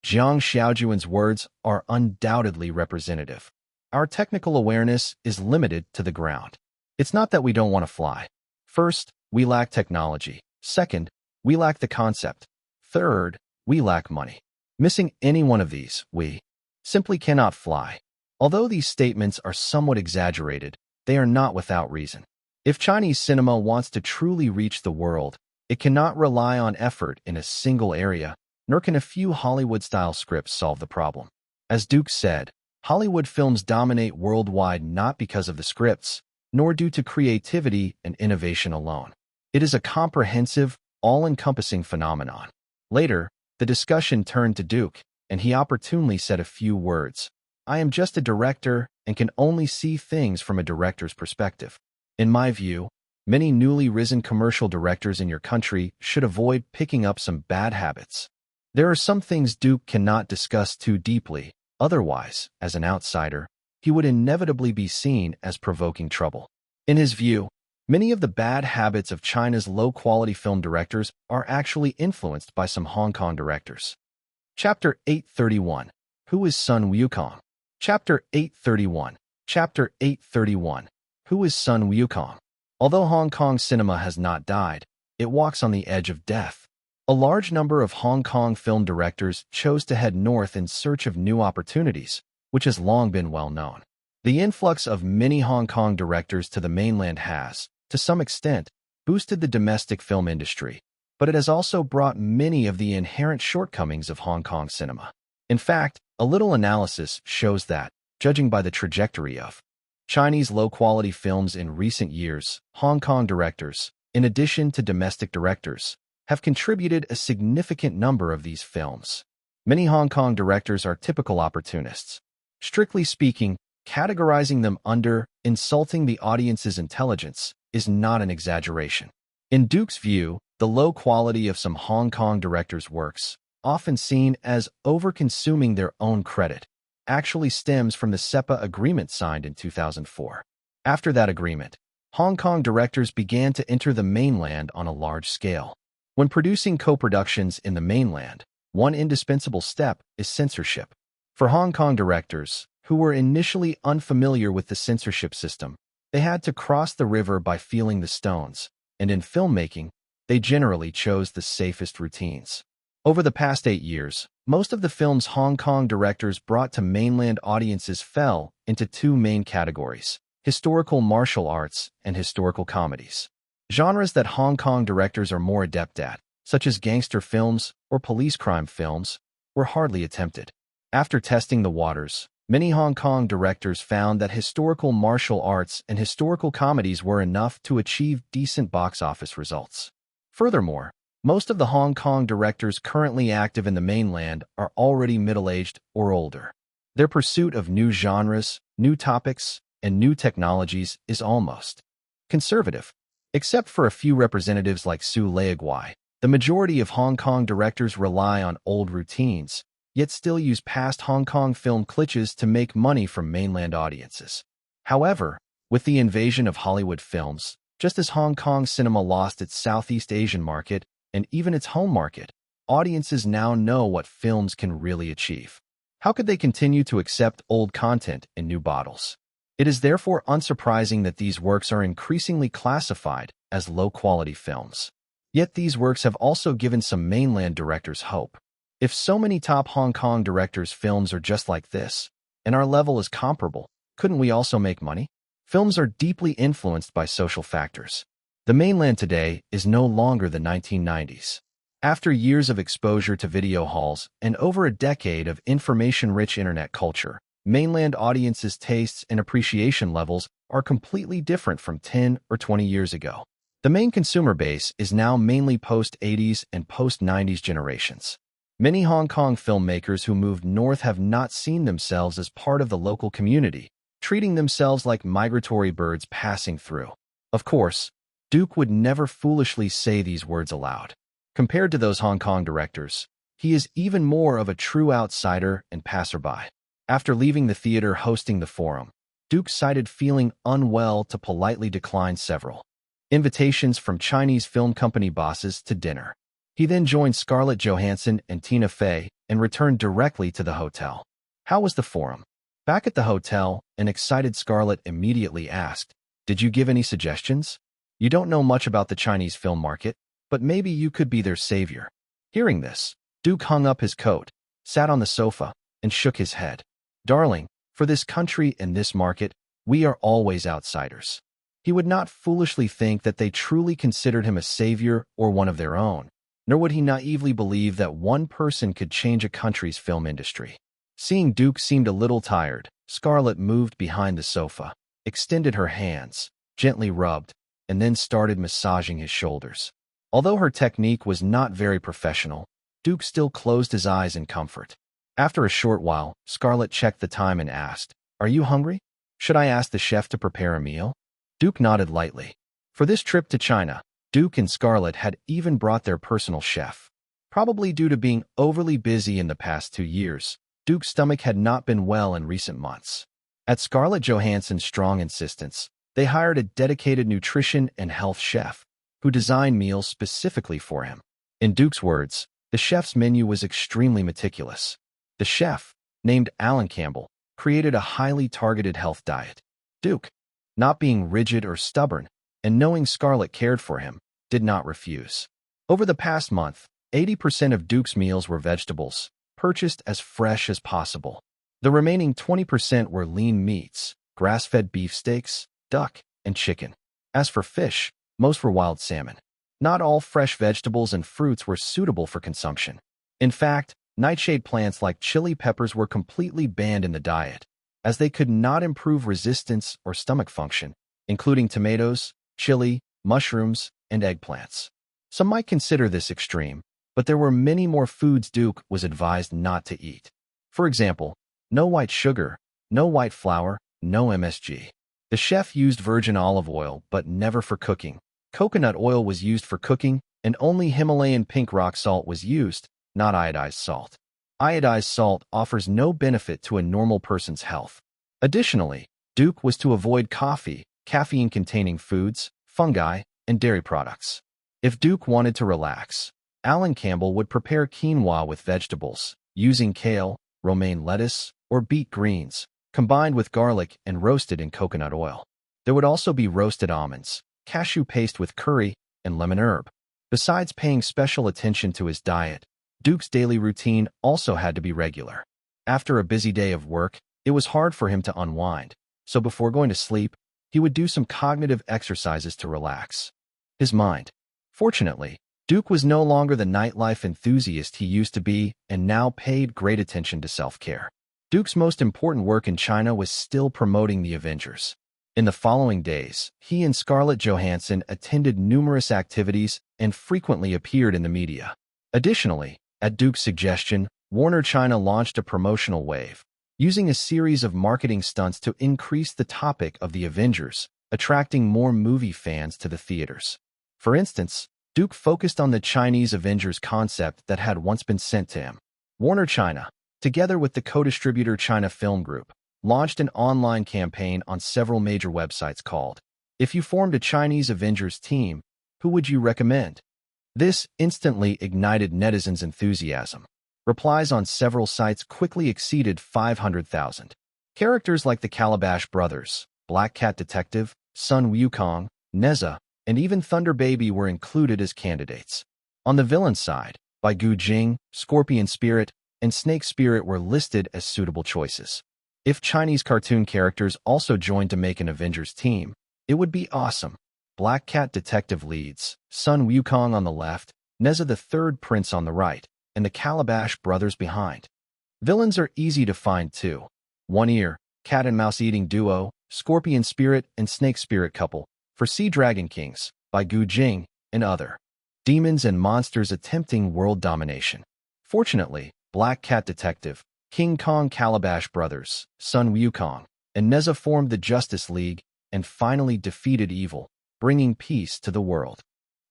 Jiang Xiaojuan's words are undoubtedly representative. Our technical awareness is limited to the ground. It's not that we don't want to fly. First, we lack technology. Second, we lack the concept. Third, we lack money. Missing any one of these, we simply cannot fly. Although these statements are somewhat exaggerated, they are not without reason. If Chinese cinema wants to truly reach the world, it cannot rely on effort in a single area, nor can a few Hollywood-style scripts solve the problem. As Duke said, Hollywood films dominate worldwide not because of the scripts, nor due to creativity and innovation alone. It is a comprehensive, all-encompassing phenomenon. Later, the discussion turned to Duke, and he opportunely said a few words. I am just a director and can only see things from a director's perspective. In my view, many newly risen commercial directors in your country should avoid picking up some bad habits. There are some things Duke cannot discuss too deeply, otherwise, as an outsider, he would inevitably be seen as provoking trouble. In his view, many of the bad habits of China's low-quality film directors are actually influenced by some Hong Kong directors. Chapter 831. Who is Sun Wukong? Chapter 831. Chapter 831. Who is Sun Wukong? Although Hong Kong cinema has not died, it walks on the edge of death. A large number of Hong Kong film directors chose to head north in search of new opportunities, which has long been well known. The influx of many Hong Kong directors to the mainland has, to some extent, boosted the domestic film industry, but it has also brought many of the inherent shortcomings of Hong Kong cinema. In fact, a little analysis shows that, judging by the trajectory of Chinese low-quality films in recent years, Hong Kong directors, in addition to domestic directors, have contributed a significant number of these films. Many Hong Kong directors are typical opportunists. Strictly speaking, categorizing them under insulting the audience's intelligence is not an exaggeration. In Duke's view, the low quality of some Hong Kong directors' works, often seen as over-consuming their own credit, actually stems from the SEPA agreement signed in 2004. After that agreement, Hong Kong directors began to enter the mainland on a large scale. When producing co-productions in the mainland, one indispensable step is censorship. For Hong Kong directors, who were initially unfamiliar with the censorship system, they had to cross the river by feeling the stones, and in filmmaking, they generally chose the safest routines. Over the past 8 years, most of the films Hong Kong directors brought to mainland audiences fell into two main categories: historical martial arts and historical comedies. Genres that Hong Kong directors are more adept at, such as gangster films or police crime films, were hardly attempted. After testing the waters, many Hong Kong directors found that historical martial arts and historical comedies were enough to achieve decent box office results. Furthermore, most of the Hong Kong directors currently active in the mainland are already middle-aged or older. Their pursuit of new genres, new topics, and new technologies is almost conservative. Except for a few representatives like Su Leaguai, the majority of Hong Kong directors rely on old routines, yet still use past Hong Kong film cliches to make money from mainland audiences. However, with the invasion of Hollywood films, just as Hong Kong cinema lost its Southeast Asian market and even its home market, audiences now know what films can really achieve. How could they continue to accept old content in new bottles? It is therefore unsurprising that these works are increasingly classified as low-quality films. Yet these works have also given some mainland directors hope. If so many top Hong Kong directors' films are just like this, and our level is comparable, couldn't we also make money? Films are deeply influenced by social factors. The mainland today is no longer the 1990s. After years of exposure to video halls and over a decade of information-rich internet culture, mainland audiences' tastes and appreciation levels are completely different from 10 or 20 years ago. The main consumer base is now mainly post-80s and post-90s generations. Many Hong Kong filmmakers who moved north have not seen themselves as part of the local community, treating themselves like migratory birds passing through. Of course, Duke would never foolishly say these words aloud. Compared to those Hong Kong directors, he is even more of a true outsider and passerby. After leaving the theater hosting the forum, Duke cited feeling unwell to politely decline several invitations from Chinese film company bosses to dinner. He then joined Scarlett Johansson and Tina Fey and returned directly to the hotel. How was the forum? Back at the hotel, an excited Scarlett immediately asked, "Did you give any suggestions? You don't know much about the Chinese film market, but maybe you could be their savior." Hearing this, Duke hung up his coat, sat on the sofa, and shook his head. "Darling, for this country and this market, we are always outsiders." He would not foolishly think that they truly considered him a savior or one of their own, nor would he naively believe that one person could change a country's film industry. Seeing Duke seemed a little tired, Scarlett moved behind the sofa, extended her hands, gently rubbed, and then started massaging his shoulders. Although her technique was not very professional, Duke still closed his eyes in comfort. After a short while, Scarlett checked the time and asked, "Are you hungry? Should I ask the chef to prepare a meal?" Duke nodded lightly. For this trip to China, Duke and Scarlett had even brought their personal chef. Probably due to being overly busy in the past 2 years, Duke's stomach had not been well in recent months. At Scarlett Johansson's strong insistence, they hired a dedicated nutrition and health chef who designed meals specifically for him. In Duke's words, the chef's menu was extremely meticulous. The chef, named Alan Campbell, created a highly targeted health diet. Duke, not being rigid or stubborn, and knowing Scarlett cared for him, did not refuse. Over the past month, 80% of Duke's meals were vegetables, purchased as fresh as possible. The remaining 20% were lean meats, grass-fed beef steaks, duck, and chicken. As for fish, most were wild salmon. Not all fresh vegetables and fruits were suitable for consumption. In fact, nightshade plants like chili peppers were completely banned in the diet, as they could not improve resistance or stomach function, including tomatoes, chili, mushrooms, and eggplants. Some might consider this extreme, but there were many more foods Duke was advised not to eat. For example, no white sugar, no white flour, no MSG. The chef used virgin olive oil, but never for cooking. Coconut oil was used for cooking, and only Himalayan pink rock salt was used, not iodized salt. Iodized salt offers no benefit to a normal person's health. Additionally, Duke was to avoid coffee, caffeine-containing foods, fungi, and dairy products. If Duke wanted to relax, Alan Campbell would prepare quinoa with vegetables, using kale, romaine lettuce, or beet greens, combined with garlic and roasted in coconut oil. There would also be roasted almonds, cashew paste with curry, and lemon herb. Besides paying special attention to his diet, Duke's daily routine also had to be regular. After a busy day of work, it was hard for him to unwind, so before going to sleep, he would do some cognitive exercises to relax his mind. Fortunately, Duke was no longer the nightlife enthusiast he used to be and now paid great attention to self-care. Duke's most important work in China was still promoting the Avengers. In the following days, he and Scarlett Johansson attended numerous activities and frequently appeared in the media. Additionally, at Duke's suggestion, Warner China launched a promotional wave, using a series of marketing stunts to increase the topic of the Avengers, attracting more movie fans to the theaters. For instance, Duke focused on the Chinese Avengers concept that had once been sent to him. Warner China, together with the co-distributor China Film Group, launched an online campaign on several major websites called, "If you formed a Chinese Avengers team, who would you recommend?" This instantly ignited netizens' enthusiasm. Replies on several sites quickly exceeded 500,000. Characters like the Calabash Brothers, Black Cat Detective, Sun Wukong, Neza, and even Thunder Baby were included as candidates. On the villain side, Bai Gu Jing, Scorpion Spirit, and Snake Spirit were listed as suitable choices. If Chinese cartoon characters also joined to make an Avengers team, it would be awesome. Black Cat Detective leads, Sun Wukong on the left, Neza the Third Prince on the right, and the Calabash Brothers behind. Villains are easy to find too. One Ear, Cat and Mouse Eating Duo, Scorpion Spirit and Snake Spirit Couple, for Sea Dragon Kings, by Gu Jing, and other demons and monsters attempting world domination. Fortunately, Black Cat Detective, King Kong Calabash Brothers, Sun Wukong, and Neza formed the Justice League and finally defeated evil, bringing peace to the world.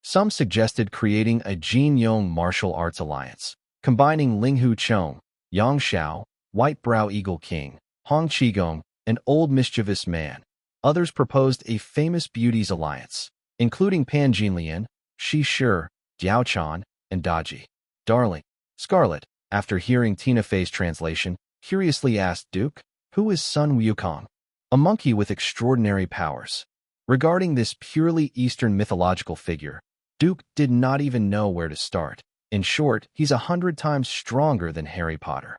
Some suggested creating a Jin Yong martial arts alliance, combining Ling Hu Chong, Yang Xiao, White Brow Eagle King, Hong Qigong, an old mischievous man. Others proposed a famous beauties alliance, including Pan Jinlian, Shi Shi, Diao Chan, and Daji. Darling, Scarlet, after hearing Tina Fey's translation, curiously asked Duke, "Who is Sun Wukong?" A monkey with extraordinary powers. Regarding this purely Eastern mythological figure, Duke did not even know where to start. In short, he's 100 times stronger than Harry Potter.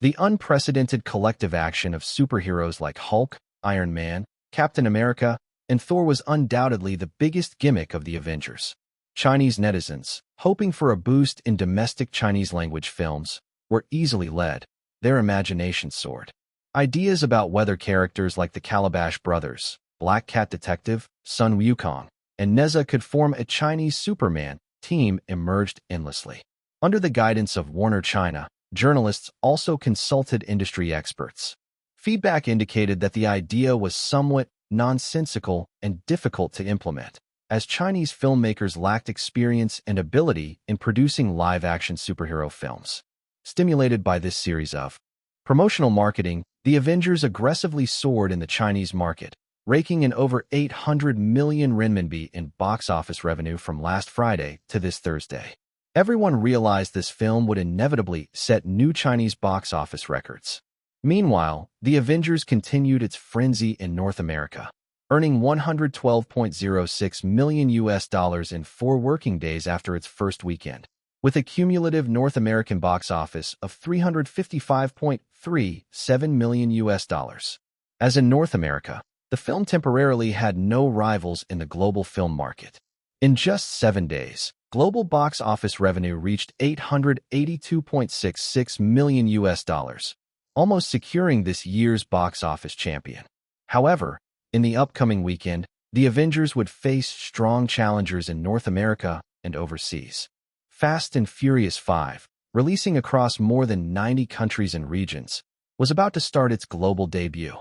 The unprecedented collective action of superheroes like Hulk, Iron Man, Captain America, and Thor was undoubtedly the biggest gimmick of the Avengers. Chinese netizens, hoping for a boost in domestic Chinese-language films, were easily led. Their imagination soared. Ideas about whether characters like the Calabash Brothers, Black Cat Detective, Sun Wukong, and Neza could form a Chinese Superman team emerged endlessly. Under the guidance of Warner China, journalists also consulted industry experts. Feedback indicated that the idea was somewhat nonsensical and difficult to implement, as Chinese filmmakers lacked experience and ability in producing live-action superhero films. Stimulated by this series of promotional marketing, the Avengers aggressively soared in the Chinese market, raking in over 800 million renminbi in box office revenue from last Friday to this Thursday. Everyone realized this film would inevitably set new Chinese box office records. Meanwhile, the Avengers continued its frenzy in North America, earning $112.06 million in 4 working days after its first weekend, with a cumulative North American box office of $355.37 million. As in North America, the film temporarily had no rivals in the global film market. In just 7 days, global box office revenue reached $882.66 million, almost securing this year's box office champion. However, in the upcoming weekend, the Avengers would face strong challengers in North America and overseas. Fast and Furious 5, releasing across more than 90 countries and regions, was about to start its global debut.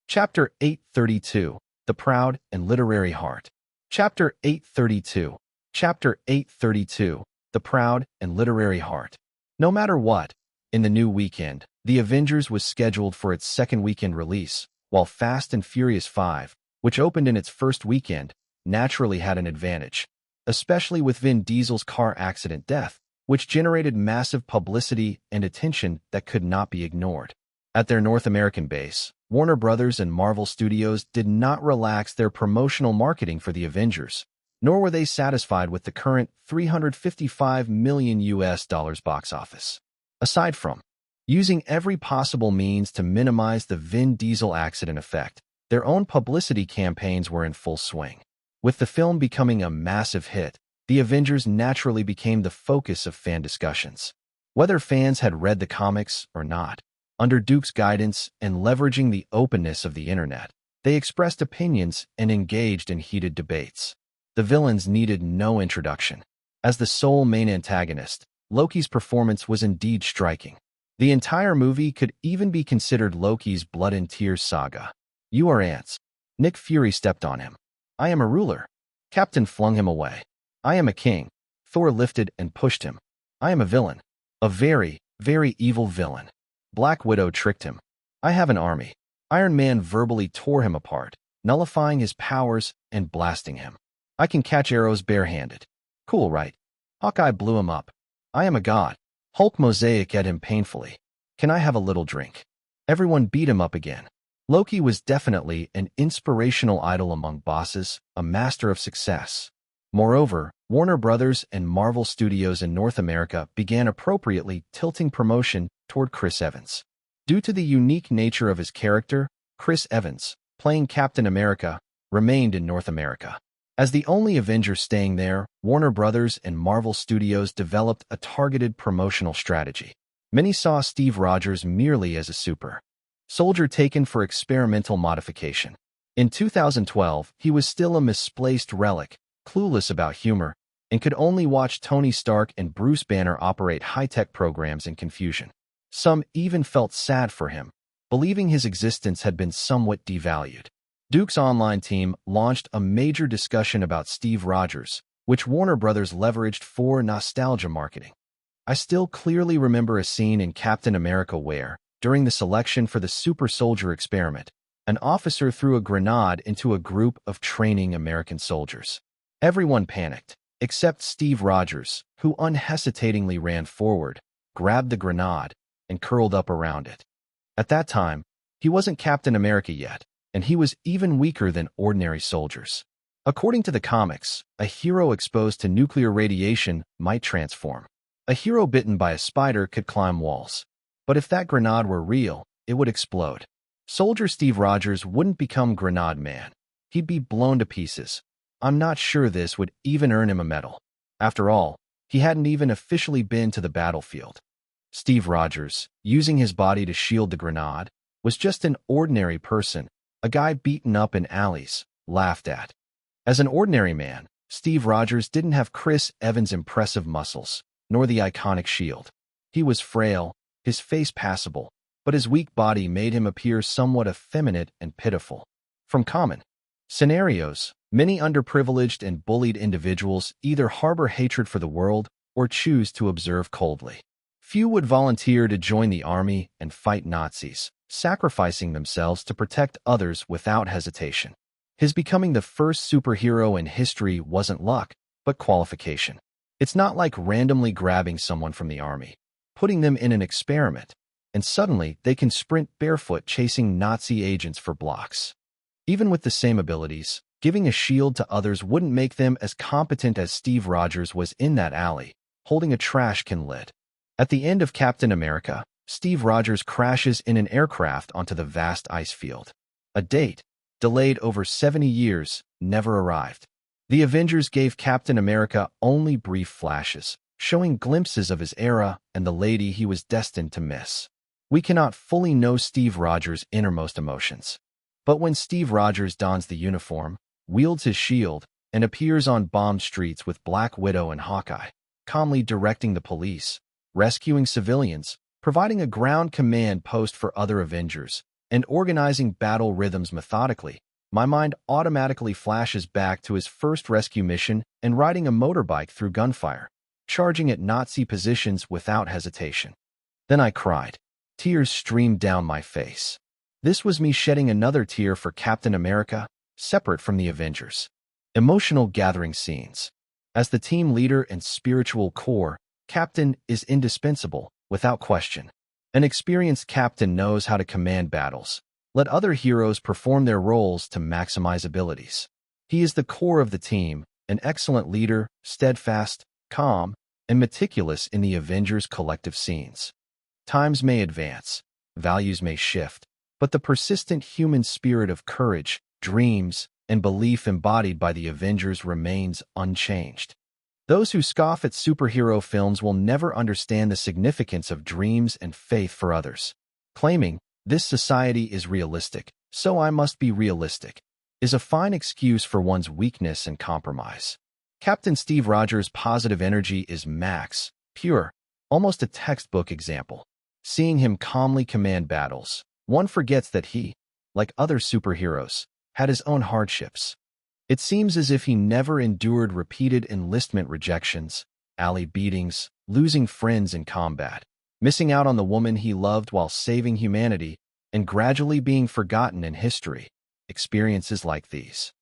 Chapter 832, The Proud and Literary Heart. Chapter 832. Chapter 832, The Proud and Literary Heart. No matter what, in the new weekend, The Avengers was scheduled for its second weekend release, while Fast and Furious 5, which opened in its first weekend, naturally had an advantage, especially with Vin Diesel's car accident death, which generated massive publicity and attention that could not be ignored. At their North American base, Warner Brothers and Marvel Studios did not relax their promotional marketing for the Avengers, nor were they satisfied with the current $355 million box office. Aside from using every possible means to minimize the Vin Diesel accident effect, their own publicity campaigns were in full swing. With the film becoming a massive hit, the Avengers naturally became the focus of fan discussions. Whether fans had read the comics or not, under Duke's guidance and leveraging the openness of the internet, they expressed opinions and engaged in heated debates. The villains needed no introduction. As the sole main antagonist, Loki's performance was indeed striking. The entire movie could even be considered Loki's blood and tears saga. "You are ants." Nick Fury stepped on him. "I am a ruler." Captain flung him away. "I am a king." Thor lifted and pushed him. "I am a villain. A very, very evil villain." Black Widow tricked him. "I have an army." Iron Man verbally tore him apart, nullifying his powers and blasting him. "I can catch arrows barehanded." "Cool, right?" Hawkeye blew him up. "I am a god." Hulk mosaic at him painfully. "Can I have a little drink?" Everyone beat him up again. Loki was definitely an inspirational idol among bosses, a master of success. Moreover, Warner Brothers and Marvel Studios in North America began appropriately tilting promotion toward Chris Evans. Due to the unique nature of his character, Chris Evans, playing Captain America, remained in North America. As the only Avenger staying there, Warner Brothers and Marvel Studios developed a targeted promotional strategy. Many saw Steve Rogers merely as a super soldier taken for experimental modification. In 2012, he was still a misplaced relic, clueless about humor, and could only watch Tony Stark and Bruce Banner operate high-tech programs in confusion. Some even felt sad for him, believing his existence had been somewhat devalued. Duke's online team launched a major discussion about Steve Rogers, which Warner Brothers leveraged for nostalgia marketing. I still clearly remember a scene in Captain America where, during the selection for the super soldier experiment, an officer threw a grenade into a group of training American soldiers. Everyone panicked, except Steve Rogers, who unhesitatingly ran forward, grabbed the grenade, and curled up around it. At that time, he wasn't Captain America yet, and he was even weaker than ordinary soldiers. According to the comics, a hero exposed to nuclear radiation might transform. A hero bitten by a spider could climb walls. But if that grenade were real, it would explode. Soldier Steve Rogers wouldn't become Grenade Man. He'd be blown to pieces. I'm not sure this would even earn him a medal. After all, he hadn't even officially been to the battlefield. Steve Rogers, using his body to shield the grenade, was just an ordinary person, a guy beaten up in alleys, laughed at. As an ordinary man, Steve Rogers didn't have Chris Evans' impressive muscles, nor the iconic shield. He was frail, his face passable, but his weak body made him appear somewhat effeminate and pitiful. From common scenarios, many underprivileged and bullied individuals either harbor hatred for the world or choose to observe coldly. Few would volunteer to join the army and fight Nazis, sacrificing themselves to protect others without hesitation. His becoming the first superhero in history wasn't luck, but qualification. It's not like randomly grabbing someone from the army, putting them in an experiment, and suddenly they can sprint barefoot chasing Nazi agents for blocks. Even with the same abilities, giving a shield to others wouldn't make them as competent as Steve Rogers was in that alley, holding a trash can lid. At the end of Captain America, Steve Rogers crashes in an aircraft onto the vast ice field. A date, delayed over 70 years, never arrived. The Avengers gave Captain America only brief flashes, showing glimpses of his era and the lady he was destined to miss. We cannot fully know Steve Rogers' innermost emotions. But when Steve Rogers dons the uniform, wields his shield, and appears on bombed streets with Black Widow and Hawkeye, calmly directing the police, rescuing civilians, providing a ground command post for other Avengers, and organizing battle rhythms methodically, my mind automatically flashes back to his first rescue mission and riding a motorbike through gunfire, charging at Nazi positions without hesitation. Then I cried. Tears streamed down my face. This was me shedding another tear for Captain America, separate from the Avengers. Emotional gathering scenes. As the team leader and spiritual core, Captain is indispensable, without question. An experienced captain knows how to command battles. Let other heroes perform their roles to maximize abilities. He is the core of the team, an excellent leader, steadfast, calm, and meticulous in the Avengers' collective scenes. Times may advance, values may shift, but the persistent human spirit of courage, dreams, and belief embodied by the Avengers remains unchanged. Those who scoff at superhero films will never understand the significance of dreams and faith for others. Claiming, "This society is realistic, so I must be realistic," is a fine excuse for one's weakness and compromise. Captain Steve Rogers' positive energy is max, pure, almost a textbook example. Seeing him calmly command battles, one forgets that he, like other superheroes, had his own hardships. It seems as if he never endured repeated enlistment rejections, alley beatings, losing friends in combat, missing out on the woman he loved while saving humanity, and gradually being forgotten in history. Experiences like these.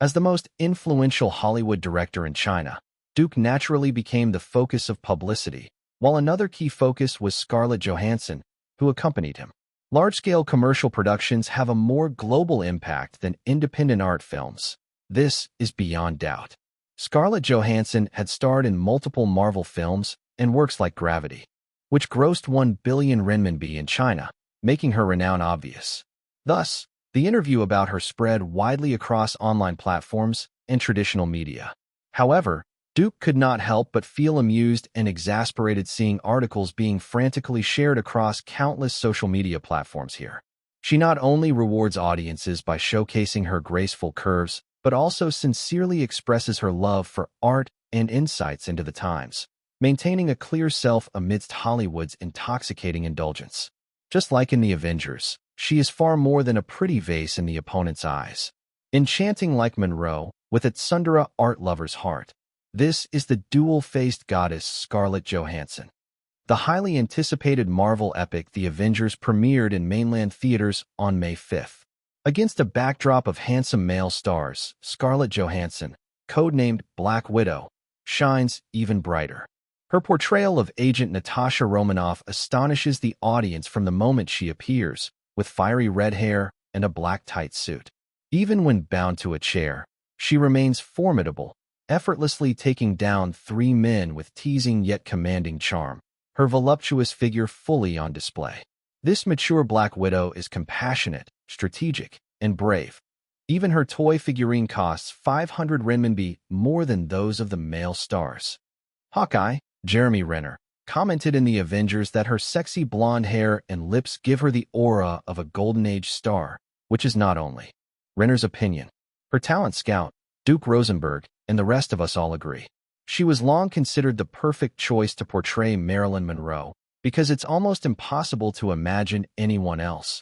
As the most influential Hollywood director in China, Duke naturally became the focus of publicity, while another key focus was Scarlett Johansson, who accompanied him. Large-scale commercial productions have a more global impact than independent art films. This is beyond doubt. Scarlett Johansson had starred in multiple Marvel films and works like Gravity, which grossed 1 billion renminbi in China, making her renown obvious. Thus, the interview about her spread widely across online platforms and traditional media. However, Duke could not help but feel amused and exasperated seeing articles being frantically shared across countless social media platforms here. She not only rewards audiences by showcasing her graceful curves, but also sincerely expresses her love for art and insights into the times, maintaining a clear self amidst Hollywood's intoxicating indulgence. Just like in The Avengers, she is far more than a pretty vase in the opponent's eyes. Enchanting like Monroe, with its Sundara art lover's heart. This is the dual-faced goddess Scarlett Johansson. The highly anticipated Marvel epic The Avengers premiered in mainland theaters on May 5th. Against a backdrop of handsome male stars, Scarlett Johansson, codenamed Black Widow, shines even brighter. Her portrayal of Agent Natasha Romanoff astonishes the audience from the moment she appears, with fiery red hair and a black tight suit. Even when bound to a chair, she remains formidable, effortlessly taking down 3 men with teasing yet commanding charm, her voluptuous figure fully on display. This mature Black Widow is compassionate, strategic, and brave. Even her toy figurine costs 500 renminbi, more than those of the male stars. Hawkeye, Jeremy Renner, commented in The Avengers that her sexy blonde hair and lips give her the aura of a Golden Age star, which is not only Renner's opinion. Her talent scout, Duke Rosenberg, and the rest of us all agree. She was long considered the perfect choice to portray Marilyn Monroe, because it's almost impossible to imagine anyone else.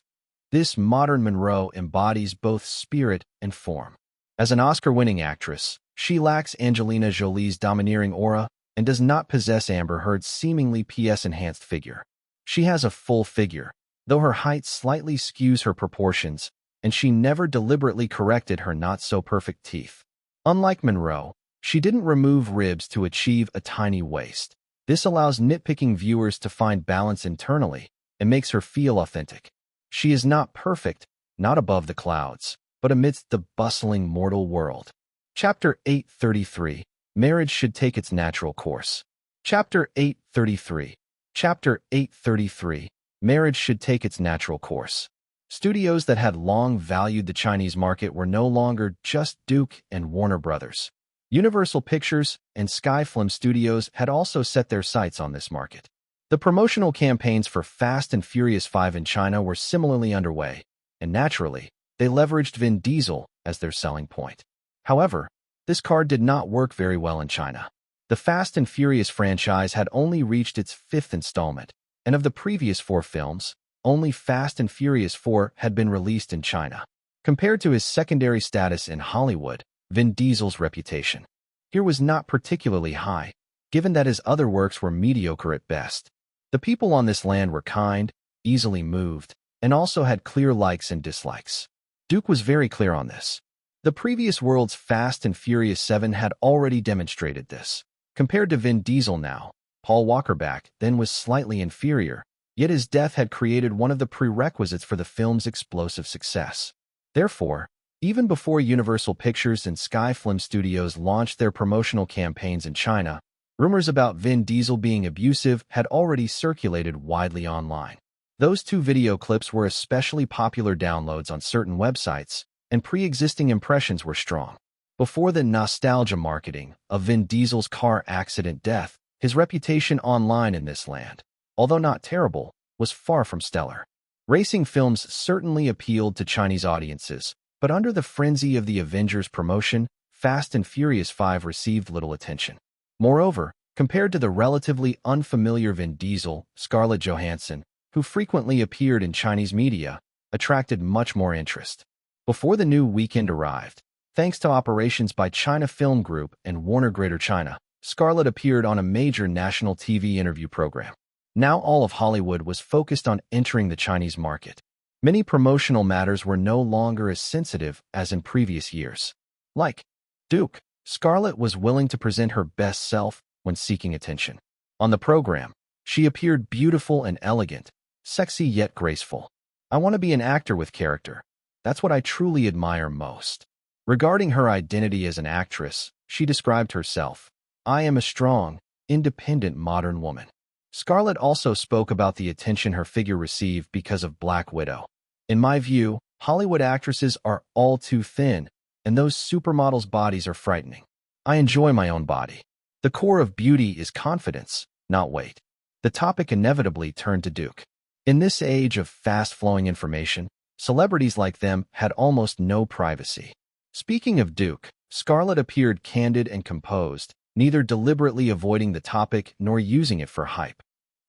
This modern Monroe embodies both spirit and form. As an Oscar-winning actress, she lacks Angelina Jolie's domineering aura and does not possess Amber Heard's seemingly PS-enhanced figure. She has a full figure, though her height slightly skews her proportions, and she never deliberately corrected her not-so-perfect teeth. Unlike Monroe, she didn't remove ribs to achieve a tiny waist. This allows nitpicking viewers to find balance internally and makes her feel authentic. She is not perfect, not above the clouds, but amidst the bustling mortal world. Chapter 833. Marriage should take its natural course. Chapter 833. Chapter 833. Marriage should take its natural course. Studios that had long valued the Chinese market were no longer just Duke and Warner Brothers. Universal Pictures and Skyfilm Studios had also set their sights on this market. The promotional campaigns for Fast and Furious 5 in China were similarly underway, and naturally, they leveraged Vin Diesel as their selling point. However, this card did not work very well in China. The Fast and Furious franchise had only reached its 5th installment, and of the previous 4 films, only Fast and Furious 4 had been released in China. Compared to his secondary status in Hollywood, Vin Diesel's reputation here was not particularly high, given that his other works were mediocre at best. The people on this land were kind, easily moved, and also had clear likes and dislikes. Duke was very clear on this. The previous world's Fast and Furious 7 had already demonstrated this. Compared to Vin Diesel now, Paul Walker back then was slightly inferior, yet his death had created one of the prerequisites for the film's explosive success. Therefore, even before Universal Pictures and Skyfilm Studios launched their promotional campaigns in China, rumors about Vin Diesel being abusive had already circulated widely online. Those 2 video clips were especially popular downloads on certain websites, and pre-existing impressions were strong. Before the nostalgia marketing of Vin Diesel's car accident death, his reputation online in this land, although not terrible, was far from stellar. Racing films certainly appealed to Chinese audiences, but under the frenzy of the Avengers promotion, Fast and Furious 5 received little attention. Moreover, compared to the relatively unfamiliar Vin Diesel, Scarlett Johansson, who frequently appeared in Chinese media, attracted much more interest. Before the new weekend arrived, thanks to operations by China Film Group and Warner Greater China, Scarlett appeared on a major national TV interview program. Now all of Hollywood was focused on entering the Chinese market. Many promotional matters were no longer as sensitive as in previous years. Like Duke, Scarlett was willing to present her best self when seeking attention. On the program, she appeared beautiful and elegant, sexy yet graceful. I want to be an actor with character. That's what I truly admire most. Regarding her identity as an actress, she described herself, "I am a strong, independent modern woman." Scarlett also spoke about the attention her figure received because of Black Widow. "In my view, Hollywood actresses are all too thin, and those supermodels' bodies are frightening. I enjoy my own body. The core of beauty is confidence, not weight." The topic inevitably turned to Duke. In this age of fast-flowing information, celebrities like them had almost no privacy. Speaking of Duke, Scarlett appeared candid and composed, neither deliberately avoiding the topic nor using it for hype.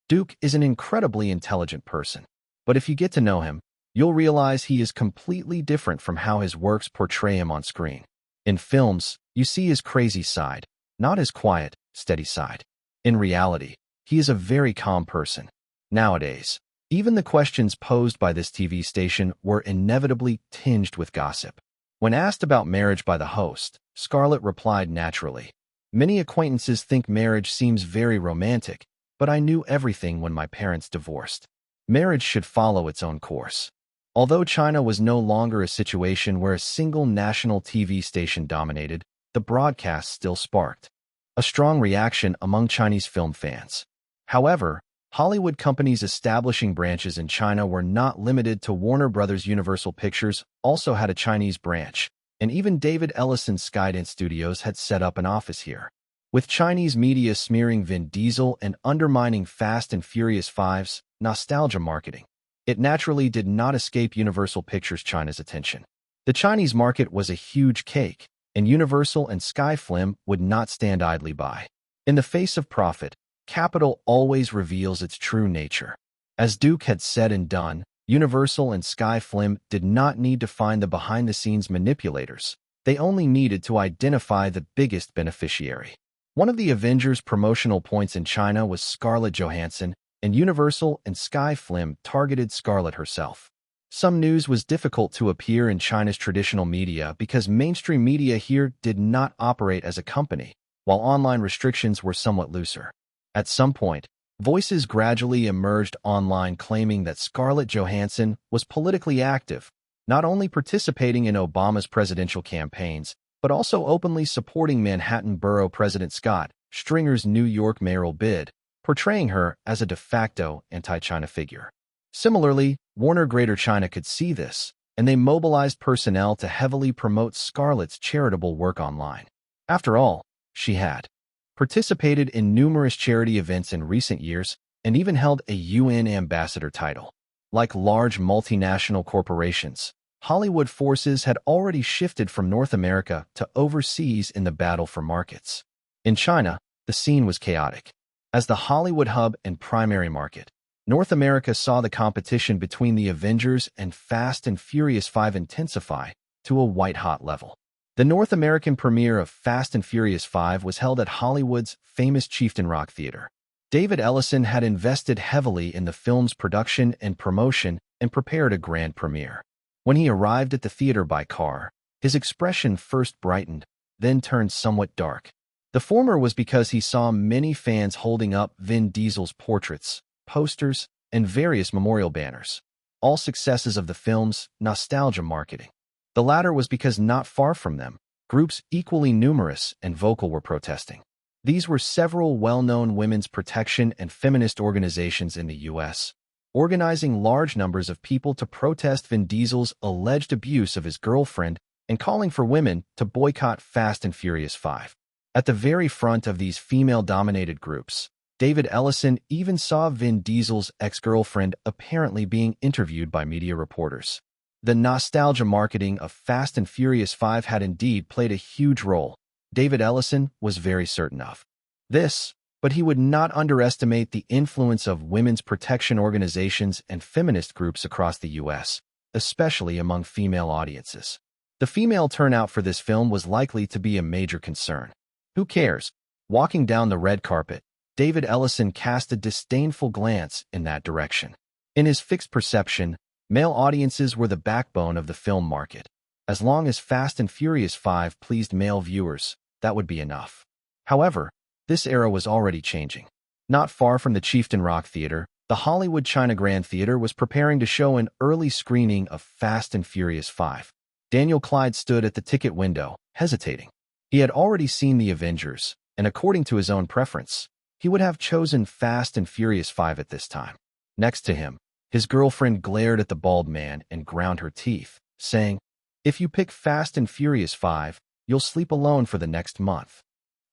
Duke is an incredibly intelligent person, but if you get to know him, you'll realize he is completely different from how his works portray him on screen. In films, you see his crazy side, not his quiet, steady side. In reality, He is a very calm person. Nowadays, even the questions posed by this TV station were inevitably tinged with gossip. When asked about marriage by the host, Scarlett replied naturally, "Many acquaintances think marriage seems very romantic, but I knew everything when my parents divorced. Marriage should follow its own course." Although China was no longer a situation where a single national TV station dominated, the broadcast still sparked a strong reaction among Chinese film fans. However, Hollywood companies establishing branches in China were not limited to Warner Bros. Universal Pictures also had a Chinese branch, and even David Ellison's Skydance Studios had set up an office here. With Chinese media smearing Vin Diesel and undermining Fast and Furious 5's nostalgia marketing, it naturally did not escape Universal Pictures China's attention. The Chinese market was a huge cake, and Universal and Skyfilm would not stand idly by. In the face of profit, capital always reveals its true nature. As Duke had said and done, Universal and Skyfilm did not need to find the behind-the-scenes manipulators. They only needed to identify the biggest beneficiary. One of the Avengers' promotional points in China was Scarlett Johansson, and Universal and Skyfilm targeted Scarlett herself. Some news was difficult to appear in China's traditional media because mainstream media here did not operate as a company, while online restrictions were somewhat looser. At some point, voices gradually emerged online claiming that Scarlett Johansson was politically active, not only participating in Obama's presidential campaigns, but also openly supporting Manhattan Borough President Scott Stringer's New York mayoral bid, portraying her as a de facto anti-China figure. Similarly, Warner Greater China could see this, and they mobilized personnel to heavily promote Scarlett's charitable work online. After all, she had participated in numerous charity events in recent years and even held a UN ambassador title. Like large multinational corporations, Hollywood forces had already shifted from North America to overseas in the battle for markets. In China, the scene was chaotic. As the Hollywood hub and primary market, North America saw the competition between the Avengers and Fast and Furious 5 intensify to a white-hot level. The North American premiere of Fast and Furious 5 was held at Hollywood's famous Chieftain Rock Theater. David Ellison had invested heavily in the film's production and promotion and prepared a grand premiere. When he arrived at the theater by car, his expression first brightened, then turned somewhat dark. The former was because he saw many fans holding up Vin Diesel's portraits, posters, and various memorial banners, all successes of the film's nostalgia marketing. The latter was because not far from them, groups equally numerous and vocal were protesting. These were several well-known women's protection and feminist organizations in the U.S., organizing large numbers of people to protest Vin Diesel's alleged abuse of his girlfriend and calling for women to boycott Fast and Furious 5. At the very front of these female-dominated groups, David Ellison even saw Vin Diesel's ex-girlfriend apparently being interviewed by media reporters. The nostalgia marketing of Fast and Furious 5 had indeed played a huge role. David Ellison was very certain of this, but he would not underestimate the influence of women's protection organizations and feminist groups across the U.S., especially among female audiences. The female turnout for this film was likely to be a major concern. Who cares? Walking down the red carpet, David Ellison cast a disdainful glance in that direction. In his fixed perception, male audiences were the backbone of the film market. As long as Fast and Furious 5 pleased male viewers, that would be enough. However, this era was already changing. Not far from the Chieftain Rock Theater, the Hollywood China Grand Theater was preparing to show an early screening of Fast and Furious 5. Daniel Clyde stood at the ticket window, hesitating. He had already seen The Avengers, and according to his own preference, he would have chosen Fast and Furious 5 at this time. Next to him, his girlfriend glared at the bald man and ground her teeth, saying, "If you pick Fast and Furious 5, you'll sleep alone for the next month."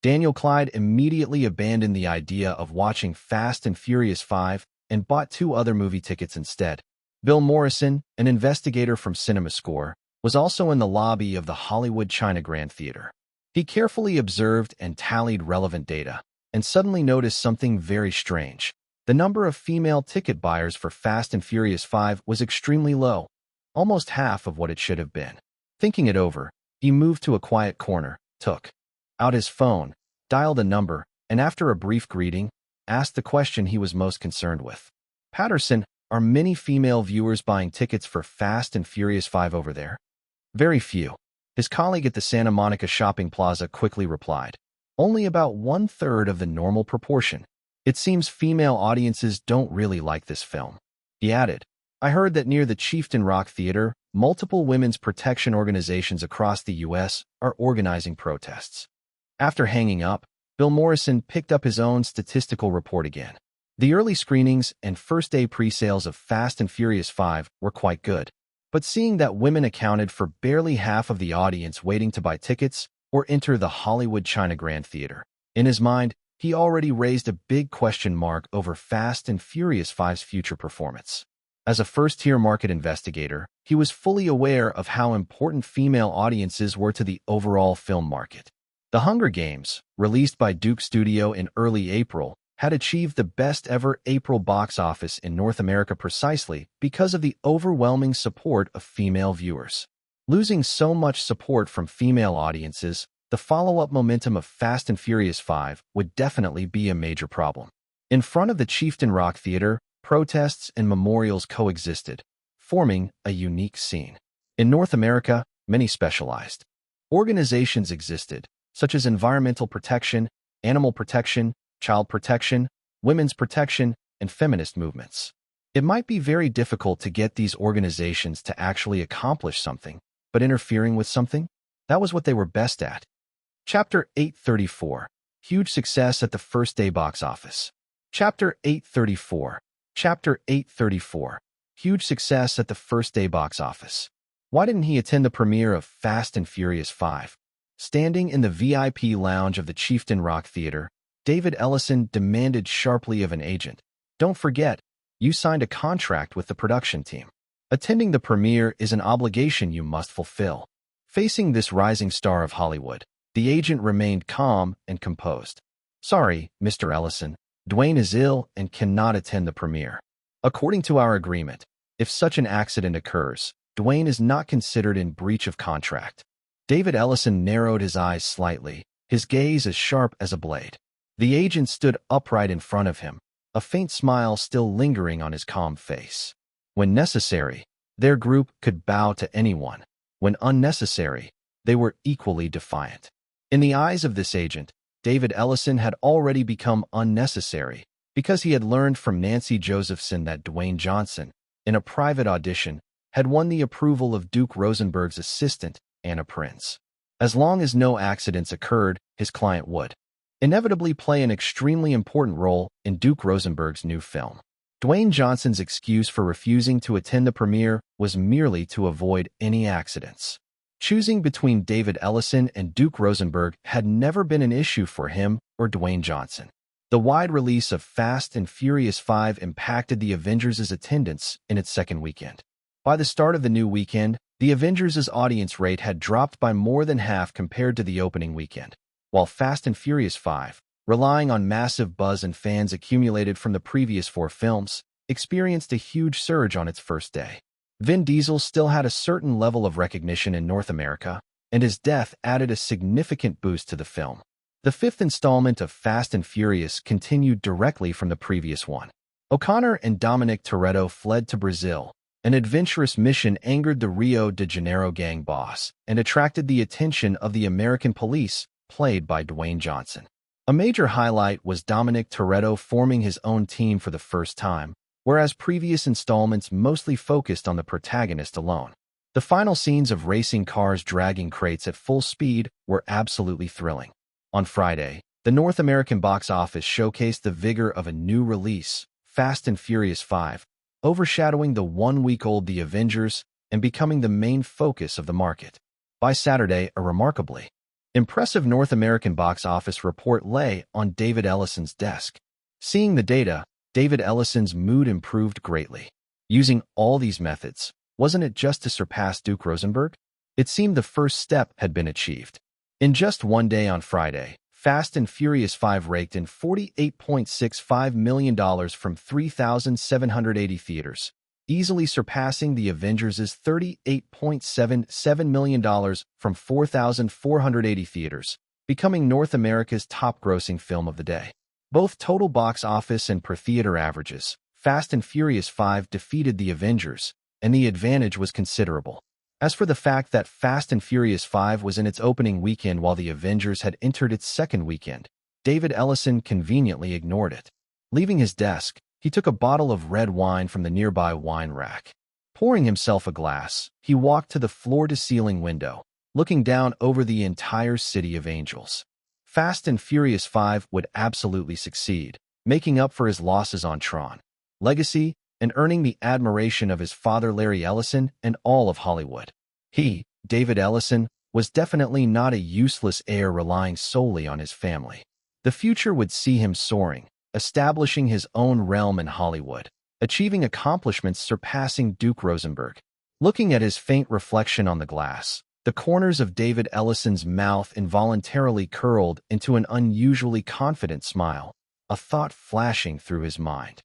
Daniel Clyde immediately abandoned the idea of watching Fast and Furious 5 and bought 2 other movie tickets instead. Bill Morrison, an investigator from CinemaScore, was also in the lobby of the Hollywood China Grand Theater. He carefully observed and tallied relevant data, and suddenly noticed something very strange. The number of female ticket buyers for Fast and Furious 5 was extremely low, almost half of what it should have been. Thinking it over, he moved to a quiet corner, took out his phone, dialed a number, and after a brief greeting, asked the question he was most concerned with. "Patterson, are many female viewers buying tickets for Fast and Furious 5 over there?" "Very few," his colleague at the Santa Monica shopping plaza quickly replied. "Only about 1/3 of the normal proportion. It seems female audiences don't really like this film." He added, "I heard that near the Chieftain Rock Theater, multiple women's protection organizations across the U.S. are organizing protests." After hanging up, Bill Morrison picked up his own statistical report again. The early screenings and first-day pre-sales of Fast and Furious 5 were quite good. But seeing that women accounted for barely half of the audience waiting to buy tickets or enter the Hollywood China Grand Theater, in his mind, he already raised a big question mark over Fast and Furious 5's future performance. As a first-tier market investigator, he was fully aware of how important female audiences were to the overall film market. The Hunger Games, released by Duke Studio in early April, had achieved the best-ever April box office in North America precisely because of the overwhelming support of female viewers. Losing so much support from female audiences, the follow-up momentum of Fast and Furious 5 would definitely be a major problem. In front of the Chieftain Rock Theater, protests and memorials coexisted, forming a unique scene. In North America, many specialized organizations existed, such as environmental protection, animal protection, child protection, women's protection, and feminist movements. It might be very difficult to get these organizations to actually accomplish something, but interfering with something? That was what they were best at. Chapter 834. Huge success at the first day box office. Chapter 834. Chapter 834. Huge success at the first day box office. Why didn't he attend the premiere of Fast and Furious 5? Standing in the VIP lounge of the Chieftain Rock Theater, David Ellison demanded sharply of an agent, "Don't forget, you signed a contract with the production team. Attending the premiere is an obligation you must fulfill." Facing this rising star of Hollywood, the agent remained calm and composed. "Sorry, Mr. Ellison, Dwayne is ill and cannot attend the premiere. According to our agreement, if such an accident occurs, Dwayne is not considered in breach of contract." David Ellison narrowed his eyes slightly, his gaze as sharp as a blade. The agent stood upright in front of him, a faint smile still lingering on his calm face. When necessary, their group could bow to anyone. When unnecessary, they were equally defiant. In the eyes of this agent, David Ellison had already become unnecessary because he had learned from Nancy Josephson that Dwayne Johnson, in a private audition, had won the approval of Duke Rosenberg's assistant, Anna Prince. As long as no accidents occurred, his client would inevitably play an extremely important role in Duke Rosenberg's new film. Dwayne Johnson's excuse for refusing to attend the premiere was merely to avoid any accidents. Choosing between David Ellison and Duke Rosenberg had never been an issue for him or Dwayne Johnson. The wide release of Fast and Furious 5 impacted the Avengers' attendance in its second weekend. By the start of the new weekend, the Avengers' audience rate had dropped by more than half compared to the opening weekend, while Fast and Furious 5, relying on massive buzz and fans accumulated from the previous 4 films, experienced a huge surge on its first day. Vin Diesel still had a certain level of recognition in North America, and his death added a significant boost to the film. The 5th installment of Fast and Furious continued directly from the previous one. O'Connor and Dominic Toretto fled to Brazil. An adventurous mission angered the Rio de Janeiro gang boss and attracted the attention of the American police, played by Dwayne Johnson. A major highlight was Dominic Toretto forming his own team for the first time, whereas previous installments mostly focused on the protagonist alone. The final scenes of racing cars dragging crates at full speed were absolutely thrilling. On Friday, the North American box office showcased the vigor of a new release, Fast and Furious 5, overshadowing the one-week-old The Avengers and becoming the main focus of the market. By Saturday, a remarkably impressive North American box office report lay on David Ellison's desk. Seeing the data, David Ellison's mood improved greatly. Using all these methods, wasn't it just to surpass Duke Rosenberg? It seemed the first step had been achieved. In just one day on Friday, Fast and Furious 5 raked in $48.65 million from 3,780 theaters, easily surpassing The Avengers' $38.77 million from 4,480 theaters, becoming North America's top-grossing film of the day. Both total box office and per theater averages, Fast and Furious 5 defeated The Avengers, and the advantage was considerable. As for the fact that Fast and Furious 5 was in its opening weekend while The Avengers had entered its second weekend, David Ellison conveniently ignored it. Leaving his desk, he took a bottle of red wine from the nearby wine rack. Pouring himself a glass, he walked to the floor-to-ceiling window, looking down over the entire city of angels. Fast and Furious 5 would absolutely succeed, making up for his losses on Tron Legacy and earning the admiration of his father Larry Ellison and all of Hollywood. He, David Ellison, was definitely not a useless heir relying solely on his family. The future would see him soaring, establishing his own realm in Hollywood, achieving accomplishments surpassing Duke Rosenberg. Looking at his faint reflection on the glass, the corners of David Ellison's mouth involuntarily curled into an unusually confident smile, a thought flashing through his mind.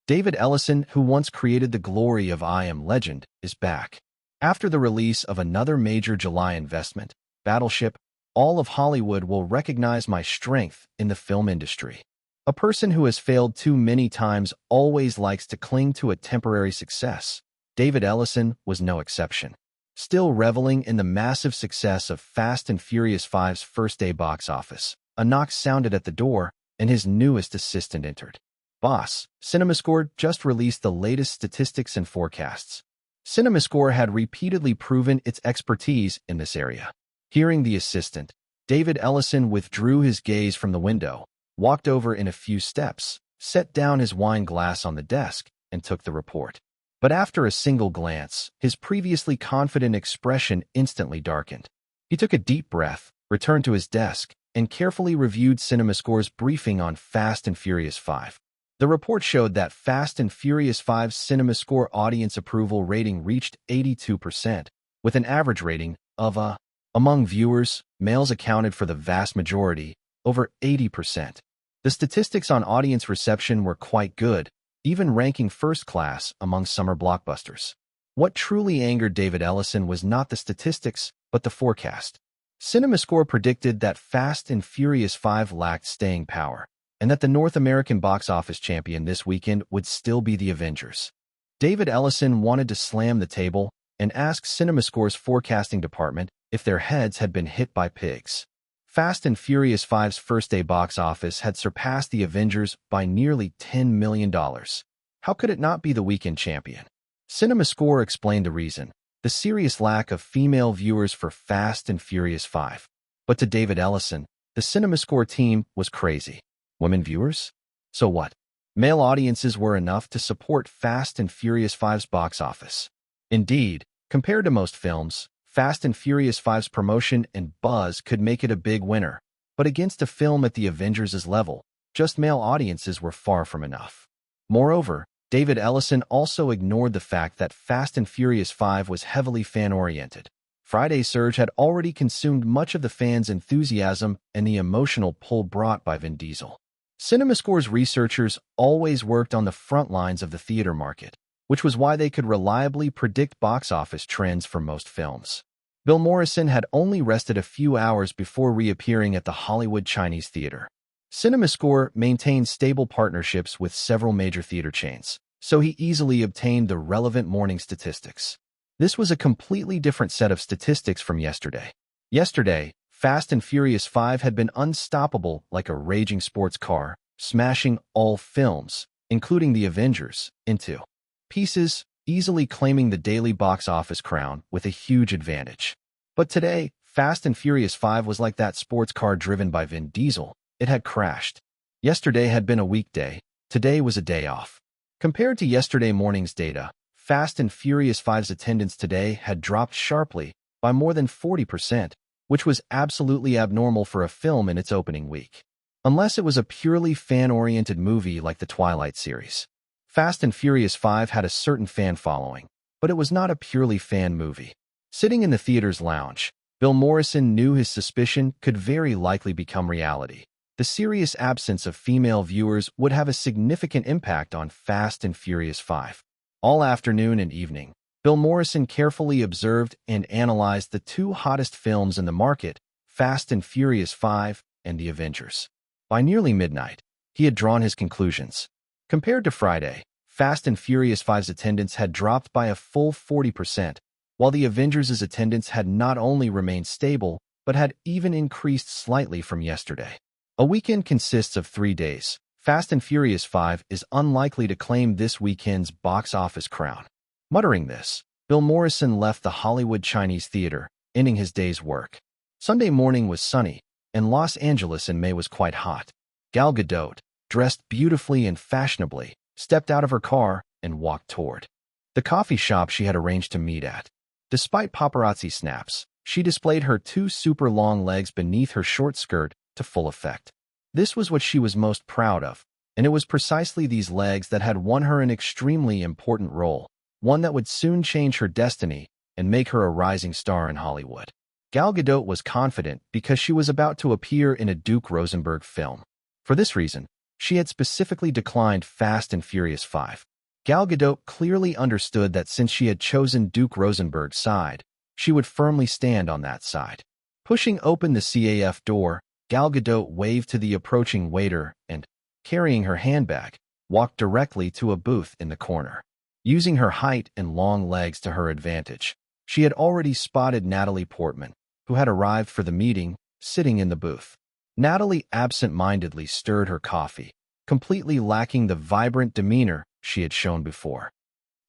David Ellison, who once created the glory of I Am Legend, is back. After the release of another major July investment, Battleship, all of Hollywood will recognize my strength in the film industry. A person who has failed too many times always likes to cling to a temporary success. David Ellison was no exception. Still reveling in the massive success of Fast and Furious 5's first-day box office, a knock sounded at the door, and his newest assistant entered. "Boss, CinemaScore just released the latest statistics and forecasts." CinemaScore had repeatedly proven its expertise in this area. Hearing the assistant, David Ellison withdrew his gaze from the window, walked over in a few steps, set down his wine glass on the desk, and took the report. But after a single glance, his previously confident expression instantly darkened. He took a deep breath, returned to his desk, and carefully reviewed CinemaScore's briefing on Fast and Furious 5. The report showed that Fast and Furious 5's CinemaScore audience approval rating reached 82%, with an average rating of a. Among viewers, males accounted for the vast majority, over 80%. The statistics on audience reception were quite good, even ranking first class among summer blockbusters. What truly angered David Ellison was not the statistics, but the forecast. CinemaScore predicted that Fast and Furious 5 lacked staying power, and that the North American box office champion this weekend would still be The Avengers. David Ellison wanted to slam the table and ask CinemaScore's forecasting department if their heads had been hit by pigs. Fast and Furious 5's first-day box office had surpassed The Avengers by nearly $10 million. How could it not be the weekend champion? CinemaScore explained the reason: the serious lack of female viewers for Fast and Furious 5. But to David Ellison, the CinemaScore team was crazy. Women viewers? So what? Male audiences were enough to support Fast and Furious 5's box office. Indeed, compared to most films, Fast and Furious 5's promotion and buzz could make it a big winner. But against a film at the Avengers' level, just male audiences were far from enough. Moreover, David Ellison also ignored the fact that Fast and Furious 5 was heavily fan-oriented. Friday's surge had already consumed much of the fans' enthusiasm and the emotional pull brought by Vin Diesel. CinemaScore's researchers always worked on the front lines of the theater market, which was why they could reliably predict box office trends for most films. Bill Morrison had only rested a few hours before reappearing at the Hollywood Chinese Theater. CinemaScore maintained stable partnerships with several major theater chains, so he easily obtained the relevant morning statistics. This was a completely different set of statistics from yesterday. Yesterday, Fast and Furious 5 had been unstoppable like a raging sports car, smashing all films, including The Avengers, into pieces, easily claiming the daily box office crown with a huge advantage. But today, Fast and Furious 5 was like that sports car driven by Vin Diesel. It had crashed. Yesterday had been a weekday. Today was a day off. Compared to yesterday morning's data, Fast and Furious 5's attendance today had dropped sharply by more than 40%, which was absolutely abnormal for a film in its opening week. Unless it was a purely fan-oriented movie like the Twilight series. Fast and Furious 5 had a certain fan following, but it was not a purely fan movie. Sitting in the theater's lounge, Bill Morrison knew his suspicion could very likely become reality. The serious absence of female viewers would have a significant impact on Fast and Furious 5. All afternoon and evening, Bill Morrison carefully observed and analyzed the two hottest films in the market, Fast and Furious 5 and The Avengers. By nearly midnight, he had drawn his conclusions. Compared to Friday, Fast and Furious 5's attendance had dropped by a full 40%, while the Avengers' attendance had not only remained stable, but had even increased slightly from yesterday. A weekend consists of 3 days. Fast and Furious 5 is unlikely to claim this weekend's box office crown. Muttering this, Bill Morrison left the Hollywood Chinese Theater, ending his day's work. Sunday morning was sunny, and Los Angeles in May was quite hot. Gal Gadot, dressed beautifully and fashionably, stepped out of her car and walked toward the coffee shop she had arranged to meet at. Despite paparazzi snaps, she displayed her 2 super long legs beneath her short skirt to full effect. This was what she was most proud of, and it was precisely these legs that had won her an extremely important role, one that would soon change her destiny and make her a rising star in Hollywood. Gal Gadot was confident because she was about to appear in a Duke Rosenberg film. For this reason, she had specifically declined Fast and Furious 5. Gal Gadot clearly understood that since she had chosen Duke Rosenberg's side, she would firmly stand on that side. Pushing open the CAF door, Gal Gadot waved to the approaching waiter and, carrying her handbag, walked directly to a booth in the corner. Using her height and long legs to her advantage, she had already spotted Natalie Portman, who had arrived for the meeting, sitting in the booth. Natalie absent-mindedly stirred her coffee, completely lacking the vibrant demeanor she had shown before.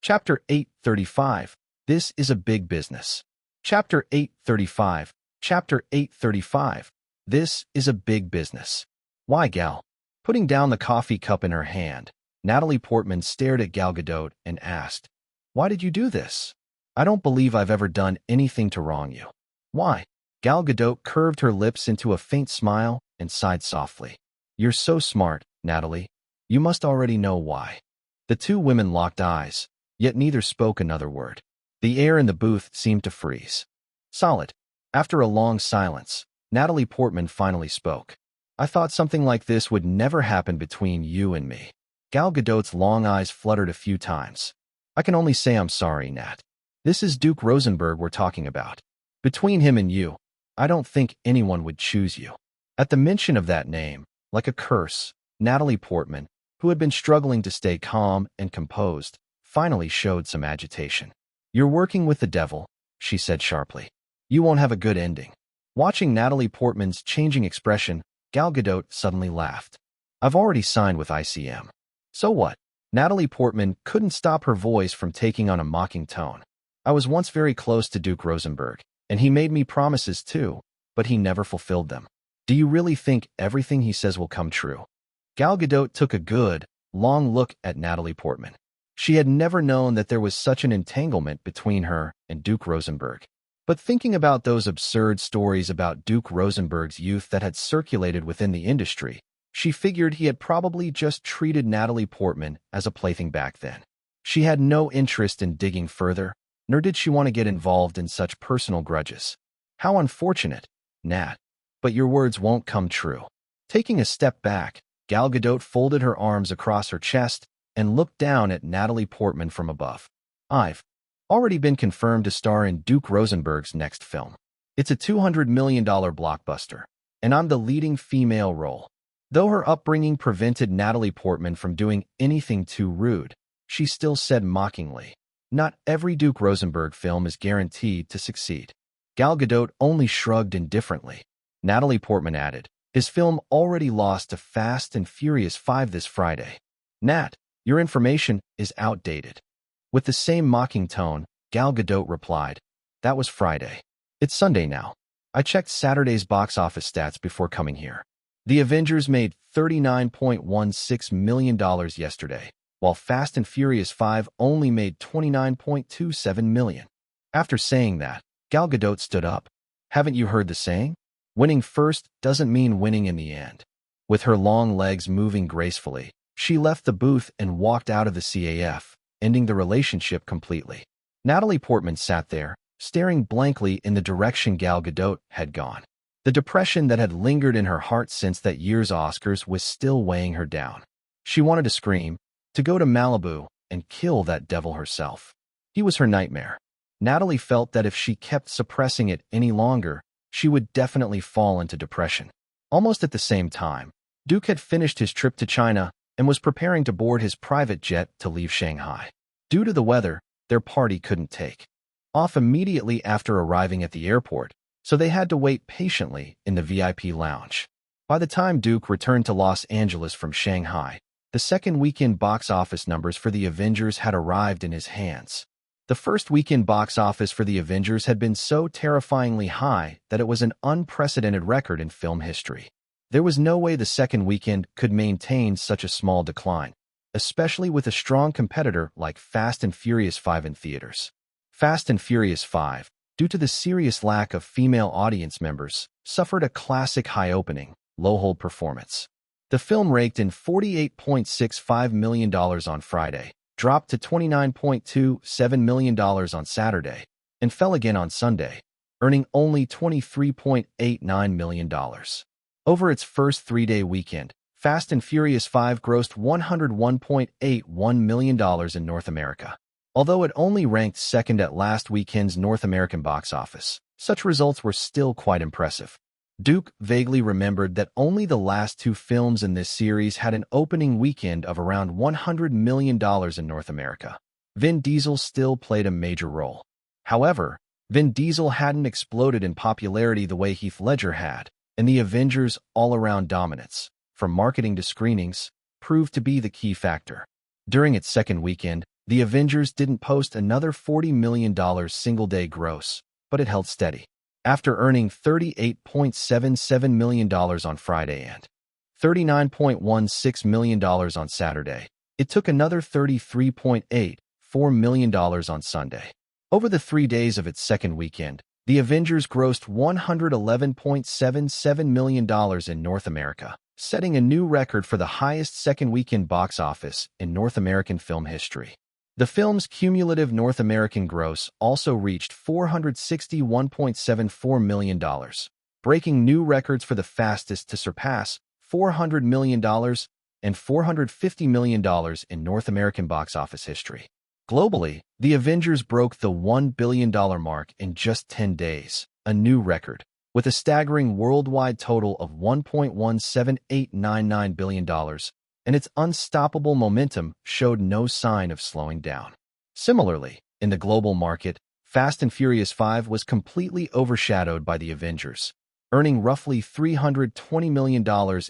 Chapter 835. This is a big business. Chapter 835. Chapter 835. This is a big business. Why, Gal? Putting down the coffee cup in her hand, Natalie Portman stared at Gal Gadot and asked, "Why did you do this? I don't believe I've ever done anything to wrong you." "Why?" Gal Gadot curved her lips into a faint smile and sighed softly. "You're so smart, Natalie. You must already know why." The 2 women locked eyes, yet neither spoke another word. The air in the booth seemed to freeze. Solid. After a long silence, Natalie Portman finally spoke. "I thought something like this would never happen between you and me." Gal Gadot's long eyes fluttered a few times. "I can only say I'm sorry, Nat. This is Duke Rosenberg we're talking about. Between him and you, I don't think anyone would choose you." At the mention of that name, like a curse, Natalie Portman, who had been struggling to stay calm and composed, finally showed some agitation. "You're working with the devil," she said sharply. "You won't have a good ending." Watching Natalie Portman's changing expression, Gal Gadot suddenly laughed. "I've already signed with ICM. So what?" Natalie Portman couldn't stop her voice from taking on a mocking tone. "I was once very close to Duke Rosenberg, and he made me promises too, but he never fulfilled them. Do you really think everything he says will come true?" Gal Gadot took a good, long look at Natalie Portman. She had never known that there was such an entanglement between her and Duke Rosenberg. But thinking about those absurd stories about Duke Rosenberg's youth that had circulated within the industry, she figured he had probably just treated Natalie Portman as a plaything back then. She had no interest in digging further, nor did she want to get involved in such personal grudges. "How unfortunate, Nat. But your words won't come true." Taking a step back, Gal Gadot folded her arms across her chest and looked down at Natalie Portman from above. "I've already been confirmed to star in Duke Rosenberg's next film. It's a $200 million blockbuster, and I'm the leading female role." Though her upbringing prevented Natalie Portman from doing anything too rude, she still said mockingly, "Not every Duke Rosenberg film is guaranteed to succeed." Gal Gadot only shrugged indifferently. Natalie Portman added, "His film already lost to Fast and Furious 5 this Friday. Nat, your information is outdated." With the same mocking tone, Gal Gadot replied, "That was Friday. It's Sunday now. I checked Saturday's box office stats before coming here. The Avengers made $39.16 million yesterday, while Fast and Furious 5 only made $29.27 million. After saying that, Gal Gadot stood up. "Haven't you heard the saying? Winning first doesn't mean winning in the end." With her long legs moving gracefully, she left the booth and walked out of the CAF, ending the relationship completely. Natalie Portman sat there, staring blankly in the direction Gal Gadot had gone. The depression that had lingered in her heart since that year's Oscars was still weighing her down. She wanted to scream, to go to Malibu and kill that devil herself. He was her nightmare. Natalie felt that if she kept suppressing it any longer, she would definitely fall into depression. Almost at the same time, Duke had finished his trip to China and was preparing to board his private jet to leave Shanghai. Due to the weather, their party couldn't take off immediately after arriving at the airport, so they had to wait patiently in the VIP lounge. By the time Duke returned to Los Angeles from Shanghai, the second weekend box office numbers for the Avengers had arrived in his hands. The first weekend box office for the Avengers had been so terrifyingly high that it was an unprecedented record in film history. There was no way the second weekend could maintain such a small decline, especially with a strong competitor like Fast and Furious 5 in theaters. Fast and Furious 5, due to the serious lack of female audience members, suffered a classic high-opening, low-hold performance. The film raked in $48.65 million on Friday, dropped to $29.27 million on Saturday, and fell again on Sunday, earning only $23.89 million. Over its first three-day weekend, Fast and Furious 5 grossed $101.81 million in North America. Although it only ranked second at last weekend's North American box office, such results were still quite impressive. Duke vaguely remembered that only the last two films in this series had an opening weekend of around $100 million in North America. Vin Diesel still played a major role. However, Vin Diesel hadn't exploded in popularity the way Heath Ledger had, and the Avengers' all-around dominance, from marketing to screenings, proved to be the key factor. During its second weekend, the Avengers didn't post another $40 million single-day gross, but it held steady. After earning $38.77 million on Friday and $39.16 million on Saturday, it took another $33.84 million on Sunday. Over the 3 days of its second weekend, the Avengers grossed $111.77 million in North America, setting a new record for the highest second weekend box office in North American film history. The film's cumulative North American gross also reached $461.74 million, breaking new records for the fastest to surpass $400 million and $450 million in North American box office history. Globally, the Avengers broke the $1 billion mark in just 10 days, a new record, with a staggering worldwide total of $1.17899 billion, and its unstoppable momentum showed no sign of slowing down. Similarly, in the global market, Fast and Furious 5 was completely overshadowed by the Avengers, earning roughly $320 million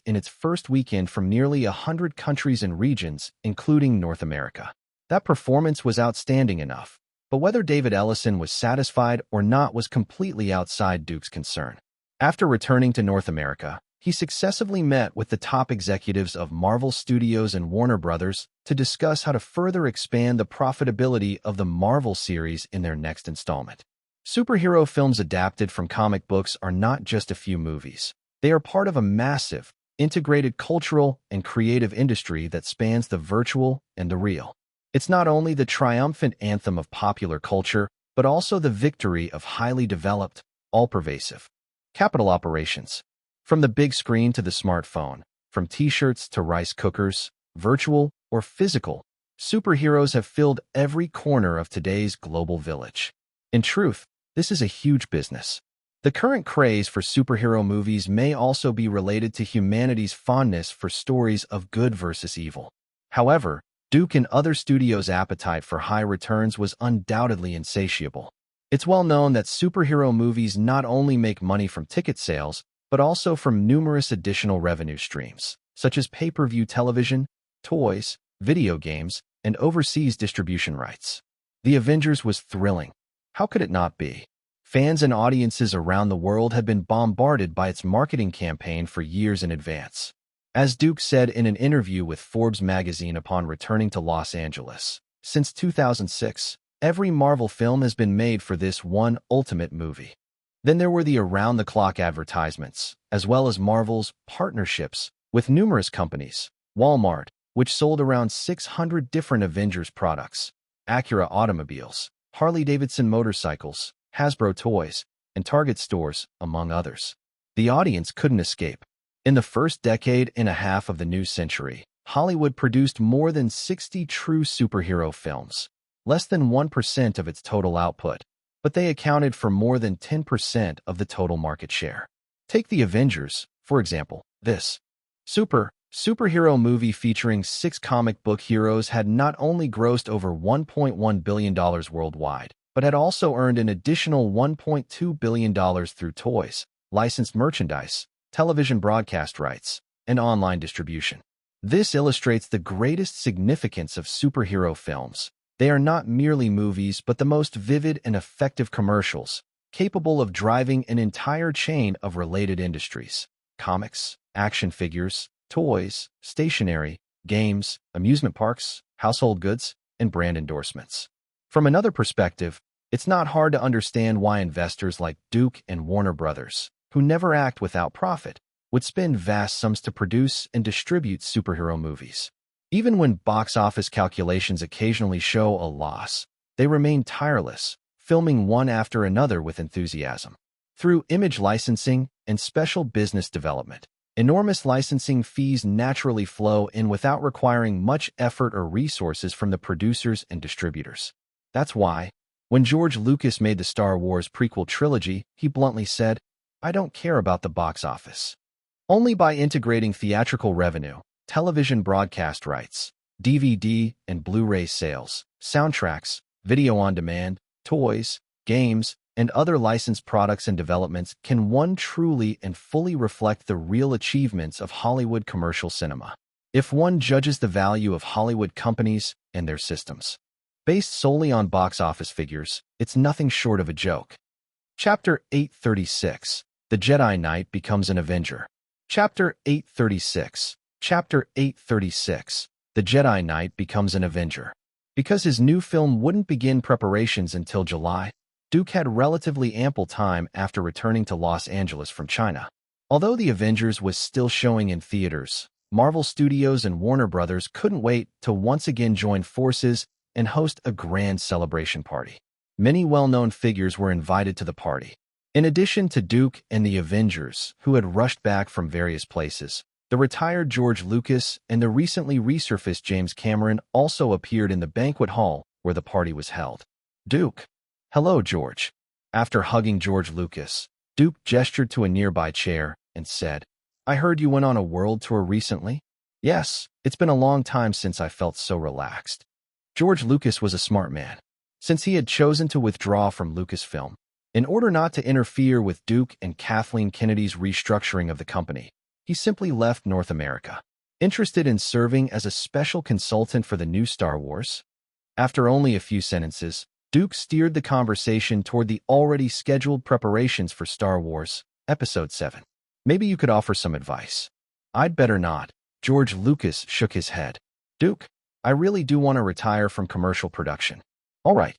in its first weekend from nearly 100 countries and regions, including North America. That performance was outstanding enough, but whether David Ellison was satisfied or not was completely outside Duke's concern. After returning to North America, he successively met with the top executives of Marvel Studios and Warner Brothers to discuss how to further expand the profitability of the Marvel series in their next installment. Superhero films adapted from comic books are not just a few movies. They are part of a massive, integrated cultural and creative industry that spans the virtual and the real. It's not only the triumphant anthem of popular culture, but also the victory of highly developed, all-pervasive capital operations. From the big screen to the smartphone, from t-shirts to rice cookers, virtual or physical, superheroes have filled every corner of today's global village. In truth, this is a huge business. The current craze for superhero movies may also be related to humanity's fondness for stories of good versus evil. However, Duke and other studios' appetite for high returns was undoubtedly insatiable. It's well known that superhero movies not only make money from ticket sales, but also from numerous additional revenue streams, such as pay-per-view television, toys, video games, and overseas distribution rights. The Avengers was thrilling. How could it not be? Fans and audiences around the world had been bombarded by its marketing campaign for years in advance. As Duke said in an interview with Forbes magazine upon returning to Los Angeles, since 2006, every Marvel film has been made for this one ultimate movie. Then there were the around-the-clock advertisements, as well as Marvel's partnerships with numerous companies. Walmart, which sold around 600 different Avengers products, Acura automobiles, Harley-Davidson motorcycles, Hasbro toys, and Target stores, among others. The audience couldn't escape. In the first decade and a half of the new century, Hollywood produced more than 60 true superhero films, less than 1% of its total output, but they accounted for more than 10% of the total market share. Take the Avengers, for example. This Superhero movie featuring 6 comic book heroes had not only grossed over $1.1 billion worldwide, but had also earned an additional $1.2 billion through toys, licensed merchandise, television broadcast rights, and online distribution. This illustrates the greatest significance of superhero films. They are not merely movies, but the most vivid and effective commercials, capable of driving an entire chain of related industries: comics, action figures, toys, stationery, games, amusement parks, household goods, and brand endorsements. From another perspective, it's not hard to understand why investors like Duke and Warner Brothers, who never act without profit, would spend vast sums to produce and distribute superhero movies. Even when box office calculations occasionally show a loss, they remain tireless, filming one after another with enthusiasm. Through image licensing and special business development, enormous licensing fees naturally flow in without requiring much effort or resources from the producers and distributors. That's why, when George Lucas made the Star Wars prequel trilogy, he bluntly said, "I don't care about the box office." Only by integrating theatrical revenue, television broadcast rights, DVD and Blu-ray sales, soundtracks, video on demand, toys, games, and other licensed products and developments can one truly and fully reflect the real achievements of Hollywood commercial cinema. If one judges the value of Hollywood companies and their systems based solely on box office figures, it's nothing short of a joke. Chapter 836. The Jedi Knight becomes an Avenger. Chapter 836. Chapter 836. The Jedi Knight becomes an Avenger. Because his new film wouldn't begin preparations until July, Duke had relatively ample time after returning to Los Angeles from China. Although The Avengers was still showing in theaters, Marvel Studios and Warner Brothers couldn't wait to once again join forces and host a grand celebration party. Many well-known figures were invited to the party. In addition to Duke and the Avengers, who had rushed back from various places, the retired George Lucas and the recently resurfaced James Cameron also appeared in the banquet hall where the party was held. Duke. "Hello, George." After hugging George Lucas, Duke gestured to a nearby chair and said, "I heard you went on a world tour recently?" "Yes, it's been a long time since I felt so relaxed." George Lucas was a smart man. Since he had chosen to withdraw from Lucasfilm, in order not to interfere with Duke and Kathleen Kennedy's restructuring of the company, he simply left North America. Interested in serving as a special consultant for the new Star Wars? After only a few sentences, Duke steered the conversation toward the already scheduled preparations for Star Wars, Episode 7. "Maybe you could offer some advice." "I'd better not." George Lucas shook his head. "Duke, I really do want to retire from commercial production." "All right,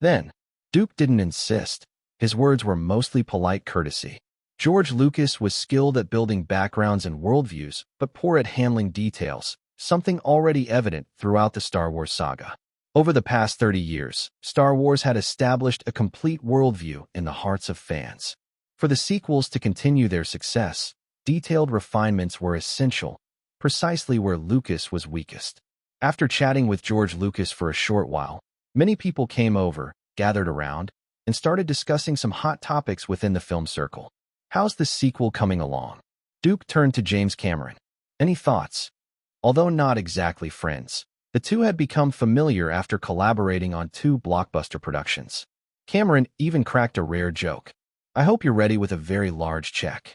then." Duke didn't insist. His words were mostly polite courtesy. George Lucas was skilled at building backgrounds and worldviews, but poor at handling details, something already evident throughout the Star Wars saga. Over the past 30 years, Star Wars had established a complete worldview in the hearts of fans. For the sequels to continue their success, detailed refinements were essential, precisely where Lucas was weakest. After chatting with George Lucas for a short while, many people came over, gathered around, and started discussing some hot topics within the film circle. "How's the sequel coming along?" Duke turned to James Cameron. "Any thoughts?" Although not exactly friends, the two had become familiar after collaborating on 2 blockbuster productions. Cameron even cracked a rare joke. "I hope you're ready with a very large check."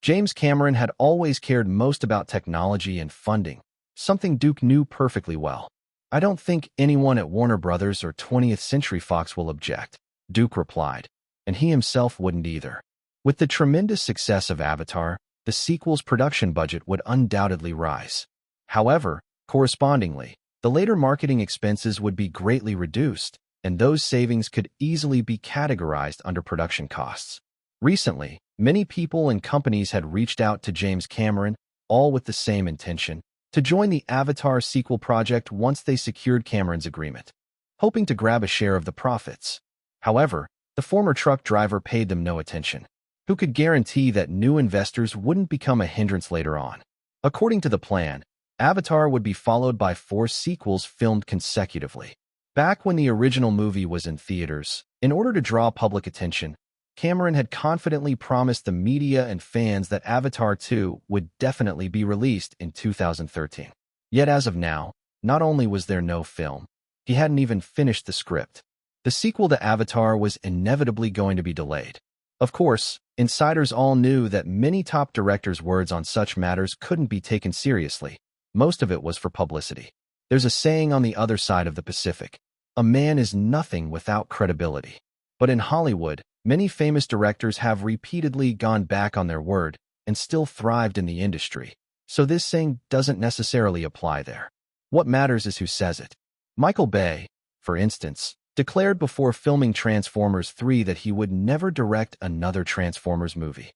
James Cameron had always cared most about technology and funding, something Duke knew perfectly well. "I don't think anyone at Warner Brothers or 20th Century Fox will object," Duke replied, and he himself wouldn't either. With the tremendous success of Avatar, the sequel's production budget would undoubtedly rise. However, correspondingly, the later marketing expenses would be greatly reduced, and those savings could easily be categorized under production costs. Recently, many people and companies had reached out to James Cameron, all with the same intention, to join the Avatar sequel project once they secured Cameron's agreement, hoping to grab a share of the profits. However, the former truck driver paid them no attention. Who could guarantee that new investors wouldn't become a hindrance later on? According to the plan, Avatar would be followed by 4 sequels filmed consecutively. Back when the original movie was in theaters, in order to draw public attention, Cameron had confidently promised the media and fans that Avatar 2 would definitely be released in 2013. Yet as of now, not only was there no film, he hadn't even finished the script. The sequel to Avatar was inevitably going to be delayed. Of course, insiders all knew that many top directors' words on such matters couldn't be taken seriously. Most of it was for publicity. There's a saying on the other side of the Pacific: a man is nothing without credibility. But in Hollywood, many famous directors have repeatedly gone back on their word and still thrived in the industry. So this saying doesn't necessarily apply there. What matters is who says it. Michael Bay, for instance, declared before filming Transformers 3 that he would never direct another Transformers movie.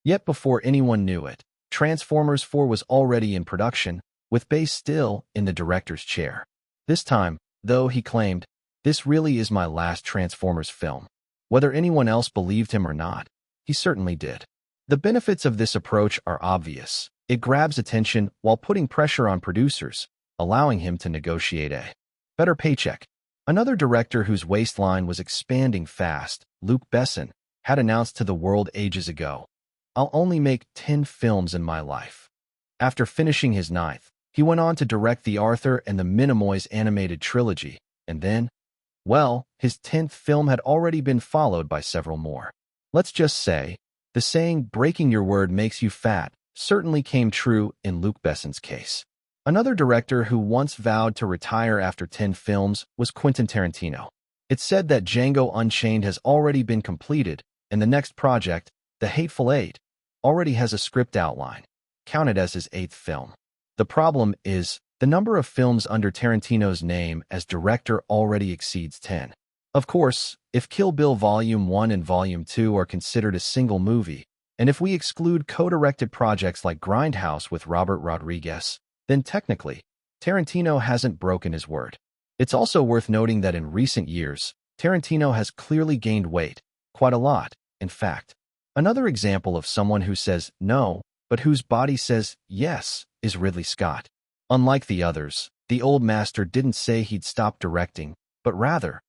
Yet before anyone knew it, Transformers 4 was already in production, with Bay still in the director's chair. This time, though, he claimed, "This really is my last Transformers film." Whether anyone else believed him or not, he certainly did. The benefits of this approach are obvious. It grabs attention while putting pressure on producers, allowing him to negotiate a better paycheck. Another director whose waistline was expanding fast, Luc Besson, had announced to the world ages ago, "I'll only make 10 films in my life." After finishing his 9th, he went on to direct the Arthur and the Minimoys animated trilogy, and then, well, his 10th film had already been followed by several more. Let's just say, the saying, "breaking your word makes you fat," certainly came true in Luc Besson's case. Another director who once vowed to retire after 10 films was Quentin Tarantino. It's said that Django Unchained has already been completed, and the next project, The Hateful Eight, already has a script outline, counted as his 8th film. The problem is, the number of films under Tarantino's name as director already exceeds 10. Of course, if Kill Bill Volume 1 and Volume 2 are considered a single movie, and if we exclude co-directed projects like Grindhouse with Robert Rodriguez, then technically, Tarantino hasn't broken his word. It's also worth noting that in recent years, Tarantino has clearly gained weight, quite a lot, in fact. Another example of someone who says no, but whose body says yes, is Ridley Scott. Unlike the others, the old master didn't say he'd stop directing, but rather,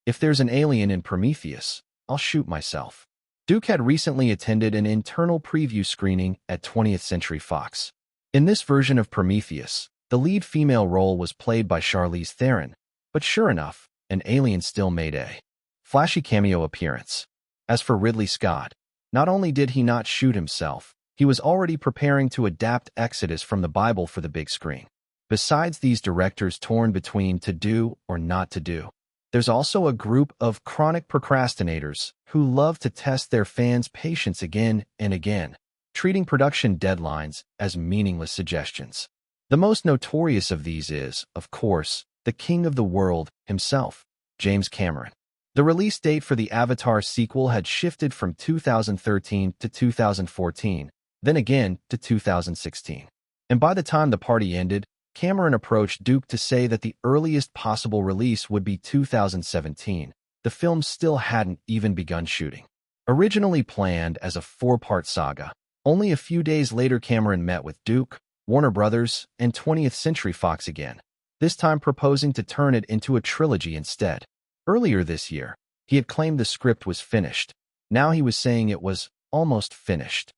"If there's an alien in Prometheus, I'll shoot myself." Duke had recently attended an internal preview screening at 20th Century Fox. In this version of Prometheus, the lead female role was played by Charlize Theron, but sure enough, an alien still made a flashy cameo appearance. As for Ridley Scott, not only did he not shoot himself, he was already preparing to adapt Exodus from the Bible for the big screen. Besides these directors torn between to do or not to do, there's also a group of chronic procrastinators who love to test their fans' patience again and again, treating production deadlines as meaningless suggestions. The most notorious of these is, of course, the king of the world himself, James Cameron. The release date for the Avatar sequel had shifted from 2013 to 2014, then again to 2016. And by the time the party ended, Cameron approached Duke to say that the earliest possible release would be 2017. The film still hadn't even begun shooting. Originally planned as a 4-part saga, only a few days later Cameron met with Duke, Warner Brothers, and 20th Century Fox again, this time proposing to turn it into a trilogy instead. Earlier this year, he had claimed the script was finished. Now he was saying it was almost finished.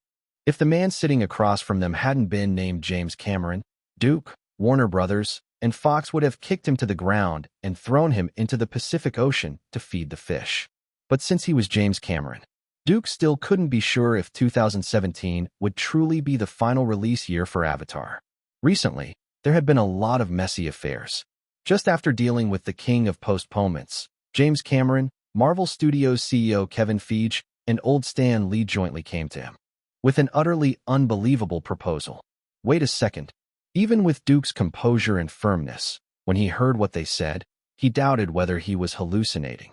If the man sitting across from them hadn't been named James Cameron, Duke, Warner Brothers, and Fox would have kicked him to the ground and thrown him into the Pacific Ocean to feed the fish. But since he was James Cameron, Duke still couldn't be sure if 2017 would truly be the final release year for Avatar. Recently, there had been a lot of messy affairs. Just after dealing with the king of postponements, James Cameron, Marvel Studios CEO Kevin Feige, and old Stan Lee jointly came to him with an utterly unbelievable proposal. Wait a second. Even with Duke's composure and firmness, when he heard what they said, he doubted whether he was hallucinating.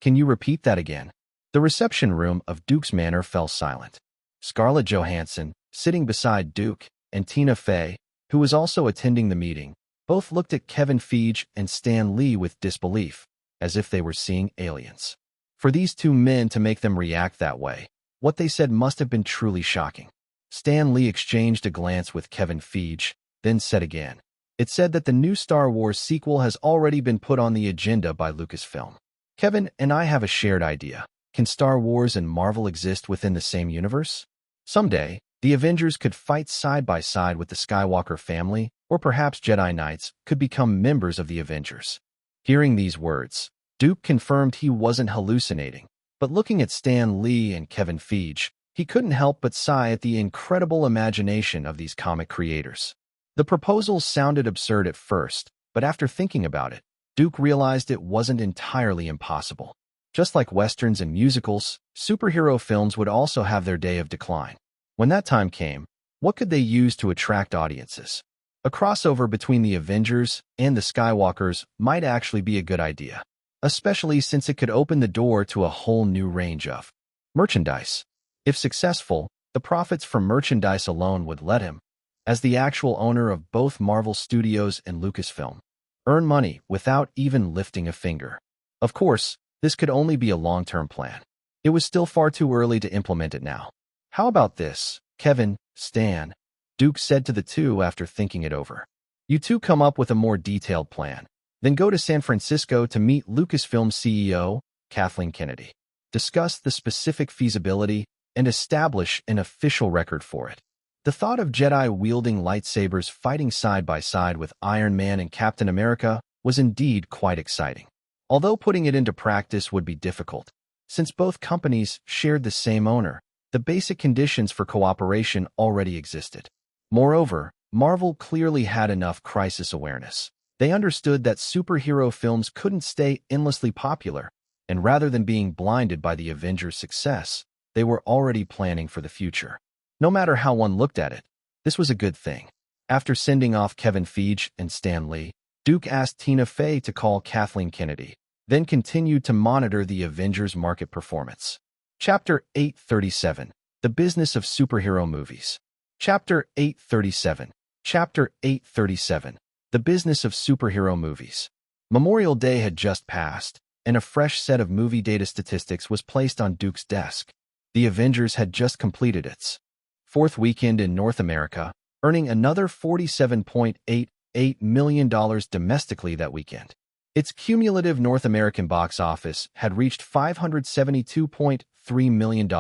"Can you repeat that again?" The reception room of Duke's Manor fell silent. Scarlett Johansson, sitting beside Duke, and Tina Fey, who was also attending the meeting, both looked at Kevin Feige and Stan Lee with disbelief, as if they were seeing aliens. For these two men to make them react that way, what they said must have been truly shocking. Stan Lee exchanged a glance with Kevin Feige, then said again, "It said that the new Star Wars sequel has already been put on the agenda by Lucasfilm. Kevin and I have a shared idea. can Star Wars and Marvel exist within the same universe? Someday, the Avengers could fight side by side with the Skywalker family, or perhaps Jedi Knights could become members of the Avengers. Hearing these words, Duke confirmed he wasn't hallucinating, but looking at Stan Lee and Kevin Feige, he couldn't help but sigh at the incredible imagination of these comic creators. The proposal sounded absurd at first, but after thinking about it, Duke realized it wasn't entirely impossible. Just like westerns and musicals, superhero films would also have their day of decline. When that time came, what could they use to attract audiences? A crossover between the Avengers and the Skywalkers might actually be a good idea, especially since it could open the door to a whole new range of merchandise. If successful, the profits from merchandise alone would let him, as the actual owner of both Marvel Studios and Lucasfilm, earn money without even lifting a finger. Of course, this could only be a long-term plan. It was still far too early to implement it now. How about this, Kevin, Stan? Duke said to the two after thinking it over. You two come up with a more detailed plan. Then go to San Francisco to meet Lucasfilm CEO, Kathleen Kennedy. Discuss the specific feasibility and establish an official record for it. The thought of Jedi wielding lightsabers fighting side by side with Iron Man and Captain America was indeed quite exciting. Although putting it into practice would be difficult, since both companies shared the same owner, the basic conditions for cooperation already existed. Moreover, Marvel clearly had enough crisis awareness. They understood that superhero films couldn't stay endlessly popular, and rather than being blinded by the Avengers' success, they were already planning for the future. No matter how one looked at it, this was a good thing. After sending off Kevin Feige and Stan Lee, Duke asked Tina Fey to call Kathleen Kennedy, then continued to monitor the Avengers' market performance. Chapter 837, The Business of Superhero Movies. Chapter 837. Chapter 837. The Business of Superhero Movies. Memorial Day had just passed, and a fresh set of movie data statistics was placed on Duke's desk. The Avengers had just completed its fourth weekend in North America, earning another $47.88 million domestically that weekend. Its cumulative North American box office had reached $572.3 million,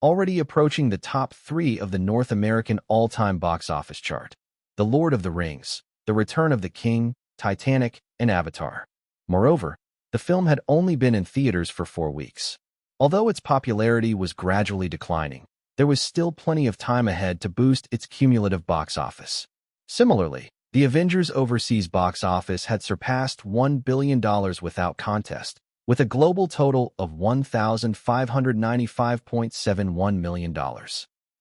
already approaching the top three of the North American all-time box office chart. The Lord of the Rings, The Return of the King, Titanic, and Avatar. Moreover, the film had only been in theaters for 4 weeks. Although its popularity was gradually declining, there was still plenty of time ahead to boost its cumulative box office. Similarly, the Avengers' overseas box office had surpassed $1 billion without contest, with a global total of $1,595.71 million.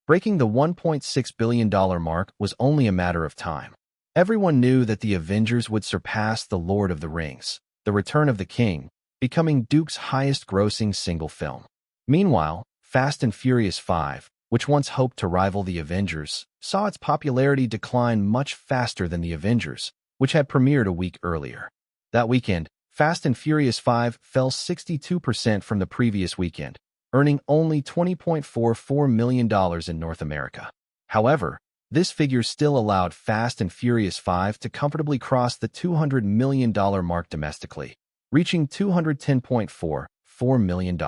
Breaking the $1.6 billion mark was only a matter of time. Everyone knew that the Avengers would surpass The Lord of the Rings, The Return of the King, becoming Duke's highest-grossing single film. Meanwhile, Fast and Furious 5, which once hoped to rival The Avengers, saw its popularity decline much faster than The Avengers, which had premiered a week earlier. That weekend, Fast and Furious 5 fell 62% from the previous weekend, earning only $20.44 million in North America. However, this figure still allowed Fast and Furious 5 to comfortably cross the $200 million mark domestically, reaching $210.44 million.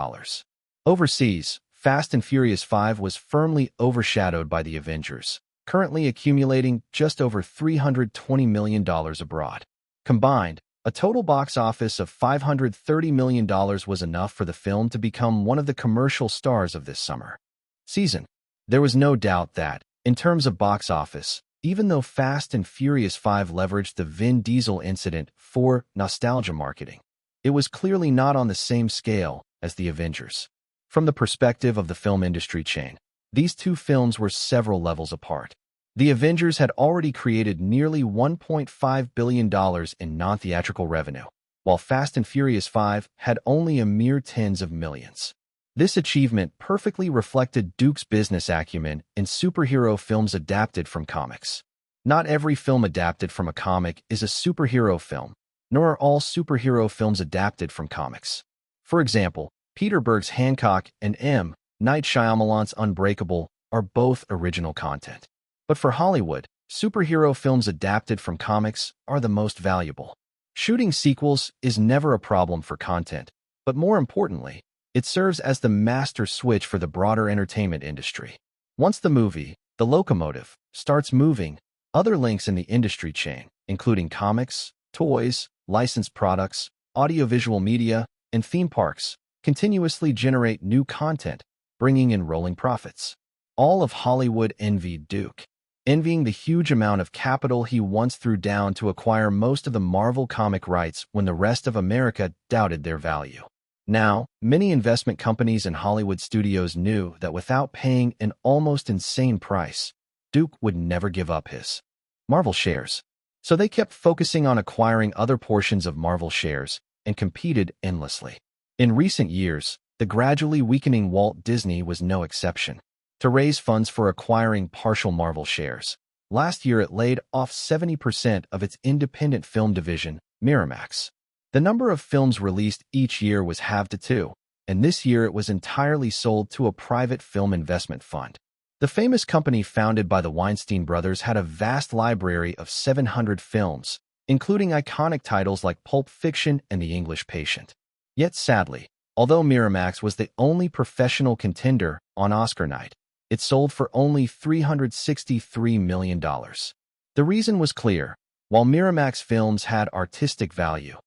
Overseas, Fast and Furious 5 was firmly overshadowed by The Avengers, currently accumulating just over $320 million abroad. Combined, a total box office of $530 million was enough for the film to become one of the commercial stars of this summer season. There was no doubt that, in terms of box office, even though Fast and Furious 5 leveraged the Vin Diesel incident for nostalgia marketing, it was clearly not on the same scale as The Avengers. From the perspective of the film industry chain, these two films were several levels apart. The Avengers had already created nearly $1.5 billion in non-theatrical revenue, while Fast and Furious 5 had only a mere tens of millions. This achievement perfectly reflected Duke's business acumen in superhero films adapted from comics. Not every film adapted from a comic is a superhero film, nor are all superhero films adapted from comics. For example, Peter Berg's Hancock and M. Night Shyamalan's Unbreakable are both original content. But for Hollywood, superhero films adapted from comics are the most valuable. Shooting sequels is never a problem for content, but more importantly, It serves as the master switch for the broader entertainment industry. Once the movie, the locomotive, starts moving, other links in the industry chain, including comics, toys, licensed products, audiovisual media, and theme parks, continuously generate new content, bringing in rolling profits. All of Hollywood envied Duke, envying the huge amount of capital he once threw down to acquire most of the Marvel comic rights when the rest of America doubted their value. Now, many investment companies and Hollywood studios knew that without paying an almost insane price, Duke would never give up his Marvel shares. So they kept focusing on acquiring other portions of Marvel shares and competed endlessly. In recent years, the gradually weakening Walt Disney was no exception. To raise funds for acquiring partial Marvel shares, last year it laid off 70% of its independent film division, Miramax. The number of films released each year was halved to 2, and this year it was entirely sold to a private film investment fund. The famous company founded by the Weinstein brothers had a vast library of 700 films, including iconic titles like Pulp Fiction and The English Patient. Yet sadly, although Miramax was the only professional contender on Oscar night, it sold for only $363 million. The reason was clear. While Miramax films had artistic value,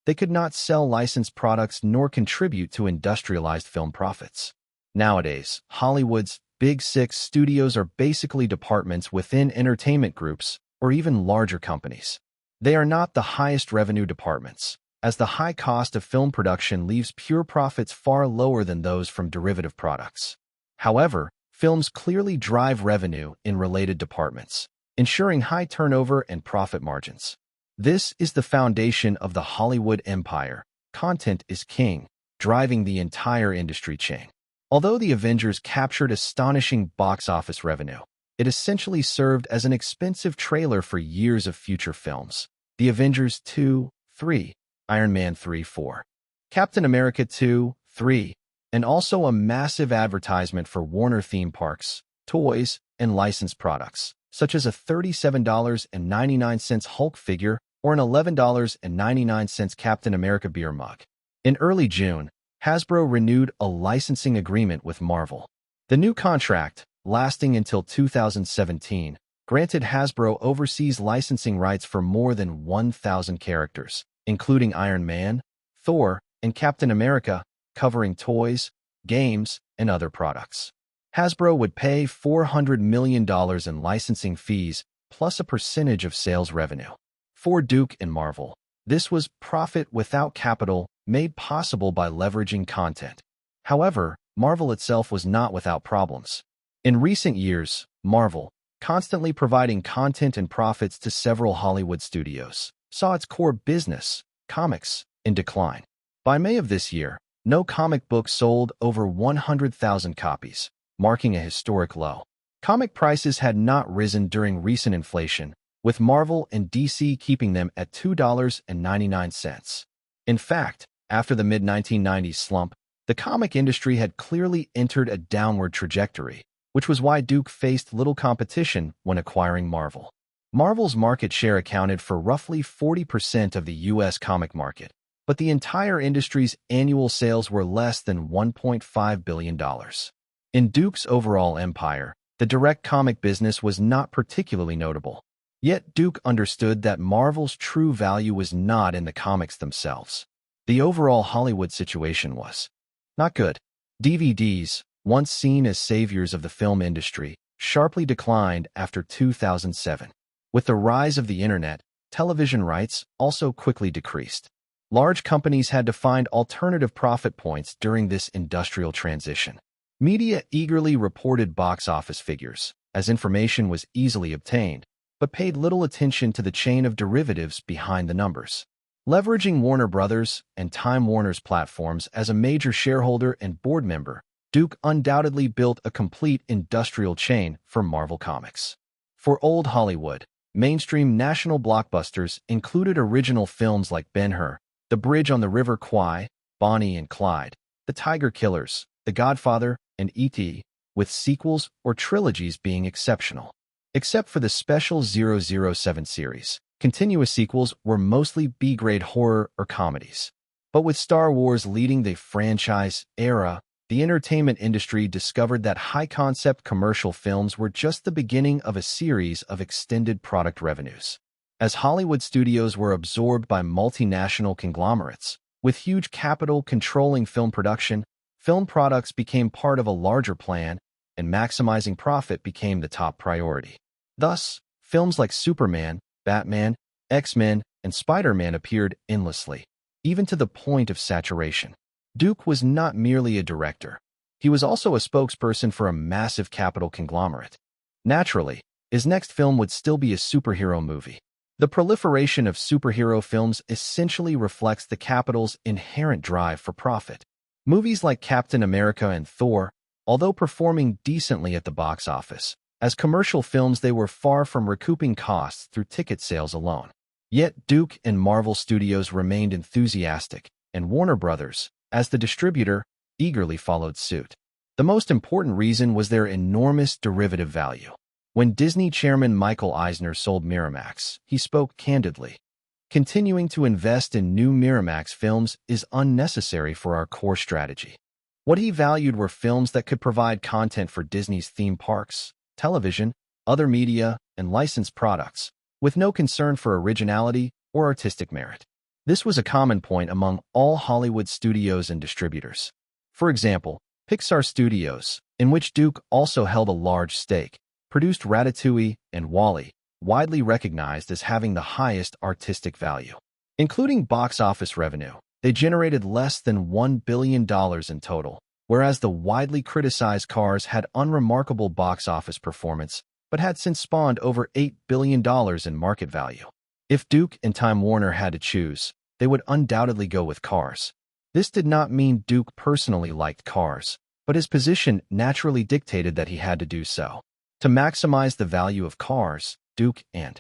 they could not sell licensed products nor contribute to industrialized film profits. Nowadays, Hollywood's Big Six studios are basically departments within entertainment groups or even larger companies. They are not the highest revenue departments, as the high cost of film production leaves pure profits far lower than those from derivative products. However, films clearly drive revenue in related departments, ensuring high turnover and profit margins. This is the foundation of the Hollywood empire. Content is king, driving the entire industry chain. Although The Avengers captured astonishing box office revenue, it essentially served as an expensive trailer for years of future films. The Avengers 2, 3, Iron Man 3, 4, Captain America 2, 3, and also a massive advertisement for Warner theme parks, toys, and licensed products, such as a $37.99 Hulk figure or an $11.99 Captain America beer mug. In early June, Hasbro renewed a licensing agreement with Marvel. The new contract, lasting until 2017, granted Hasbro overseas licensing rights for more than 1,000 characters, including Iron Man, Thor, and Captain America, covering toys, games, and other products. Hasbro would pay $400 million in licensing fees plus a percentage of sales revenue. For Duke and Marvel, this was profit without capital, made possible by leveraging content. However, Marvel itself was not without problems. In recent years, Marvel, constantly providing content and profits to several Hollywood studios, saw its core business, comics, in decline. By May of this year, no comic book sold over 100,000 copies, marking a historic low. Comic prices had not risen during recent inflation, with Marvel and DC keeping them at $2.99. In fact, after the mid-1990s slump, the comic industry had clearly entered a downward trajectory, which was why Duke faced little competition when acquiring Marvel. Marvel's market share accounted for roughly 40% of the U.S. comic market, but the entire industry's annual sales were less than $1.5 billion. In Duke's overall empire, the direct comic business was not particularly notable. Yet Duke understood that Marvel's true value was not in the comics themselves. The overall Hollywood situation was not good. DVDs, once seen as saviors of the film industry, sharply declined after 2007. With the rise of the internet, television rights also quickly decreased. Large companies had to find alternative profit points during this industrial transition. Media eagerly reported box office figures, as information was easily obtained, but paid little attention to the chain of derivatives behind the numbers. Leveraging Warner Brothers and Time Warner's platforms as a major shareholder and board member, Duke undoubtedly built a complete industrial chain for Marvel Comics. For old Hollywood, mainstream national blockbusters included original films like Ben-Hur, The Bridge on the River Kwai, Bonnie and Clyde, The Tiger Killers, The Godfather, and E.T., with sequels or trilogies being exceptional. Except for the special 007 series, continuous sequels were mostly B-grade horror or comedies. But with Star Wars leading the franchise era, the entertainment industry discovered that high-concept commercial films were just the beginning of a series of extended product revenues. As Hollywood studios were absorbed by multinational conglomerates, with huge capital controlling film production, film products became part of a larger plan, and maximizing profit became the top priority. Thus, films like Superman, Batman, X-Men, and Spider-Man appeared endlessly, even to the point of saturation. Duke was not merely a director. He was also a spokesperson for a massive capital conglomerate. Naturally, his next film would still be a superhero movie. The proliferation of superhero films essentially reflects the capital's inherent drive for profit. Movies like Captain America and Thor, although performing decently at the box office, as commercial films they were far from recouping costs through ticket sales alone. Yet Duke and Marvel Studios remained enthusiastic, and Warner Brothers, as the distributor, eagerly followed suit. The most important reason was their enormous derivative value. When Disney chairman Michael Eisner sold Miramax, he spoke candidly. Continuing to invest in new Miramax films is unnecessary for our core strategy. What he valued were films that could provide content for Disney's theme parks, television, other media, and licensed products, with no concern for originality or artistic merit. This was a common point among all Hollywood studios and distributors. For example, Pixar Studios, in which Duke also held a large stake, produced Ratatouille and Wall-E, widely recognized as having the highest artistic value. Including box office revenue, they generated less than $1 billion in total, whereas the widely criticized Cars had unremarkable box office performance, but had since spawned over $8 billion in market value. If Duke and Time Warner had to choose, they would undoubtedly go with Cars. This did not mean Duke personally liked Cars, but his position naturally dictated that he had to do so. To maximize the value of Cars, Duke and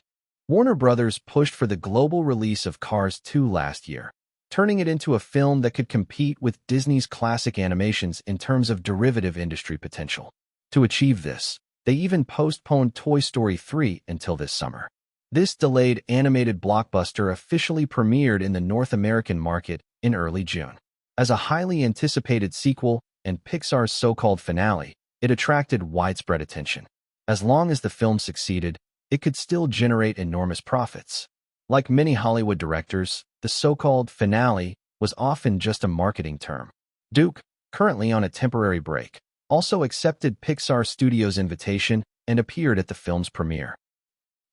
Warner Brothers pushed for the global release of Cars 2 last year, turning it into a film that could compete with Disney's classic animations in terms of derivative industry potential. To achieve this, they even postponed Toy Story 3 until this summer. This delayed animated blockbuster officially premiered in the North American market in early June. As a highly anticipated sequel and Pixar's so-called finale, it attracted widespread attention. As long as the film succeeded, it could still generate enormous profits. Like many Hollywood directors, the so-called finale was often just a marketing term. Duke, currently on a temporary break, also accepted Pixar Studios' invitation and appeared at the film's premiere.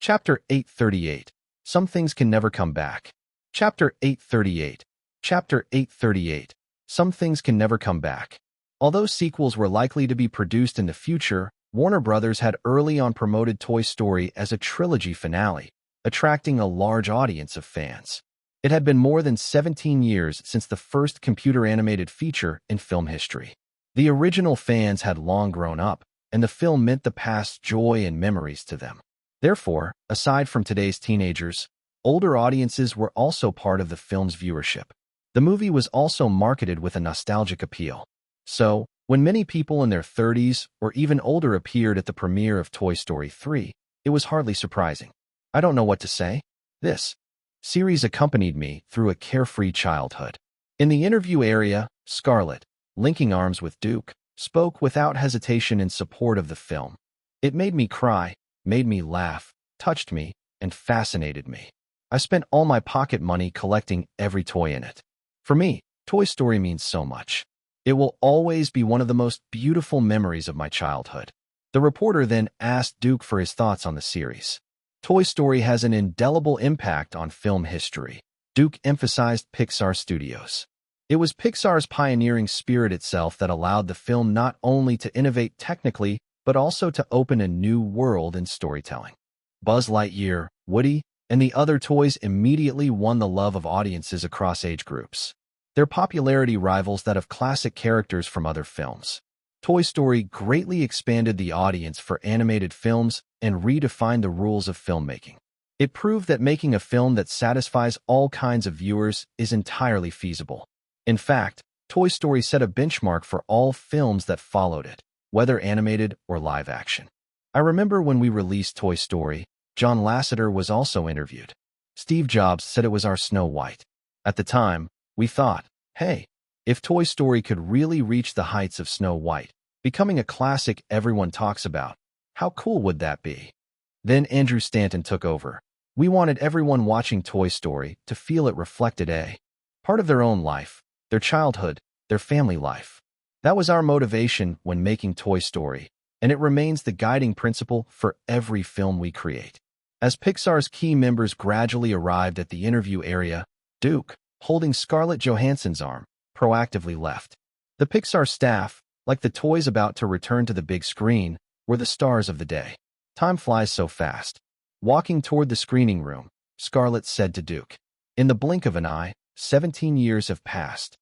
Chapter 838. Some Things Can Never Come Back. Chapter 838. Chapter 838. Some Things Can Never Come Back. Although sequels were likely to be produced in the future, Warner Brothers had early on promoted Toy Story as a trilogy finale, attracting a large audience of fans. It had been more than 17 years since the first computer-animated feature in film history. The original fans had long grown up, and the film meant the past's joy and memories to them. Therefore, aside from today's teenagers, older audiences were also part of the film's viewership. The movie was also marketed with a nostalgic appeal. So, when many people in their 30s or even older appeared at the premiere of Toy Story 3, it was hardly surprising. I don't know what to say. This series accompanied me through a carefree childhood. In the interview area, Scarlett, linking arms with Duke, spoke without hesitation in support of the film. It made me cry, made me laugh, touched me, and fascinated me. I spent all my pocket money collecting every toy in it. For me, Toy Story means so much. It will always be one of the most beautiful memories of my childhood. The reporter then asked Duke for his thoughts on the series. Toy Story has an indelible impact on film history. Duke emphasized Pixar Studios. It was Pixar's pioneering spirit itself that allowed the film not only to innovate technically, but also to open a new world in storytelling. Buzz Lightyear, Woody, and the other toys immediately won the love of audiences across age groups. Their popularity rivals that of classic characters from other films. Toy Story greatly expanded the audience for animated films and redefined the rules of filmmaking. It proved that making a film that satisfies all kinds of viewers is entirely feasible. In fact, Toy Story set a benchmark for all films that followed it, whether animated or live action. I remember when we released Toy Story, John Lasseter was also interviewed. Steve Jobs said it was our Snow White. At the time, We thought, hey, if Toy Story could really reach the heights of Snow White, becoming a classic everyone talks about, how cool would that be? Then Andrew Stanton took over. We wanted everyone watching Toy Story to feel it reflected a part of their own life, their childhood, their family life. That was our motivation when making Toy Story, and it remains the guiding principle for every film we create. As Pixar's key members gradually arrived at the interview area, Duke, holding Scarlett Johansson's arm, proactively left. The Pixar staff, like the toys about to return to the big screen, were the stars of the day. Time flies so fast. Walking toward the screening room, Scarlett said to Duke, "In the blink of an eye, 17 years have passed.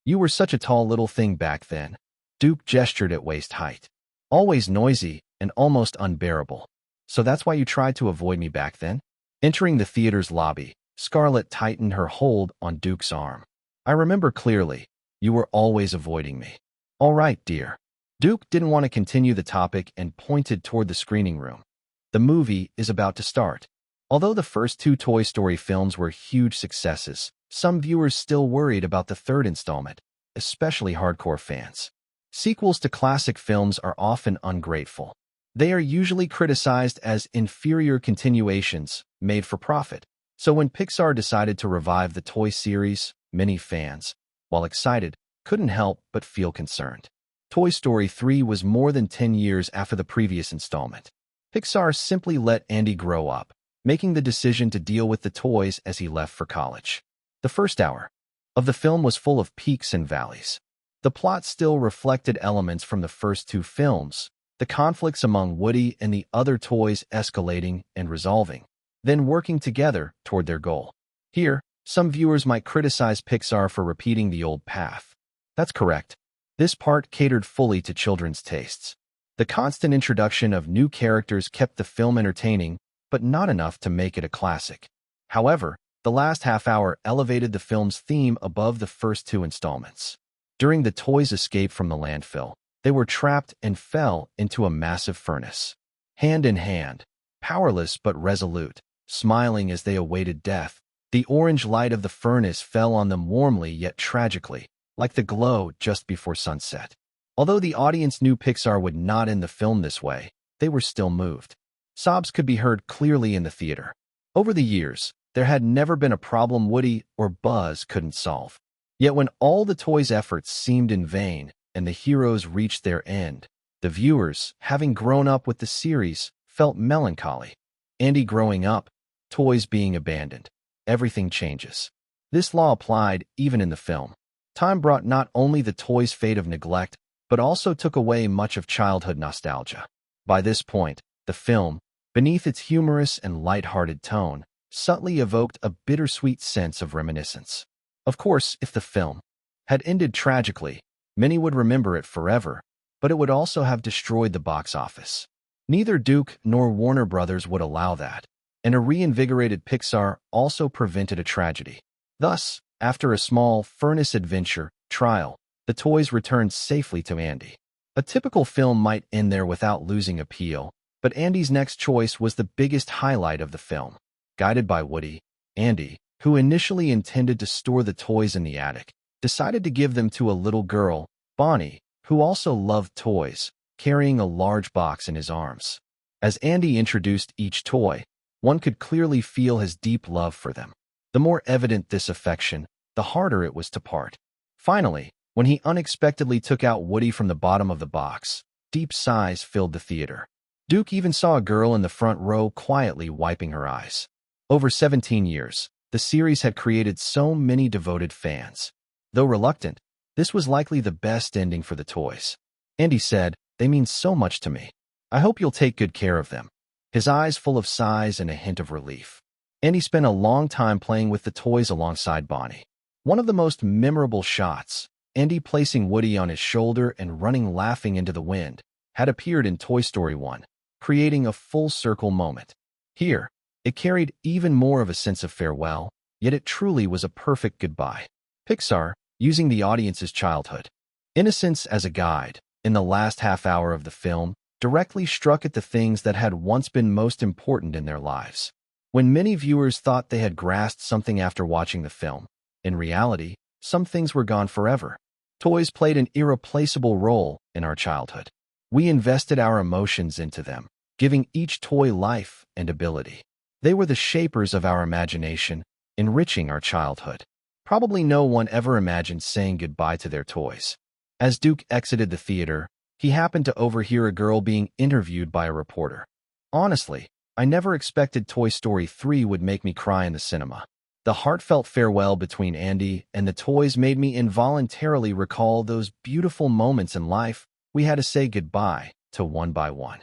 You were such a tall little thing back then." Duke gestured at waist height. "Always noisy and almost unbearable. So that's why you tried to avoid me back then?" Entering the theater's lobby, Scarlett tightened her hold on Duke's arm. "I remember clearly. You were always avoiding me." "All right, dear." Duke didn't want to continue the topic and pointed toward the screening room. "The movie is about to start." Although the first two Toy Story films were huge successes, some viewers still worried about the third installment, especially hardcore fans. Sequels to classic films are often ungrateful. They are usually criticized as inferior continuations made for profit. So when Pixar decided to revive the toy series, many fans, while excited, couldn't help but feel concerned. Toy Story 3 was more than 10 years after the previous installment. Pixar simply let Andy grow up, making the decision to deal with the toys as he left for college. The first hour of the film was full of peaks and valleys. The plot still reflected elements from the first two films, the conflicts among Woody and the other toys escalating and resolving, then working together toward their goal. Here, some viewers might criticize Pixar for repeating the old path. That's correct. This part catered fully to children's tastes. The constant introduction of new characters kept the film entertaining, but not enough to make it a classic. However, the last half hour elevated the film's theme above the first two installments. During the toys' escape from the landfill, they were trapped and fell into a massive furnace. Hand in hand, powerless but resolute, smiling as they awaited death, the orange light of the furnace fell on them warmly yet tragically, like the glow just before sunset. Although the audience knew Pixar would not end the film this way, they were still moved. Sobs could be heard clearly in the theater. Over the years, there had never been a problem Woody or Buzz couldn't solve. Yet when all the toys' efforts seemed in vain and the heroes reached their end, the viewers, having grown up with the series, felt melancholy. Andy growing up, toys being abandoned. Everything changes. This law applied even in the film. Time brought not only the toys' fate of neglect, but also took away much of childhood nostalgia. By this point, the film, beneath its humorous and light-hearted tone, subtly evoked a bittersweet sense of reminiscence. Of course, if the film had ended tragically, many would remember it forever, but it would also have destroyed the box office. Neither Duke nor Warner Brothers would allow that, and a reinvigorated Pixar also prevented a tragedy. Thus, after a small furnace adventure trial, the toys returned safely to Andy. A typical film might end there without losing appeal, but Andy's next choice was the biggest highlight of the film. Guided by Woody, Andy, who initially intended to store the toys in the attic, decided to give them to a little girl, Bonnie, who also loved toys, carrying a large box in his arms. As Andy introduced each toy, one could clearly feel his deep love for them. The more evident this affection, the harder it was to part. Finally, when he unexpectedly took out Woody from the bottom of the box, deep sighs filled the theater. Duke even saw a girl in the front row quietly wiping her eyes. Over 17 years, the series had created so many devoted fans. Though reluctant, this was likely the best ending for the toys. Andy said, "They mean so much to me. I hope you'll take good care of them." His eyes full of sighs and a hint of relief. Andy spent a long time playing with the toys alongside Bonnie. One of the most memorable shots, Andy placing Woody on his shoulder and running laughing into the wind, had appeared in Toy Story 1, creating a full-circle moment. Here, it carried even more of a sense of farewell, yet it truly was a perfect goodbye. Pixar, using the audience's childhood innocence as a guide, in the last half hour of the film, directly struck at the things that had once been most important in their lives. When many viewers thought they had grasped something after watching the film, in reality, some things were gone forever. Toys played an irreplaceable role in our childhood. We invested our emotions into them, giving each toy life and ability. They were the shapers of our imagination, enriching our childhood. Probably no one ever imagined saying goodbye to their toys. As Duke exited the theater, he happened to overhear a girl being interviewed by a reporter. Honestly, I never expected Toy Story 3 would make me cry in the cinema. The heartfelt farewell between Andy and the toys made me involuntarily recall those beautiful moments in life we had to say goodbye to one by one.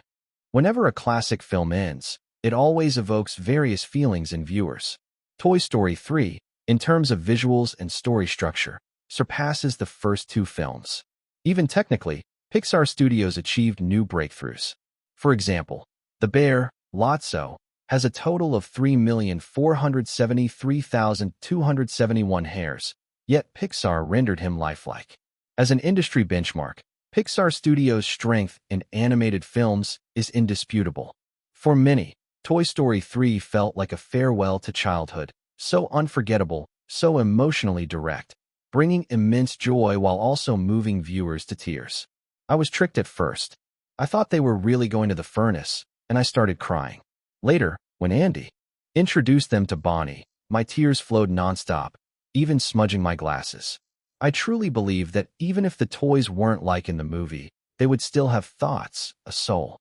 Whenever a classic film ends, it always evokes various feelings in viewers. Toy Story 3, in terms of visuals and story structure, surpasses the first two films. Even technically, Pixar Studios achieved new breakthroughs. For example, the bear, Lotso, has a total of 3,473,271 hairs, yet Pixar rendered him lifelike. As an industry benchmark, Pixar Studios' strength in animated films is indisputable. For many, Toy Story 3 felt like a farewell to childhood, so unforgettable, so emotionally direct, bringing immense joy while also moving viewers to tears. I was tricked at first. I thought they were really going to the furnace, and I started crying. Later, when Andy introduced them to Bonnie, my tears flowed nonstop, even smudging my glasses. I truly believe that even if the toys weren't like in the movie, they would still have thoughts, a soul.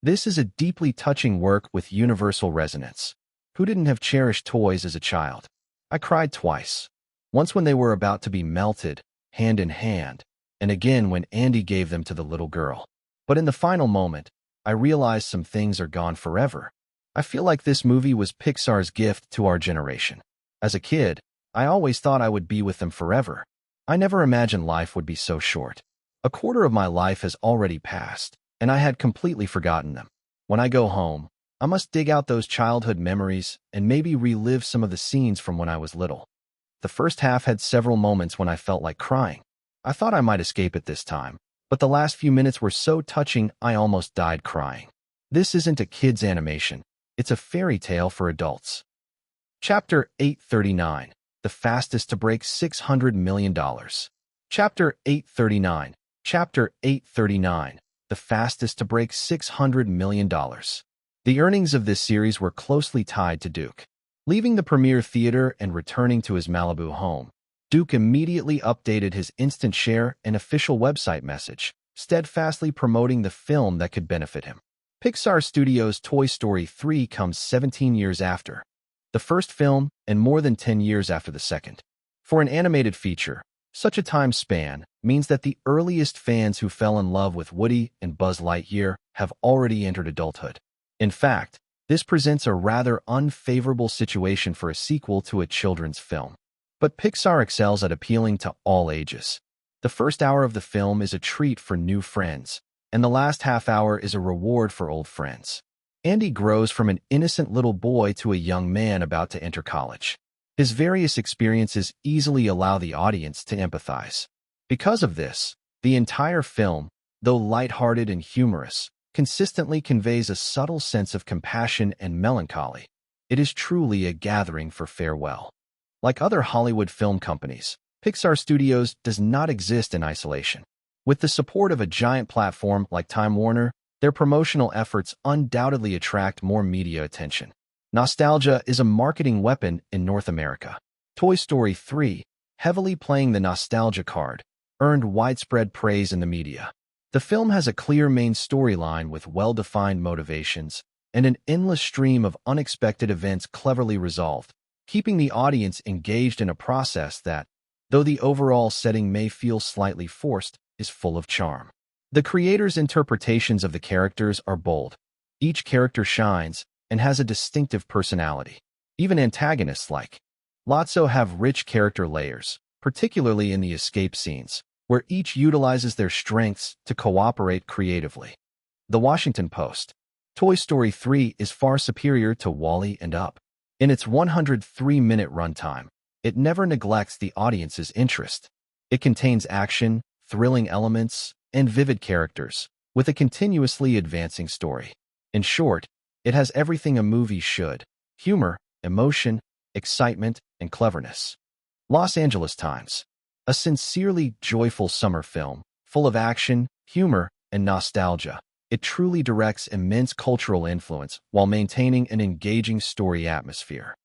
This is a deeply touching work with universal resonance. Who didn't have cherished toys as a child? I cried twice. Once when they were about to be melted, hand in hand, and again when Andy gave them to the little girl. But in the final moment, I realized some things are gone forever. I feel like this movie was Pixar's gift to our generation. As a kid, I always thought I would be with them forever. I never imagined life would be so short. A quarter of my life has already passed, and I had completely forgotten them. When I go home, I must dig out those childhood memories and maybe relive some of the scenes from when I was little. The first half had several moments when I felt like crying. I thought I might escape it this time, but the last few minutes were so touching I almost died crying. This isn't a kid's animation. It's a fairy tale for adults. Chapter 839, the fastest to break $600 million. Chapter 839, Chapter 839, the fastest to break $600 million. The earnings of this series were closely tied to Duke. Leaving the premiere theater and returning to his Malibu home, Duke immediately updated his instant share and official website message, steadfastly promoting the film that could benefit him. Pixar Studios' Toy Story 3 comes 17 years after the first film and more than 10 years after the second. For an animated feature, such a time span means that the earliest fans who fell in love with Woody and Buzz Lightyear have already entered adulthood. In fact, this presents a rather unfavorable situation for a sequel to a children's film. But Pixar excels at appealing to all ages. The first hour of the film is a treat for new friends, and the last half hour is a reward for old friends. Andy grows from an innocent little boy to a young man about to enter college. His various experiences easily allow the audience to empathize. Because of this, the entire film, though lighthearted and humorous, consistently conveys a subtle sense of compassion and melancholy. It is truly a gathering for farewell. Like other Hollywood film companies, Pixar Studios does not exist in isolation. With the support of a giant platform like Time Warner, their promotional efforts undoubtedly attract more media attention. Nostalgia is a marketing weapon in North America. Toy Story 3, heavily playing the nostalgia card, earned widespread praise in the media. The film has a clear main storyline with well-defined motivations and an endless stream of unexpected events cleverly resolved, keeping the audience engaged in a process that, though the overall setting may feel slightly forced, is full of charm. The creators' interpretations of the characters are bold. Each character shines and has a distinctive personality. Even antagonists like Lotso have rich character layers, particularly in the escape scenes, where each utilizes their strengths to cooperate creatively. The Washington Post. Toy Story 3 is far superior to Wall-E and Up. In its 103-minute runtime, it never neglects the audience's interest. It contains action, thrilling elements, and vivid characters, with a continuously advancing story. In short, it has everything a movie should: humor, emotion, excitement, and cleverness. Los Angeles Times. A sincerely joyful summer film, full of action, humor, and nostalgia. It truly directs immense cultural influence while maintaining an engaging story atmosphere.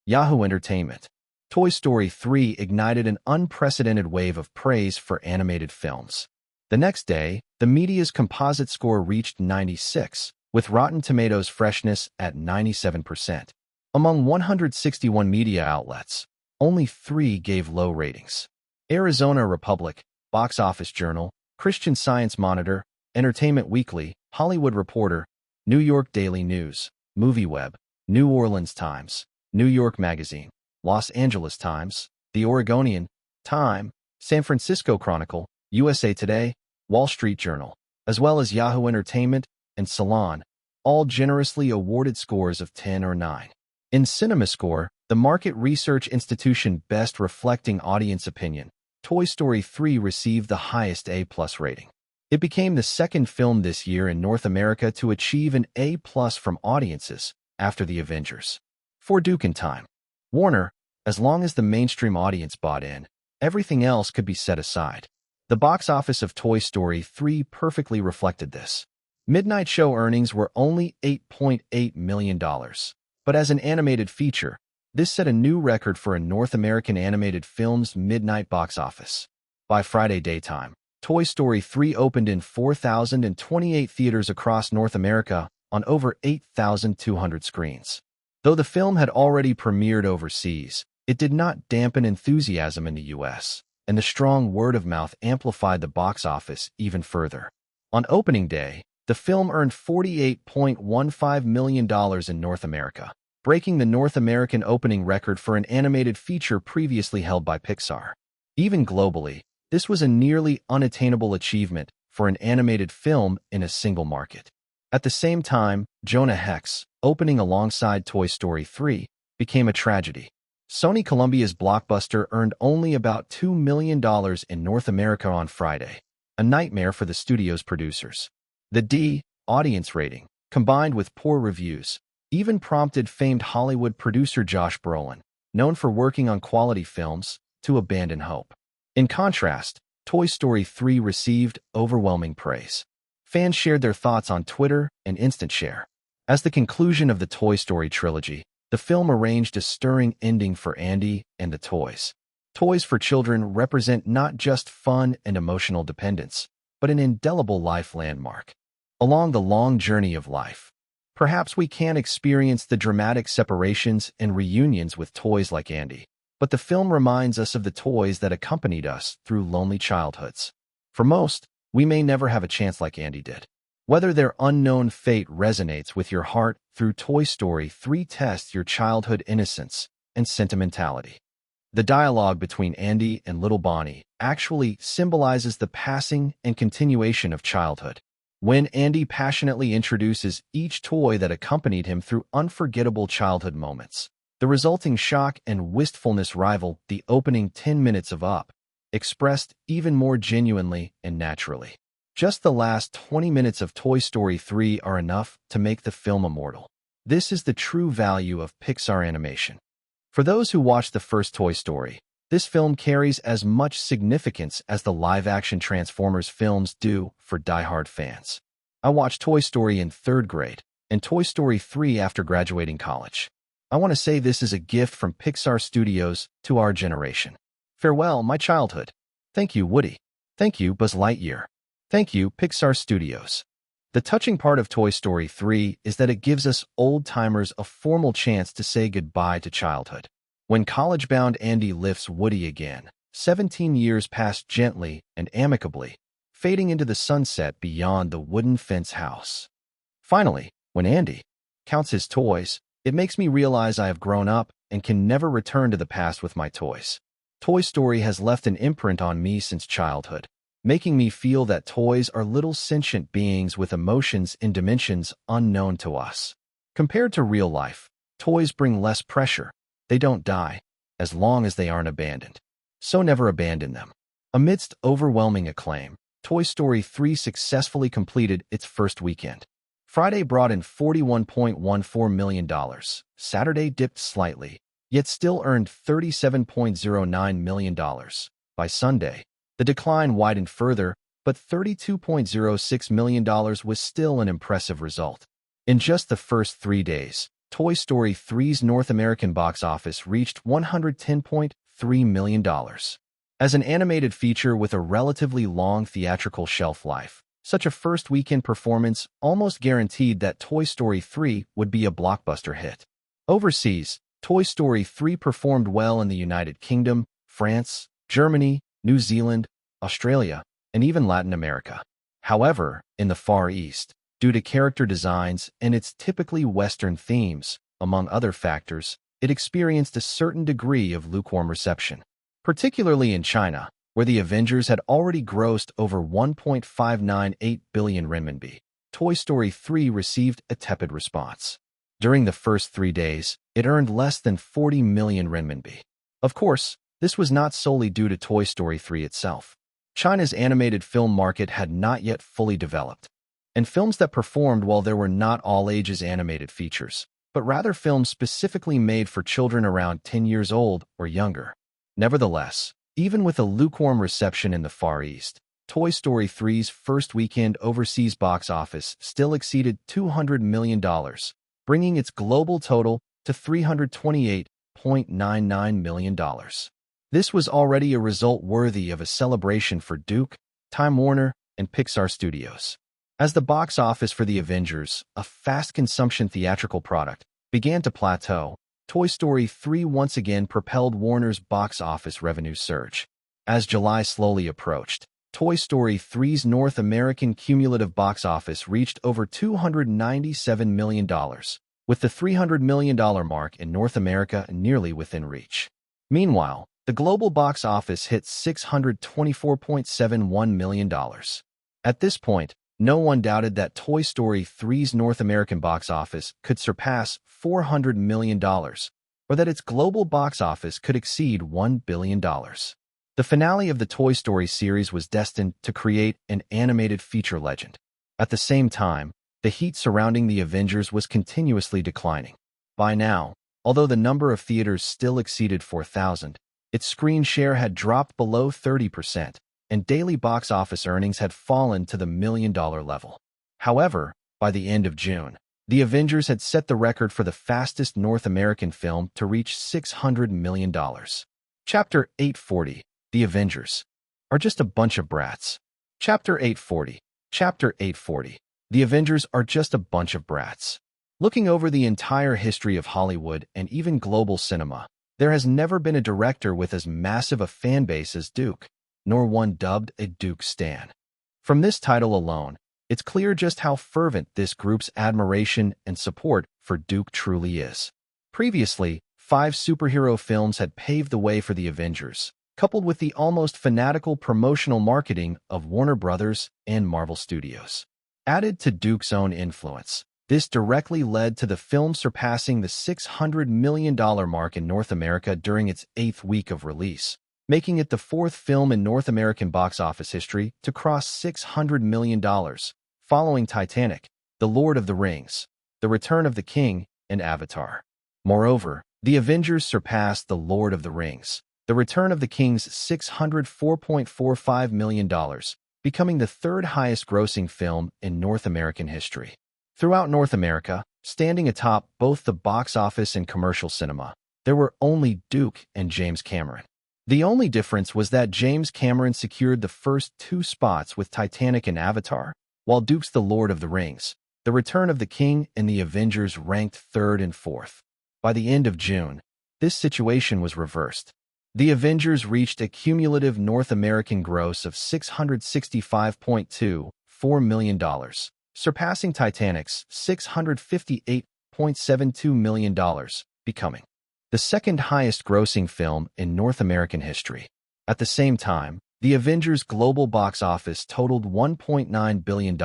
Yahoo Entertainment. Toy Story 3 ignited an unprecedented wave of praise for animated films. The next day, the media's composite score reached 96, with Rotten Tomatoes freshness at 97%. Among 161 media outlets, only 3 gave low ratings. Arizona Republic, Box Office Journal, Christian Science Monitor, Entertainment Weekly, Hollywood Reporter, New York Daily News, MovieWeb, New Orleans Times, New York Magazine, Los Angeles Times, The Oregonian, Time, San Francisco Chronicle, USA Today, Wall Street Journal, as well as Yahoo Entertainment and Salon, all generously awarded scores of 10 or 9. In CinemaScore, the market research institution best reflecting audience opinion, Toy Story 3 received the highest A+ rating. It became the second film this year in North America to achieve an A+ from audiences after The Avengers. For Duke and Time. Warner, as long as the mainstream audience bought in, everything else could be set aside. The box office of Toy Story 3 perfectly reflected this. Midnight show earnings were only $8.8 million. But as an animated feature, this set a new record for a North American animated film's midnight box office. By Friday daytime, Toy Story 3 opened in 4,028 theaters across North America on over 8,200 screens. Though the film had already premiered overseas, it did not dampen enthusiasm in the U.S., and the strong word-of-mouth amplified the box office even further. On opening day, the film earned $48.15 million in North America, breaking the North American opening record for an animated feature previously held by Pixar. Even globally, this was a nearly unattainable achievement for an animated film in a single market. At the same time, Jonah Hex, opening alongside Toy Story 3, became a tragedy. Sony Columbia's blockbuster earned only about $2 million in North America on Friday, a nightmare for the studio's producers. The D audience rating, combined with poor reviews, even prompted famed Hollywood producer Josh Brolin, known for working on quality films, to abandon hope. In contrast, Toy Story 3 received overwhelming praise. Fans shared their thoughts on Twitter and Instant Share. As the conclusion of the Toy Story trilogy, the film arranged a stirring ending for Andy and the toys. Toys for children represent not just fun and emotional dependence, but an indelible life landmark. Along the long journey of life, perhaps we can't experience the dramatic separations and reunions with toys like Andy, but the film reminds us of the toys that accompanied us through lonely childhoods. For most, we may never have a chance like Andy did. Whether their unknown fate resonates with your heart through Toy Story 3 tests your childhood innocence and sentimentality. The dialogue between Andy and little Bonnie actually symbolizes the passing and continuation of childhood. When Andy passionately introduces each toy that accompanied him through unforgettable childhood moments, the resulting shock and wistfulness rival the opening 10 minutes of Up, expressed even more genuinely and naturally. Just the last 20 minutes of Toy Story 3 are enough to make the film immortal. This is the true value of Pixar animation. For those who watched the first Toy Story, this film carries as much significance as the live-action Transformers films do for die-hard fans. I watched Toy Story in 3rd grade and Toy Story 3 after graduating college. I want to say this is a gift from Pixar Studios to our generation. Farewell, my childhood. Thank you, Woody. Thank you, Buzz Lightyear. Thank you, Pixar Studios. The touching part of Toy Story 3 is that it gives us old-timers a formal chance to say goodbye to childhood. When college-bound Andy lifts Woody again, 17 years pass gently and amicably, fading into the sunset beyond the wooden fence house. Finally, when Andy counts his toys, it makes me realize I have grown up and can never return to the past with my toys. Toy Story has left an imprint on me since childhood, making me feel that toys are little sentient beings with emotions in dimensions unknown to us. Compared to real life, toys bring less pressure. They don't die, as long as they aren't abandoned. So never abandon them. Amidst overwhelming acclaim, Toy Story 3 successfully completed its first weekend. Friday brought in $41.14 million. Saturday dipped slightly, yet still earned $37.09 million. By Sunday, the decline widened further, but $32.06 million was still an impressive result. In just the first 3 days, Toy Story 3's North American box office reached $110.3 million. As an animated feature with a relatively long theatrical shelf life, such a first weekend performance almost guaranteed that Toy Story 3 would be a blockbuster hit. Overseas, Toy Story 3 performed well in the United Kingdom, France, Germany, New Zealand, Australia, and even Latin America. However, in the Far East, due to character designs and its typically Western themes, among other factors, it experienced a certain degree of lukewarm reception. Particularly in China, where the Avengers had already grossed over 1.598 billion renminbi, Toy Story 3 received a tepid response. During the first 3 days, it earned less than 40 million renminbi. Of course, this was not solely due to Toy Story 3 itself. China's animated film market had not yet fully developed, and films that performed well there were not all-ages animated features, but rather films specifically made for children around 10 years old or younger. Nevertheless, even with a lukewarm reception in the Far East, Toy Story 3's first weekend overseas box office still exceeded $200 million, bringing its global total to $328.99 million. This was already a result worthy of a celebration for Duke, Time Warner, and Pixar Studios. As the box office for The Avengers, a fast-consumption theatrical product, began to plateau, Toy Story 3 once again propelled Warner's box office revenue surge. As July slowly approached, Toy Story 3's North American cumulative box office reached over $297 million, with the $300 million mark in North America nearly within reach. Meanwhile, the global box office hit $624.71 million. At this point, no one doubted that Toy Story 3's North American box office could surpass $400 million, or that its global box office could exceed $1 billion. The finale of the Toy Story series was destined to create an animated feature legend. At the same time, the heat surrounding The Avengers was continuously declining. By now, although the number of theaters still exceeded 4,000, its screen share had dropped below 30%, and daily box office earnings had fallen to the million-dollar level. However, by the end of June, The Avengers had set the record for the fastest North American film to reach $600 million. Chapter 840, The Avengers are just a bunch of brats. Chapter 840, The Avengers are just a bunch of brats. Looking over the entire history of Hollywood and even global cinema, there has never been a director with as massive a fan base as Duke, nor one dubbed a Duke stan. From this title alone, it's clear just how fervent this group's admiration and support for Duke truly is. Previously, 5 superhero films had paved the way for the Avengers, coupled with the almost fanatical promotional marketing of Warner Brothers and Marvel Studios. Added to Duke's own influence, this directly led to the film surpassing the $600 million mark in North America during its 8th week of release, making it the 4th film in North American box office history to cross $600 million, following Titanic, The Lord of the Rings, The Return of the King, and Avatar. Moreover, The Avengers surpassed The Lord of the Rings, The Return of the King's $604.45 million, becoming the 3rd highest grossing film in North American history. Throughout North America, standing atop both the box office and commercial cinema, there were only Duke and James Cameron. The only difference was that James Cameron secured the first 2 spots with Titanic and Avatar, while Duke's The Lord of the Rings, The Return of the King, and The Avengers ranked 3rd and 4th. By the end of June, this situation was reversed. The Avengers reached a cumulative North American gross of $665.24 million, surpassing Titanic's $658.72 million, becoming the 2nd highest grossing film in North American history. At the same time, The Avengers' global box office totaled $1.9 billion,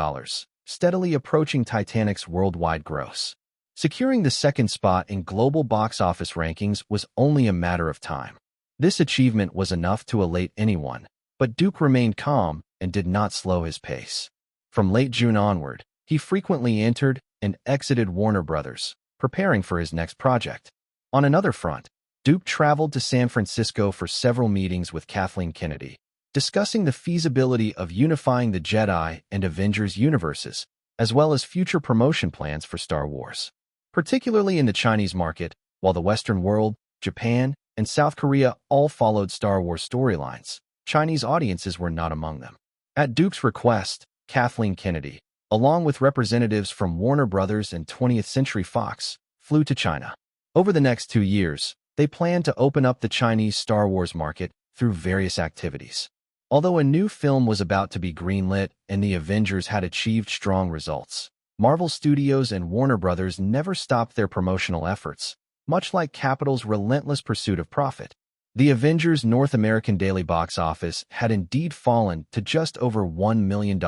steadily approaching Titanic's worldwide gross. Securing the 2nd spot in global box office rankings was only a matter of time. This achievement was enough to elate anyone, but Duke remained calm and did not slow his pace. From late June onward, he frequently entered and exited Warner Brothers, preparing for his next project. On another front, Duke traveled to San Francisco for several meetings with Kathleen Kennedy, discussing the feasibility of unifying the Jedi and Avengers universes, as well as future promotion plans for Star Wars. Particularly in the Chinese market, while the Western world, Japan, and South Korea all followed Star Wars storylines, Chinese audiences were not among them. At Duke's request, Kathleen Kennedy, along with representatives from Warner Brothers and 20th Century Fox, flew to China. Over the next 2 years, they planned to open up the Chinese Star Wars market through various activities. Although a new film was about to be greenlit and the Avengers had achieved strong results, Marvel Studios and Warner Brothers never stopped their promotional efforts, much like Capital's relentless pursuit of profit. The Avengers' North American daily box office had indeed fallen to just over $1 million,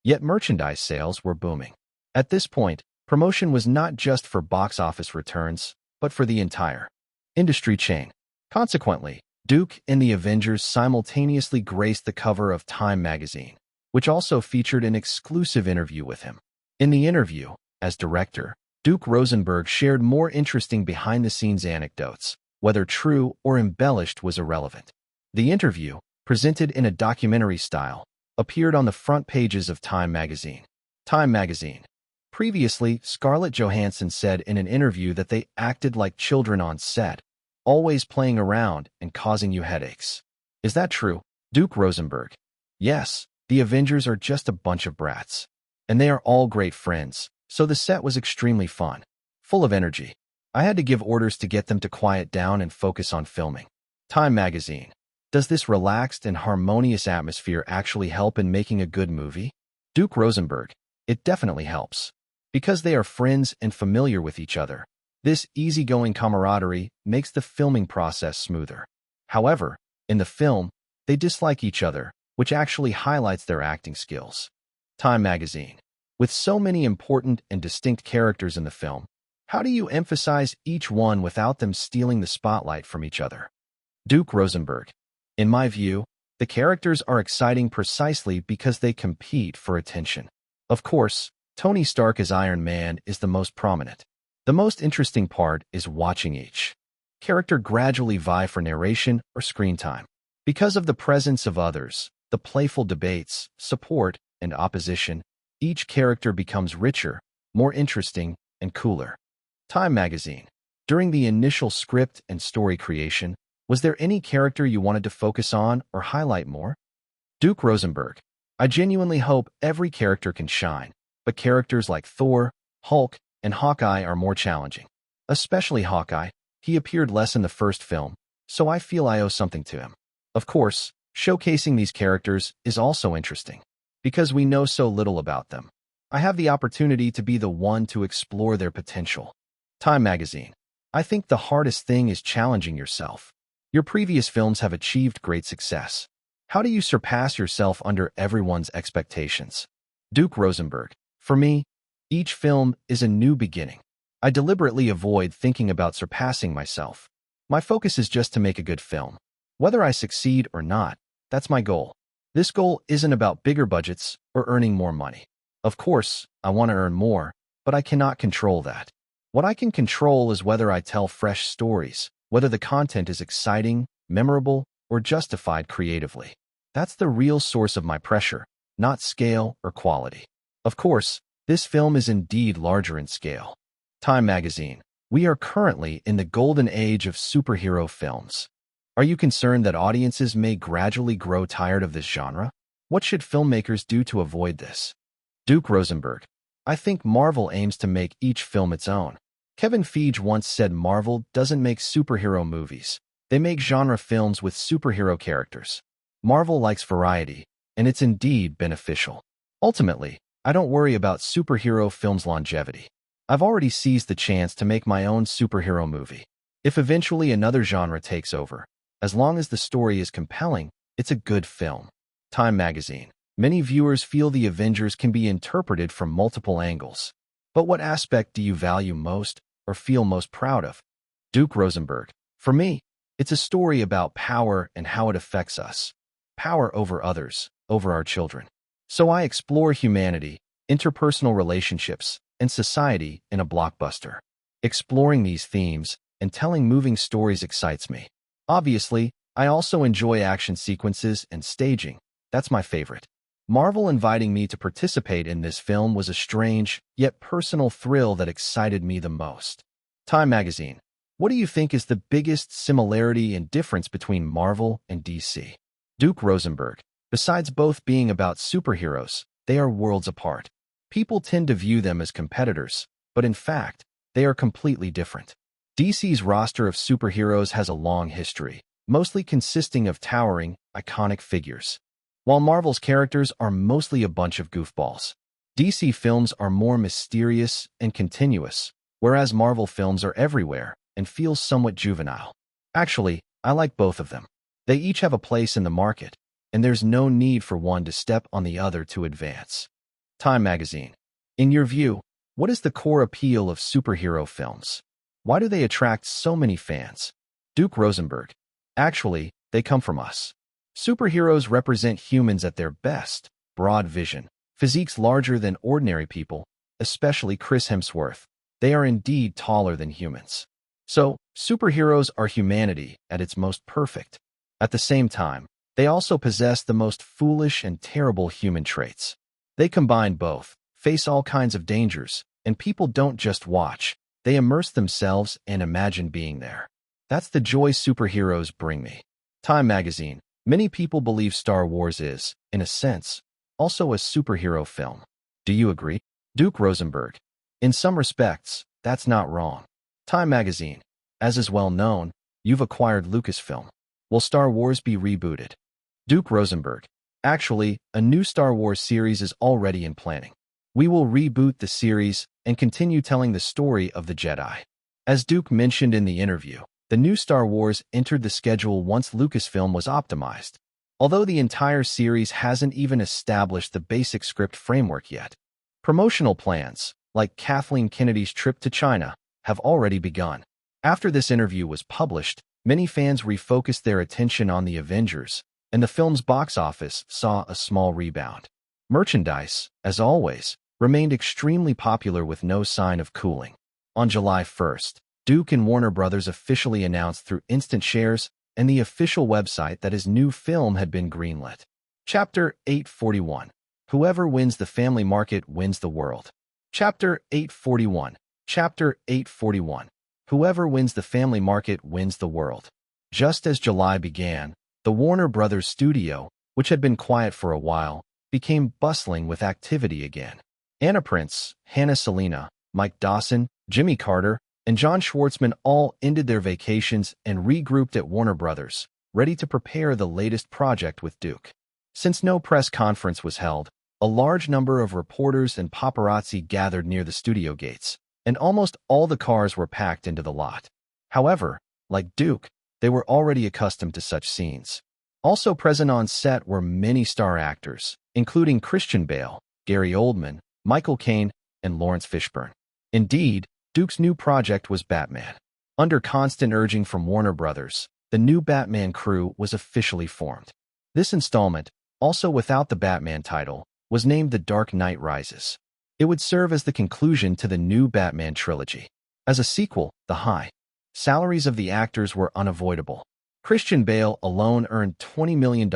yet merchandise sales were booming. At this point, promotion was not just for box office returns, but for the entire industry chain. Consequently, Duke and the Avengers simultaneously graced the cover of Time magazine, which also featured an exclusive interview with him. In the interview, as director, Duke Rosenberg shared more interesting behind-the-scenes anecdotes. Whether true or embellished was irrelevant. The interview, presented in a documentary style, appeared on the front pages of Time magazine. Time magazine. Previously, Scarlett Johansson said in an interview that they acted like children on set, always playing around and causing you headaches. Is that true? Duke Rosenberg. Yes, the Avengers are just a bunch of brats. And they are all great friends, so the set was extremely fun, full of energy. I had to give orders to get them to quiet down and focus on filming. Time magazine. Does this relaxed and harmonious atmosphere actually help in making a good movie? Duke Rosenberg. It definitely helps. Because they are friends and familiar with each other, this easygoing camaraderie makes the filming process smoother. However, in the film, they dislike each other, which actually highlights their acting skills. Time magazine. With so many important and distinct characters in the film, how do you emphasize each one without them stealing the spotlight from each other? Duke Rosenberg. In my view, the characters are exciting precisely because they compete for attention. Of course, Tony Stark as Iron Man is the most prominent. The most interesting part is watching each character gradually vie for narration or screen time. Because of the presence of others, the playful debates, support, and opposition, each character becomes richer, more interesting, and cooler. Time magazine. During the initial script and story creation, was there any character you wanted to focus on or highlight more? Duke Rosenberg. I genuinely hope every character can shine, but characters like Thor, Hulk, and Hawkeye are more challenging. Especially Hawkeye. He appeared less in the first film, so I feel I owe something to him. Of course, showcasing these characters is also interesting, because we know so little about them. I have the opportunity to be the one to explore their potential. Time magazine. I think the hardest thing is challenging yourself. Your previous films have achieved great success. How do you surpass yourself under everyone's expectations? Duke Rosenberg. For me, each film is a new beginning. I deliberately avoid thinking about surpassing myself. My focus is just to make a good film. Whether I succeed or not, that's my goal. This goal isn't about bigger budgets or earning more money. Of course, I want to earn more, but I cannot control that. What I can control is whether I tell fresh stories, whether the content is exciting, memorable, or justified creatively. That's the real source of my pressure, not scale or quality. Of course, this film is indeed larger in scale. Time magazine. We are currently in the golden age of superhero films. Are you concerned that audiences may gradually grow tired of this genre? What should filmmakers do to avoid this? Duke Rosenberg. I think Marvel aims to make each film its own. Kevin Feige once said Marvel doesn't make superhero movies. They make genre films with superhero characters. Marvel likes variety, and it's indeed beneficial. Ultimately, I don't worry about superhero films' longevity. I've already seized the chance to make my own superhero movie. If eventually another genre takes over, as long as the story is compelling, it's a good film. Time magazine. Many viewers feel the Avengers can be interpreted from multiple angles. But what aspect do you value most or feel most proud of? Duke Rosenberg. For me, it's a story about power and how it affects us. Power over others, over our children. So I explore humanity, interpersonal relationships, and society in a blockbuster. Exploring these themes, and telling moving stories excites me. Obviously, I also enjoy action sequences and staging. That's my favorite. Marvel inviting me to participate in this film was a strange, yet personal thrill that excited me the most. Time magazine. What do you think is the biggest similarity and difference between Marvel and DC? Duke Rosenberg. Besides both being about superheroes, they are worlds apart. People tend to view them as competitors, but in fact, they are completely different. DC's roster of superheroes has a long history, mostly consisting of towering, iconic figures. While Marvel's characters are mostly a bunch of goofballs. DC films are more mysterious and continuous, whereas Marvel films are everywhere and feel somewhat juvenile. Actually, I like both of them. They each have a place in the market, and there's no need for one to step on the other to advance. Time magazine. In your view, what is the core appeal of superhero films? Why do they attract so many fans? Duke Rosenberg. Actually, they come from us. Superheroes represent humans at their best, broad vision, physiques larger than ordinary people, especially Chris Hemsworth. They are indeed taller than humans. So, superheroes are humanity at its most perfect. At the same time, they also possess the most foolish and terrible human traits. They combine both, face all kinds of dangers, and people don't just watch. They immerse themselves and imagine being there. That's the joy superheroes bring me. Time magazine. Many people believe Star Wars is, in a sense, also a superhero film. Do you agree? Duke Rosenberg. In some respects, that's not wrong. Time magazine. As is well known, you've acquired Lucasfilm. Will Star Wars be rebooted? Duke Rosenberg. Actually, a new Star Wars series is already in planning. We will reboot the series and continue telling the story of the Jedi. As Duke mentioned in the interview, the new Star Wars entered the schedule once Lucasfilm was optimized, although the entire series hasn't even established the basic script framework yet. Promotional plans, like Kathleen Kennedy's trip to China, have already begun. After this interview was published, many fans refocused their attention on the Avengers, and the film's box office saw a small rebound. Merchandise, as always, remained extremely popular with no sign of cooling. On July 1st, Duke and Warner Brothers officially announced through instant shares and the official website that his new film had been greenlit. Chapter 841. Whoever wins the family market wins the world. Chapter 841. Chapter 841. Whoever wins the family market wins the world. Just as July began, the Warner Brothers studio, which had been quiet for a while, became bustling with activity again. Anna Prince, Hannah Selina, Mike Dawson, Jimmy Carter, and John Schwartzman all ended their vacations and regrouped at Warner Brothers, ready to prepare the latest project with Duke. Since no press conference was held, a large number of reporters and paparazzi gathered near the studio gates, and almost all the cars were packed into the lot. However, like Duke, they were already accustomed to such scenes. Also present on set were many star actors, including Christian Bale, Gary Oldman, Michael Caine, and Lawrence Fishburne. Indeed, Duke's new project was Batman. Under constant urging from Warner Brothers, the new Batman crew was officially formed. This installment, also without the Batman title, was named The Dark Knight Rises. It would serve as the conclusion to the new Batman trilogy. As a sequel, the high salaries of the actors were unavoidable. Christian Bale alone earned $20 million,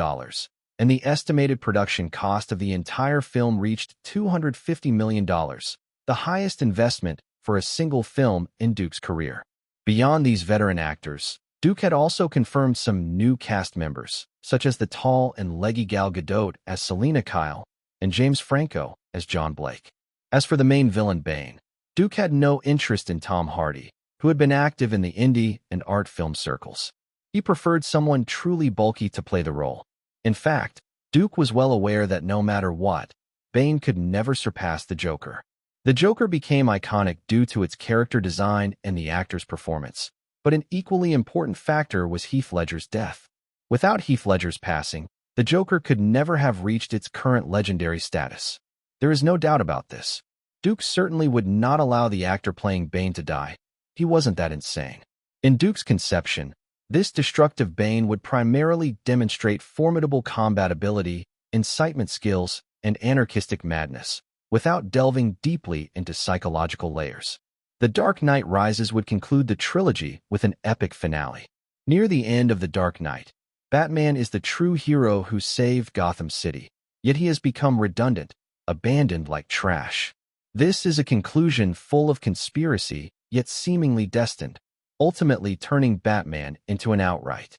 and the estimated production cost of the entire film reached $250 million, the highest investment for a single film in Duke's career. Beyond these veteran actors, Duke had also confirmed some new cast members, such as the tall and leggy Gal Gadot as Selina Kyle and James Franco as John Blake. As for the main villain Bane, Duke had no interest in Tom Hardy, who had been active in the indie and art film circles. He preferred someone truly bulky to play the role. In fact, Duke was well aware that no matter what, Bane could never surpass the Joker. The Joker became iconic due to its character design and the actor's performance, but an equally important factor was Heath Ledger's death. Without Heath Ledger's passing, the Joker could never have reached its current legendary status. There is no doubt about this. Duke certainly would not allow the actor playing Bane to die. He wasn't that insane. In Duke's conception, this destructive Bane would primarily demonstrate formidable combat ability, incitement skills, and anarchistic madness, without delving deeply into psychological layers. The Dark Knight Rises would conclude the trilogy with an epic finale. Near the end of The Dark Knight, Batman is the true hero who saved Gotham City, yet he has become redundant, abandoned like trash. This is a conclusion full of conspiracy, yet seemingly destined, ultimately turning Batman into an outright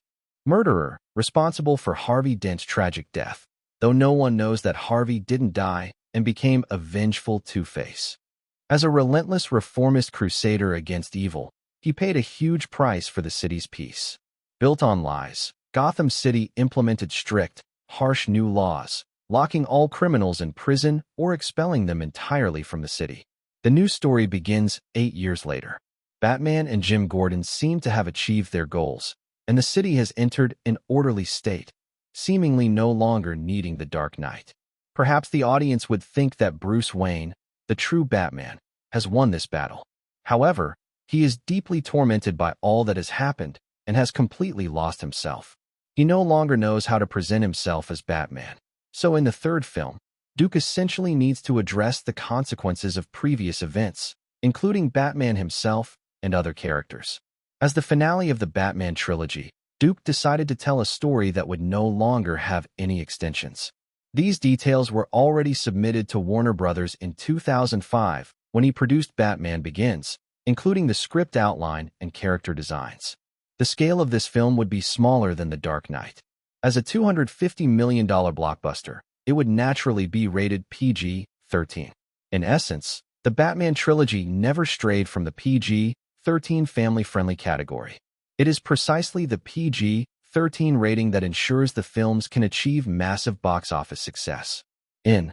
murderer, responsible for Harvey Dent's tragic death, though no one knows that Harvey didn't die and became a vengeful Two-Face. As a relentless reformist crusader against evil, he paid a huge price for the city's peace. Built on lies, Gotham City implemented strict, harsh new laws, locking all criminals in prison or expelling them entirely from the city. The new story begins 8 years later. Batman and Jim Gordon seem to have achieved their goals, and the city has entered an orderly state, seemingly no longer needing the Dark Knight. Perhaps the audience would think that Bruce Wayne, the true Batman, has won this battle. However, he is deeply tormented by all that has happened and has completely lost himself. He no longer knows how to present himself as Batman. So in the third film, Duke essentially needs to address the consequences of previous events, including Batman himself and other characters. As the finale of the Batman trilogy, Duke decided to tell a story that would no longer have any extensions. These details were already submitted to Warner Bros. In 2005 when he produced Batman Begins, including the script outline and character designs. The scale of this film would be smaller than The Dark Knight. As a $250 million blockbuster, it would naturally be rated PG-13. In essence, the Batman trilogy never strayed from the PG-13 family-friendly category. It is precisely the PG-13 rating that ensures the films can achieve massive box office success. In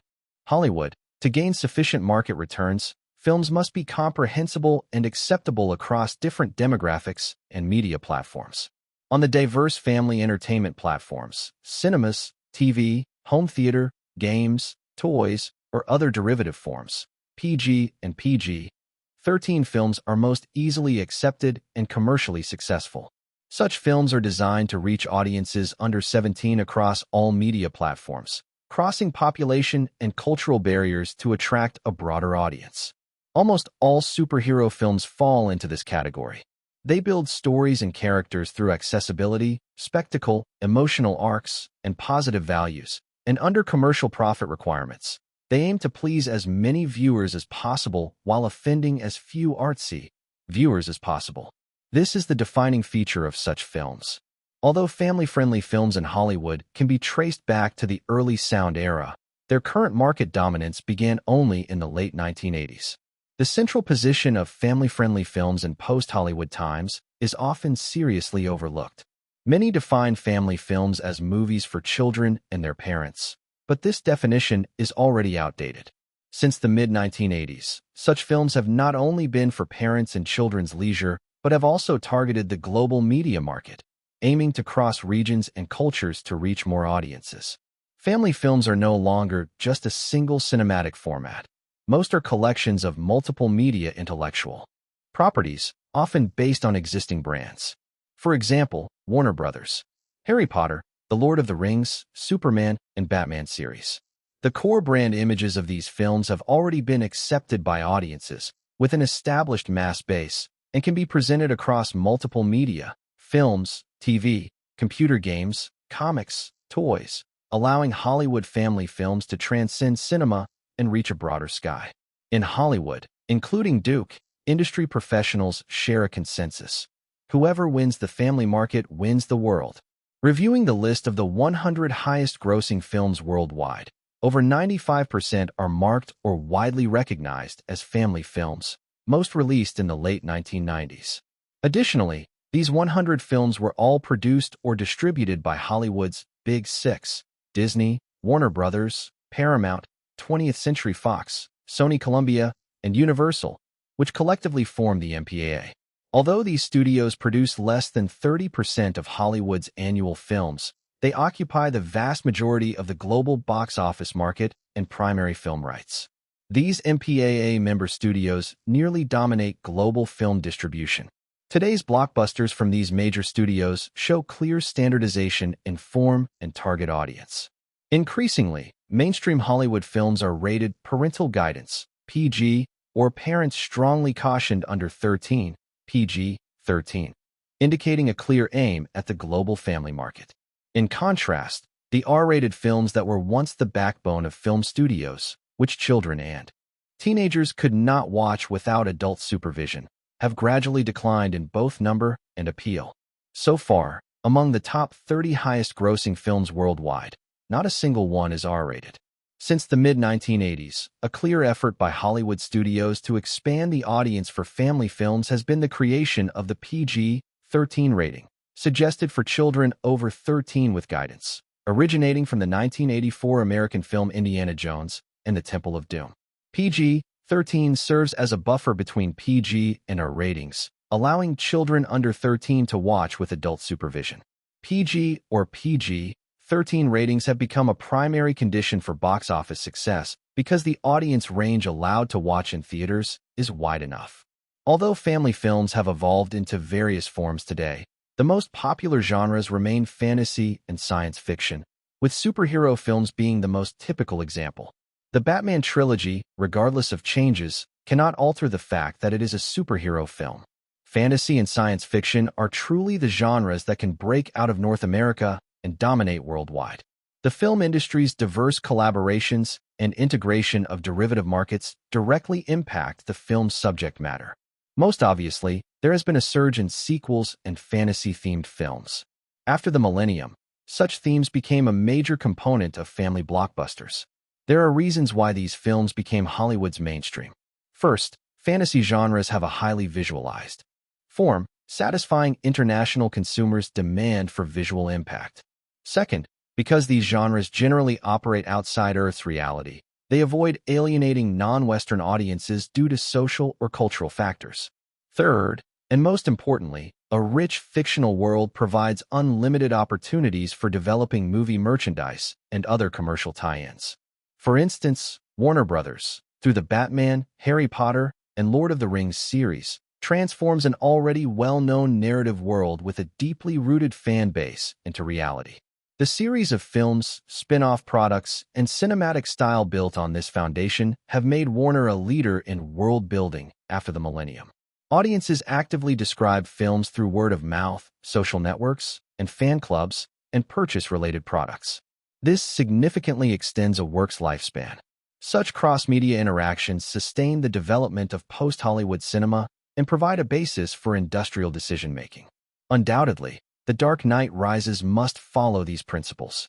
Hollywood, to gain sufficient market returns, films must be comprehensible and acceptable across different demographics and media platforms. On the diverse family entertainment platforms, cinemas, TV, home theater, games, toys, or other derivative forms, PG and PG-13 films are most easily accepted and commercially successful. Such films are designed to reach audiences under 17 across all media platforms, crossing population and cultural barriers to attract a broader audience. Almost all superhero films fall into this category. They build stories and characters through accessibility, spectacle, emotional arcs, and positive values, and under commercial profit requirements. They aim to please as many viewers as possible while offending as few artsy viewers as possible. This is the defining feature of such films. Although family-friendly films in Hollywood can be traced back to the early sound era, their current market dominance began only in the late 1980s. The central position of family-friendly films in post-Hollywood times is often seriously overlooked. Many define family films as movies for children and their parents, but this definition is already outdated. Since the mid-1980s, such films have not only been for parents and children's leisure, but have also targeted the global media market, aiming to cross regions and cultures to reach more audiences. Family films are no longer just a single cinematic format. Most are collections of multiple media intellectual properties, often based on existing brands. For example, Warner Bros., Harry Potter, The Lord of the Rings, Superman, and Batman series. The core brand images of these films have already been accepted by audiences with an established mass base and can be presented across multiple media, films, TV, computer games, comics, toys, allowing Hollywood family films to transcend cinema and reach a broader sky. In Hollywood, including Duke, industry professionals share a consensus. Whoever wins the family market wins the world. Reviewing the list of the 100 highest-grossing films worldwide, over 95% are marked or widely recognized as family films, most released in the late 1990s. Additionally, these 100 films were all produced or distributed by Hollywood's Big Six: Disney, Warner Bros., Paramount, 20th Century Fox, Sony Columbia, and Universal, which collectively form the MPAA. Although these studios produce less than 30% of Hollywood's annual films, they occupy the vast majority of the global box office market and primary film rights. These MPAA member studios nearly dominate global film distribution. Today's blockbusters from these major studios show clear standardization in form and target audience. Increasingly, mainstream Hollywood films are rated parental guidance, PG, or parents strongly cautioned under 13, PG-13, indicating a clear aim at the global family market. In contrast, the R-rated films that were once the backbone of film studios, which children and teenagers could not watch without adult supervision, have gradually declined in both number and appeal. So far, among the top 30 highest-grossing films worldwide, not a single one is R-rated. Since the mid-1980s, a clear effort by Hollywood studios to expand the audience for family films has been the creation of the PG-13 rating, suggested for children over 13 with guidance, originating from the 1984 American film Indiana Jones and the Temple of Doom. PG-13 serves as a buffer between PG and R ratings, allowing children under 13 to watch with adult supervision. PG or PG-13 ratings have become a primary condition for box office success because the audience range allowed to watch in theaters is wide enough. Although family films have evolved into various forms today, the most popular genres remain fantasy and science fiction, with superhero films being the most typical example. The Batman trilogy, regardless of changes, cannot alter the fact that it is a superhero film. Fantasy and science fiction are truly the genres that can break out of North America and dominate worldwide. The film industry's diverse collaborations and integration of derivative markets directly impact the film's subject matter. Most obviously, there has been a surge in sequels and fantasy-themed films. After the millennium, such themes became a major component of family blockbusters. There are reasons why these films became Hollywood's mainstream. First, fantasy genres have a highly visualized form, satisfying international consumers' demand for visual impact. Second, because these genres generally operate outside Earth's reality, they avoid alienating non-Western audiences due to social or cultural factors. Third, and most importantly, a rich fictional world provides unlimited opportunities for developing movie merchandise and other commercial tie-ins. For instance, Warner Bros., through the Batman, Harry Potter, and Lord of the Rings series, transforms an already well-known narrative world with a deeply rooted fan base into reality. The series of films, spin-off products, and cinematic style built on this foundation have made Warner a leader in world-building after the millennium. Audiences actively describe films through word of mouth, social networks, and fan clubs, and purchase related products. This significantly extends a work's lifespan. Such cross-media interactions sustain the development of post-Hollywood cinema and provide a basis for industrial decision-making. Undoubtedly, The Dark Knight Rises must follow these principles.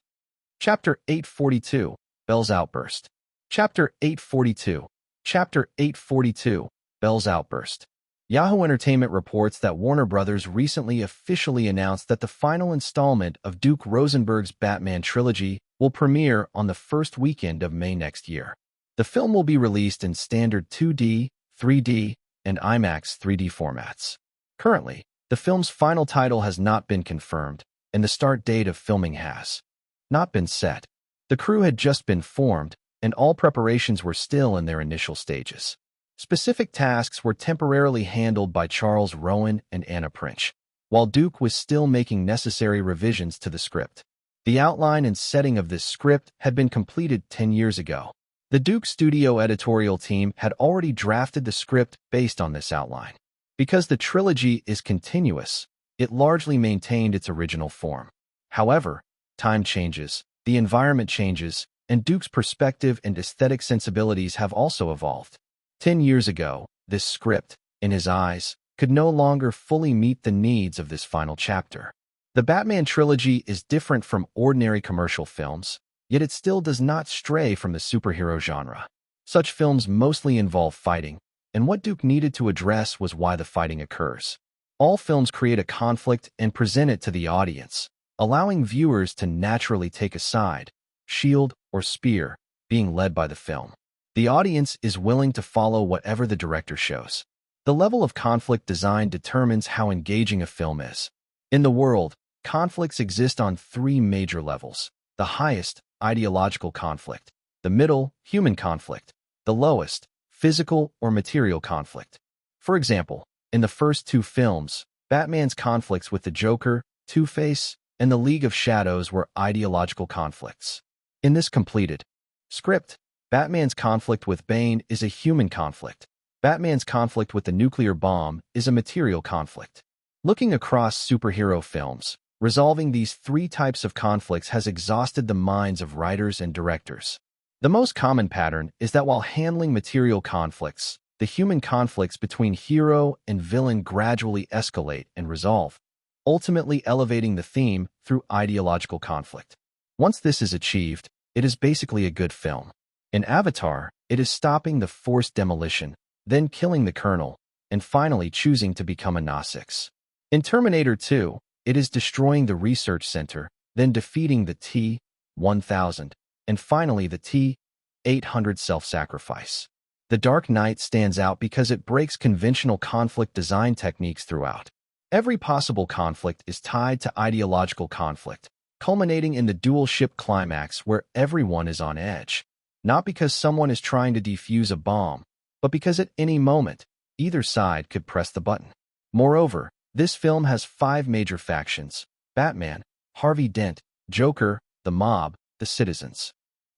Chapter 842, Bell's Outburst. Chapter 842. Chapter 842, Bell's Outburst. Yahoo Entertainment reports that Warner Bros. Recently officially announced that the final installment of Duke Rosenberg's Batman trilogy will premiere on the first weekend of May next year. The film will be released in standard 2D, 3D, and IMAX 3D formats. Currently, the film's final title has not been confirmed, and the start date of filming has not been set. The crew had just been formed, and all preparations were still in their initial stages. Specific tasks were temporarily handled by Charles Rowan and Anna Princh, while Duke was still making necessary revisions to the script. The outline and setting of this script had been completed 10 years ago. The Duke Studio editorial team had already drafted the script based on this outline. Because the trilogy is continuous, it largely maintained its original form. However, time changes, the environment changes, and Duke's perspective and aesthetic sensibilities have also evolved. 10 years ago, this script, in his eyes, could no longer fully meet the needs of this final chapter. The Batman trilogy is different from ordinary commercial films, yet it still does not stray from the superhero genre. Such films mostly involve fighting, and what Duke needed to address was why the fighting occurs. All films create a conflict and present it to the audience, allowing viewers to naturally take a side, shield, or spear, being led by the film. The audience is willing to follow whatever the director shows. The level of conflict design determines how engaging a film is. In the world, conflicts exist on three major levels. The highest, ideological conflict. The middle, human conflict. The lowest, physical or material conflict. For example, in the first two films, Batman's conflicts with the Joker, Two-Face, and the League of Shadows were ideological conflicts. In this completed script, Batman's conflict with Bane is a human conflict. Batman's conflict with the nuclear bomb is a material conflict. Looking across superhero films, resolving these three types of conflicts has exhausted the minds of writers and directors. The most common pattern is that while handling material conflicts, the human conflicts between hero and villain gradually escalate and resolve, ultimately elevating the theme through ideological conflict. Once this is achieved, it is basically a good film. In Avatar, it is stopping the forced demolition, then killing the Colonel, and finally choosing to become a Nausix. In Terminator 2, it is destroying the research center, then defeating the T-1000, and finally the T-800 self-sacrifice. The Dark Knight stands out because it breaks conventional conflict design techniques throughout. Every possible conflict is tied to ideological conflict, culminating in the dual-ship climax where everyone is on edge. Not because someone is trying to defuse a bomb, but because at any moment, either side could press the button. Moreover, this film has 5 major factions: Batman, Harvey Dent, Joker, the mob, the citizens.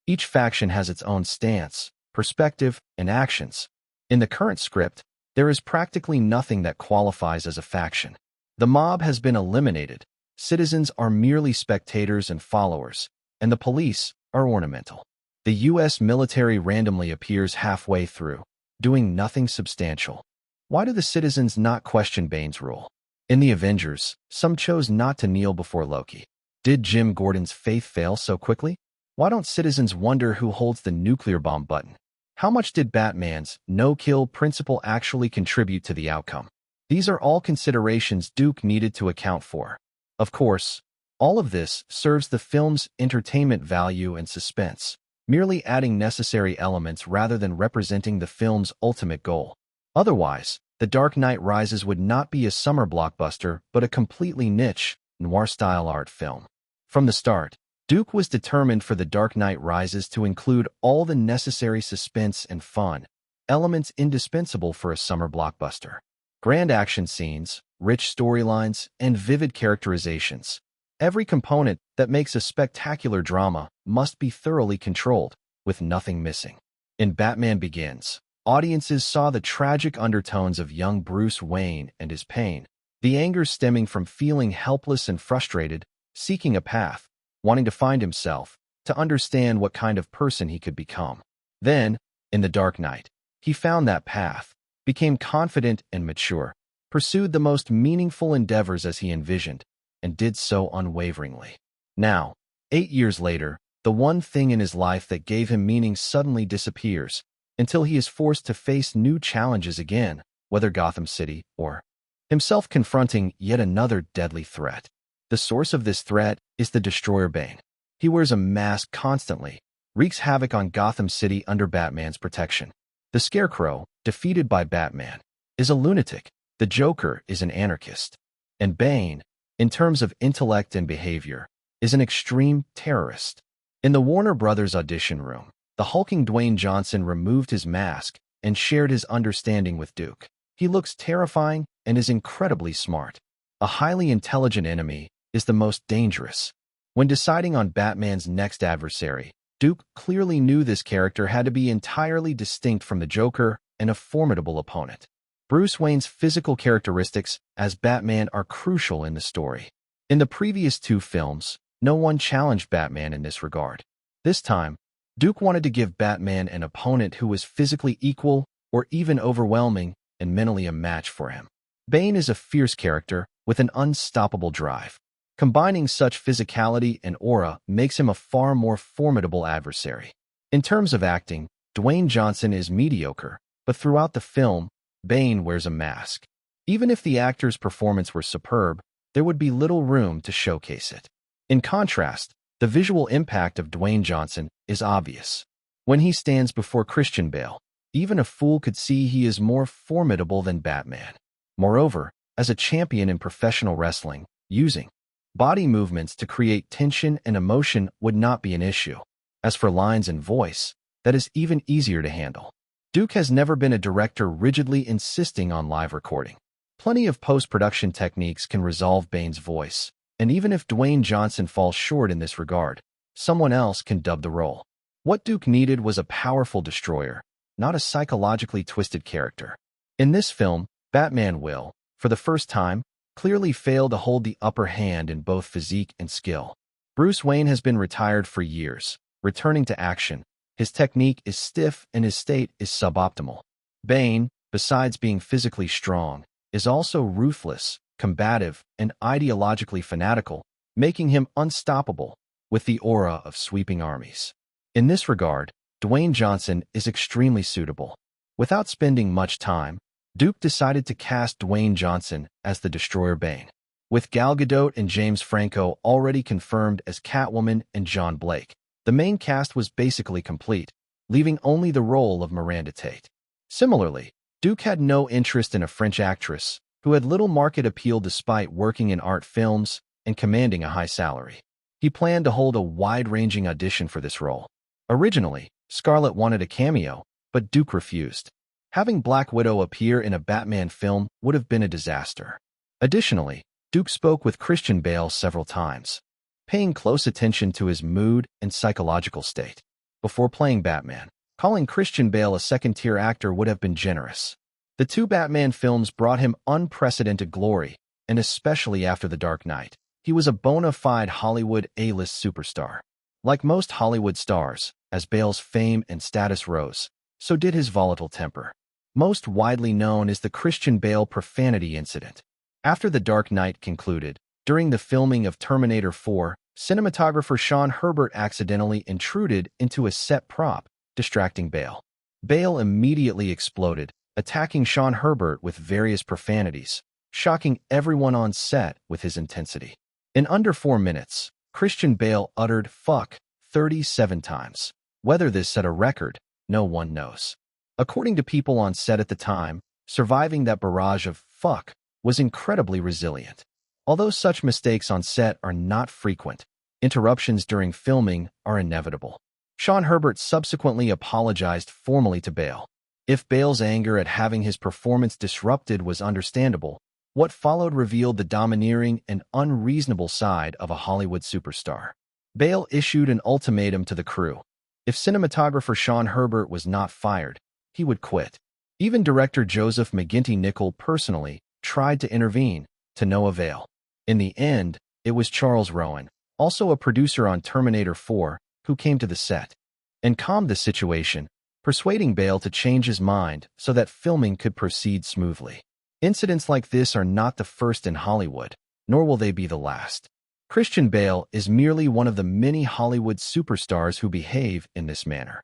Each faction has its own stance, perspective, and actions. In the current script, there is practically nothing that qualifies as a faction. The mob has been eliminated, citizens are merely spectators and followers, and the police are ornamental. The U.S. military randomly appears halfway through, doing nothing substantial. Why do the citizens not question Bane's rule? In the Avengers, some chose not to kneel before Loki. Did Jim Gordon's faith fail so quickly? Why don't citizens wonder who holds the nuclear bomb button? How much did Batman's no-kill principle actually contribute to the outcome? These are all considerations Duke needed to account for. Of course, all of this serves the film's entertainment value and suspense, merely adding necessary elements rather than representing the film's ultimate goal. Otherwise, The Dark Knight Rises would not be a summer blockbuster but a completely niche, noir-style art film. From the start, Duke was determined for The Dark Knight Rises to include all the necessary suspense and fun, elements indispensable for a summer blockbuster. Grand action scenes, rich storylines, and vivid characterizations. Every component that makes a spectacular drama must be thoroughly controlled, with nothing missing. In Batman Begins, audiences saw the tragic undertones of young Bruce Wayne and his pain, the anger stemming from feeling helpless and frustrated, seeking a path, wanting to find himself, to understand what kind of person he could become. Then, in The Dark Knight, he found that path, became confident and mature, pursued the most meaningful endeavors as he envisioned, and did so unwaveringly. Now, 8 years later, the one thing in his life that gave him meaning suddenly disappears, until he is forced to face new challenges again, whether Gotham City or himself confronting yet another deadly threat. The source of this threat is the Destroyer Bane. He wears a mask constantly, wreaks havoc on Gotham City under Batman's protection. The Scarecrow, defeated by Batman, is a lunatic. The Joker is an anarchist. And Bane, in terms of intellect and behavior, is an extreme terrorist. In the Warner Brothers audition room, the hulking Dwayne Johnson removed his mask and shared his understanding with Duke. He looks terrifying and is incredibly smart. A highly intelligent enemy is the most dangerous. When deciding on Batman's next adversary, Duke clearly knew this character had to be entirely distinct from the Joker and a formidable opponent. Bruce Wayne's physical characteristics as Batman are crucial in the story. In the previous 2 films, no one challenged Batman in this regard. This time, Duke wanted to give Batman an opponent who was physically equal or even overwhelming and mentally a match for him. Bane is a fierce character with an unstoppable drive. Combining such physicality and aura makes him a far more formidable adversary. In terms of acting, Dwayne Johnson is mediocre, but throughout the film, Bane wears a mask. Even if the actor's performance were superb, there would be little room to showcase it. In contrast, the visual impact of Dwayne Johnson is obvious. When he stands before Christian Bale, even a fool could see he is more formidable than Batman. Moreover, as a champion in professional wrestling, using body movements to create tension and emotion would not be an issue. As for lines and voice, that is even easier to handle. Duke has never been a director rigidly insisting on live recording. Plenty of post-production techniques can resolve Bane's voice, and even if Dwayne Johnson falls short in this regard, someone else can dub the role. What Duke needed was a powerful destroyer, not a psychologically twisted character. In this film, Batman will, for the first time, clearly fail to hold the upper hand in both physique and skill. Bruce Wayne has been retired for years, returning to action. His technique is stiff and his state is suboptimal. Bane, besides being physically strong, is also ruthless, combative, and ideologically fanatical, making him unstoppable, with the aura of sweeping armies. In this regard, Dwayne Johnson is extremely suitable. Without spending much time, Duke decided to cast Dwayne Johnson as the Destroyer Bane. With Gal Gadot and James Franco already confirmed as Catwoman and John Blake, the main cast was basically complete, leaving only the role of Miranda Tate. Similarly, Duke had no interest in a French actress who had little market appeal despite working in art films and commanding a high salary. He planned to hold a wide-ranging audition for this role. Originally, Scarlett wanted a cameo, but Duke refused. Having Black Widow appear in a Batman film would have been a disaster. Additionally, Duke spoke with Christian Bale several times, paying close attention to his mood and psychological state. Before playing Batman, calling Christian Bale a second-tier actor would have been generous. The two Batman films brought him unprecedented glory, and especially after The Dark Knight, he was a bona fide Hollywood A-list superstar. Like most Hollywood stars, as Bale's fame and status rose, so did his volatile temper. Most widely known is the Christian Bale profanity incident. After The Dark Knight concluded, during the filming of Terminator 4, cinematographer Sean Herbert accidentally intruded into a set prop, distracting Bale. Bale immediately exploded, attacking Sean Herbert with various profanities, shocking everyone on set with his intensity. In under 4 minutes, Christian Bale uttered "fuck" 37 times. Whether this set a record, no one knows. According to people on set at the time, surviving that barrage of "fuck" was incredibly resilient. Although such mistakes on set are not frequent, interruptions during filming are inevitable. Sean Herbert subsequently apologized formally to Bale. If Bale's anger at having his performance disrupted was understandable, what followed revealed the domineering and unreasonable side of a Hollywood superstar. Bale issued an ultimatum to the crew. If cinematographer Sean Herbert was not fired, he would quit. Even director Joseph McGinty-Nicol personally tried to intervene, to no avail. In the end, it was Charles Rowan, also a producer on Terminator 4, who came to the set and calmed the situation, persuading Bale to change his mind so that filming could proceed smoothly. Incidents like this are not the first in Hollywood, nor will they be the last. Christian Bale is merely one of the many Hollywood superstars who behave in this manner.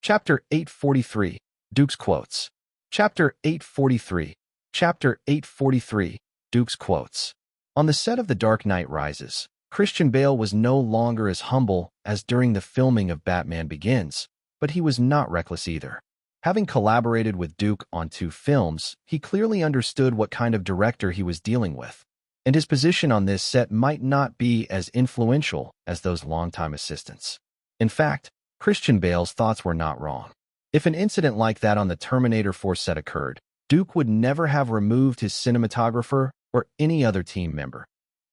Chapter 843, Duke's Quotes. Chapter 843, Chapter 843, Duke's Quotes. On the set of The Dark Knight Rises, Christian Bale was no longer as humble as during the filming of Batman Begins, but he was not reckless either. Having collaborated with Duke on 2 films, he clearly understood what kind of director he was dealing with, and his position on this set might not be as influential as those longtime assistants. In fact, Christian Bale's thoughts were not wrong. If an incident like that on the Terminator 4 set occurred, Duke would never have removed his cinematographer or any other team member.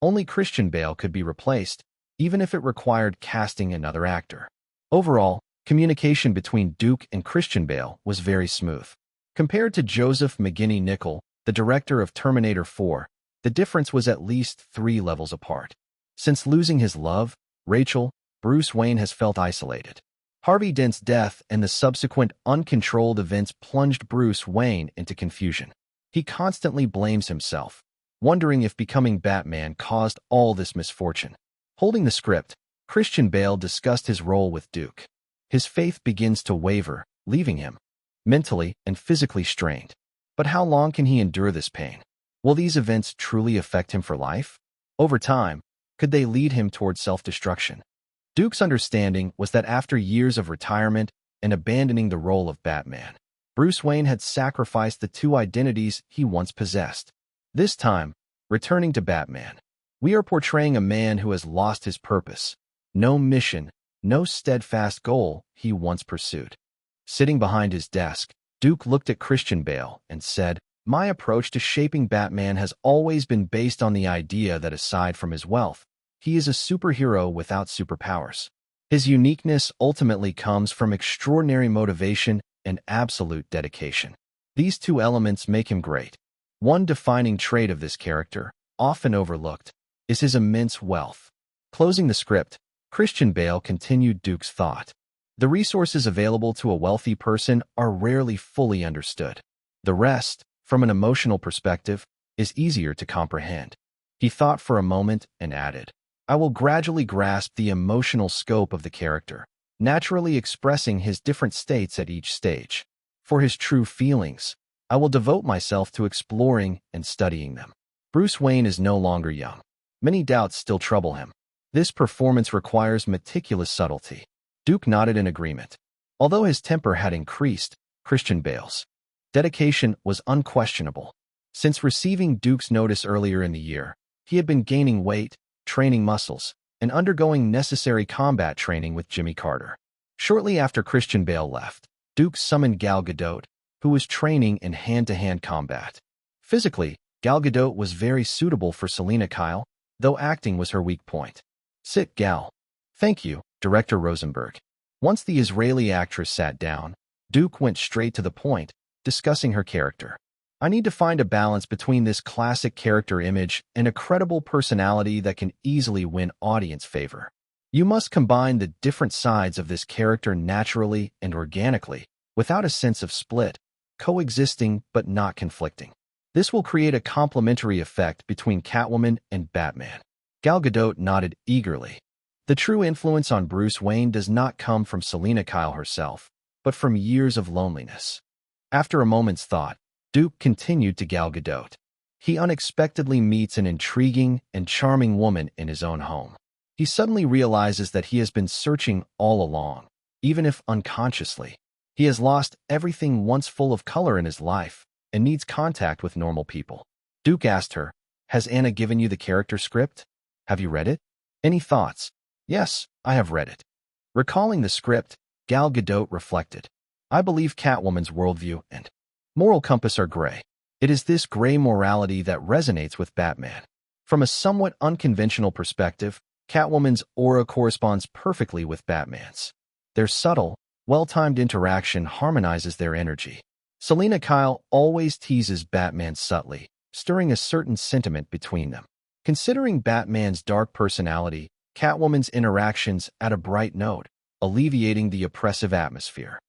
Only Christian Bale could be replaced, even if it required casting another actor. Overall, communication between Duke and Christian Bale was very smooth. Compared to Joseph McGinty-Nicol, the director of Terminator 4, the difference was at least 3 levels apart. Since losing his love, Rachel, Bruce Wayne has felt isolated. Harvey Dent's death and the subsequent uncontrolled events plunged Bruce Wayne into confusion. He constantly blames himself, wondering if becoming Batman caused all this misfortune. Holding the script, Christian Bale discussed his role with Duke. His faith begins to waver, leaving him mentally and physically strained. But how long can he endure this pain? Will these events truly affect him for life? Over time, could they lead him towards self-destruction? Duke's understanding was that after years of retirement and abandoning the role of Batman, Bruce Wayne had sacrificed the 2 identities he once possessed. This time, returning to Batman, we are portraying a man who has lost his purpose, no mission, no steadfast goal he once pursued. Sitting behind his desk, Duke looked at Christian Bale and said, "My approach to shaping Batman has always been based on the idea that aside from his wealth, he is a superhero without superpowers. His uniqueness ultimately comes from extraordinary motivation and absolute dedication. These two elements make him great. One defining trait of this character, often overlooked, is his immense wealth. Closing the script, Christian Bale continued Duke's thought. The resources available to a wealthy person are rarely fully understood. The rest, from an emotional perspective, is easier to comprehend. He thought for a moment and added, I will gradually grasp the emotional scope of the character, naturally expressing his different states at each stage. For his true feelings, I will devote myself to exploring and studying them. Bruce Wayne is no longer young. Many doubts still trouble him. This performance requires meticulous subtlety. Duke nodded in agreement. Although his temper had increased, Christian Bale's dedication was unquestionable. Since receiving Duke's notice earlier in the year, he had been gaining weight, training muscles, and undergoing necessary combat training with Jimmy Carter. Shortly after Christian Bale left, Duke summoned Gal Gadot, who was training in hand-to-hand combat. Physically, Gal Gadot was very suitable for Selina Kyle, though acting was her weak point. Sit, Gal. Thank you, Director Rosenberg. Once the Israeli actress sat down, Duke went straight to the point, discussing her character. I need to find a balance between this classic character image and a credible personality that can easily win audience favor. You must combine the different sides of this character naturally and organically, without a sense of split, coexisting but not conflicting. This will create a complementary effect between Catwoman and Batman. Gal Gadot nodded eagerly. The true influence on Bruce Wayne does not come from Selina Kyle herself, but from years of loneliness. After a moment's thought, Duke continued to Gal Gadot. He unexpectedly meets an intriguing and charming woman in his own home. He suddenly realizes that he has been searching all along, even if unconsciously. He has lost everything once full of color in his life and needs contact with normal people. Duke asked her, Has Anna given you the character script? Have you read it? Any thoughts? Yes, I have read it. Recalling the script, Gal Gadot reflected. I believe Catwoman's worldview and moral compass are gray. It is this gray morality that resonates with Batman. From a somewhat unconventional perspective, Catwoman's aura corresponds perfectly with Batman's. Their subtle, well-timed interaction harmonizes their energy. Selina Kyle always teases Batman subtly, stirring a certain sentiment between them. Considering Batman's dark personality, Catwoman's interactions add a bright note, alleviating the oppressive atmosphere.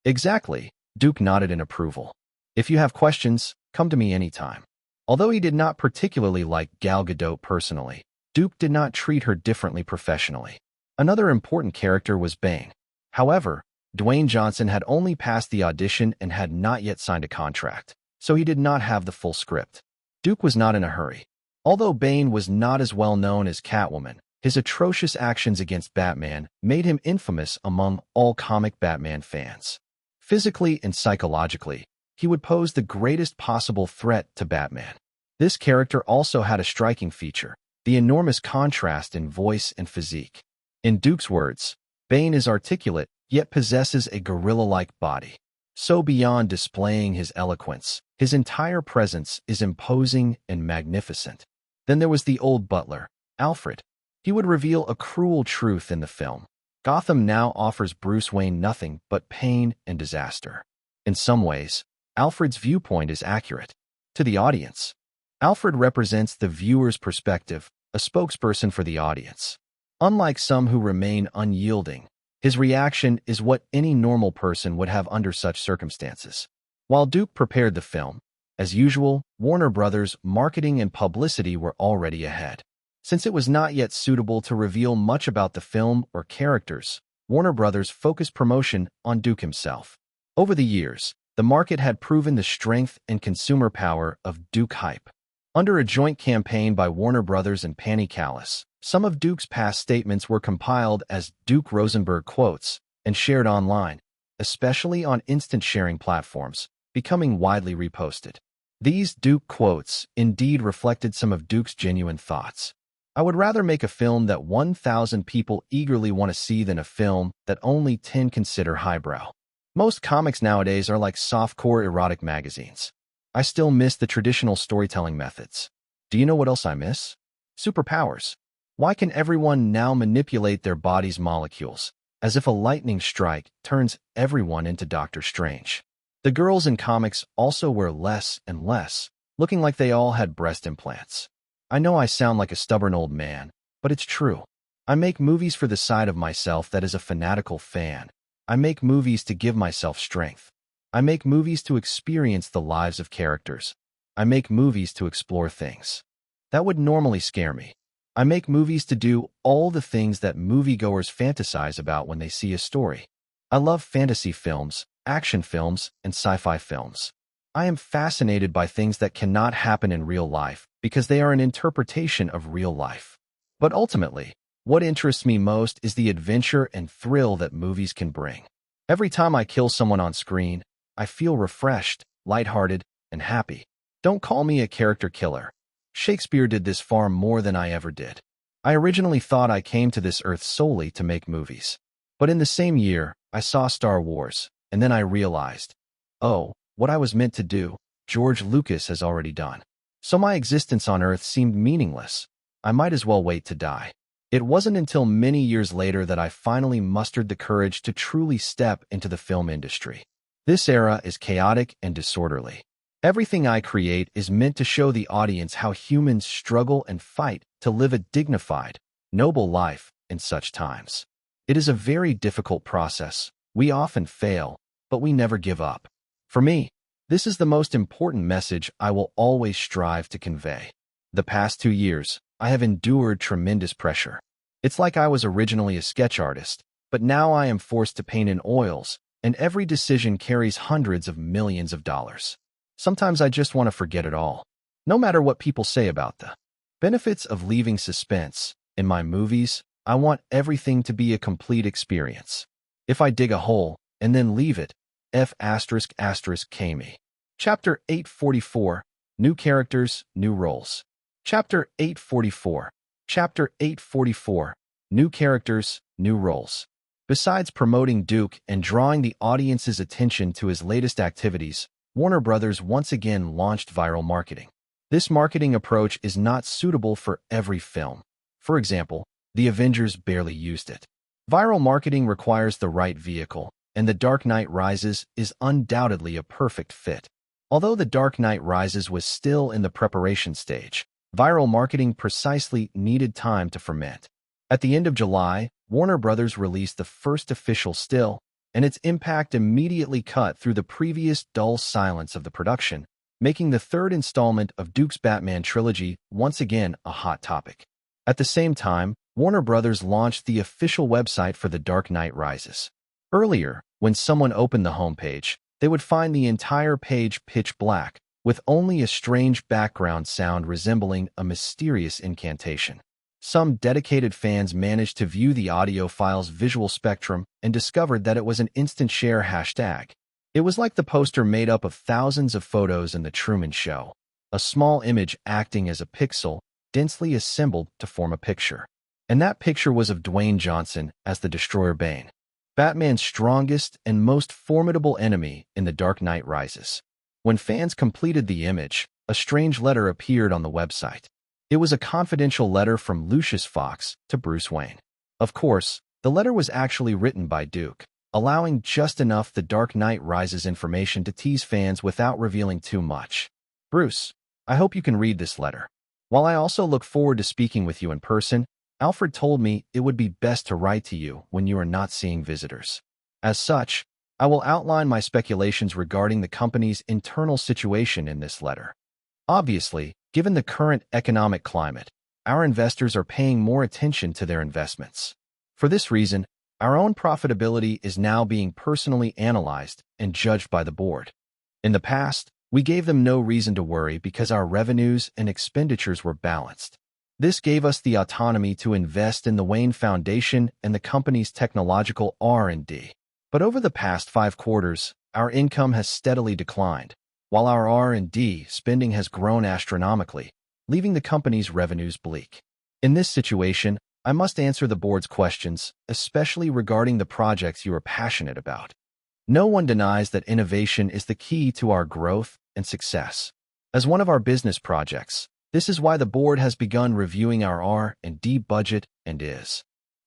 Exactly, Duke nodded in approval. If you have questions, come to me anytime. Although he did not particularly like Gal Gadot personally, Duke did not treat her differently professionally. Another important character was Bane. However, Dwayne Johnson had only passed the audition and had not yet signed a contract, so he did not have the full script. Duke was not in a hurry. Although Bane was not as well known as Catwoman, his atrocious actions against Batman made him infamous among all comic Batman fans. Physically and psychologically, he would pose the greatest possible threat to Batman. This character also had a striking feature, the enormous contrast in voice and physique. In Duke's words, Bane is articulate, yet possesses a gorilla-like body. So beyond displaying his eloquence, his entire presence is imposing and magnificent. Then there was the old butler, Alfred. He would reveal a cruel truth in the film. Gotham now offers Bruce Wayne nothing but pain and disaster. In some ways, Alfred's viewpoint is accurate. To the audience, Alfred represents the viewer's perspective, a spokesperson for the audience. Unlike some who remain unyielding, his reaction is what any normal person would have under such circumstances. While Duke prepared the film, as usual, Warner Brothers' marketing and publicity were already ahead. Since it was not yet suitable to reveal much about the film or characters, Warner Brothers focused promotion on Duke himself. Over the years, the market had proven the strength and consumer power of Duke hype. Under a joint campaign by Warner Brothers and Panny Callis, some of Duke's past statements were compiled as Duke Rosenberg quotes and shared online, especially on instant sharing platforms, becoming widely reposted. These Duke quotes indeed reflected some of Duke's genuine thoughts. I would rather make a film that 1,000 people eagerly want to see than a film that only 10 consider highbrow. Most comics nowadays are like softcore erotic magazines. I still miss the traditional storytelling methods. Do you know what else I miss? Superpowers. Why can everyone now manipulate their body's molecules, as if a lightning strike turns everyone into Doctor Strange. The girls in comics also wear less and less, looking like they all had breast implants. I know I sound like a stubborn old man, but it's true. I make movies for the side of myself that is a fanatical fan. I make movies to give myself strength. I make movies to experience the lives of characters. I make movies to explore things that would normally scare me. I make movies to do all the things that moviegoers fantasize about when they see a story. I love fantasy films, action films, and sci-fi films. I am fascinated by things that cannot happen in real life because they are an interpretation of real life. But ultimately, what interests me most is the adventure and thrill that movies can bring. Every time I kill someone on screen, I feel refreshed, lighthearted, and happy. Don't call me a character killer. Shakespeare did this far more than I ever did. I originally thought I came to this earth solely to make movies. But in the same year, I saw Star Wars, and then I realized, oh, what I was meant to do, George Lucas has already done. So my existence on Earth seemed meaningless. I might as well wait to die. It wasn't until many years later that I finally mustered the courage to truly step into the film industry. This era is chaotic and disorderly. Everything I create is meant to show the audience how humans struggle and fight to live a dignified, noble life in such times. It is a very difficult process. We often fail, but we never give up. For me, this is the most important message I will always strive to convey. The past 2 years, I have endured tremendous pressure. It's like I was originally a sketch artist, but now I am forced to paint in oils, and every decision carries hundreds of millions of dollars. Sometimes I just want to forget it all. No matter what people say about the benefits of leaving suspense, in my movies, I want everything to be a complete experience. If I dig a hole and then leave it, K me. Chapter 844, New Characters, New Roles. Chapter 844. Chapter 844, New Characters, New Roles. Besides promoting Duke and drawing the audience's attention to his latest activities, Warner Brothers once again launched viral marketing. This marketing approach is not suitable for every film. For example, The Avengers barely used it. Viral marketing requires the right vehicle, and The Dark Knight Rises is undoubtedly a perfect fit. Although The Dark Knight Rises was still in the preparation stage, viral marketing precisely needed time to ferment. At the end of July, Warner Brothers released the first official still, and its impact immediately cut through the previous dull silence of the production, making the third installment of Duke's Batman trilogy once again a hot topic. At the same time, Warner Brothers launched the official website for The Dark Knight Rises. Earlier, when someone opened the homepage, they would find the entire page pitch black, with only a strange background sound resembling a mysterious incantation. Some dedicated fans managed to view the audio file's visual spectrum and discovered that it was an instant share hashtag. It was like the poster made up of thousands of photos in The Truman Show, a small image acting as a pixel, densely assembled to form a picture. And that picture was of Dwayne Johnson as the Destroyer Bane, Batman's strongest and most formidable enemy in The Dark Knight Rises. When fans completed the image, a strange letter appeared on the website. It was a confidential letter from Lucius Fox to Bruce Wayne. Of course, the letter was actually written by Duke, allowing just enough The Dark Knight Rises information to tease fans without revealing too much. Bruce, I hope you can read this letter. While I also look forward to speaking with you in person, Alfred told me it would be best to write to you when you are not seeing visitors. As such, I will outline my speculations regarding the company's internal situation in this letter. Obviously, given the current economic climate, our investors are paying more attention to their investments. For this reason, our own profitability is now being personally analyzed and judged by the board. In the past, we gave them no reason to worry because our revenues and expenditures were balanced. This gave us the autonomy to invest in the Wayne Foundation and the company's technological R&D. But over the past 5 quarters, our income has steadily declined, while our R&D spending has grown astronomically, leaving the company's revenues bleak. In this situation, I must answer the board's questions, especially regarding the projects you are passionate about. No one denies that innovation is the key to our growth and success. As one of our business projects, this is why the board has begun reviewing our R&D budget and is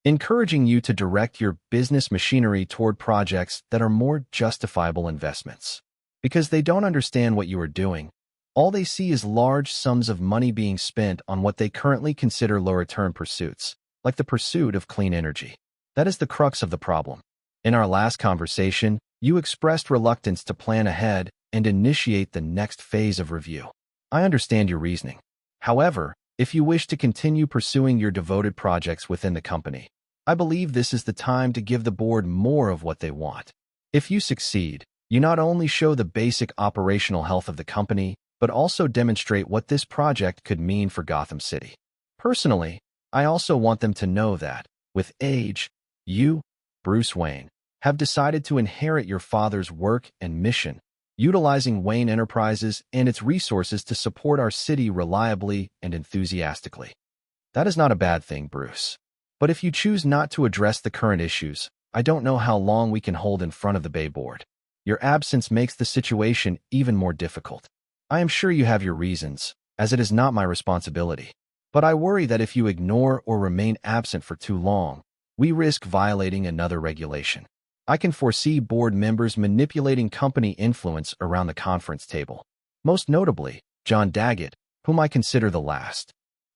encouraging you to direct your business machinery toward projects that are more justifiable investments. Because they don't understand what you are doing, all they see is large sums of money being spent on what they currently consider low-return pursuits, like the pursuit of clean energy. That is the crux of the problem. In our last conversation, you expressed reluctance to plan ahead and initiate the next phase of review. I understand your reasoning. However, if you wish to continue pursuing your devoted projects within the company, I believe this is the time to give the board more of what they want. If you succeed, you not only show the basic operational health of the company, but also demonstrate what this project could mean for Gotham City. Personally, I also want them to know that, with age, you, Bruce Wayne, have decided to inherit your father's work and mission, utilizing Wayne Enterprises and its resources to support our city reliably and enthusiastically. That is not a bad thing, Bruce. But if you choose not to address the current issues, I don't know how long we can hold in front of the Bay Board. Your absence makes the situation even more difficult. I am sure you have your reasons, as it is not my responsibility. But I worry that if you ignore or remain absent for too long, we risk violating another regulation. I can foresee board members manipulating company influence around the conference table. Most notably, John Daggett, whom I consider the last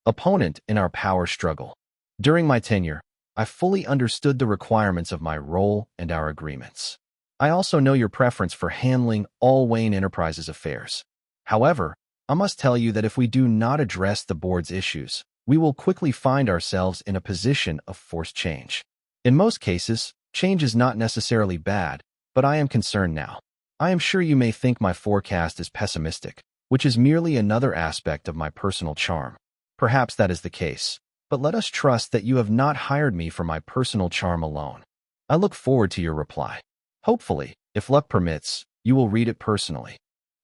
opponent in our power struggle. During my tenure, I fully understood the requirements of my role and our agreements. I also know your preference for handling all Wayne Enterprises affairs. However, I must tell you that if we do not address the board's issues, we will quickly find ourselves in a position of forced change. In most cases, change is not necessarily bad, but I am concerned now. I am sure you may think my forecast is pessimistic, which is merely another aspect of my personal charm. Perhaps that is the case, but let us trust that you have not hired me for my personal charm alone. I look forward to your reply. Hopefully, if luck permits, you will read it personally.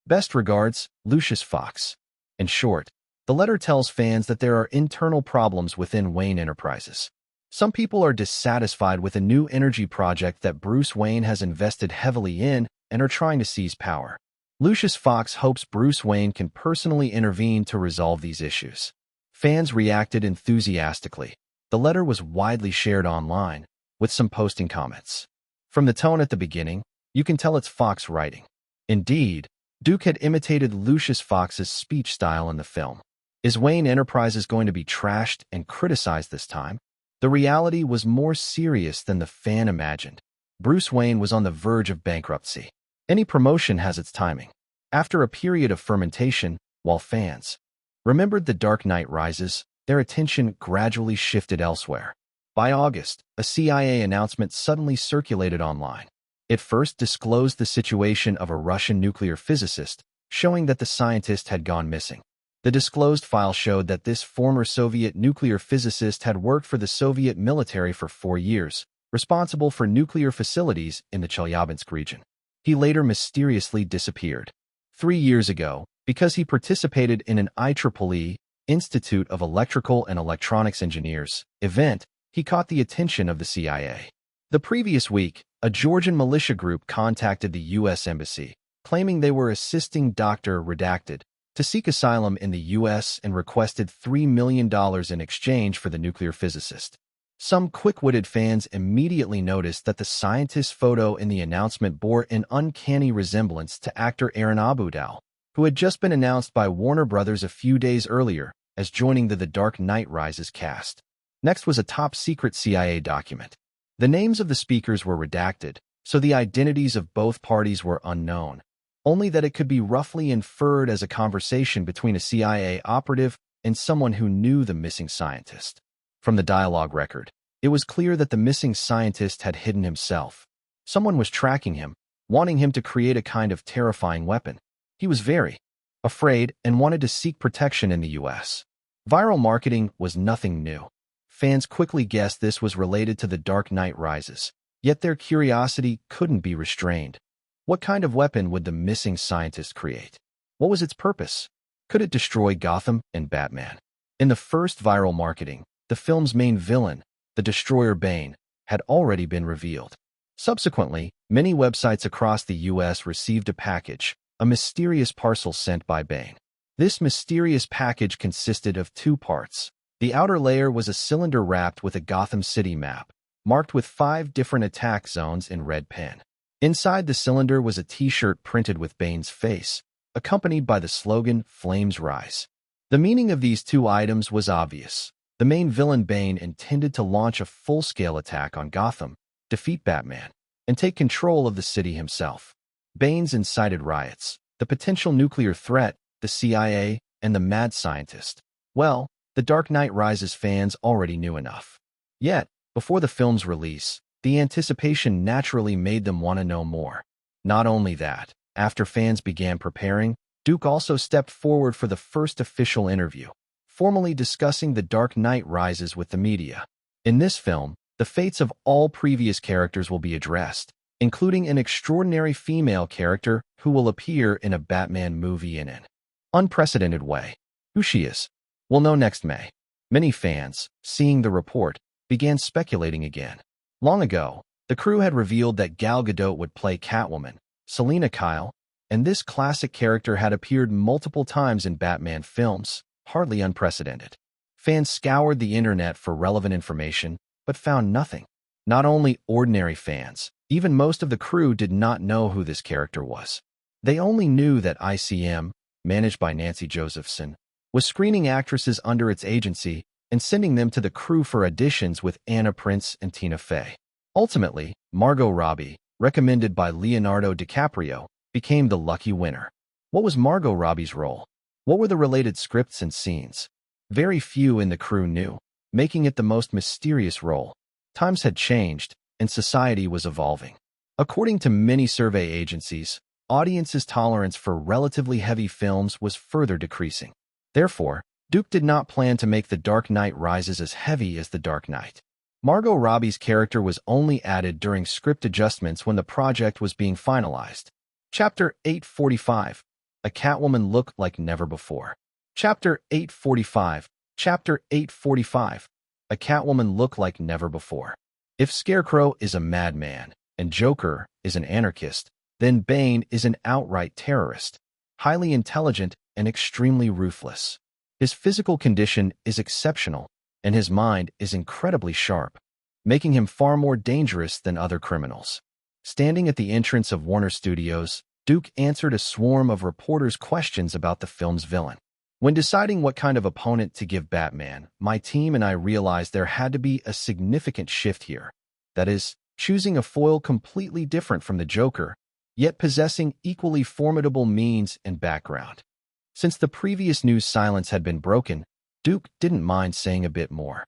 Best regards, Lucius Fox. In short, the letter tells fans that there are internal problems within Wayne Enterprises. Some people are dissatisfied with a new energy project that Bruce Wayne has invested heavily in and are trying to seize power. Lucius Fox hopes Bruce Wayne can personally intervene to resolve these issues. Fans reacted enthusiastically. The letter was widely shared online, with some posting comments. From the tone at the beginning, you can tell it's Fox writing. Indeed, Duke had imitated Lucius Fox's speech style in the film. Is Wayne Enterprises going to be trashed and criticized this time? The reality was more serious than the fan imagined. Bruce Wayne was on the verge of bankruptcy. Any promotion has its timing. After a period of fermentation, while fans remembered The Dark Knight Rises, their attention gradually shifted elsewhere. By August, a CIA announcement suddenly circulated online. It first disclosed the situation of a Russian nuclear physicist, showing that the scientist had gone missing. The disclosed file showed that this former Soviet nuclear physicist had worked for the Soviet military for 4 years, responsible for nuclear facilities in the Chelyabinsk region. He later mysteriously disappeared. 3 years ago, because he participated in an IEEE, Institute of Electrical and Electronics Engineers, event, he caught the attention of the CIA. The previous week, a Georgian militia group contacted the U.S. Embassy, claiming they were assisting Dr. Redacted to seek asylum in the U.S. and requested $3 million in exchange for the nuclear physicist. Some quick-witted fans immediately noticed that the scientist's photo in the announcement bore an uncanny resemblance to actor Aaron Abudal, who had just been announced by Warner Brothers a few days earlier as joining the Dark Knight Rises cast. Next was a top-secret CIA document. The names of the speakers were redacted, so the identities of both parties were unknown, only that it could be roughly inferred as a conversation between a CIA operative and someone who knew the missing scientist. From the dialogue record, it was clear that the missing scientist had hidden himself. Someone was tracking him, wanting him to create a kind of terrifying weapon. He was very afraid and wanted to seek protection in the U.S. Viral marketing was nothing new. Fans quickly guessed this was related to The Dark Knight Rises, yet their curiosity couldn't be restrained. What kind of weapon would the missing scientist create? What was its purpose? Could it destroy Gotham and Batman? In the first viral marketing, the film's main villain, the Destroyer Bane, had already been revealed. Subsequently, many websites across the U.S. received a package, a mysterious parcel sent by Bane. This mysterious package consisted of 2 parts: The outer layer was a cylinder wrapped with a Gotham City map, marked with 5 different attack zones in red pen. Inside the cylinder was a t-shirt printed with Bane's face, accompanied by the slogan, "Flames Rise." The meaning of these 2 items was obvious. The main villain Bane intended to launch a full-scale attack on Gotham, defeat Batman, and take control of the city himself. Bane's incited riots, the potential nuclear threat, the CIA, and the mad scientist. Well, the Dark Knight Rises fans already knew enough. Yet, before the film's release, the anticipation naturally made them want to know more. Not only that, after fans began preparing, Duke also stepped forward for the first official interview, formally discussing The Dark Knight Rises with the media. In this film, the fates of all previous characters will be addressed, including an extraordinary female character who will appear in a Batman movie in an unprecedented way. Who she is, we'll know next May. Many fans, seeing the report, began speculating again. Long ago, the crew had revealed that Gal Gadot would play Catwoman, Selina Kyle, and this classic character had appeared multiple times in Batman films, hardly unprecedented. Fans scoured the internet for relevant information, but found nothing. Not only ordinary fans, even most of the crew did not know who this character was. They only knew that ICM, managed by Nancy Josephson, was screening actresses under its agency and sending them to the crew for auditions with Anna Prince and Tina Fey. Ultimately, Margot Robbie, recommended by Leonardo DiCaprio, became the lucky winner. What was Margot Robbie's role? What were the related scripts and scenes? Very few in the crew knew, making it the most mysterious role. Times had changed, and society was evolving. According to many survey agencies, audiences' tolerance for relatively heavy films was further decreasing. Therefore, Duke did not plan to make The Dark Knight Rises as heavy as The Dark Knight. Margot Robbie's character was only added during script adjustments when the project was being finalized. Chapter 845. A Catwoman Look Like Never Before. Chapter 845. Chapter 845. A Catwoman Look Like Never Before. If Scarecrow is a madman and Joker is an anarchist, then Bane is an outright terrorist, highly intelligent and extremely ruthless. His physical condition is exceptional, and his mind is incredibly sharp, making him far more dangerous than other criminals. Standing at the entrance of Warner Studios, Duke answered a swarm of reporters' questions about the film's villain. When deciding what kind of opponent to give Batman, my team and I realized there had to be a significant shift here. That is, choosing a foil completely different from the Joker, yet possessing equally formidable means and background. Since the previous news silence had been broken, Duke didn't mind saying a bit more.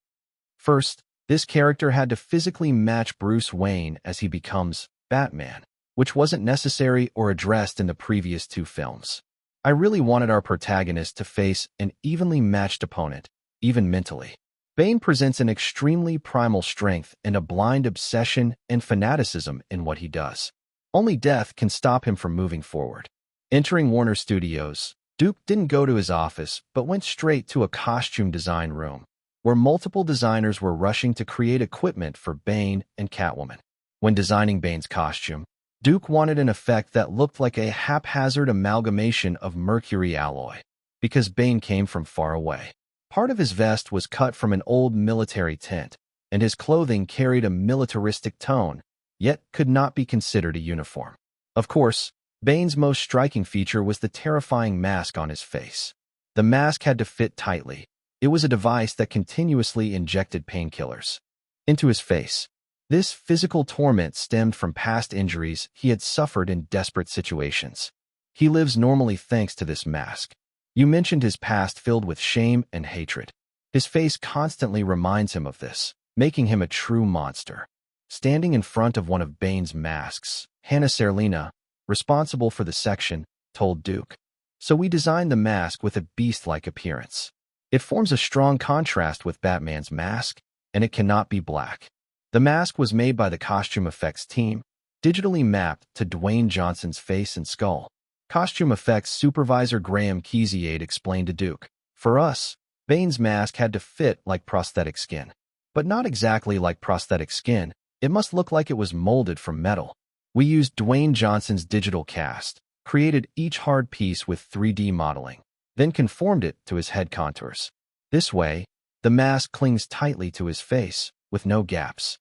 First, this character had to physically match Bruce Wayne as he becomes Batman, which wasn't necessary or addressed in the previous 2 films. I really wanted our protagonist to face an evenly matched opponent, even mentally. Bane presents an extremely primal strength and a blind obsession and fanaticism in what he does. Only death can stop him from moving forward. Entering Warner Studios, Duke didn't go to his office but went straight to a costume design room, where multiple designers were rushing to create equipment for Bane and Catwoman. When designing Bane's costume, Duke wanted an effect that looked like a haphazard amalgamation of mercury alloy, because Bane came from far away. Part of his vest was cut from an old military tent, and his clothing carried a militaristic tone, yet could not be considered a uniform. Of course, Bane's most striking feature was the terrifying mask on his face. The mask had to fit tightly. It was a device that continuously injected painkillers into his face. This physical torment stemmed from past injuries he had suffered in desperate situations. He lives normally thanks to this mask. You mentioned his past filled with shame and hatred. His face constantly reminds him of this, making him a true monster. Standing in front of one of Bane's masks, Hannah Serlina, responsible for the section, told Duke, "So we designed the mask with a beast-like appearance. It forms a strong contrast with Batman's mask, and it cannot be black." The mask was made by the costume effects team, digitally mapped to Dwayne Johnson's face and skull. Costume effects supervisor Graham Keziade explained to Duke, "For us, Bane's mask had to fit like prosthetic skin. But not exactly like prosthetic skin, it must look like it was molded from metal. We used Dwayne Johnson's digital cast, created each hard piece with 3D modeling, then conformed it to his head contours. This way, The mask clings tightly to his face, with no gaps.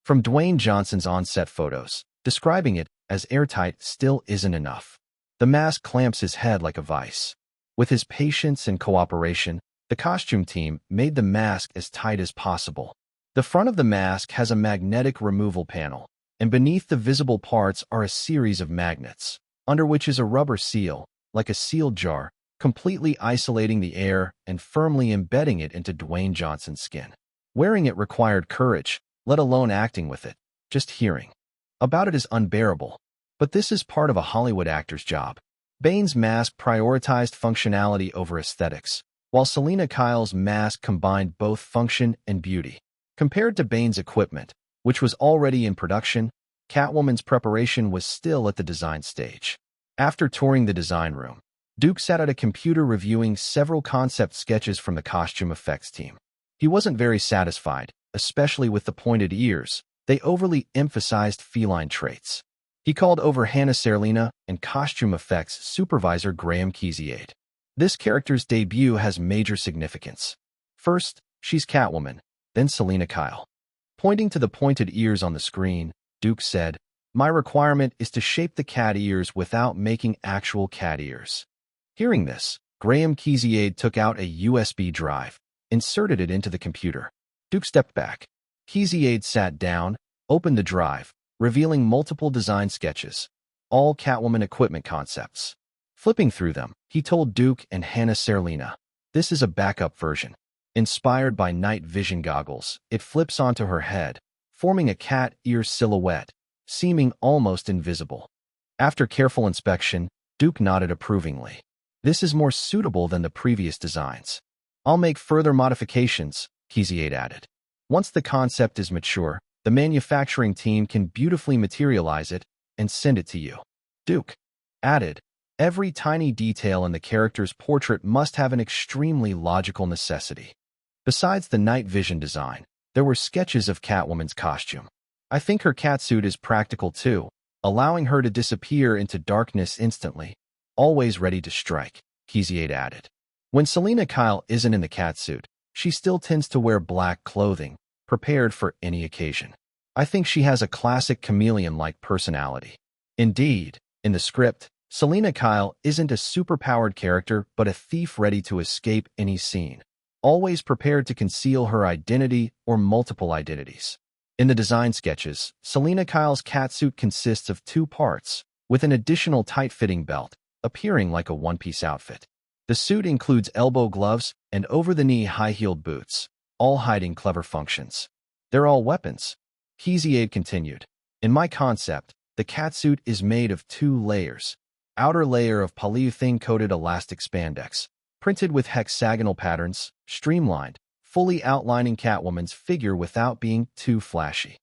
From Dwayne Johnson's on-set photos, describing it as airtight still isn't enough. The mask clamps his head like a vice. With his patience and cooperation, the costume team made the mask as tight as possible. The front of the mask has a magnetic removal panel, and beneath the visible parts are a series of magnets, under which is a rubber seal, like a sealed jar, completely isolating the air and firmly embedding it into Dwayne Johnson's skin. Wearing it required courage, let alone acting with it. Just hearing about it is unbearable. But this is part of a Hollywood actor's job. Bane's mask prioritized functionality over aesthetics, while Selina Kyle's mask combined both function and beauty. Compared to Bane's equipment, which was already in production, Catwoman's preparation was still at the design stage. After touring the design room, Duke sat at a computer reviewing several concept sketches from the costume effects team. He wasn't very satisfied, especially with the pointed ears. They overly emphasized feline traits. He called over Hannah Serlina and costume effects supervisor Graham Keziade. This character's debut has major significance. First, she's Catwoman, then Selina Kyle. Pointing to the pointed ears on the screen, Duke said, "My requirement is to shape the cat ears without making actual cat ears." Hearing this, Graham Keziade took out a USB drive, inserted it into the computer. Duke stepped back. Keziade sat down, opened the drive, revealing multiple design sketches, all Catwoman equipment concepts. Flipping through them, he told Duke and Hannah Serlina, "This is a backup version. Inspired by night vision goggles, it flips onto her head, forming a cat ear silhouette, seeming almost invisible." After careful inspection, Duke nodded approvingly. "This is more suitable than the previous designs. I'll make further modifications," Keziade added. "Once the concept is mature, the manufacturing team can beautifully materialize it and send it to you." Duke added, "Every tiny detail in the character's portrait must have an extremely logical necessity." Besides the night vision design, there were sketches of Catwoman's costume. "I think her catsuit is practical too, allowing her to disappear into darkness instantly, always ready to strike," Keziade added. When Selina Kyle isn't in the catsuit, she still tends to wear black clothing, prepared for any occasion. "I think she has a classic chameleon-like personality." Indeed, in the script, Selina Kyle isn't a superpowered character but a thief ready to escape any scene, always prepared to conceal her identity or multiple identities. In the design sketches, Selina Kyle's catsuit consists of 2 parts, with an additional tight-fitting belt, appearing like a one-piece outfit. The suit includes elbow gloves and over-the-knee high-heeled boots, all hiding clever functions. "They're all weapons," Keziade continued. "In my concept, the catsuit is made of 2 layers. Outer layer of polyurethane-coated elastic spandex, printed with hexagonal patterns, streamlined, fully outlining Catwoman's figure without being too flashy."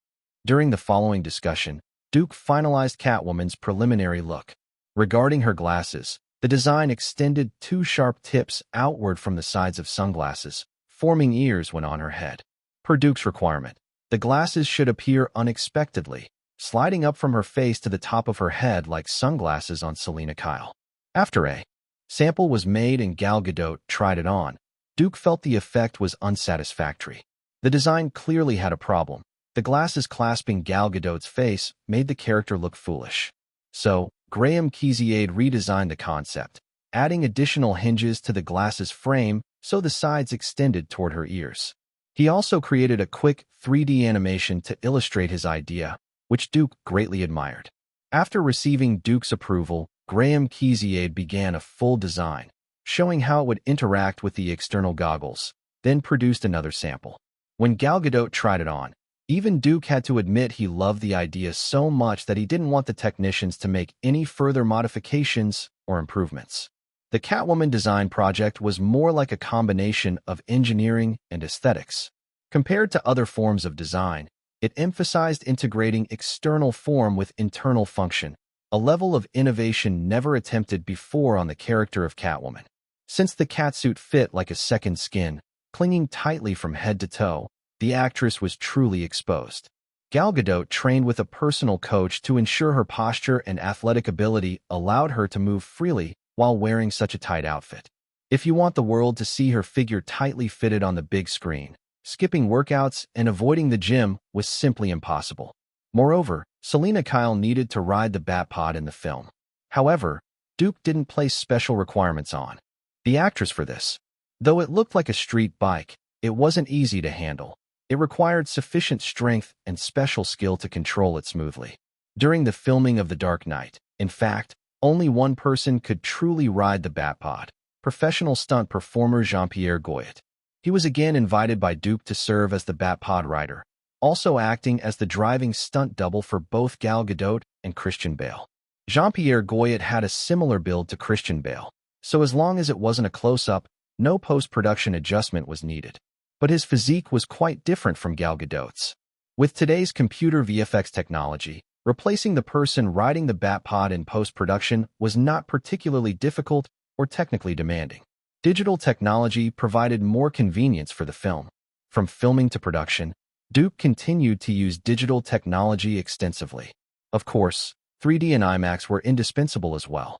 During the following discussion, Duke finalized Catwoman's preliminary look. Regarding her glasses, the design extended 2 sharp tips outward from the sides of sunglasses, forming ears when on her head. Per Duke's requirement, the glasses should appear unexpectedly, sliding up from her face to the top of her head like sunglasses on Selina Kyle. After a sample was made and Gal Gadot tried it on, Duke felt the effect was unsatisfactory. The design clearly had a problem. The glasses clasping Gal Gadot's face made the character look foolish. So, Graham Keziade redesigned the concept, adding additional hinges to the glasses frame so the sides extended toward her ears. He also created a quick 3D animation to illustrate his idea, which Duke greatly admired. After receiving Duke's approval, Graham Keziade began a full design, showing how it would interact with the external goggles, then produced another sample. When Gal Gadot tried it on, even Duke had to admit he loved the idea so much that he didn't want the technicians to make any further modifications or improvements. The Catwoman design project was more like a combination of engineering and aesthetics. Compared to other forms of design, it emphasized integrating external form with internal function, a level of innovation never attempted before on the character of Catwoman. Since the catsuit fit like a second skin, clinging tightly from head to toe, the actress was truly exposed. Gal Gadot trained with a personal coach to ensure her posture and athletic ability allowed her to move freely while wearing such a tight outfit. If you want the world to see her figure tightly fitted on the big screen, skipping workouts and avoiding the gym was simply impossible. Moreover, Selena Kyle needed to ride the Batpod in the film. However, Duke didn't place special requirements on the actress for this. Though it looked like a street bike, it wasn't easy to handle. It required sufficient strength and special skill to control it smoothly. During the filming of The Dark Knight, in fact, only one person could truly ride the Batpod: professional stunt performer Jean-Pierre Goyet. He was again invited by Duke to serve as the Batpod rider, also acting as the driving stunt double for both Gal Gadot and Christian Bale. Jean-Pierre Goyet had a similar build to Christian Bale, so as long as it wasn't a close-up, no post-production adjustment was needed. But his physique was quite different from Gal Gadot's. With today's computer VFX technology, replacing the person riding the Batpod in post-production was not particularly difficult or technically demanding. Digital technology provided more convenience for the film. From filming to production, Duke continued to use digital technology extensively. Of course, 3D and IMAX were indispensable as well.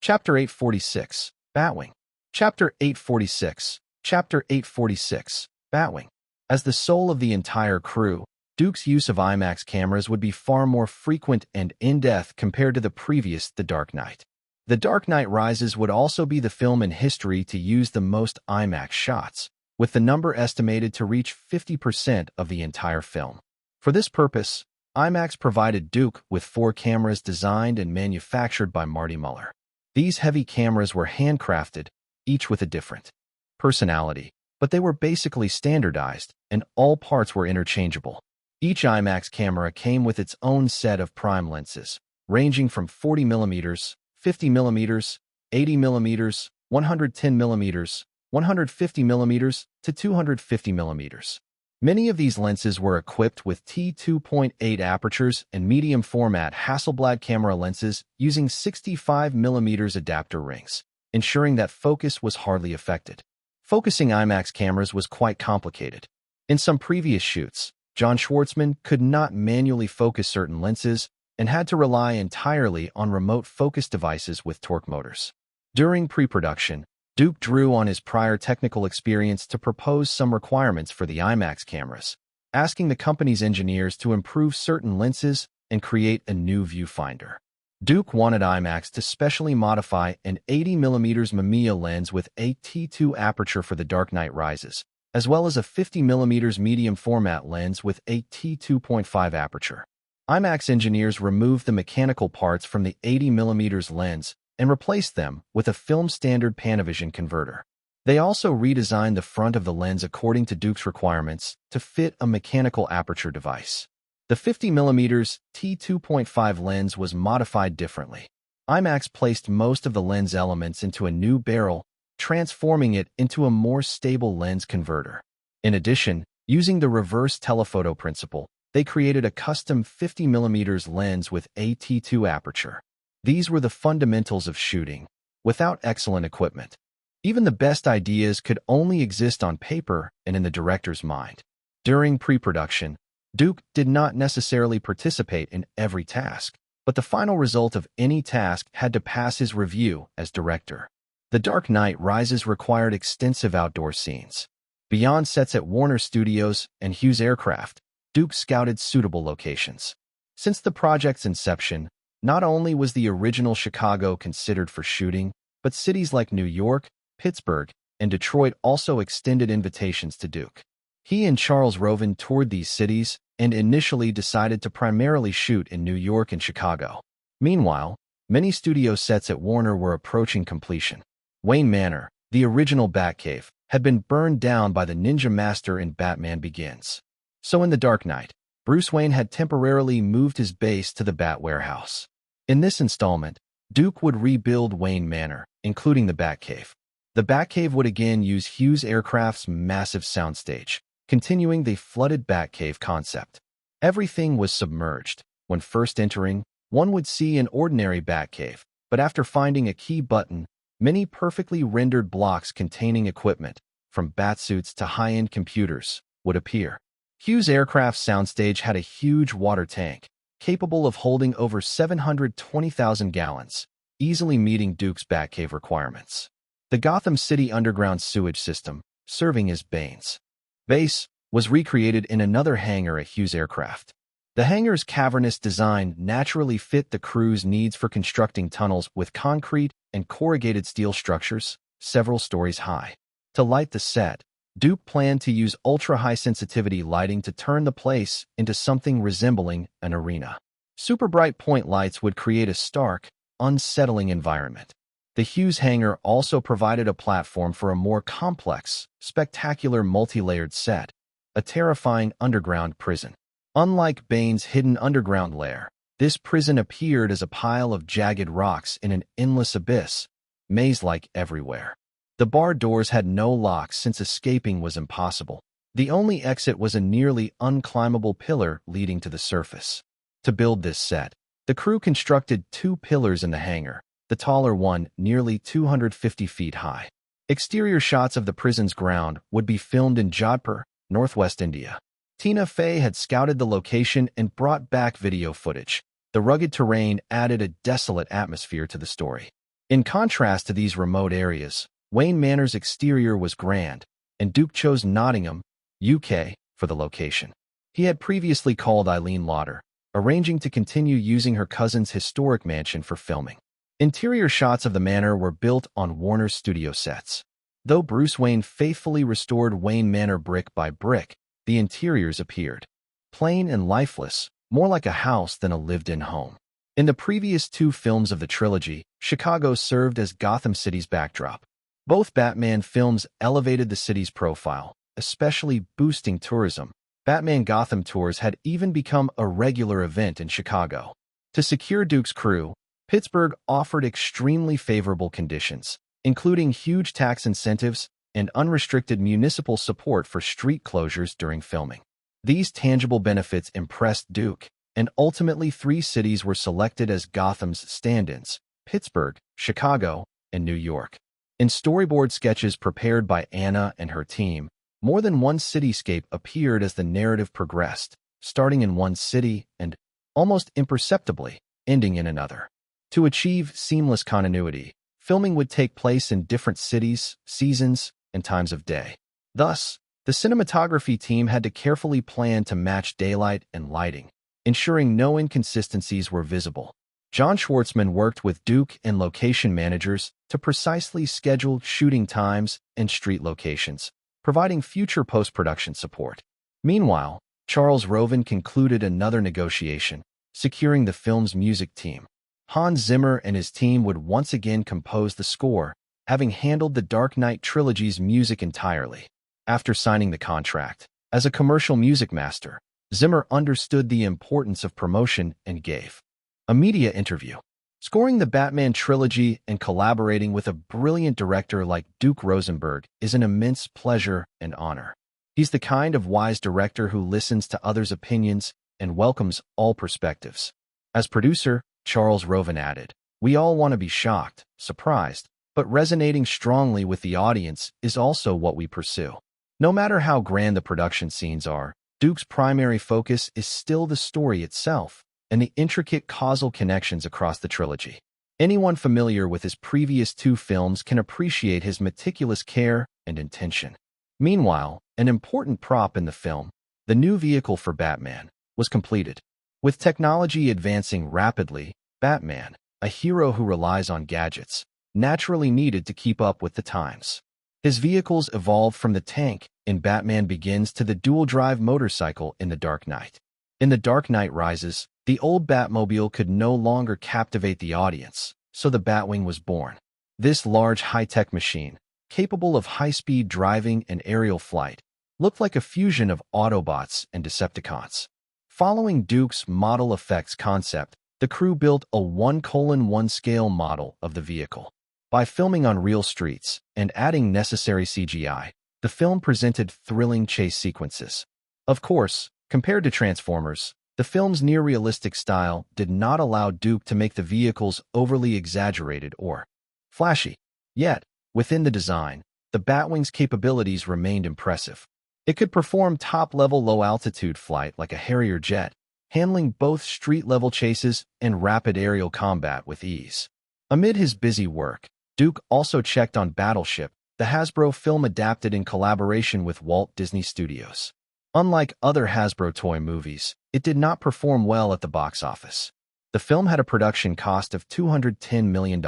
Chapter 846, Batwing. Chapter 846, Chapter 846, Batwing. As the soul of the entire crew, Duke's use of IMAX cameras would be far more frequent and in-depth compared to the previous The Dark Knight. The Dark Knight Rises would also be the film in history to use the most IMAX shots, with the number estimated to reach 50% of the entire film. For this purpose, IMAX provided Duke with 4 cameras designed and manufactured by Marty Muller. These heavy cameras were handcrafted, each with a different personality, but they were basically standardized, and all parts were interchangeable. Each IMAX camera came with its own set of prime lenses, ranging from 40mm, 50mm, 80mm, 110mm, 150mm, to 250mm. Many of these lenses were equipped with t2.8 apertures and medium-format Hasselblad camera lenses using 65mm adapter rings, ensuring that focus was hardly affected. Focusing IMAX cameras was quite complicated. In some previous shoots, John Schwartzman could not manually focus certain lenses and had to rely entirely on remote focus devices with torque motors. During pre-production, Duke drew on his prior technical experience to propose some requirements for the IMAX cameras, asking the company's engineers to improve certain lenses and create a new viewfinder. Duke wanted IMAX to specially modify an 80mm Mamiya lens with a T2 aperture for The Dark Knight Rises, as well as a 50mm medium-format lens with a T2.5 aperture. IMAX engineers removed the mechanical parts from the 80mm lens and replaced them with a film-standard Panavision converter. They also redesigned the front of the lens according to Duke's requirements to fit a mechanical aperture device. The 50mm T2.5 lens was modified differently. IMAX placed most of the lens elements into a new barrel, transforming it into a more stable lens converter. In addition, using the reverse telephoto principle, they created a custom 50mm lens with a T2 aperture. These were the fundamentals of shooting, without excellent equipment. Even the best ideas could only exist on paper and in the director's mind. During pre-production, Duke did not necessarily participate in every task, but the final result of any task had to pass his review as director. The Dark Knight Rises required extensive outdoor scenes. Beyond sets at Warner Studios and Hughes Aircraft, Duke scouted suitable locations. Since the project's inception, not only was the original Chicago considered for shooting, but cities like New York, Pittsburgh, and Detroit also extended invitations to Duke. He and Charles Roven toured these cities and initially decided to primarily shoot in New York and Chicago. Meanwhile, many studio sets at Warner were approaching completion. Wayne Manor, the original Batcave, had been burned down by the Ninja Master in Batman Begins. So in The Dark Knight, Bruce Wayne had temporarily moved his base to the Bat Warehouse. In this installment, Duke would rebuild Wayne Manor, including the Batcave. The Batcave would again use Hughes Aircraft's massive soundstage, continuing the flooded Batcave concept. Everything was submerged. When first entering, one would see an ordinary Batcave, but after finding a key button, many perfectly rendered blocks containing equipment, from batsuits to high-end computers, would appear. Hughes Aircraft's soundstage had a huge water tank, capable of holding over 720,000 gallons, easily meeting Duke's Batcave requirements. The Gotham City underground sewage system, serving as Bane's base, was recreated in another hangar at Hughes Aircraft. The hangar's cavernous design naturally fit the crew's needs for constructing tunnels with concrete and corrugated steel structures, several stories high. To light the set, Duke planned to use ultra-high-sensitivity lighting to turn the place into something resembling an arena. Super bright point lights would create a stark, unsettling environment. The Hughes hangar also provided a platform for a more complex, spectacular multi-layered set, a terrifying underground prison. Unlike Bane's hidden underground lair, this prison appeared as a pile of jagged rocks in an endless abyss, maze-like everywhere. The barred doors had no locks since escaping was impossible. The only exit was a nearly unclimbable pillar leading to the surface. To build this set, the crew constructed 2 pillars in the hangar, the taller one nearly 250 feet high. Exterior shots of the prison's ground would be filmed in Jodhpur, northwest India. Tina Fey had scouted the location and brought back video footage. The rugged terrain added a desolate atmosphere to the story. In contrast to these remote areas, Wayne Manor's exterior was grand, and Duke chose Nottingham, UK, for the location. He had previously called Eileen Lauder, arranging to continue using her cousin's historic mansion for filming. Interior shots of the manor were built on Warner's studio sets. Though Bruce Wayne faithfully restored Wayne Manor brick by brick, the interiors appeared plain and lifeless, more like a house than a lived-in home. In the previous 2 films of the trilogy, Chicago served as Gotham City's backdrop. Both Batman films elevated the city's profile, especially boosting tourism. Batman Gotham tours had even become a regular event in Chicago. To secure Duke's crew, Pittsburgh offered extremely favorable conditions, including huge tax incentives and unrestricted municipal support for street closures during filming. These tangible benefits impressed Duke, and ultimately 3 cities were selected as Gotham's stand-ins: Pittsburgh, Chicago, and New York. In storyboard sketches prepared by Anna and her team, more than one cityscape appeared as the narrative progressed, starting in one city and, almost imperceptibly, ending in another. To achieve seamless continuity, filming would take place in different cities, seasons, and times of day. Thus, the cinematography team had to carefully plan to match daylight and lighting, ensuring no inconsistencies were visible. John Schwartzman worked with Duke and location managers to precisely schedule shooting times and street locations, providing future post-production support. Meanwhile, Charles Roven concluded another negotiation, securing the film's music team. Hans Zimmer and his team would once again compose the score, having handled the Dark Knight trilogy's music entirely. After signing the contract, as a commercial music master, Zimmer understood the importance of promotion and gave a media interview. Scoring the Batman trilogy and collaborating with a brilliant director like Duke Rosenberg is an immense pleasure and honor. He's the kind of wise director who listens to others' opinions and welcomes all perspectives. As producer, Charles Roven added, "We all want to be shocked, surprised, but resonating strongly with the audience is also what we pursue." No matter how grand the production scenes are, Duke's primary focus is still the story itself and the intricate causal connections across the trilogy. Anyone familiar with his previous 2 films can appreciate his meticulous care and intention. Meanwhile, an important prop in the film, the new vehicle for Batman, was completed. With technology advancing rapidly, Batman, a hero who relies on gadgets, naturally needed to keep up with the times. His vehicles evolved from the tank in Batman Begins to the dual-drive motorcycle in The Dark Knight. In The Dark Knight Rises, the old Batmobile could no longer captivate the audience, so the Batwing was born. This large high-tech machine, capable of high-speed driving and aerial flight, looked like a fusion of Autobots and Decepticons. Following Duke's model effects concept, the crew built a 1:1 scale model of the vehicle. By filming on real streets and adding necessary CGI, the film presented thrilling chase sequences. Of course, compared to Transformers, the film's near-realistic style did not allow Duke to make the vehicles overly exaggerated or flashy. Yet, within the design, the Batwing's capabilities remained impressive. It could perform top-level low-altitude flight like a Harrier jet, handling both street-level chases and rapid aerial combat with ease. Amid his busy work, Duke also checked on Battleship, the Hasbro film adapted in collaboration with Walt Disney Studios. Unlike other Hasbro toy movies, it did not perform well at the box office. The film had a production cost of $210 million.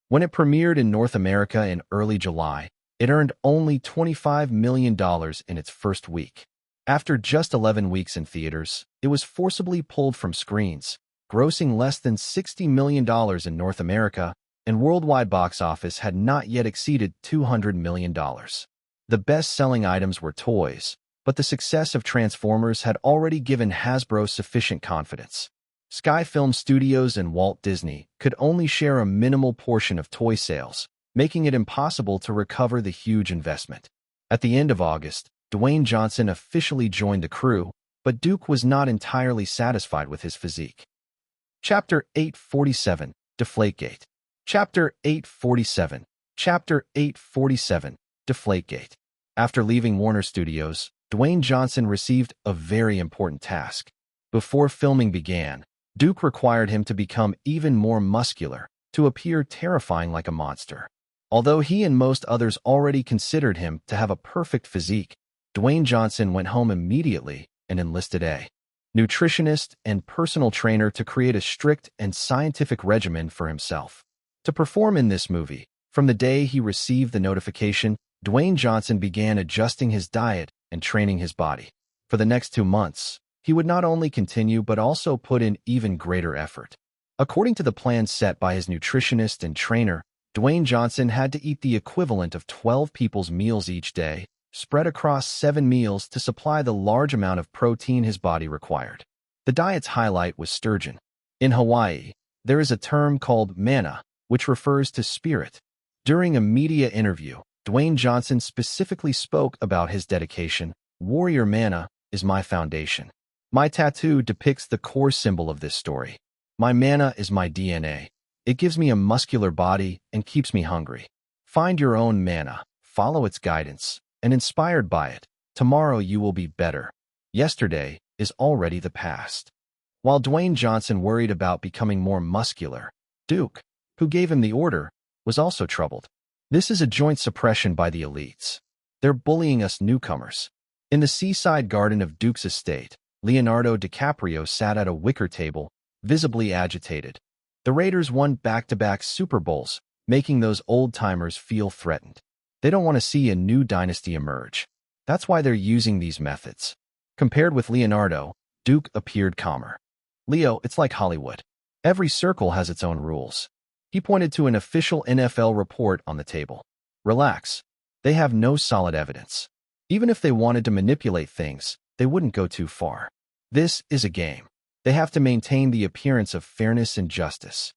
When it premiered in North America in early July, it earned only $25 million in its first week. After just 11 weeks in theaters, it was forcibly pulled from screens, grossing less than $60 million in North America, and worldwide box office had not yet exceeded $200 million. The best-selling items were toys, but the success of Transformers had already given Hasbro sufficient confidence. Sky Film Studios and Walt Disney could only share a minimal portion of toy sales, making it impossible to recover the huge investment. At the end of August, Dwayne Johnson officially joined the crew, but Duke was not entirely satisfied with his physique. Chapter 847, Deflategate. Chapter 847. Chapter 847, Deflategate. After leaving Warner Studios, Dwayne Johnson received a very important task. Before filming began, Duke required him to become even more muscular, to appear terrifying like a monster. Although he and most others already considered him to have a perfect physique, Dwayne Johnson went home immediately and enlisted a nutritionist and personal trainer to create a strict and scientific regimen for himself. To perform in this movie, from the day he received the notification, Dwayne Johnson began adjusting his diet and training his body. For the next 2 months, he would not only continue but also put in even greater effort. According to the plan set by his nutritionist and trainer, Dwayne Johnson had to eat the equivalent of 12 people's meals each day, spread across 7 meals to supply the large amount of protein his body required. The diet's highlight was sturgeon. In Hawaii, there is a term called mana, which refers to spirit. During a media interview, Dwayne Johnson specifically spoke about his dedication. Warrior mana is my foundation. My tattoo depicts the core symbol of this story. My mana is my DNA. It gives me a muscular body and keeps me hungry. Find your own mana, follow its guidance, and inspired by it, tomorrow you will be better. Yesterday is already the past. While Dwayne Johnson worried about becoming more muscular, Duke, who gave him the order, was also troubled. This is a joint suppression by the elites. They're bullying us newcomers. In the seaside garden of Duke's estate, Leonardo DiCaprio sat at a wicker table, visibly agitated. The Raiders won back-to-back Super Bowls, making those old-timers feel threatened. They don't want to see a new dynasty emerge. That's why they're using these methods. Compared with Leonardo, Duke appeared calmer. Leo, it's like Hollywood. Every circle has its own rules. He pointed to an official NFL report on the table. Relax. They have no solid evidence. Even if they wanted to manipulate things, they wouldn't go too far. This is a game. They have to maintain the appearance of fairness and justice.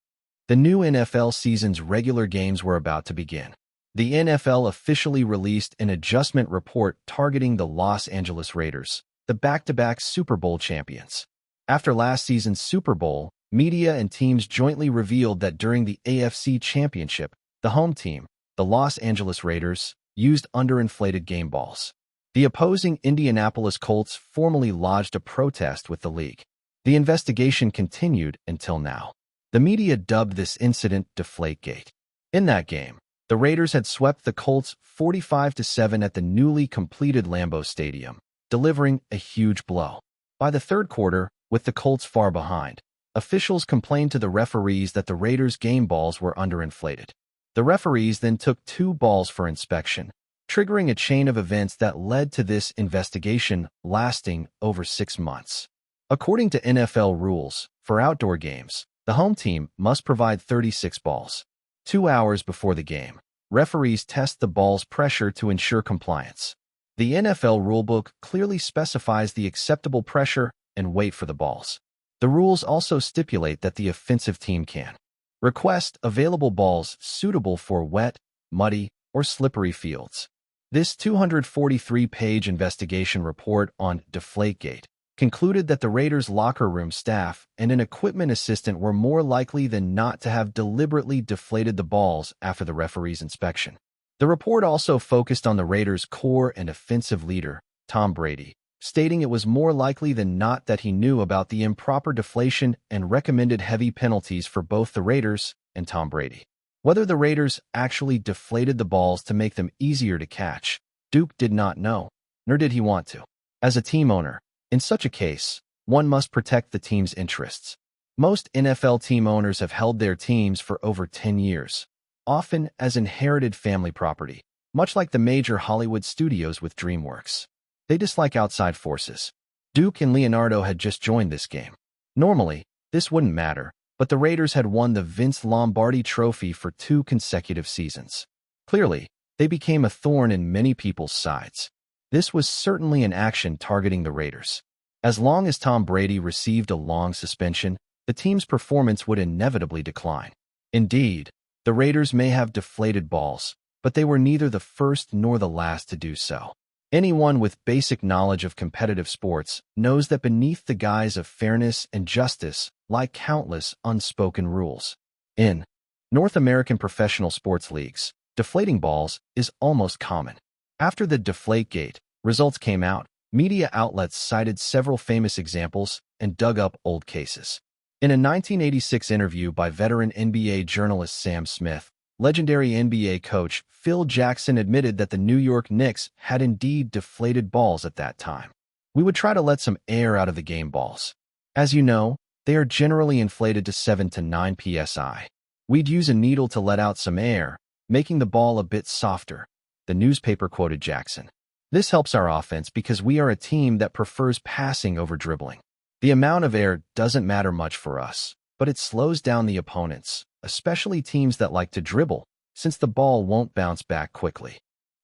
The new NFL season's regular games were about to begin. The NFL officially released an adjustment report targeting the Los Angeles Raiders, the back-to-back Super Bowl champions. After last season's Super Bowl, media and teams jointly revealed that during the AFC Championship, the home team, the Los Angeles Raiders, used underinflated game balls. The opposing Indianapolis Colts formally lodged a protest with the league. The investigation continued until now. The media dubbed this incident Deflategate. In that game, the Raiders had swept the Colts 45-7 at the newly completed Lambeau Stadium, delivering a huge blow. By the third quarter, with the Colts far behind, officials complained to the referees that the Raiders' game balls were underinflated. The referees then took 2 balls for inspection, triggering a chain of events that led to this investigation lasting over 6 months. According to NFL rules, for outdoor games, the home team must provide 36 balls. 2 hours before the game, referees test the ball's pressure to ensure compliance. The NFL rulebook clearly specifies the acceptable pressure and weight for the balls. The rules also stipulate that the offensive team can request available balls suitable for wet, muddy, or slippery fields. This 243-page investigation report on Deflategate concluded that the Raiders' locker room staff and an equipment assistant were more likely than not to have deliberately deflated the balls after the referee's inspection. The report also focused on the Raiders' core and offensive leader, Tom Brady, stating it was more likely than not that he knew about the improper deflation and recommended heavy penalties for both the Raiders and Tom Brady. Whether the Raiders actually deflated the balls to make them easier to catch, Duke did not know, nor did he want to. As a team owner, in such a case, one must protect the team's interests. Most NFL team owners have held their teams for over 10 years, often as inherited family property, much like the major Hollywood studios with DreamWorks. They dislike outside forces. Duke and Leonardo had just joined this game. Normally, this wouldn't matter, but the Raiders had won the Vince Lombardi Trophy for 2 consecutive seasons. Clearly, they became a thorn in many people's sides. This was certainly an action targeting the Raiders. As long as Tom Brady received a long suspension, the team's performance would inevitably decline. Indeed, the Raiders may have deflated balls, but they were neither the first nor the last to do so. Anyone with basic knowledge of competitive sports knows that beneath the guise of fairness and justice lie countless unspoken rules. In North American professional sports leagues, deflating balls is almost common. After the Deflategate results came out, media outlets cited several famous examples and dug up old cases. In a 1986 interview by veteran NBA journalist Sam Smith, legendary NBA coach Phil Jackson admitted that the New York Knicks had indeed deflated balls at that time. We would try to let some air out of the game balls. As you know, they are generally inflated to 7 to 9 psi. We'd use a needle to let out some air, making the ball a bit softer, the newspaper quoted Jackson. This helps our offense because we are a team that prefers passing over dribbling. The amount of air doesn't matter much for us, but it slows down the opponents, especially teams that like to dribble, since the ball won't bounce back quickly.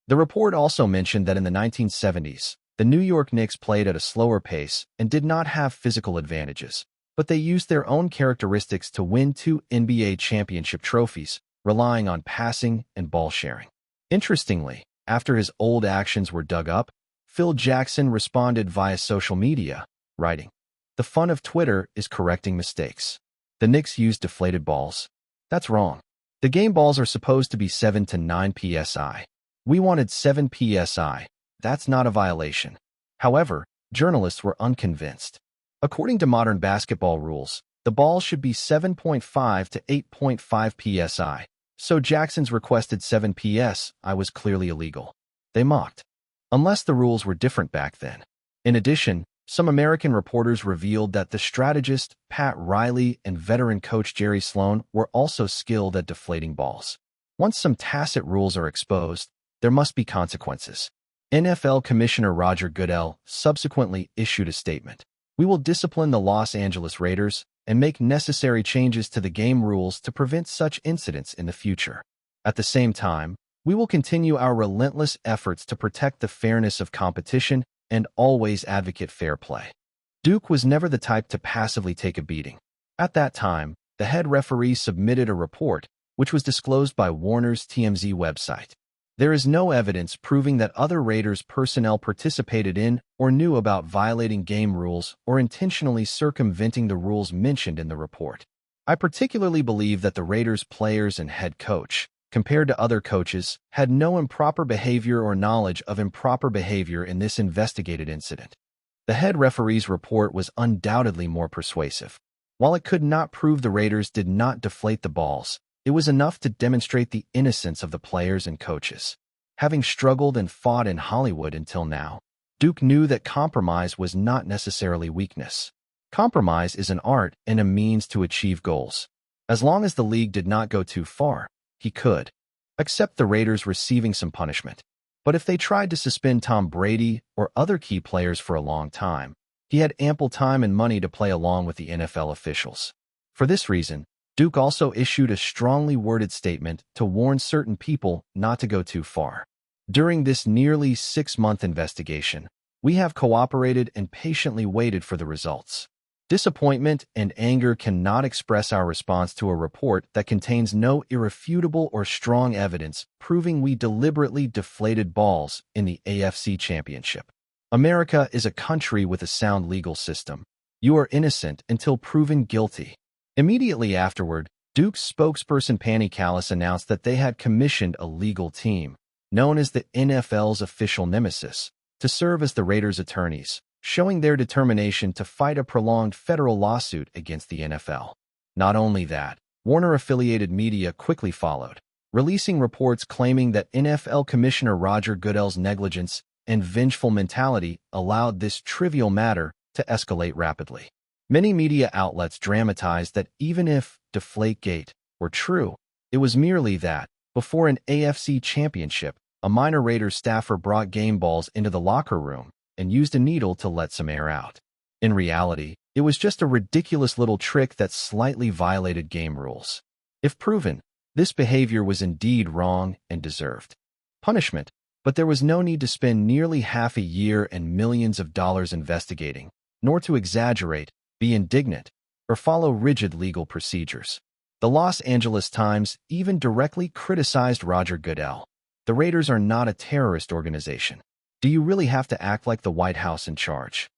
The report also mentioned that in the 1970s, the New York Knicks played at a slower pace and did not have physical advantages, but they used their own characteristics to win 2 NBA championship trophies, relying on passing and ball sharing. Interestingly, after his old actions were dug up, Phil Jackson responded via social media, writing, "The fun of Twitter is correcting mistakes. The Knicks used deflated balls. That's wrong. The game balls are supposed to be 7 to 9 psi. We wanted 7 psi. That's not a violation." However, journalists were unconvinced. According to modern basketball rules, the ball should be 7.5 to 8.5 psi, so Jackson's requested 7 psi was clearly illegal. They mocked. Unless the rules were different back then. In addition, some American reporters revealed that the strategist Pat Riley and veteran coach Jerry Sloan were also skilled at deflating balls. Once some tacit rules are exposed, there must be consequences. NFL Commissioner Roger Goodell subsequently issued a statement. "We will discipline the Los Angeles Raiders and make necessary changes to the game rules to prevent such incidents in the future. At the same time, we will continue our relentless efforts to protect the fairness of competition and always advocate fair play." Duke was never the type to passively take a beating. At that time, the head referee submitted a report, which was disclosed by Warner's TMZ website. There is no evidence proving that other Raiders personnel participated in or knew about violating game rules or intentionally circumventing the rules mentioned in the report. I particularly believe that the Raiders players and head coach, compared to other coaches, had no improper behavior or knowledge of improper behavior in this investigated incident. The head referee's report was undoubtedly more persuasive. While it could not prove the Raiders did not deflate the balls, it was enough to demonstrate the innocence of the players and coaches. Having struggled and fought in Hollywood until now, Duke knew that compromise was not necessarily weakness. Compromise is an art and a means to achieve goals. As long as the league did not go too far, he could accept the Raiders receiving some punishment. But if they tried to suspend Tom Brady or other key players for a long time, he had ample time and money to play along with the NFL officials. For this reason, Duke also issued a strongly worded statement to warn certain people not to go too far. During this nearly 6-month investigation, we have cooperated and patiently waited for the results. Disappointment and anger cannot express our response to a report that contains no irrefutable or strong evidence proving we deliberately deflated balls in the AFC Championship. America is a country with a sound legal system. You are innocent until proven guilty. Immediately afterward, Duke's spokesperson Panny Callis announced that they had commissioned a legal team, known as the NFL's official nemesis, to serve as the Raiders' attorneys, showing their determination to fight a prolonged federal lawsuit against the NFL. Not only that, Warner-affiliated media quickly followed, releasing reports claiming that NFL Commissioner Roger Goodell's negligence and vengeful mentality allowed this trivial matter to escalate rapidly. Many media outlets dramatized that even if Deflategate were true, it was merely that, before an AFC championship, a minor Raiders staffer brought game balls into the locker room and used a needle to let some air out. In reality, it was just a ridiculous little trick that slightly violated game rules. If proven, this behavior was indeed wrong and deserved punishment, but there was no need to spend nearly half a year and millions of dollars investigating, nor to exaggerate, be indignant, or follow rigid legal procedures. The Los Angeles Times even directly criticized Roger Goodell. The Raiders are not a terrorist organization. Do you really have to act like the White House in charge?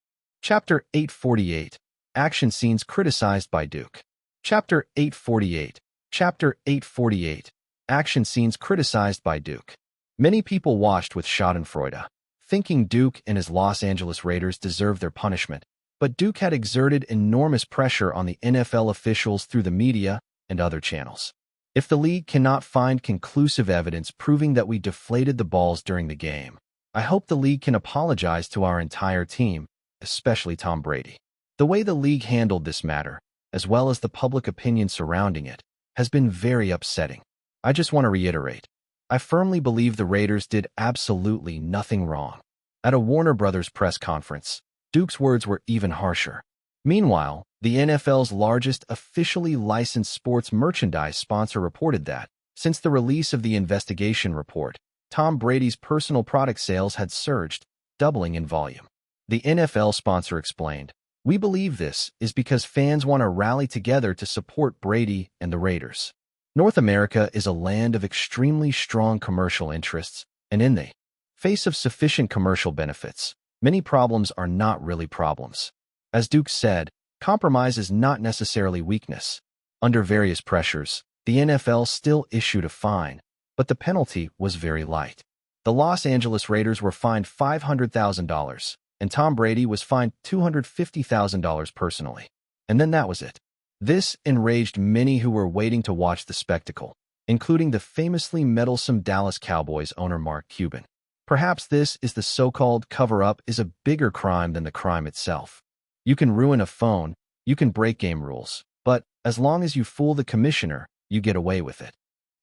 Chapter 848. Action Scenes Criticized by Duke. Chapter 848. Chapter 848. Action Scenes Criticized by Duke. Many people watched with schadenfreude, thinking Duke and his Los Angeles Raiders deserved their punishment, but Duke had exerted enormous pressure on the NFL officials through the media and other channels. If the league cannot find conclusive evidence proving that we deflated the balls during the game, I hope the league can apologize to our entire team, especially Tom Brady. The way the league handled this matter, as well as the public opinion surrounding it, has been very upsetting. I just want to reiterate, I firmly believe the Raiders did absolutely nothing wrong. At a Warner Brothers press conference, Duke's words were even harsher. Meanwhile, the NFL's largest officially licensed sports merchandise sponsor reported that, since the release of the investigation report, Tom Brady's personal product sales had surged, doubling in volume. The NFL sponsor explained, "We believe this is because fans want to rally together to support Brady and the Raiders. North America is a land of extremely strong commercial interests, and in the face of sufficient commercial benefits, many problems are not really problems." As Duke said, compromise is not necessarily weakness. Under various pressures, the NFL still issued a fine, but the penalty was very light. The Los Angeles Raiders were fined $500,000, and Tom Brady was fined $250,000 personally. And then that was it. This enraged many who were waiting to watch the spectacle, including the famously meddlesome Dallas Cowboys owner Mark Cuban. Perhaps this is the so-called cover-up is a bigger crime than the crime itself. You can ruin a phone, you can break game rules, but as long as you fool the commissioner, you get away with it.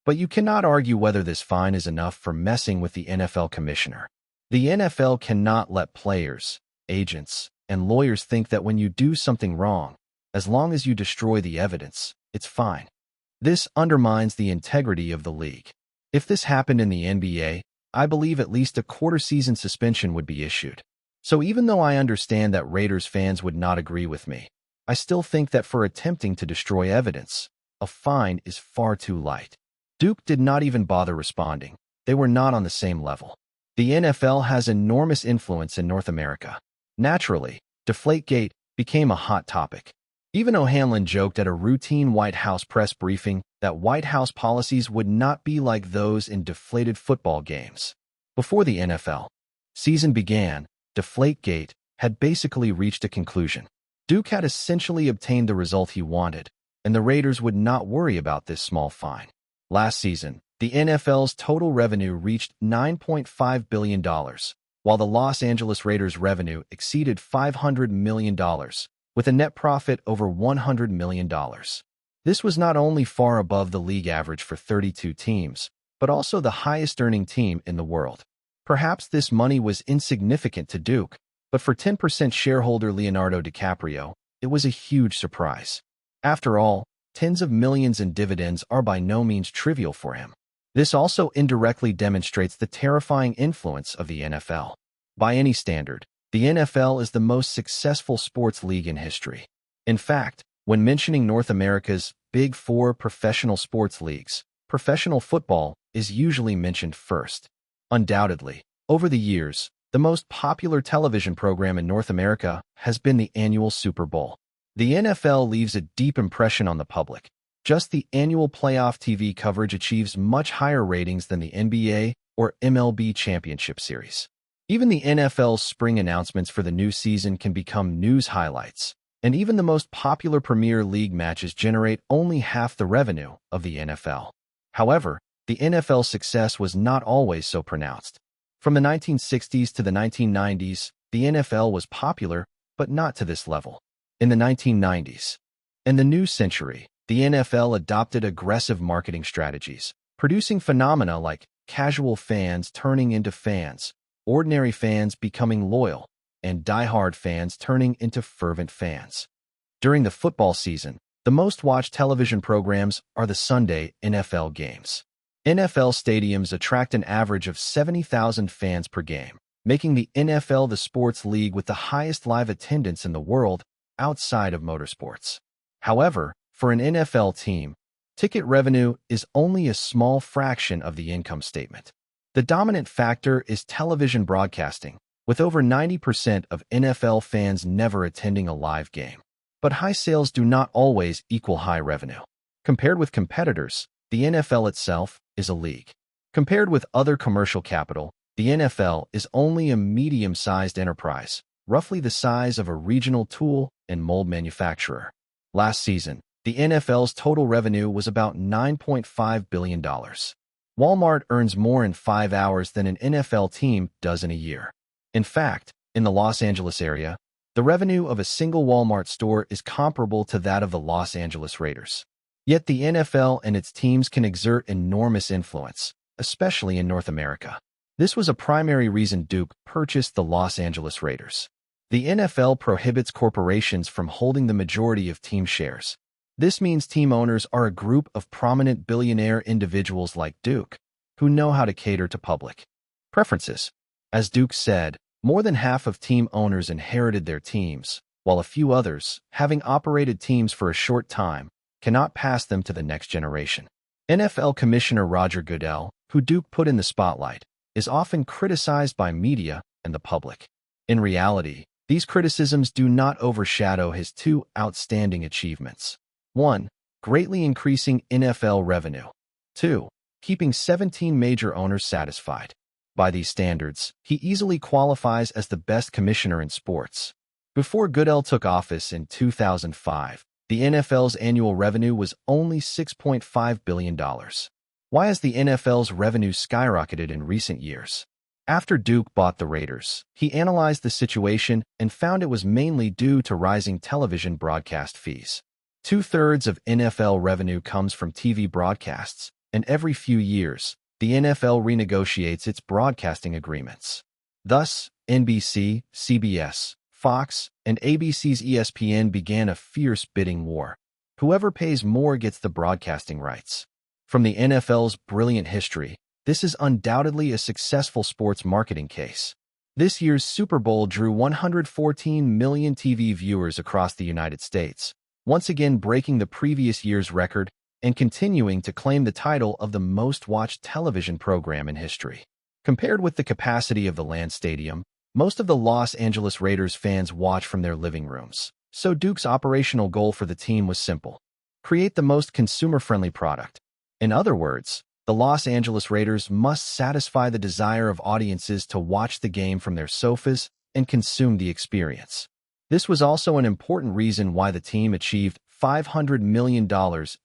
But you cannot argue whether this fine is enough for messing with the NFL commissioner. The NFL cannot let players, agents, and lawyers think that when you do something wrong, as long as you destroy the evidence, it's fine. This undermines the integrity of the league. If this happened in the NBA, I believe at least a quarter-season suspension would be issued. So even though I understand that Raiders fans would not agree with me, I still think that for attempting to destroy evidence, a fine is far too light. Duke did not even bother responding. They were not on the same level. The NFL has enormous influence in North America. Naturally, Deflategate became a hot topic. Even O'Hanlon joked at a routine White House press briefing that White House policies would not be like those in deflated football games. Before the NFL season began, Deflategate had basically reached a conclusion. Duke had essentially obtained the result he wanted, and the Raiders would not worry about this small fine. Last season, the NFL's total revenue reached $9.5 billion, while the Los Angeles Raiders' revenue exceeded $500 million, with a net profit over $100 million. This was not only far above the league average for 32 teams, but also the highest-earning team in the world. Perhaps this money was insignificant to Duke, but for 10% shareholder Leonardo DiCaprio, it was a huge surprise. After all, tens of millions in dividends are by no means trivial for him. This also indirectly demonstrates the terrifying influence of the NFL. By any standard, the NFL is the most successful sports league in history. In fact, when mentioning North America's Big Four professional sports leagues, professional football is usually mentioned first. Undoubtedly, over the years, the most popular television program in North America has been the annual Super Bowl. The NFL leaves a deep impression on the public. Just the annual playoff TV coverage achieves much higher ratings than the NBA or MLB championship series. Even the NFL's spring announcements for the new season can become news highlights. And even the most popular Premier League matches generate only half the revenue of the NFL. However, the NFL's success was not always so pronounced. From the 1960s to the 1990s, the NFL was popular, but not to this level. In the 1990s and the new century, the NFL adopted aggressive marketing strategies, producing phenomena like casual fans turning into fans, ordinary fans becoming loyal, and diehard fans turning into fervent fans. During the football season, the most watched television programs are the Sunday NFL games. NFL stadiums attract an average of 70,000 fans per game, making the NFL the sports league with the highest live attendance in the world outside of motorsports. However, for an NFL team, ticket revenue is only a small fraction of the income statement. The dominant factor is television broadcasting, with over 90% of NFL fans never attending a live game. But high sales do not always equal high revenue. Compared with competitors, the NFL itself is a league. Compared with other commercial capital, the NFL is only a medium-sized enterprise, roughly the size of a regional tool and mold manufacturer. Last season, the NFL's total revenue was about $9.5 billion. Walmart earns more in 5 hours than an NFL team does in a year. In fact, in the Los Angeles area, the revenue of a single Walmart store is comparable to that of the Los Angeles Raiders. Yet the NFL and its teams can exert enormous influence, especially in North America. This was a primary reason Duke purchased the Los Angeles Raiders. The NFL prohibits corporations from holding the majority of team shares. This means team owners are a group of prominent billionaire individuals like Duke, who know how to cater to public preferences. As Duke said, more than half of team owners inherited their teams, while a few others, having operated teams for a short time, cannot pass them to the next generation. NFL Commissioner Roger Goodell, who Duke put in the spotlight, is often criticized by media and the public. In reality, these criticisms do not overshadow his two outstanding achievements. 1. Greatly increasing NFL revenue. 2. Keeping 17 major owners satisfied. By these standards, he easily qualifies as the best commissioner in sports. Before Goodell took office in 2005, the NFL's annual revenue was only $6.5 billion. Why has the NFL's revenue skyrocketed in recent years? After Duke bought the Raiders, he analyzed the situation and found it was mainly due to rising television broadcast fees. 2/3 of NFL revenue comes from TV broadcasts, and every few years, the NFL renegotiates its broadcasting agreements. Thus, NBC, CBS, Fox, and ABC's ESPN began a fierce bidding war. Whoever pays more gets the broadcasting rights. From the NFL's brilliant history, this is undoubtedly a successful sports marketing case. This year's Super Bowl drew 114 million TV viewers across the United States, once again breaking the previous year's record and continuing to claim the title of the most-watched television program in history. Compared with the capacity of the Land Stadium, most of the Los Angeles Raiders fans watch from their living rooms. So Duke's operational goal for the team was simple: create the most consumer-friendly product. In other words, the Los Angeles Raiders must satisfy the desire of audiences to watch the game from their sofas and consume the experience. This was also an important reason why the team achieved $500 million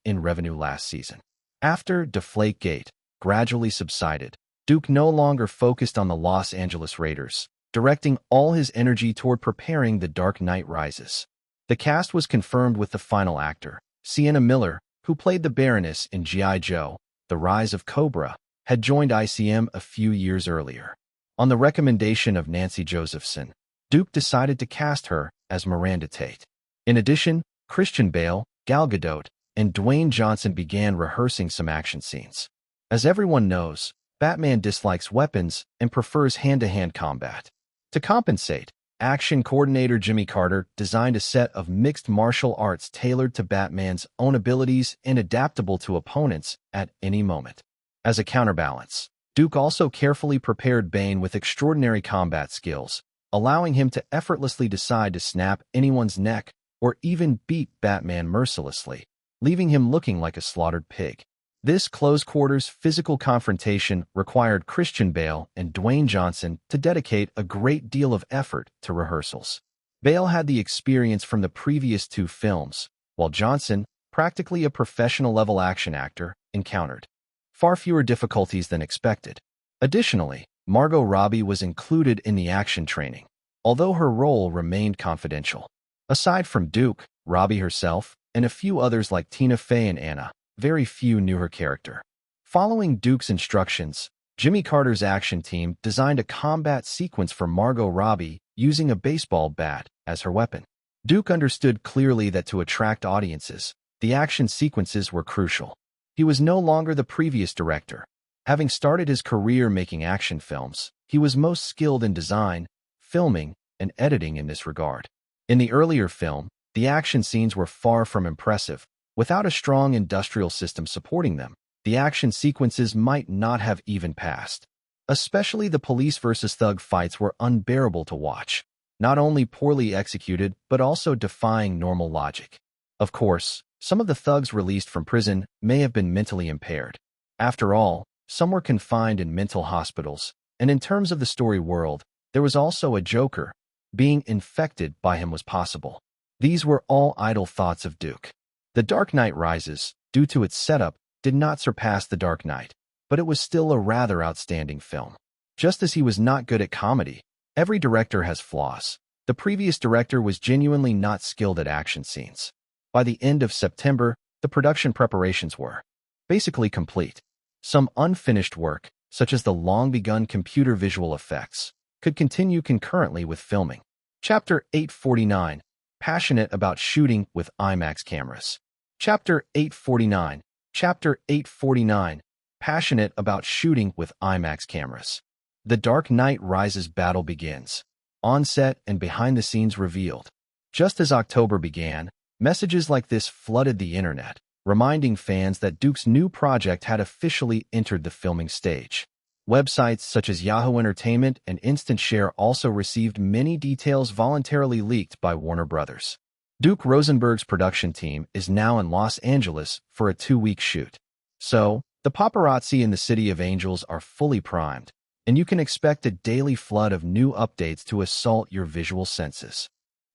in revenue last season. After Deflategate gradually subsided, Duke no longer focused on the Los Angeles Raiders, directing all his energy toward preparing The Dark Knight Rises. The cast was confirmed with the final actor. Sienna Miller, who played the Baroness in G.I. Joe, The Rise of Cobra, had joined ICM a few years earlier. On the recommendation of Nancy Josephson, Duke decided to cast her as Miranda Tate. In addition, Christian Bale, Gal Gadot, and Dwayne Johnson began rehearsing some action scenes. As everyone knows, Batman dislikes weapons and prefers hand-to-hand combat. To compensate, action coordinator Jimmy Carter designed a set of mixed martial arts tailored to Batman's own abilities and adaptable to opponents at any moment. As a counterbalance, Duke also carefully prepared Bane with extraordinary combat skills, allowing him to effortlessly decide to snap anyone's neck or even beat Batman mercilessly, leaving him looking like a slaughtered pig. This close-quarters physical confrontation required Christian Bale and Dwayne Johnson to dedicate a great deal of effort to rehearsals. Bale had the experience from the previous two films, while Johnson, practically a professional-level action actor, encountered far fewer difficulties than expected. Additionally, Margot Robbie was included in the action training, although her role remained confidential. Aside from Duke, Robbie herself, and a few others like Tina Fey and Anna, very few knew her character. Following Duke's instructions, Jimmy Carter's action team designed a combat sequence for Margot Robbie using a baseball bat as her weapon. Duke understood clearly that to attract audiences, the action sequences were crucial. He was no longer the previous director. Having started his career making action films, he was most skilled in design, filming, and editing in this regard. In the earlier film, the action scenes were far from impressive. Without a strong industrial system supporting them, the action sequences might not have even passed. Especially the police versus thug fights were unbearable to watch, not only poorly executed but also defying normal logic. Of course, some of the thugs released from prison may have been mentally impaired. After all, some were confined in mental hospitals, and in terms of the story world, there was also a Joker. Being infected by him was possible. These were all idle thoughts of Duke. The Dark Knight Rises, due to its setup, did not surpass The Dark Knight, but it was still a rather outstanding film. Just as he was not good at comedy, every director has flaws. The previous director was genuinely not skilled at action scenes. By the end of September, the production preparations were basically complete. Some unfinished work, such as the long-begun computer visual effects, could continue concurrently with filming. Chapter 849. Passionate about shooting with IMAX cameras. Chapter 849. Chapter 849. Passionate about shooting with IMAX cameras. The Dark Knight Rises battle begins. On-set and behind-the-scenes revealed. Just as October began, messages like this flooded the internet, reminding fans that Duke's new project had officially entered the filming stage. Websites such as Yahoo Entertainment and Instant Share also received many details voluntarily leaked by Warner Brothers. Duke Rosenberg's production team is now in Los Angeles for a 2-week shoot. So, the paparazzi in the City of Angels are fully primed, and you can expect a daily flood of new updates to assault your visual senses.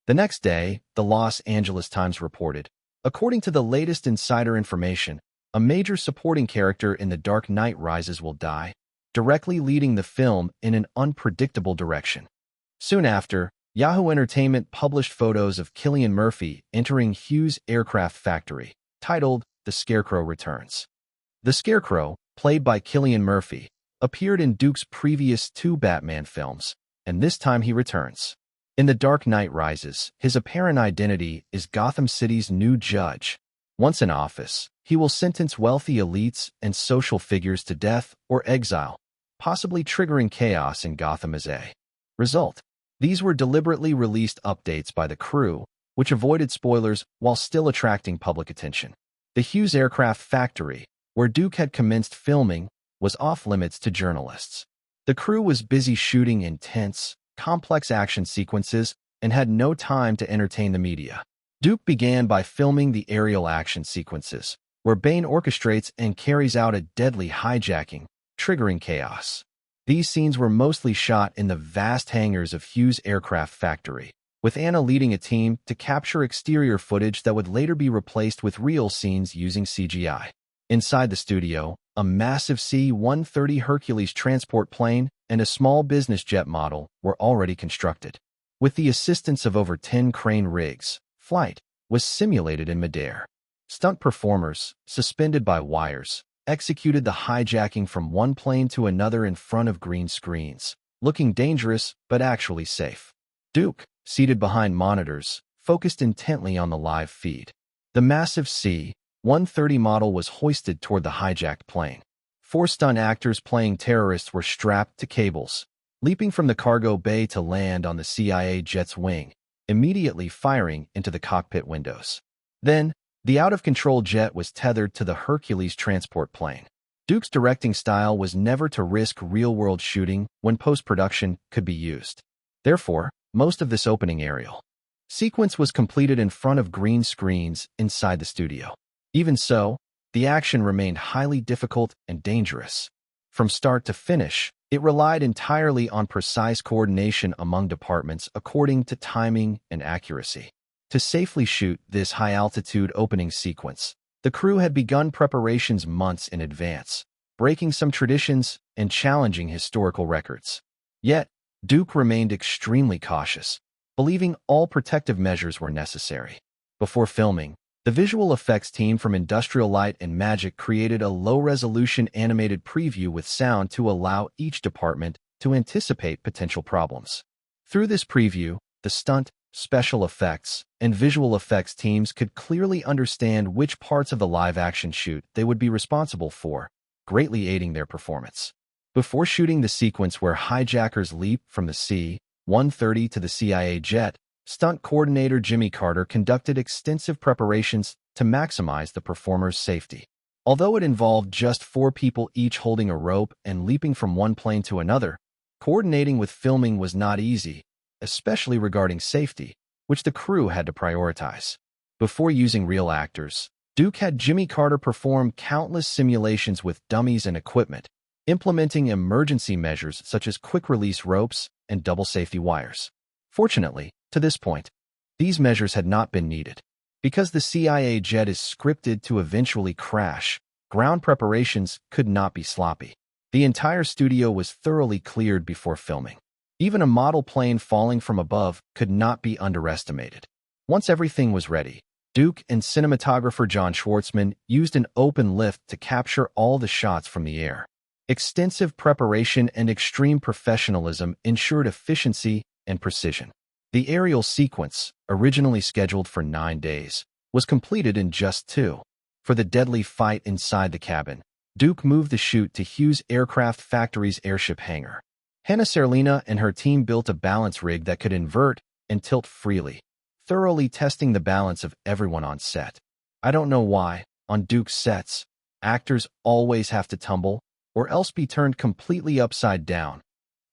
The next day, the Los Angeles Times reported, according to the latest insider information, a major supporting character in The Dark Knight Rises will die, directly leading the film in an unpredictable direction. Soon after, Yahoo Entertainment published photos of Cillian Murphy entering Hughes Aircraft Factory, titled The Scarecrow Returns. The Scarecrow, played by Cillian Murphy, appeared in Duke's previous 2 Batman films, and this time he returns. In The Dark Knight Rises, his apparent identity is Gotham City's new judge. Once in office, he will sentence wealthy elites and social figures to death or exile, possibly triggering chaos in Gotham as a result. These were deliberately released updates by the crew, which avoided spoilers while still attracting public attention. The Hughes Aircraft Factory, where Duke had commenced filming, was off-limits to journalists. The crew was busy shooting intense, complex action sequences and had no time to entertain the media. Duke began by filming the aerial action sequences, where Bane orchestrates and carries out a deadly hijacking, triggering chaos. These scenes were mostly shot in the vast hangars of Hughes Aircraft Factory, with Anna leading a team to capture exterior footage that would later be replaced with real scenes using CGI. Inside the studio, a massive C-130 Hercules transport plane and a small business jet model were already constructed. With the assistance of over 10 crane rigs, flight was simulated in midair. Stunt performers, suspended by wires, executed the hijacking from one plane to another in front of green screens, looking dangerous but actually safe. Duke, seated behind monitors, focused intently on the live feed. The massive C-130 model was hoisted toward the hijacked plane. 4 stunt actors playing terrorists were strapped to cables, leaping from the cargo bay to land on the CIA jet's wing, immediately firing into the cockpit windows. Then, the out-of-control jet was tethered to the Hercules transport plane. Duke's directing style was never to risk real-world shooting when post-production could be used. Therefore, most of this opening aerial sequence was completed in front of green screens inside the studio. Even so, the action remained highly difficult and dangerous. From start to finish, It relied entirely on precise coordination among departments according to timing and accuracy. To safely shoot this high-altitude opening sequence, the crew had begun preparations months in advance, breaking some traditions and challenging historical records. Yet, Duke remained extremely cautious, believing all protective measures were necessary. Before filming, the visual effects team from Industrial Light and Magic created a low-resolution animated preview with sound to allow each department to anticipate potential problems. Through this preview, the stunt, special effects, and visual effects teams could clearly understand which parts of the live-action shoot they would be responsible for, greatly aiding their performance. Before shooting the sequence where hijackers leap from the C-130 to the CIA jet, stunt coordinator Jimmy Carter conducted extensive preparations to maximize the performer's safety. Although it involved just 4 people each holding a rope and leaping from one plane to another, coordinating with filming was not easy, especially regarding safety, which the crew had to prioritize. Before using real actors, Duke had Jimmy Carter perform countless simulations with dummies and equipment, implementing emergency measures such as quick-release ropes and double safety wires. Fortunately, to this point, these measures had not been needed. Because the CIA jet is scripted to eventually crash, ground preparations could not be sloppy. The entire studio was thoroughly cleared before filming. Even a model plane falling from above could not be underestimated. Once everything was ready, Duke and cinematographer John Schwartzman used an open lift to capture all the shots from the air. Extensive preparation and extreme professionalism ensured efficiency and precision. The aerial sequence, originally scheduled for 9 days, was completed in just 2. For the deadly fight inside the cabin, Duke moved the shoot to Hughes Aircraft Factory's airship hangar. Hannah Serlina and her team built a balance rig that could invert and tilt freely, thoroughly testing the balance of everyone on set. I don't know why, on Duke's sets, actors always have to tumble or else be turned completely upside down.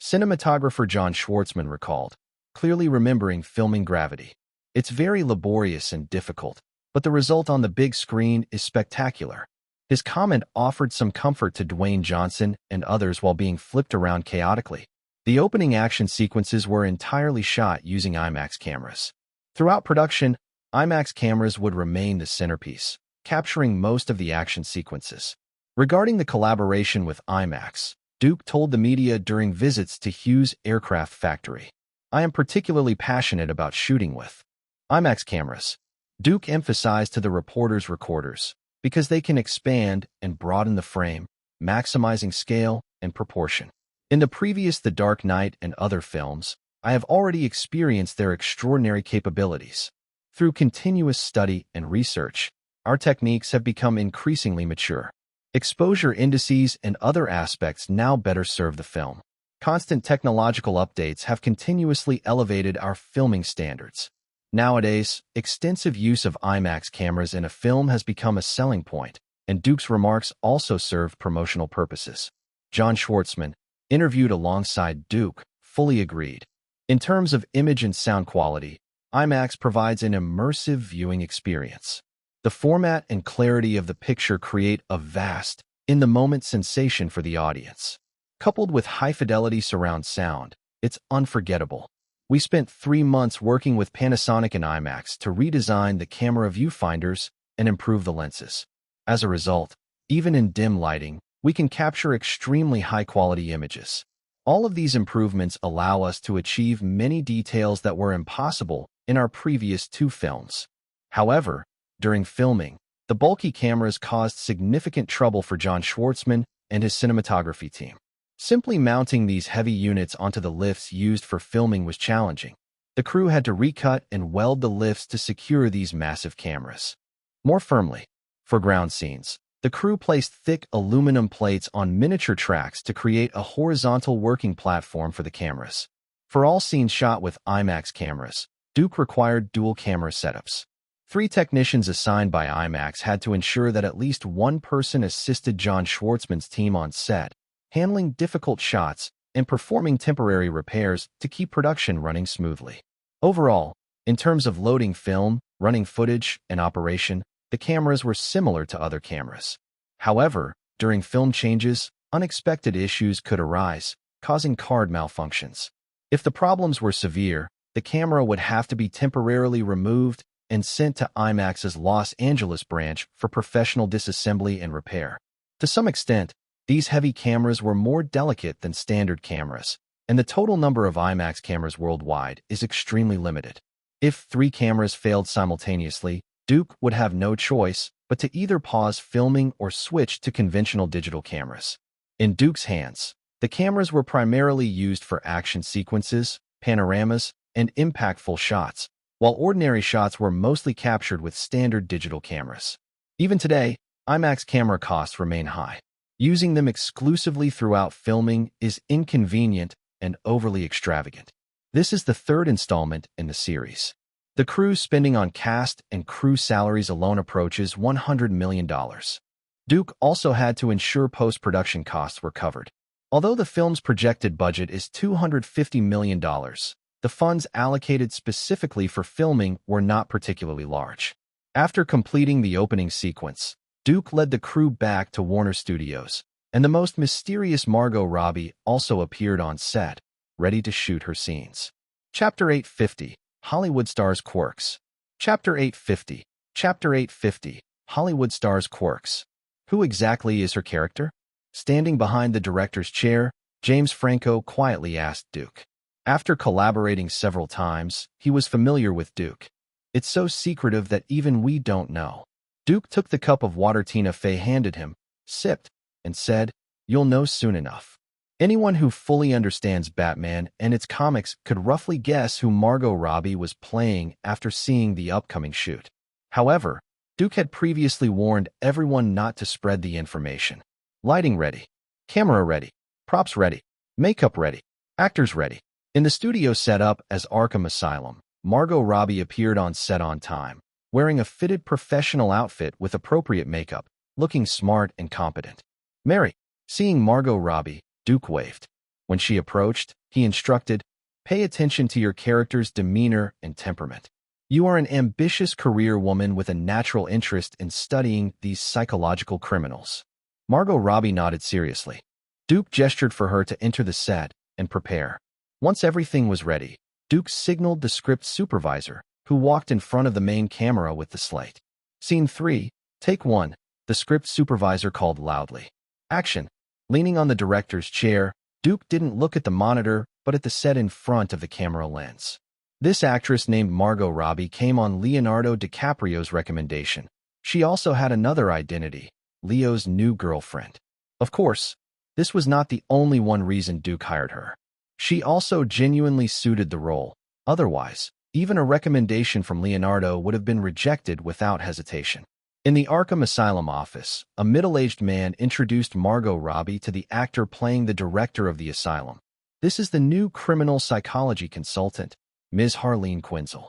Cinematographer John Schwartzman recalled, clearly remembering filming Gravity. It's very laborious and difficult, but the result on the big screen is spectacular. His comment offered some comfort to Dwayne Johnson and others while being flipped around chaotically. The opening action sequences were entirely shot using IMAX cameras. Throughout production, IMAX cameras would remain the centerpiece, capturing most of the action sequences. Regarding the collaboration with IMAX, Duke told the media during visits to Hughes Aircraft Factory, "I am particularly passionate about shooting with IMAX cameras." Duke emphasized to the reporters' recorders, because they can expand and broaden the frame, maximizing scale and proportion. In the previous The Dark Knight and other films, I have already experienced their extraordinary capabilities. Through continuous study and research, our techniques have become increasingly mature. Exposure indices and other aspects now better serve the film. Constant technological updates have continuously elevated our filming standards. Nowadays, extensive use of IMAX cameras in a film has become a selling point, and Duke's remarks also served promotional purposes. John Schwartzman, interviewed alongside Duke, fully agreed. In terms of image and sound quality, IMAX provides an immersive viewing experience. The format and clarity of the picture create a vast, in-the-moment sensation for the audience. Coupled with high-fidelity surround sound, it's unforgettable. We spent 3 months working with Panasonic and IMAX to redesign the camera viewfinders and improve the lenses. As a result, even in dim lighting, we can capture extremely high-quality images. All of these improvements allow us to achieve many details that were impossible in our previous 2 films. However, during filming, the bulky cameras caused significant trouble for John Schwartzman and his cinematography team. Simply mounting these heavy units onto the lifts used for filming was challenging. The crew had to recut and weld the lifts to secure these massive cameras more firmly. For ground scenes, the crew placed thick aluminum plates on miniature tracks to create a horizontal working platform for the cameras. For all scenes shot with IMAX cameras, Duke required dual camera setups. 3 technicians assigned by IMAX had to ensure that at least one person assisted John Schwartzman's team on set, handling difficult shots and performing temporary repairs to keep production running smoothly. Overall, in terms of loading film, running footage, and operation, the cameras were similar to other cameras. However, during film changes, unexpected issues could arise, causing card malfunctions. If the problems were severe, the camera would have to be temporarily removed and sent to IMAX's Los Angeles branch for professional disassembly and repair. To some extent, these heavy cameras were more delicate than standard cameras, and the total number of IMAX cameras worldwide is extremely limited. If 3 cameras failed simultaneously, Duke would have no choice but to either pause filming or switch to conventional digital cameras. In Duke's hands, the cameras were primarily used for action sequences, panoramas, and impactful shots, while ordinary shots were mostly captured with standard digital cameras. Even today, IMAX camera costs remain high. Using them exclusively throughout filming is inconvenient and overly extravagant. This is the 3rd installment in the series. The crew's spending on cast and crew salaries alone approaches $100 million. Duke also had to ensure post-production costs were covered. Although the film's projected budget is $250 million, the funds allocated specifically for filming were not particularly large. After completing the opening sequence, Duke led the crew back to Warner Studios, and the most mysterious Margot Robbie also appeared on set, ready to shoot her scenes. Chapter 850, Hollywood Stars Quirks. Chapter 850, Hollywood Stars Quirks. Who exactly is her character? Standing behind the director's chair, James Franco quietly asked Duke. After collaborating several times, he was familiar with Duke. It's so secretive that even we don't know. Duke took the cup of water Tina Fey handed him, sipped, and said, "You'll know soon enough." Anyone who fully understands Batman and its comics could roughly guess who Margot Robbie was playing after seeing the upcoming shoot. However, Duke had previously warned everyone not to spread the information. Lighting ready. Camera ready. Props ready. Makeup ready. Actors ready. In the studio set up as Arkham Asylum, Margot Robbie appeared on set on time, wearing a fitted professional outfit with appropriate makeup, looking smart and competent. "Mary." Seeing Margot Robbie, Duke waved. When she approached, he instructed, "Pay attention to your character's demeanor and temperament. You are an ambitious career woman with a natural interest in studying these psychological criminals." Margot Robbie nodded seriously. Duke gestured for her to enter the set and prepare. Once everything was ready, Duke signaled the script supervisor, who walked in front of the main camera with the slate. Scene 3, Take 1, the script supervisor called loudly. Action. Leaning on the director's chair, Duke didn't look at the monitor but at the set in front of the camera lens. This actress named Margot Robbie came on Leonardo DiCaprio's recommendation. She also had another identity, Leo's new girlfriend. Of course, this was not the only one reason Duke hired her. She also genuinely suited the role. Otherwise, even a recommendation from Leonardo would have been rejected without hesitation. In the Arkham Asylum office, a middle-aged man introduced Margot Robbie to the actor playing the director of the asylum. "This is the new criminal psychology consultant, Ms. Harleen Quinzel."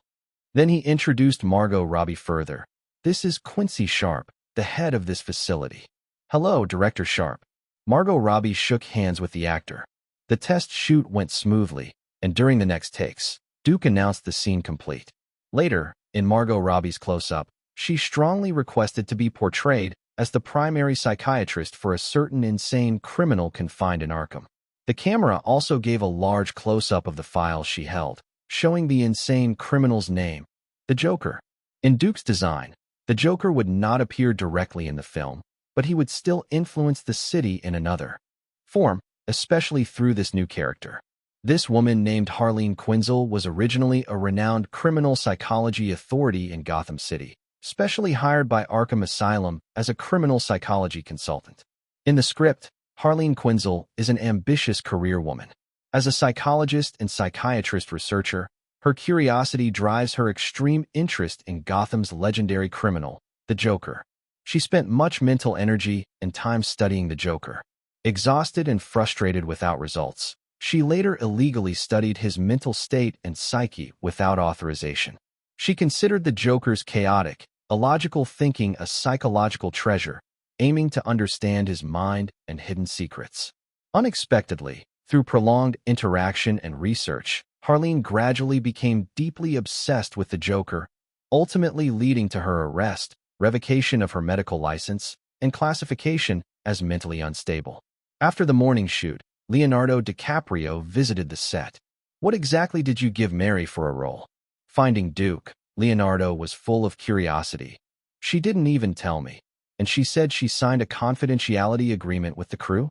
Then he introduced Margot Robbie further. "This is Quincy Sharp, the head of this facility." "Hello, Director Sharp." Margot Robbie shook hands with the actor. The test shoot went smoothly, and during the next takes, Duke announced the scene complete. Later, in Margot Robbie's close-up, she strongly requested to be portrayed as the primary psychiatrist for a certain insane criminal confined in Arkham. The camera also gave a large close-up of the file she held, showing the insane criminal's name, the Joker. In Duke's design, the Joker would not appear directly in the film, but he would still influence the city in another form, especially through this new character. This woman named Harleen Quinzel was originally a renowned criminal psychology authority in Gotham City, specially hired by Arkham Asylum as a criminal psychology consultant. In the script, Harleen Quinzel is an ambitious career woman. As a psychologist and psychiatrist researcher, her curiosity drives her extreme interest in Gotham's legendary criminal, the Joker. She spent much mental energy and time studying the Joker. Exhausted and frustrated without results, she later illegally studied his mental state and psyche without authorization. She considered the Joker's chaotic, illogical thinking a psychological treasure, aiming to understand his mind and hidden secrets. Unexpectedly, through prolonged interaction and research, Harleen gradually became deeply obsessed with the Joker, ultimately leading to her arrest, revocation of her medical license, and classification as mentally unstable. After the morning shoot, Leonardo DiCaprio visited the set. What exactly did you give Mary for a role? Finding Duke, Leonardo was full of curiosity. She didn't even tell me, and she said she signed a confidentiality agreement with the crew.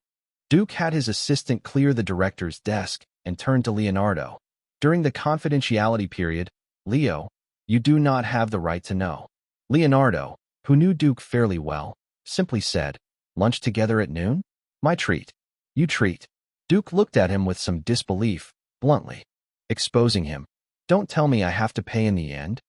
Duke had his assistant clear the director's desk and turned to Leonardo. During the confidentiality period, Leo, you do not have the right to know. Leonardo, who knew Duke fairly well, simply said, lunch together at noon? My treat. You treat. Duke looked at him with some disbelief, bluntly. Exposing him. Don't tell me I have to pay in the end?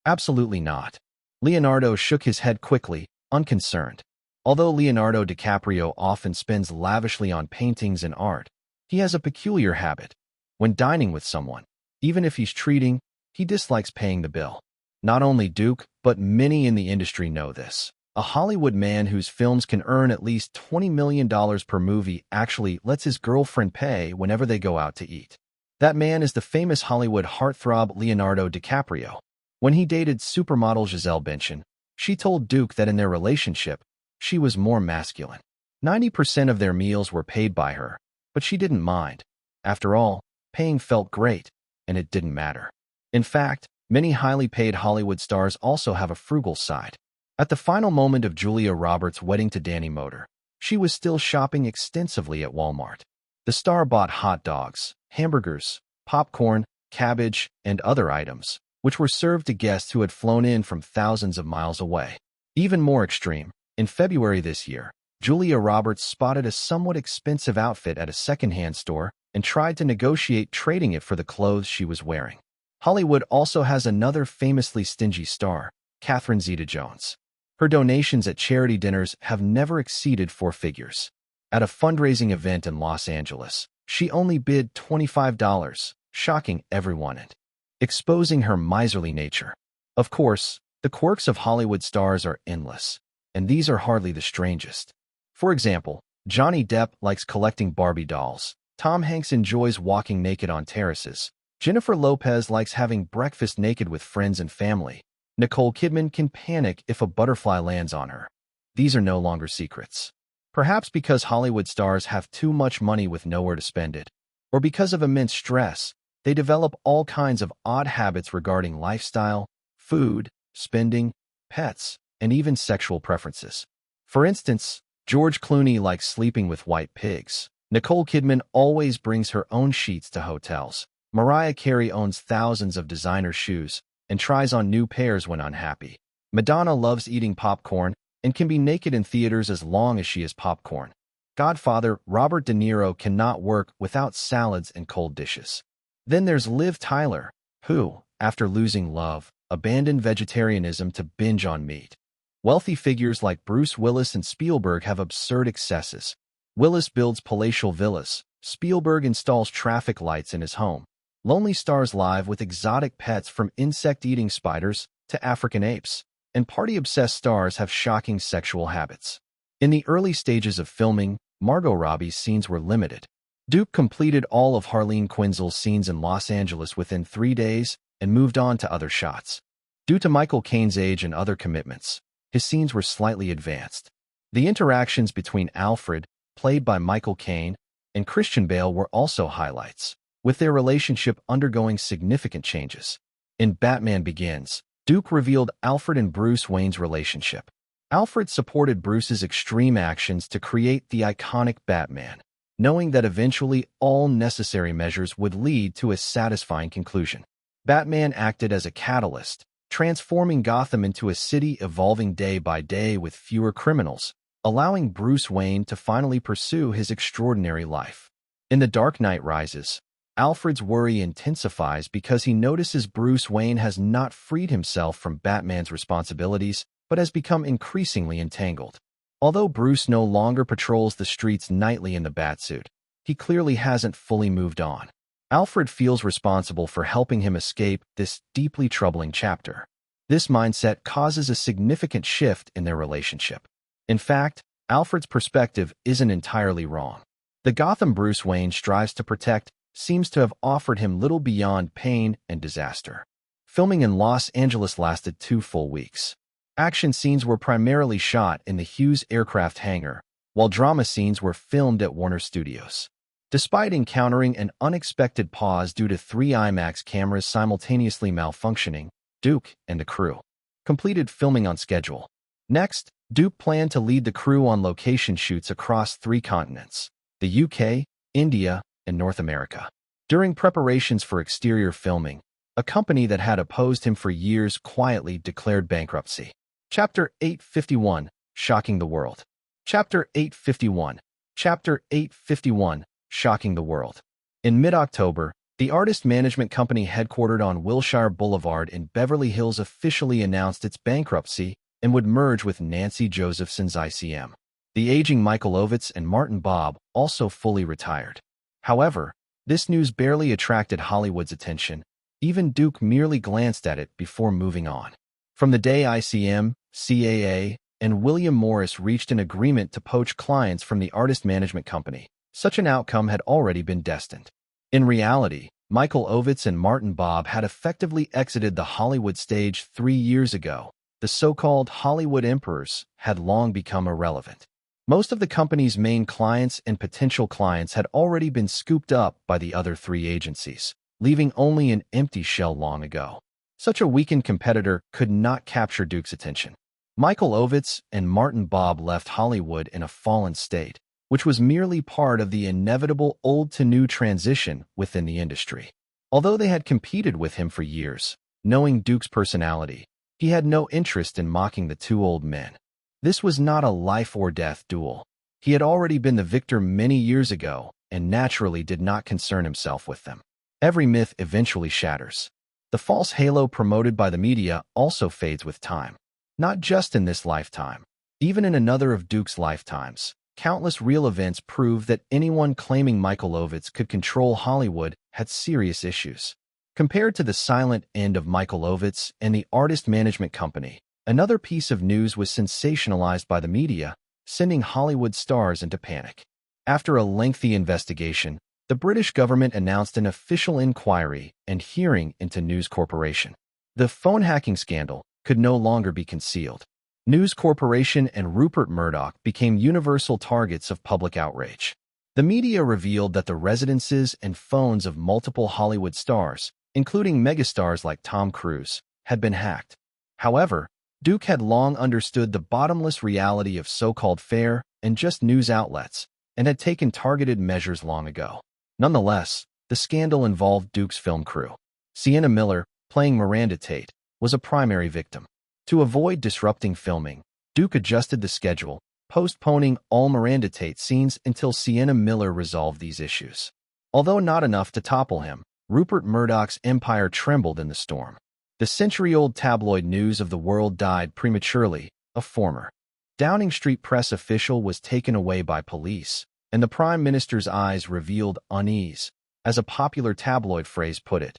Absolutely not. Leonardo shook his head quickly, unconcerned. Although Leonardo DiCaprio often spends lavishly on paintings and art, he has a peculiar habit. When dining with someone, even if he's treating, he dislikes paying the bill. Not only Duke, but many in the industry know this. A Hollywood man whose films can earn at least $20 million per movie actually lets his girlfriend pay whenever they go out to eat. That man is the famous Hollywood heartthrob Leonardo DiCaprio. When he dated supermodel Gisele Bündchen, she told Duke that in their relationship, she was more masculine. 90% of their meals were paid by her, but she didn't mind. After all, paying felt great, and it didn't matter. In fact, many highly paid Hollywood stars also have a frugal side. At the final moment of Julia Roberts' wedding to Danny Moder, she was still shopping extensively at Walmart. The star bought hot dogs, hamburgers, popcorn, cabbage, and other items, which were served to guests who had flown in from thousands of miles away. Even more extreme, in February this year, Julia Roberts spotted a somewhat expensive outfit at a secondhand store and tried to negotiate trading it for the clothes she was wearing. Hollywood also has another famously stingy star, Catherine Zeta-Jones. Her donations at charity dinners have never exceeded four figures. At a fundraising event in Los Angeles, she only bid $25, shocking everyone and exposing her miserly nature. Of course, the quirks of Hollywood stars are endless, and these are hardly the strangest. For example, Johnny Depp likes collecting Barbie dolls. Tom Hanks enjoys walking naked on terraces. Jennifer Lopez likes having breakfast naked with friends and family. Nicole Kidman can panic if a butterfly lands on her. These are no longer secrets. Perhaps because Hollywood stars have too much money with nowhere to spend it, or because of immense stress, they develop all kinds of odd habits regarding lifestyle, food, spending, pets, and even sexual preferences. For instance, George Clooney likes sleeping with white pigs. Nicole Kidman always brings her own sheets to hotels. Mariah Carey owns thousands of designer shoes and tries on new pairs when unhappy. Madonna loves eating popcorn and can be naked in theaters as long as she is popcorn. Godfather Robert De Niro cannot work without salads and cold dishes. Then there's Liv Tyler, who, after losing love, abandoned vegetarianism to binge on meat. Wealthy figures like Bruce Willis and Spielberg have absurd excesses. Willis builds palatial villas. Spielberg installs traffic lights in his home. Lonely stars live with exotic pets from insect-eating spiders to African apes. And party-obsessed stars have shocking sexual habits. In the early stages of filming, Margot Robbie's scenes were limited. Duke completed all of Harleen Quinzel's scenes in Los Angeles within 3 days and moved on to other shots. Due to Michael Caine's age and other commitments, his scenes were slightly advanced. The interactions between Alfred, played by Michael Caine, and Christian Bale were also highlights, with their relationship undergoing significant changes. In Batman Begins, Duke revealed Alfred and Bruce Wayne's relationship. Alfred supported Bruce's extreme actions to create the iconic Batman, knowing that eventually all necessary measures would lead to a satisfying conclusion. Batman acted as a catalyst, transforming Gotham into a city evolving day by day with fewer criminals, allowing Bruce Wayne to finally pursue his extraordinary life. In The Dark Knight Rises, Alfred's worry intensifies because he notices Bruce Wayne has not freed himself from Batman's responsibilities, but has become increasingly entangled. Although Bruce no longer patrols the streets nightly in the Batsuit, he clearly hasn't fully moved on. Alfred feels responsible for helping him escape this deeply troubling chapter. This mindset causes a significant shift in their relationship. In fact, Alfred's perspective isn't entirely wrong. The Gotham Bruce Wayne strives to protect seems to have offered him little beyond pain and disaster. Filming in Los Angeles lasted 2 full weeks. Action scenes were primarily shot in the Hughes aircraft hangar, while drama scenes were filmed at Warner Studios. Despite encountering an unexpected pause due to 3 IMAX cameras simultaneously malfunctioning, Duke and the crew completed filming on schedule. Next, Duke planned to lead the crew on location shoots across 3 continents: the UK, India, and North America. During preparations for exterior filming, a company that had opposed him for years quietly declared bankruptcy. Chapter 851, Shocking the World. Chapter 851. Chapter 851, Shocking the World. In mid-October, the artist management company headquartered on Wilshire Boulevard in Beverly Hills officially announced its bankruptcy and would merge with Nancy Josephson's ICM. The aging Michael Ovitz and Martin Bob also fully retired. However, this news barely attracted Hollywood's attention. Even Duke merely glanced at it before moving on. From the day ICM, CAA, and William Morris reached an agreement to poach clients from the artist management company, such an outcome had already been destined. In reality, Michael Ovitz and Martin Bob had effectively exited the Hollywood stage 3 years ago. The so-called Hollywood emperors had long become irrelevant. Most of the company's main clients and potential clients had already been scooped up by the other 3 agencies, leaving only an empty shell long ago. Such a weakened competitor could not capture Duke's attention. Michael Ovitz and Martin Bob left Hollywood in a fallen state, which was merely part of the inevitable old-to-new transition within the industry. Although they had competed with him for years, knowing Duke's personality, he had no interest in mocking the 2 old men. This was not a life-or-death duel. He had already been the victor many years ago and naturally did not concern himself with them. Every myth eventually shatters. The false halo promoted by the media also fades with time. Not just in this lifetime. Even in another of Duke's lifetimes, countless real events prove that anyone claiming Michael Ovitz could control Hollywood had serious issues. Compared to the silent end of Michael Ovitz and the artist management company, another piece of news was sensationalized by the media, sending Hollywood stars into panic. After a lengthy investigation, the British government announced an official inquiry and hearing into News Corporation. The phone hacking scandal could no longer be concealed. News Corporation and Rupert Murdoch became universal targets of public outrage. The media revealed that the residences and phones of multiple Hollywood stars, including megastars like Tom Cruise, had been hacked. However, Duke had long understood the bottomless reality of so-called fair and just news outlets and had taken targeted measures long ago. Nonetheless, the scandal involved Duke's film crew. Sienna Miller, playing Miranda Tate, was a primary victim. To avoid disrupting filming, Duke adjusted the schedule, postponing all Miranda Tate scenes until Sienna Miller resolved these issues. Although not enough to topple him, Rupert Murdoch's empire trembled in the storm. The century-old tabloid News of the World died prematurely. A former Downing Street press official was taken away by police, and the Prime Minister's eyes revealed unease. As a popular tabloid phrase put it,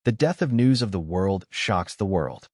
the death of News of the World shocks the world.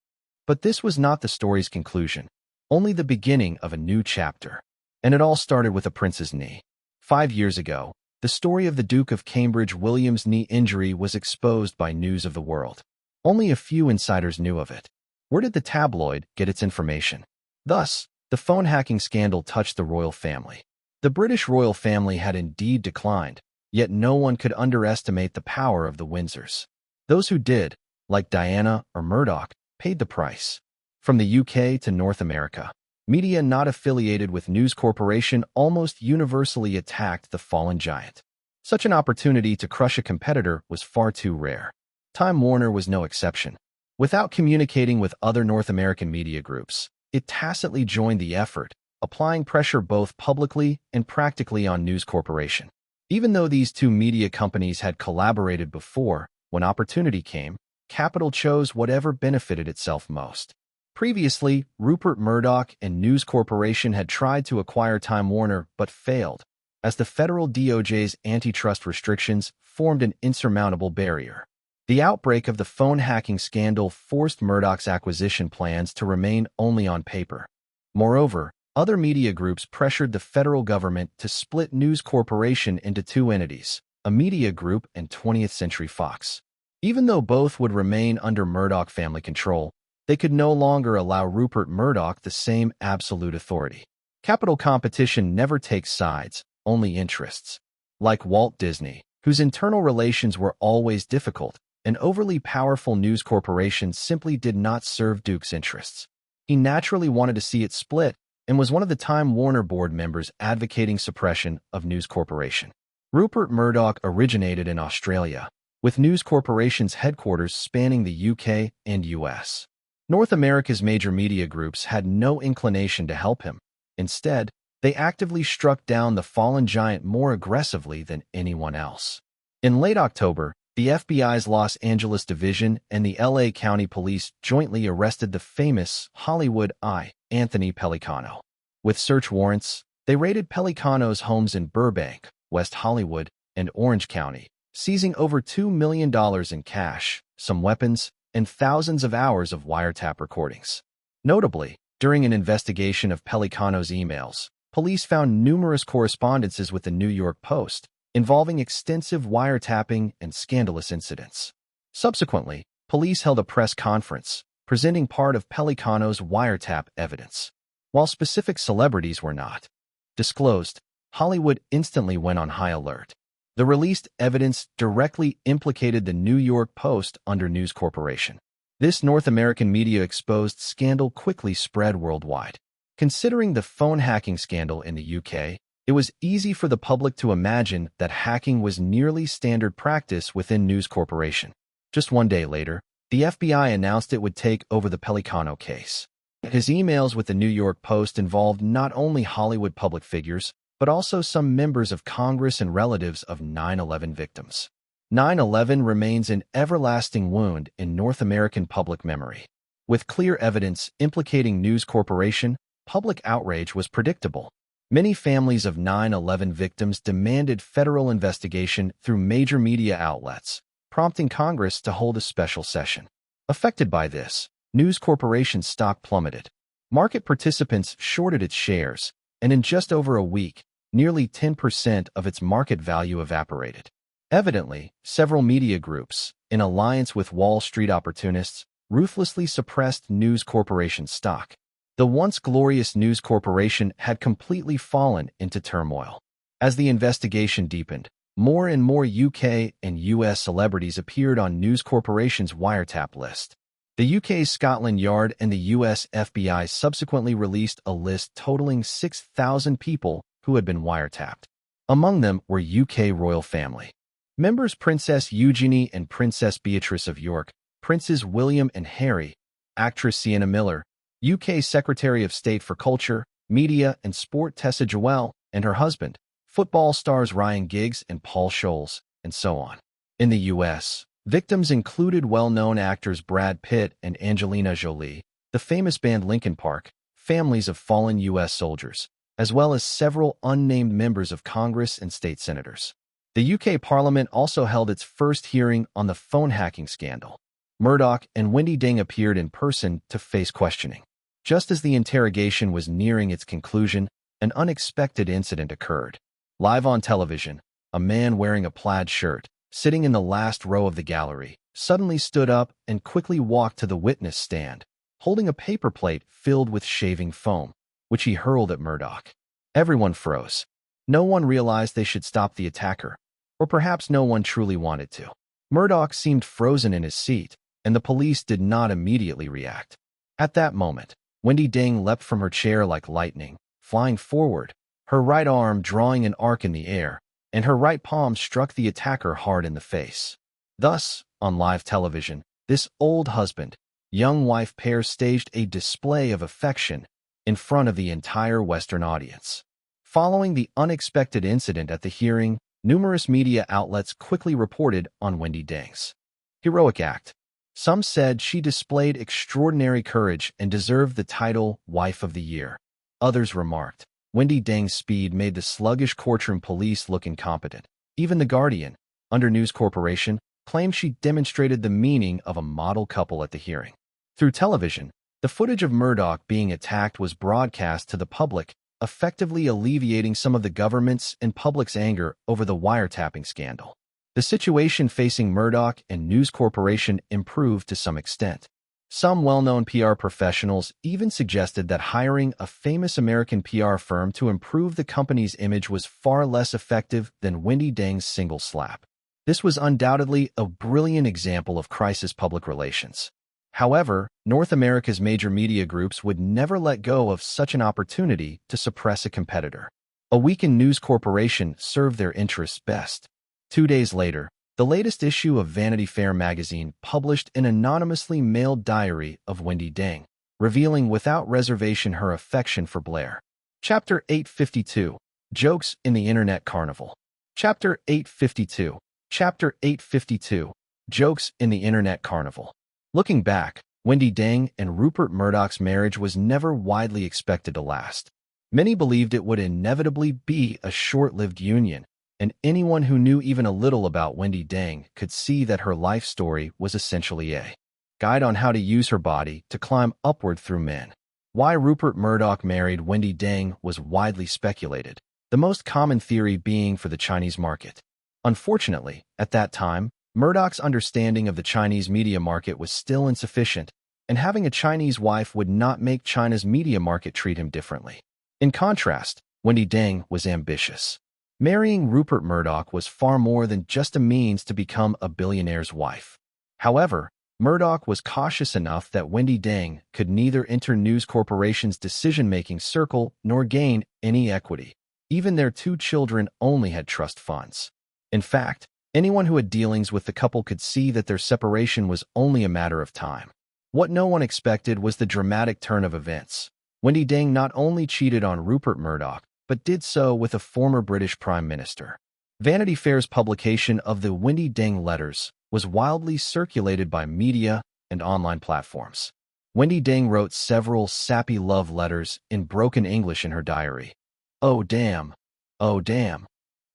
But this was not the story's conclusion, only the beginning of a new chapter. And it all started with a prince's knee. 5 years ago, the story of the Duke of Cambridge William's knee injury was exposed by News of the World. Only a few insiders knew of it. Where did the tabloid get its information? Thus, the phone hacking scandal touched the royal family. The British royal family had indeed declined, yet no one could underestimate the power of the Windsors. Those who did, like Diana or Murdoch, paid the price. From the UK to North America, media not affiliated with News Corporation almost universally attacked the fallen giant. Such an opportunity to crush a competitor was far too rare. Time Warner was no exception. Without communicating with other North American media groups, it tacitly joined the effort, applying pressure both publicly and practically on News Corporation. Even though these 2 media companies had collaborated before, when opportunity came, capital chose whatever benefited itself most. Previously, Rupert Murdoch and News Corporation had tried to acquire Time Warner but failed, as the federal DOJ's antitrust restrictions formed an insurmountable barrier. The outbreak of the phone hacking scandal forced Murdoch's acquisition plans to remain only on paper. Moreover, other media groups pressured the federal government to split News Corporation into 2 entities, a media group and 20th Century Fox. Even though both would remain under Murdoch family control, they could no longer allow Rupert Murdoch the same absolute authority. Capital competition never takes sides, only interests. Like Walt Disney, whose internal relations were always difficult, an overly powerful news corporation simply did not serve Duke's interests. He naturally wanted to see it split and was one of the Time Warner board members advocating suppression of News Corporation. Rupert Murdoch originated in Australia, with News Corporation's headquarters spanning the UK and US. North America's major media groups had no inclination to help him. Instead, they actively struck down the fallen giant more aggressively than anyone else. In late October, the FBI's Los Angeles Division and the LA County Police jointly arrested the famous Hollywood eye, Anthony Pellicano. With search warrants, they raided Pellicano's homes in Burbank, West Hollywood, and Orange County, seizing over $2 million in cash, some weapons, and thousands of hours of wiretap recordings. Notably, during an investigation of Pellicano's emails, police found numerous correspondences with the New York Post, involving extensive wiretapping and scandalous incidents. Subsequently, police held a press conference, presenting part of Pellicano's wiretap evidence. While specific celebrities were not disclosed, Hollywood instantly went on high alert. The released evidence directly implicated the New York Post under News Corporation. This North American media-exposed scandal quickly spread worldwide. Considering the phone hacking scandal in the UK, it was easy for the public to imagine that hacking was nearly standard practice within News Corporation. Just one day later, the FBI announced it would take over the Pellicano case. His emails with the New York Post involved not only Hollywood public figures, but also some members of Congress and relatives of 9/11 victims. 9/11 remains an everlasting wound in North American public memory. With clear evidence implicating News Corporation, public outrage was predictable. Many families of 9/11 victims demanded federal investigation through major media outlets, prompting Congress to hold a special session. Affected by this, News Corporation's stock plummeted. Market participants shorted its shares, and in just over a week, nearly 10% of its market value evaporated. Evidently, several media groups, in alliance with Wall Street opportunists, ruthlessly suppressed News Corporation's stock. The once glorious News Corporation had completely fallen into turmoil. As the investigation deepened, more and more UK and US celebrities appeared on News Corporation's wiretap list. The UK's Scotland Yard and the US FBI subsequently released a list totaling 6,000 people who had been wiretapped. Among them were UK royal family members Princess Eugenie and Princess Beatrice of York, Princes William and Harry, actress Sienna Miller, UK Secretary of State for Culture, Media and Sport Tessa Jewell, and her husband, football stars Ryan Giggs and Paul Scholes, and so on. In the US, victims included well-known actors Brad Pitt and Angelina Jolie, the famous band Linkin Park, families of fallen US soldiers, as well as several unnamed members of Congress and state senators. The UK Parliament also held its first hearing on the phone hacking scandal. Murdoch and Wendy Ding appeared in person to face questioning. Just as the interrogation was nearing its conclusion, an unexpected incident occurred. Live on television, a man wearing a plaid shirt, sitting in the last row of the gallery, suddenly stood up and quickly walked to the witness stand, holding a paper plate filled with shaving foam, which he hurled at Murdoch. Everyone froze. No one realized they should stop the attacker, or perhaps no one truly wanted to. Murdoch seemed frozen in his seat, and the police did not immediately react. At that moment, Wendy Ding leapt from her chair like lightning, flying forward, her right arm drawing an arc in the air, and her right palm struck the attacker hard in the face. Thus, on live television, this old husband-young wife pair staged a display of affection in front of the entire Western audience. Following the unexpected incident at the hearing, numerous media outlets quickly reported on Wendy Ding's heroic act. Some said she displayed extraordinary courage and deserved the title Wife of the Year. Others remarked, Wendy Ding's speed made the sluggish courtroom police look incompetent. Even The Guardian, under News Corporation, claimed she demonstrated the meaning of a model couple at the hearing. Through television, the footage of Murdoch being attacked was broadcast to the public, effectively alleviating some of the government's and public's anger over the wiretapping scandal. The situation facing Murdoch and News Corporation improved to some extent. Some well-known PR professionals even suggested that hiring a famous American PR firm to improve the company's image was far less effective than Wendy Dang's single slap. This was undoubtedly a brilliant example of crisis public relations. However, North America's major media groups would never let go of such an opportunity to suppress a competitor. A weakened News Corporation served their interests best. 2 days later, the latest issue of Vanity Fair magazine published an anonymously mailed diary of Wendy Dang, revealing without reservation her affection for Blair. Chapter 852. Jokes in the Internet Carnival. Chapter 852. Chapter 852. Jokes in the Internet Carnival. Looking back, Wendy Dang and Rupert Murdoch's marriage was never widely expected to last. Many believed it would inevitably be a short-lived union, and anyone who knew even a little about Wendy Dang could see that her life story was essentially a guide on how to use her body to climb upward through men. Why Rupert Murdoch married Wendy Dang was widely speculated, the most common theory being for the Chinese market. Unfortunately, at that time, Murdoch's understanding of the Chinese media market was still insufficient, and having a Chinese wife would not make China's media market treat him differently. In contrast, Wendy Dang was ambitious. Marrying Rupert Murdoch was far more than just a means to become a billionaire's wife. However, Murdoch was cautious enough that Wendy Dang could neither enter News Corporation's decision-making circle nor gain any equity. Even their 2 children only had trust funds. In fact, anyone who had dealings with the couple could see that their separation was only a matter of time. What no one expected was the dramatic turn of events. Wendy Dang not only cheated on Rupert Murdoch, but did so with a former British Prime Minister. Vanity Fair's publication of the Wendy Dang letters was wildly circulated by media and online platforms. Wendy Dang wrote several sappy love letters in broken English in her diary. "Oh damn. Oh damn.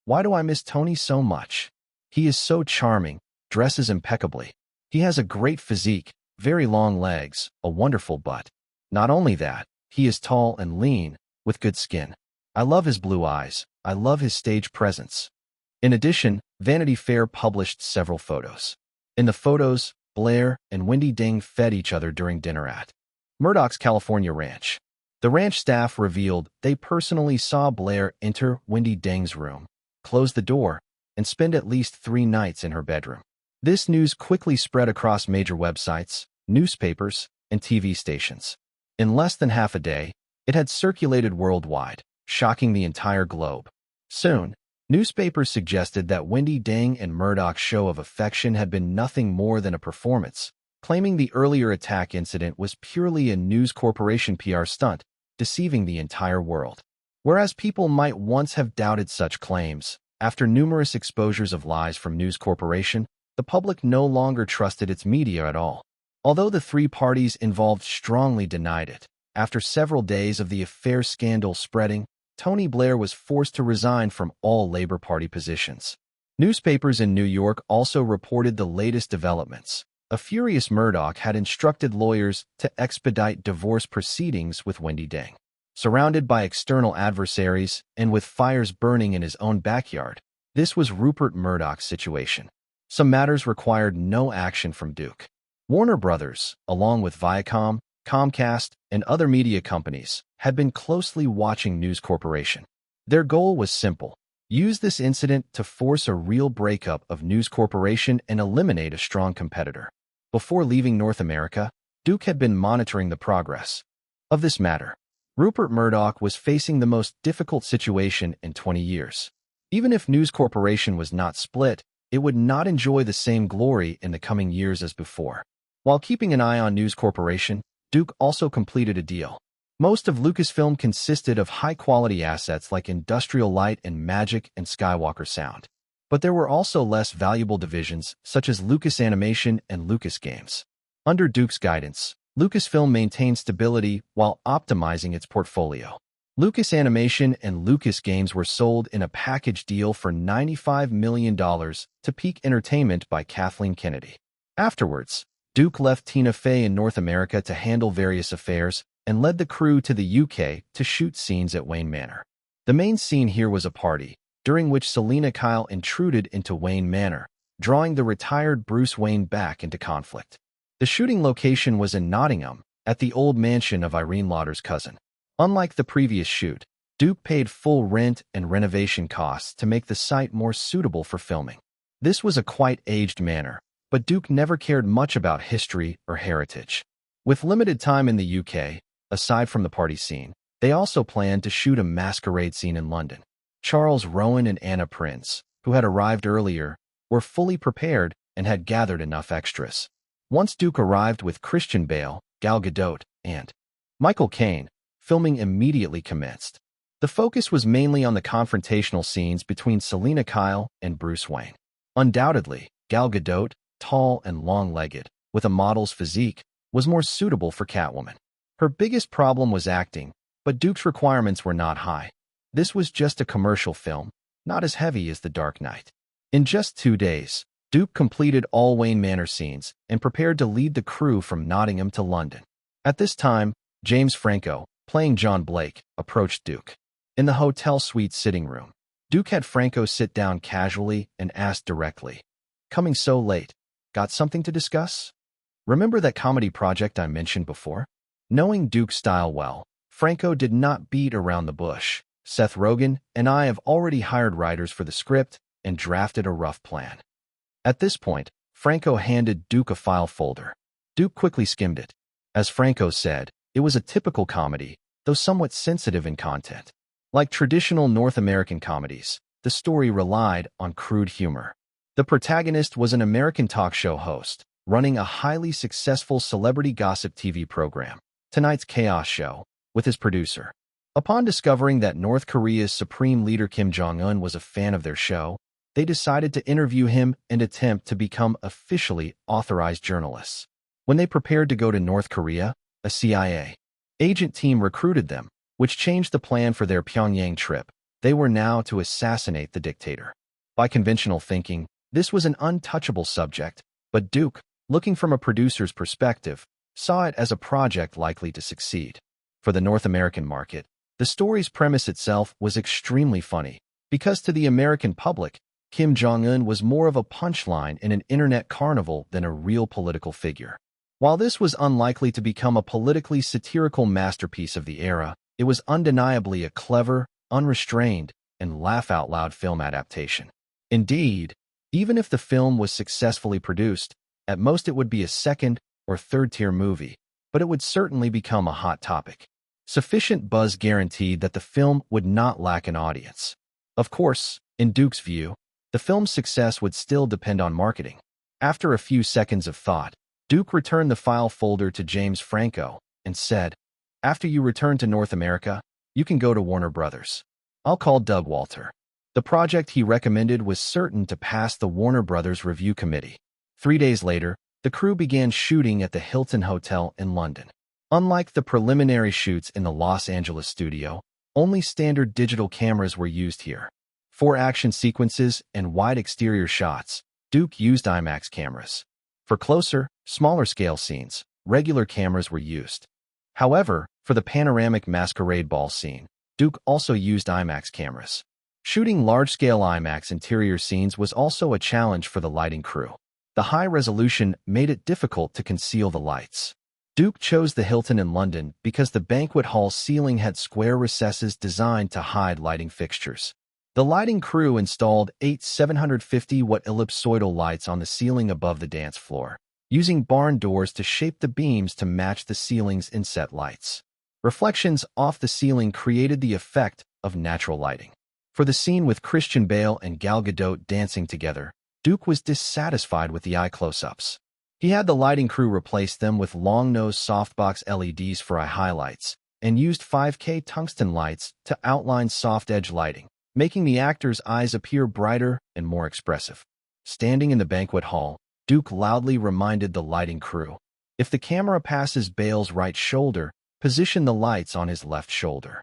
Why do I miss Tony so much? He is so charming, dresses impeccably. He has a great physique, very long legs, a wonderful butt. Not only that, he is tall and lean, with good skin. I love his blue eyes. I love his stage presence." In addition, Vanity Fair published several photos. In the photos, Blair and Wendy Dang fed each other during dinner at Murdoch's California ranch. The ranch staff revealed they personally saw Blair enter Wendy Dang's room, close the door, and spend at least 3 nights in her bedroom. This news quickly spread across major websites, newspapers, and TV stations. In less than half a day, it had circulated worldwide, shocking the entire globe. Soon, newspapers suggested that Wendy Dang and Murdoch's show of affection had been nothing more than a performance, claiming the earlier attack incident was purely a News Corporation PR stunt, deceiving the entire world. Whereas people might once have doubted such claims, after numerous exposures of lies from News Corporation, the public no longer trusted its media at all. Although the 3 parties involved strongly denied it, after several days of the affair scandal spreading, Tony Blair was forced to resign from all Labour Party positions. Newspapers in New York also reported the latest developments. A furious Murdoch had instructed lawyers to expedite divorce proceedings with Wendy Dang. Surrounded by external adversaries and with fires burning in his own backyard, this was Rupert Murdoch's situation. Some matters required no action from Duke. Warner Brothers, along with Viacom, Comcast, and other media companies, had been closely watching News Corporation. Their goal was simple: use this incident to force a real breakup of News Corporation and eliminate a strong competitor. Before leaving North America, Duke had been monitoring the progress of this matter. Rupert Murdoch was facing the most difficult situation in 20 years. Even if News Corporation was not split, it would not enjoy the same glory in the coming years as before. While keeping an eye on News Corporation, Duke also completed a deal. Most of Lucasfilm consisted of high-quality assets like Industrial Light and Magic and Skywalker Sound. But there were also less valuable divisions, such as Lucas Animation and Lucas Games. Under Duke's guidance, Lucasfilm maintained stability while optimizing its portfolio. Lucas Animation and Lucas Games were sold in a package deal for $95 million to Peak Entertainment by Kathleen Kennedy. Afterwards, Duke left Tina Fey in North America to handle various affairs and led the crew to the UK to shoot scenes at Wayne Manor. The main scene here was a party, during which Selina Kyle intruded into Wayne Manor, drawing the retired Bruce Wayne back into conflict. The shooting location was in Nottingham, at the old mansion of Irene Lauder's cousin. Unlike the previous shoot, Duke paid full rent and renovation costs to make the site more suitable for filming. This was a quite aged manor, but Duke never cared much about history or heritage. With limited time in the UK, aside from the party scene, they also planned to shoot a masquerade scene in London. Charles Rowan and Anna Prince, who had arrived earlier, were fully prepared and had gathered enough extras. Once Duke arrived with Christian Bale, Gal Gadot, and Michael Caine, filming immediately commenced. The focus was mainly on the confrontational scenes between Selina Kyle and Bruce Wayne. Undoubtedly, Gal Gadot, tall and long-legged, with a model's physique, was more suitable for Catwoman. Her biggest problem was acting, but Duke's requirements were not high. This was just a commercial film, not as heavy as The Dark Knight. In just 2 days, Duke completed all Wayne Manor scenes and prepared to lead the crew from Nottingham to London. At this time, James Franco, playing John Blake, approached Duke. In the hotel suite sitting room, Duke had Franco sit down casually and asked directly, "Coming so late, got something to discuss? Remember that comedy project I mentioned before?" Knowing Duke's style well, Franco did not beat around the bush. "Seth Rogen and I have already hired writers for the script and drafted a rough plan." At this point, Franco handed Duke a file folder. Duke quickly skimmed it. As Franco said, it was a typical comedy, though somewhat sensitive in content. Like traditional North American comedies, the story relied on crude humor. The protagonist was an American talk show host, running a highly successful celebrity gossip TV program, Tonight's Chaos Show, with his producer. Upon discovering that North Korea's supreme leader Kim Jong-un was a fan of their show, they decided to interview him and attempt to become officially authorized journalists. When they prepared to go to North Korea, a CIA agent team recruited them, which changed the plan for their Pyongyang trip. They were now to assassinate the dictator. By conventional thinking, this was an untouchable subject, but Duke, looking from a producer's perspective, saw it as a project likely to succeed. For the North American market, the story's premise itself was extremely funny, because to the American public, Kim Jong-un was more of a punchline in an internet carnival than a real political figure. While this was unlikely to become a politically satirical masterpiece of the era, it was undeniably a clever, unrestrained, and laugh-out-loud film adaptation. Indeed, even if the film was successfully produced, at most it would be a second- or third-tier movie, but it would certainly become a hot topic. Sufficient buzz guaranteed that the film would not lack an audience. Of course, in Duke's view, the film's success would still depend on marketing. After a few seconds of thought, Duke returned the file folder to James Franco and said, "After you return to North America, you can go to Warner Brothers. I'll call Doug Walter." The project he recommended was certain to pass the Warner Brothers review committee. 3 days later, the crew began shooting at the Hilton Hotel in London. Unlike the preliminary shoots in the Los Angeles studio, only standard digital cameras were used here. For action sequences and wide exterior shots, Duke used IMAX cameras. For closer, smaller-scale scenes, regular cameras were used. However, for the panoramic masquerade ball scene, Duke also used IMAX cameras. Shooting large-scale IMAX interior scenes was also a challenge for the lighting crew. The high resolution made it difficult to conceal the lights. Duke chose the Hilton in London because the banquet hall ceiling had square recesses designed to hide lighting fixtures. The lighting crew installed 8 750-watt ellipsoidal lights on the ceiling above the dance floor, using barn doors to shape the beams to match the ceiling's inset lights. Reflections off the ceiling created the effect of natural lighting. For the scene with Christian Bale and Gal Gadot dancing together, Duke was dissatisfied with the eye close-ups. He had the lighting crew replace them with long-nose softbox LEDs for eye highlights, and used 5K tungsten lights to outline soft-edge lighting, making the actors' eyes appear brighter and more expressive. Standing in the banquet hall, Duke loudly reminded the lighting crew, "If the camera passes Bale's right shoulder, position the lights on his left shoulder."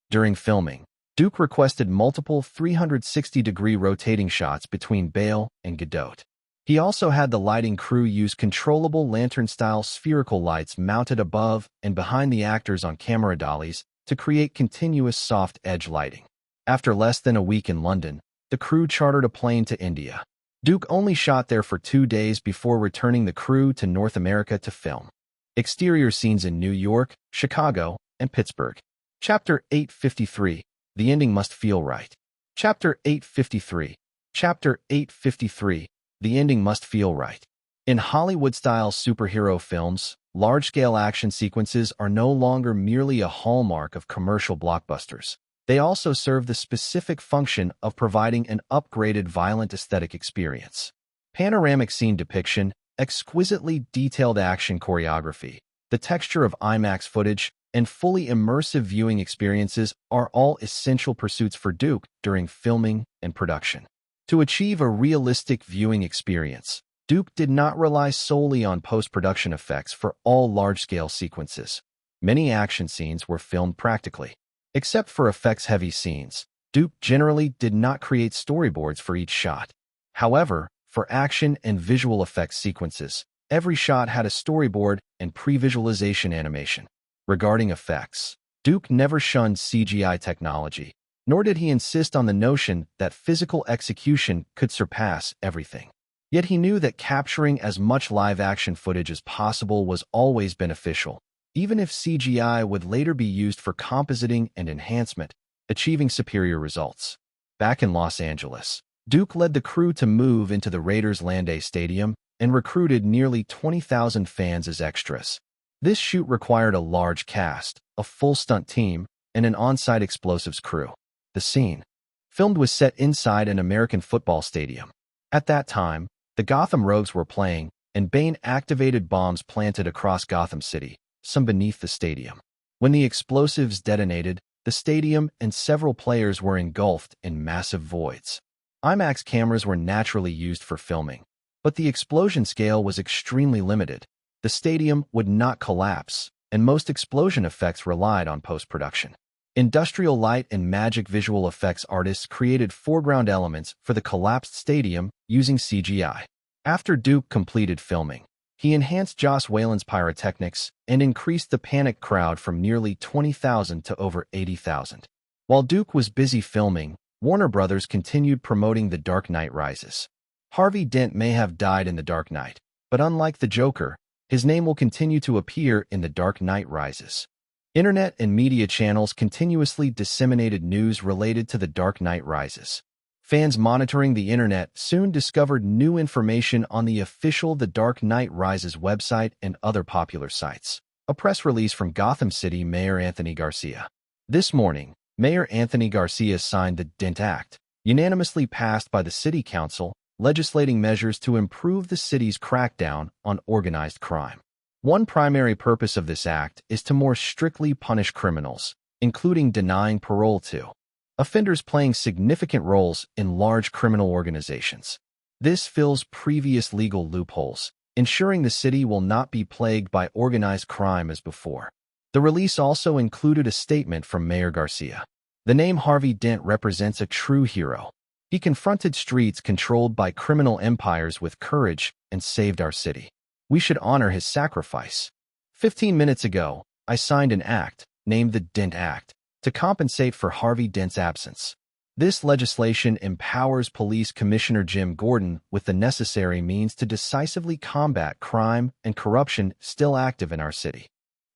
During filming, Duke requested multiple 360-degree rotating shots between Bale and Gadot. He also had the lighting crew use controllable lantern-style spherical lights mounted above and behind the actors on camera dollies to create continuous soft edge lighting. After less than a week in London, the crew chartered a plane to India. Duke only shot there for 2 days before returning the crew to North America to film. Exterior scenes in New York, Chicago, and Pittsburgh. Chapter 853. The ending must feel right. Chapter 853. Chapter 853. The ending must feel right. In Hollywood-style superhero films, large-scale action sequences are no longer merely a hallmark of commercial blockbusters. They also serve the specific function of providing an upgraded violent aesthetic experience. Panoramic scene depiction, exquisitely detailed action choreography, the texture of IMAX footage, and fully immersive viewing experiences are all essential pursuits for Duke during filming and production. To achieve a realistic viewing experience, Duke did not rely solely on post-production effects for all large-scale sequences. Many action scenes were filmed practically. Except for effects-heavy scenes, Duke generally did not create storyboards for each shot. However, for action and visual effects sequences, every shot had a storyboard and pre-visualization animation. Regarding effects, Duke never shunned CGI technology, nor did he insist on the notion that physical execution could surpass everything. Yet he knew that capturing as much live-action footage as possible was always beneficial, even if CGI would later be used for compositing and enhancement, achieving superior results. Back in Los Angeles, Duke led the crew to move into the Raiders' Land-A Stadium and recruited nearly 20,000 fans as extras. This shoot required a large cast, a full stunt team, and an on-site explosives crew. The scene, filmed, was set inside an American football stadium. At that time, the Gotham Rogues were playing, and Bane-activated bombs planted across Gotham City, some beneath the stadium. When the explosives detonated, the stadium and several players were engulfed in massive voids. IMAX cameras were naturally used for filming, but the explosion scale was extremely limited. The stadium would not collapse, and most explosion effects relied on post-production. Industrial light and magic visual effects artists created foreground elements for the collapsed stadium using CGI. After Duke completed filming, he enhanced Joss Whedon's pyrotechnics and increased the panicked crowd from nearly 20,000 to over 80,000. While Duke was busy filming, Warner Brothers continued promoting The Dark Knight Rises. Harvey Dent may have died in The Dark Knight, but unlike the Joker, his name will continue to appear in The Dark Knight Rises. Internet and media channels continuously disseminated news related to The Dark Knight Rises. Fans monitoring the internet soon discovered new information on the official The Dark Knight Rises website and other popular sites. A press release from Gotham City Mayor Anthony Garcia. This morning, Mayor Anthony Garcia signed the Dent Act, unanimously passed by the City Council, legislating measures to improve the city's crackdown on organized crime. One primary purpose of this act is to more strictly punish criminals, including denying parole to offenders playing significant roles in large criminal organizations. This fills previous legal loopholes, ensuring the city will not be plagued by organized crime as before. The release also included a statement from Mayor Garcia. The name Harvey Dent represents a true hero. He confronted streets controlled by criminal empires with courage and saved our city. We should honor his sacrifice. 15 minutes ago, I signed an act, named the Dent Act, to compensate for Harvey Dent's absence. This legislation empowers Police Commissioner Jim Gordon with the necessary means to decisively combat crime and corruption still active in our city.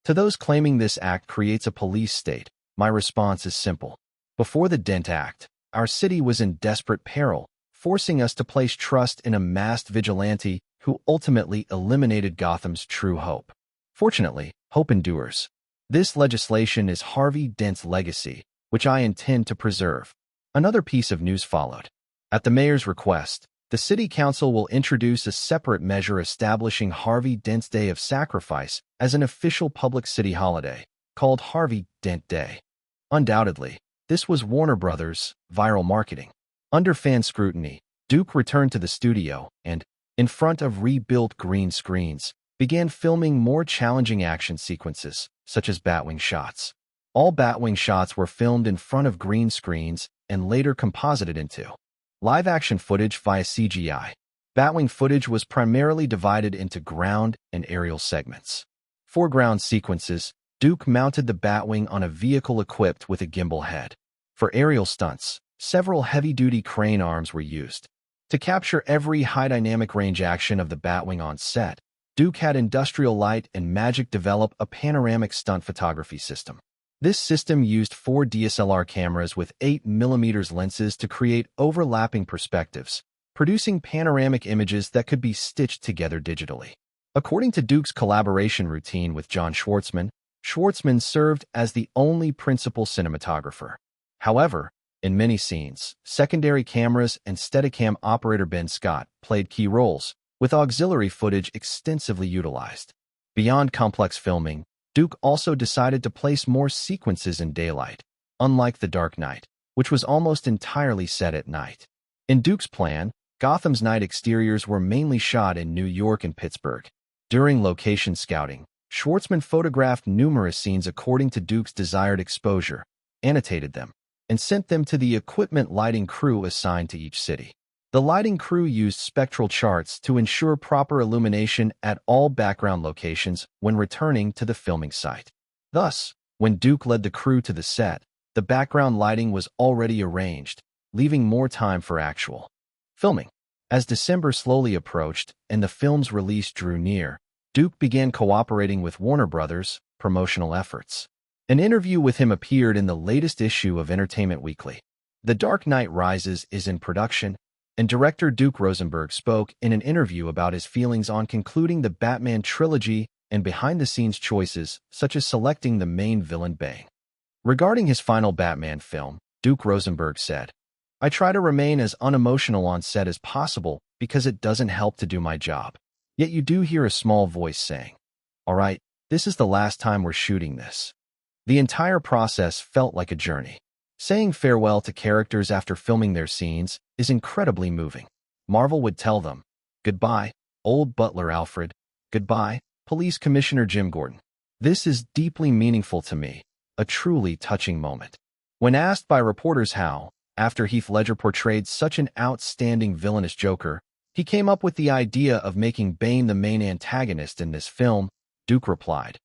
To those claiming this act creates a police state, my response is simple. Before the Dent Act, our city was in desperate peril, forcing us to place trust in a masked vigilante who ultimately eliminated Gotham's true hope. Fortunately, hope endures. This legislation is Harvey Dent's legacy, which I intend to preserve. Another piece of news followed. At the mayor's request, the City Council will introduce a separate measure establishing Harvey Dent's Day of Sacrifice as an official public city holiday, called Harvey Dent Day. Undoubtedly, this was Warner Brothers' viral marketing. Under fan scrutiny, Duke returned to the studio and, in front of rebuilt green screens, began filming more challenging action sequences, such as Batwing shots. All Batwing shots were filmed in front of green screens and later composited into live-action footage via CGI. Batwing footage was primarily divided into ground and aerial segments. For ground sequences, Duke mounted the Batwing on a vehicle equipped with a gimbal head. For aerial stunts, several heavy-duty crane arms were used. To capture every high-dynamic range action of the Batwing on set, Duke had Industrial Light and Magic develop a panoramic stunt photography system. This system used 4 DSLR cameras with 8mm lenses to create overlapping perspectives, producing panoramic images that could be stitched together digitally. According to Duke's collaboration routine with John Schwartzman, Schwartzman served as the only principal cinematographer. However, in many scenes, secondary cameras and Steadicam operator Ben Scott played key roles, with auxiliary footage extensively utilized. Beyond complex filming, Duke also decided to place more sequences in daylight, unlike The Dark Knight, which was almost entirely set at night. In Duke's plan, Gotham's night exteriors were mainly shot in New York and Pittsburgh. During location scouting, Schwartzman photographed numerous scenes according to Duke's desired exposure, annotated them, and sent them to the equipment lighting crew assigned to each city. The lighting crew used spectral charts to ensure proper illumination at all background locations when returning to the filming site. Thus, when Duke led the crew to the set, the background lighting was already arranged, leaving more time for actual filming. As December slowly approached and the film's release drew near, Duke began cooperating with Warner Brothers' promotional efforts. An interview with him appeared in the latest issue of Entertainment Weekly. The Dark Knight Rises is in production, and director Duke Rosenberg spoke in an interview about his feelings on concluding the Batman trilogy and behind-the-scenes choices, such as selecting the main villain Bane. Regarding his final Batman film, Duke Rosenberg said, "I try to remain as unemotional on set as possible because it doesn't help to do my job. Yet you do hear a small voice saying, 'All right, this is the last time we're shooting this.'" The entire process felt like a journey. Saying farewell to characters after filming their scenes is incredibly moving. Marvel would tell them, "Goodbye, old butler Alfred. Goodbye, Police Commissioner Jim Gordon." This is deeply meaningful to me, a truly touching moment. When asked by reporters how, after Heath Ledger portrayed such an outstanding villainous Joker, he came up with the idea of making Bane the main antagonist in this film, Duke replied,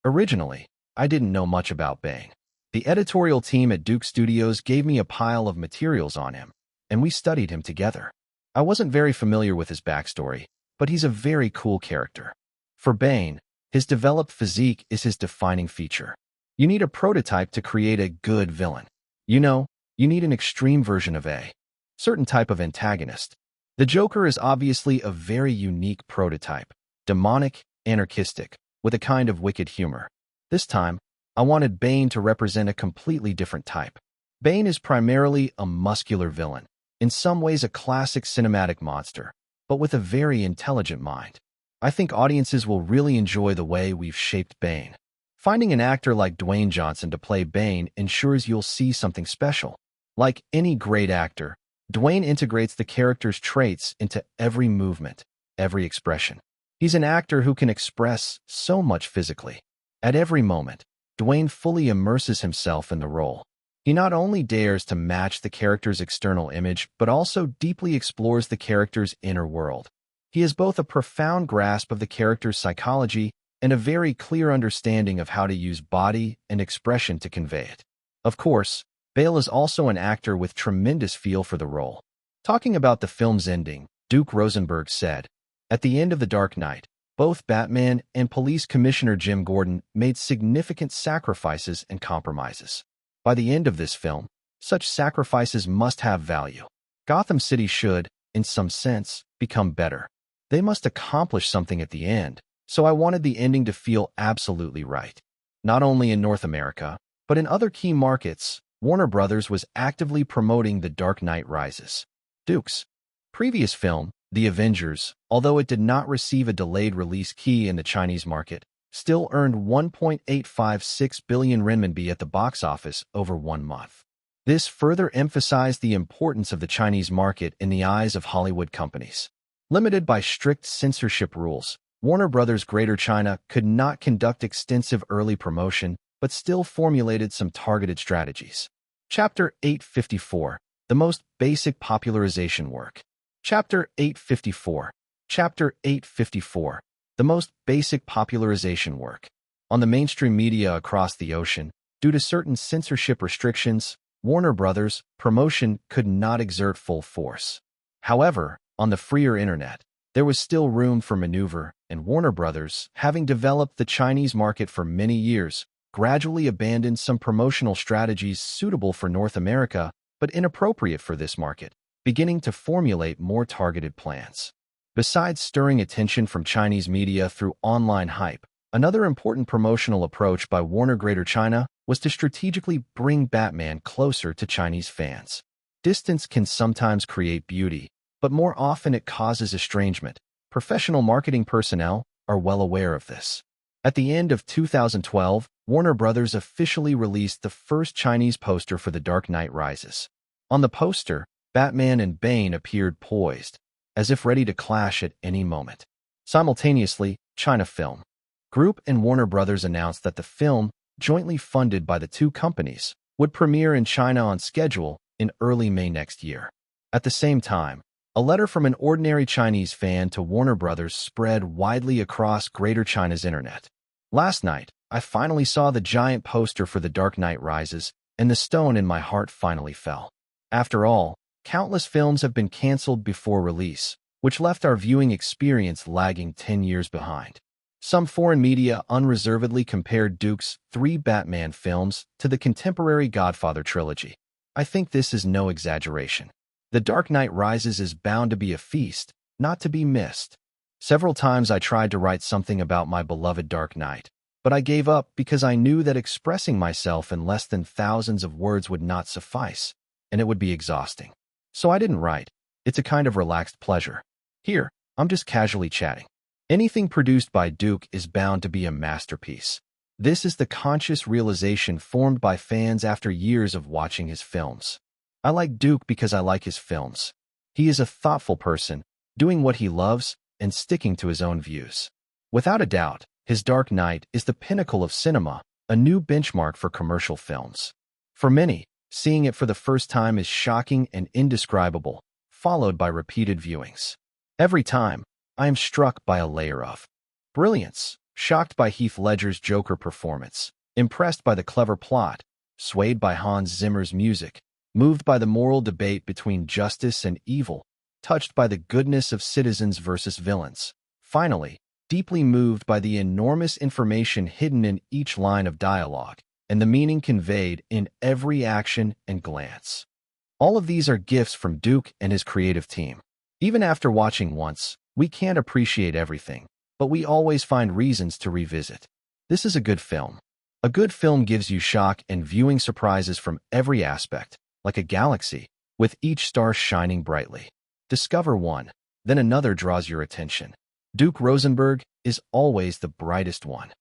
"Originally, I didn't know much about Bane. The editorial team at Duke Studios gave me a pile of materials on him, and we studied him together. I wasn't very familiar with his backstory, but he's a very cool character. For Bane, his developed physique is his defining feature. You need a prototype to create a good villain. You know, you need an extreme version of a certain type of antagonist. The Joker is obviously a very unique prototype, demonic, anarchistic, with a kind of wicked humor. This time, I wanted Bane to represent a completely different type. Bane is primarily a muscular villain, in some ways a classic cinematic monster, but with a very intelligent mind. I think audiences will really enjoy the way we've shaped Bane. Finding an actor like Dwayne Johnson to play Bane ensures you'll see something special. Like any great actor, Dwayne integrates the character's traits into every movement, every expression. He's an actor who can express so much physically. At every moment, Dwayne fully immerses himself in the role. He not only dares to match the character's external image, but also deeply explores the character's inner world. He has both a profound grasp of the character's psychology and a very clear understanding of how to use body and expression to convey it. Of course, Bale is also an actor with tremendous feel for the role. Talking about the film's ending, Duke Rosenberg said, "At the end of The Dark Knight, both Batman and Police Commissioner Jim Gordon made significant sacrifices and compromises. By the end of this film, such sacrifices must have value. Gotham City should, in some sense, become better. They must accomplish something at the end, so I wanted the ending to feel absolutely right. Not only in North America, but in other key markets, Warner Brothers was actively promoting The Dark Knight Rises." Duke's previous film, The Avengers, although it did not receive a delayed release key in the Chinese market, still earned 1.856 billion renminbi at the box office over 1 month. This further emphasized the importance of the Chinese market in the eyes of Hollywood companies. Limited by strict censorship rules, Warner Brothers Greater China could not conduct extensive early promotion, but still formulated some targeted strategies. Chapter 854, The Most Basic Popularization Work. Chapter 854. Chapter 854. The Most Basic Popularization Work. On the mainstream media across the ocean, due to certain censorship restrictions, Warner Brothers' promotion could not exert full force. However, on the freer internet, there was still room for maneuver, and Warner Brothers, having developed the Chinese market for many years, gradually abandoned some promotional strategies suitable for North America but inappropriate for this market, beginning to formulate more targeted plans. Besides stirring attention from Chinese media through online hype, another important promotional approach by Warner Greater China was to strategically bring Batman closer to Chinese fans. Distance can sometimes create beauty, but more often it causes estrangement. Professional marketing personnel are well aware of this. At the end of 2012, Warner Brothers officially released the first Chinese poster for The Dark Knight Rises. On the poster, Batman and Bane appeared poised, as if ready to clash at any moment. Simultaneously, China Film Group and Warner Brothers announced that the film, jointly funded by the two companies, would premiere in China on schedule in early May next year. At the same time, a letter from an ordinary Chinese fan to Warner Brothers spread widely across Greater China's internet. Last night, I finally saw the giant poster for The Dark Knight Rises, and the stone in my heart finally fell. After all, countless films have been canceled before release, which left our viewing experience lagging 10 years behind. Some foreign media unreservedly compared Duke's 3 Batman films to the contemporary Godfather trilogy. I think this is no exaggeration. The Dark Knight Rises is bound to be a feast, not to be missed. Several times I tried to write something about my beloved Dark Knight, but I gave up because I knew that expressing myself in less than thousands of words would not suffice, and it would be exhausting. So I didn't write. It's a kind of relaxed pleasure. Here, I'm just casually chatting. Anything produced by Duke is bound to be a masterpiece. This is the conscious realization formed by fans after years of watching his films. I like Duke because I like his films. He is a thoughtful person, doing what he loves and sticking to his own views. Without a doubt, his Dark Knight is the pinnacle of cinema, a new benchmark for commercial films. For many, seeing it for the first time is shocking and indescribable, followed by repeated viewings. Every time, I am struck by a layer of brilliance, shocked by Heath Ledger's Joker performance, impressed by the clever plot, swayed by Hans Zimmer's music, moved by the moral debate between justice and evil, touched by the goodness of citizens versus villains. Finally, deeply moved by the enormous information hidden in each line of dialogue and the meaning conveyed in every action and glance. All of these are gifts from Duke and his creative team. Even after watching once, we can't appreciate everything, but we always find reasons to revisit. This is a good film. A good film gives you shock and viewing surprises from every aspect, like a galaxy, with each star shining brightly. Discover one, then another draws your attention. Duke Rosenberg is always the brightest one.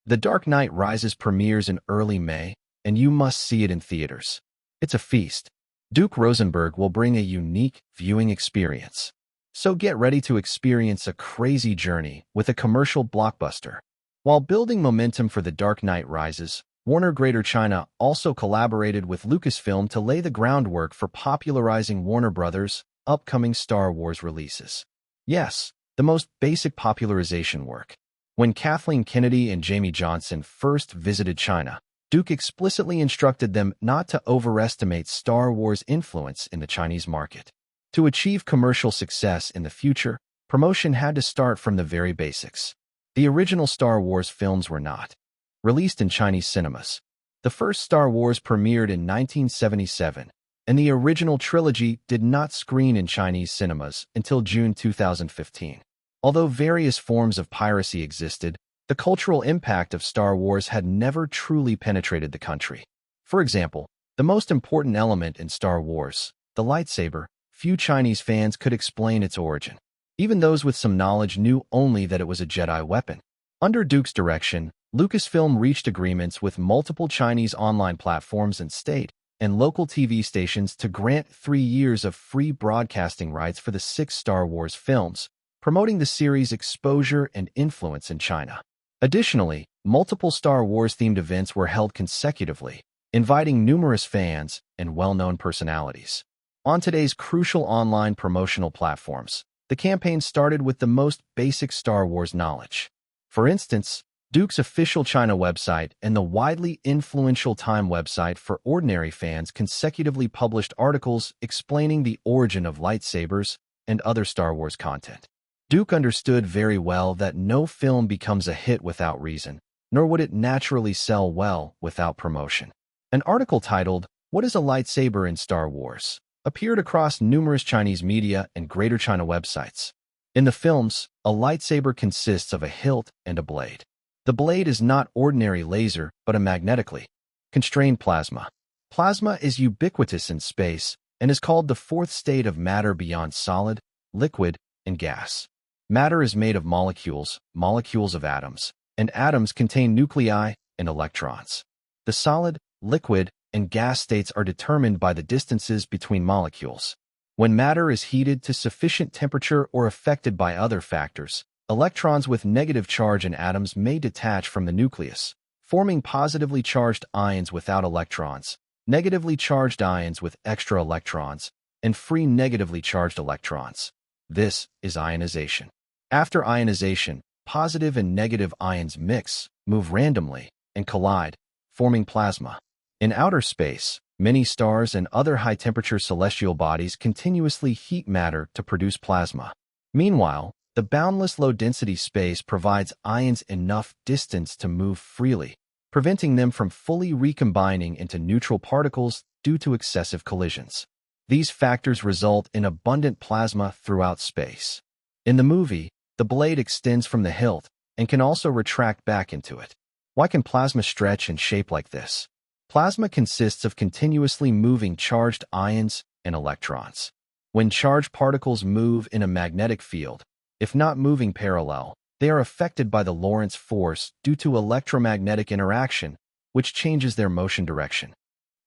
The Dark Knight Rises premieres in early May, and you must see it in theaters. It's a feast. Duke Rosenberg will bring a unique viewing experience. So get ready to experience a crazy journey with a commercial blockbuster. While building momentum for The Dark Knight Rises, Warner Greater China also collaborated with Lucasfilm to lay the groundwork for popularizing Warner Brothers' upcoming Star Wars releases. Yes, the most basic popularization work. When Kathleen Kennedy and Jamie Johnson first visited China, Duke explicitly instructed them not to overestimate Star Wars' influence in the Chinese market. To achieve commercial success in the future, promotion had to start from the very basics. The original Star Wars films were not released in Chinese cinemas. The first Star Wars premiered in 1977, and the original trilogy did not screen in Chinese cinemas until June 2015. Although various forms of piracy existed, the cultural impact of Star Wars had never truly penetrated the country. For example, the most important element in Star Wars, the lightsaber, few Chinese fans could explain its origin. Even those with some knowledge knew only that it was a Jedi weapon. Under Duke's direction, Lucasfilm reached agreements with multiple Chinese online platforms and state and local TV stations to grant 3 years of free broadcasting rights for the 6 Star Wars films, promoting the series' exposure and influence in China. Additionally, multiple Star Wars-themed events were held consecutively, inviting numerous fans and well-known personalities. On today's crucial online promotional platforms, the campaign started with the most basic Star Wars knowledge. For instance, Duke's official China website and the widely influential Time website for ordinary fans consecutively published articles explaining the origin of lightsabers, and other Star Wars content. Duke understood very well that no film becomes a hit without reason, nor would it naturally sell well without promotion. An article titled, "What is a lightsaber in Star Wars?" appeared across numerous Chinese media and Greater China websites. In the films, a lightsaber consists of a hilt and a blade. The blade is not ordinary laser, but a magnetically constrained plasma. Plasma is ubiquitous in space and is called the fourth state of matter beyond solid, liquid, and gas. Matter is made of molecules, molecules of atoms, and atoms contain nuclei and electrons. The solid, liquid, and gas states are determined by the distances between molecules. When matter is heated to sufficient temperature or affected by other factors, electrons with negative charge in atoms may detach from the nucleus, forming positively charged ions without electrons, negatively charged ions with extra electrons, and free negatively charged electrons. This is ionization. After ionization, positive and negative ions mix, move randomly, and collide, forming plasma. In outer space, many stars and other high-temperature celestial bodies continuously heat matter to produce plasma. Meanwhile, the boundless low-density space provides ions enough distance to move freely, preventing them from fully recombining into neutral particles due to excessive collisions. These factors result in abundant plasma throughout space. In the movie, the blade extends from the hilt and can also retract back into it. Why can plasma stretch and shape like this? Plasma consists of continuously moving charged ions and electrons. When charged particles move in a magnetic field, if not moving parallel, they are affected by the Lorentz force due to electromagnetic interaction, which changes their motion direction.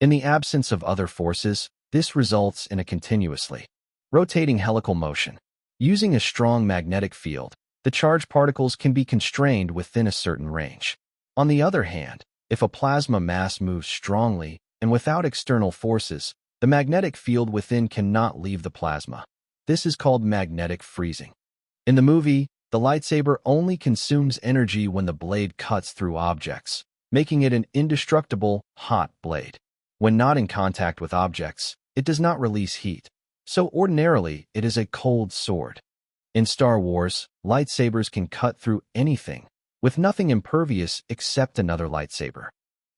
In the absence of other forces, this results in a continuously rotating helical motion. Using a strong magnetic field, the charged particles can be constrained within a certain range. On the other hand, if a plasma mass moves strongly and without external forces, the magnetic field within cannot leave the plasma. This is called magnetic freezing. In the movie, the lightsaber only consumes energy when the blade cuts through objects, making it an indestructible, hot blade. When not in contact with objects, it does not release heat, so ordinarily it is a cold sword. In Star Wars, lightsabers can cut through anything, with nothing impervious except another lightsaber.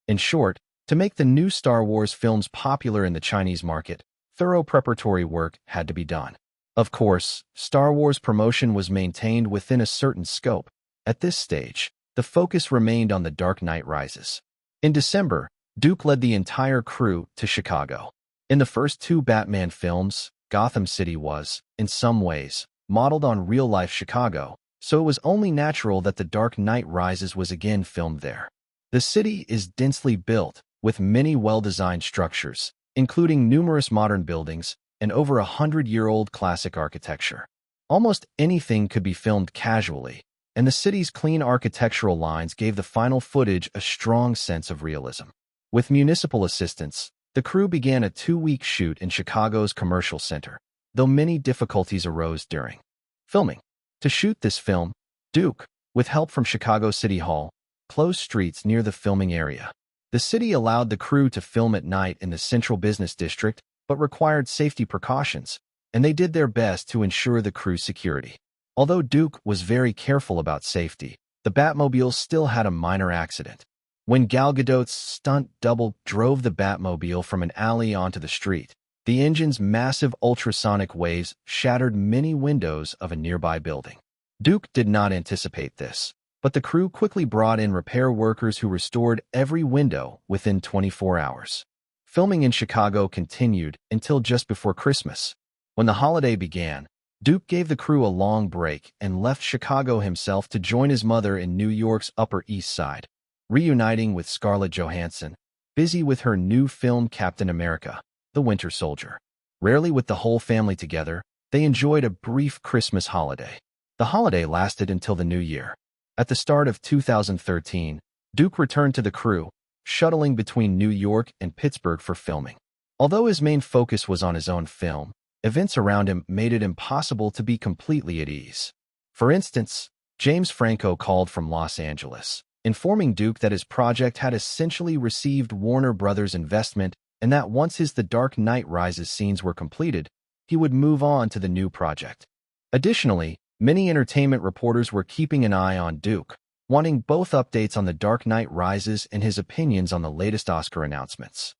In short, to make the new Star Wars films popular in the Chinese market, thorough preparatory work had to be done. Of course, Star Wars promotion was maintained within a certain scope. At this stage, the focus remained on The Dark Knight Rises. In December, Duke led the entire crew to Chicago. In the first two Batman films, Gotham City was, in some ways, modeled on real-life Chicago, so it was only natural that The Dark Knight Rises was again filmed there. The city is densely built, with many well-designed structures, including numerous modern buildings and over 100-year-old classic architecture. Almost anything could be filmed casually, and the city's clean architectural lines gave the final footage a strong sense of realism. With municipal assistance, the crew began a 2-week shoot in Chicago's commercial center, though many difficulties arose during filming. To shoot this film, Duke, with help from Chicago City Hall, closed streets near the filming area. The city allowed the crew to film at night in the central business district, but required safety precautions, and they did their best to ensure the crew's security. Although Duke was very careful about safety, the Batmobile still had a minor accident. When Gal Gadot's stunt double drove the Batmobile from an alley onto the street, the engine's massive ultrasonic waves shattered many windows of a nearby building. Duke did not anticipate this, but the crew quickly brought in repair workers who restored every window within 24 hours. Filming in Chicago continued until just before Christmas. When the holiday began, Duke gave the crew a long break and left Chicago himself to join his mother in New York's Upper East Side, reuniting with Scarlett Johansson, busy with her new film Captain America: The Winter Soldier. Rarely with the whole family together, they enjoyed a brief Christmas holiday. The holiday lasted until the new year. At the start of 2013, Duke returned to the crew, shuttling between New York and Pittsburgh for filming. Although his main focus was on his own film, events around him made it impossible to be completely at ease. For instance, James Franco called from Los Angeles, informing Duke that his project had essentially received Warner Brothers' investment and that once his The Dark Knight Rises scenes were completed, he would move on to the new project. Additionally, many entertainment reporters were keeping an eye on Duke, wanting both updates on The Dark Knight Rises and his opinions on the latest Oscar announcements.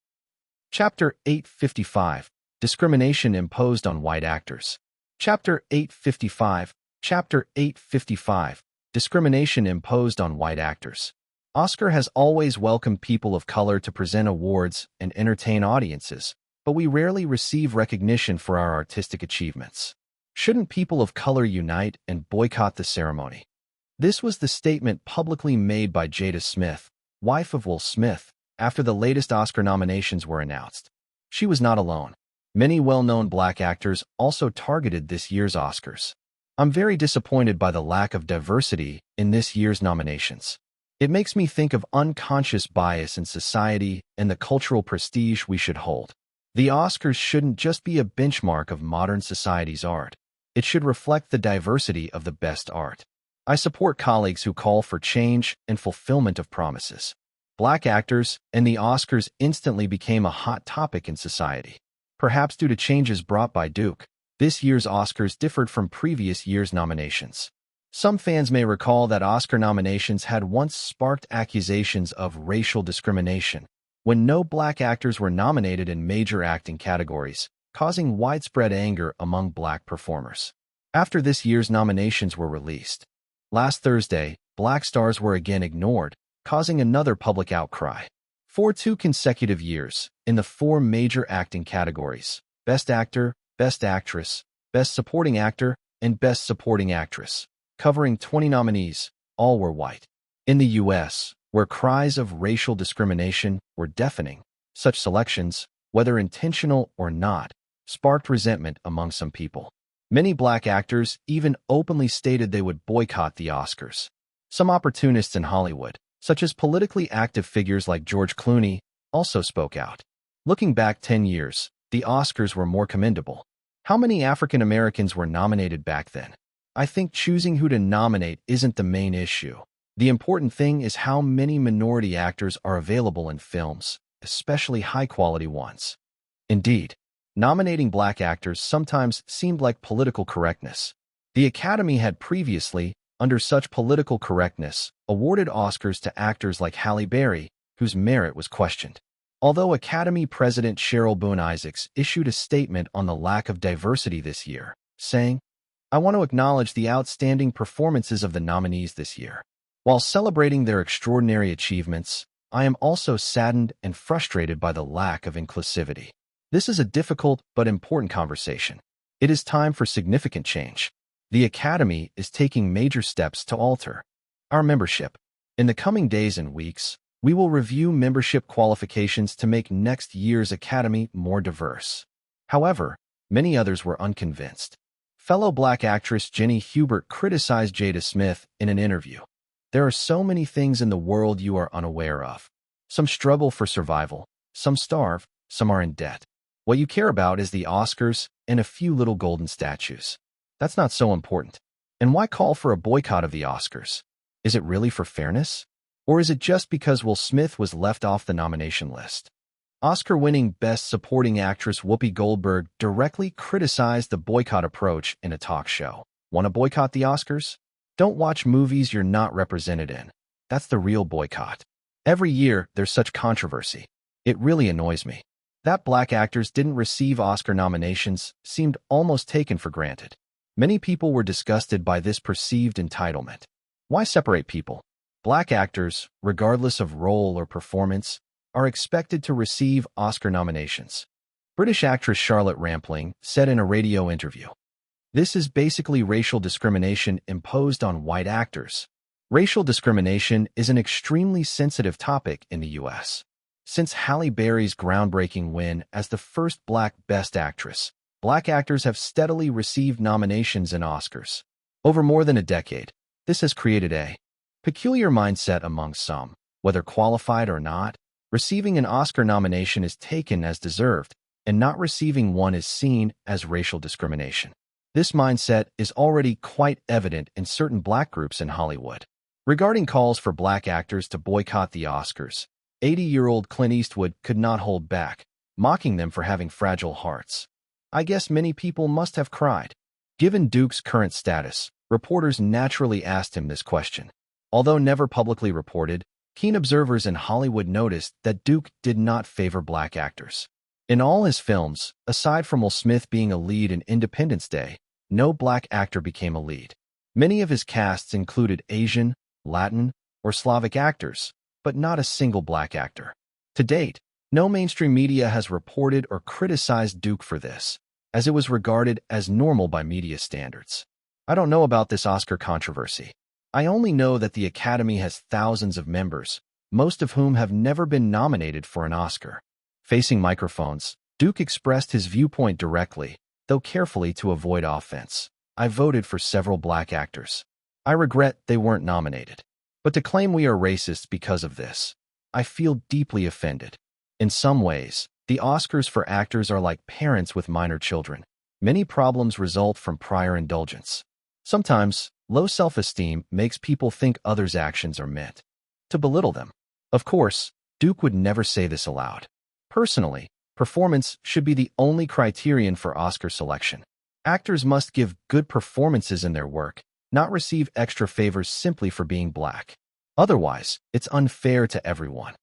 Chapter 855. Discrimination imposed on white actors. Chapter 855. Chapter 855. Discrimination imposed on white actors. Oscar has always welcomed people of color to present awards and entertain audiences, but we rarely receive recognition for our artistic achievements. Shouldn't people of color unite and boycott the ceremony? This was the statement publicly made by Jada Smith, wife of Will Smith, after the latest Oscar nominations were announced. She was not alone. Many well-known black actors also targeted this year's Oscars. I'm very disappointed by the lack of diversity in this year's nominations. It makes me think of unconscious bias in society and the cultural prestige we should hold. The Oscars shouldn't just be a benchmark of modern society's art. It should reflect the diversity of the best art. I support colleagues who call for change and fulfillment of promises. Black actors and the Oscars instantly became a hot topic in society. Perhaps due to changes brought by Duke, this year's Oscars differed from previous year's nominations. Some fans may recall that Oscar nominations had once sparked accusations of racial discrimination, when no black actors were nominated in major acting categories, causing widespread anger among black performers. After this year's nominations were released, last Thursday, black stars were again ignored, causing another public outcry. For 2 consecutive years, in the 4 major acting categories, Best Actor, Best Actress, Best Supporting Actor, and Best Supporting Actress, covering 20 nominees, all were white. In the U.S., where cries of racial discrimination were deafening, such selections, whether intentional or not, sparked resentment among some people. Many black actors even openly stated they would boycott the Oscars. Some opportunists in Hollywood, such as politically active figures like George Clooney, also spoke out. Looking back 10 years, the Oscars were more commendable. How many African Americans were nominated back then? I think choosing who to nominate isn't the main issue. The important thing is how many minority actors are available in films, especially high-quality ones. Indeed, nominating black actors sometimes seemed like political correctness. The Academy had previously, under such political correctness, awarded Oscars to actors like Halle Berry, whose merit was questioned. Although Academy President Cheryl Boone Isaacs issued a statement on the lack of diversity this year, saying, "I want to acknowledge the outstanding performances of the nominees this year. While celebrating their extraordinary achievements, I am also saddened and frustrated by the lack of inclusivity. This is a difficult but important conversation. It is time for significant change. The Academy is taking major steps to alter our membership. In the coming days and weeks, we will review membership qualifications to make next year's Academy more diverse." However, many others were unconvinced. Fellow black actress Jenny Hubert criticized Jada Smith in an interview. "There are so many things in the world you are unaware of. Some struggle for survival, some starve, some are in debt. What you care about is the Oscars and a few little golden statues. That's not so important. And why call for a boycott of the Oscars? Is it really for fairness? Or is it just because Will Smith was left off the nomination list?" Oscar-winning Best Supporting Actress Whoopi Goldberg directly criticized the boycott approach in a talk show. "Want to boycott the Oscars? Don't watch movies you're not represented in. That's the real boycott. Every year, there's such controversy. It really annoys me. That black actors didn't receive Oscar nominations seemed almost taken for granted. Many people were disgusted by this perceived entitlement. Why separate people? Black actors, regardless of role or performance, are expected to receive Oscar nominations." British actress Charlotte Rampling said in a radio interview, "This is basically racial discrimination imposed on white actors." Racial discrimination is an extremely sensitive topic in the U.S. Since Halle Berry's groundbreaking win as the first black Best Actress, black actors have steadily received nominations in Oscars. Over more than a decade, this has created a peculiar mindset among some. Whether qualified or not, receiving an Oscar nomination is taken as deserved, and not receiving one is seen as racial discrimination. This mindset is already quite evident in certain black groups in Hollywood. Regarding calls for black actors to boycott the Oscars, 80-year-old Clint Eastwood could not hold back, mocking them for having fragile hearts. I guess many people must have cried. Given Duke's current status, reporters naturally asked him this question. Although never publicly reported, keen observers in Hollywood noticed that Duke did not favor black actors. In all his films, aside from Will Smith being a lead in Independence Day, no black actor became a lead. Many of his casts included Asian, Latin, or Slavic actors, but not a single black actor. To date, no mainstream media has reported or criticized Duke for this, as it was regarded as normal by media standards. I don't know about this Oscar controversy. I only know that the Academy has thousands of members, most of whom have never been nominated for an Oscar. Facing microphones, Duke expressed his viewpoint directly, though carefully to avoid offense. I voted for several black actors. I regret they weren't nominated. But to claim we are racist because of this, I feel deeply offended. In some ways, the Oscars for actors are like parents with minor children. Many problems result from prior indulgence. Sometimes, low self-esteem makes people think others' actions are meant to belittle them. Of course, Duke would never say this aloud. Personally, performance should be the only criterion for Oscar selection. Actors must give good performances in their work, not receive extra favors simply for being black. Otherwise, it's unfair to everyone.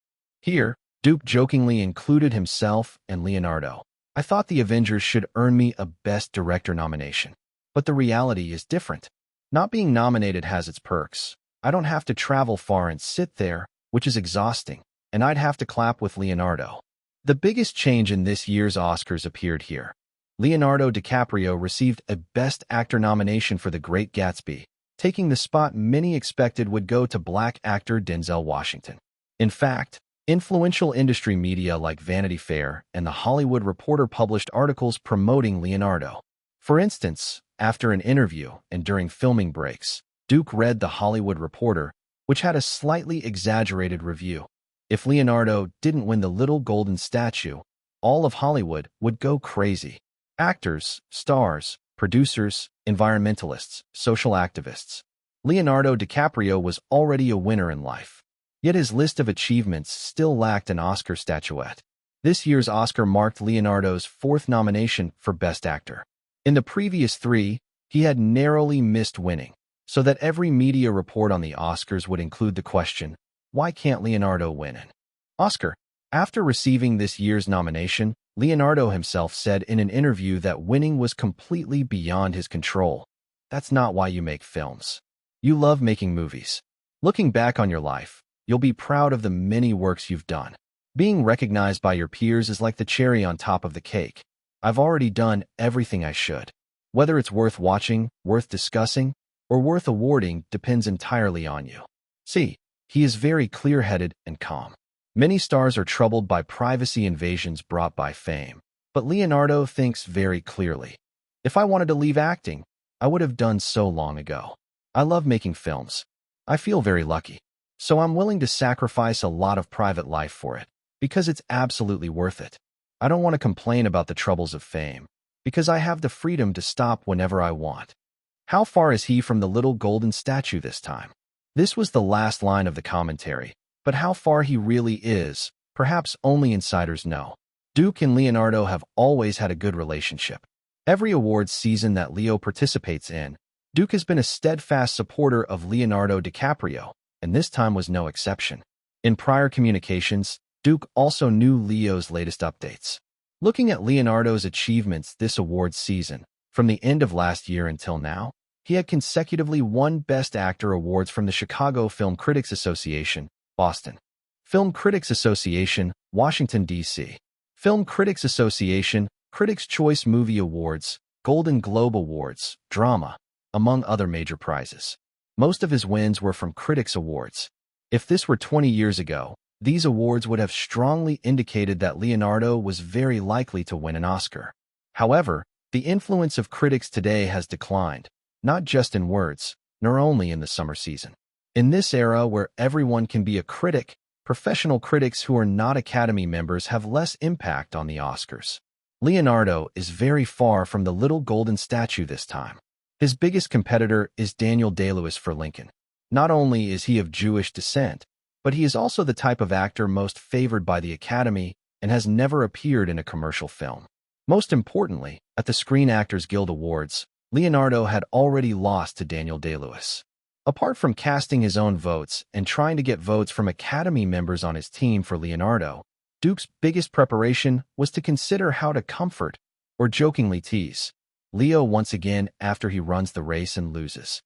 Here, Duke jokingly included himself and Leonardo. I thought The Avengers should earn me a Best Director nomination. But the reality is different. Not being nominated has its perks. I don't have to travel far and sit there, which is exhausting, and I'd have to clap with Leonardo. The biggest change in this year's Oscars appeared here. Leonardo DiCaprio received a Best Actor nomination for The Great Gatsby, taking the spot many expected would go to black actor Denzel Washington. In fact, influential industry media like Vanity Fair and The Hollywood Reporter published articles promoting Leonardo. For instance, after an interview and during filming breaks, Duke read The Hollywood Reporter, which had a slightly exaggerated review. If Leonardo didn't win the Little Golden Statue, all of Hollywood would go crazy. Actors, stars, producers, environmentalists, social activists. Leonardo DiCaprio was already a winner in life. Yet his list of achievements still lacked an Oscar statuette. This year's Oscar marked Leonardo's fourth nomination for Best Actor. In the previous three, he had narrowly missed winning, so that every media report on the Oscars would include the question, why can't Leonardo win an Oscar? After receiving this year's nomination, Leonardo himself said in an interview that winning was completely beyond his control. That's not why you make films. You love making movies. Looking back on your life, you'll be proud of the many works you've done. Being recognized by your peers is like the cherry on top of the cake. I've already done everything I should. Whether it's worth watching, worth discussing, or worth awarding depends entirely on you. See, he is very clear-headed and calm. Many stars are troubled by privacy invasions brought by fame, but Leonardo thinks very clearly. If I wanted to leave acting, I would have done so long ago. I love making films. I feel very lucky. So I'm willing to sacrifice a lot of private life for it, because it's absolutely worth it. I don't want to complain about the troubles of fame, because I have the freedom to stop whenever I want. How far is he from the Little Golden Statue this time? This was the last line of the commentary, but how far he really is, perhaps only insiders know. Duke and Leonardo have always had a good relationship. Every awards season that Leo participates in, Duke has been a steadfast supporter of Leonardo DiCaprio, and this time was no exception. In prior communications, Duke also knew Leo's latest updates. Looking at Leonardo's achievements this awards season, from the end of last year until now, he had consecutively won Best Actor awards from the Chicago Film Critics Association, Boston; Film Critics Association, Washington, D.C.; Film Critics Association, Critics' Choice Movie Awards, Golden Globe Awards, Drama, among other major prizes. Most of his wins were from Critics' Awards. If this were 20 years ago, these awards would have strongly indicated that Leonardo was very likely to win an Oscar. However, the influence of critics today has declined, not just in words, nor only in the summer season. In this era where everyone can be a critic, professional critics who are not Academy members have less impact on the Oscars. Leonardo is very far from the Little Golden Statue this time. His biggest competitor is Daniel Day-Lewis for Lincoln. Not only is he of Jewish descent, but he is also the type of actor most favored by the Academy and has never appeared in a commercial film. Most importantly, at the Screen Actors Guild Awards, Leonardo had already lost to Daniel Day-Lewis. Apart from casting his own votes and trying to get votes from Academy members on his team for Leonardo, Duke's biggest preparation was to consider how to comfort, or jokingly tease, Leo once again after he runs the race and loses.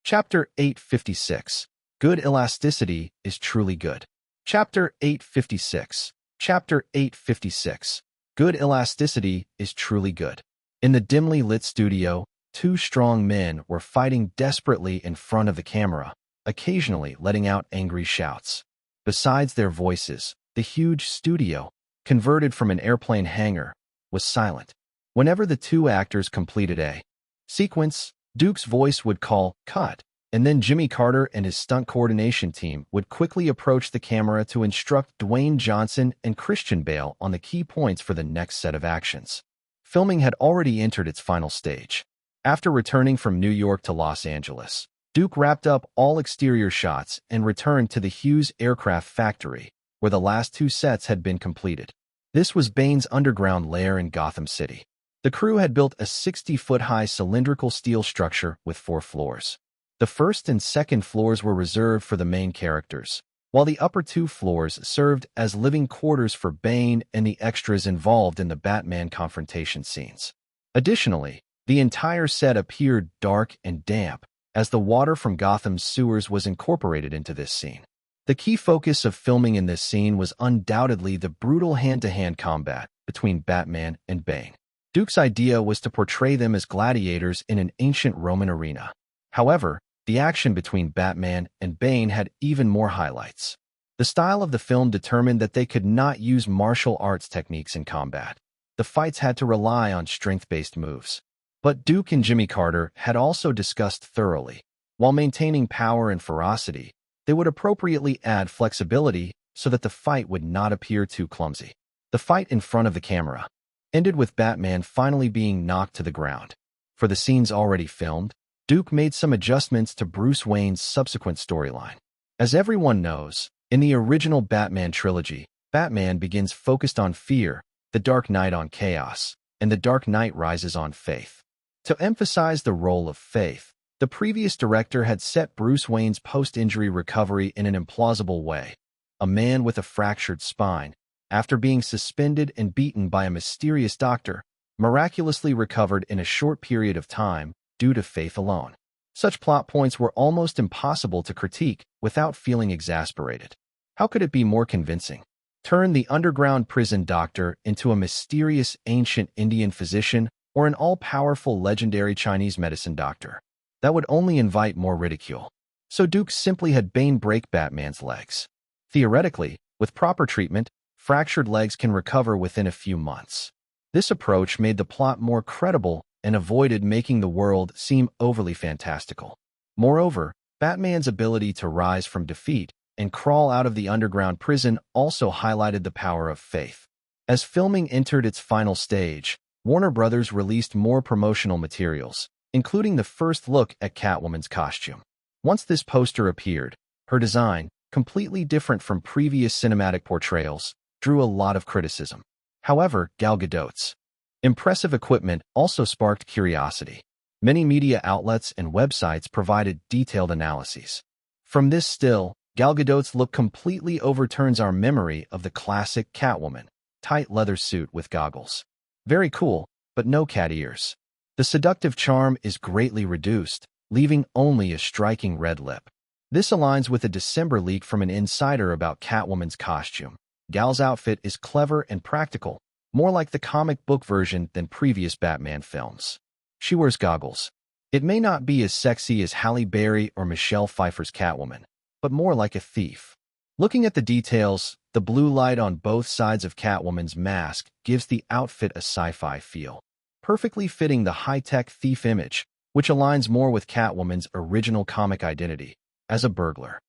Chapter 856. Good elasticity is truly good. Chapter 856. Chapter 856. Good elasticity is truly good. In the dimly lit studio, two strong men were fighting desperately in front of the camera, occasionally letting out angry shouts. Besides their voices, the huge studio, converted from an airplane hangar, was silent. Whenever the two actors completed a sequence, Duke's voice would call, "Cut," and then Jimmy Carter and his stunt coordination team would quickly approach the camera to instruct Dwayne Johnson and Christian Bale on the key points for the next set of actions. Filming had already entered its final stage. After returning from New York to Los Angeles, Duke wrapped up all exterior shots and returned to the Hughes Aircraft Factory, where the last two sets had been completed. This was Bane's underground lair in Gotham City. The crew had built a 60-foot-high cylindrical steel structure with 4 floors. The first and second floors were reserved for the main characters, while the upper 2 floors served as living quarters for Bane and the extras involved in the Batman confrontation scenes. Additionally, the entire set appeared dark and damp, as the water from Gotham's sewers was incorporated into this scene. The key focus of filming in this scene was undoubtedly the brutal hand-to-hand combat between Batman and Bane. Duke's idea was to portray them as gladiators in an ancient Roman arena. However, the action between Batman and Bane had even more highlights. The style of the film determined that they could not use martial arts techniques in combat. The fights had to rely on strength-based moves. But Duke and Jimmy Carter had also discussed thoroughly. While maintaining power and ferocity, they would appropriately add flexibility so that the fight would not appear too clumsy. The fight in front of the camera ended with Batman finally being knocked to the ground. For the scenes already filmed, Duke made some adjustments to Bruce Wayne's subsequent storyline. As everyone knows, in the original Batman trilogy, Batman begins focused on fear, the Dark Knight on chaos, and the Dark Knight Rises on faith. To emphasize the role of faith, the previous director had set Bruce Wayne's post-injury recovery in an implausible way. A man with a fractured spine, after being suspended and beaten by a mysterious doctor, miraculously recovered in a short period of time due to faith alone. Such plot points were almost impossible to critique without feeling exasperated. How could it be more convincing? Turn the underground prison doctor into a mysterious ancient Indian physician or an all-powerful legendary Chinese medicine doctor. That would only invite more ridicule. So Duke simply had Bane break Batman's legs. Theoretically, with proper treatment, fractured legs can recover within a few months. This approach made the plot more credible and avoided making the world seem overly fantastical. Moreover, Batman's ability to rise from defeat and crawl out of the underground prison also highlighted the power of faith. As filming entered its final stage, Warner Brothers released more promotional materials, including the first look at Catwoman's costume. Once this poster appeared, her design, completely different from previous cinematic portrayals, drew a lot of criticism. However, Gal Gadot's impressive equipment also sparked curiosity. Many media outlets and websites provided detailed analyses. From this still, Gal Gadot's look completely overturns our memory of the classic Catwoman, tight leather suit with goggles. Very cool, but no cat ears. The seductive charm is greatly reduced, leaving only a striking red lip. This aligns with a December leak from an insider about Catwoman's costume. Gal's outfit is clever and practical, more like the comic book version than previous Batman films. She wears goggles. It may not be as sexy as Halle Berry or Michelle Pfeiffer's Catwoman, but more like a thief. Looking at the details, the blue light on both sides of Catwoman's mask gives the outfit a sci-fi feel, perfectly fitting the high-tech thief image, which aligns more with Catwoman's original comic identity as a burglar.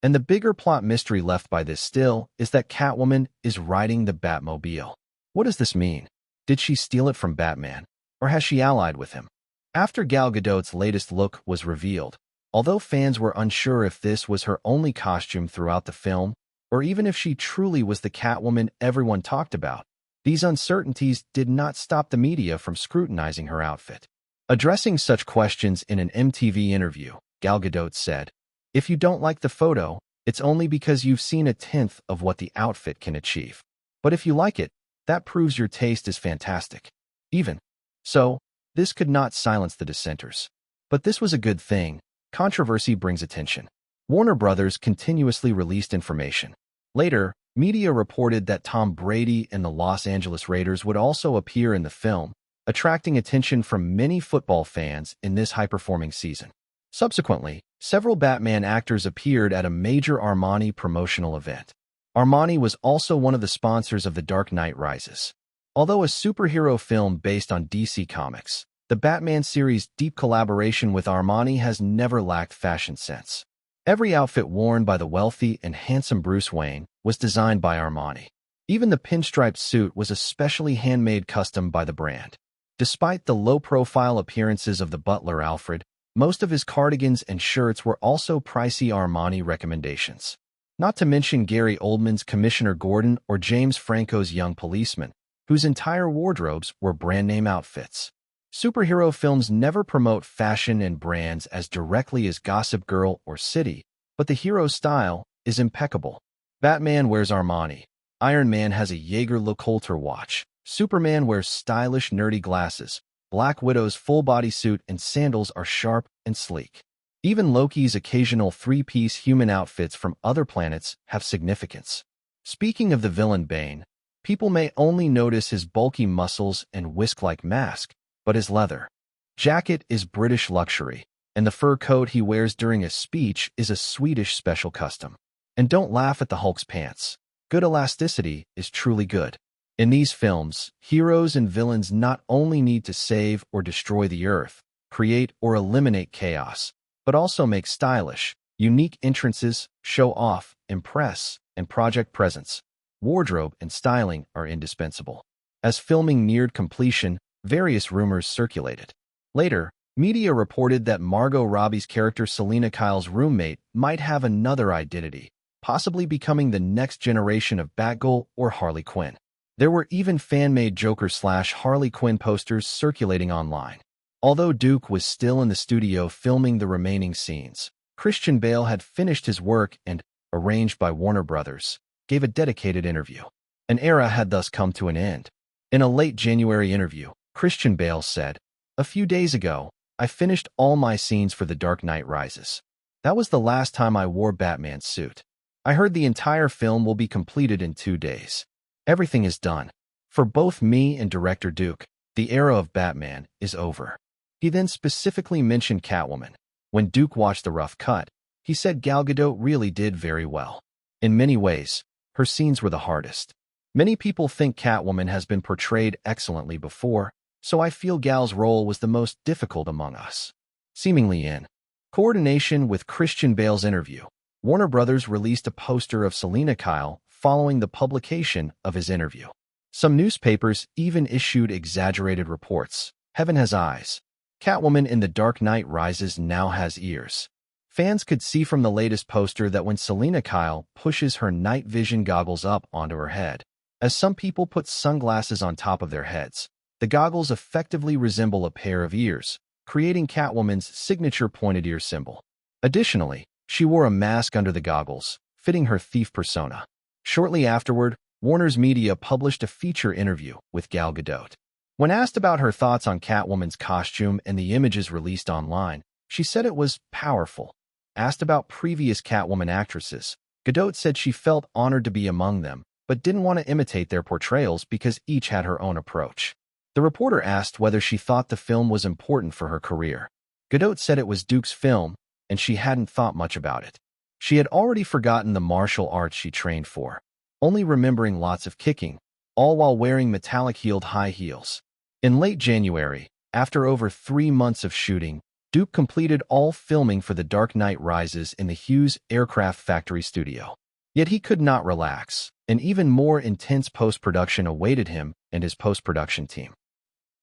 And the bigger plot mystery left by this still is that Catwoman is riding the Batmobile. What does this mean? Did she steal it from Batman, or has she allied with him? After Gal Gadot's latest look was revealed, although fans were unsure if this was her only costume throughout the film, or even if she truly was the Catwoman everyone talked about, These uncertainties did not stop the media from scrutinizing her outfit. Addressing such questions in an MTV interview, Gal Gadot said, "If you don't like the photo, it's only because you've seen a tenth of what the outfit can achieve. But if you like it, that proves your taste is fantastic." Even so, this could not silence the dissenters. But this was a good thing. Controversy brings attention. Warner Brothers continuously released information. Later, media reported that Tom Brady and the Los Angeles Raiders would also appear in the film, attracting attention from many football fans in this high-performing season. Subsequently, several Batman actors appeared at a major Armani promotional event. Armani was also one of the sponsors of The Dark Knight Rises. Although a superhero film based on DC Comics, the Batman series' deep collaboration with Armani has never lacked fashion sense. Every outfit worn by the wealthy and handsome Bruce Wayne was designed by Armani. Even the pinstriped suit was a specially handmade custom by the brand. Despite the low-profile appearances of the butler Alfred, most of his cardigans and shirts were also pricey Armani recommendations. Not to mention Gary Oldman's Commissioner Gordon or James Franco's Young Policeman, whose entire wardrobes were brand-name outfits. Superhero films never promote fashion and brands as directly as Gossip Girl or City, but the hero's style is impeccable. Batman wears Armani. Iron Man has a Jaeger-LeCoultre watch. Superman wears stylish, nerdy glasses. Black Widow's full bodysuit and sandals are sharp and sleek. Even Loki's occasional three-piece human outfits from other planets have significance. Speaking of the villain Bane, people may only notice his bulky muscles and whisk-like mask, but his leather jacket is British luxury, and the fur coat he wears during a speech is a Swedish special custom. And don't laugh at the Hulk's pants. Good elasticity is truly good. In these films, heroes and villains not only need to save or destroy the Earth, create or eliminate chaos, but also make stylish, unique entrances, show off, impress, and project presence. Wardrobe and styling are indispensable. As filming neared completion, various rumors circulated. Later, media reported that Margot Robbie's character Selina Kyle's roommate might have another identity, possibly becoming the next generation of Batgirl or Harley Quinn. There were even fan-made Joker/Harley Quinn posters circulating online. Although Duke was still in the studio filming the remaining scenes, Christian Bale had finished his work and, arranged by Warner Brothers, gave a dedicated interview. An era had thus come to an end. In a late January interview, Christian Bale said, "A few days ago, I finished all my scenes for The Dark Knight Rises. That was the last time I wore Batman's suit. I heard the entire film will be completed in 2 days. Everything is done. For both me and director Duke, the era of Batman is over." He then specifically mentioned Catwoman. When Duke watched the rough cut, he said Gal Gadot really did very well. In many ways, her scenes were the hardest. Many people think Catwoman has been portrayed excellently before, so I feel Gal's role was the most difficult among us. Seemingly in coordination with Christian Bale's interview, Warner Brothers released a poster of Selina Kyle following the publication of his interview. Some newspapers even issued exaggerated reports. Heaven has eyes. Catwoman in The Dark Knight Rises now has ears. Fans could see from the latest poster that when Selina Kyle pushes her night vision goggles up onto her head, as some people put sunglasses on top of their heads, the goggles effectively resemble a pair of ears, creating Catwoman's signature pointed ear symbol. Additionally, she wore a mask under the goggles, fitting her thief persona. Shortly afterward, Warner's media published a feature interview with Gal Gadot. When asked about her thoughts on Catwoman's costume and the images released online, she said it was powerful. Asked about previous Catwoman actresses, Gadot said she felt honored to be among them, but didn't want to imitate their portrayals because each had her own approach. The reporter asked whether she thought the film was important for her career. Gadot said it was Duke's film, and she hadn't thought much about it. She had already forgotten the martial arts she trained for, only remembering lots of kicking, all while wearing metallic-heeled high heels. In late January, after over 3 months of shooting, Duke completed all filming for The Dark Knight Rises in the Hughes Aircraft Factory studio. Yet he could not relax. An even more intense post-production awaited him and his post-production team.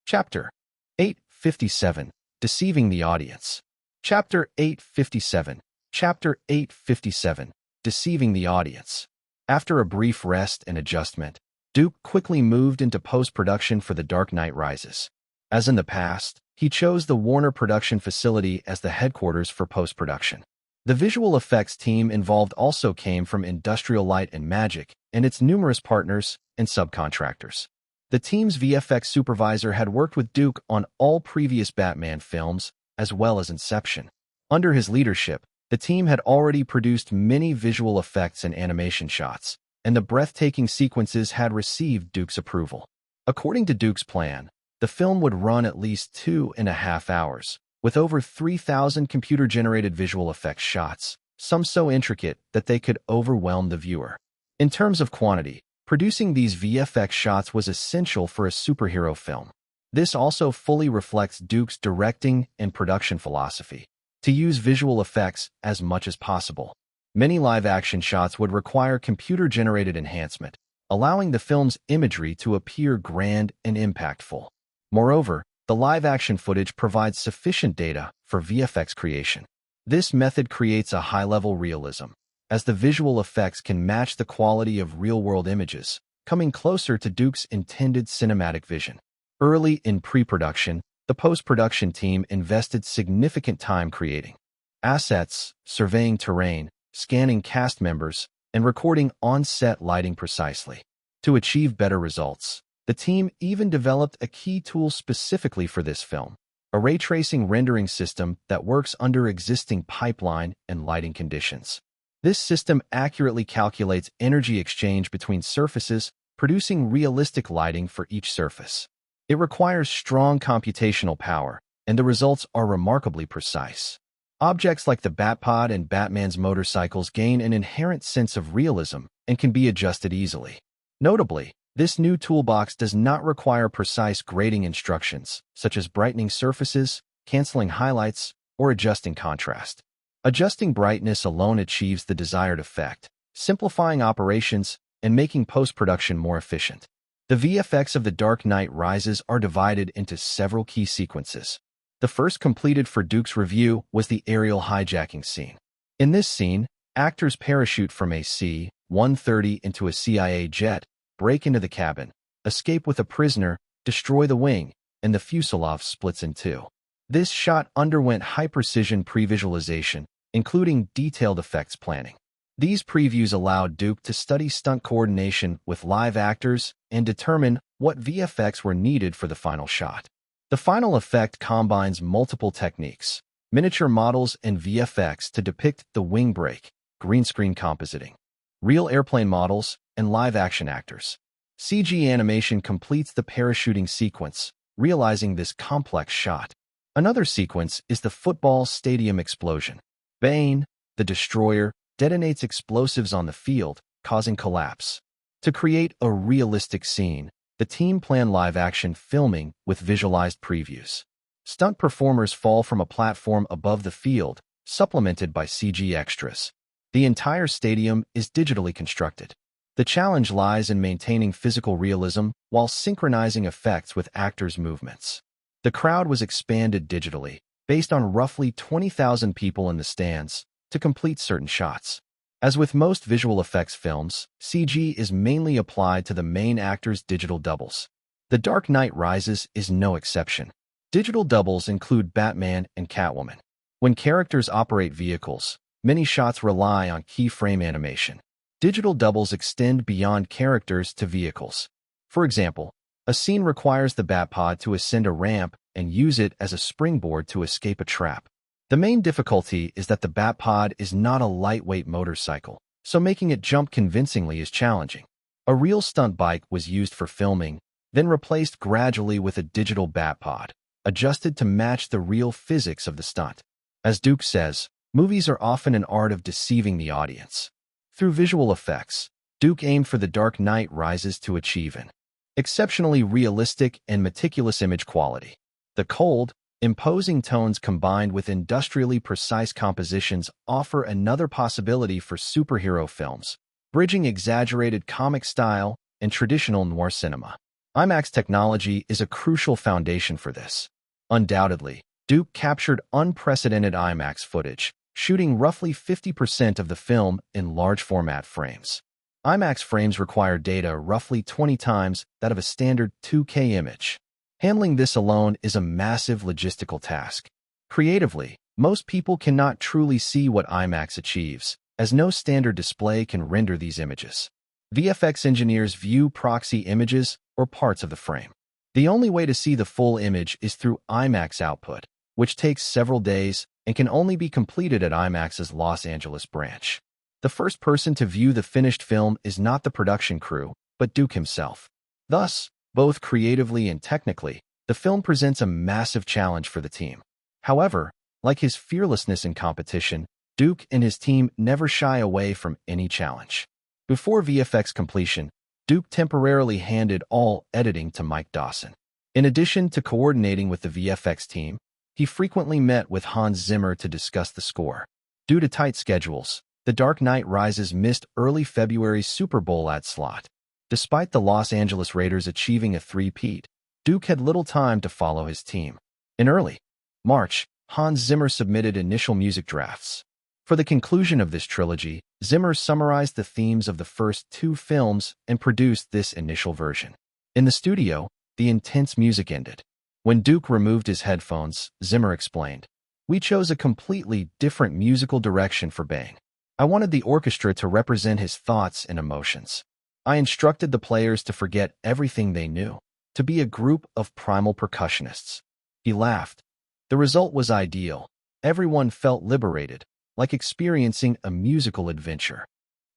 Chapter 857, Deceiving the Audience. Chapter 857, Chapter 857, Deceiving the Audience. After a brief rest and adjustment, Duke quickly moved into post-production for The Dark Knight Rises. As in the past, he chose the Warner production facility as the headquarters for post-production. The visual effects team involved also came from Industrial Light and Magic and its numerous partners and subcontractors. The team's VFX supervisor had worked with Duke on all previous Batman films, as well as Inception. Under his leadership, the team had already produced many visual effects and animation shots, and the breathtaking sequences had received Duke's approval. According to Duke's plan, the film would run at least 2.5 hours, with over 3,000 computer-generated visual effects shots, some so intricate that they could overwhelm the viewer. In terms of quantity, producing these VFX shots was essential for a superhero film. This also fully reflects Duke's directing and production philosophy, to use visual effects as much as possible. Many live-action shots would require computer-generated enhancement, allowing the film's imagery to appear grand and impactful. Moreover, the live-action footage provides sufficient data for VFX creation. This method creates a high-level realism, as the visual effects can match the quality of real-world images, coming closer to Duke's intended cinematic vision. Early in pre-production, the post-production team invested significant time creating assets, surveying terrain, scanning cast members, and recording on-set lighting precisely. To achieve better results, the team even developed a key tool specifically for this film, a ray tracing rendering system that works under existing pipeline and lighting conditions. This system accurately calculates energy exchange between surfaces, producing realistic lighting for each surface. It requires strong computational power, and the results are remarkably precise. Objects like the Batpod and Batman's motorcycles gain an inherent sense of realism and can be adjusted easily. Notably, this new toolbox does not require precise grading instructions, such as brightening surfaces, canceling highlights, or adjusting contrast. Adjusting brightness alone achieves the desired effect, simplifying operations and making post-production more efficient. The VFX of The Dark Knight Rises are divided into several key sequences. The first completed for Duke's review was the aerial hijacking scene. In this scene, actors parachute from a C-130 into a CIA jet, break into the cabin, escape with a prisoner, destroy the wing, and the fuselage splits in two. This shot underwent high-precision pre-visualization, including detailed effects planning. These previews allowed Duke to study stunt coordination with live actors and determine what VFX were needed for the final shot. The final effect combines multiple techniques, miniature models and VFX to depict the wing break, green screen compositing, real airplane models, and live-action actors. CG animation completes the parachuting sequence, realizing this complex shot. Another sequence is the football stadium explosion. Bane, the destroyer, detonates explosives on the field, causing collapse. To create a realistic scene, the team planned live-action filming with visualized previews. Stunt performers fall from a platform above the field, supplemented by CG extras. The entire stadium is digitally constructed. The challenge lies in maintaining physical realism while synchronizing effects with actors' movements. The crowd was expanded digitally, based on roughly 20,000 people in the stands, to complete certain shots. As with most visual effects films, CG is mainly applied to the main actors' digital doubles. The Dark Knight Rises is no exception. Digital doubles include Batman and Catwoman. When characters operate vehicles, many shots rely on keyframe animation. Digital doubles extend beyond characters to vehicles. For example, a scene requires the Batpod to ascend a ramp and use it as a springboard to escape a trap. The main difficulty is that the Batpod is not a lightweight motorcycle, so making it jump convincingly is challenging. A real stunt bike was used for filming, then replaced gradually with a digital Batpod, adjusted to match the real physics of the stunt. As Duke says, movies are often an art of deceiving the audience. Through visual effects, Duke aimed for The Dark Knight Rises to achieve an exceptionally realistic and meticulous image quality. The cold, imposing tones combined with industrially precise compositions offer another possibility for superhero films, bridging exaggerated comic style and traditional noir cinema. IMAX technology is a crucial foundation for this. Undoubtedly, Duke captured unprecedented IMAX footage, shooting roughly 50% of the film in large-format frames. IMAX frames require data roughly 20 times that of a standard 2K image. Handling this alone is a massive logistical task. Creatively, most people cannot truly see what IMAX achieves, as no standard display can render these images. VFX engineers view proxy images or parts of the frame. The only way to see the full image is through IMAX output, which takes several days and can only be completed at IMAX's Los Angeles branch. The first person to view the finished film is not the production crew, but Duke himself. Thus, both creatively and technically, the film presents a massive challenge for the team. However, like his fearlessness in competition, Duke and his team never shy away from any challenge. Before VFX completion, Duke temporarily handed all editing to Mike Dawson. In addition to coordinating with the VFX team, he frequently met with Hans Zimmer to discuss the score. Due to tight schedules, The Dark Knight Rises missed early February's Super Bowl ad slot. Despite the Los Angeles Raiders achieving a three-peat, Duke had little time to follow his team. In early March, Hans Zimmer submitted initial music drafts. For the conclusion of this trilogy, Zimmer summarized the themes of the first two films and produced this initial version. In the studio, the intense music ended. When Duke removed his headphones, Zimmer explained, "We chose a completely different musical direction for Bang. I wanted the orchestra to represent his thoughts and emotions. I instructed the players to forget everything they knew, to be a group of primal percussionists." He laughed. The result was ideal. Everyone felt liberated, like experiencing a musical adventure.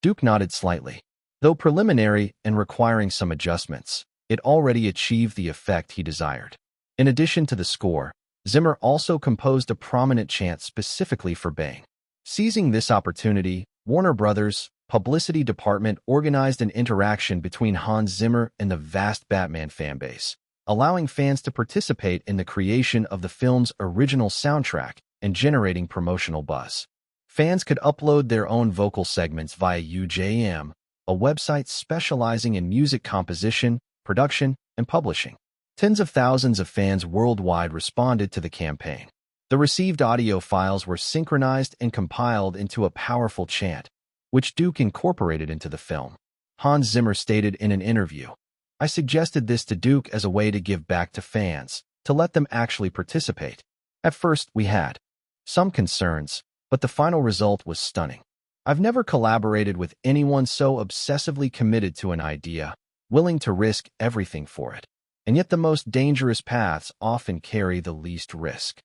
Duke nodded slightly. Though preliminary and requiring some adjustments, it already achieved the effect he desired. In addition to the score, Zimmer also composed a prominent chant specifically for Bang. Seizing this opportunity, Warner Brothers' publicity department organized an interaction between Hans Zimmer and the vast Batman fanbase, allowing fans to participate in the creation of the film's original soundtrack and generating promotional buzz. Fans could upload their own vocal segments via UJM, a website specializing in music composition, production, and publishing. Tens of thousands of fans worldwide responded to the campaign. The received audio files were synchronized and compiled into a powerful chant, which Duke incorporated into the film. Hans Zimmer stated in an interview, "I suggested this to Duke as a way to give back to fans, to let them actually participate. At first, we had some concerns, but the final result was stunning. I've never collaborated with anyone so obsessively committed to an idea, willing to risk everything for it. And yet the most dangerous paths often carry the least risk."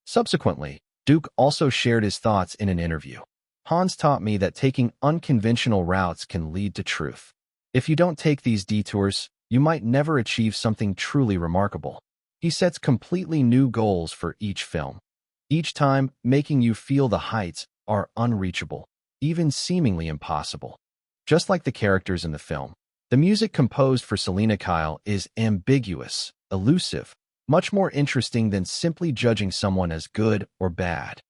Subsequently, Duke also shared his thoughts in an interview. "Hans taught me that taking unconventional routes can lead to truth. If you don't take these detours, you might never achieve something truly remarkable. He sets completely new goals for each film, each time making you feel the heights are unreachable, even seemingly impossible." Just like the characters in the film, the music composed for Selina Kyle is ambiguous, elusive, much more interesting than simply judging someone as good or bad.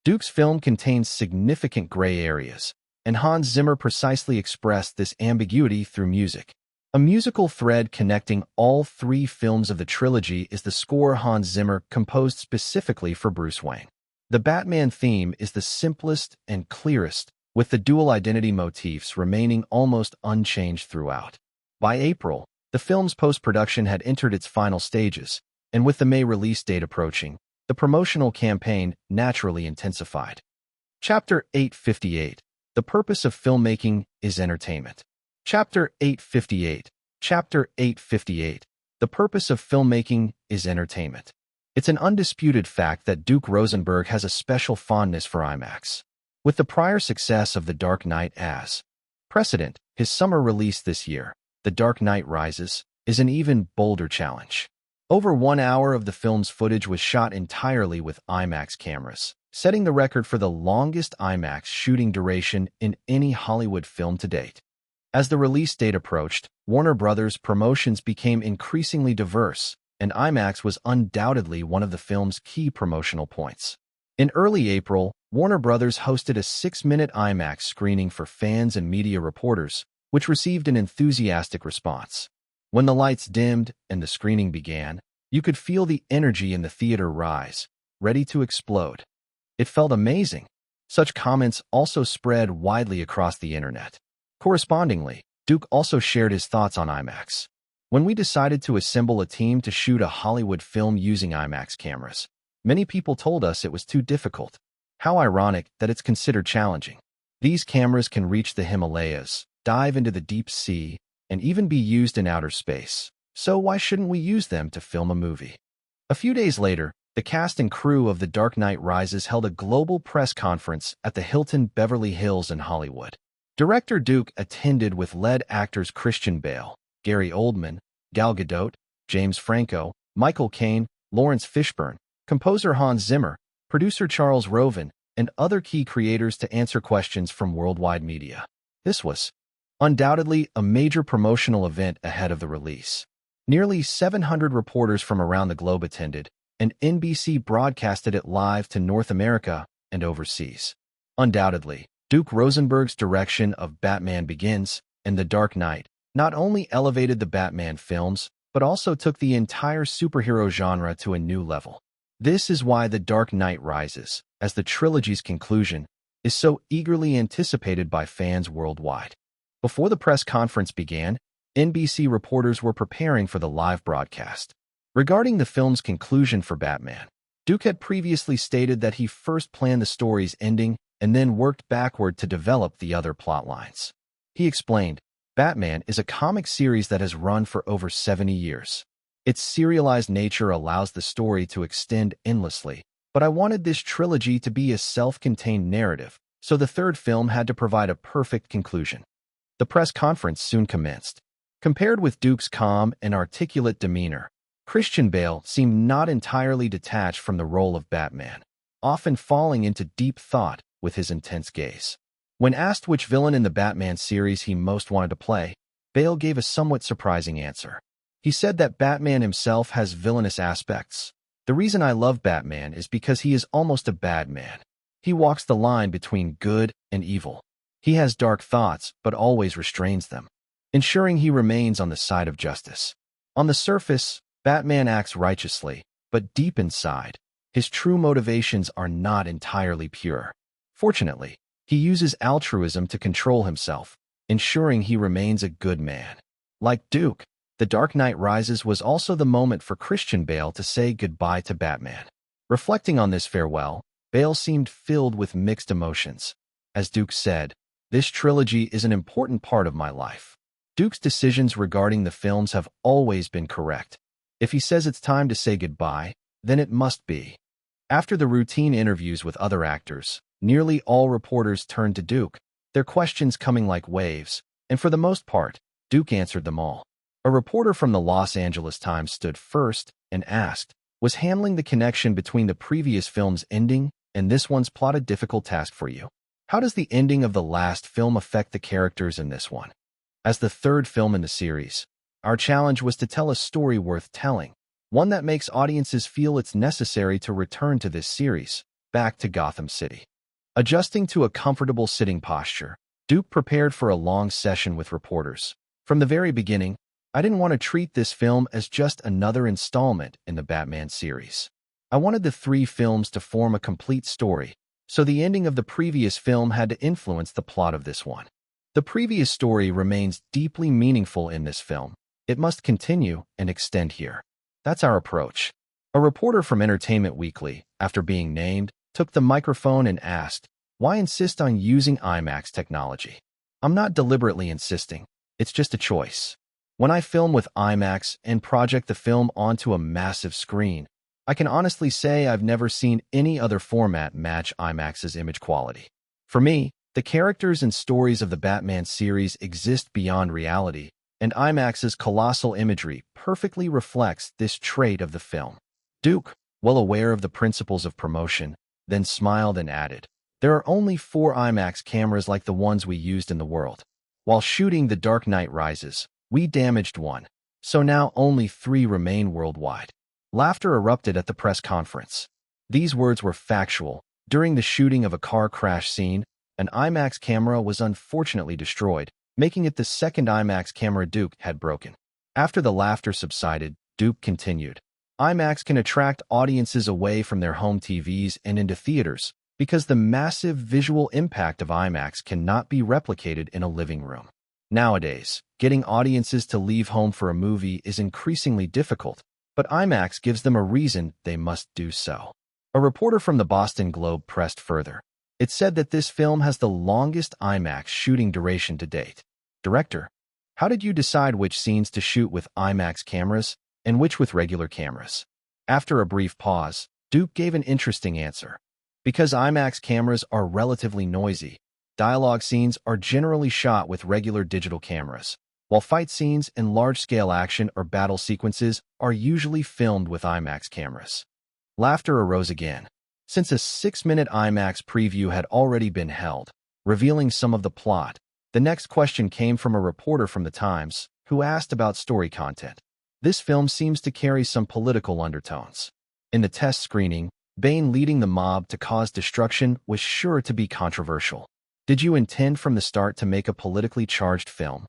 Duke's film contains significant gray areas, and Hans Zimmer precisely expressed this ambiguity through music. A musical thread connecting all three films of the trilogy is the score Hans Zimmer composed specifically for Bruce Wayne. The Batman theme is the simplest and clearest, with the dual identity motifs remaining almost unchanged throughout. By April, the film's post-production had entered its final stages, and with the May release date approaching, the promotional campaign naturally intensified. Chapter 858. The Purpose of Filmmaking is Entertainment. Chapter 858. Chapter 858. The Purpose of Filmmaking is Entertainment. It's an undisputed fact that Duke Rosenberg has a special fondness for IMAX. With the prior success of The Dark Knight as precedent, his summer release this year, The Dark Knight Rises, is an even bolder challenge. Over 1 hour of the film's footage was shot entirely with IMAX cameras, setting the record for the longest IMAX shooting duration in any Hollywood film to date. As the release date approached, Warner Brothers' promotions became increasingly diverse, and IMAX was undoubtedly one of the film's key promotional points. In early April, Warner Brothers hosted a 6-minute IMAX screening for fans and media reporters, which received an enthusiastic response. When the lights dimmed and the screening began, you could feel the energy in the theater rise, ready to explode. It felt amazing. Such comments also spread widely across the internet. Correspondingly, Duke also shared his thoughts on IMAX. When we decided to assemble a team to shoot a Hollywood film using IMAX cameras, many people told us it was too difficult. How ironic that it's considered challenging. These cameras can reach the Himalayas, dive into the deep sea, and even be used in outer space. So why shouldn't we use them to film a movie? A few days later, the cast and crew of The Dark Knight Rises held a global press conference at the Hilton Beverly Hills in Hollywood. Director Duke attended with lead actors Christian Bale, Gary Oldman, Gal Gadot, James Franco, Michael Caine, Lawrence Fishburne, composer Hans Zimmer, producer Charles Roven, and other key creators to answer questions from worldwide media. This was undoubtedly a major promotional event ahead of the release. Nearly 700 reporters from around the globe attended, and NBC broadcasted it live to North America and overseas. Undoubtedly, Duke Rosenberg's direction of Batman Begins and The Dark Knight not only elevated the Batman films, but also took the entire superhero genre to a new level. This is why The Dark Knight Rises, as the trilogy's conclusion, is so eagerly anticipated by fans worldwide. Before the press conference began, NBC reporters were preparing for the live broadcast. Regarding the film's conclusion for Batman, Duke had previously stated that he first planned the story's ending and then worked backward to develop the other plot lines. He explained, Batman is a comic series that has run for over 70 years. Its serialized nature allows the story to extend endlessly, but I wanted this trilogy to be a self-contained narrative, so the third film had to provide a perfect conclusion. The press conference soon commenced. Compared with Duke's calm and articulate demeanor, Christian Bale seemed not entirely detached from the role of Batman, often falling into deep thought with his intense gaze. When asked which villain in the Batman series he most wanted to play, Bale gave a somewhat surprising answer. He said that Batman himself has villainous aspects. The reason I love Batman is because he is almost a bad man. He walks the line between good and evil. He has dark thoughts, but always restrains them, ensuring he remains on the side of justice. On the surface, Batman acts righteously, but deep inside, his true motivations are not entirely pure. Fortunately, he uses altruism to control himself, ensuring he remains a good man. Like Duke, The Dark Knight Rises was also the moment for Christian Bale to say goodbye to Batman. Reflecting on this farewell, Bale seemed filled with mixed emotions. As Duke said, "This trilogy is an important part of my life." Duke's decisions regarding the films have always been correct. If he says it's time to say goodbye, then it must be. After the routine interviews with other actors, nearly all reporters turned to Duke, their questions coming like waves, and for the most part, Duke answered them all. A reporter from the Los Angeles Times stood first and asked, "Was handling the connection between the previous film's ending and this one's plot a difficult task for you? How does the ending of the last film affect the characters in this one?" As the third film in the series, our challenge was to tell a story worth telling, one that makes audiences feel it's necessary to return to this series, back to Gotham City. Adjusting to a comfortable sitting posture, Duke prepared for a long session with reporters. From the very beginning, I didn't want to treat this film as just another installment in the Batman series. I wanted the three films to form a complete story, so the ending of the previous film had to influence the plot of this one. The previous story remains deeply meaningful in this film. It must continue and extend here. That's our approach. A reporter from Entertainment Weekly, after being named, took the microphone and asked, "Why insist on using IMAX technology?" "I'm not deliberately insisting. It's just a choice. When I film with IMAX and project the film onto a massive screen, I can honestly say I've never seen any other format match IMAX's image quality. For me, the characters and stories of the Batman series exist beyond reality, and IMAX's colossal imagery perfectly reflects this trait of the film." Duke, well aware of the principles of promotion, then smiled and added, "There are only 4 IMAX cameras like the ones we used in the world. While shooting The Dark Knight Rises, we damaged one, so now only 3 remain worldwide." Laughter erupted at the press conference. These words were factual. During the shooting of a car crash scene, an IMAX camera was unfortunately destroyed, making it the second IMAX camera Duke had broken. After the laughter subsided, Duke continued, "IMAX can attract audiences away from their home TVs and into theaters because the massive visual impact of IMAX cannot be replicated in a living room. Nowadays, getting audiences to leave home for a movie is increasingly difficult, but IMAX gives them a reason they must do so. A reporter from the Boston Globe pressed further. It said that this film has the longest IMAX shooting duration to date. Director, how did you decide which scenes to shoot with IMAX cameras and which with regular cameras? After a brief pause, Duke gave an interesting answer. Because IMAX cameras are relatively noisy, dialogue scenes are generally shot with regular digital cameras, while fight scenes and large-scale action or battle sequences are usually filmed with IMAX cameras. Laughter arose again, since a 6-minute IMAX preview had already been held, revealing some of the plot. The next question came from a reporter from The Times, who asked about story content. This film seems to carry some political undertones. In the test screening, Bane leading the mob to cause destruction was sure to be controversial. Did you intend from the start to make a politically charged film?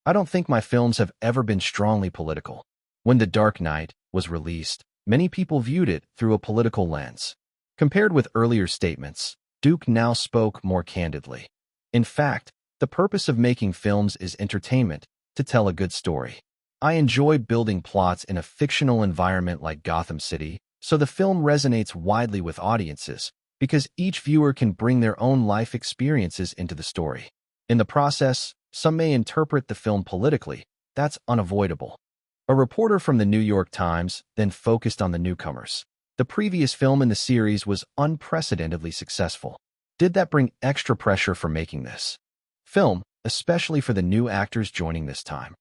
I don't think my films have ever been strongly political. When The Dark Knight was released, many people viewed it through a political lens. Compared with earlier statements, Duke now spoke more candidly. In fact, the purpose of making films is entertainment, to tell a good story. I enjoy building plots in a fictional environment like Gotham City, so the film resonates widely with audiences, because each viewer can bring their own life experiences into the story. In the process, some may interpret the film politically. That's unavoidable. A reporter from the New York Times then focused on the newcomers. The previous film in the series was unprecedentedly successful. Did that bring extra pressure for making this film, especially for the new actors joining this time?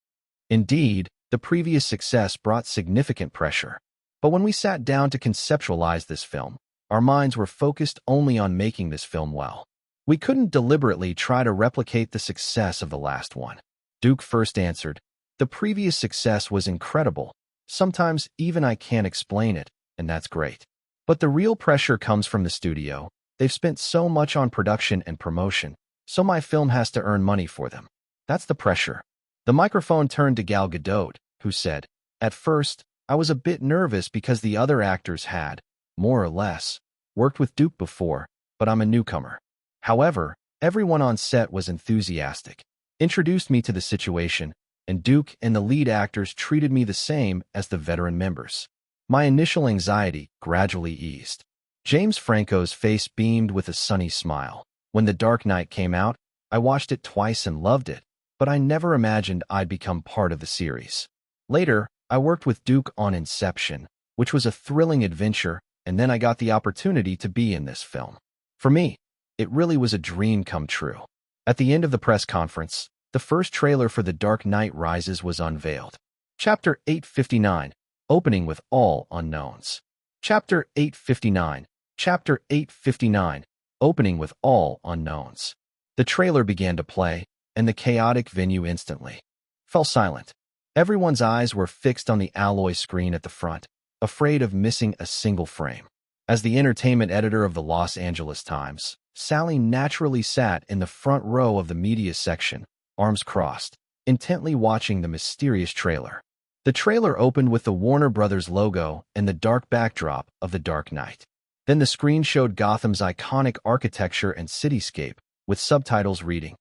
Indeed, the previous success brought significant pressure. But when we sat down to conceptualize this film, our minds were focused only on making this film well. We couldn't deliberately try to replicate the success of the last one. Duke first answered, "The previous success was incredible. Sometimes even I can't explain it, and that's great. But the real pressure comes from the studio. They've spent so much on production and promotion, so my film has to earn money for them. That's the pressure." The microphone turned to Gal Gadot, who said, "At first, I was a bit nervous because the other actors had, more or less, worked with Duke before, but I'm a newcomer. However, everyone on set was enthusiastic, introduced me to the situation, and Duke and the lead actors treated me the same as the veteran members. My initial anxiety gradually eased." James Franco's face beamed with a sunny smile. "When The Dark Knight came out, I watched it twice and loved it, but I never imagined I'd become part of the series. Later, I worked with Duke on Inception, which was a thrilling adventure, and then I got the opportunity to be in this film. For me, it really was a dream come true." At the end of the press conference, the first trailer for The Dark Knight Rises was unveiled. Chapter 859, opening with all unknowns. Chapter 859, Chapter 859, opening with all unknowns. The trailer began to play, and the chaotic venue instantly fell silent. Everyone's eyes were fixed on the alloy screen at the front, afraid of missing a single frame. As the entertainment editor of the Los Angeles Times, Sally naturally sat in the front row of the media section, arms crossed, intently watching the mysterious trailer. The trailer opened with the Warner Brothers logo and the dark backdrop of The Dark Knight. Then the screen showed Gotham's iconic architecture and cityscape, with subtitles reading,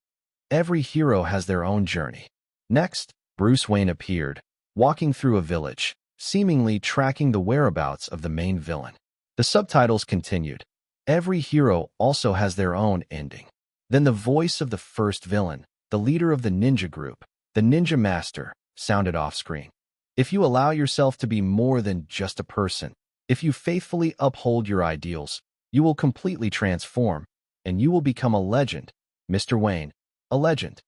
"Every hero has their own journey." Next, Bruce Wayne appeared, walking through a village, seemingly tracking the whereabouts of the main villain. The subtitles continued, "Every hero also has their own ending." Then the voice of the first villain, the leader of the ninja group, the Ninja Master, sounded off-screen. "If you allow yourself to be more than just a person, if you faithfully uphold your ideals, you will completely transform, and you will become a legend, Mr. Wayne, a legend."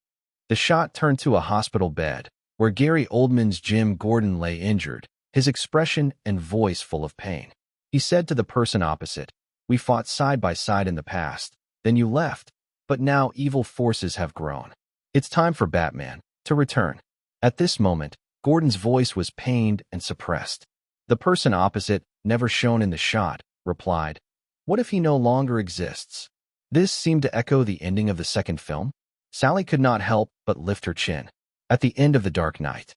The shot turned to a hospital bed, where Gary Oldman's Jim Gordon lay injured, his expression and voice full of pain. He said to the person opposite, "We fought side by side in the past, then you left, but now evil forces have grown. It's time for Batman to return." At this moment, Gordon's voice was pained and suppressed. The person opposite, never shown in the shot, replied, "What if he no longer exists?" This seemed to echo the ending of the second film. Sally could not help but lift her chin. At the end of The Dark Knight,